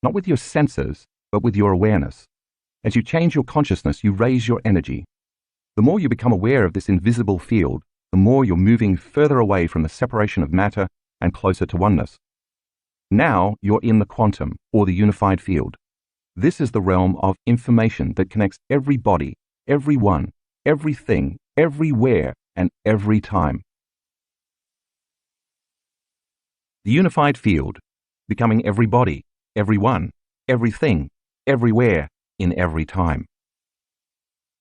not with your senses, but with your awareness. As you change your consciousness, you raise your energy. The more you become aware of this invisible field, the more you're moving further away from the separation of matter and closer to oneness. Now you're in the quantum, or the unified field. This is the realm of information that connects every body, everyone, everything, everywhere, and every time. The unified field, becoming every body, everyone, everything, everywhere, in every time.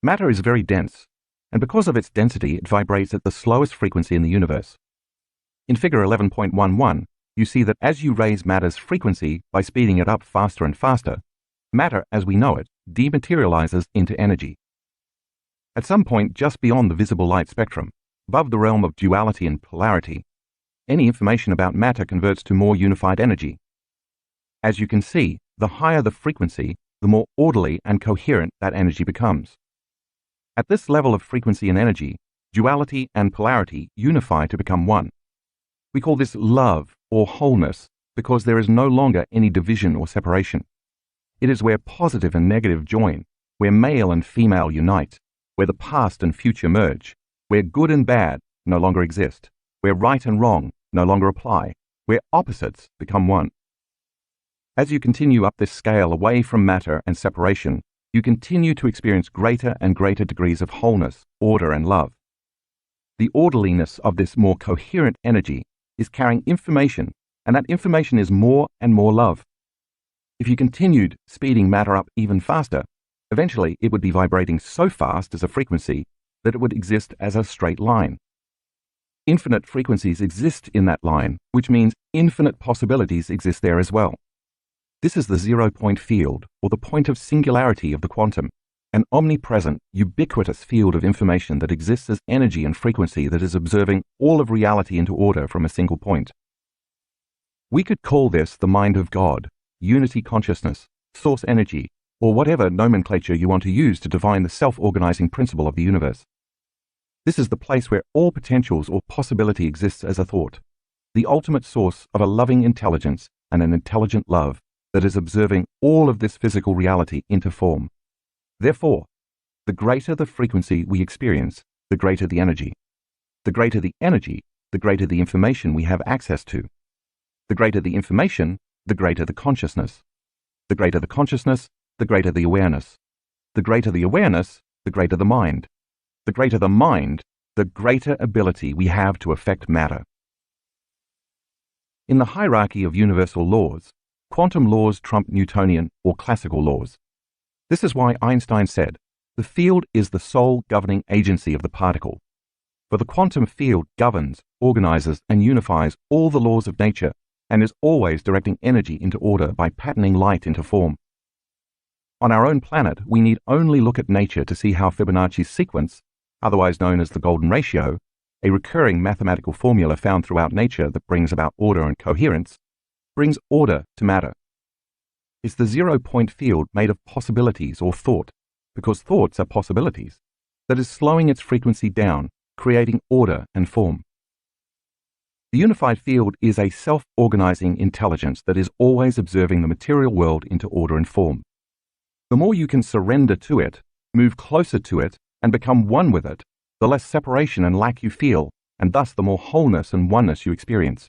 Matter is very dense, and because of its density, it vibrates at the slowest frequency in the universe. In figure 11.11, you see that as you raise matter's frequency by speeding it up faster and faster, matter as we know it dematerializes into energy. At some point just beyond the visible light spectrum, above the realm of duality and polarity, any information about matter converts to more unified energy. As you can see, the higher the frequency, the more orderly and coherent that energy becomes. At this level of frequency and energy, duality and polarity unify to become one. We call this love or wholeness because there is no longer any division or separation. It is where positive and negative join, where male and female unite, where the past and future merge, where good and bad no longer exist, where right and wrong no longer apply, where opposites become one. As you continue up this scale away from matter and separation, you continue to experience greater and greater degrees of wholeness, order, and love. The orderliness of this more coherent energy is carrying information, and that information is more and more love. If you continued speeding matter up even faster, eventually it would be vibrating so fast as a frequency that it would exist as a straight line. Infinite frequencies exist in that line, which means infinite possibilities exist there as well. This is the zero-point field, or the point of singularity of the quantum, an omnipresent, ubiquitous field of information that exists as energy and frequency that is observing all of reality into order from a single point. We could call this the mind of God, unity consciousness, source energy, or whatever nomenclature you want to use to define the self-organizing principle of the universe. This is the place where all potentials or possibility exists as a thought, the ultimate source of a loving intelligence and an intelligent love that is observing all of this physical reality into form. Therefore, the greater the frequency we experience, the greater the energy. The greater the energy, the greater the information we have access to. The greater the information, the greater the consciousness. The greater the consciousness, the greater the awareness. The greater the awareness, the greater the mind. The greater the mind, the greater ability we have to affect matter. In the hierarchy of universal laws, quantum laws trump Newtonian or classical laws. This is why Einstein said, the field is the sole governing agency of the particle. For the quantum field governs, organizes, and unifies all the laws of nature and is always directing energy into order by patterning light into form. On our own planet, we need only look at nature to see how Fibonacci's sequence, otherwise known as the golden ratio, a recurring mathematical formula found throughout nature that brings about order and coherence, brings order to matter. It's the zero-point field made of possibilities or thought, because thoughts are possibilities, that is slowing its frequency down, creating order and form. The unified field is a self-organizing intelligence that is always observing the material world into order and form. The more you can surrender to it, move closer to it, and become one with it, the less separation and lack you feel, and thus the more wholeness and oneness you experience.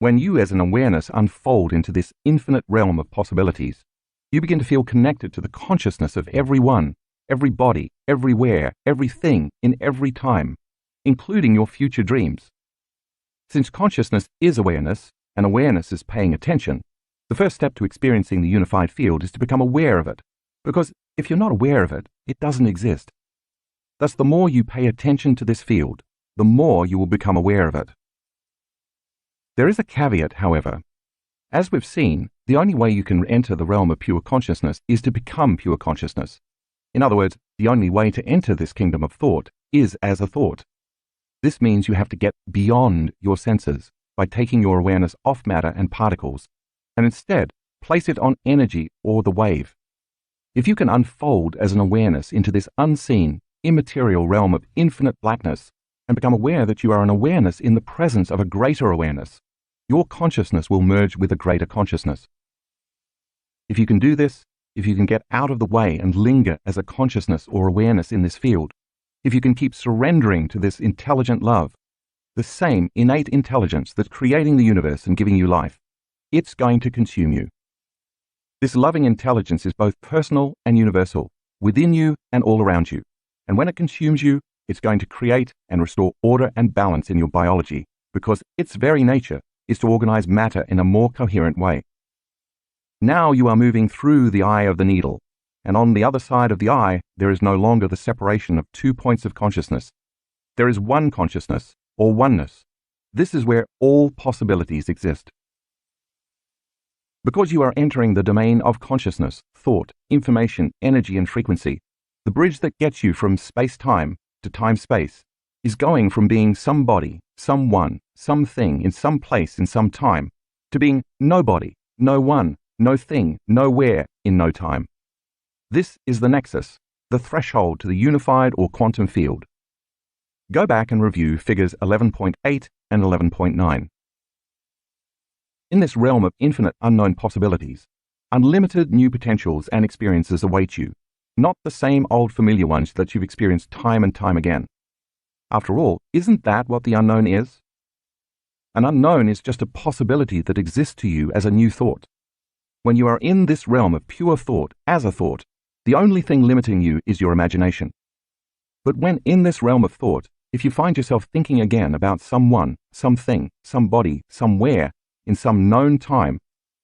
When you as an awareness unfold into this infinite realm of possibilities, you begin to feel connected to the consciousness of everyone, every body, everywhere, everything, in every time, including your future dreams. Since consciousness is awareness, and awareness is paying attention, the first step to experiencing the unified field is to become aware of it, because if you're not aware of it, it doesn't exist. Thus, the more you pay attention to this field, the more you will become aware of it. There is a caveat, however. As we've seen, the only way you can enter the realm of pure consciousness is to become pure consciousness. In other words, the only way to enter this kingdom of thought is as a thought. This means you have to get beyond your senses by taking your awareness off matter and particles, and instead place it on energy or the wave. If you can unfold as an awareness into this unseen, immaterial realm of infinite blackness and become aware that you are an awareness in the presence of a greater awareness, your consciousness will merge with a greater consciousness. If you can do this, if you can get out of the way and linger as a consciousness or awareness in this field, if you can keep surrendering to this intelligent love, the same innate intelligence that's creating the universe and giving you life, it's going to consume you. This loving intelligence is both personal and universal, within you and all around you. And when it consumes you, it's going to create and restore order and balance in your biology, because its very nature is to organize matter in a more coherent way. Now you are moving through the eye of the needle, and on the other side of the eye, there is no longer the separation of two points of consciousness. There is one consciousness, or oneness. This is where all possibilities exist. Because you are entering the domain of consciousness, thought, information, energy, and frequency, the bridge that gets you from space-time to time-space is going from being somebody, someone, something in some place in some time, to being nobody, no one, no thing, nowhere in no time. This is the nexus, the threshold to the unified or quantum field. Go back and review figures 11.8 and 11.9. In this realm of infinite unknown possibilities, unlimited new potentials and experiences await you, not the same old familiar ones that you've experienced time and time again. After all, isn't that what the unknown is? An unknown is just a possibility that exists to you as a new thought. When you are in this realm of pure thought as a thought, the only thing limiting you is your imagination. But when in this realm of thought, if you find yourself thinking again about someone, something, somebody, somewhere, in some known time,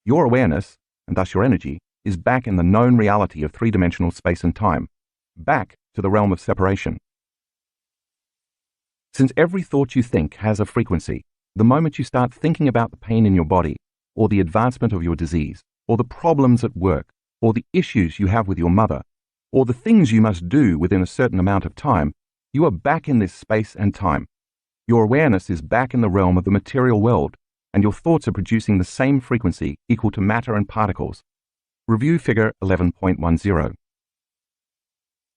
your awareness, and thus your energy, is back in the known reality of three-dimensional space and time, back to the realm of separation. Since every thought you think has a frequency, the moment you start thinking about the pain in your body, or the advancement of your disease, or the problems at work, or the issues you have with your mother, or the things you must do within a certain amount of time, you are back in this space and time. Your awareness is back in the realm of the material world, and your thoughts are producing the same frequency equal to matter and particles. Review figure 11.10.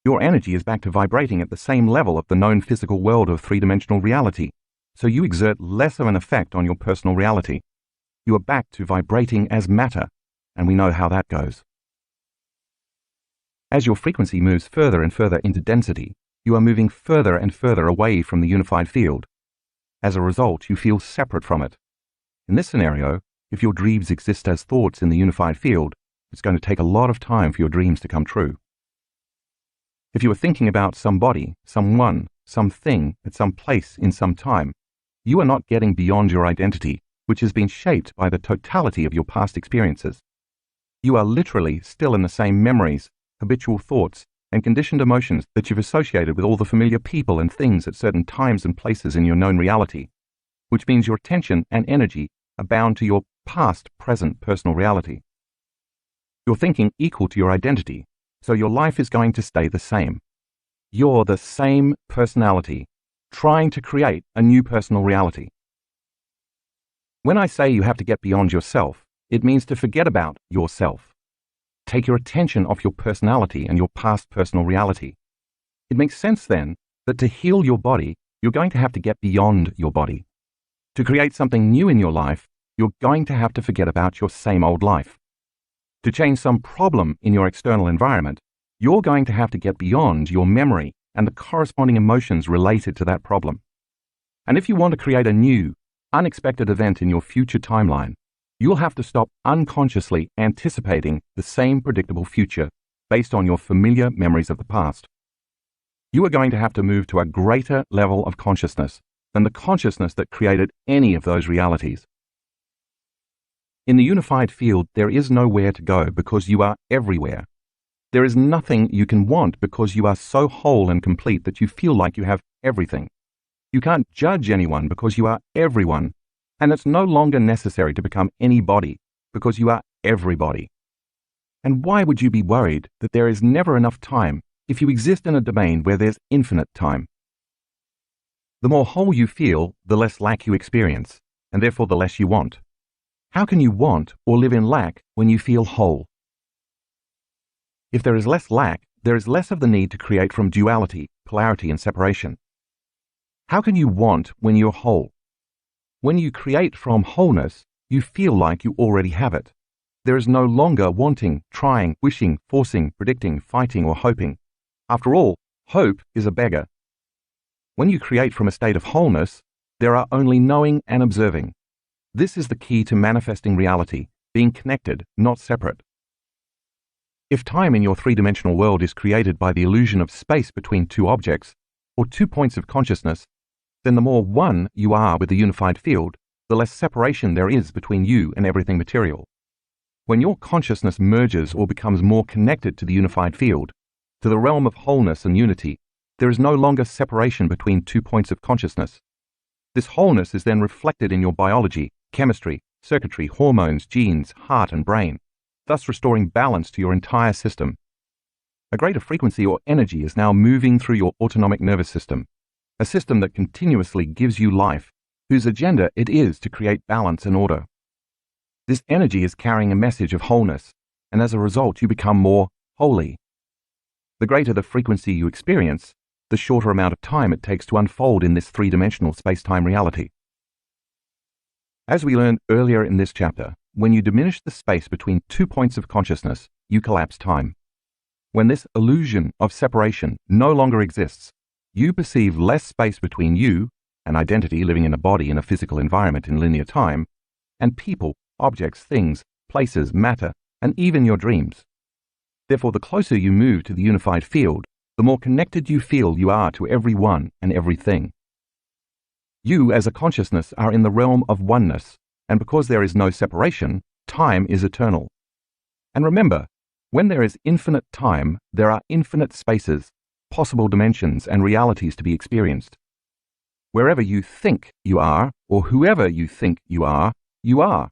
Your energy is back to vibrating at the same level of the known physical world of three-dimensional reality, so you exert less of an effect on your personal reality. You are back to vibrating as matter, and we know how that goes. As your frequency moves further and further into density, you are moving further and further away from the unified field. As a result, you feel separate from it. In this scenario, if your dreams exist as thoughts in the unified field, it's going to take a lot of time for your dreams to come true. If you are thinking about somebody, someone, something, at some place in some time, you are not getting beyond your identity, which has been shaped by the totality of your past experiences. You are literally still in the same memories, habitual thoughts, and conditioned emotions that you've associated with all the familiar people and things at certain times and places in your known reality, which means your attention and energy are bound to your past, present, personal reality. You're thinking equal to your identity, so your life is going to stay the same. You're the same personality, trying to create a new personal reality. When I say you have to get beyond yourself, it means to forget about yourself. Take your attention off your personality and your past personal reality. It makes sense then that to heal your body, you're going to have to get beyond your body. To create something new in your life, you're going to have to forget about your same old life. To change some problem in your external environment, you're going to have to get beyond your memory and the corresponding emotions related to that problem. And if you want to create a new, unexpected event in your future timeline, you'll have to stop unconsciously anticipating the same predictable future based on your familiar memories of the past. You are going to have to move to a greater level of consciousness than the consciousness that created any of those realities. In the unified field, there is nowhere to go because you are everywhere. There is nothing you can want because you are so whole and complete that you feel like you have everything. You can't judge anyone because you are everyone, and it's no longer necessary to become anybody because you are everybody. And why would you be worried that there is never enough time if you exist in a domain where there's infinite time? The more whole you feel, the less lack you experience, and therefore the less you want. How can you want or live in lack when you feel whole? If there is less lack, there is less of the need to create from duality, polarity, and separation. How can you want when you're whole? When you create from wholeness, you feel like you already have it. There is no longer wanting, trying, wishing, forcing, predicting, fighting, or hoping. After all, hope is a beggar. When you create from a state of wholeness, there are only knowing and observing. This is the key to manifesting reality, being connected, not separate. If time in your three-dimensional world is created by the illusion of space between two objects, or 2 points of consciousness, then the more one you are with the unified field, the less separation there is between you and everything material. When your consciousness merges or becomes more connected to the unified field, to the realm of wholeness and unity, there is no longer separation between 2 points of consciousness. This wholeness is then reflected in your biology, chemistry, circuitry, hormones, genes, heart, and brain, thus restoring balance to your entire system. A greater frequency or energy is now moving through your autonomic nervous system, a system that continuously gives you life, whose agenda it is to create balance and order. This energy is carrying a message of wholeness, and as a result you become more holy. The greater the frequency you experience, the shorter amount of time it takes to unfold in this three-dimensional space-time reality. As we learned earlier in this chapter, when you diminish the space between 2 points of consciousness, you collapse time. When this illusion of separation no longer exists, you perceive less space between you, an identity living in a body in a physical environment in linear time, and people, objects, things, places, matter, and even your dreams. Therefore, the closer you move to the unified field, the more connected you feel you are to everyone and everything. You as a consciousness are in the realm of oneness, and because there is no separation, time is eternal. And remember, when there is infinite time, there are infinite spaces, possible dimensions, and realities to be experienced. Wherever you think you are, or whoever you think you are, you are.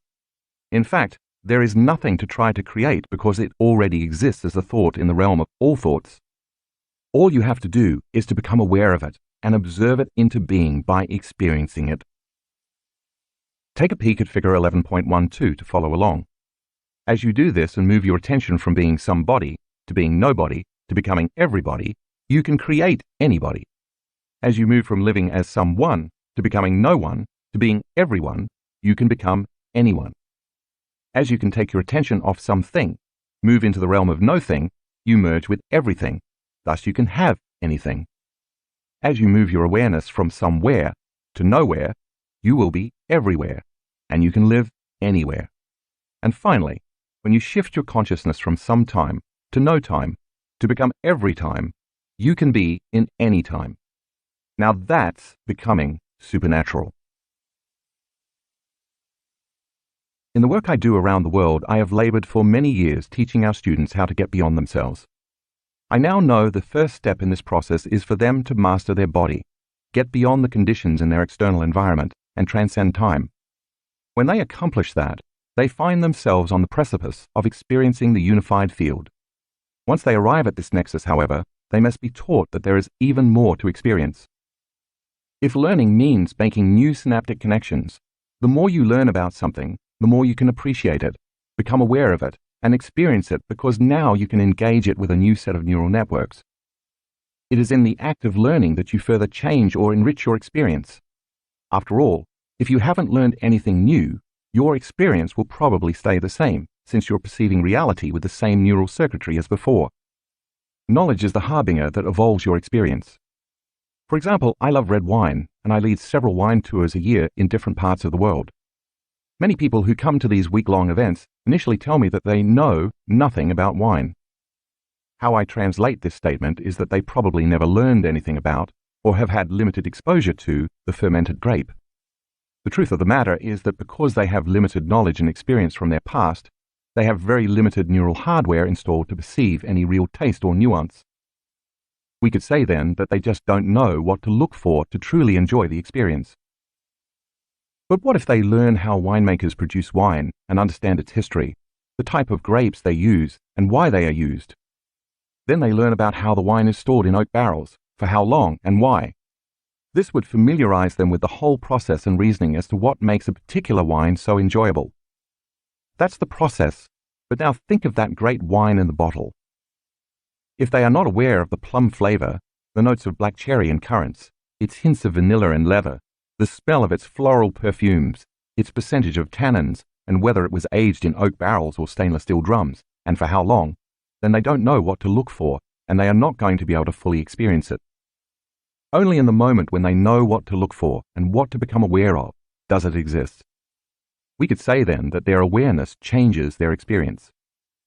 In fact, there is nothing to try to create because it already exists as a thought in the realm of all thoughts. All you have to do is to become aware of it and observe it into being by experiencing it. Take a peek at figure 11.12 to follow along. As you do this and move your attention from being somebody to being nobody to becoming everybody, you can create anybody. As you move from living as someone to becoming no one to being everyone, you can become anyone. As you can take your attention off something, move into the realm of no thing, you merge with everything. Thus you can have anything. As you move your awareness from somewhere to nowhere, you will be everywhere, and you can live anywhere. And finally, when you shift your consciousness from some time to no time to become every time, you can be in any time. Now that's becoming supernatural. In the work I do around the world, I have labored for many years teaching our students how to get beyond themselves. I now know the first step in this process is for them to master their body, get beyond the conditions in their external environment, and transcend time. When they accomplish that, they find themselves on the precipice of experiencing the unified field. Once they arrive at this nexus, however, they must be taught that there is even more to experience. If learning means making new synaptic connections, the more you learn about something, the more you can appreciate it, become aware of it, and experience it because now you can engage it with a new set of neural networks. It is in the act of learning that you further change or enrich your experience. After all, if you haven't learned anything new, your experience will probably stay the same, since you're perceiving reality with the same neural circuitry as before. Knowledge is the harbinger that evolves your experience. For example, I love red wine, and I lead several wine tours a year in different parts of the world. Many people who come to these week-long events initially tell me that they know nothing about wine. How I translate this statement is that they probably never learned anything about, or have had limited exposure to, the fermented grape. The truth of the matter is that because they have limited knowledge and experience from their past, they have very limited neural hardware installed to perceive any real taste or nuance. We could say then that they just don't know what to look for to truly enjoy the experience. But what if they learn how winemakers produce wine and understand its history, the type of grapes they use and why they are used? Then they learn about how the wine is stored in oak barrels, for how long and why. This would familiarize them with the whole process and reasoning as to what makes a particular wine so enjoyable. That's the process, but now think of that great wine in the bottle. If they are not aware of the plum flavor, the notes of black cherry and currants, its hints of vanilla and leather, the smell of its floral perfumes, its percentage of tannins, and whether it was aged in oak barrels or stainless steel drums, and for how long, then they don't know what to look for, and they are not going to be able to fully experience it. Only in the moment when they know what to look for and what to become aware of, does it exist. We could say then that their awareness changes their experience.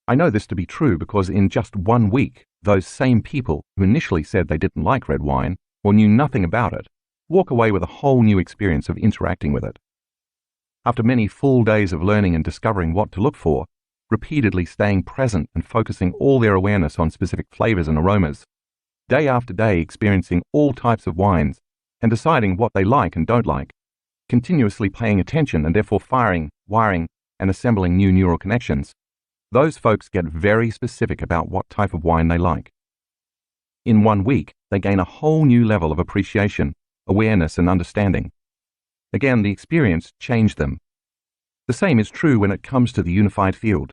I know this to be true because in just 1 week, those same people who initially said they didn't like red wine or knew nothing about it, walk away with a whole new experience of interacting with it. After many full days of learning and discovering what to look for, repeatedly staying present and focusing all their awareness on specific flavors and aromas, day after day experiencing all types of wines and deciding what they like and don't like, continuously paying attention and therefore firing, wiring, and assembling new neural connections, those folks get very specific about what type of wine they like. In 1 week, they gain a whole new level of appreciation, awareness, and understanding. Again, the experience changed them. The same is true when it comes to the unified field.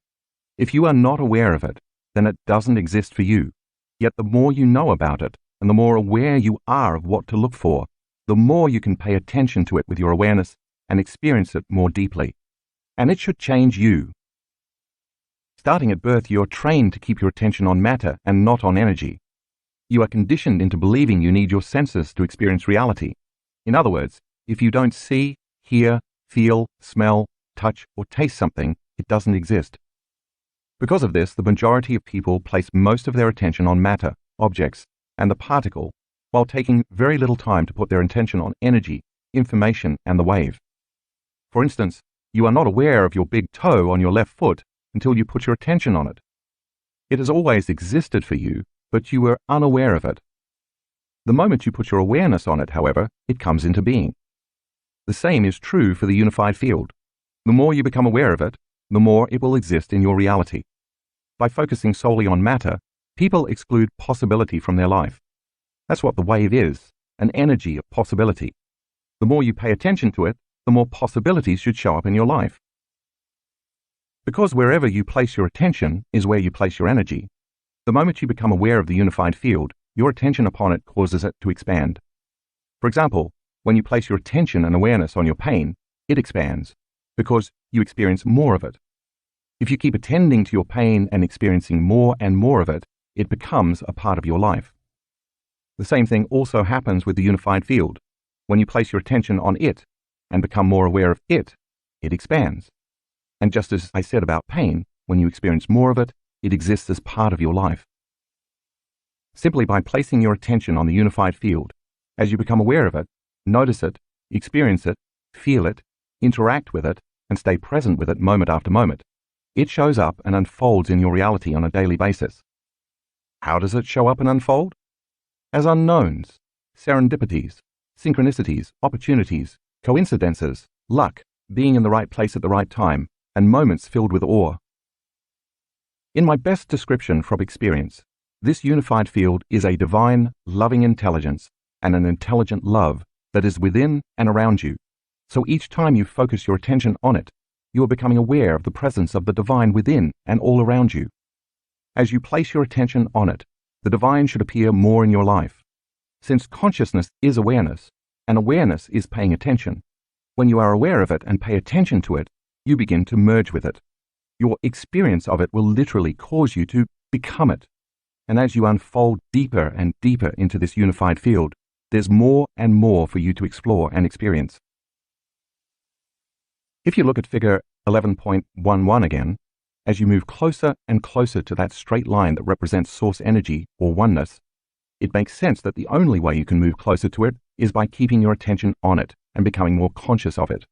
If you are not aware of it, then it doesn't exist for you. Yet the more you know about it, and the more aware you are of what to look for, the more you can pay attention to it with your awareness and experience it more deeply. And it should change you. Starting at birth, you are trained to keep your attention on matter and not on energy. You are conditioned into believing you need your senses to experience reality. In other words, if you don't see, hear, feel, smell, touch, or taste something, it doesn't exist. Because of this, the majority of people place most of their attention on matter, objects, and the particle, while taking very little time to put their attention on energy, information, and the wave. For instance, you are not aware of your big toe on your left foot until you put your attention on it. It has always existed for you, but you were unaware of it. The moment you put your awareness on it, however, it comes into being. The same is true for the unified field. The more you become aware of it, the more it will exist in your reality. By focusing solely on matter, people exclude possibility from their life. That's what the wave is, an energy of possibility. The more you pay attention to it, the more possibilities should show up in your life. Because wherever you place your attention is where you place your energy, the moment you become aware of the unified field, your attention upon it causes it to expand. For example, when you place your attention and awareness on your pain, it expands, because you experience more of it. If you keep attending to your pain and experiencing more and more of it, it becomes a part of your life. The same thing also happens with the unified field. When you place your attention on it and become more aware of it, it expands. And just as I said about pain, when you experience more of it, it exists as part of your life. Simply by placing your attention on the unified field, as you become aware of it, notice it, experience it, feel it, interact with it, and stay present with it moment after moment, it shows up and unfolds in your reality on a daily basis. How does it show up and unfold? As unknowns, serendipities, synchronicities, opportunities, coincidences, luck, being in the right place at the right time, and moments filled with awe. In my best description from experience, this unified field is a divine, loving intelligence and an intelligent love that is within and around you. So each time you focus your attention on it, you are becoming aware of the presence of the divine within and all around you. As you place your attention on it, the divine should appear more in your life. Since consciousness is awareness, and awareness is paying attention, when you are aware of it and pay attention to it, you begin to merge with it. Your experience of it will literally cause you to become it. And as you unfold deeper and deeper into this unified field, there's more and more for you to explore and experience. If you look at figure 11.11 again, as you move closer and closer to that straight line that represents source energy or oneness, it makes sense that the only way you can move closer to it is by keeping your attention on it and becoming more conscious of it.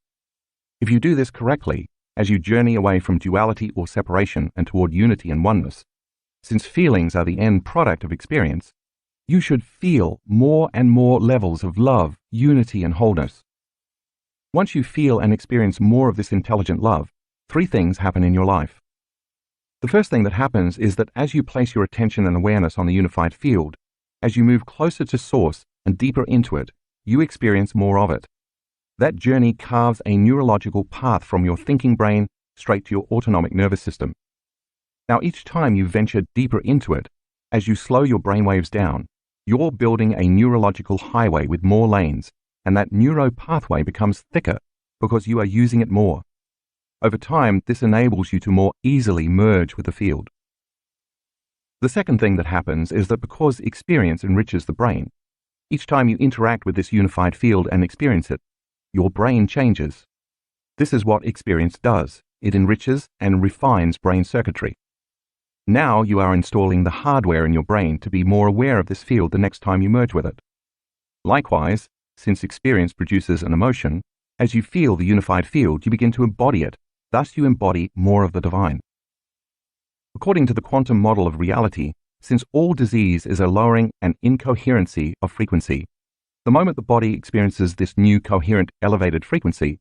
If you do this correctly, as you journey away from duality or separation and toward unity and oneness, since feelings are the end product of experience, you should feel more and more levels of love, unity, and wholeness. Once you feel and experience more of this intelligent love, three things happen in your life. The first thing that happens is that as you place your attention and awareness on the unified field, as you move closer to source and deeper into it, you experience more of it. That journey carves a neurological path from your thinking brain straight to your autonomic nervous system. Now, each time you venture deeper into it, as you slow your brainwaves down, you're building a neurological highway with more lanes, and that neuro pathway becomes thicker because you are using it more. Over time, this enables you to more easily merge with the field. The second thing that happens is that because experience enriches the brain, each time you interact with this unified field and experience it, your brain changes. This is what experience does. It enriches and refines brain circuitry. Now you are installing the hardware in your brain to be more aware of this field the next time you merge with it. Likewise, since experience produces an emotion, as you feel the unified field, you begin to embody it. Thus you embody more of the divine. According to the quantum model of reality, since all disease is a lowering and incoherency of frequency, the moment the body experiences this new coherent elevated frequency,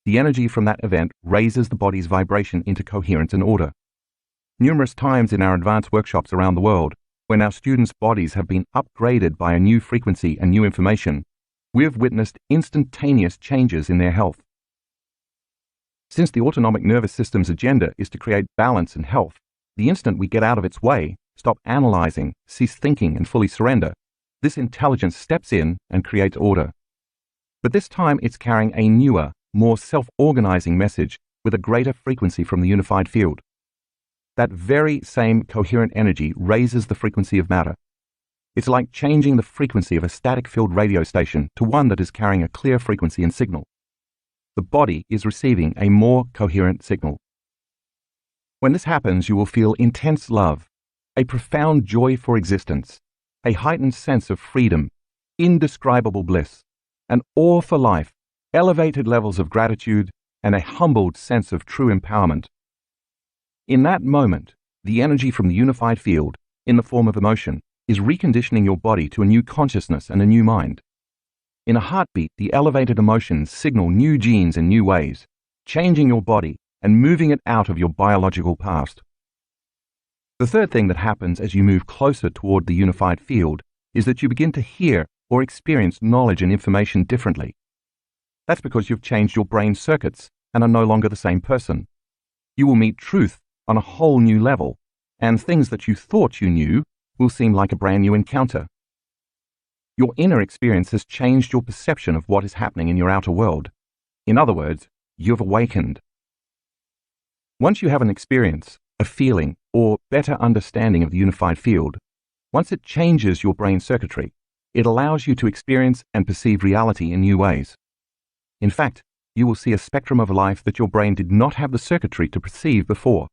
the energy from that event raises the body's vibration into coherence and order. Numerous times in our advanced workshops around the world, when our students' bodies have been upgraded by a new frequency and new information, we have witnessed instantaneous changes in their health. Since the autonomic nervous system's agenda is to create balance and health, the instant we get out of its way, stop analyzing, cease thinking, and fully surrender, this intelligence steps in and creates order. But this time it's carrying a newer, more self-organizing message with a greater frequency from the unified field. That very same coherent energy raises the frequency of matter. It's like changing the frequency of a static-filled radio station to one that is carrying a clear frequency and signal. The body is receiving a more coherent signal. When this happens, you will feel intense love, a profound joy for existence, a heightened sense of freedom, indescribable bliss, an awe for life, elevated levels of gratitude, and a humbled sense of true empowerment. In that moment, the energy from the unified field, in the form of emotion, is reconditioning your body to a new consciousness and a new mind. In a heartbeat, the elevated emotions signal new genes in new ways, changing your body and moving it out of your biological past. The third thing that happens as you move closer toward the unified field is that you begin to hear or experience knowledge and information differently. That's because you've changed your brain circuits and are no longer the same person. You will meet truth on a whole new level, and things that you thought you knew will seem like a brand new encounter. Your inner experience has changed your perception of what is happening in your outer world. In other words, you've awakened. Once you have an experience, a feeling, or better understanding of the unified field, once it changes your brain circuitry, it allows you to experience and perceive reality in new ways. In fact, you will see a spectrum of life that your brain did not have the circuitry to perceive before.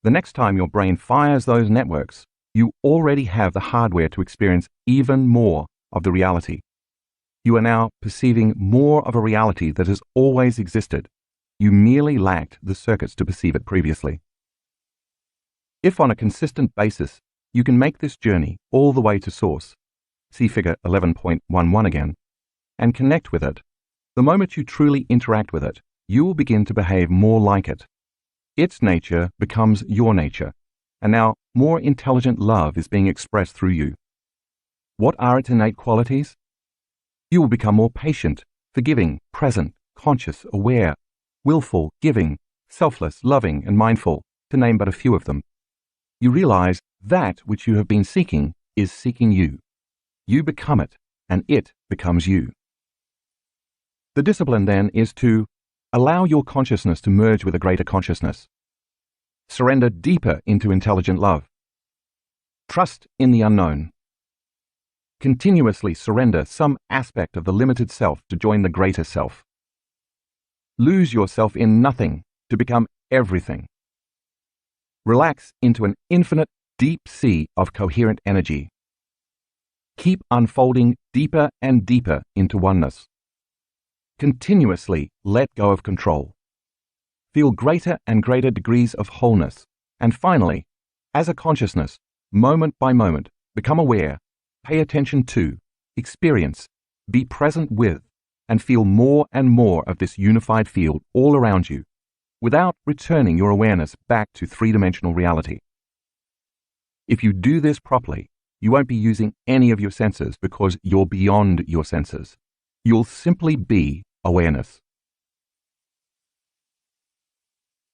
The next time your brain fires those networks, you already have the hardware to experience even more of the reality. You are now perceiving more of a reality that has always existed. You merely lacked the circuits to perceive it previously. If on a consistent basis, you can make this journey all the way to source, see figure 11.11 again, and connect with it, the moment you truly interact with it, you will begin to behave more like it. Its nature becomes your nature, and now more intelligent love is being expressed through you. What are its innate qualities? You will become more patient, forgiving, present, conscious, aware, willful, giving, selfless, loving, and mindful, to name but a few of them. You realize that which you have been seeking is seeking you. You become it, and it becomes you. The discipline then is to allow your consciousness to merge with a greater consciousness. Surrender deeper into intelligent love. Trust in the unknown. Continuously surrender some aspect of the limited self to join the greater self. Lose yourself in nothing to become everything. Relax into an infinite deep sea of coherent energy. Keep unfolding deeper and deeper into oneness. Continuously let go of control. Feel greater and greater degrees of wholeness. And finally, as a consciousness, moment by moment, become aware, pay attention to, experience, be present with, and feel more and more of this unified field all around you, without returning your awareness back to three-dimensional reality. If you do this properly, you won't be using any of your senses because you're beyond your senses. You'll simply be awareness.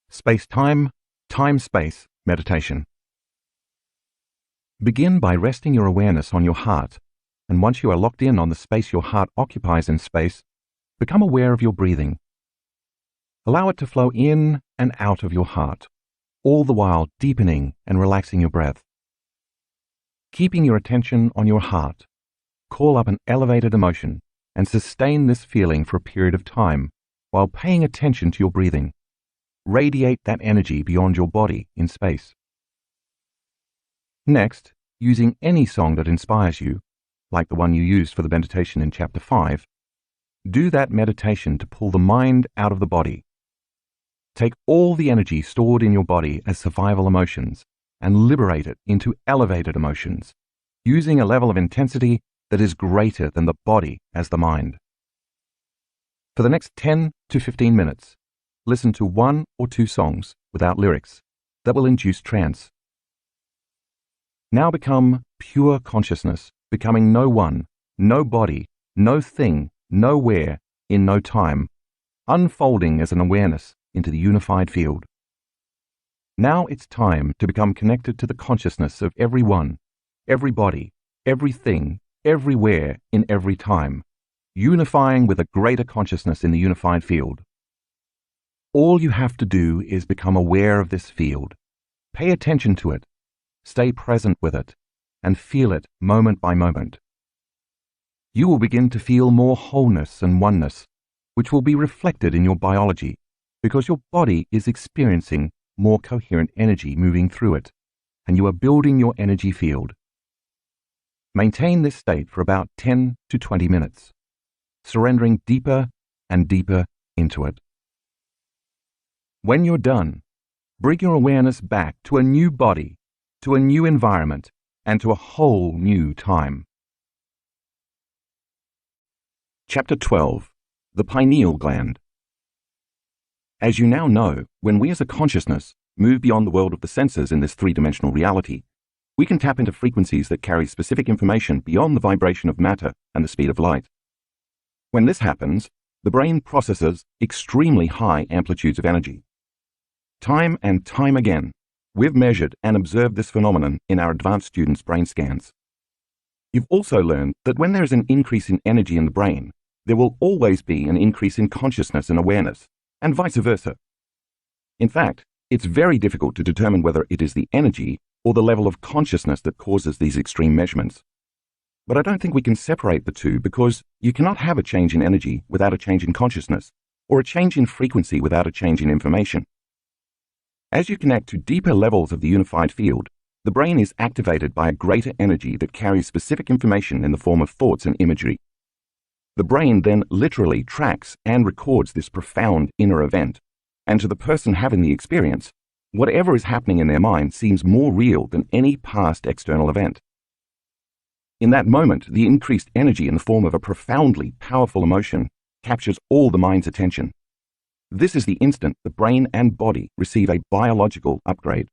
Space-time, time-space meditation. Begin by resting your awareness on your heart, and once you are locked in on the space your heart occupies in space, become aware of your breathing. Allow it to flow in and out of your heart, all the while deepening and relaxing your breath. Keeping your attention on your heart, call up an elevated emotion and sustain this feeling for a period of time while paying attention to your breathing. Radiate that energy beyond your body in space. Next, using any song that inspires you, like the one you used for the meditation in Chapter 5, do that meditation to pull the mind out of the body. Take all the energy stored in your body as survival emotions and liberate it into elevated emotions, using a level of intensity that is greater than the body as the mind. For the next 10 to 15 minutes, listen to 1 or 2 songs without lyrics that will induce trance. Now become pure consciousness, becoming no one, no body, no thing, nowhere, in no time, unfolding as an awareness into the unified field. Now it's time to become connected to the consciousness of everyone, everybody, everything, everywhere, in every time, unifying with a greater consciousness in the unified field. All you have to do is become aware of this field. Pay attention to it, stay present with it, and feel it moment by moment. You will begin to feel more wholeness and oneness, which will be reflected in your biology, because your body is experiencing more coherent energy moving through it, and you are building your energy field. Maintain this state for about 10 to 20 minutes, surrendering deeper and deeper into it. When you're done, bring your awareness back to a new body, to a new environment, and to a whole new time. Chapter 12. The Pineal Gland. As you now know, when we as a consciousness move beyond the world of the senses in this three-dimensional reality, we can tap into frequencies that carry specific information beyond the vibration of matter and the speed of light. When this happens, the brain processes extremely high amplitudes of energy. Time and time again, we've measured and observed this phenomenon in our advanced students' brain scans. You've also learned that when there is an increase in energy in the brain, there will always be an increase in consciousness and awareness, and vice versa. In fact, it's very difficult to determine whether it is the energy or the level of consciousness that causes these extreme measurements. But I don't think we can separate the two, because you cannot have a change in energy without a change in consciousness, or a change in frequency without a change in information. As you connect to deeper levels of the unified field, the brain is activated by a greater energy that carries specific information in the form of thoughts and imagery. The brain then literally tracks and records this profound inner event, and to the person having the experience, whatever is happening in their mind seems more real than any past external event. In that moment, the increased energy in the form of a profoundly powerful emotion captures all the mind's attention. This is the instant the brain and body receive a biological upgrade.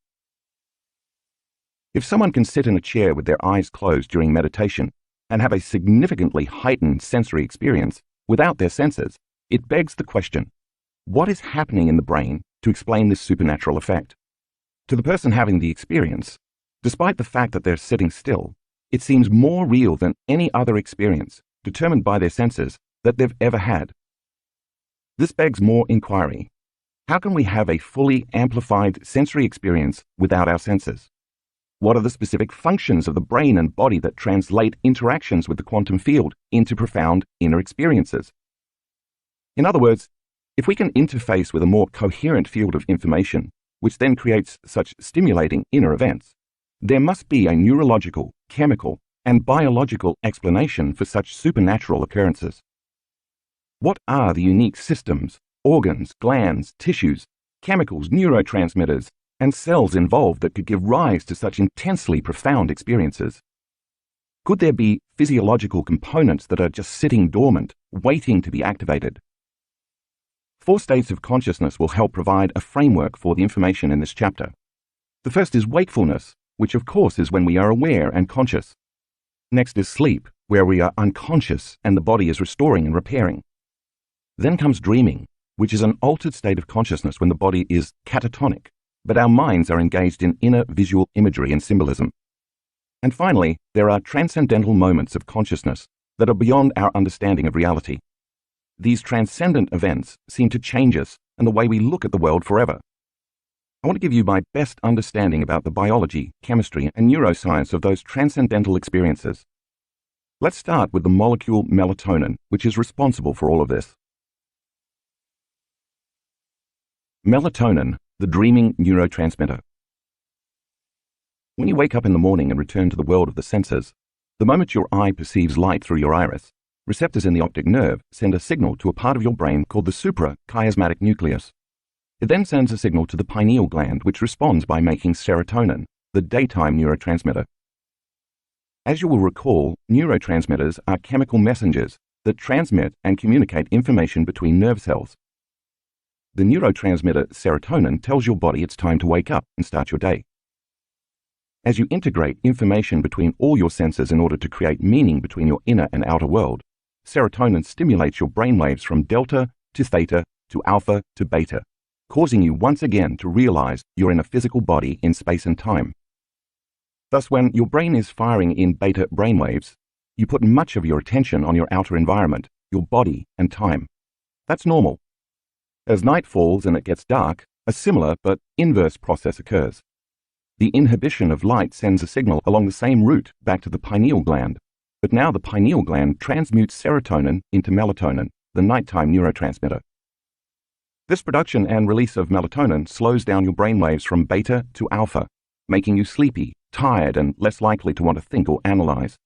If someone can sit in a chair with their eyes closed during meditation and have a significantly heightened sensory experience without their senses, it begs the question, what is happening in the brain to explain this supernatural effect? To the person having the experience, despite the fact that they're sitting still, it seems more real than any other experience, determined by their senses, that they've ever had. This begs more inquiry. How can we have a fully amplified sensory experience without our senses? What are the specific functions of the brain and body that translate interactions with the quantum field into profound inner experiences? In other words, if we can interface with a more coherent field of information, which then creates such stimulating inner events, there must be a neurological, chemical, and biological explanation for such supernatural occurrences. What are the unique systems, organs, glands, tissues, chemicals, neurotransmitters, and cells involved that could give rise to such intensely profound experiences? Could there be physiological components that are just sitting dormant, waiting to be activated? 4 states of consciousness will help provide a framework for the information in this chapter. The first is wakefulness, which of course is when we are aware and conscious. Next is sleep, where we are unconscious and the body is restoring and repairing. Then comes dreaming, which is an altered state of consciousness when the body is catatonic, but our minds are engaged in inner visual imagery and symbolism. And finally, there are transcendental moments of consciousness that are beyond our understanding of reality. These transcendent events seem to change us and the way we look at the world forever. I want to give you my best understanding about the biology, chemistry, and neuroscience of those transcendental experiences. Let's start with the molecule melatonin, which is responsible for all of this. Melatonin, the dreaming neurotransmitter. When you wake up in the morning and return to the world of the senses, the moment your eye perceives light through your iris, receptors in the optic nerve send a signal to a part of your brain called the suprachiasmatic nucleus. It then sends a signal to the pineal gland, which responds by making serotonin, the daytime neurotransmitter. As you will recall, neurotransmitters are chemical messengers that transmit and communicate information between nerve cells. The neurotransmitter serotonin tells your body it's time to wake up and start your day. As you integrate information between all your senses in order to create meaning between your inner and outer world, serotonin stimulates your brainwaves from delta to theta to alpha to beta, causing you once again to realize you're in a physical body in space and time. Thus, when your brain is firing in beta brainwaves, you put much of your attention on your outer environment, your body and time. That's normal. As night falls and it gets dark, a similar but inverse process occurs. The inhibition of light sends a signal along the same route back to the pineal gland, but now the pineal gland transmutes serotonin into melatonin, the nighttime neurotransmitter. This production and release of melatonin slows down your brainwaves from beta to alpha, making you sleepy, tired, and less likely to want to think or analyze.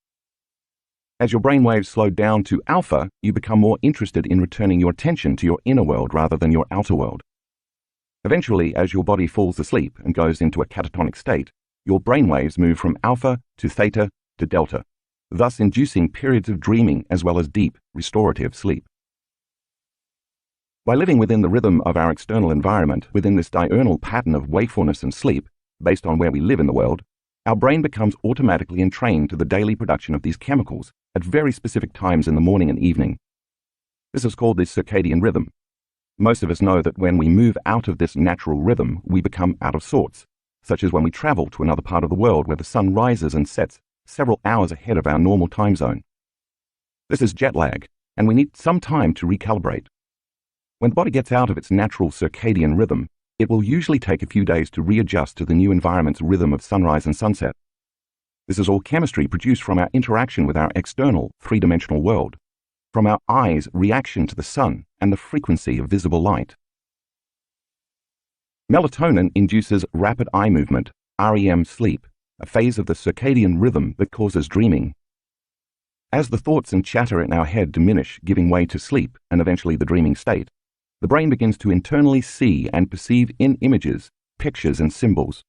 As your brainwaves slow down to alpha, you become more interested in returning your attention to your inner world rather than your outer world. Eventually, as your body falls asleep and goes into a catatonic state, your brainwaves move from alpha to theta to delta, thus inducing periods of dreaming as well as deep, restorative sleep. By living within the rhythm of our external environment, within this diurnal pattern of wakefulness and sleep, based on where we live in the world, our brain becomes automatically entrained to the daily production of these chemicals at very specific times in the morning and evening. This is called the circadian rhythm. Most of us know that when we move out of this natural rhythm, we become out of sorts, such as when we travel to another part of the world where the sun rises and sets several hours ahead of our normal time zone. This is jet lag, and we need some time to recalibrate. When the body gets out of its natural circadian rhythm, it will usually take a few days to readjust to the new environment's rhythm of sunrise and sunset. This is all chemistry produced from our interaction with our external, three-dimensional world, from our eyes' reaction to the sun and the frequency of visible light. Melatonin induces rapid eye movement, REM sleep, a phase of the circadian rhythm that causes dreaming. As the thoughts and chatter in our head diminish, giving way to sleep and eventually the dreaming state, the brain begins to internally see and perceive in images, pictures, and symbols.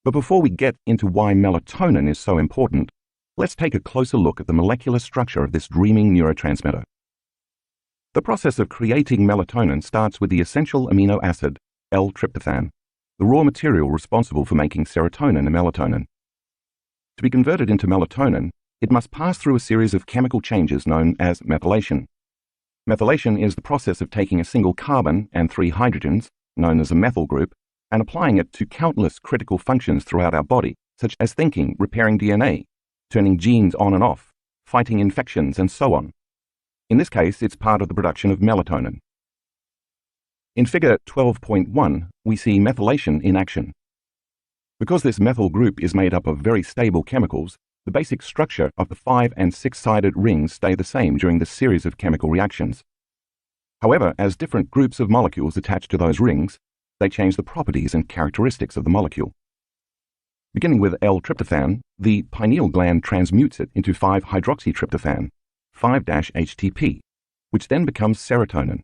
But before we get into why melatonin is so important, let's take a closer look at the molecular structure of this dreaming neurotransmitter. The process of creating melatonin starts with the essential amino acid, L-tryptophan, the raw material responsible for making serotonin and melatonin. To be converted into melatonin, it must pass through a series of chemical changes known as methylation. Methylation is the process of taking a single carbon and 3 hydrogens, known as a methyl group, and applying it to countless critical functions throughout our body, such as thinking, repairing DNA, turning genes on and off, fighting infections, and so on. In this case, it's part of the production of melatonin. In figure 12.1, we see methylation in action. Because this methyl group is made up of very stable chemicals, the basic structure of the 5- and 6-sided rings stay the same during this series of chemical reactions. However, as different groups of molecules attach to those rings, they change the properties and characteristics of the molecule. Beginning with L-tryptophan, the pineal gland transmutes it into 5-hydroxytryptophan, 5-HTP, which then becomes serotonin.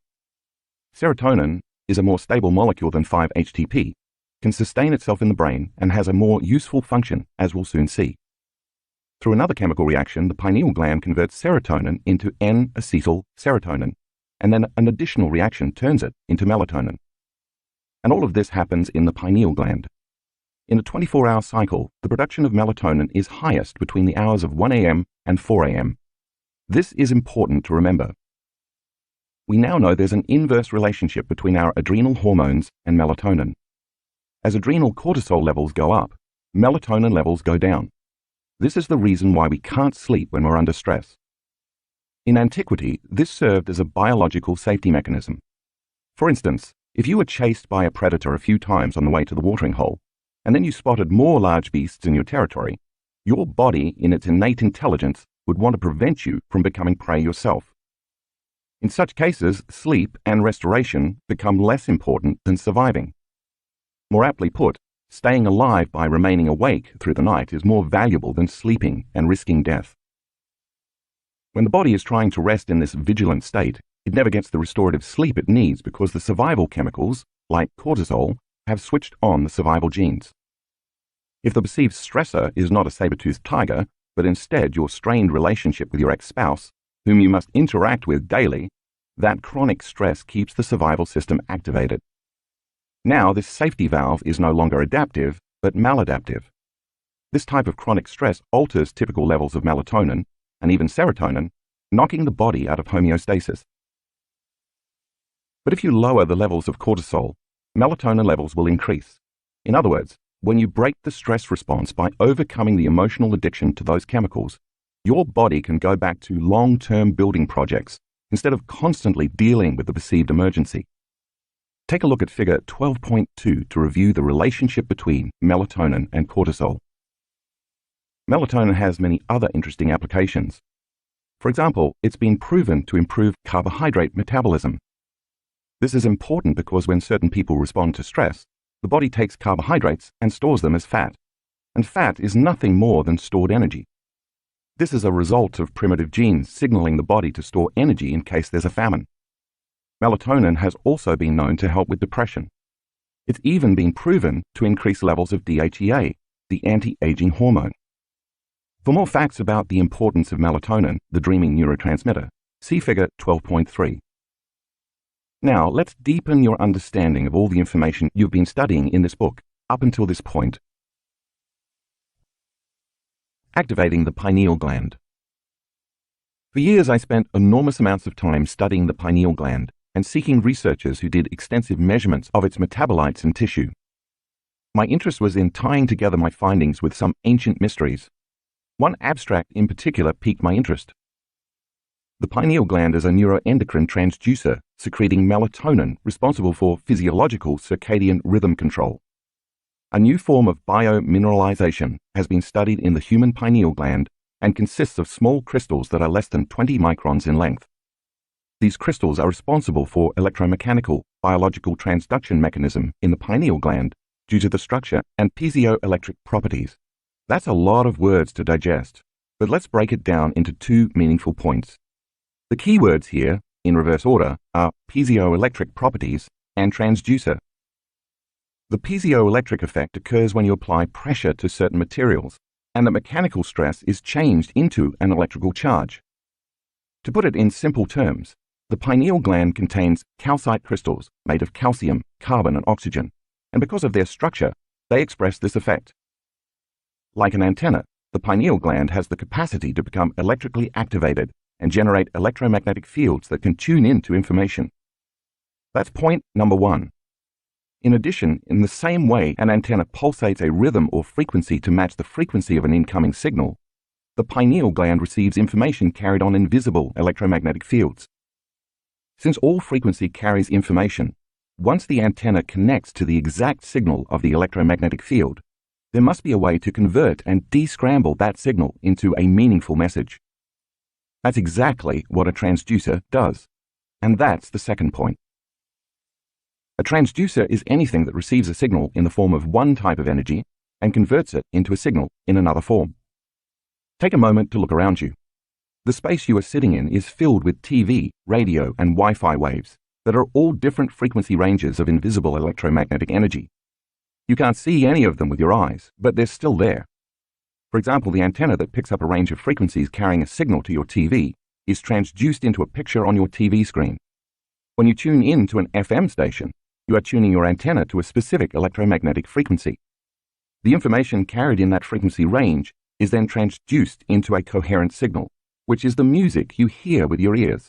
Serotonin is a more stable molecule than 5-HTP, can sustain itself in the brain, and has a more useful function, as we'll soon see. Through another chemical reaction, the pineal gland converts serotonin into N-acetyl-serotonin, and then an additional reaction turns it into melatonin. And all of this happens in the pineal gland. In a 24-hour cycle, the production of melatonin is highest between the hours of 1 a.m. and 4 a.m. This is important to remember. We now know there's an inverse relationship between our adrenal hormones and melatonin. As adrenal cortisol levels go up, melatonin levels go down. This is the reason why we can't sleep when we're under stress. In antiquity, this served as a biological safety mechanism. For instance, if you were chased by a predator a few times on the way to the watering hole, and then you spotted more large beasts in your territory, your body, in its innate intelligence, would want to prevent you from becoming prey yourself. In such cases, sleep and restoration become less important than surviving. More aptly put, staying alive by remaining awake through the night is more valuable than sleeping and risking death. When the body is trying to rest in this vigilant state, it never gets the restorative sleep it needs because the survival chemicals, like cortisol, have switched on the survival genes. If the perceived stressor is not a saber-toothed tiger, but instead your strained relationship with your ex-spouse, whom you must interact with daily, that chronic stress keeps the survival system activated. Now, this safety valve is no longer adaptive, but maladaptive. This type of chronic stress alters typical levels of melatonin, and even serotonin, knocking the body out of homeostasis. But if you lower the levels of cortisol, melatonin levels will increase. In other words, when you break the stress response by overcoming the emotional addiction to those chemicals, your body can go back to long-term building projects instead of constantly dealing with the perceived emergency. Take a look at figure 12.2 to review the relationship between melatonin and cortisol. Melatonin has many other interesting applications. For example, it's been proven to improve carbohydrate metabolism. This is important because when certain people respond to stress, the body takes carbohydrates and stores them as fat, and fat is nothing more than stored energy. This is a result of primitive genes signaling the body to store energy in case there's a famine. Melatonin has also been known to help with depression. It's even been proven to increase levels of DHEA, the anti-aging hormone. For more facts about the importance of melatonin, the dreaming neurotransmitter, see figure 12.3. Now, let's deepen your understanding of all the information you've been studying in this book up until this point. Activating the pineal gland. For years, I spent enormous amounts of time studying the pineal gland and seeking researchers who did extensive measurements of its metabolites and tissue. My interest was in tying together my findings with some ancient mysteries. One abstract in particular piqued my interest. The pineal gland is a neuroendocrine transducer secreting melatonin responsible for physiological circadian rhythm control. A new form of biomineralization has been studied in the human pineal gland and consists of small crystals that are less than 20 microns in length. These crystals are responsible for electromechanical biological transduction mechanism in the pineal gland due to the structure and piezoelectric properties. That's a lot of words to digest, but let's break it down into two meaningful points. The key words here, in reverse order, are piezoelectric properties and transducer. The piezoelectric effect occurs when you apply pressure to certain materials, and the mechanical stress is changed into an electrical charge. To put it in simple terms, the pineal gland contains calcite crystals made of calcium, carbon, and oxygen, and because of their structure, they express this effect. Like an antenna, the pineal gland has the capacity to become electrically activated and generate electromagnetic fields that can tune into information. That's point number one. In addition, in the same way an antenna pulsates a rhythm or frequency to match the frequency of an incoming signal, the pineal gland receives information carried on invisible electromagnetic fields. Since all frequency carries information, once the antenna connects to the exact signal of the electromagnetic field, there must be a way to convert and descramble that signal into a meaningful message. That's exactly what a transducer does. And that's the second point. A transducer is anything that receives a signal in the form of one type of energy and converts it into a signal in another form. Take a moment to look around you. The space you are sitting in is filled with TV, radio, and Wi-Fi waves that are all different frequency ranges of invisible electromagnetic energy. You can't see any of them with your eyes, but they're still there. For example, the antenna that picks up a range of frequencies carrying a signal to your TV is transduced into a picture on your TV screen. When you tune in to an FM station, you are tuning your antenna to a specific electromagnetic frequency. The information carried in that frequency range is then transduced into a coherent signal, which is the music you hear with your ears.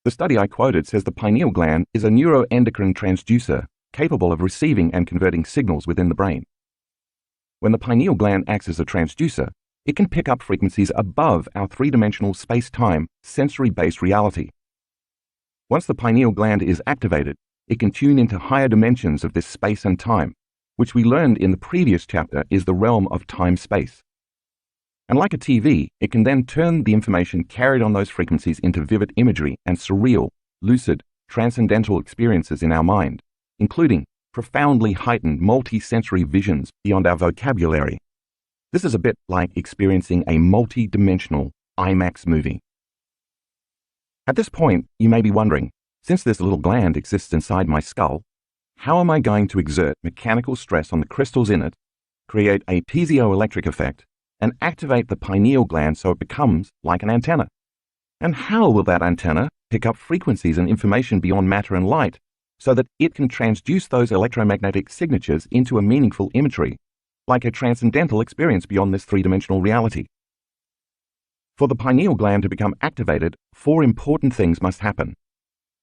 The study I quoted says the pineal gland is a neuroendocrine transducer capable of receiving and converting signals within the brain. When the pineal gland acts as a transducer, it can pick up frequencies above our three-dimensional space-time sensory-based reality. Once the pineal gland is activated, it can tune into higher dimensions of this space and time, which we learned in the previous chapter is the realm of time-space. And like a TV, it can then turn the information carried on those frequencies into vivid imagery and surreal, lucid, transcendental experiences in our mind, including profoundly heightened multi-sensory visions beyond our vocabulary. This is a bit like experiencing a multi-dimensional IMAX movie. At this point, you may be wondering, since this little gland exists inside my skull, how am I going to exert mechanical stress on the crystals in it, create a piezoelectric effect, and activate the pineal gland so it becomes like an antenna? And how will that antenna pick up frequencies and information beyond matter and light so that it can transduce those electromagnetic signatures into a meaningful imagery, like a transcendental experience beyond this three-dimensional reality? For the pineal gland to become activated, 4 important things must happen.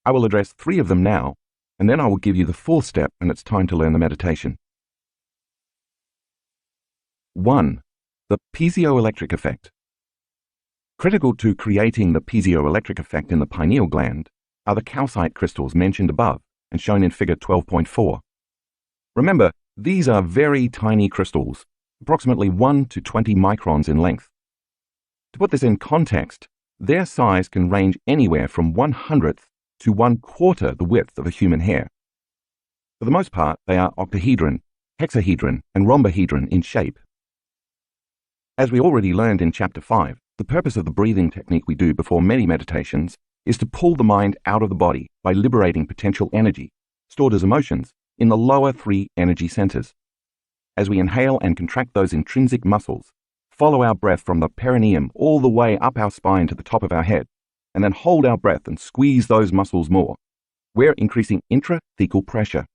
I will address 3 of them now, and then I will give you the fourth step and it's time to learn the meditation. 1. The piezoelectric effect. Critical to creating the piezoelectric effect in the pineal gland are the calcite crystals mentioned above and shown in figure 12.4. Remember, these are very tiny crystals, approximately 1 to 20 microns in length. To put this in context, their size can range anywhere from 1/100th to 1/4 the width of a human hair. For the most part, they are octahedron, hexahedron, and rhombohedron in shape. As we already learned in Chapter 5, the purpose of the breathing technique we do before many meditations is to pull the mind out of the body by liberating potential energy, stored as emotions, in the lower 3 energy centers. As we inhale and contract those intrinsic muscles, follow our breath from the perineum all the way up our spine to the top of our head, and then hold our breath and squeeze those muscles more, we're increasing intrathecal pressure.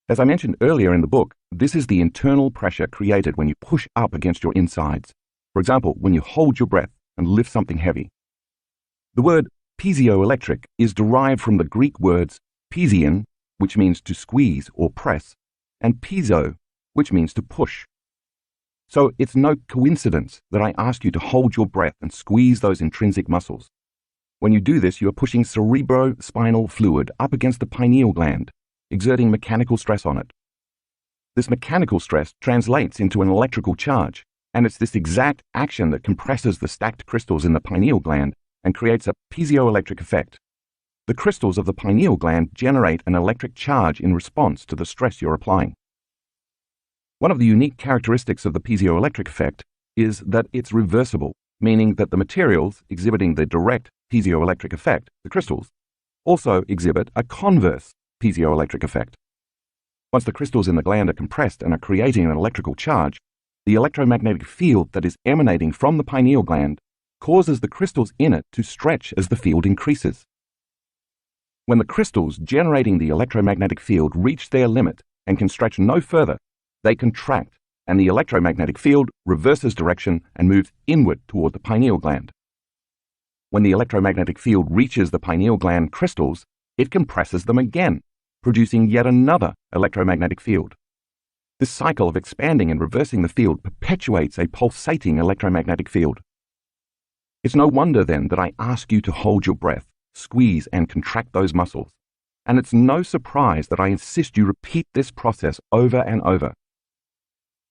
As I mentioned earlier in the book, this is the internal pressure created when you push up against your insides. For example, when you hold your breath and lift something heavy. The word piezoelectric is derived from the Greek words piezein, which means to squeeze or press, and piezo, which means to push. So it's no coincidence that I ask you to hold your breath and squeeze those intrinsic muscles. When you do this, you are pushing cerebrospinal fluid up against the pineal gland, exerting mechanical stress on it. This mechanical stress translates into an electrical charge, and it's this exact action that compresses the stacked crystals in the pineal gland and creates a piezoelectric effect. The crystals of the pineal gland generate an electric charge in response to the stress you're applying. One of the unique characteristics of the piezoelectric effect is that it's reversible, meaning that the materials exhibiting the direct piezoelectric effect, the crystals, also exhibit a converse piezoelectric effect. Once the crystals in the gland are compressed and are creating an electrical charge, the electromagnetic field that is emanating from the pineal gland causes the crystals in it to stretch as the field increases. When the crystals generating the electromagnetic field reach their limit and can stretch no further, they contract, and the electromagnetic field reverses direction and moves inward toward the pineal gland. When the electromagnetic field reaches the pineal gland crystals, it compresses them again, producing yet another electromagnetic field. This cycle of expanding and reversing the field perpetuates a pulsating electromagnetic field. It's no wonder then that I ask you to hold your breath, squeeze and contract those muscles. And it's no surprise that I insist you repeat this process over and over.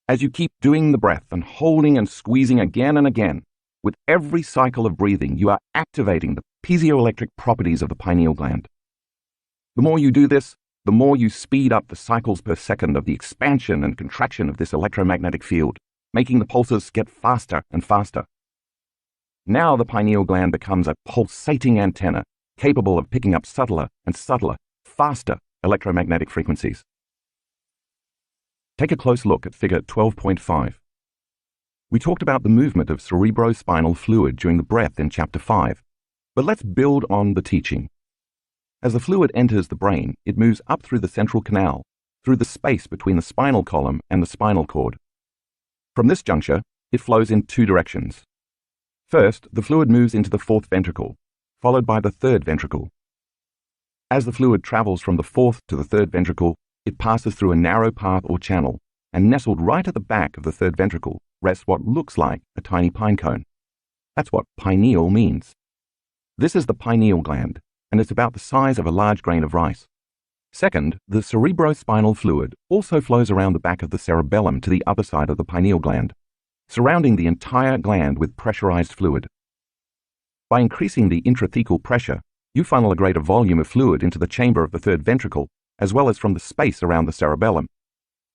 As you keep doing the breath and holding and squeezing again and again, with every cycle of breathing, you are activating the piezoelectric properties of the pineal gland. The more you do this, the more you speed up the cycles per second of the expansion and contraction of this electromagnetic field, making the pulses get faster and faster. Now the pineal gland becomes a pulsating antenna, capable of picking up subtler and subtler, faster electromagnetic frequencies. Take a close look at figure 12.5. We talked about the movement of cerebrospinal fluid during the breath in Chapter 5, but let's build on the teaching. As the fluid enters the brain, it moves up through the central canal, through the space between the spinal column and the spinal cord. From this juncture, it flows in 2 directions. First, the fluid moves into the 4th ventricle, followed by the 3rd ventricle. As the fluid travels from the 4th to the 3rd ventricle, it passes through a narrow path or channel, and nestled right at the back of the 3rd ventricle rests what looks like a tiny pine cone. That's what pineal means. This is the pineal gland, and it's about the size of a large grain of rice. Second, the cerebrospinal fluid also flows around the back of the cerebellum to the other side of the pineal gland, surrounding the entire gland with pressurized fluid. By increasing the intrathecal pressure, you funnel a greater volume of fluid into the chamber of the 3rd ventricle, as well as from the space around the cerebellum.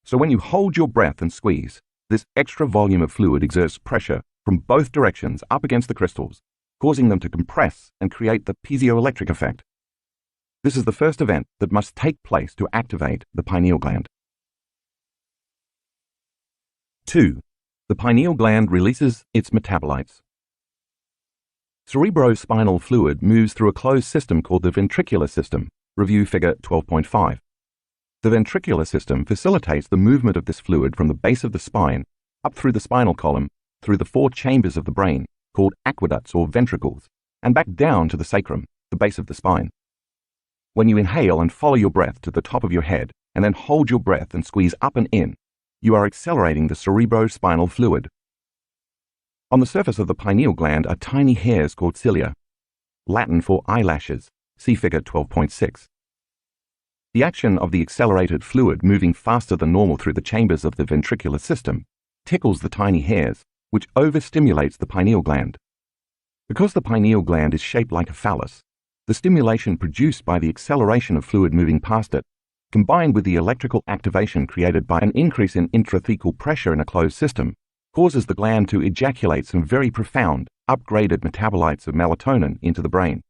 So when you hold your breath and squeeze, this extra volume of fluid exerts pressure from both directions up against the crystals, causing them to compress and create the piezoelectric effect. This is the first event that must take place to activate the pineal gland. 2. The pineal gland releases its metabolites. Cerebrospinal fluid moves through a closed system called the ventricular system. Review figure 12.5. The ventricular system facilitates the movement of this fluid from the base of the spine, up through the spinal column, through the 4 chambers of the brain, called aqueducts or ventricles, and back down to the sacrum, the base of the spine. When you inhale and follow your breath to the top of your head, and then hold your breath and squeeze up and in, you are accelerating the cerebrospinal fluid. On the surface of the pineal gland are tiny hairs called cilia, Latin for eyelashes, see figure 12.6. The action of the accelerated fluid moving faster than normal through the chambers of the ventricular system tickles the tiny hairs, which overstimulates the pineal gland. Because the pineal gland is shaped like a phallus, the stimulation produced by the acceleration of fluid moving past it, combined with the electrical activation created by an increase in intrathecal pressure in a closed system, causes the gland to ejaculate some very profound, upgraded metabolites of melatonin into the brain.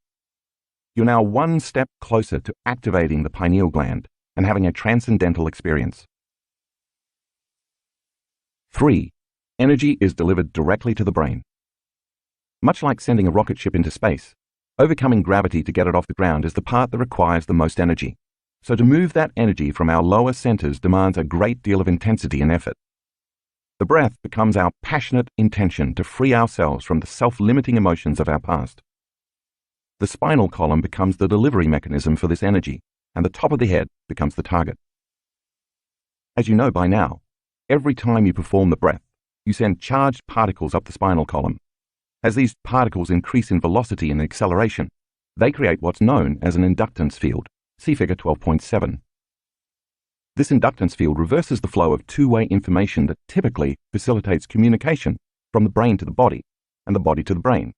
You're now one step closer to activating the pineal gland and having a transcendental experience. 3. Energy is delivered directly to the brain. Much like sending a rocket ship into space, overcoming gravity to get it off the ground is the part that requires the most energy. So to move that energy from our lower centers demands a great deal of intensity and effort. The breath becomes our passionate intention to free ourselves from the self-limiting emotions of our past. The spinal column becomes the delivery mechanism for this energy, and the top of the head becomes the target. As you know by now, every time you perform the breath, you send charged particles up the spinal column. As these particles increase in velocity and acceleration, they create what's known as an inductance field, see figure 12.7. This inductance field reverses the flow of two-way information that typically facilitates communication from the brain to the body and the body to the brain.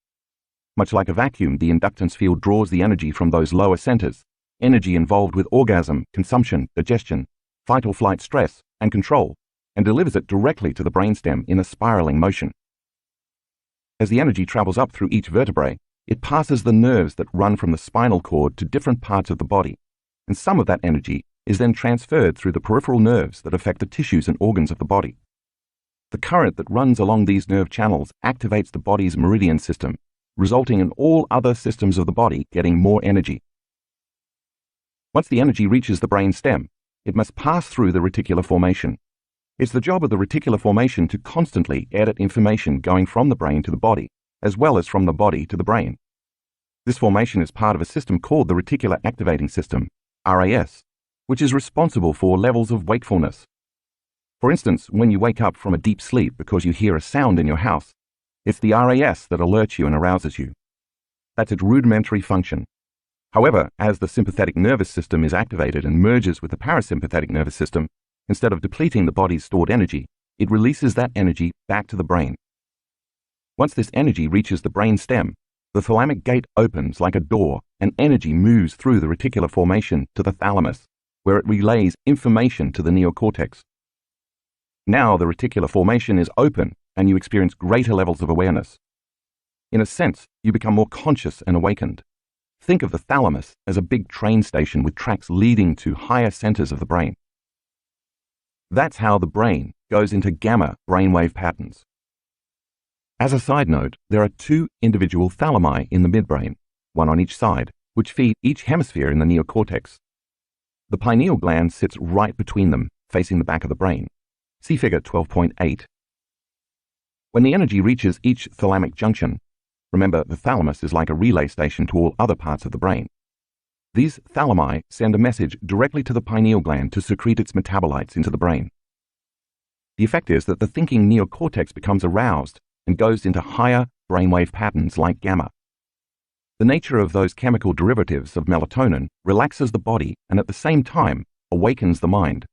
Much like a vacuum, the inductance field draws the energy from those lower centers, energy involved with orgasm, consumption, digestion, fight or flight stress, and control, and delivers it directly to the brainstem in a spiraling motion. As the energy travels up through each vertebrae, it passes the nerves that run from the spinal cord to different parts of the body, and some of that energy is then transferred through the peripheral nerves that affect the tissues and organs of the body. The current that runs along these nerve channels activates the body's meridian system, resulting in all other systems of the body getting more energy. Once the energy reaches the brain stem, it must pass through the reticular formation. It's the job of the reticular formation to constantly edit information going from the brain to the body, as well as from the body to the brain. This formation is part of a system called the reticular activating system, RAS, which is responsible for levels of wakefulness. For instance, when you wake up from a deep sleep because you hear a sound in your house, it's the RAS that alerts you and arouses you. That's its rudimentary function. However, as the sympathetic nervous system is activated and merges with the parasympathetic nervous system, instead of depleting the body's stored energy, it releases that energy back to the brain. Once this energy reaches the brain stem, the thalamic gate opens like a door and energy moves through the reticular formation to the thalamus, where it relays information to the neocortex. Now the reticular formation is open and you experience greater levels of awareness. In a sense, you become more conscious and awakened. Think of the thalamus as a big train station with tracks leading to higher centers of the brain. That's how the brain goes into gamma brainwave patterns. As a side note, there are two individual thalami in the midbrain, one on each side, which feed each hemisphere in the neocortex. The pineal gland sits right between them, facing the back of the brain. See figure 12.8. When the energy reaches each thalamic junction, remember the thalamus is like a relay station to all other parts of the brain. These thalami send a message directly to the pineal gland to secrete its metabolites into the brain. The effect is that the thinking neocortex becomes aroused and goes into higher brainwave patterns like gamma. The nature of those chemical derivatives of melatonin relaxes the body and at the same time awakens the mind.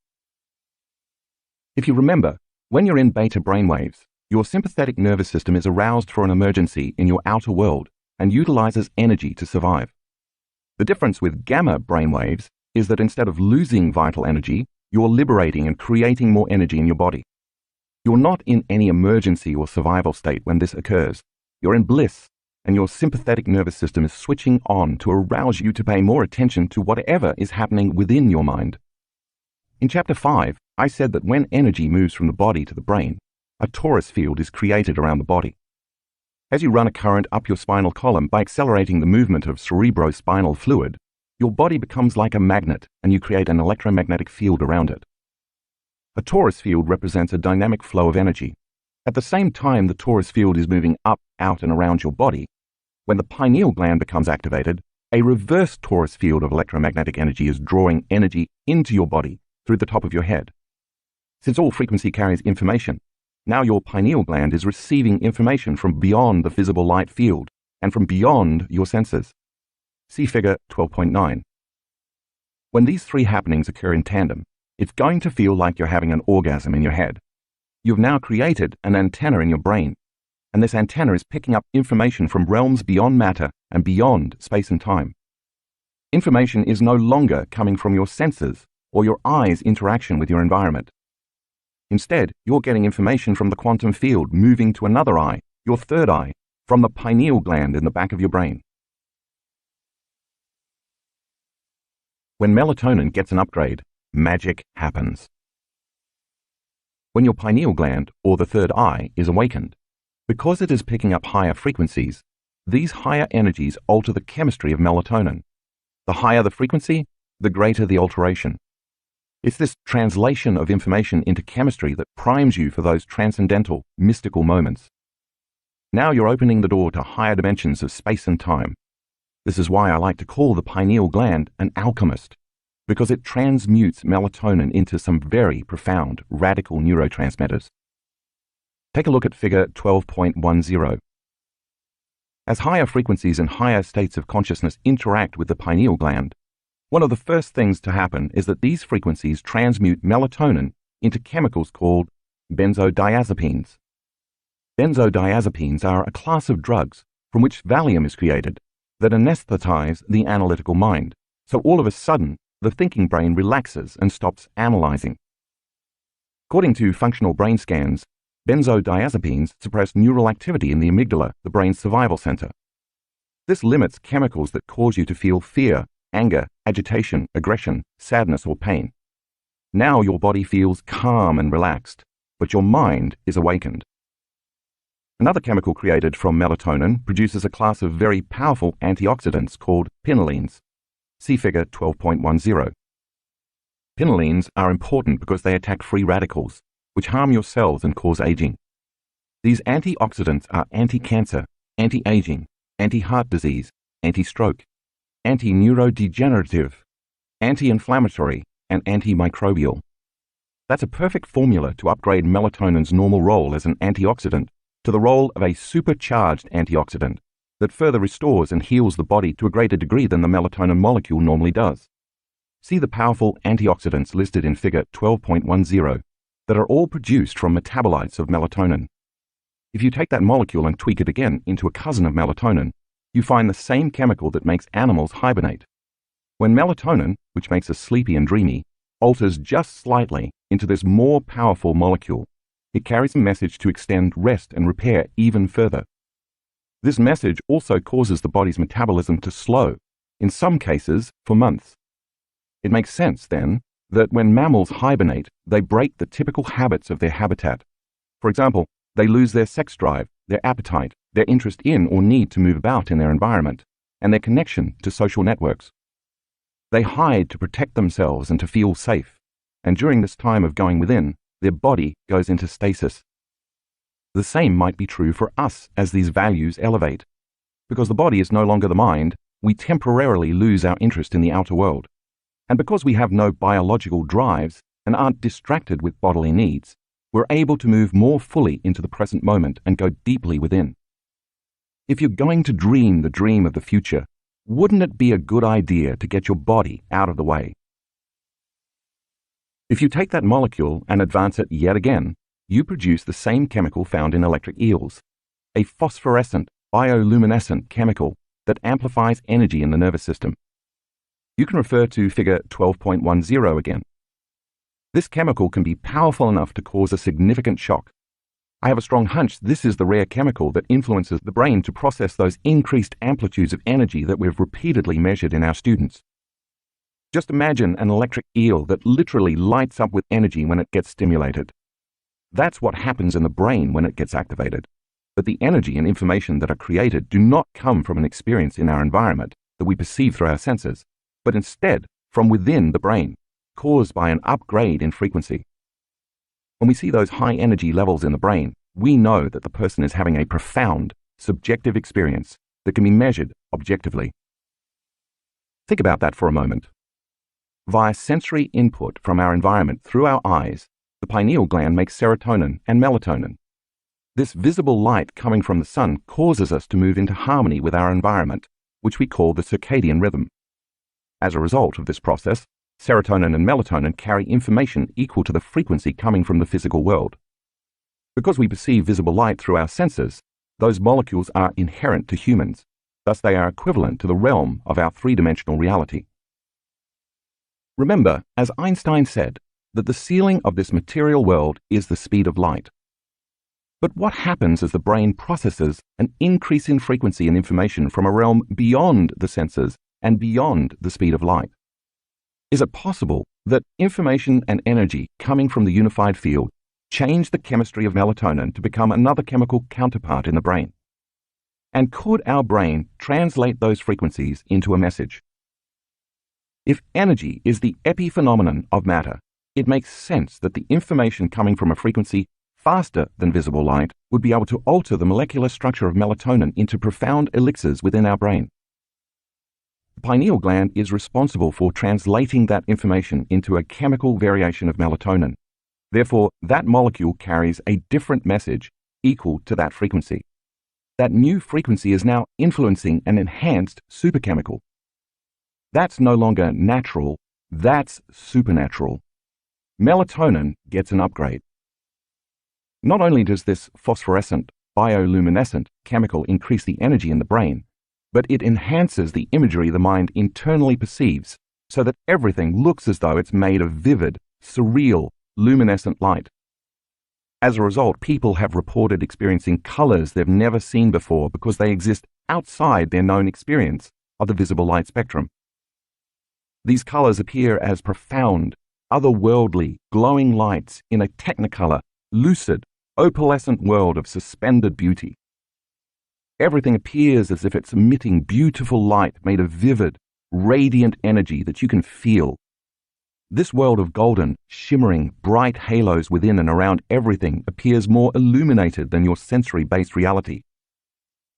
If you remember, when you're in beta brainwaves, your sympathetic nervous system is aroused for an emergency in your outer world and utilizes energy to survive. The difference with gamma brainwaves is that instead of losing vital energy, you're liberating and creating more energy in your body. You're not in any emergency or survival state when this occurs. You're in bliss, and your sympathetic nervous system is switching on to arouse you to pay more attention to whatever is happening within your mind. In Chapter 5, I said that when energy moves from the body to the brain, a torus field is created around the body. As you run a current up your spinal column by accelerating the movement of cerebrospinal fluid, your body becomes like a magnet and you create an electromagnetic field around it. A torus field represents a dynamic flow of energy. At the same time the torus field is moving up, out, and around your body, when the pineal gland becomes activated, A reverse torus field of electromagnetic energy is drawing energy into your body through the top of your head. Since all frequency carries information, now your pineal gland is receiving information from beyond the visible light field and from beyond your senses. See figure 12.9. When these three happenings occur in tandem, it's going to feel like you're having an orgasm in your head. You've now created an antenna in your brain, and this antenna is picking up information from realms beyond matter and beyond space and time. Information is no longer coming from your senses or your eyes' interaction with your environment. Instead, you're getting information from the quantum field moving to another eye, your third eye, from the pineal gland in the back of your brain. When melatonin gets an upgrade, magic happens. When your pineal gland, or the third eye, is awakened, because it is picking up higher frequencies, these higher energies alter the chemistry of melatonin. The higher the frequency, the greater the alteration. It's this translation of information into chemistry that primes you for those transcendental, mystical moments. Now you're opening the door to higher dimensions of space and time. This is why I like to call the pineal gland an alchemist, because it transmutes melatonin into some very profound, radical neurotransmitters. Take a look at figure 12.10. As higher frequencies and higher states of consciousness interact with the pineal gland, one of the first things to happen is that these frequencies transmute melatonin into chemicals called benzodiazepines. Benzodiazepines are a class of drugs from which Valium is created that anesthetize the analytical mind, so all of a sudden the thinking brain relaxes and stops analyzing. According to functional brain scans, benzodiazepines suppress neural activity in the amygdala, the brain's survival center. This limits chemicals that cause you to feel fear, anger, agitation, aggression, sadness, or pain. Now your body feels calm and relaxed, but your mind is awakened. Another chemical created from melatonin produces a class of very powerful antioxidants called pinolines. See figure 12.10. Pinolines are important because they attack free radicals, which harm your cells and cause aging. These antioxidants are anti-cancer, anti-aging, anti-heart disease, anti-stroke, anti-neurodegenerative, anti-inflammatory, and antimicrobial. That's a perfect formula to upgrade melatonin's normal role as an antioxidant to the role of a supercharged antioxidant that further restores and heals the body to a greater degree than the melatonin molecule normally does. See the powerful antioxidants listed in figure 12.10 that are all produced from metabolites of melatonin. If you take that molecule and tweak it again into a cousin of melatonin, you find the same chemical that makes animals hibernate. When melatonin, which makes us sleepy and dreamy, alters just slightly into this more powerful molecule, it carries a message to extend rest and repair even further. This message also causes the body's metabolism to slow, in some cases for months. It makes sense, then, that when mammals hibernate, they break the typical habits of their habitat. For example, they lose their sex drive, their appetite, their interest in or need to move about in their environment, and their connection to social networks. They hide to protect themselves and to feel safe, and during this time of going within, their body goes into stasis. The same might be true for us as these values elevate. Because the body is no longer the mind, we temporarily lose our interest in the outer world. And because we have no biological drives and aren't distracted with bodily needs, we're able to move more fully into the present moment and go deeply within. If you're going to dream the dream of the future, wouldn't it be a good idea to get your body out of the way? If you take that molecule and advance it yet again, you produce the same chemical found in electric eels, a phosphorescent, bioluminescent chemical that amplifies energy in the nervous system. You can refer to figure 12.10 again. This chemical can be powerful enough to cause a significant shock. I have a strong hunch this is the rare chemical that influences the brain to process those increased amplitudes of energy that we've repeatedly measured in our students. Just imagine an electric eel that literally lights up with energy when it gets stimulated. That's what happens in the brain when it gets activated. But the energy and information that are created do not come from an experience in our environment that we perceive through our senses, but instead from within the brain, caused by an upgrade in frequency. When we see those high energy levels in the brain, we know that the person is having a profound, subjective experience that can be measured objectively. Think about that for a moment. Via sensory input from our environment through our eyes, the pineal gland makes serotonin and melatonin. This visible light coming from the sun causes us to move into harmony with our environment, which we call the circadian rhythm. As a result of this process, serotonin and melatonin carry information equal to the frequency coming from the physical world. Because we perceive visible light through our senses, those molecules are inherent to humans. Thus, they are equivalent to the realm of our three-dimensional reality. Remember, as Einstein said, that the ceiling of this material world is the speed of light. But what happens as the brain processes an increase in frequency and information from a realm beyond the senses and beyond the speed of light? Is it possible that information and energy coming from the unified field change the chemistry of melatonin to become another chemical counterpart in the brain? And could our brain translate those frequencies into a message? If energy is the epiphenomenon of matter, it makes sense that the information coming from a frequency faster than visible light would be able to alter the molecular structure of melatonin into profound elixirs within our brain. The pineal gland is responsible for translating that information into a chemical variation of melatonin. Therefore, that molecule carries a different message equal to that frequency. That new frequency is now influencing an enhanced superchemical. That's no longer natural, that's supernatural. Melatonin gets an upgrade. Not only does this phosphorescent, bioluminescent chemical increase the energy in the brain, but it enhances the imagery the mind internally perceives so that everything looks as though it's made of vivid, surreal, luminescent light. As a result, people have reported experiencing colors they've never seen before because they exist outside their known experience of the visible light spectrum. These colors appear as profound, otherworldly, glowing lights in a technicolor, lucid, opalescent world of suspended beauty. Everything appears as if it's emitting beautiful light made of vivid, radiant energy that you can feel. This world of golden, shimmering, bright halos within and around everything appears more illuminated than your sensory-based reality.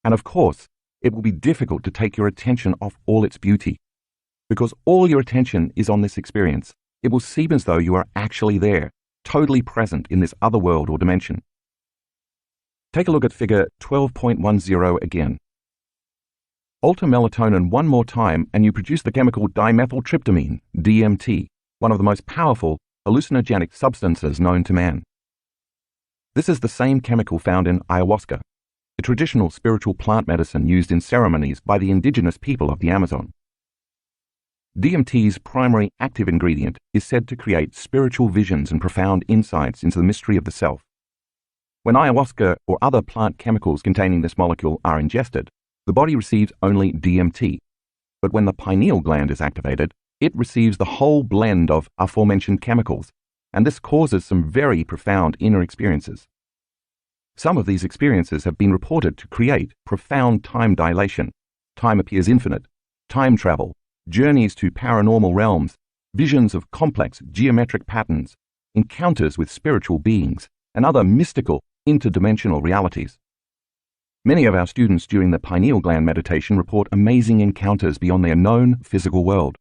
And of course, it will be difficult to take your attention off all its beauty. Because all your attention is on this experience, it will seem as though you are actually there, totally present in this other world or dimension. Take a look at figure 12.10 again. Alter melatonin one more time and you produce the chemical dimethyltryptamine, DMT, one of the most powerful hallucinogenic substances known to man. This is the same chemical found in ayahuasca, a traditional spiritual plant medicine used in ceremonies by the indigenous people of the Amazon. DMT's primary active ingredient is said to create spiritual visions and profound insights into the mystery of the self. When ayahuasca or other plant chemicals containing this molecule are ingested, the body receives only DMT. But when the pineal gland is activated, it receives the whole blend of aforementioned chemicals, and this causes some very profound inner experiences. Some of these experiences have been reported to create profound time dilation. Time appears infinite, time travel, journeys to paranormal realms, visions of complex geometric patterns, encounters with spiritual beings, and other mystical, interdimensional realities. Many of our students during the pineal gland meditation report amazing encounters beyond their known physical world.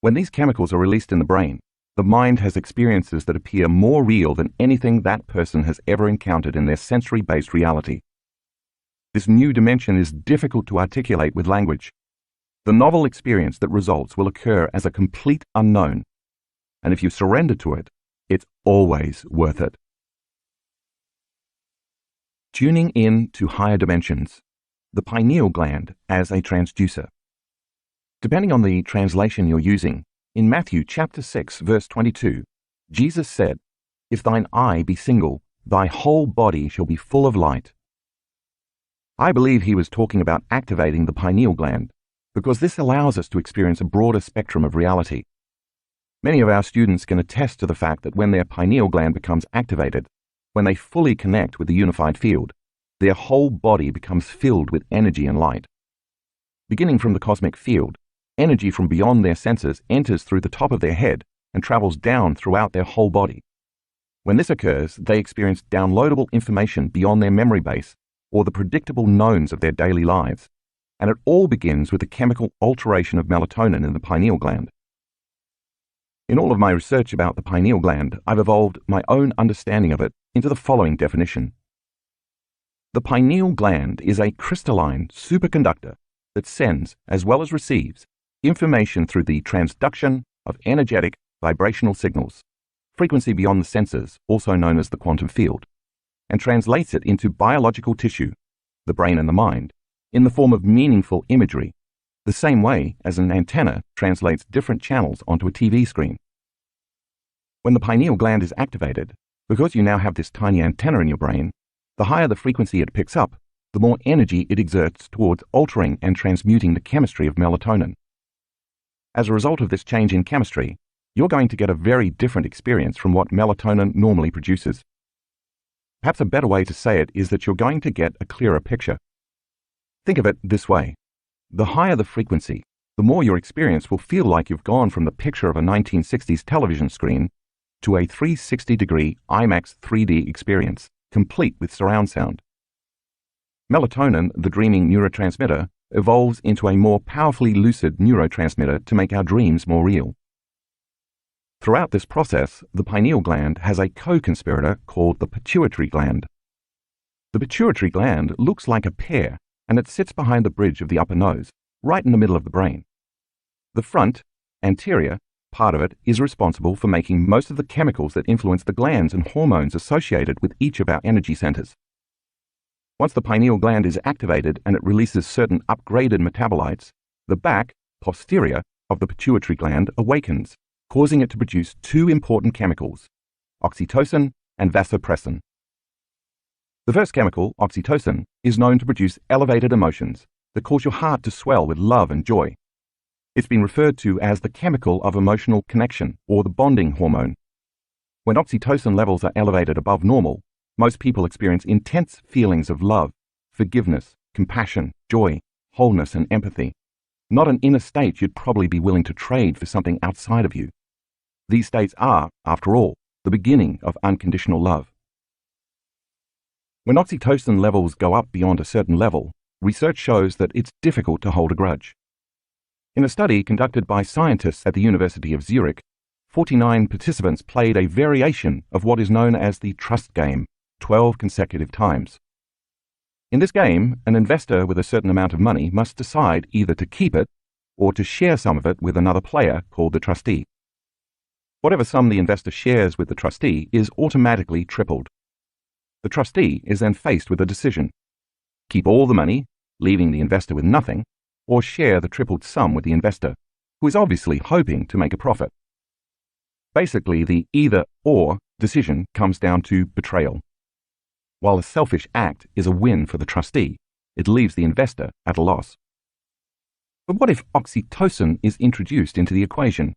When these chemicals are released in the brain, the mind has experiences that appear more real than anything that person has ever encountered in their sensory-based reality. This new dimension is difficult to articulate with language. The novel experience that results will occur as a complete unknown, and if you surrender to it, it's always worth it. Tuning in to higher dimensions, the pineal gland as a transducer. Depending on the translation you're using, in Matthew chapter 6, verse 22, Jesus said, "If thine eye be single, thy whole body shall be full of light." I believe he was talking about activating the pineal gland, because this allows us to experience a broader spectrum of reality. Many of our students can attest to the fact that when their pineal gland becomes activated, when they fully connect with the unified field, their whole body becomes filled with energy and light. Beginning from the cosmic field, energy from beyond their senses enters through the top of their head and travels down throughout their whole body. When this occurs, they experience downloadable information beyond their memory base or the predictable knowns of their daily lives. and it all begins with the chemical alteration of melatonin in the pineal gland. In all of my research about the pineal gland, I've evolved my own understanding of it into the following definition. The pineal gland is a crystalline superconductor that sends, as well as receives, information through the transduction of energetic vibrational signals, frequency beyond the senses, also known as the quantum field, and translates it into biological tissue, the brain and the mind, in the form of meaningful imagery, the same way as an antenna translates different channels onto a TV screen. When the pineal gland is activated, because you now have this tiny antenna in your brain, the higher the frequency it picks up, the more energy it exerts towards altering and transmuting the chemistry of melatonin. As a result of this change in chemistry, you're going to get a very different experience from what melatonin normally produces. Perhaps a better way to say it is that you're going to get a clearer picture. Think of it this way. The higher the frequency, the more your experience will feel like you've gone from the picture of a 1960s television screen to a 360-degree IMAX 3D experience, complete with surround sound. Melatonin, the dreaming neurotransmitter, evolves into a more powerfully lucid neurotransmitter to make our dreams more real. Throughout this process, the pineal gland has a co-conspirator called the pituitary gland. The pituitary gland looks like a pear, and it sits behind the bridge of the upper nose, right in the middle of the brain. The front, anterior, part of it is responsible for making most of the chemicals that influence the glands and hormones associated with each of our energy centers. Once the pineal gland is activated and it releases certain upgraded metabolites, the back, posterior, of the pituitary gland awakens, causing it to produce two important chemicals, oxytocin and vasopressin. The first chemical, oxytocin, is known to produce elevated emotions that cause your heart to swell with love and joy. It's been referred to as the chemical of emotional connection, or the bonding hormone. When oxytocin levels are elevated above normal, most people experience intense feelings of love, forgiveness, compassion, joy, wholeness, and empathy. Not an inner state you'd probably be willing to trade for something outside of you. These states are, after all, the beginning of unconditional love. When oxytocin levels go up beyond a certain level, research shows that it's difficult to hold a grudge. In a study conducted by scientists at the University of Zurich, 49 participants played a variation of what is known as the trust game 12 consecutive times. In this game, an investor with a certain amount of money must decide either to keep it or to share some of it with another player called the trustee. Whatever sum the investor shares with the trustee is automatically tripled. The trustee is then faced with a decision: keep all the money, leaving the investor with nothing, or share the tripled sum with the investor, who is obviously hoping to make a profit. Basically, the either-or decision comes down to betrayal. While a selfish act is a win for the trustee, it leaves the investor at a loss. But what if oxytocin is introduced into the equation?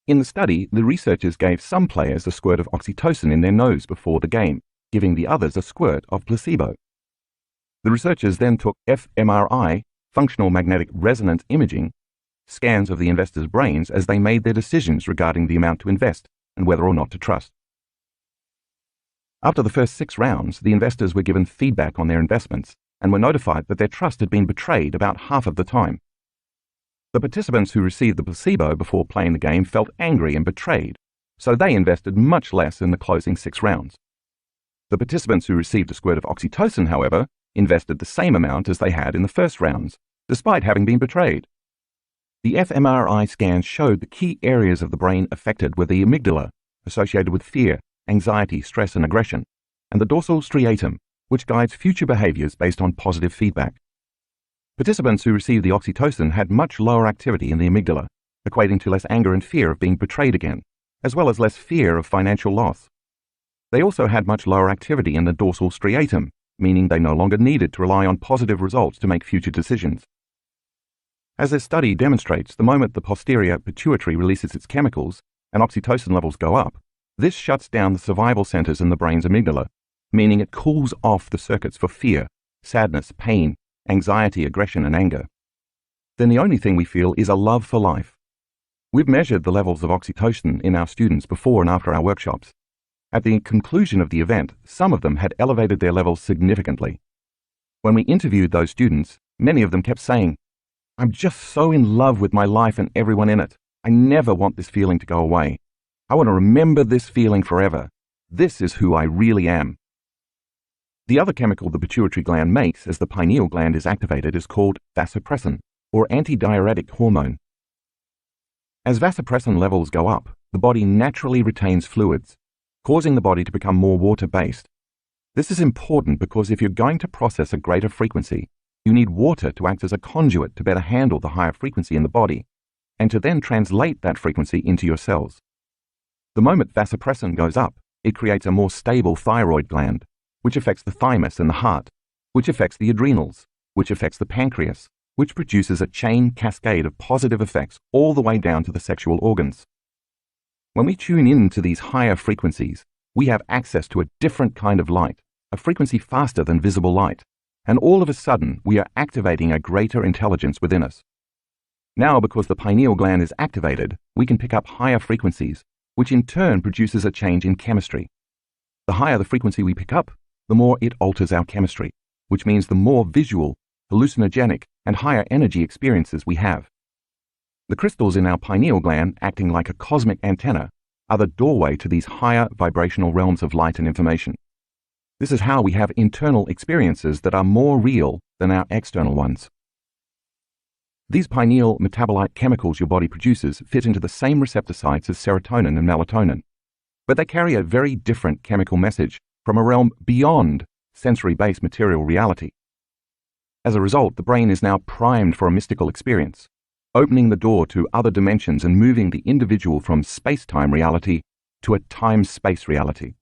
In the study, the researchers gave some players a squirt of oxytocin in their nose before the game, giving the others a squirt of placebo. The researchers then took fMRI, functional magnetic resonance imaging, scans of the investors' brains as they made their decisions regarding the amount to invest and whether or not to trust. After the first 6 rounds, the investors were given feedback on their investments and were notified that their trust had been betrayed about half of the time. The participants who received the placebo before playing the game felt angry and betrayed, so they invested much less in the closing 6 rounds. The participants who received a squirt of oxytocin, however, invested the same amount as they had in the first rounds, despite having been betrayed. The fMRI scans showed the key areas of the brain affected were the amygdala, associated with fear, anxiety, stress, and aggression, and the dorsal striatum, which guides future behaviors based on positive feedback. Participants who received the oxytocin had much lower activity in the amygdala, equating to less anger and fear of being betrayed again, as well as less fear of financial loss. They also had much lower activity in the dorsal striatum, meaning they no longer needed to rely on positive results to make future decisions. As this study demonstrates, the moment the posterior pituitary releases its chemicals and oxytocin levels go up, this shuts down the survival centers in the brain's amygdala, meaning it cools off the circuits for fear, sadness, pain, anxiety, aggression, and anger. Then the only thing we feel is a love for life. We've measured the levels of oxytocin in our students before and after our workshops. At the conclusion of the event, some of them had elevated their levels significantly. When we interviewed those students, Many of them kept saying, "I'm just so in love with my life and everyone in it. I never want this feeling to go away. I want to remember this feeling forever. This is who I really am." The other chemical the pituitary gland makes as the pineal gland is activated is called vasopressin, or antidiuretic hormone. As vasopressin levels go up, the body naturally retains fluids, causing the body to become more water-based. This is important because if you're going to process a greater frequency, you need water to act as a conduit to better handle the higher frequency in the body, and to then translate that frequency into your cells. The moment vasopressin goes up, it creates a more stable thyroid gland, which affects the thymus and the heart, which affects the adrenals, which affects the pancreas, which produces a chain cascade of positive effects all the way down to the sexual organs. When we tune in to these higher frequencies, we have access to a different kind of light, a frequency faster than visible light, and all of a sudden we are activating a greater intelligence within us. Now, because the pineal gland is activated, we can pick up higher frequencies, which in turn produces a change in chemistry. The higher the frequency we pick up, the more it alters our chemistry, which means the more visual, hallucinogenic, and higher energy experiences we have. The crystals in our pineal gland, acting like a cosmic antenna, are the doorway to these higher vibrational realms of light and information. This is how we have internal experiences that are more real than our external ones. These pineal metabolite chemicals your body produces fit into the same receptor sites as serotonin and melatonin, but they carry a very different chemical message from a realm beyond sensory-based material reality. As a result, the brain is now primed for a mystical experience, opening the door to other dimensions and moving the individual from space-time reality to a time-space reality.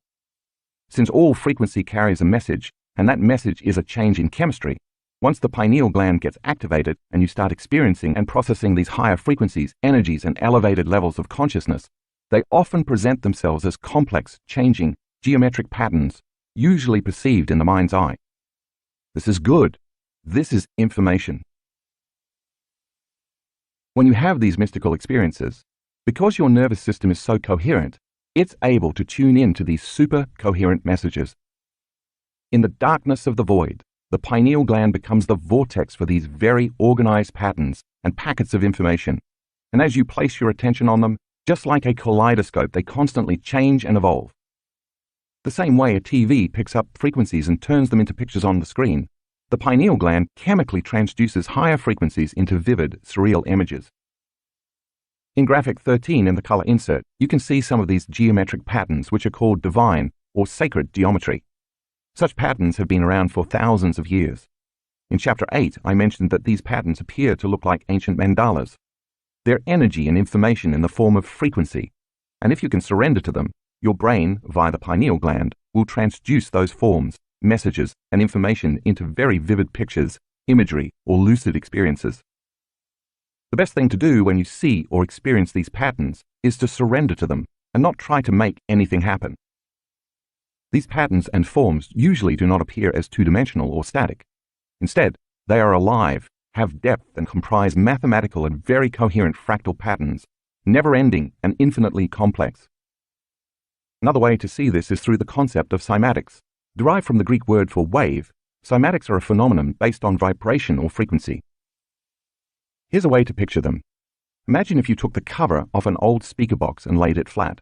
Since all frequency carries a message, and that message is a change in chemistry, once the pineal gland gets activated and you start experiencing and processing these higher frequencies, energies, and elevated levels of consciousness, they often present themselves as complex, changing, geometric patterns, usually perceived in the mind's eye. This is good. This is information. When you have these mystical experiences, because your nervous system is so coherent, it's able to tune in to these super coherent messages. In the darkness of the void, the pineal gland becomes the vortex for these very organized patterns and packets of information, and as you place your attention on them, just like a kaleidoscope, they constantly change and evolve. The same way a TV picks up frequencies and turns them into pictures on the screen, the pineal gland chemically transduces higher frequencies into vivid, surreal images. In graphic 13 in the color insert, you can see some of these geometric patterns which are called divine or sacred geometry. Such patterns have been around for thousands of years. In chapter 8, I mentioned that these patterns appear to look like ancient mandalas. They're energy and information in the form of frequency, and if you can surrender to them, your brain, via the pineal gland, will transduce those forms, messages, and information into very vivid pictures, imagery, or lucid experiences. The best thing to do when you see or experience these patterns is to surrender to them and not try to make anything happen. These patterns and forms usually do not appear as two-dimensional or static. Instead, they are alive, have depth, and comprise mathematical and very coherent fractal patterns, never-ending and infinitely complex. Another way to see this is through the concept of cymatics. Derived from the Greek word for wave, cymatics are a phenomenon based on vibration or frequency. Here's a way to picture them. Imagine if you took the cover off an old speaker box and laid it flat.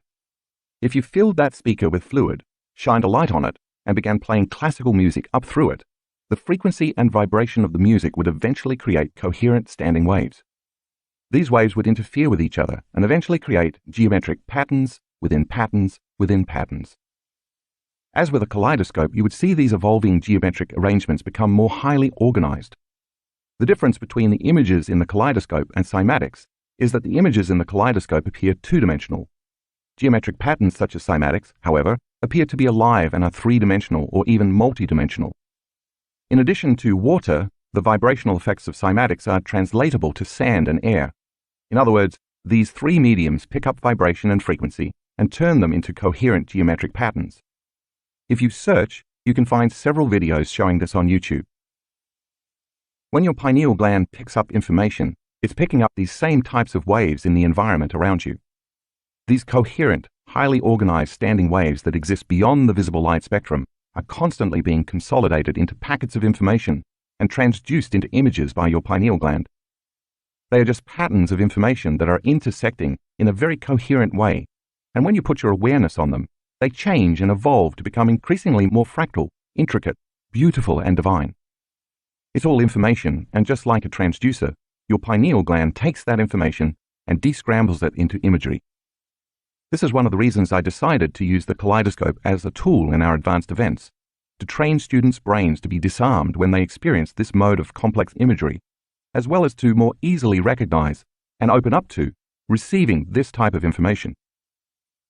If you filled that speaker with fluid, shined a light on it, and began playing classical music up through it, the frequency and vibration of the music would eventually create coherent standing waves. These waves would interfere with each other and eventually create geometric patterns within patterns within patterns. As with a kaleidoscope, you would see these evolving geometric arrangements become more highly organized. The difference between the images in the kaleidoscope and cymatics is that the images in the kaleidoscope appear two-dimensional. Geometric patterns such as cymatics, however, appear to be alive and are three-dimensional or even multi-dimensional. In addition to water, the vibrational effects of cymatics are translatable to sand and air. In other words, these three mediums pick up vibration and frequency and turn them into coherent geometric patterns. If you search, you can find several videos showing this on YouTube. When your pineal gland picks up information, it's picking up these same types of waves in the environment around you. These coherent, highly organized standing waves that exist beyond the visible light spectrum are constantly being consolidated into packets of information and transduced into images by your pineal gland. They are just patterns of information that are intersecting in a very coherent way, and when you put your awareness on them, they change and evolve to become increasingly more fractal, intricate, beautiful, and divine. It's all information, and just like a transducer, your pineal gland takes that information and descrambles it into imagery. This is one of the reasons I decided to use the kaleidoscope as a tool in our advanced events, to train students' brains to be disarmed when they experience this mode of complex imagery, as well as to more easily recognize and open up to receiving this type of information.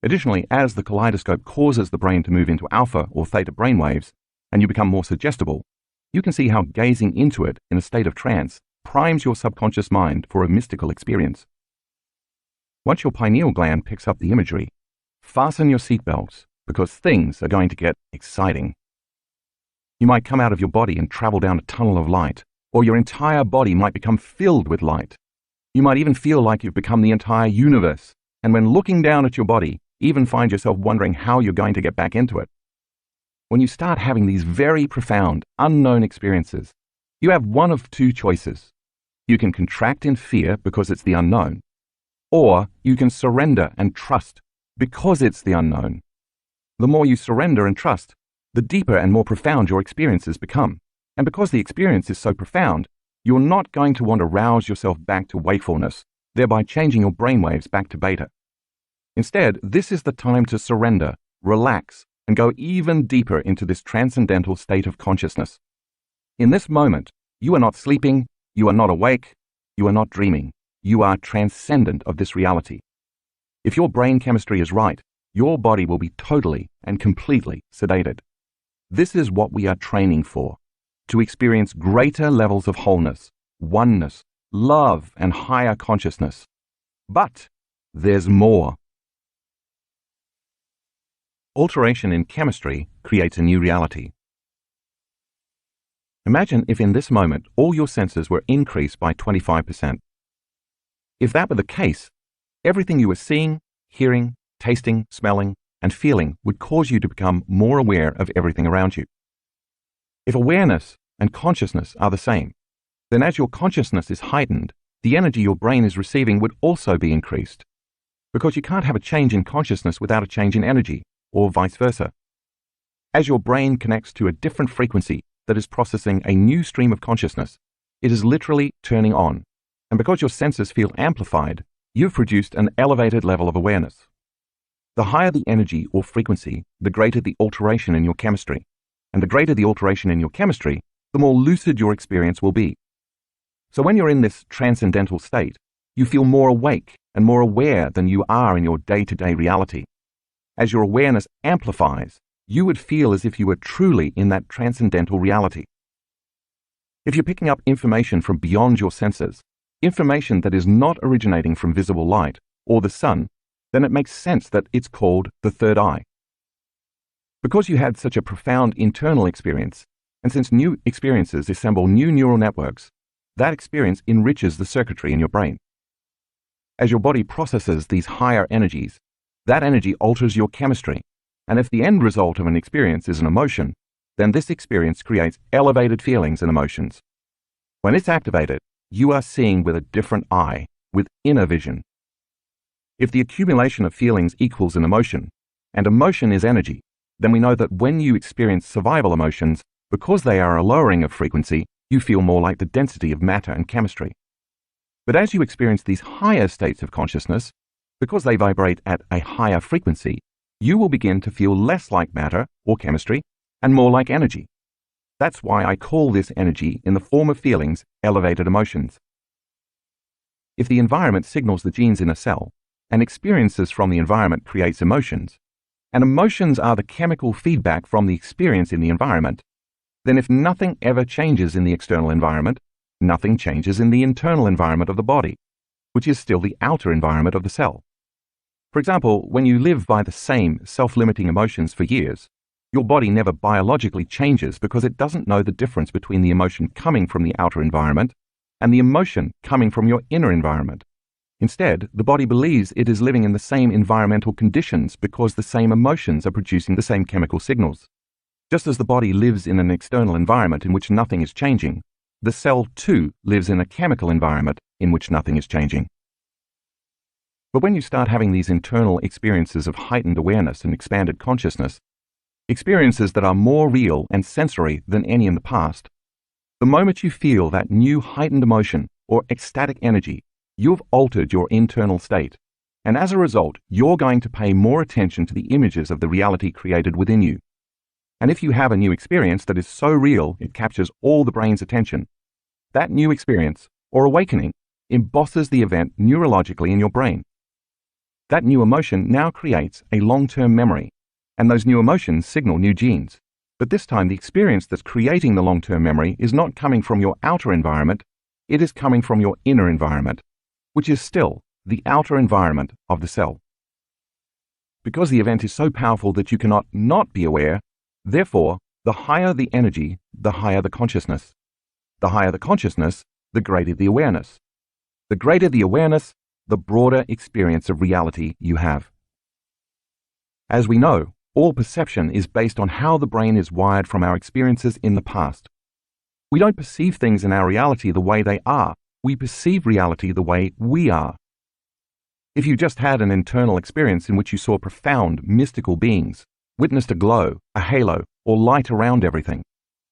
Additionally, as the kaleidoscope causes the brain to move into alpha or theta brainwaves, and you become more suggestible, you can see how gazing into it in a state of trance primes your subconscious mind for a mystical experience. Once your pineal gland picks up the imagery, fasten your seatbelts because things are going to get exciting. You might come out of your body and travel down a tunnel of light, or your entire body might become filled with light. You might even feel like you've become the entire universe, and when looking down at your body, even find yourself wondering how you're going to get back into it. When you start having these very profound, unknown experiences, you have one of two choices. You can contract in fear because it's the unknown, or you can surrender and trust because it's the unknown. The more you surrender and trust, the deeper and more profound your experiences become. And because the experience is so profound, you're not going to want to rouse yourself back to wakefulness, thereby changing your brainwaves back to beta. Instead, this is the time to surrender, relax, and go even deeper into this transcendental state of consciousness. In this moment, you are not sleeping, you are not awake, you are not dreaming. You are transcendent of this reality. If your brain chemistry is right, your body will be totally and completely sedated. This is what we are training for, to experience greater levels of wholeness, oneness, love, and higher consciousness. But there's more. Alteration in chemistry creates a new reality. Imagine if in this moment all your senses were increased by 25%. If that were the case, everything you were seeing, hearing, tasting, smelling, and feeling would cause you to become more aware of everything around you. If awareness and consciousness are the same, then as your consciousness is heightened, the energy your brain is receiving would also be increased. Because you can't have a change in consciousness without a change in energy, or vice versa. As your brain connects to a different frequency that is processing a new stream of consciousness, it is literally turning on. And because your senses feel amplified, you've produced an elevated level of awareness. The higher the energy or frequency, the greater the alteration in your chemistry. And the greater the alteration in your chemistry, the more lucid your experience will be. So when you're in this transcendental state, you feel more awake and more aware than you are in your day-to-day reality. As your awareness amplifies, you would feel as if you were truly in that transcendental reality. If you're picking up information from beyond your senses, information that is not originating from visible light or the sun, then it makes sense that it's called the third eye. Because you had such a profound internal experience, and since new experiences assemble new neural networks, that experience enriches the circuitry in your brain. As your body processes these higher energies, that energy alters your chemistry, and if the end result of an experience is an emotion, then this experience creates elevated feelings and emotions. When it's activated, you are seeing with a different eye, with inner vision. If the accumulation of feelings equals an emotion, and emotion is energy, then we know that when you experience survival emotions, because they are a lowering of frequency, you feel more like the density of matter and chemistry. But as you experience these higher states of consciousness, because they vibrate at a higher frequency, you will begin to feel less like matter or chemistry and more like energy. That's why I call this energy in the form of feelings elevated emotions. If the environment signals the genes in a cell, and experiences from the environment creates emotions, and emotions are the chemical feedback from the experience in the environment, then if nothing ever changes in the external environment, nothing changes in the internal environment of the body, which is still the outer environment of the cell. For example, when you live by the same self-limiting emotions for years, your body never biologically changes because it doesn't know the difference between the emotion coming from the outer environment and the emotion coming from your inner environment. Instead, the body believes it is living in the same environmental conditions because the same emotions are producing the same chemical signals. Just as the body lives in an external environment in which nothing is changing, the cell too lives in a chemical environment in which nothing is changing. But when you start having these internal experiences of heightened awareness and expanded consciousness, experiences that are more real and sensory than any in the past, the moment you feel that new heightened emotion or ecstatic energy, you've altered your internal state, and as a result, you're going to pay more attention to the images of the reality created within you. And if you have a new experience that is so real it captures all the brain's attention, that new experience, or awakening, embosses the event neurologically in your brain. That new emotion now creates a long-term memory, and those new emotions signal new genes. But this time, the experience that's creating the long-term memory is not coming from your outer environment, it is coming from your inner environment, which is still the outer environment of the cell. Because the event is so powerful that you cannot not be aware, therefore, the higher the energy, the higher the consciousness. The higher the consciousness, the greater the awareness. The greater the awareness, the broader experience of reality you have. As we know, all perception is based on how the brain is wired from our experiences in the past. We don't perceive things in our reality the way they are. We perceive reality the way we are. If you just had an internal experience in which you saw profound, mystical beings, witnessed a glow, a halo, or light around everything,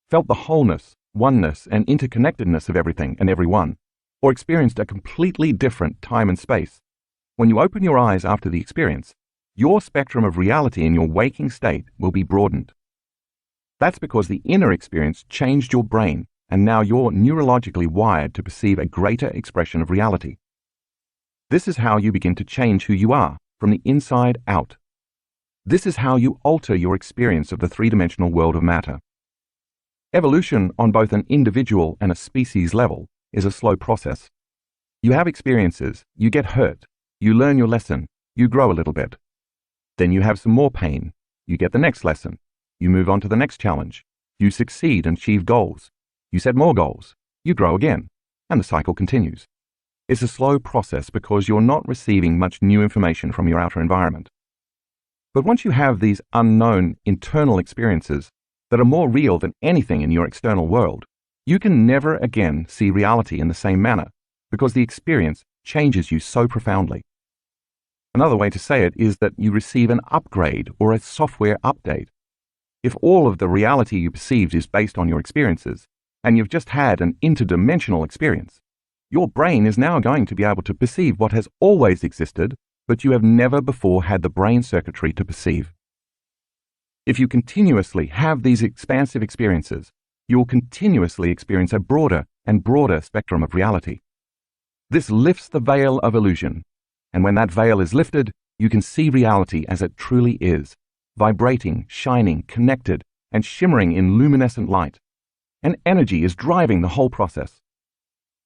felt the wholeness, oneness, and interconnectedness of everything and everyone, or experienced a completely different time and space, when you open your eyes after the experience, your spectrum of reality in your waking state will be broadened. That's because the inner experience changed your brain, and now you're neurologically wired to perceive a greater expression of reality. This is how you begin to change who you are, from the inside out. This is how you alter your experience of the three-dimensional world of matter. Evolution on both an individual and a species level is a slow process. You have experiences, you get hurt, you learn your lesson, you grow a little bit. Then you have some more pain, you get the next lesson, you move on to the next challenge, you succeed and achieve goals, you set more goals, you grow again, and the cycle continues. It's a slow process because you're not receiving much new information from your outer environment. But once you have these unknown internal experiences that are more real than anything in your external world, you can never again see reality in the same manner because the experience changes you so profoundly. Another way to say it is that you receive an upgrade or a software update. If all of the reality you perceived is based on your experiences, and you've just had an interdimensional experience, your brain is now going to be able to perceive what has always existed, but you have never before had the brain circuitry to perceive. If you continuously have these expansive experiences, you will continuously experience a broader and broader spectrum of reality. This lifts the veil of illusion, and when that veil is lifted, you can see reality as it truly is, vibrating, shining, connected, and shimmering in luminescent light. And energy is driving the whole process.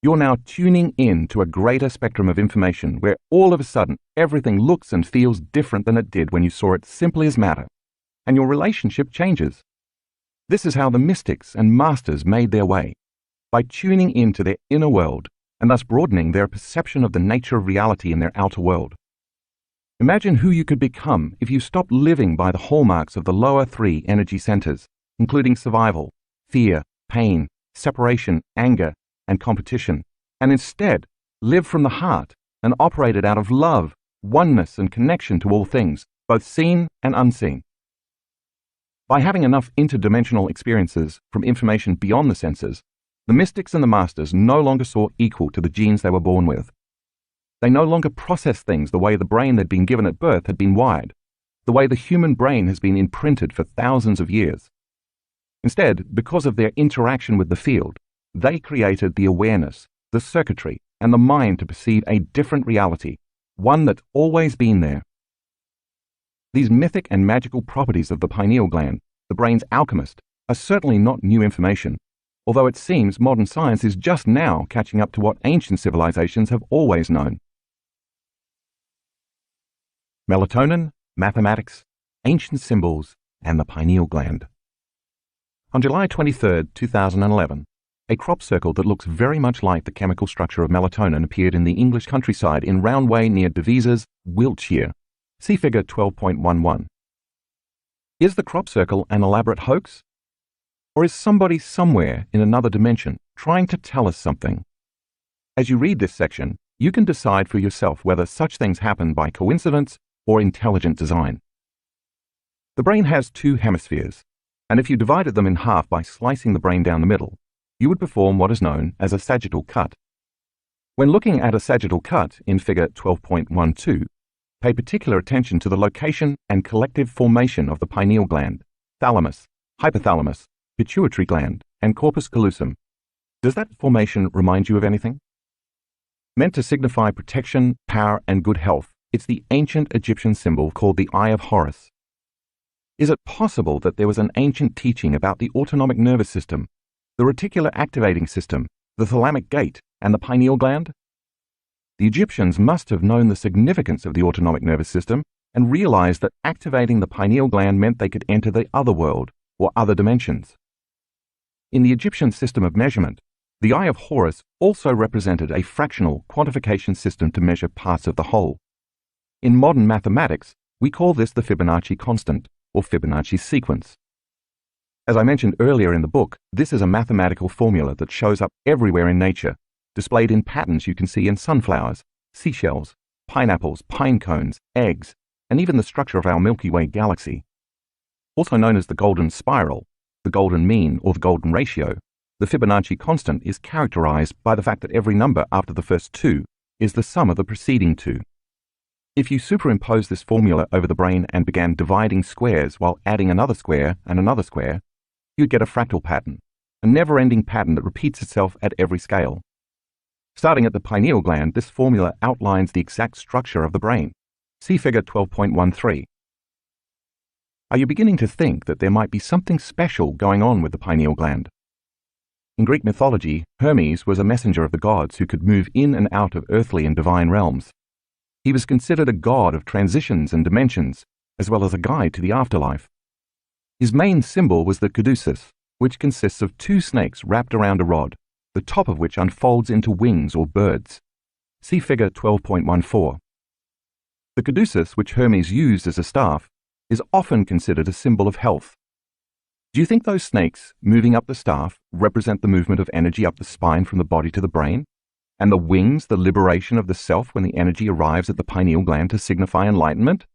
You're now tuning in to a greater spectrum of information where all of a sudden everything looks and feels different than it did when you saw it simply as matter, and your relationship changes. This is how the mystics and masters made their way, by tuning into their inner world and thus broadening their perception of the nature of reality in their outer world. Imagine who you could become if you stopped living by the hallmarks of the lower three energy centers, including survival, fear, pain, separation, anger, and competition, and instead live from the heart and operated out of love, oneness, and connection to all things, both seen and unseen. By having enough interdimensional experiences from information beyond the senses, the mystics and the masters no longer saw equal to the genes they were born with. They no longer processed things the way the brain they'd been given at birth had been wired, the way the human brain has been imprinted for thousands of years. Instead, because of their interaction with the field, they created the awareness, the circuitry, and the mind to perceive a different reality, one that's always been there. These mythic and magical properties of the pineal gland, the brain's alchemist, are certainly not new information, although it seems modern science is just now catching up to what ancient civilizations have always known. Melatonin, mathematics, ancient symbols, and the pineal gland. On July 23, 2011, a crop circle that looks very much like the chemical structure of melatonin appeared in the English countryside in Roundway near Devizes, Wiltshire. See figure 12.11. Is the crop circle an elaborate hoax? Or is somebody somewhere in another dimension trying to tell us something. As you read this section, you can decide for yourself whether such things happen by coincidence or intelligent design. The brain has two hemispheres, and if you divided them in half by slicing the brain down the middle, you would perform what is known as a sagittal cut. When looking at a sagittal cut in figure 12.12, pay particular attention to the location and collective formation of the pineal gland, thalamus, hypothalamus, pituitary gland, and corpus callosum. Does that formation remind you of anything? Meant to signify protection, power, and good health, it's the ancient Egyptian symbol called the Eye of Horus. Is it possible that there was an ancient teaching about the autonomic nervous system, the reticular activating system, the thalamic gate, and the pineal gland? The Egyptians must have known the significance of the autonomic nervous system and realized that activating the pineal gland meant they could enter the other world or other dimensions. In the Egyptian system of measurement, the Eye of Horus also represented a fractional quantification system to measure parts of the whole. In modern mathematics, we call this the Fibonacci constant, or Fibonacci sequence. As I mentioned earlier in the book, this is a mathematical formula that shows up everywhere in nature, displayed in patterns you can see in sunflowers, seashells, pineapples, pine cones, eggs, and even the structure of our Milky Way galaxy. Also known as the golden spiral, the golden mean, or the golden ratio, the Fibonacci constant is characterized by the fact that every number after the first two is the sum of the preceding two. If you superimpose this formula over the brain and began dividing squares while adding another square and another square, you'd get a fractal pattern, a never-ending pattern that repeats itself at every scale. Starting at the pineal gland, this formula outlines the exact structure of the brain. See figure 12.13. Are you beginning to think that there might be something special going on with the pineal gland? In Greek mythology, Hermes was a messenger of the gods who could move in and out of earthly and divine realms. He was considered a god of transitions and dimensions, as well as a guide to the afterlife. His main symbol was the caduceus, which consists of two snakes wrapped around a rod, the top of which unfolds into wings or birds. See figure 12.14. The caduceus, which Hermes used as a staff, is often considered a symbol of health. Do you think those snakes moving up the staff represent the movement of energy up the spine from the body to the brain? And the wings, the liberation of the self when the energy arrives at the pineal gland to signify enlightenment?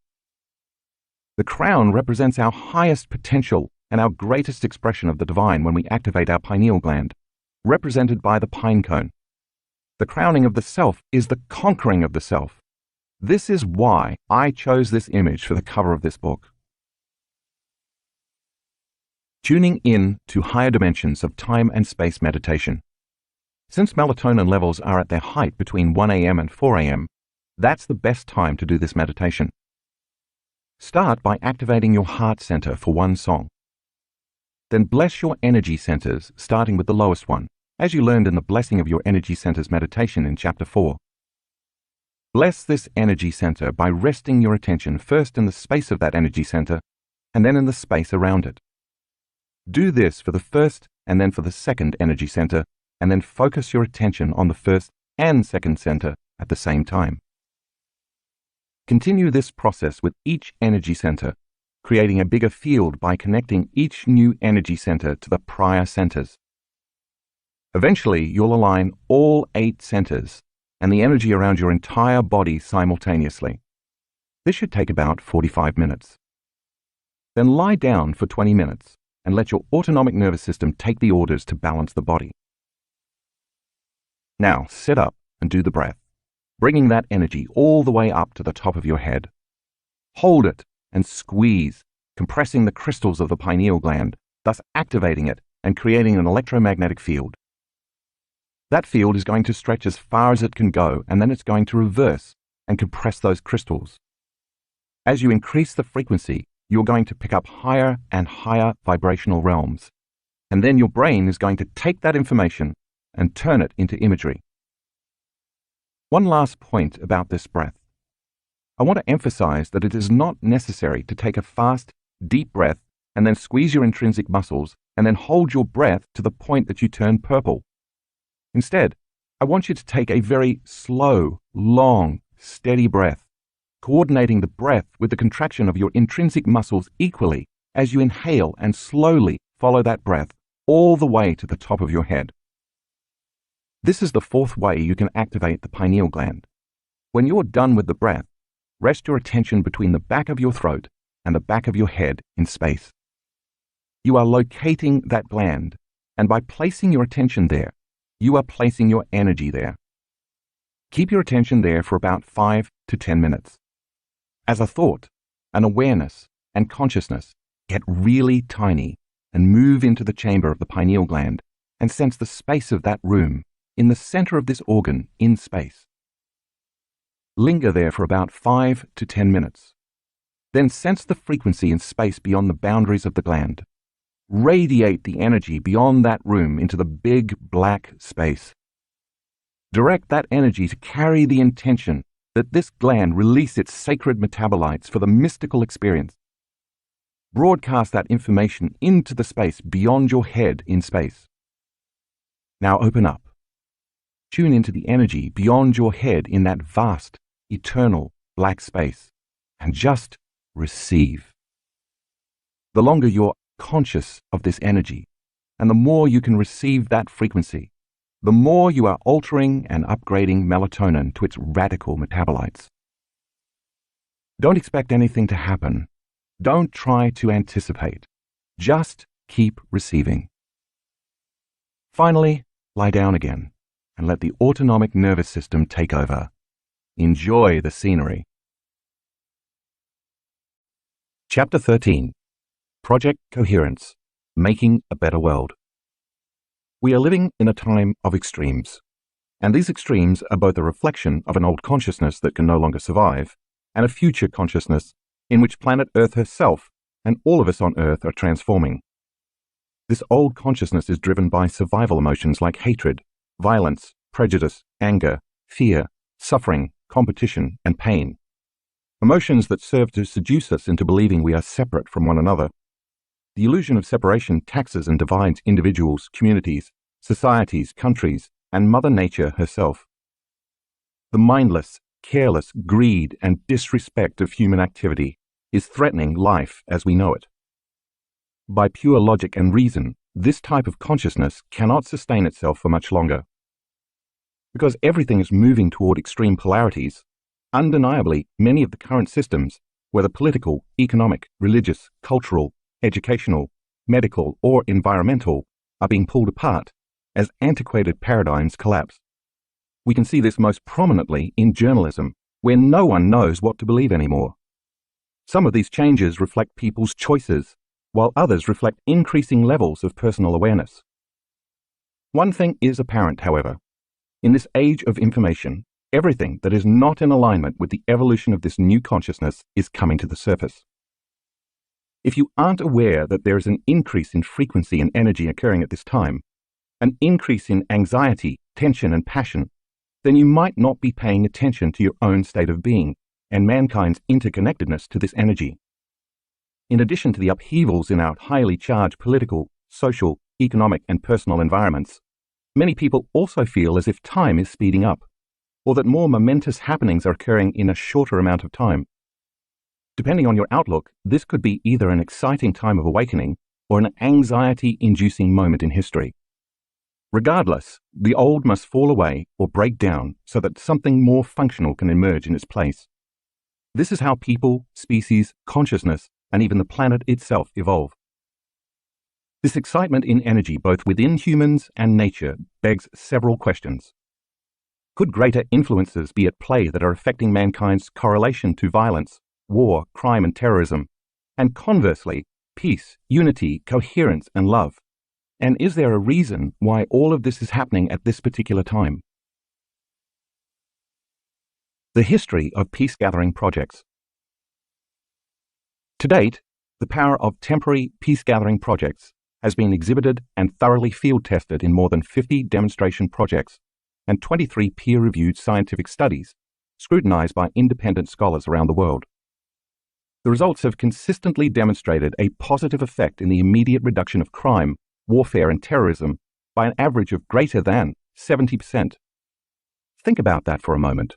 The crown represents our highest potential and our greatest expression of the divine when we activate our pineal gland, represented by the pine cone. The crowning of the self is the conquering of the self. This is why I chose this image for the cover of this book. Tuning in to higher dimensions of time and space meditation. Since melatonin levels are at their height between 1 a.m. and 4 a.m., that's the best time to do this meditation. Start by activating your heart center for one song. Then bless your energy centers, starting with the lowest one, as you learned in the Blessing of Your Energy Centers meditation in Chapter 4. Bless this energy center by resting your attention first in the space of that energy center, and then in the space around it. Do this for the first and then for the second energy center, and then focus your attention on the first and second center at the same time. Continue this process with each energy center, creating a bigger field by connecting each new energy center to the prior centers. Eventually, you'll align all 8 centers and the energy around your entire body simultaneously. This should take about 45 minutes. Then lie down for 20 minutes and let your autonomic nervous system take the orders to balance the body. Now, sit up and do the breath, bringing that energy all the way up to the top of your head. Hold it and squeeze, compressing the crystals of the pineal gland, thus activating it and creating an electromagnetic field. That field is going to stretch as far as it can go, and then it's going to reverse and compress those crystals. As you increase the frequency, you're going to pick up higher and higher vibrational realms, and then your brain is going to take that information and turn it into imagery. One last point about this breath. I want to emphasize that it is not necessary to take a fast, deep breath and then squeeze your intrinsic muscles and then hold your breath to the point that you turn purple. Instead, I want you to take a very slow, long, steady breath, coordinating the breath with the contraction of your intrinsic muscles equally as you inhale and slowly follow that breath all the way to the top of your head. This is the fourth way you can activate the pineal gland. When you're done with the breath, rest your attention between the back of your throat and the back of your head in space. You are locating that gland, and by placing your attention there, you are placing your energy there. Keep your attention there for about 5 to 10 minutes. As a thought, an awareness, and consciousness get really tiny and move into the chamber of the pineal gland and sense the space of that room in the center of this organ in space. Linger there for about 5 to 10 minutes. Then sense the frequency in space beyond the boundaries of the gland. Radiate the energy beyond that room into the big black space. Direct that energy to carry the intention that this gland release its sacred metabolites for the mystical experience. Broadcast that information into the space beyond your head in space. Now open up. Tune into the energy beyond your head in that vast, eternal black space, and just receive. The longer you're conscious of this energy, and the more you can receive that frequency, the more you are altering and upgrading melatonin to its radical metabolites. Don't expect anything to happen. Don't try to anticipate. Just keep receiving. Finally, lie down again and let the autonomic nervous system take over. Enjoy the scenery. Chapter 13. Project Coherence, Making a Better World. We are living in a time of extremes, and these extremes are both a reflection of an old consciousness that can no longer survive and a future consciousness in which planet Earth herself and all of us on Earth are transforming. This old consciousness is driven by survival emotions like hatred, violence, prejudice, anger, fear, suffering, competition, and pain. Emotions that serve to seduce us into believing we are separate from one another. The illusion of separation taxes and divides individuals, communities, societies, countries, and Mother Nature herself. The mindless, careless greed and disrespect of human activity is threatening life as we know it. By pure logic and reason, this type of consciousness cannot sustain itself for much longer. Because everything is moving toward extreme polarities, undeniably many of the current systems, whether political, economic, religious, cultural, educational, medical, or environmental, are being pulled apart as antiquated paradigms collapse. We can see this most prominently in journalism, where no one knows what to believe anymore. Some of these changes reflect people's choices, while others reflect increasing levels of personal awareness. One thing is apparent, however. In this age of information, everything that is not in alignment with the evolution of this new consciousness is coming to the surface. If you aren't aware that there is an increase in frequency and energy occurring at this time, an increase in anxiety, tension, and passion, then you might not be paying attention to your own state of being and mankind's interconnectedness to this energy. In addition to the upheavals in our highly charged political, social, economic, and personal environments, many people also feel as if time is speeding up, or that more momentous happenings are occurring in a shorter amount of time. Depending on your outlook, this could be either an exciting time of awakening or an anxiety-inducing moment in history. Regardless, the old must fall away or break down so that something more functional can emerge in its place. This is how people, species, consciousness, and even the planet itself evolve. This excitement in energy both within humans and nature begs several questions. Could greater influences be at play that are affecting mankind's correlation to violence, war, crime, and terrorism, and conversely, peace, unity, coherence, and love? And is there a reason why all of this is happening at this particular time? The history of peace-gathering projects. To date, the power of temporary peace-gathering projects has been exhibited and thoroughly field-tested in more than 50 demonstration projects and 23 peer-reviewed scientific studies scrutinized by independent scholars around the world. The results have consistently demonstrated a positive effect in the immediate reduction of crime, warfare, and terrorism by an average of greater than 70%. Think about that for a moment.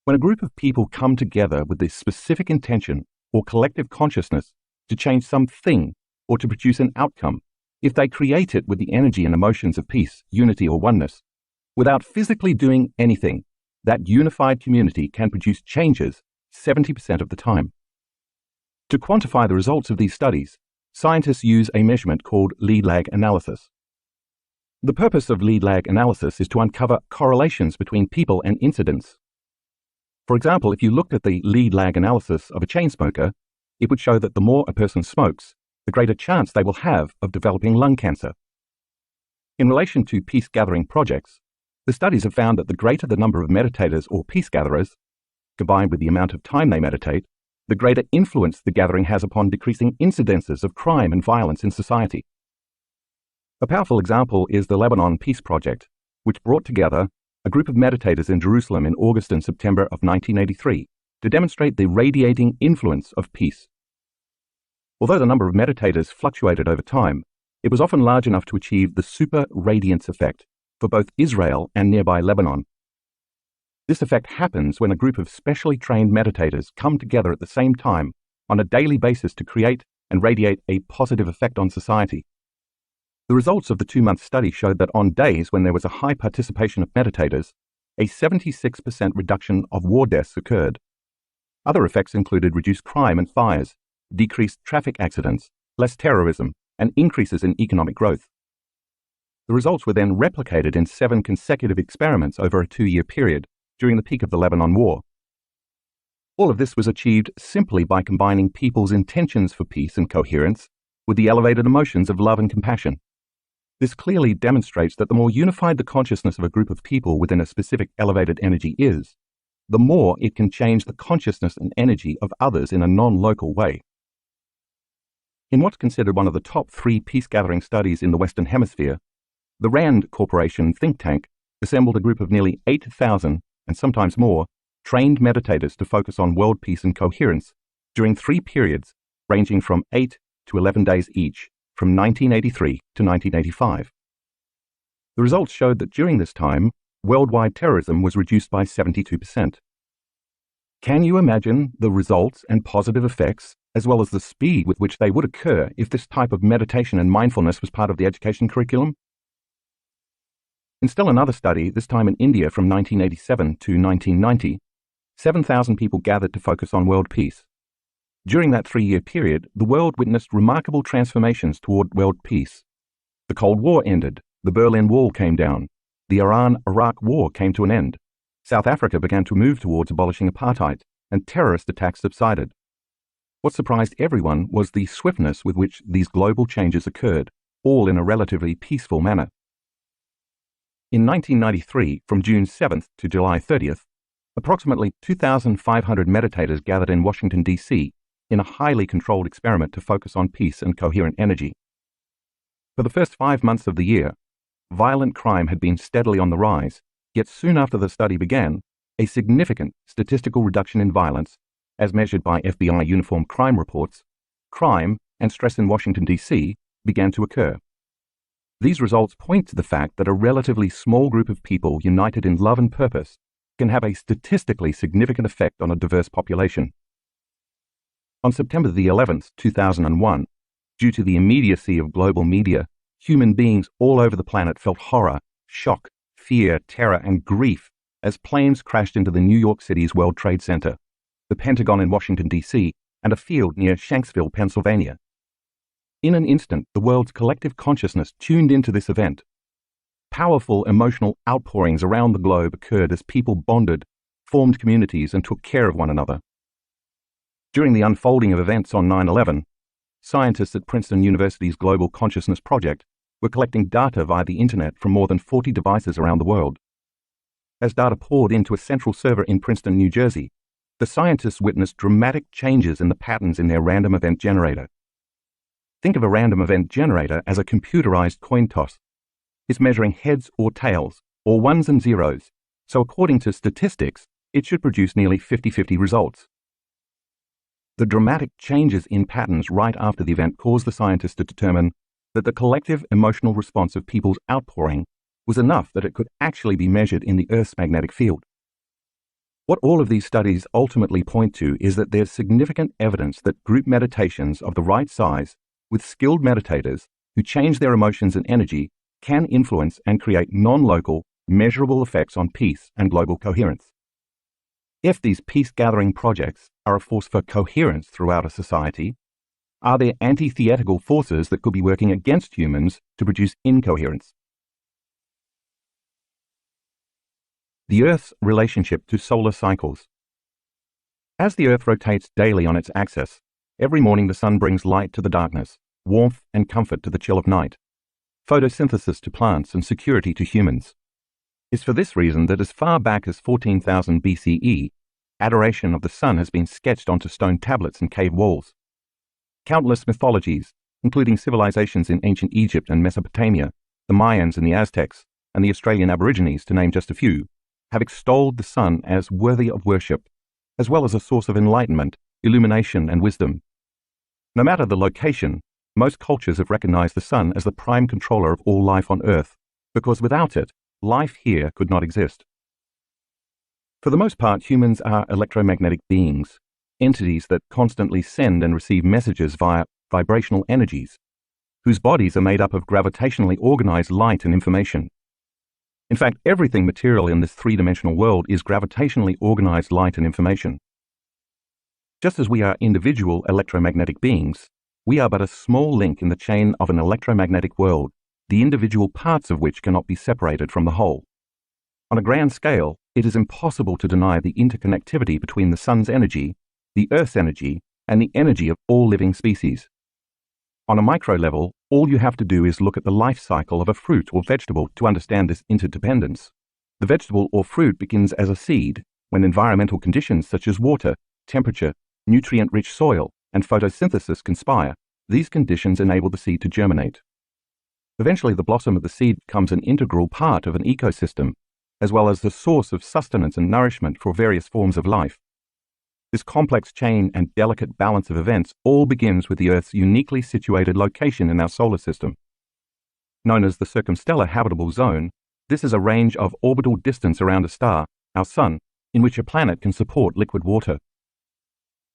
When a group of people come together with this specific intention or collective consciousness to change something or to produce an outcome, if they create it with the energy and emotions of peace, unity, or oneness, Without physically doing anything, that unified community can produce changes 70% of the time. To quantify the results of these studies, scientists use a measurement called lead-lag analysis. The purpose of lead-lag analysis is to uncover correlations between people and incidents. For example, if you looked at the lead-lag analysis of a chain smoker, it would show that the more a person smokes, the greater chance they will have of developing lung cancer. In relation to peace-gathering projects, the studies have found that the greater the number of meditators or peace gatherers, combined with the amount of time they meditate, the greater influence the gathering has upon decreasing incidences of crime and violence in society. A powerful example is the Lebanon Peace Project, which brought together a group of meditators in Jerusalem in August and September of 1983 to demonstrate the radiating influence of peace. Although the number of meditators fluctuated over time, it was often large enough to achieve the super radiance effect for both Israel and nearby Lebanon. This effect happens when a group of specially trained meditators come together at the same time on a daily basis to create and radiate a positive effect on society. The results of the 2-month study showed that on days when there was a high participation of meditators, a 76% reduction of war deaths occurred. Other effects included reduced crime and fires, decreased traffic accidents, less terrorism, and increases in economic growth. The results were then replicated in 7 consecutive experiments over a 2-year period during the peak of the Lebanon War. All of this was achieved simply by combining people's intentions for peace and coherence with the elevated emotions of love and compassion. This clearly demonstrates that the more unified the consciousness of a group of people within a specific elevated energy is, the more it can change the consciousness and energy of others in a non-local way. In what's considered one of the top 3 peace-gathering studies in the Western Hemisphere, the RAND Corporation think tank assembled a group of nearly 8,000, and sometimes more, trained meditators to focus on world peace and coherence during 3 periods ranging from 8 to 11 days each, from 1983 to 1985. The results showed that during this time, worldwide terrorism was reduced by 72%. Can you imagine the results and positive effects, as well as the speed with which they would occur if this type of meditation and mindfulness was part of the education curriculum? In still another study, this time in India from 1987 to 1990, 7,000 people gathered to focus on world peace. During that 3-year period, the world witnessed remarkable transformations toward world peace. The Cold War ended, the Berlin Wall came down, the Iran-Iraq War came to an end, South Africa began to move towards abolishing apartheid, and terrorist attacks subsided. What surprised everyone was the swiftness with which these global changes occurred, all in a relatively peaceful manner. In 1993, from June 7th to July 30th, approximately 2,500 meditators gathered in Washington, D.C., in a highly controlled experiment to focus on peace and coherent energy. For the first 5 months of the year, violent crime had been steadily on the rise, yet soon after the study began, a significant statistical reduction in violence, as measured by FBI uniform crime reports, crime and stress in Washington, D.C., began to occur. These results point to the fact that a relatively small group of people united in love and purpose can have a statistically significant effect on a diverse population. On September the 11th, 2001, due to the immediacy of global media, human beings all over the planet felt horror, shock, fear, terror, and grief as planes crashed into the New York City's World Trade Center, the Pentagon in Washington, D.C., and a field near Shanksville, Pennsylvania. In an instant, the world's collective consciousness tuned into this event. Powerful emotional outpourings around the globe occurred as people bonded, formed communities, and took care of one another. During the unfolding of events on 9/11, scientists at Princeton University's Global Consciousness Project were collecting data via the internet from more than 40 devices around the world. As data poured into a central server in Princeton, New Jersey, the scientists witnessed dramatic changes in the patterns in their random event generator. Think of a random event generator as a computerized coin toss. It's measuring heads or tails, or ones and zeros, so according to statistics, it should produce nearly 50-50 results. The dramatic changes in patterns right after the event caused the scientists to determine that the collective emotional response of people's outpouring was enough that it could actually be measured in the Earth's magnetic field. What all of these studies ultimately point to is that there's significant evidence that group meditations of the right size with skilled meditators who change their emotions and energy can influence and create non-local, measurable effects on peace and global coherence. If these peace-gathering projects are a force for coherence throughout a society, are there antithetical forces that could be working against humans to produce incoherence? The Earth's relationship to solar cycles. As the Earth rotates daily on its axis, every morning the sun brings light to the darkness, warmth and comfort to the chill of night, photosynthesis to plants and security to humans. It's for this reason that as far back as 14,000 BCE, adoration of the sun has been sketched onto stone tablets and cave walls. Countless mythologies, including civilizations in ancient Egypt and Mesopotamia, the Mayans and the Aztecs, and the Australian Aborigines, to name just a few, have extolled the sun as worthy of worship, as well as a source of enlightenment, illumination, and wisdom. No matter the location, most cultures have recognized the sun as the prime controller of all life on Earth, because without it, life here could not exist. For the most part, humans are electromagnetic beings, entities that constantly send and receive messages via vibrational energies, whose bodies are made up of gravitationally organized light and information. In fact, everything material in this three-dimensional world is gravitationally organized light and information. Just as we are individual electromagnetic beings, we are but a small link in the chain of an electromagnetic world, the individual parts of which cannot be separated from the whole. On a grand scale, it is impossible to deny the interconnectivity between the sun's energy, the Earth's energy, and the energy of all living species. On a micro level, all you have to do is look at the life cycle of a fruit or vegetable to understand this interdependence. The vegetable or fruit begins as a seed when environmental conditions such as water, temperature, nutrient-rich soil, and photosynthesis conspire. These conditions enable the seed to germinate. Eventually, the blossom of the seed becomes an integral part of an ecosystem, as well as the source of sustenance and nourishment for various forms of life. This complex chain and delicate balance of events all begins with the Earth's uniquely situated location in our solar system. Known as the circumstellar habitable zone, this is a range of orbital distance around a star, our Sun, in which a planet can support liquid water.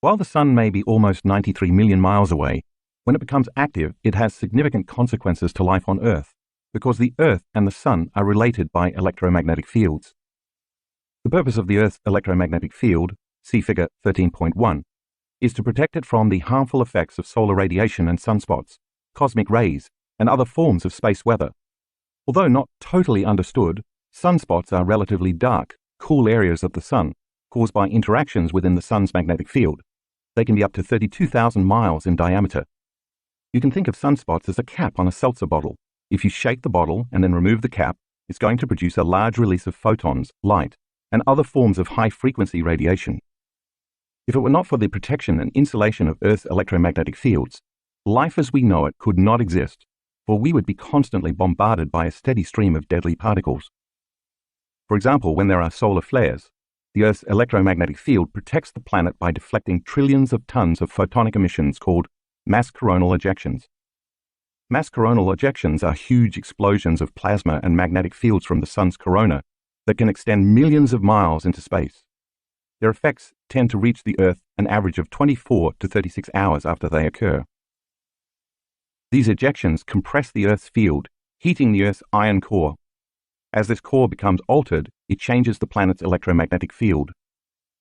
While the Sun may be almost 93 million miles away, when it becomes active, it has significant consequences to life on Earth, because the Earth and the Sun are related by electromagnetic fields. The purpose of the Earth's electromagnetic field, see figure 13.1, is to protect it from the harmful effects of solar radiation and sunspots, cosmic rays, and other forms of space weather. Although not totally understood, sunspots are relatively dark, cool areas of the Sun, caused by interactions within the Sun's magnetic field. They can be up to 32,000 miles in diameter. You can think of sunspots as a cap on a seltzer bottle. If you shake the bottle and then remove the cap, it's going to produce a large release of photons, light, and other forms of high-frequency radiation. If it were not for the protection and insulation of Earth's electromagnetic fields, life as we know it could not exist, for we would be constantly bombarded by a steady stream of deadly particles. For example, when there are solar flares, the Earth's electromagnetic field protects the planet by deflecting trillions of tons of photonic emissions called mass coronal ejections. Mass coronal ejections are huge explosions of plasma and magnetic fields from the Sun's corona that can extend millions of miles into space. Their effects tend to reach the Earth an average of 24 to 36 hours after they occur. These ejections compress the Earth's field, heating the Earth's iron core. As this core becomes altered, it changes the planet's electromagnetic field.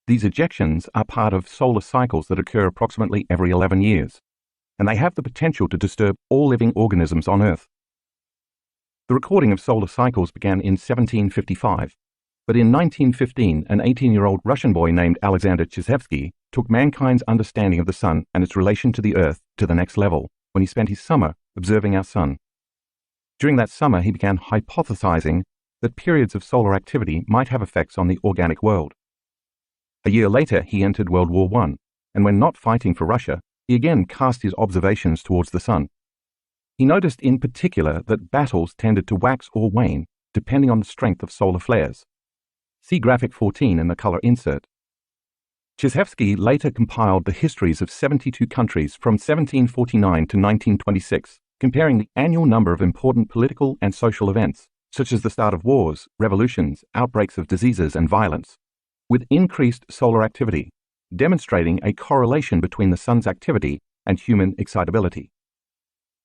These ejections are part of solar cycles that occur approximately every 11 years, and they have the potential to disturb all living organisms on Earth. The recording of solar cycles began in 1755, but in 1915, an 18-year-old Russian boy named Alexander Chizhevsky took mankind's understanding of the Sun and its relation to the Earth to the next level when he spent his summer observing our Sun. During that summer, he began hypothesizing that periods of solar activity might have effects on the organic world. A year later, he entered World War I, and when not fighting for Russia, he again cast his observations towards the Sun. He noticed in particular that battles tended to wax or wane depending on the strength of solar flares. See graphic 14 in the color insert. Chizhevsky later compiled the histories of 72 countries from 1749 to 1926, comparing the annual number of important political and social events, such as the start of wars, revolutions, outbreaks of diseases, and violence, with increased solar activity, demonstrating a correlation between the Sun's activity and human excitability.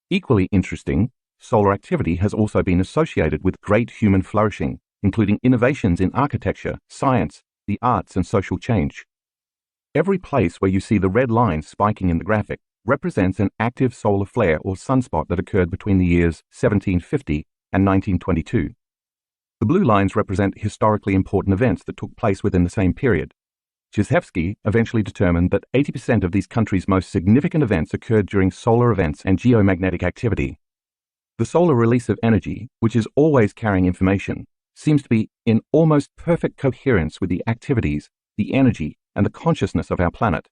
Equally interesting, solar activity has also been associated with great human flourishing, including innovations in architecture, science, the arts, and social change. Every place where you see the red line spiking in the graphic represents an active solar flare or sunspot that occurred between the years 1750 and 1922. The blue lines represent historically important events that took place within the same period. Chizhevsky eventually determined that 80% of these countries' most significant events occurred during solar events and geomagnetic activity. The solar release of energy, which is always carrying information, seems to be in almost perfect coherence with the activities, the energy, and the consciousness of our planet.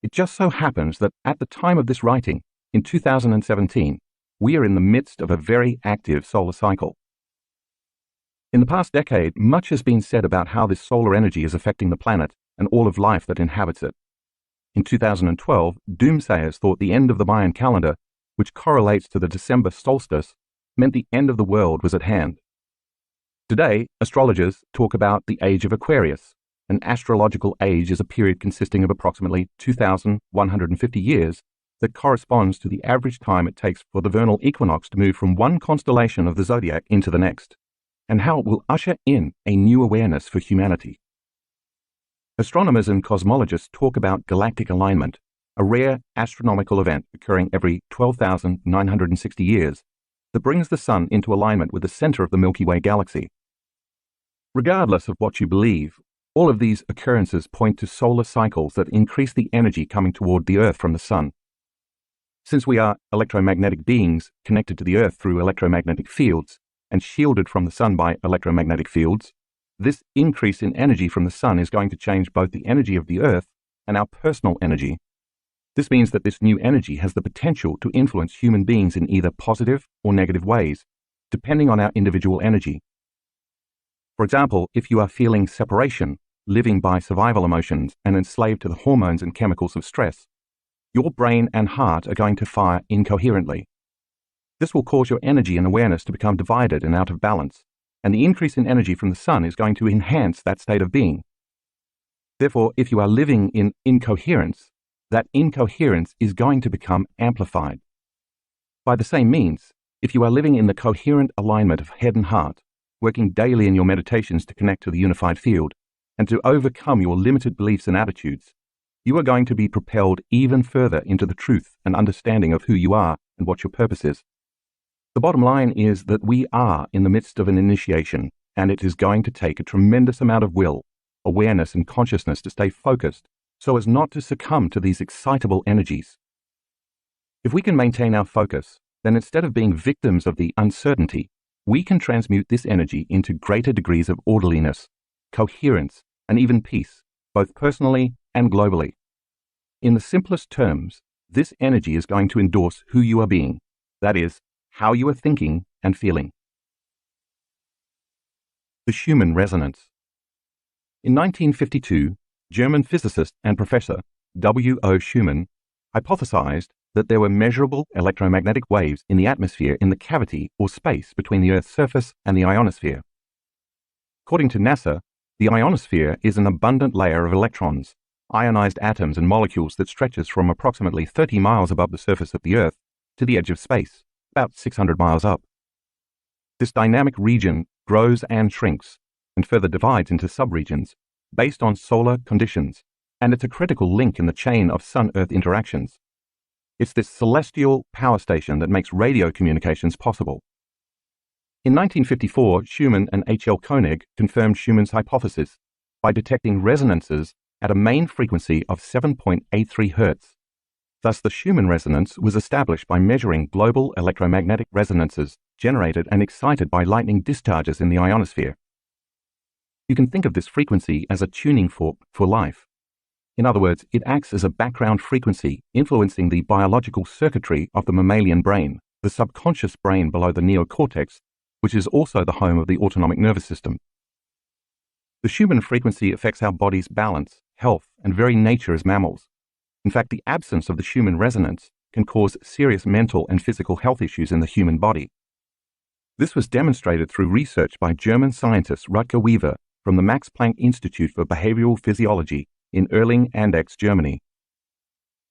It just so happens that at the time of this writing, in 2017, we are in the midst of a very active solar cycle. In the past decade, much has been said about how this solar energy is affecting the planet and all of life that inhabits it. In 2012, doomsayers thought the end of the Mayan calendar, which correlates to the December solstice, meant the end of the world was at hand. Today, astrologers talk about the age of Aquarius. An astrological age is a period consisting of approximately 2,150 years that corresponds to the average time it takes for the vernal equinox to move from one constellation of the zodiac into the next, and how it will usher in a new awareness for humanity. Astronomers and cosmologists talk about galactic alignment, a rare astronomical event occurring every 12,960 years that brings the Sun into alignment with the center of the Milky Way galaxy. Regardless of what you believe, all of these occurrences point to solar cycles that increase the energy coming toward the Earth from the Sun. Since we are electromagnetic beings connected to the Earth through electromagnetic fields and shielded from the Sun by electromagnetic fields, this increase in energy from the Sun is going to change both the energy of the Earth and our personal energy. This means that this new energy has the potential to influence human beings in either positive or negative ways, depending on our individual energy. For example, if you are feeling separation, living by survival emotions, and enslaved to the hormones and chemicals of stress, your brain and heart are going to fire incoherently. This will cause your energy and awareness to become divided and out of balance, and the increase in energy from the Sun is going to enhance that state of being. Therefore, if you are living in incoherence, that incoherence is going to become amplified. By the same means, if you are living in the coherent alignment of head and heart, working daily in your meditations to connect to the unified field, and to overcome your limited beliefs and attitudes, you are going to be propelled even further into the truth and understanding of who you are and what your purpose is. The bottom line is that we are in the midst of an initiation, and it is going to take a tremendous amount of will, awareness, and consciousness to stay focused so as not to succumb to these excitable energies. If we can maintain our focus, then instead of being victims of the uncertainty, we can transmute this energy into greater degrees of orderliness, coherence, and even peace, both personally and globally. In the simplest terms, this energy is going to endorse who you are being, that is, how you are thinking and feeling. The Schumann resonance. In 1952, German physicist and professor W.O. Schumann hypothesized that there were measurable electromagnetic waves in the atmosphere in the cavity or space between the Earth's surface and the ionosphere. According to NASA, the ionosphere is an abundant layer of electrons, ionized atoms and molecules that stretches from approximately 30 miles above the surface of the Earth to the edge of space, about 600 miles up. This dynamic region grows and shrinks, and further divides into subregions, based on solar conditions, and it's a critical link in the chain of Sun-Earth interactions. It's this celestial power station that makes radio communications possible. In 1954, Schumann and H.L. Koenig confirmed Schumann's hypothesis by detecting resonances at a main frequency of 7.83 Hz. Thus, the Schumann resonance was established by measuring global electromagnetic resonances generated and excited by lightning discharges in the ionosphere. You can think of this frequency as a tuning fork for life. In other words, it acts as a background frequency influencing the biological circuitry of the mammalian brain, the subconscious brain below the neocortex, which is also the home of the autonomic nervous system. The Schumann frequency affects our body's balance, health, and very nature as mammals. In fact, the absence of the Schumann resonance can cause serious mental and physical health issues in the human body. This was demonstrated through research by German scientist Rutger Weaver from the Max Planck Institute for Behavioral Physiology in Erlangen-Andechs, Germany.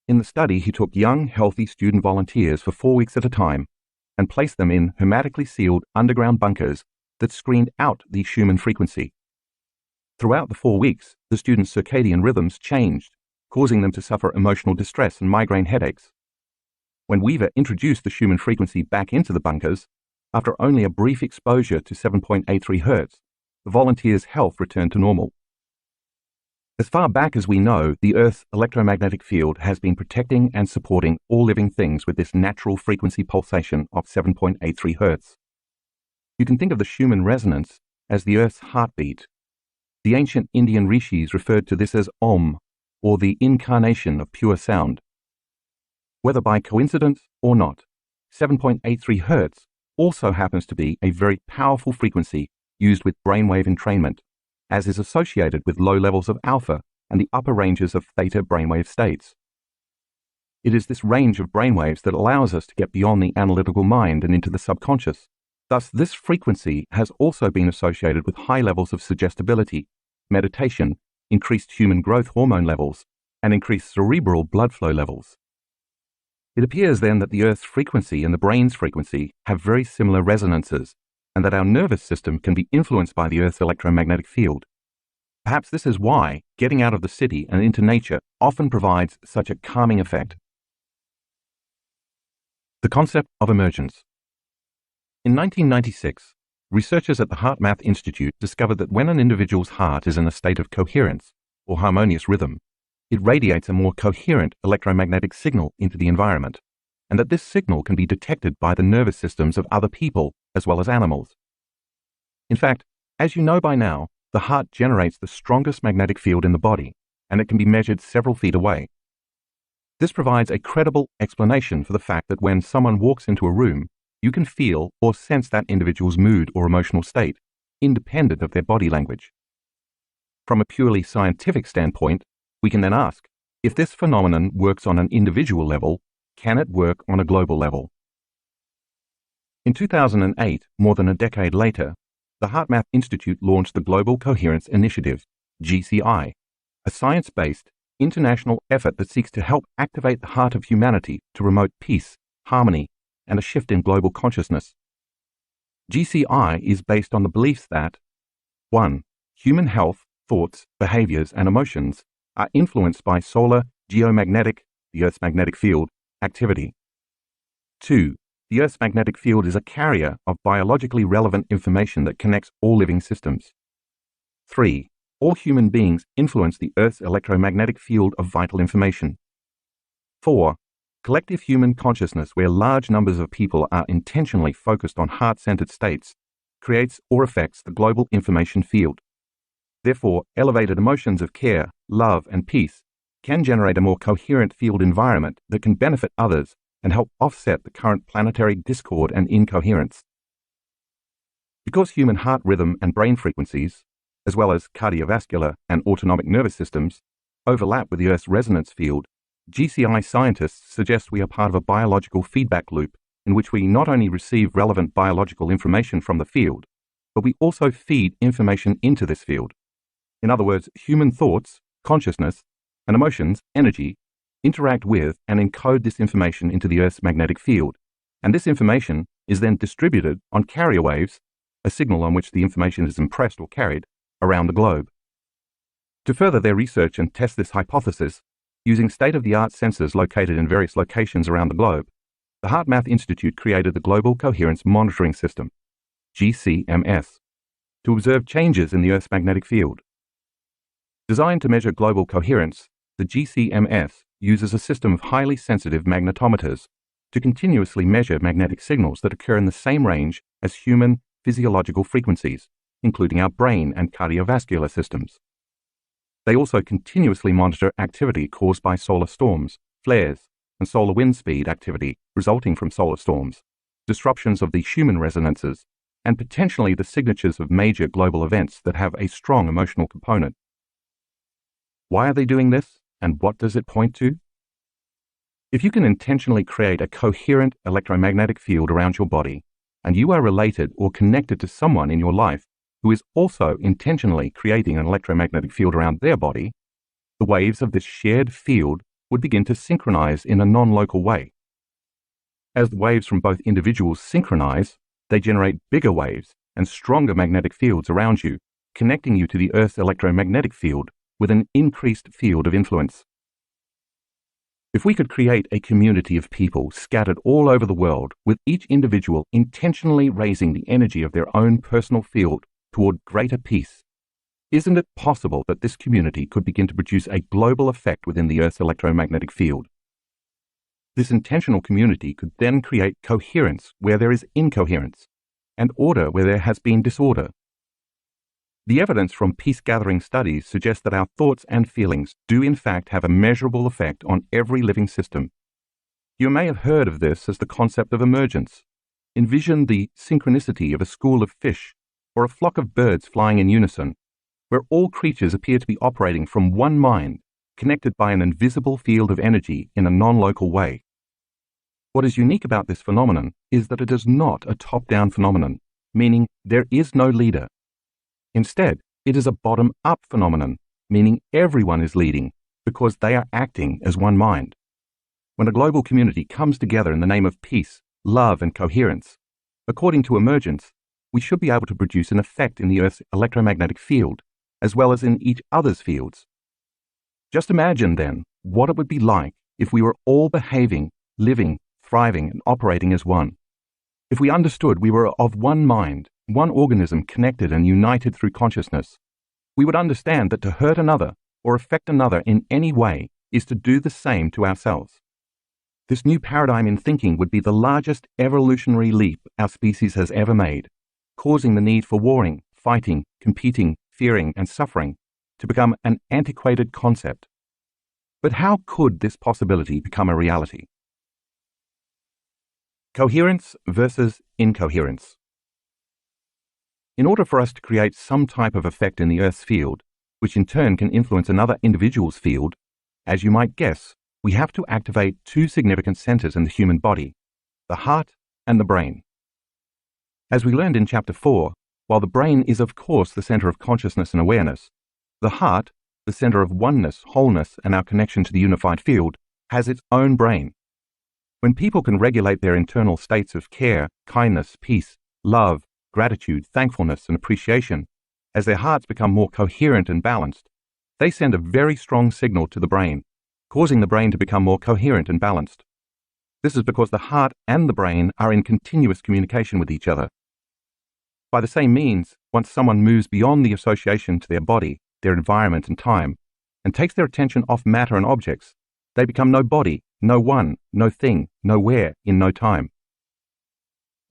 In the study, he took young, healthy student volunteers for 4 weeks at a time and placed them in hermetically sealed underground bunkers that screened out the Schumann frequency. Throughout the 4 weeks, the students' circadian rhythms changed, causing them to suffer emotional distress and migraine headaches. When Weaver introduced the Schumann frequency back into the bunkers, after only a brief exposure to 7.83 Hz, the volunteers' health returned to normal. As far back as we know, the Earth's electromagnetic field has been protecting and supporting all living things with this natural frequency pulsation of 7.83 Hz. You can think of the Schumann resonance as the Earth's heartbeat. The ancient Indian rishis referred to this as Om, or the incarnation of pure sound. Whether by coincidence or not, 7.83 Hz also happens to be a very powerful frequency used with brainwave entrainment, as is associated with low levels of alpha and the upper ranges of theta brainwave states. It is this range of brainwaves that allows us to get beyond the analytical mind and into the subconscious. Thus, this frequency has also been associated with high levels of suggestibility, meditation, increased human growth hormone levels, and increased cerebral blood flow levels. It appears then that the Earth's frequency and the brain's frequency have very similar resonances, and that our nervous system can be influenced by the Earth's electromagnetic field. Perhaps this is why getting out of the city and into nature often provides such a calming effect. The concept of emergence. In 1996, researchers at the HeartMath Institute discovered that when an individual's heart is in a state of coherence, or harmonious rhythm, it radiates a more coherent electromagnetic signal into the environment, and that this signal can be detected by the nervous systems of other people as well as animals. In fact, as you know by now, the heart generates the strongest magnetic field in the body, and it can be measured several feet away. This provides a credible explanation for the fact that when someone walks into a room, you can feel or sense that individual's mood or emotional state, independent of their body language. From a purely scientific standpoint, we can then ask, if this phenomenon works on an individual level, can it work on a global level? In 2008, more than a decade later, the HeartMath Institute launched the Global Coherence Initiative, GCI, a science-based, international effort that seeks to help activate the heart of humanity to promote peace, harmony, and a shift in global consciousness. GCI is based on the beliefs that 1. Human health, thoughts, behaviors, and emotions are influenced by solar, geomagnetic, the Earth's magnetic field, activity. 2. The Earth's magnetic field is a carrier of biologically relevant information that connects all living systems. 3. All human beings influence the Earth's electromagnetic field of vital information. 4. Collective human consciousness, where large numbers of people are intentionally focused on heart-centered states, creates or affects the global information field. Therefore, elevated emotions of care, love, and peace can generate a more coherent field environment that can benefit others and help offset the current planetary discord and incoherence. Because human heart rhythm and brain frequencies, as well as cardiovascular and autonomic nervous systems, overlap with the Earth's resonance field, GCI scientists suggest we are part of a biological feedback loop in which we not only receive relevant biological information from the field, but we also feed information into this field. In other words, human thoughts, consciousness, and emotions, energy, interact with and encode this information into the Earth's magnetic field, and this information is then distributed on carrier waves, a signal on which the information is impressed or carried, around the globe. To further their research and test this hypothesis, using state-of-the-art sensors located in various locations around the globe, the HeartMath Institute created the Global Coherence Monitoring System, GCMS, to observe changes in the Earth's magnetic field. Designed to measure global coherence, the GCMS uses a system of highly sensitive magnetometers to continuously measure magnetic signals that occur in the same range as human physiological frequencies, including our brain and cardiovascular systems. They also continuously monitor activity caused by solar storms, flares, and solar wind speed activity resulting from solar storms, disruptions of the Schumann resonances, and potentially the signatures of major global events that have a strong emotional component. Why are they doing this, and what does it point to? If you can intentionally create a coherent electromagnetic field around your body, and you are related or connected to someone in your life who is also intentionally creating an electromagnetic field around their body, the waves of this shared field would begin to synchronize in a non-local way. As the waves from both individuals synchronize, they generate bigger waves, and stronger magnetic fields around you, connecting you to the Earth's electromagnetic field with an increased field of influence. If we could create a community of people scattered all over the world, with each individual intentionally raising the energy of their own personal field toward greater peace, isn't it possible that this community could begin to produce a global effect within the Earth's electromagnetic field? This intentional community could then create coherence where there is incoherence, and order where there has been disorder. The evidence from peace-gathering studies suggests that our thoughts and feelings do in fact have a measurable effect on every living system. You may have heard of this as the concept of emergence. Envision the synchronicity of a school of fish or a flock of birds flying in unison, where all creatures appear to be operating from one mind, connected by an invisible field of energy in a non-local way. What is unique about this phenomenon is that it is not a top-down phenomenon, meaning there is no leader. Instead, it is a bottom-up phenomenon, meaning everyone is leading because they are acting as one mind. When a global community comes together in the name of peace, love, and coherence, according to emergence, we should be able to produce an effect in the Earth's electromagnetic field, as well as in each other's fields. Just imagine, then, what it would be like if we were all behaving, living, thriving, and operating as one. If we understood we were of one mind, one organism connected and united through consciousness, we would understand that to hurt another or affect another in any way is to do the same to ourselves. This new paradigm in thinking would be the largest evolutionary leap our species has ever made, causing the need for warring, fighting, competing, fearing, and suffering to become an antiquated concept. But how could this possibility become a reality? Coherence versus incoherence. In order for us to create some type of effect in the Earth's field, which in turn can influence another individual's field, as you might guess, we have to activate two significant centers in the human body, the heart and the brain. As we learned in Chapter 4, while the brain is of course the center of consciousness and awareness, the heart, the center of oneness, wholeness, and our connection to the unified field, has its own brain. When people can regulate their internal states of care, kindness, peace, love, gratitude, thankfulness, and appreciation, as their hearts become more coherent and balanced, they send a very strong signal to the brain, causing the brain to become more coherent and balanced. This is because the heart and the brain are in continuous communication with each other. By the same means, once someone moves beyond the association to their body, their environment and time, and takes their attention off matter and objects, they become no body, no one, no thing, nowhere, in no time.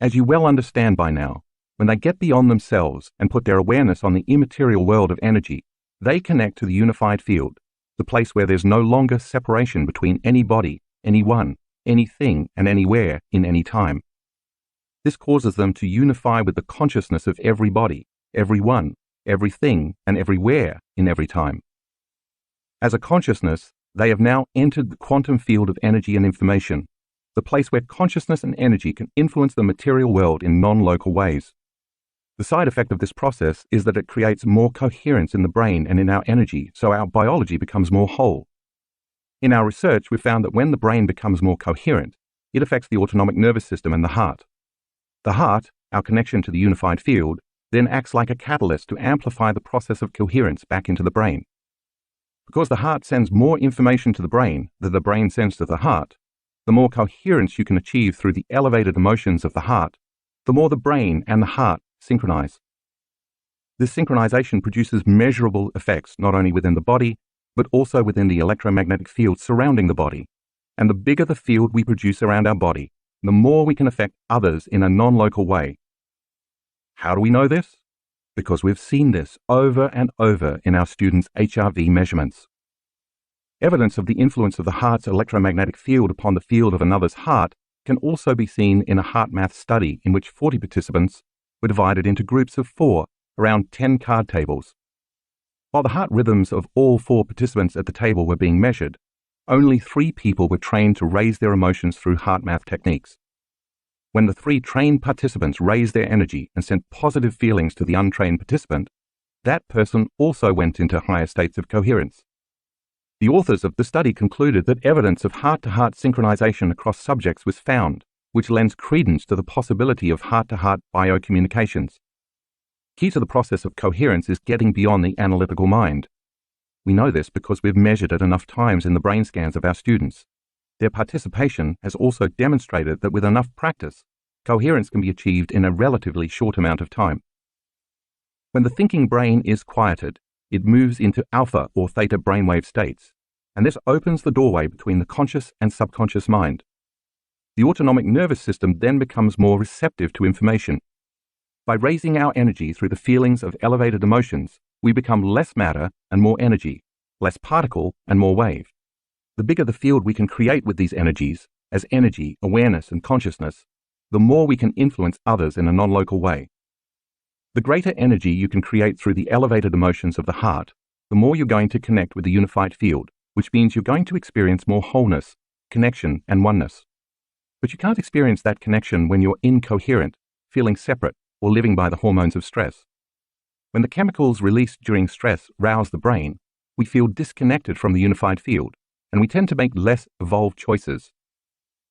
As you well understand by now, when they get beyond themselves and put their awareness on the immaterial world of energy, they connect to the unified field, the place where there's no longer separation between any body, anyone, anything, and anywhere in any time. This causes them to unify with the consciousness of every body, everyone, everything, and everywhere in every time. As a consciousness, they have now entered the quantum field of energy and information, the place where consciousness and energy can influence the material world in non-local ways. The side effect of this process is that it creates more coherence in the brain and in our energy, so our biology becomes more whole. In our research, we've found that when the brain becomes more coherent, it affects the autonomic nervous system and the heart. The heart, our connection to the unified field, then acts like a catalyst to amplify the process of coherence back into the brain. Because the heart sends more information to the brain than the brain sends to the heart, the more coherence you can achieve through the elevated emotions of the heart, the more the brain and the heart synchronize. This synchronization produces measurable effects not only within the body, but also within the electromagnetic field surrounding the body. And the bigger the field we produce around our body, the more we can affect others in a non-local way. How do we know this? Because we've seen this over and over in our students' HRV measurements. Evidence of the influence of the heart's electromagnetic field upon the field of another's heart can also be seen in a heart math study in which 40 participants were divided into groups of 4 around 10 card tables. While the heart rhythms of all 4 participants at the table were being measured, only 3 people were trained to raise their emotions through heart math techniques. When the 3 trained participants raised their energy and sent positive feelings to the untrained participant, that person also went into higher states of coherence. The authors of the study concluded that evidence of heart-to-heart synchronization across subjects was found, which lends credence to the possibility of heart-to-heart biocommunications. Key to the process of coherence is getting beyond the analytical mind. We know this because we've measured it enough times in the brain scans of our students. Their participation has also demonstrated that with enough practice, coherence can be achieved in a relatively short amount of time. When the thinking brain is quieted, it moves into alpha or theta brainwave states, and this opens the doorway between the conscious and subconscious mind. The autonomic nervous system then becomes more receptive to information. By raising our energy through the feelings of elevated emotions, we become less matter and more energy, less particle and more wave. The bigger the field we can create with these energies, as energy, awareness, and consciousness, the more we can influence others in a non-local way. The greater energy you can create through the elevated emotions of the heart, the more you're going to connect with the unified field, which means you're going to experience more wholeness, connection, and oneness. But you can't experience that connection when you're incoherent, feeling separate, or living by the hormones of stress. When the chemicals released during stress rouse the brain, we feel disconnected from the unified field, and we tend to make less evolved choices.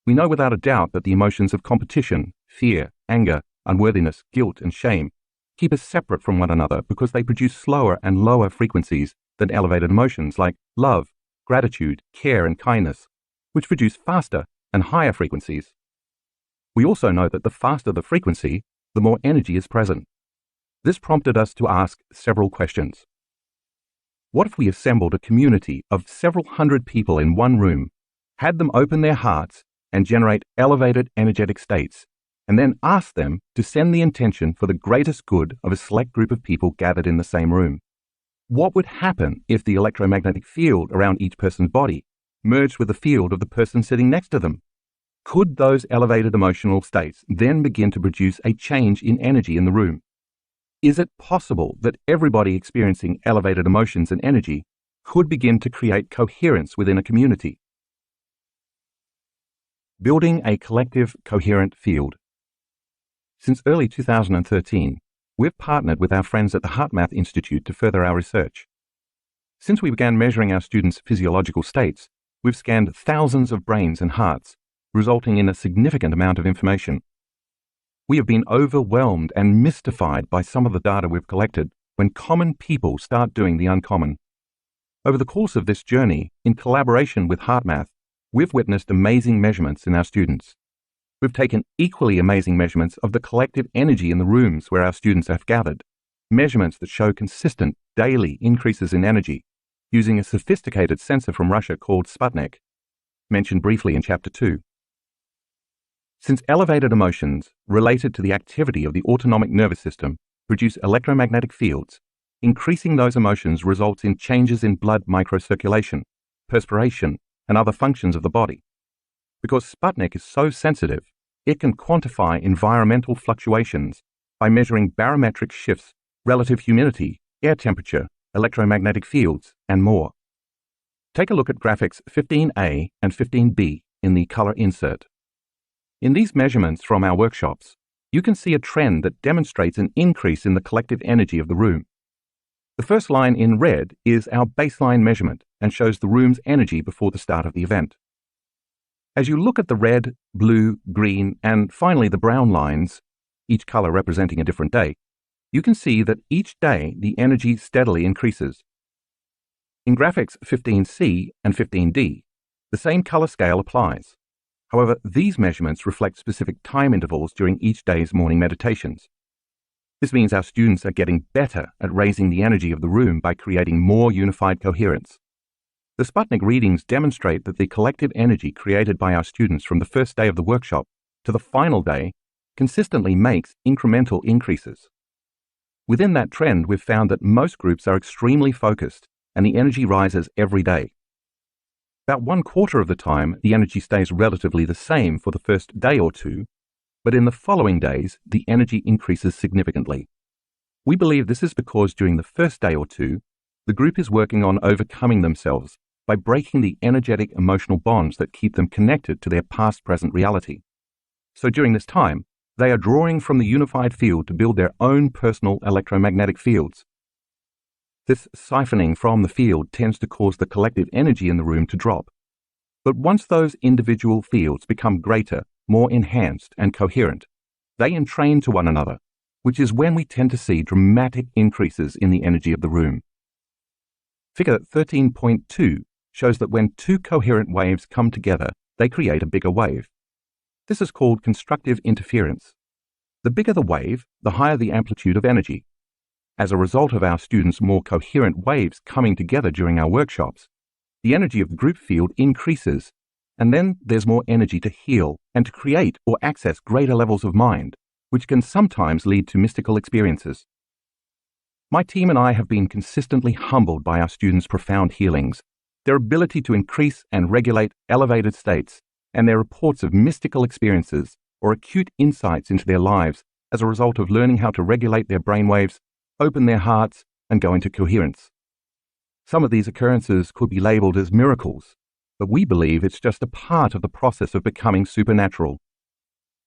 We know without a doubt that the emotions of competition, fear, anger, unworthiness, guilt, and shame keep us separate from one another because they produce slower and lower frequencies than elevated emotions like love, gratitude, care, and kindness, which produce faster and higher frequencies. We also know that the faster the frequency, the more energy is present. This prompted us to ask several questions. What if we assembled a community of several hundred people in one room, had them open their hearts and generate elevated energetic states, and then asked them to send the intention for the greatest good of a select group of people gathered in the same room? What would happen if the electromagnetic field around each person's body merged with the field of the person sitting next to them? Could those elevated emotional states then begin to produce a change in energy in the room? Is it possible that everybody experiencing elevated emotions and energy could begin to create coherence within a community? Building a collective coherent field. Since early 2013, we've partnered with our friends at the HeartMath Institute to further our research. Since we began measuring our students' physiological states, we've scanned thousands of brains and hearts, resulting in a significant amount of information. We have been overwhelmed and mystified by some of the data we've collected when common people start doing the uncommon. Over the course of this journey, in collaboration with HeartMath, we've witnessed amazing measurements in our students. We've taken equally amazing measurements of the collective energy in the rooms where our students have gathered, measurements that show consistent daily increases in energy, using a sophisticated sensor from Russia called Sputnik, mentioned briefly in Chapter 2. Since elevated emotions related to the activity of the autonomic nervous system produce electromagnetic fields, increasing those emotions results in changes in blood microcirculation, perspiration, and other functions of the body. Because Sputnik is so sensitive, it can quantify environmental fluctuations by measuring barometric shifts, relative humidity, air temperature, electromagnetic fields, and more. Take a look at graphics 15A and 15B in the color insert. In these measurements from our workshops, you can see a trend that demonstrates an increase in the collective energy of the room. The first line in red is our baseline measurement and shows the room's energy before the start of the event. As you look at the red, blue, green, and finally the brown lines, each color representing a different day, you can see that each day the energy steadily increases. In graphics 15C and 15D, the same color scale applies. However, these measurements reflect specific time intervals during each day's morning meditations. This means our students are getting better at raising the energy of the room by creating more unified coherence. The Sputnik readings demonstrate that the collective energy created by our students from the first day of the workshop to the final day consistently makes incremental increases. Within that trend, we've found that most groups are extremely focused and the energy rises every day. About 1/4 of the time, the energy stays relatively the same for the first day or two, but in the following days, the energy increases significantly. We believe this is because during the first day or two, the group is working on overcoming themselves by breaking the energetic emotional bonds that keep them connected to their past-present reality. So during this time, they are drawing from the unified field to build their own personal electromagnetic fields. This siphoning from the field tends to cause the collective energy in the room to drop. But once those individual fields become greater, more enhanced, and coherent, they entrain to one another, which is when we tend to see dramatic increases in the energy of the room. Figure 13.2 shows that when two coherent waves come together, they create a bigger wave. This is called constructive interference. The bigger the wave, the higher the amplitude of energy. As a result of our students' more coherent waves coming together during our workshops, the energy of the group field increases, and then there's more energy to heal and to create or access greater levels of mind, which can sometimes lead to mystical experiences. My team and I have been consistently humbled by our students' profound healings, their ability to increase and regulate elevated states, and their reports of mystical experiences or acute insights into their lives as a result of learning how to regulate their brainwaves, open their hearts, and go into coherence. Some of these occurrences could be labeled as miracles, but we believe it's just a part of the process of becoming supernatural.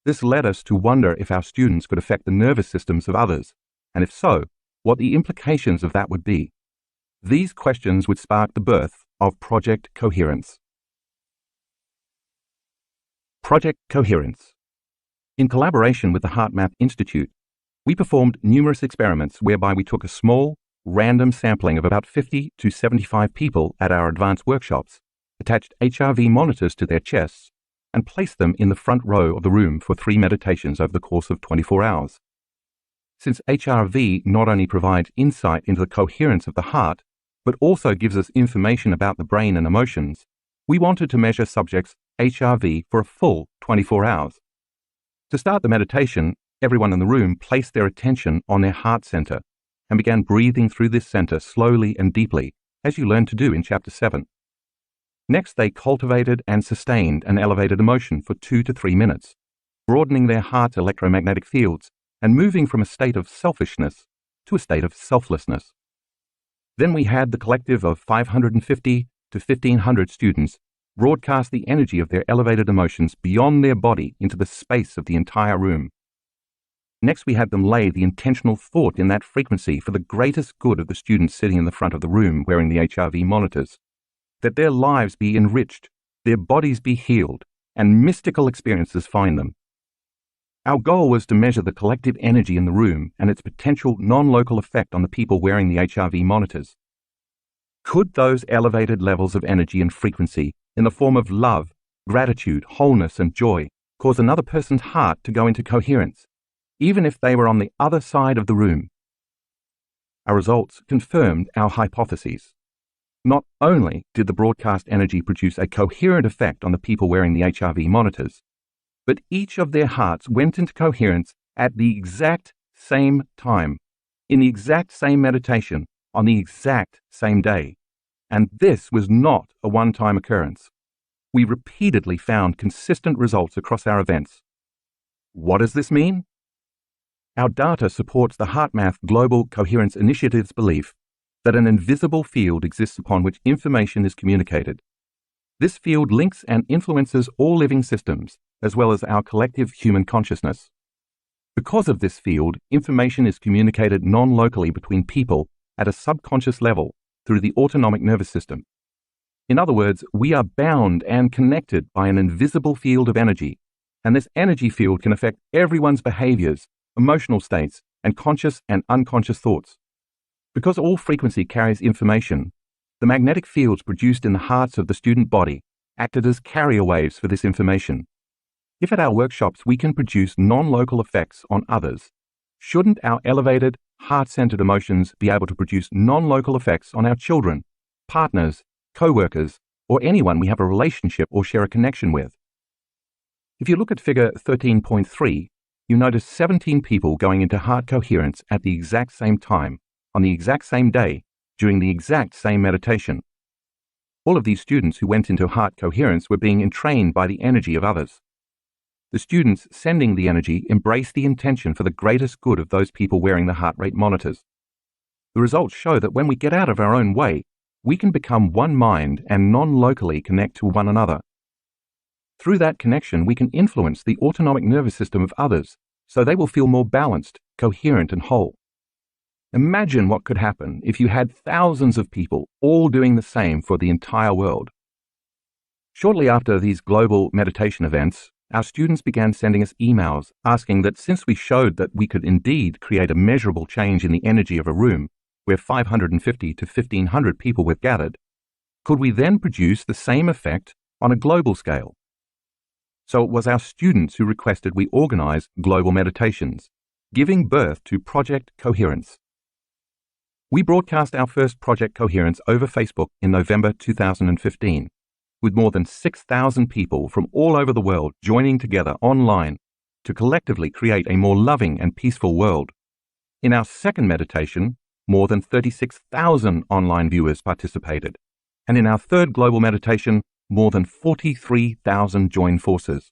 This led us to wonder if our students could affect the nervous systems of others, and if so, what the implications of that would be. These questions would spark the birth of Project Coherence. Project Coherence. In collaboration with the HeartMath Institute, we performed numerous experiments whereby we took a small, random sampling of about 50 to 75 people at our advanced workshops, attached HRV monitors to their chests, and placed them in the front row of the room for 3 meditations over the course of 24 hours. Since HRV not only provides insight into the coherence of the heart, but also gives us information about the brain and emotions, we wanted to measure subjects' HRV for a full 24 hours. To start the meditation, everyone in the room placed their attention on their heart center and began breathing through this center slowly and deeply, as you learned to do in Chapter 7. Next, they cultivated and sustained an elevated emotion for 2 to 3 minutes, broadening their heart's electromagnetic fields and moving from a state of selfishness to a state of selflessness. Then we had the collective of 550 to 1,500 students broadcast the energy of their elevated emotions beyond their body into the space of the entire room. Next, we had them lay the intentional thought in that frequency for the greatest good of the students sitting in the front of the room wearing the HRV monitors, that their lives be enriched, their bodies be healed, and mystical experiences find them. Our goal was to measure the collective energy in the room and its potential non-local effect on the people wearing the HRV monitors. Could those elevated levels of energy and frequency in the form of love, gratitude, wholeness, and joy cause another person's heart to go into coherence, even if they were on the other side of the room? Our results confirmed our hypotheses. Not only did the broadcast energy produce a coherent effect on the people wearing the HRV monitors, but each of their hearts went into coherence at the exact same time, in the exact same meditation, on the exact same day. And this was not a one-time occurrence. We repeatedly found consistent results across our events. What does this mean? Our data supports the HeartMath Global Coherence Initiative's belief that an invisible field exists upon which information is communicated. This field links and influences all living systems, as well as our collective human consciousness. Because of this field, information is communicated non-locally between people at a subconscious level through the autonomic nervous system. In other words, we are bound and connected by an invisible field of energy, and this energy field can affect everyone's behaviors, emotional states, and conscious and unconscious thoughts. Because all frequency carries information, the magnetic fields produced in the hearts of the student body acted as carrier waves for this information. If at our workshops we can produce non-local effects on others, shouldn't our elevated, heart-centered emotions be able to produce non-local effects on our children, partners, co-workers, or anyone we have a relationship or share a connection with? If you look at figure 13.3, you notice 17 people going into heart coherence at the exact same time, on the exact same day, during the exact same meditation. All of these students who went into heart coherence were being entrained by the energy of others. The students sending the energy embraced the intention for the greatest good of those people wearing the heart rate monitors. The results show that when we get out of our own way, we can become one mind and non-locally connect to one another. Through that connection, we can influence the autonomic nervous system of others so they will feel more balanced, coherent, and whole. Imagine what could happen if you had thousands of people all doing the same for the entire world. Shortly after these global meditation events, our students began sending us emails asking that since we showed that we could indeed create a measurable change in the energy of a room where 550 to 1,500 people were gathered, could we then produce the same effect on a global scale? So it was our students who requested we organize global meditations, giving birth to Project Coherence. We broadcast our first Project Coherence over Facebook in November 2015, with more than 6,000 people from all over the world joining together online to collectively create a more loving and peaceful world. In our second meditation, more than 36,000 online viewers participated, and in our third global meditation, more than 43,000 joined forces.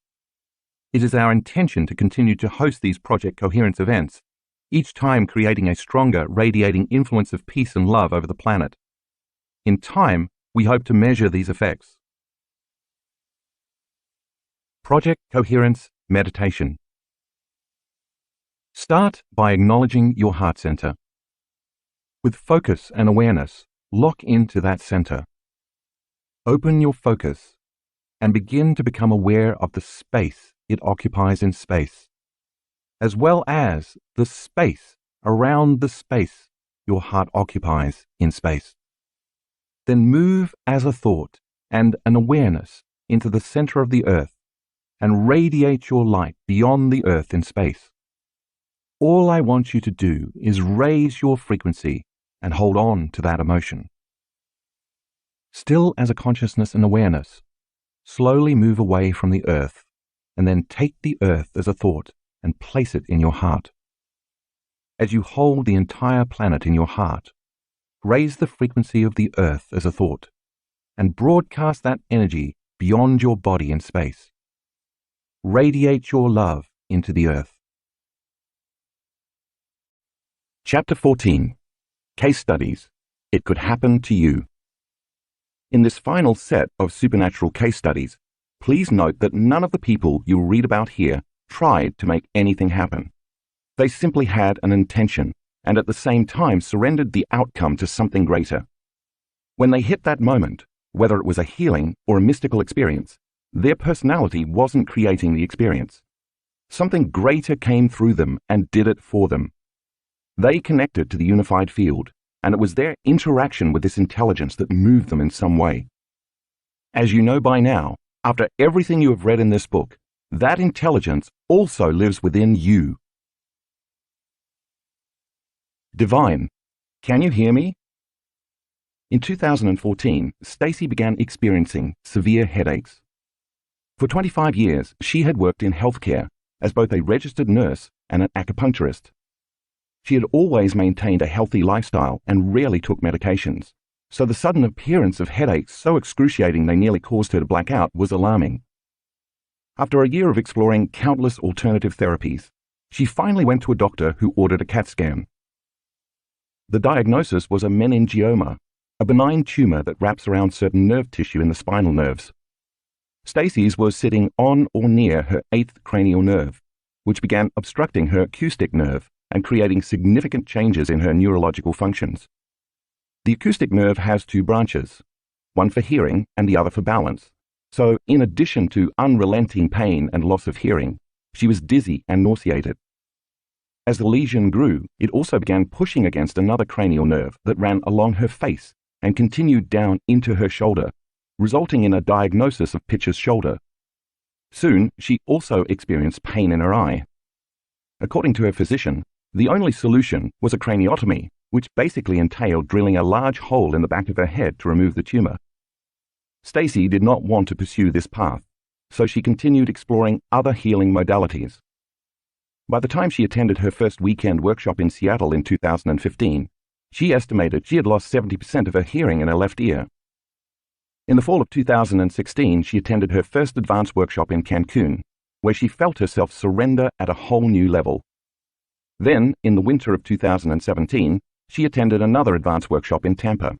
It is our intention to continue to host these Project Coherence events, each time creating a stronger, radiating influence of peace and love over the planet. In time, we hope to measure these effects. Project Coherence Meditation. Start by acknowledging your heart center. With focus and awareness, lock into that center. Open your focus and begin to become aware of the space it occupies in space, as well as the space around the space your heart occupies in space. Then move as a thought and an awareness into the center of the earth and radiate your light beyond the earth in space. All I want you to do is raise your frequency and hold on to that emotion. Still as a consciousness and awareness, slowly move away from the earth and then take the earth as a thought and place it in your heart. As you hold the entire planet in your heart, raise the frequency of the earth as a thought and broadcast that energy beyond your body in space. Radiate your love into the earth. Chapter 14. Case Studies. It Could Happen to You. In this final set of supernatural case studies, please note that none of the people you'll read about here tried to make anything happen. They simply had an intention and at the same time surrendered the outcome to something greater. When they hit that moment, whether it was a healing or a mystical experience, their personality wasn't creating the experience. Something greater came through them and did it for them. They connected to the unified field, and it was their interaction with this intelligence that moved them in some way. As you know by now, after everything you have read in this book, that intelligence also lives within you. Divine, can you hear me? In 2014, Stacy began experiencing severe headaches. For 25 years, she had worked in healthcare as both a registered nurse and an acupuncturist. She had always maintained a healthy lifestyle and rarely took medications, so the sudden appearance of headaches so excruciating they nearly caused her to black out was alarming. After a year of exploring countless alternative therapies, she finally went to a doctor who ordered a CAT scan. The diagnosis was a meningioma, a benign tumor that wraps around certain nerve tissue in the spinal nerves. Stacy's was sitting on or near her 8th cranial nerve, which began obstructing her acoustic nerve and creating significant changes in her neurological functions. The acoustic nerve has 2 branches, one for hearing and the other for balance. So, in addition to unrelenting pain and loss of hearing, she was dizzy and nauseated. As the lesion grew, it also began pushing against another cranial nerve that ran along her face and continued down into her shoulder, resulting in a diagnosis of Pitcher's shoulder. Soon, she also experienced pain in her eye. According to her physician, the only solution was a craniotomy, which basically entailed drilling a large hole in the back of her head to remove the tumor. Stacy did not want to pursue this path, so she continued exploring other healing modalities. By the time she attended her first weekend workshop in Seattle in 2015, she estimated she had lost 70% of her hearing in her left ear. In the fall of 2016, she attended her first advanced workshop in Cancun, where she felt herself surrender at a whole new level. Then, in the winter of 2017, she attended another advanced workshop in Tampa.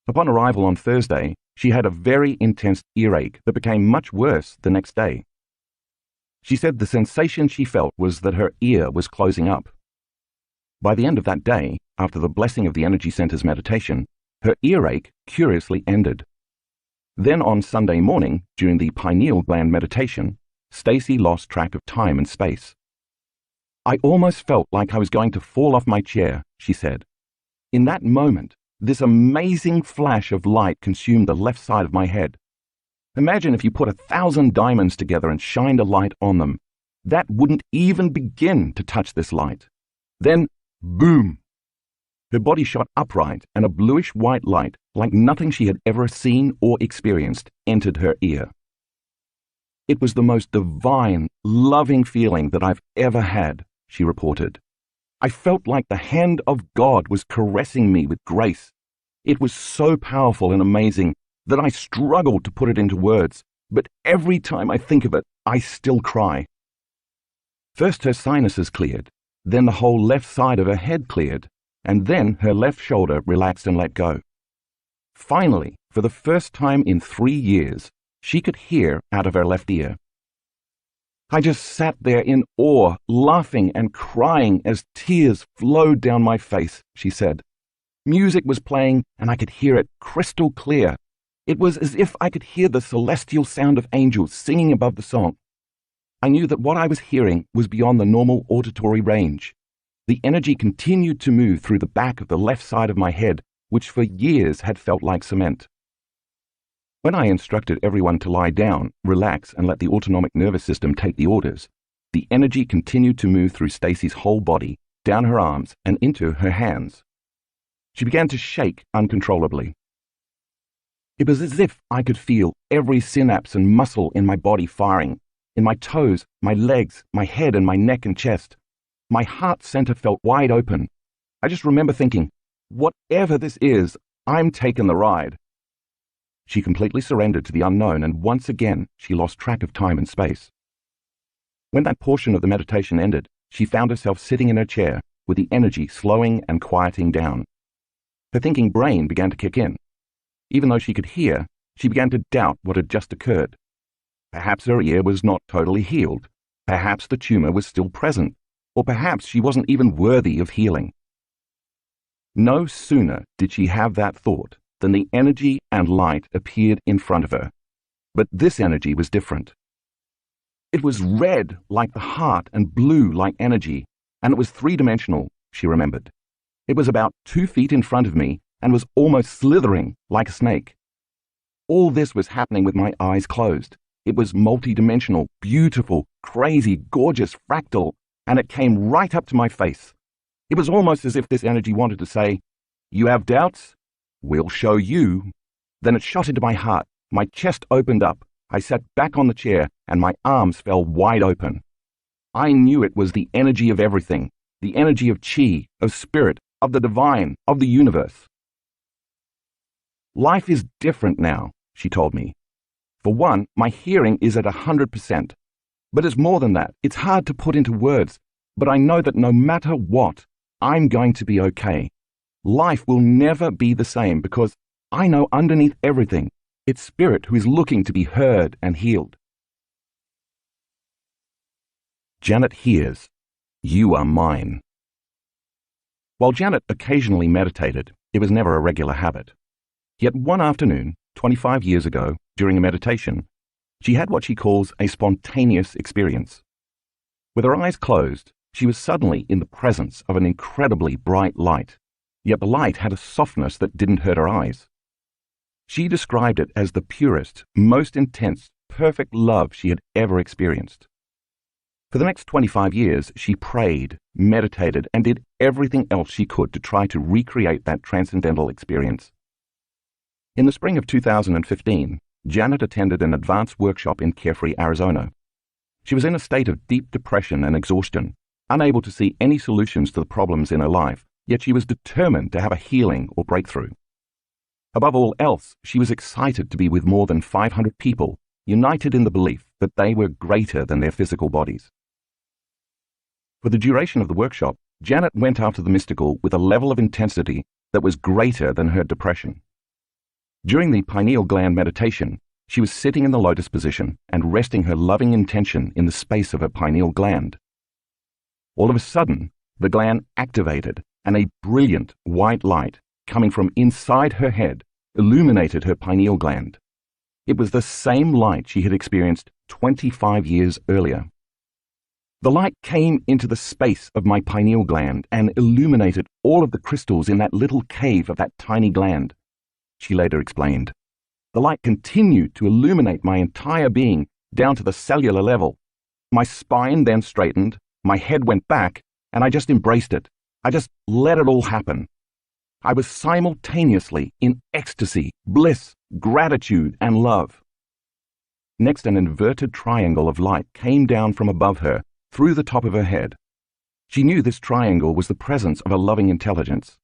Upon arrival on Thursday, she had a very intense earache that became much worse the next day. She said the sensation she felt was that her ear was closing up. By the end of that day, after the blessing of the Energy Center's meditation, her earache curiously ended. Then on Sunday morning, during the pineal gland meditation, Stacy lost track of time and space. I almost felt like I was going to fall off my chair, she said. In that moment, this amazing flash of light consumed the left side of my head. Imagine if you put 1,000 diamonds together and shined a light on them. That wouldn't even begin to touch this light. Then, boom! Her body shot upright, and a bluish-white light, like nothing she had ever seen or experienced, entered her ear. It was the most divine, loving feeling that I've ever had, she reported. I felt like the hand of God was caressing me with grace. It was so powerful and amazing that I struggled to put it into words, but every time I think of it, I still cry. First her sinuses cleared, then the whole left side of her head cleared, and then her left shoulder relaxed and let go. Finally, for the first time in 3 years, she could hear out of her left ear. I just sat there in awe, laughing and crying as tears flowed down my face, she said. Music was playing, and I could hear it crystal clear. It was as if I could hear the celestial sound of angels singing above the song. I knew that what I was hearing was beyond the normal auditory range. The energy continued to move through the back of the left side of my head, which for years had felt like cement. When I instructed everyone to lie down, relax, and let the autonomic nervous system take the orders, the energy continued to move through Stacy's whole body, down her arms, and into her hands. She began to shake uncontrollably. It was as if I could feel every synapse and muscle in my body firing, in my toes, my legs, my head, and my neck and chest. My heart center felt wide open. I just remember thinking, whatever this is, I'm taking the ride. She completely surrendered to the unknown, and once again, she lost track of time and space. When that portion of the meditation ended, she found herself sitting in her chair, with the energy slowing and quieting down. Her thinking brain began to kick in. Even though she could hear, she began to doubt what had just occurred. Perhaps her ear was not totally healed. Perhaps the tumor was still present. Or perhaps she wasn't even worthy of healing. No sooner did she have that thought than the energy and light appeared in front of her. But this energy was different. It was red like the heart and blue like energy, and it was three-dimensional, she remembered. It was about 2 feet in front of me and was almost slithering like a snake. All this was happening with my eyes closed. It was multi-dimensional, beautiful, crazy, gorgeous, fractal, and it came right up to my face. It was almost as if this energy wanted to say, "You have doubts? We'll show you." Then it shot into my heart. My chest opened up. I sat back on the chair, and my arms fell wide open. I knew it was the energy of everything, the energy of chi, of spirit, of the divine, of the universe. Life is different now, she told me. For one, my hearing is at 100%. But it's more than that. It's hard to put into words, but I know that no matter what, I'm going to be okay. Life will never be the same because I know underneath everything, it's spirit who is looking to be heard and healed. Janet hears, "You are mine." While Janet occasionally meditated, it was never a regular habit. Yet one afternoon, 25 years ago, during a meditation, she had what she calls a spontaneous experience. With her eyes closed, she was suddenly in the presence of an incredibly bright light, yet the light had a softness that didn't hurt her eyes. She described it as the purest, most intense, perfect love she had ever experienced. For the next 25 years, she prayed, meditated, and did everything else she could to try to recreate that transcendental experience. In the spring of 2015, Janet attended an advanced workshop in Carefree, Arizona. She was in a state of deep depression and exhaustion, unable to see any solutions to the problems in her life, yet she was determined to have a healing or breakthrough. Above all else, she was excited to be with more than 500 people, united in the belief that they were greater than their physical bodies. For the duration of the workshop, Janet went after the mystical with a level of intensity that was greater than her depression. During the pineal gland meditation, she was sitting in the lotus position and resting her loving intention in the space of her pineal gland. All of a sudden, the gland activated, and a brilliant white light coming from inside her head illuminated her pineal gland. It was the same light she had experienced 25 years earlier. The light came into the space of my pineal gland and illuminated all of the crystals in that little cave of that tiny gland, she later explained. The light continued to illuminate my entire being down to the cellular level. My spine then straightened, my head went back, and I just embraced it. I just let it all happen. I was simultaneously in ecstasy, bliss, gratitude, and love. Next, an inverted triangle of light came down from above her, through the top of her head. She knew this triangle was the presence of a loving intelligence.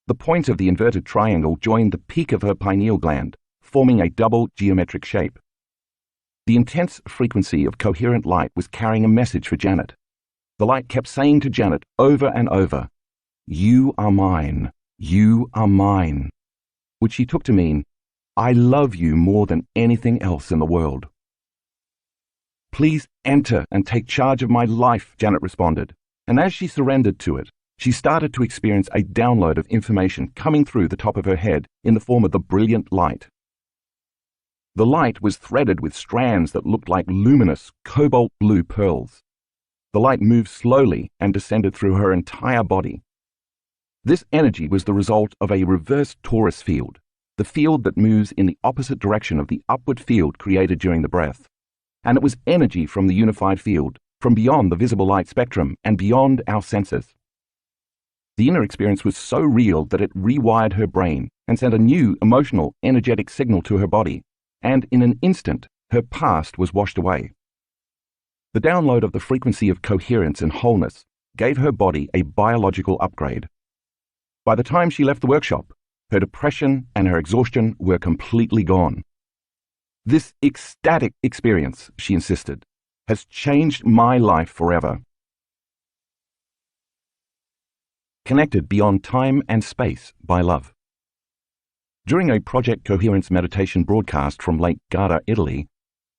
The point of the inverted triangle joined the peak of her pineal gland, forming a double geometric shape. The intense frequency of coherent light was carrying a message for Janet. The light kept saying to Janet over and over, "You are mine, you are mine," which she took to mean, "I love you more than anything else in the world." "Please enter and take charge of my life," Janet responded, and as she surrendered to it, she started to experience a download of information coming through the top of her head in the form of the brilliant light. The light was threaded with strands that looked like luminous cobalt blue pearls. The light moved slowly and descended through her entire body. This energy was the result of a reverse torus field, the field that moves in the opposite direction of the upward field created during the breath. And it was energy from the unified field, from beyond the visible light spectrum and beyond our senses. The inner experience was so real that it rewired her brain and sent a new emotional, energetic signal to her body, and in an instant, her past was washed away. The download of the frequency of coherence and wholeness gave her body a biological upgrade. By the time she left the workshop, her depression and her exhaustion were completely gone. "This ecstatic experience," she insisted, "has changed my life forever." Connected beyond time and space by love. During a Project Coherence meditation broadcast from Lake Garda, Italy,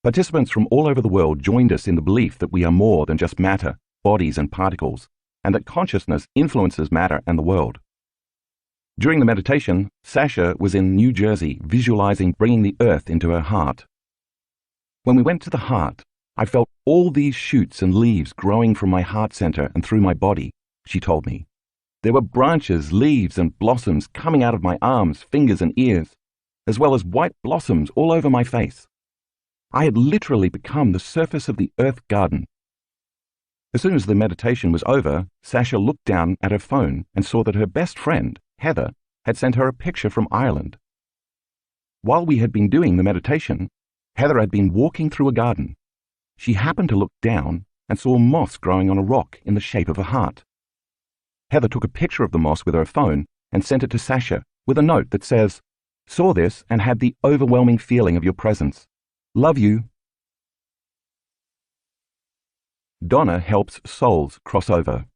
participants from all over the world joined us in the belief that we are more than just matter, bodies and particles, and that consciousness influences matter and the world. During the meditation, Sasha was in New Jersey visualizing bringing the earth into her heart. When we went to the heart, I felt all these shoots and leaves growing from my heart center and through my body, she told me. There were branches, leaves, and blossoms coming out of my arms, fingers, and ears, as well as white blossoms all over my face. I had literally become the surface of the earth garden. As soon as the meditation was over, Sasha looked down at her phone and saw that her best friend, Heather, had sent her a picture from Ireland. While we had been doing the meditation, Heather had been walking through a garden. She happened to look down and saw moss growing on a rock in the shape of a heart. Heather took a picture of the moss with her phone and sent it to Sasha with a note that says, "Saw this and had the overwhelming feeling of your presence. Love you." Donna helps souls cross over.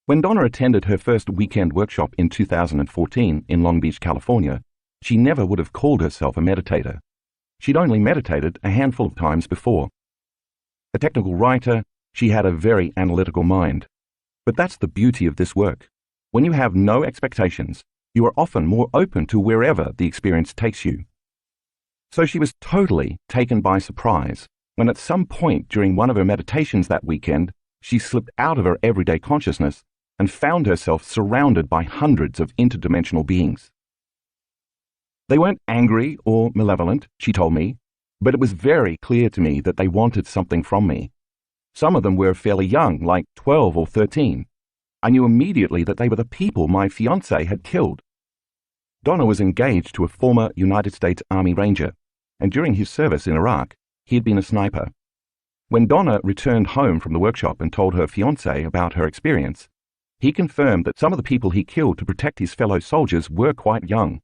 When Donna attended her first weekend workshop in 2014 in Long Beach, California, she never would have called herself a meditator. She'd only meditated a handful of times before. A technical writer, she had a very analytical mind. But that's the beauty of this work. When you have no expectations, you are often more open to wherever the experience takes you. So she was totally taken by surprise when at some point during one of her meditations that weekend, she slipped out of her everyday consciousness and found herself surrounded by hundreds of interdimensional beings. They weren't angry or malevolent, she told me, but it was very clear to me that they wanted something from me. Some of them were fairly young, like 12 or 13. I knew immediately that they were the people my fiancé had killed. Donna was engaged to a former United States Army Ranger, and during his service in Iraq, he had been a sniper. When Donna returned home from the workshop and told her fiancé about her experience, he confirmed that some of the people he killed to protect his fellow soldiers were quite young.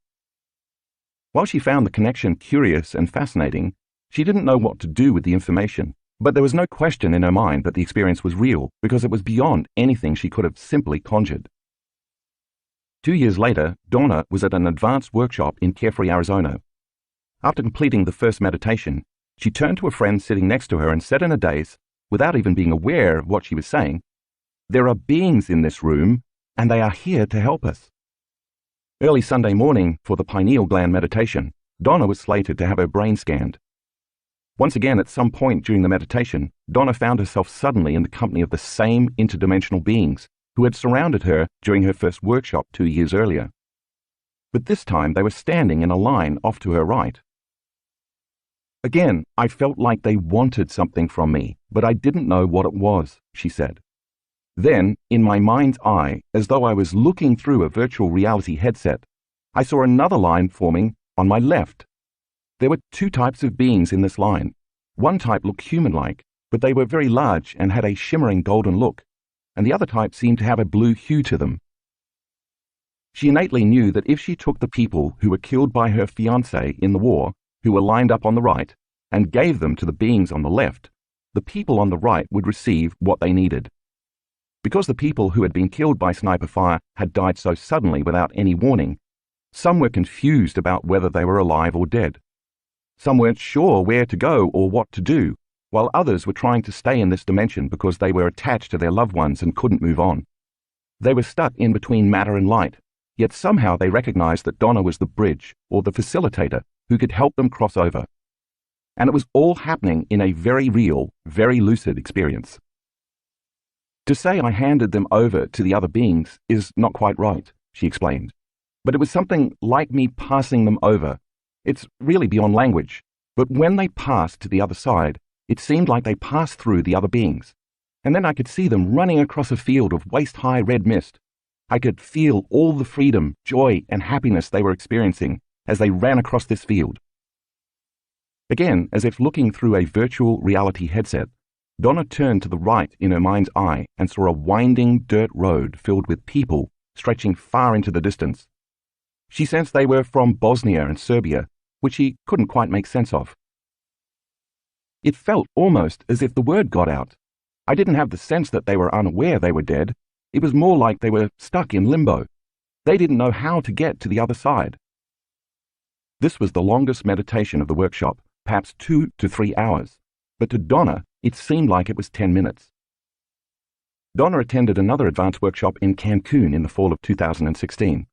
While she found the connection curious and fascinating, she didn't know what to do with the information, but there was no question in her mind that the experience was real because it was beyond anything she could have simply conjured. 2 years later, Donna was at an advanced workshop in Carefree, Arizona. After completing the first meditation, she turned to a friend sitting next to her and said in a daze, without even being aware of what she was saying, "There are beings in this room, and they are here to help us." Early Sunday morning, for the pineal gland meditation, Donna was slated to have her brain scanned. Once again, at some point during the meditation, Donna found herself suddenly in the company of the same interdimensional beings who had surrounded her during her first workshop 2 years earlier. But this time they were standing in a line off to her right. Again, I felt like they wanted something from me, but I didn't know what it was, she said. Then, in my mind's eye, as though I was looking through a virtual reality headset, I saw another line forming on my left. There were 2 types of beings in this line. One type looked human-like, but they were very large and had a shimmering golden look, and the other type seemed to have a blue hue to them. She innately knew that if she took the people who were killed by her fiancé in the war, who were lined up on the right, and gave them to the beings on the left, the people on the right would receive what they needed. Because the people who had been killed by sniper fire had died so suddenly without any warning, some were confused about whether they were alive or dead. Some weren't sure where to go or what to do, while others were trying to stay in this dimension because they were attached to their loved ones and couldn't move on. They were stuck in between matter and light, yet somehow they recognized that Donna was the bridge, or the facilitator, who could help them cross over. And it was all happening in a very real, very lucid experience. To say I handed them over to the other beings is not quite right, she explained. But it was something like me passing them over. It's really beyond language. But when they passed to the other side, it seemed like they passed through the other beings. And then I could see them running across a field of waist-high red mist. I could feel all the freedom, joy, and happiness they were experiencing as they ran across this field. Again, as if looking through a virtual reality headset, Donna turned to the right in her mind's eye and saw a winding dirt road filled with people stretching far into the distance. She sensed they were from Bosnia and Serbia, which she couldn't quite make sense of. It felt almost as if the word got out. I didn't have the sense that they were unaware they were dead. It was more like they were stuck in limbo. They didn't know how to get to the other side. This was the longest meditation of the workshop, perhaps 2 to 3 hours, but to Donna, it seemed like it was 10 minutes. Donna attended another advanced workshop in Cancun in the fall of 2016.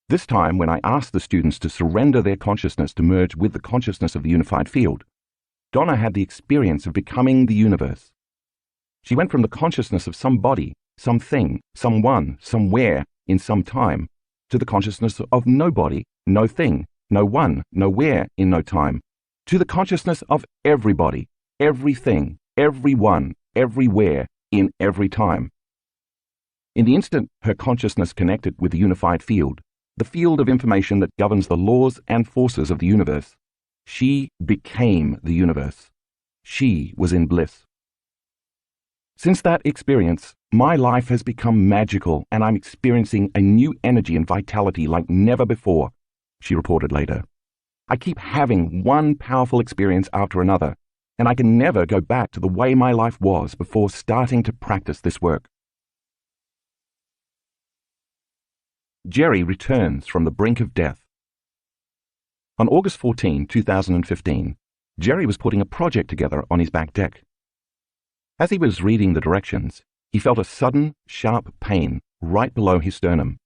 This time, when I asked the students to surrender their consciousness to merge with the consciousness of the unified field, Donna had the experience of becoming the universe. She went from the consciousness of somebody, something, someone, somewhere, in some time, to the consciousness of nobody, no thing, no one, nowhere, in no time, to the consciousness of everybody, everything, everyone, everywhere, in every time. In the instant her consciousness connected with the unified field, the field of information that governs the laws and forces of the universe, she became the universe. She was in bliss. Since that experience, my life has become magical and I'm experiencing a new energy and vitality like never before, she reported later. I keep having one powerful experience after another, and I can never go back to the way my life was before starting to practice this work. Jerry returns from the brink of death. On August 14, 2015, Jerry was putting a project together on his back deck. As he was reading the directions, he felt a sudden, sharp pain right below his sternum.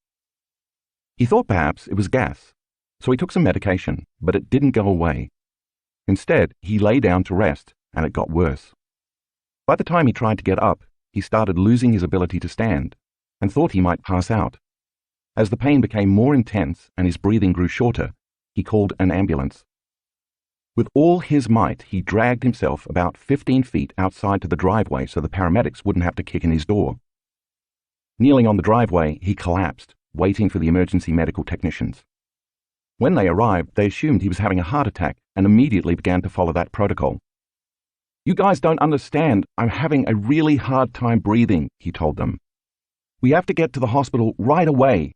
He thought perhaps it was gas, so he took some medication, but it didn't go away. Instead, he lay down to rest, and it got worse. By the time he tried to get up, he started losing his ability to stand, and thought he might pass out. As the pain became more intense and his breathing grew shorter, he called an ambulance. With all his might, he dragged himself about 15 feet outside to the driveway so the paramedics wouldn't have to kick in his door. Kneeling on the driveway, he collapsed, waiting for the emergency medical technicians. When they arrived, they assumed he was having a heart attack and immediately began to follow that protocol. "You guys don't understand. I'm having a really hard time breathing," he told them. "We have to get to the hospital right away."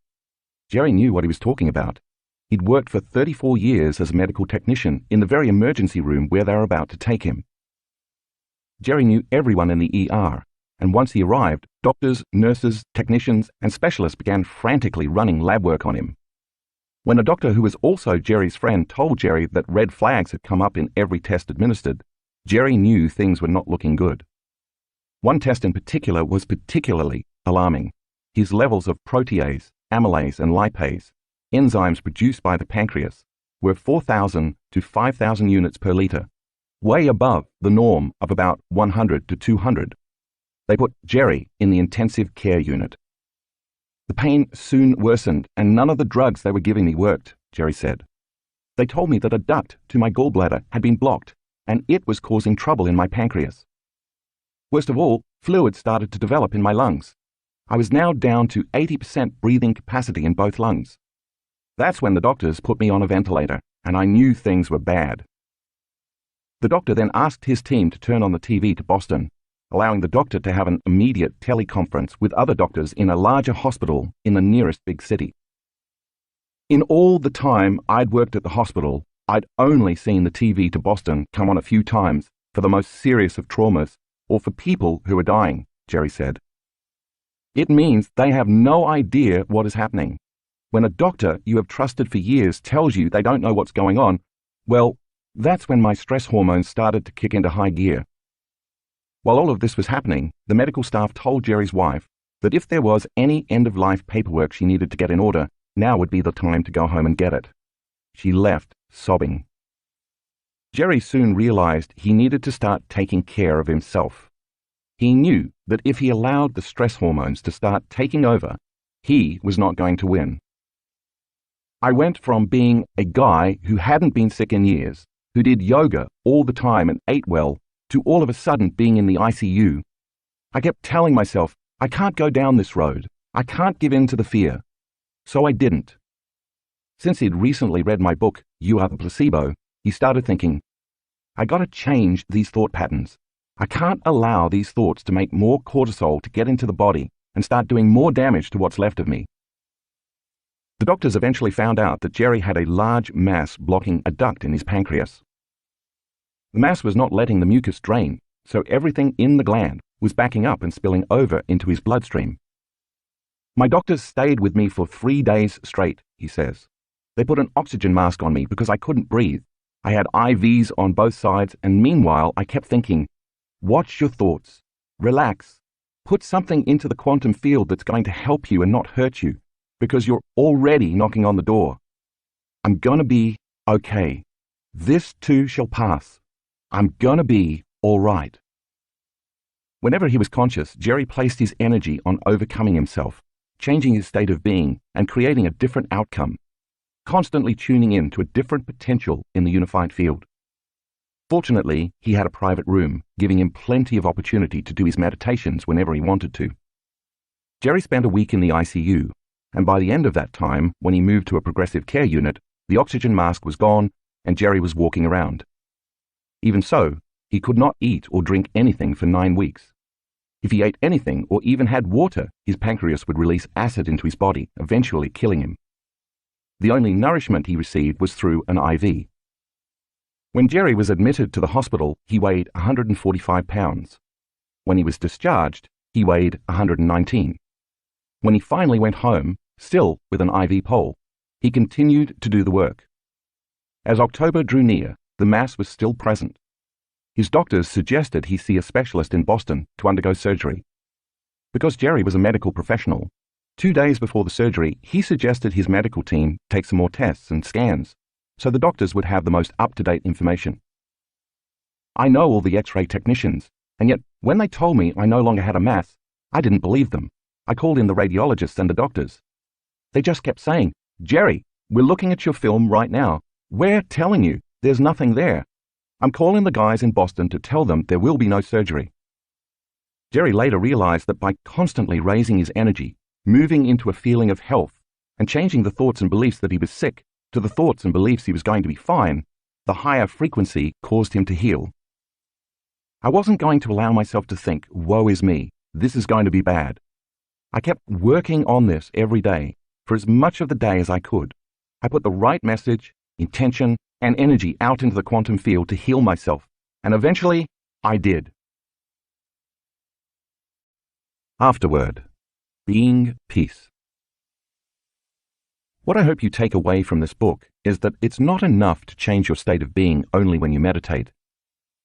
Jerry knew what he was talking about. He'd worked for 34 years as a medical technician in the very emergency room where they were about to take him. Jerry knew everyone in the ER, and once he arrived, doctors, nurses, technicians, and specialists began frantically running lab work on him. When a doctor who was also Jerry's friend told Jerry that red flags had come up in every test administered, Jerry knew things were not looking good. One test in particular was particularly alarming. His levels of protease, amylase, and lipase, enzymes produced by the pancreas, were 4,000 to 5,000 units per liter, way above the norm of about 100 to 200. They put Jerry in the intensive care unit. The pain soon worsened, and none of the drugs they were giving me worked, Jerry said. They told me that a duct to my gallbladder had been blocked, and it was causing trouble in my pancreas. Worst of all, fluid started to develop in my lungs. I was now down to 80% breathing capacity in both lungs. That's when the doctors put me on a ventilator, and I knew things were bad. The doctor then asked his team to turn on the TV to Boston, allowing the doctor to have an immediate teleconference with other doctors in a larger hospital in the nearest big city. In all the time I'd worked at the hospital, I'd only seen the TV to Boston come on a few times for the most serious of traumas or for people who are dying, Jerry said. It means they have no idea what is happening. When a doctor you have trusted for years tells you they don't know what's going on, well, that's when my stress hormones started to kick into high gear. While all of this was happening, the medical staff told Jerry's wife that if there was any end-of-life paperwork she needed to get in order, now would be the time to go home and get it. She left, sobbing. Jerry soon realized he needed to start taking care of himself. He knew that if he allowed the stress hormones to start taking over, he was not going to win. I went from being a guy who hadn't been sick in years, who did yoga all the time and ate well, to all of a sudden being in the ICU. I kept telling myself, I can't go down this road. I can't give in to the fear. So I didn't. Since he'd recently read my book, You Are the Placebo, he started thinking, I gotta change these thought patterns. I can't allow these thoughts to make more cortisol to get into the body and start doing more damage to what's left of me. The doctors eventually found out that Jerry had a large mass blocking a duct in his pancreas. The mass was not letting the mucus drain, so everything in the gland was backing up and spilling over into his bloodstream. My doctors stayed with me for 3 days straight, he says. They put an oxygen mask on me because I couldn't breathe. I had IVs on both sides, and meanwhile I kept thinking, watch your thoughts, relax, put something into the quantum field that's going to help you and not hurt you, because you're already knocking on the door. I'm gonna be okay. This too shall pass. I'm gonna be all right. Whenever he was conscious, Jerry placed his energy on overcoming himself, changing his state of being and creating a different outcome, constantly tuning in to a different potential in the unified field. Fortunately, he had a private room, giving him plenty of opportunity to do his meditations whenever he wanted to. Jerry spent a week in the ICU, and by the end of that time, when he moved to a progressive care unit, the oxygen mask was gone and Jerry was walking around. Even so, he could not eat or drink anything for 9 weeks. If he ate anything or even had water, his pancreas would release acid into his body, eventually killing him. The only nourishment he received was through an IV. When Jerry was admitted to the hospital, he weighed 145 pounds. When he was discharged, he weighed 119. When he finally went home, still with an IV pole, he continued to do the work. As October drew near, the mass was still present. His doctors suggested he see a specialist in Boston to undergo surgery. Because Jerry was a medical professional, 2 days before the surgery, he suggested his medical team take some more tests and scans, so the doctors would have the most up-to-date information. I know all the X-ray technicians, and yet when they told me I no longer had a mass, I didn't believe them. I called in the radiologists and the doctors. They just kept saying, Jerry, we're looking at your film right now. We're telling you there's nothing there. I'm calling the guys in Boston to tell them there will be no surgery. Jerry later realized that by constantly raising his energy, moving into a feeling of health, and changing the thoughts and beliefs that he was sick to the thoughts and beliefs he was going to be fine, the higher frequency caused him to heal. I wasn't going to allow myself to think, woe is me, this is going to be bad. I kept working on this every day, for as much of the day as I could. I put the right message, intention, and energy out into the quantum field to heal myself, and eventually, I did. Afterward, being peace. What I hope you take away from this book is that it's not enough to change your state of being only when you meditate.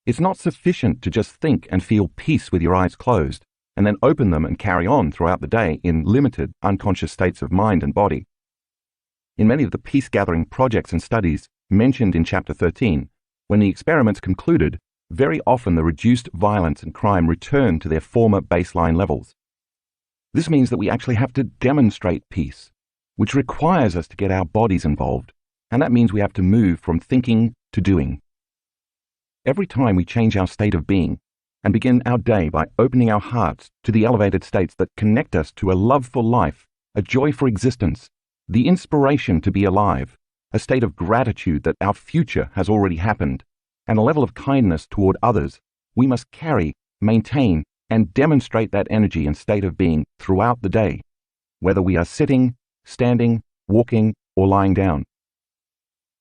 It's not sufficient to just think and feel peace with your eyes closed, and then open them and carry on throughout the day in limited, unconscious states of mind and body. In many of the peace-gathering projects and studies mentioned in Chapter 13, when the experiments concluded, very often the reduced violence and crime return to their former baseline levels. This means that we actually have to demonstrate peace, which requires us to get our bodies involved, and that means we have to move from thinking to doing. Every time we change our state of being and begin our day by opening our hearts to the elevated states that connect us to a love for life, a joy for existence, the inspiration to be alive, a state of gratitude that our future has already happened, and a level of kindness toward others, we must carry, maintain, and demonstrate that energy and state of being throughout the day, whether we are sitting, standing, walking, or lying down.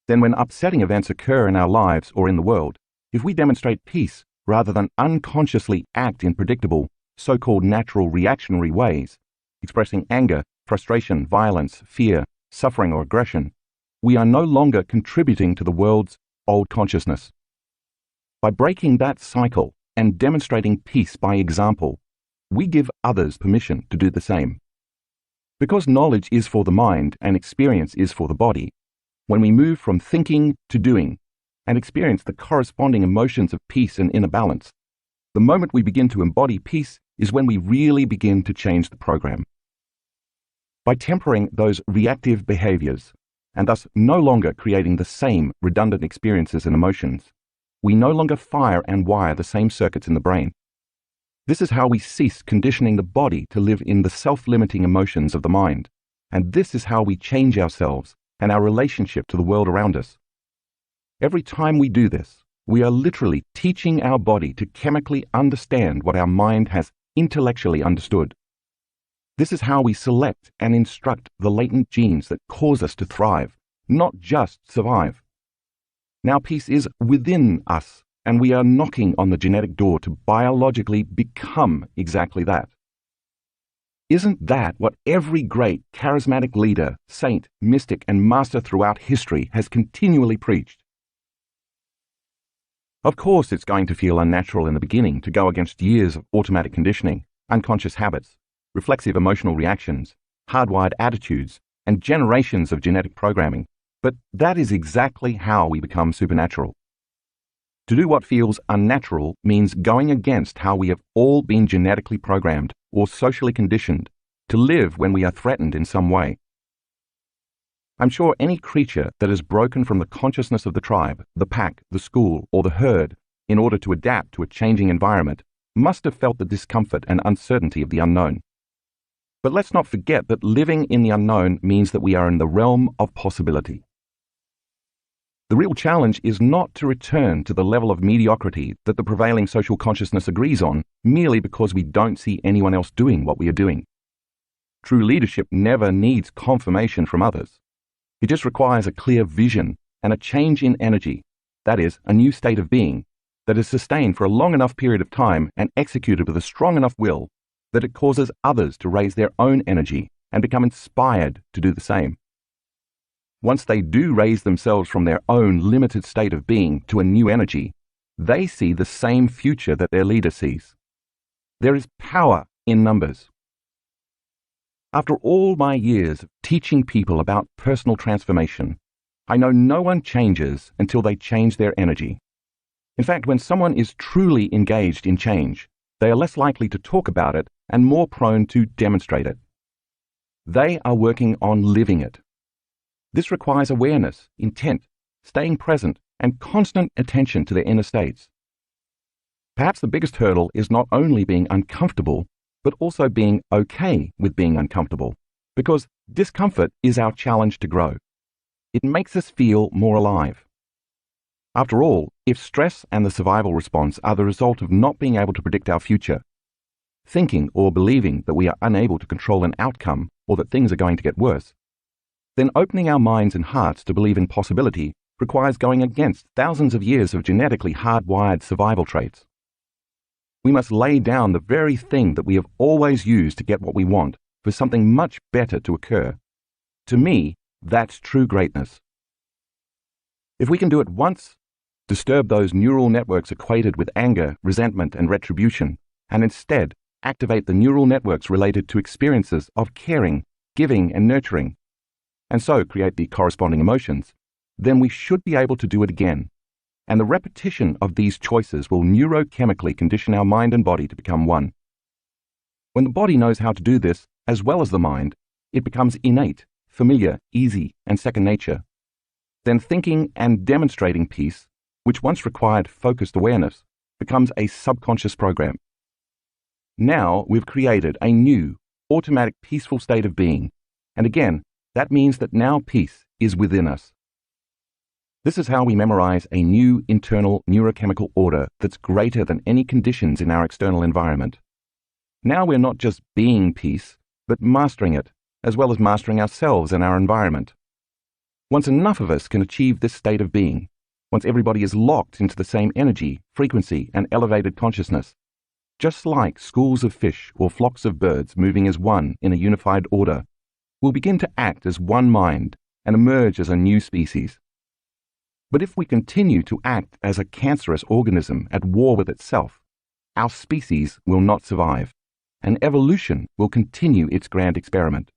Then when upsetting events occur in our lives or in the world, if we demonstrate peace rather than unconsciously act in predictable, so-called natural reactionary ways, expressing anger, frustration, violence, fear, suffering, or aggression, we are no longer contributing to the world's old consciousness. By breaking that cycle and demonstrating peace by example, we give others permission to do the same. Because knowledge is for the mind and experience is for the body, when we move from thinking to doing and experience the corresponding emotions of peace and inner balance, the moment we begin to embody peace is when we really begin to change the program. By tempering those reactive behaviors, and thus no longer creating the same redundant experiences and emotions, we no longer fire and wire the same circuits in the brain. This is how we cease conditioning the body to live in the self-limiting emotions of the mind, and this is how we change ourselves and our relationship to the world around us. Every time we do this, we are literally teaching our body to chemically understand what our mind has intellectually understood. This is how we select and instruct the latent genes that cause us to thrive, not just survive. Now peace is within us, and we are knocking on the genetic door to biologically become exactly that. Isn't that what every great charismatic leader, saint, mystic, and master throughout history has continually preached? Of course, it's going to feel unnatural in the beginning to go against years of automatic conditioning, unconscious habits, reflexive emotional reactions, hardwired attitudes, and generations of genetic programming. But that is exactly how we become supernatural. To do what feels unnatural means going against how we have all been genetically programmed or socially conditioned to live when we are threatened in some way. I'm sure any creature that has broken from the consciousness of the tribe, the pack, the school, or the herd in order to adapt to a changing environment must have felt the discomfort and uncertainty of the unknown. But let's not forget that living in the unknown means that we are in the realm of possibility. The real challenge is not to return to the level of mediocrity that the prevailing social consciousness agrees on merely because we don't see anyone else doing what we are doing. True leadership never needs confirmation from others. It just requires a clear vision and a change in energy, that is, a new state of being, that is sustained for a long enough period of time and executed with a strong enough will that it causes others to raise their own energy and become inspired to do the same. Once they do raise themselves from their own limited state of being to a new energy, they see the same future that their leader sees. There is power in numbers. After all my years of teaching people about personal transformation, I know no one changes until they change their energy. In fact, when someone is truly engaged in change, they are less likely to talk about it and more prone to demonstrate it. They are working on living it. This requires awareness, intent, staying present, and constant attention to their inner states. Perhaps the biggest hurdle is not only being uncomfortable, but also being okay with being uncomfortable, because discomfort is our challenge to grow. It makes us feel more alive. After all, if stress and the survival response are the result of not being able to predict our future, thinking or believing that we are unable to control an outcome or that things are going to get worse, then opening our minds and hearts to believe in possibility requires going against thousands of years of genetically hardwired survival traits. We must lay down the very thing that we have always used to get what we want for something much better to occur. To me, that's true greatness. If we can do it once, disturb those neural networks equated with anger, resentment, and retribution, and instead activate the neural networks related to experiences of caring, giving, and nurturing, and so create the corresponding emotions, then we should be able to do it again. and the repetition of these choices will neurochemically condition our mind and body to become one. When the body knows how to do this, as well as the mind, it becomes innate, familiar, easy, and second nature. Then thinking and demonstrating peace, which once required focused awareness, becomes a subconscious program. Now we've created a new, automatic peaceful state of being, and again, that means that now peace is within us. This is how we memorize a new internal neurochemical order that's greater than any conditions in our external environment. Now we're not just being peace, but mastering it, as well as mastering ourselves and our environment. Once enough of us can achieve this state of being, once everybody is locked into the same energy, frequency, and elevated consciousness, just like schools of fish or flocks of birds moving as one in a unified order, we'll begin to act as one mind and emerge as a new species. But if we continue to act as a cancerous organism at war with itself, our species will not survive, and evolution will continue its grand experiment.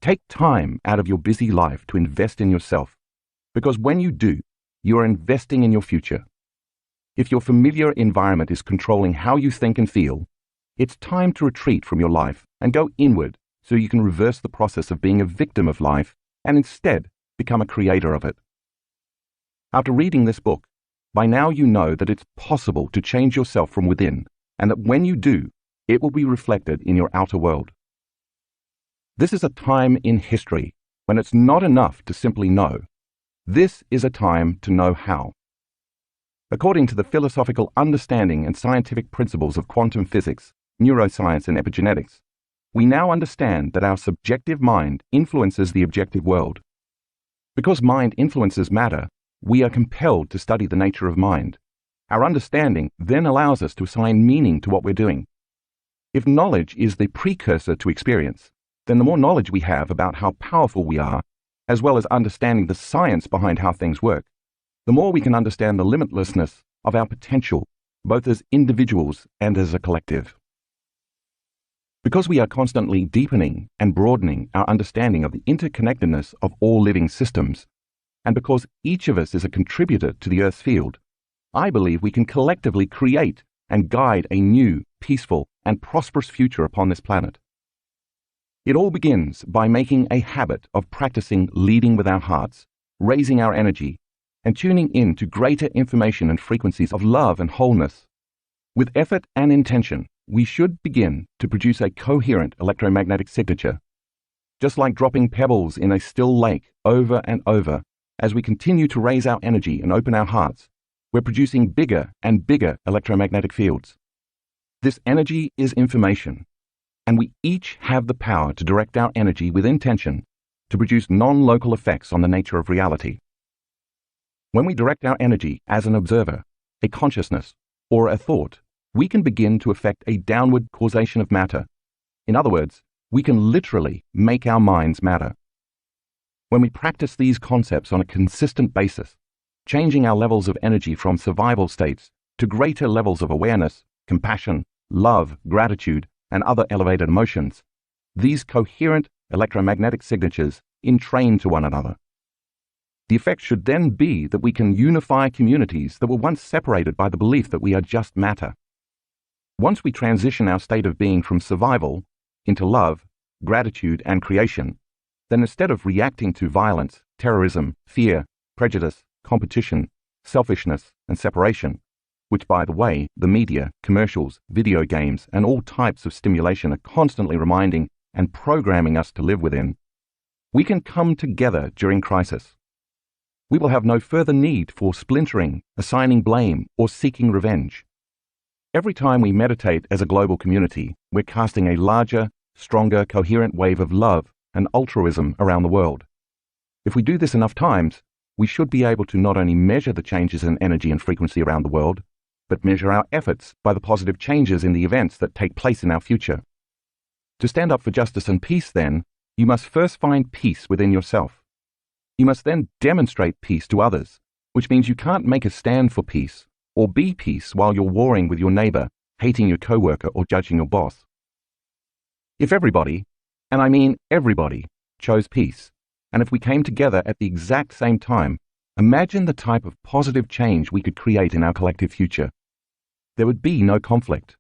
Take time out of your busy life to invest in yourself, because when you do, you are investing in your future. If your familiar environment is controlling how you think and feel, it's time to retreat from your life and go inward so you can reverse the process of being a victim of life and instead become a creator of it. After reading this book, by now you know that it's possible to change yourself from within, and that when you do, it will be reflected in your outer world. This is a time in history when it's not enough to simply know. This is a time to know how. According to the philosophical understanding and scientific principles of quantum physics, neuroscience, and epigenetics, we now understand that our subjective mind influences the objective world. Because mind influences matter, we are compelled to study the nature of mind. Our understanding then allows us to assign meaning to what we're doing. If knowledge is the precursor to experience, then the more knowledge we have about how powerful we are, as well as understanding the science behind how things work, the more we can understand the limitlessness of our potential, both as individuals and as a collective. Because we are constantly deepening and broadening our understanding of the interconnectedness of all living systems, and because each of us is a contributor to the Earth's field, I believe we can collectively create and guide a new, peaceful, and prosperous future upon this planet. It all begins by making a habit of practicing leading with our hearts, raising our energy, and tuning in to greater information and frequencies of love and wholeness. With effort and intention, we should begin to produce a coherent electromagnetic signature. Just like dropping pebbles in a still lake over and over, as we continue to raise our energy and open our hearts, we're producing bigger and bigger electromagnetic fields. This energy is information, and we each have the power to direct our energy with intention to produce non-local effects on the nature of reality. When we direct our energy as an observer, a consciousness, or a thought, we can begin to affect a downward causation of matter. In other words, we can literally make our minds matter. When we practice these concepts on a consistent basis, changing our levels of energy from survival states to greater levels of awareness, compassion, love, gratitude, and other elevated emotions, these coherent electromagnetic signatures entrain to one another. The effect should then be that we can unify communities that were once separated by the belief that we are just matter. Once we transition our state of being from survival into love, gratitude, and creation, then instead of reacting to violence, terrorism, fear, prejudice, competition, selfishness, and separation, which, by the way, the media, commercials, video games, and all types of stimulation are constantly reminding and programming us to live within, we can come together during crisis. We will have no further need for splintering, assigning blame, or seeking revenge. Every time we meditate as a global community, we're casting a larger, stronger, coherent wave of love and altruism around the world. If we do this enough times, we should be able to not only measure the changes in energy and frequency around the world, but measure our efforts by the positive changes in the events that take place in our future. To stand up for justice and peace, then, you must first find peace within yourself. You must then demonstrate peace to others, which means you can't make a stand for peace or be peace while you're warring with your neighbor, hating your coworker, or judging your boss. If everybody, and I mean everybody, chose peace, and if we came together at the exact same time, Imagine the type of positive change we could create in our collective future. There would be no conflict.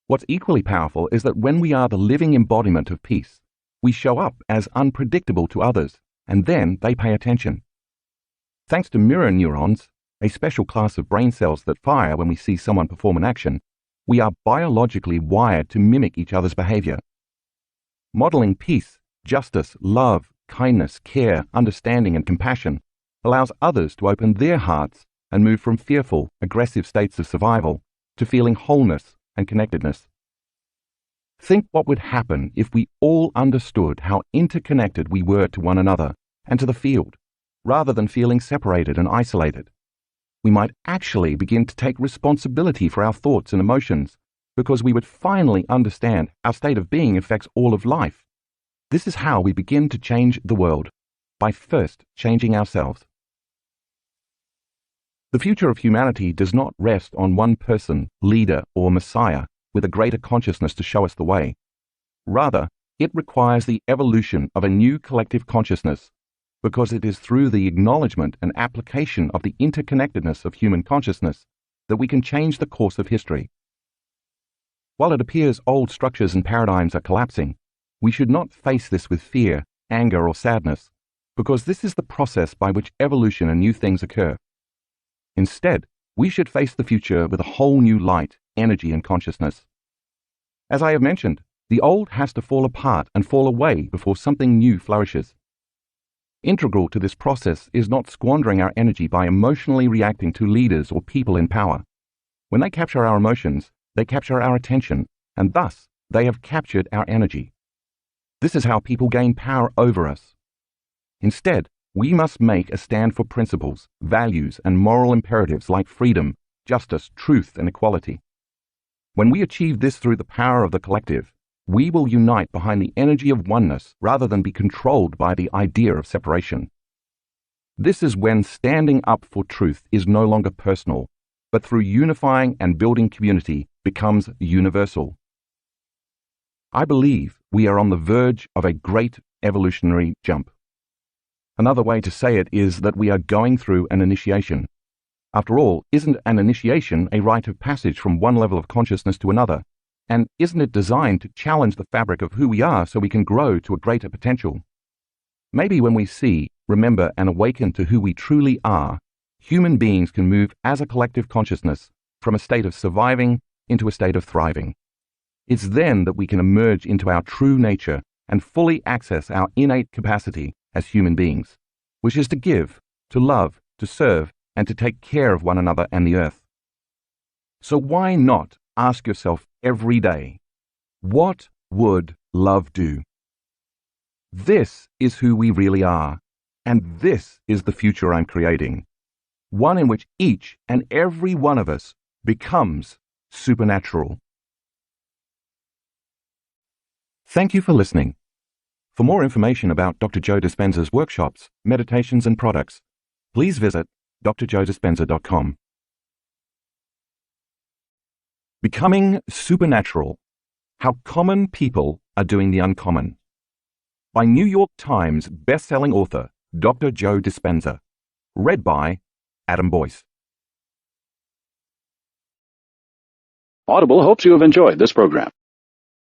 What's equally powerful is that when we are the living embodiment of peace, we show up as unpredictable to others, and then they pay attention. Thanks to mirror neurons, a special class of brain cells that fire when we see someone perform an action, we are biologically wired to mimic each other's behavior. Modeling peace, justice, love, kindness, care, understanding, and compassion allows others to open their hearts and move from fearful, aggressive states of survival to feeling wholeness and connectedness. Think what would happen if we all understood how interconnected we were to one another and to the field, rather than feeling separated and isolated. We might actually begin to take responsibility for our thoughts and emotions, because we would finally understand our state of being affects all of life. This is how we begin to change the world, by first changing ourselves. The future of humanity does not rest on one person, leader, or messiah with a greater consciousness to show us the way. Rather, it requires the evolution of a new collective consciousness, because it is through the acknowledgement and application of the interconnectedness of human consciousness that we can change the course of history. While it appears old structures and paradigms are collapsing, we should not face this with fear, anger, or sadness, because this is the process by which evolution and new things occur. Instead, we should face the future with a whole new light, energy, and consciousness. As I have mentioned, the old has to fall apart and fall away before something new flourishes. Integral to this process is not squandering our energy by emotionally reacting to leaders or people in power. When they capture our emotions, they capture our attention, and thus they have captured our energy. This is how people gain power over us. Instead, we must make a stand for principles, values, and moral imperatives like freedom, justice, truth, and equality. When we achieve this through the power of the collective, we will unite behind the energy of oneness rather than be controlled by the idea of separation. This is when standing up for truth is no longer personal, but through unifying and building community becomes universal. I believe we are on the verge of a great evolutionary jump. Another way to say it is that we are going through an initiation. After all, isn't an initiation a rite of passage from one level of consciousness to another? And isn't it designed to challenge the fabric of who we are so we can grow to a greater potential? Maybe when we see, remember, and awaken to who we truly are, human beings can move as a collective consciousness from a state of surviving into a state of thriving. It's then that we can emerge into our true nature and fully access our innate capacity as human beings, which is to give, to love, to serve, and to take care of one another and the earth. So why not ask yourself every day, what would love do? This is who we really are, and this is the future I'm creating, one in which each and every one of us becomes supernatural. Thank you for listening. For more information about Dr. Joe Dispenza's workshops, meditations, and products, please visit drjoedispenza.com. Becoming Supernatural: How Common People Are Doing the Uncommon, by New York Times best-selling author Dr. Joe Dispenza. Read by Adam Boyce. Audible hopes you have enjoyed this program.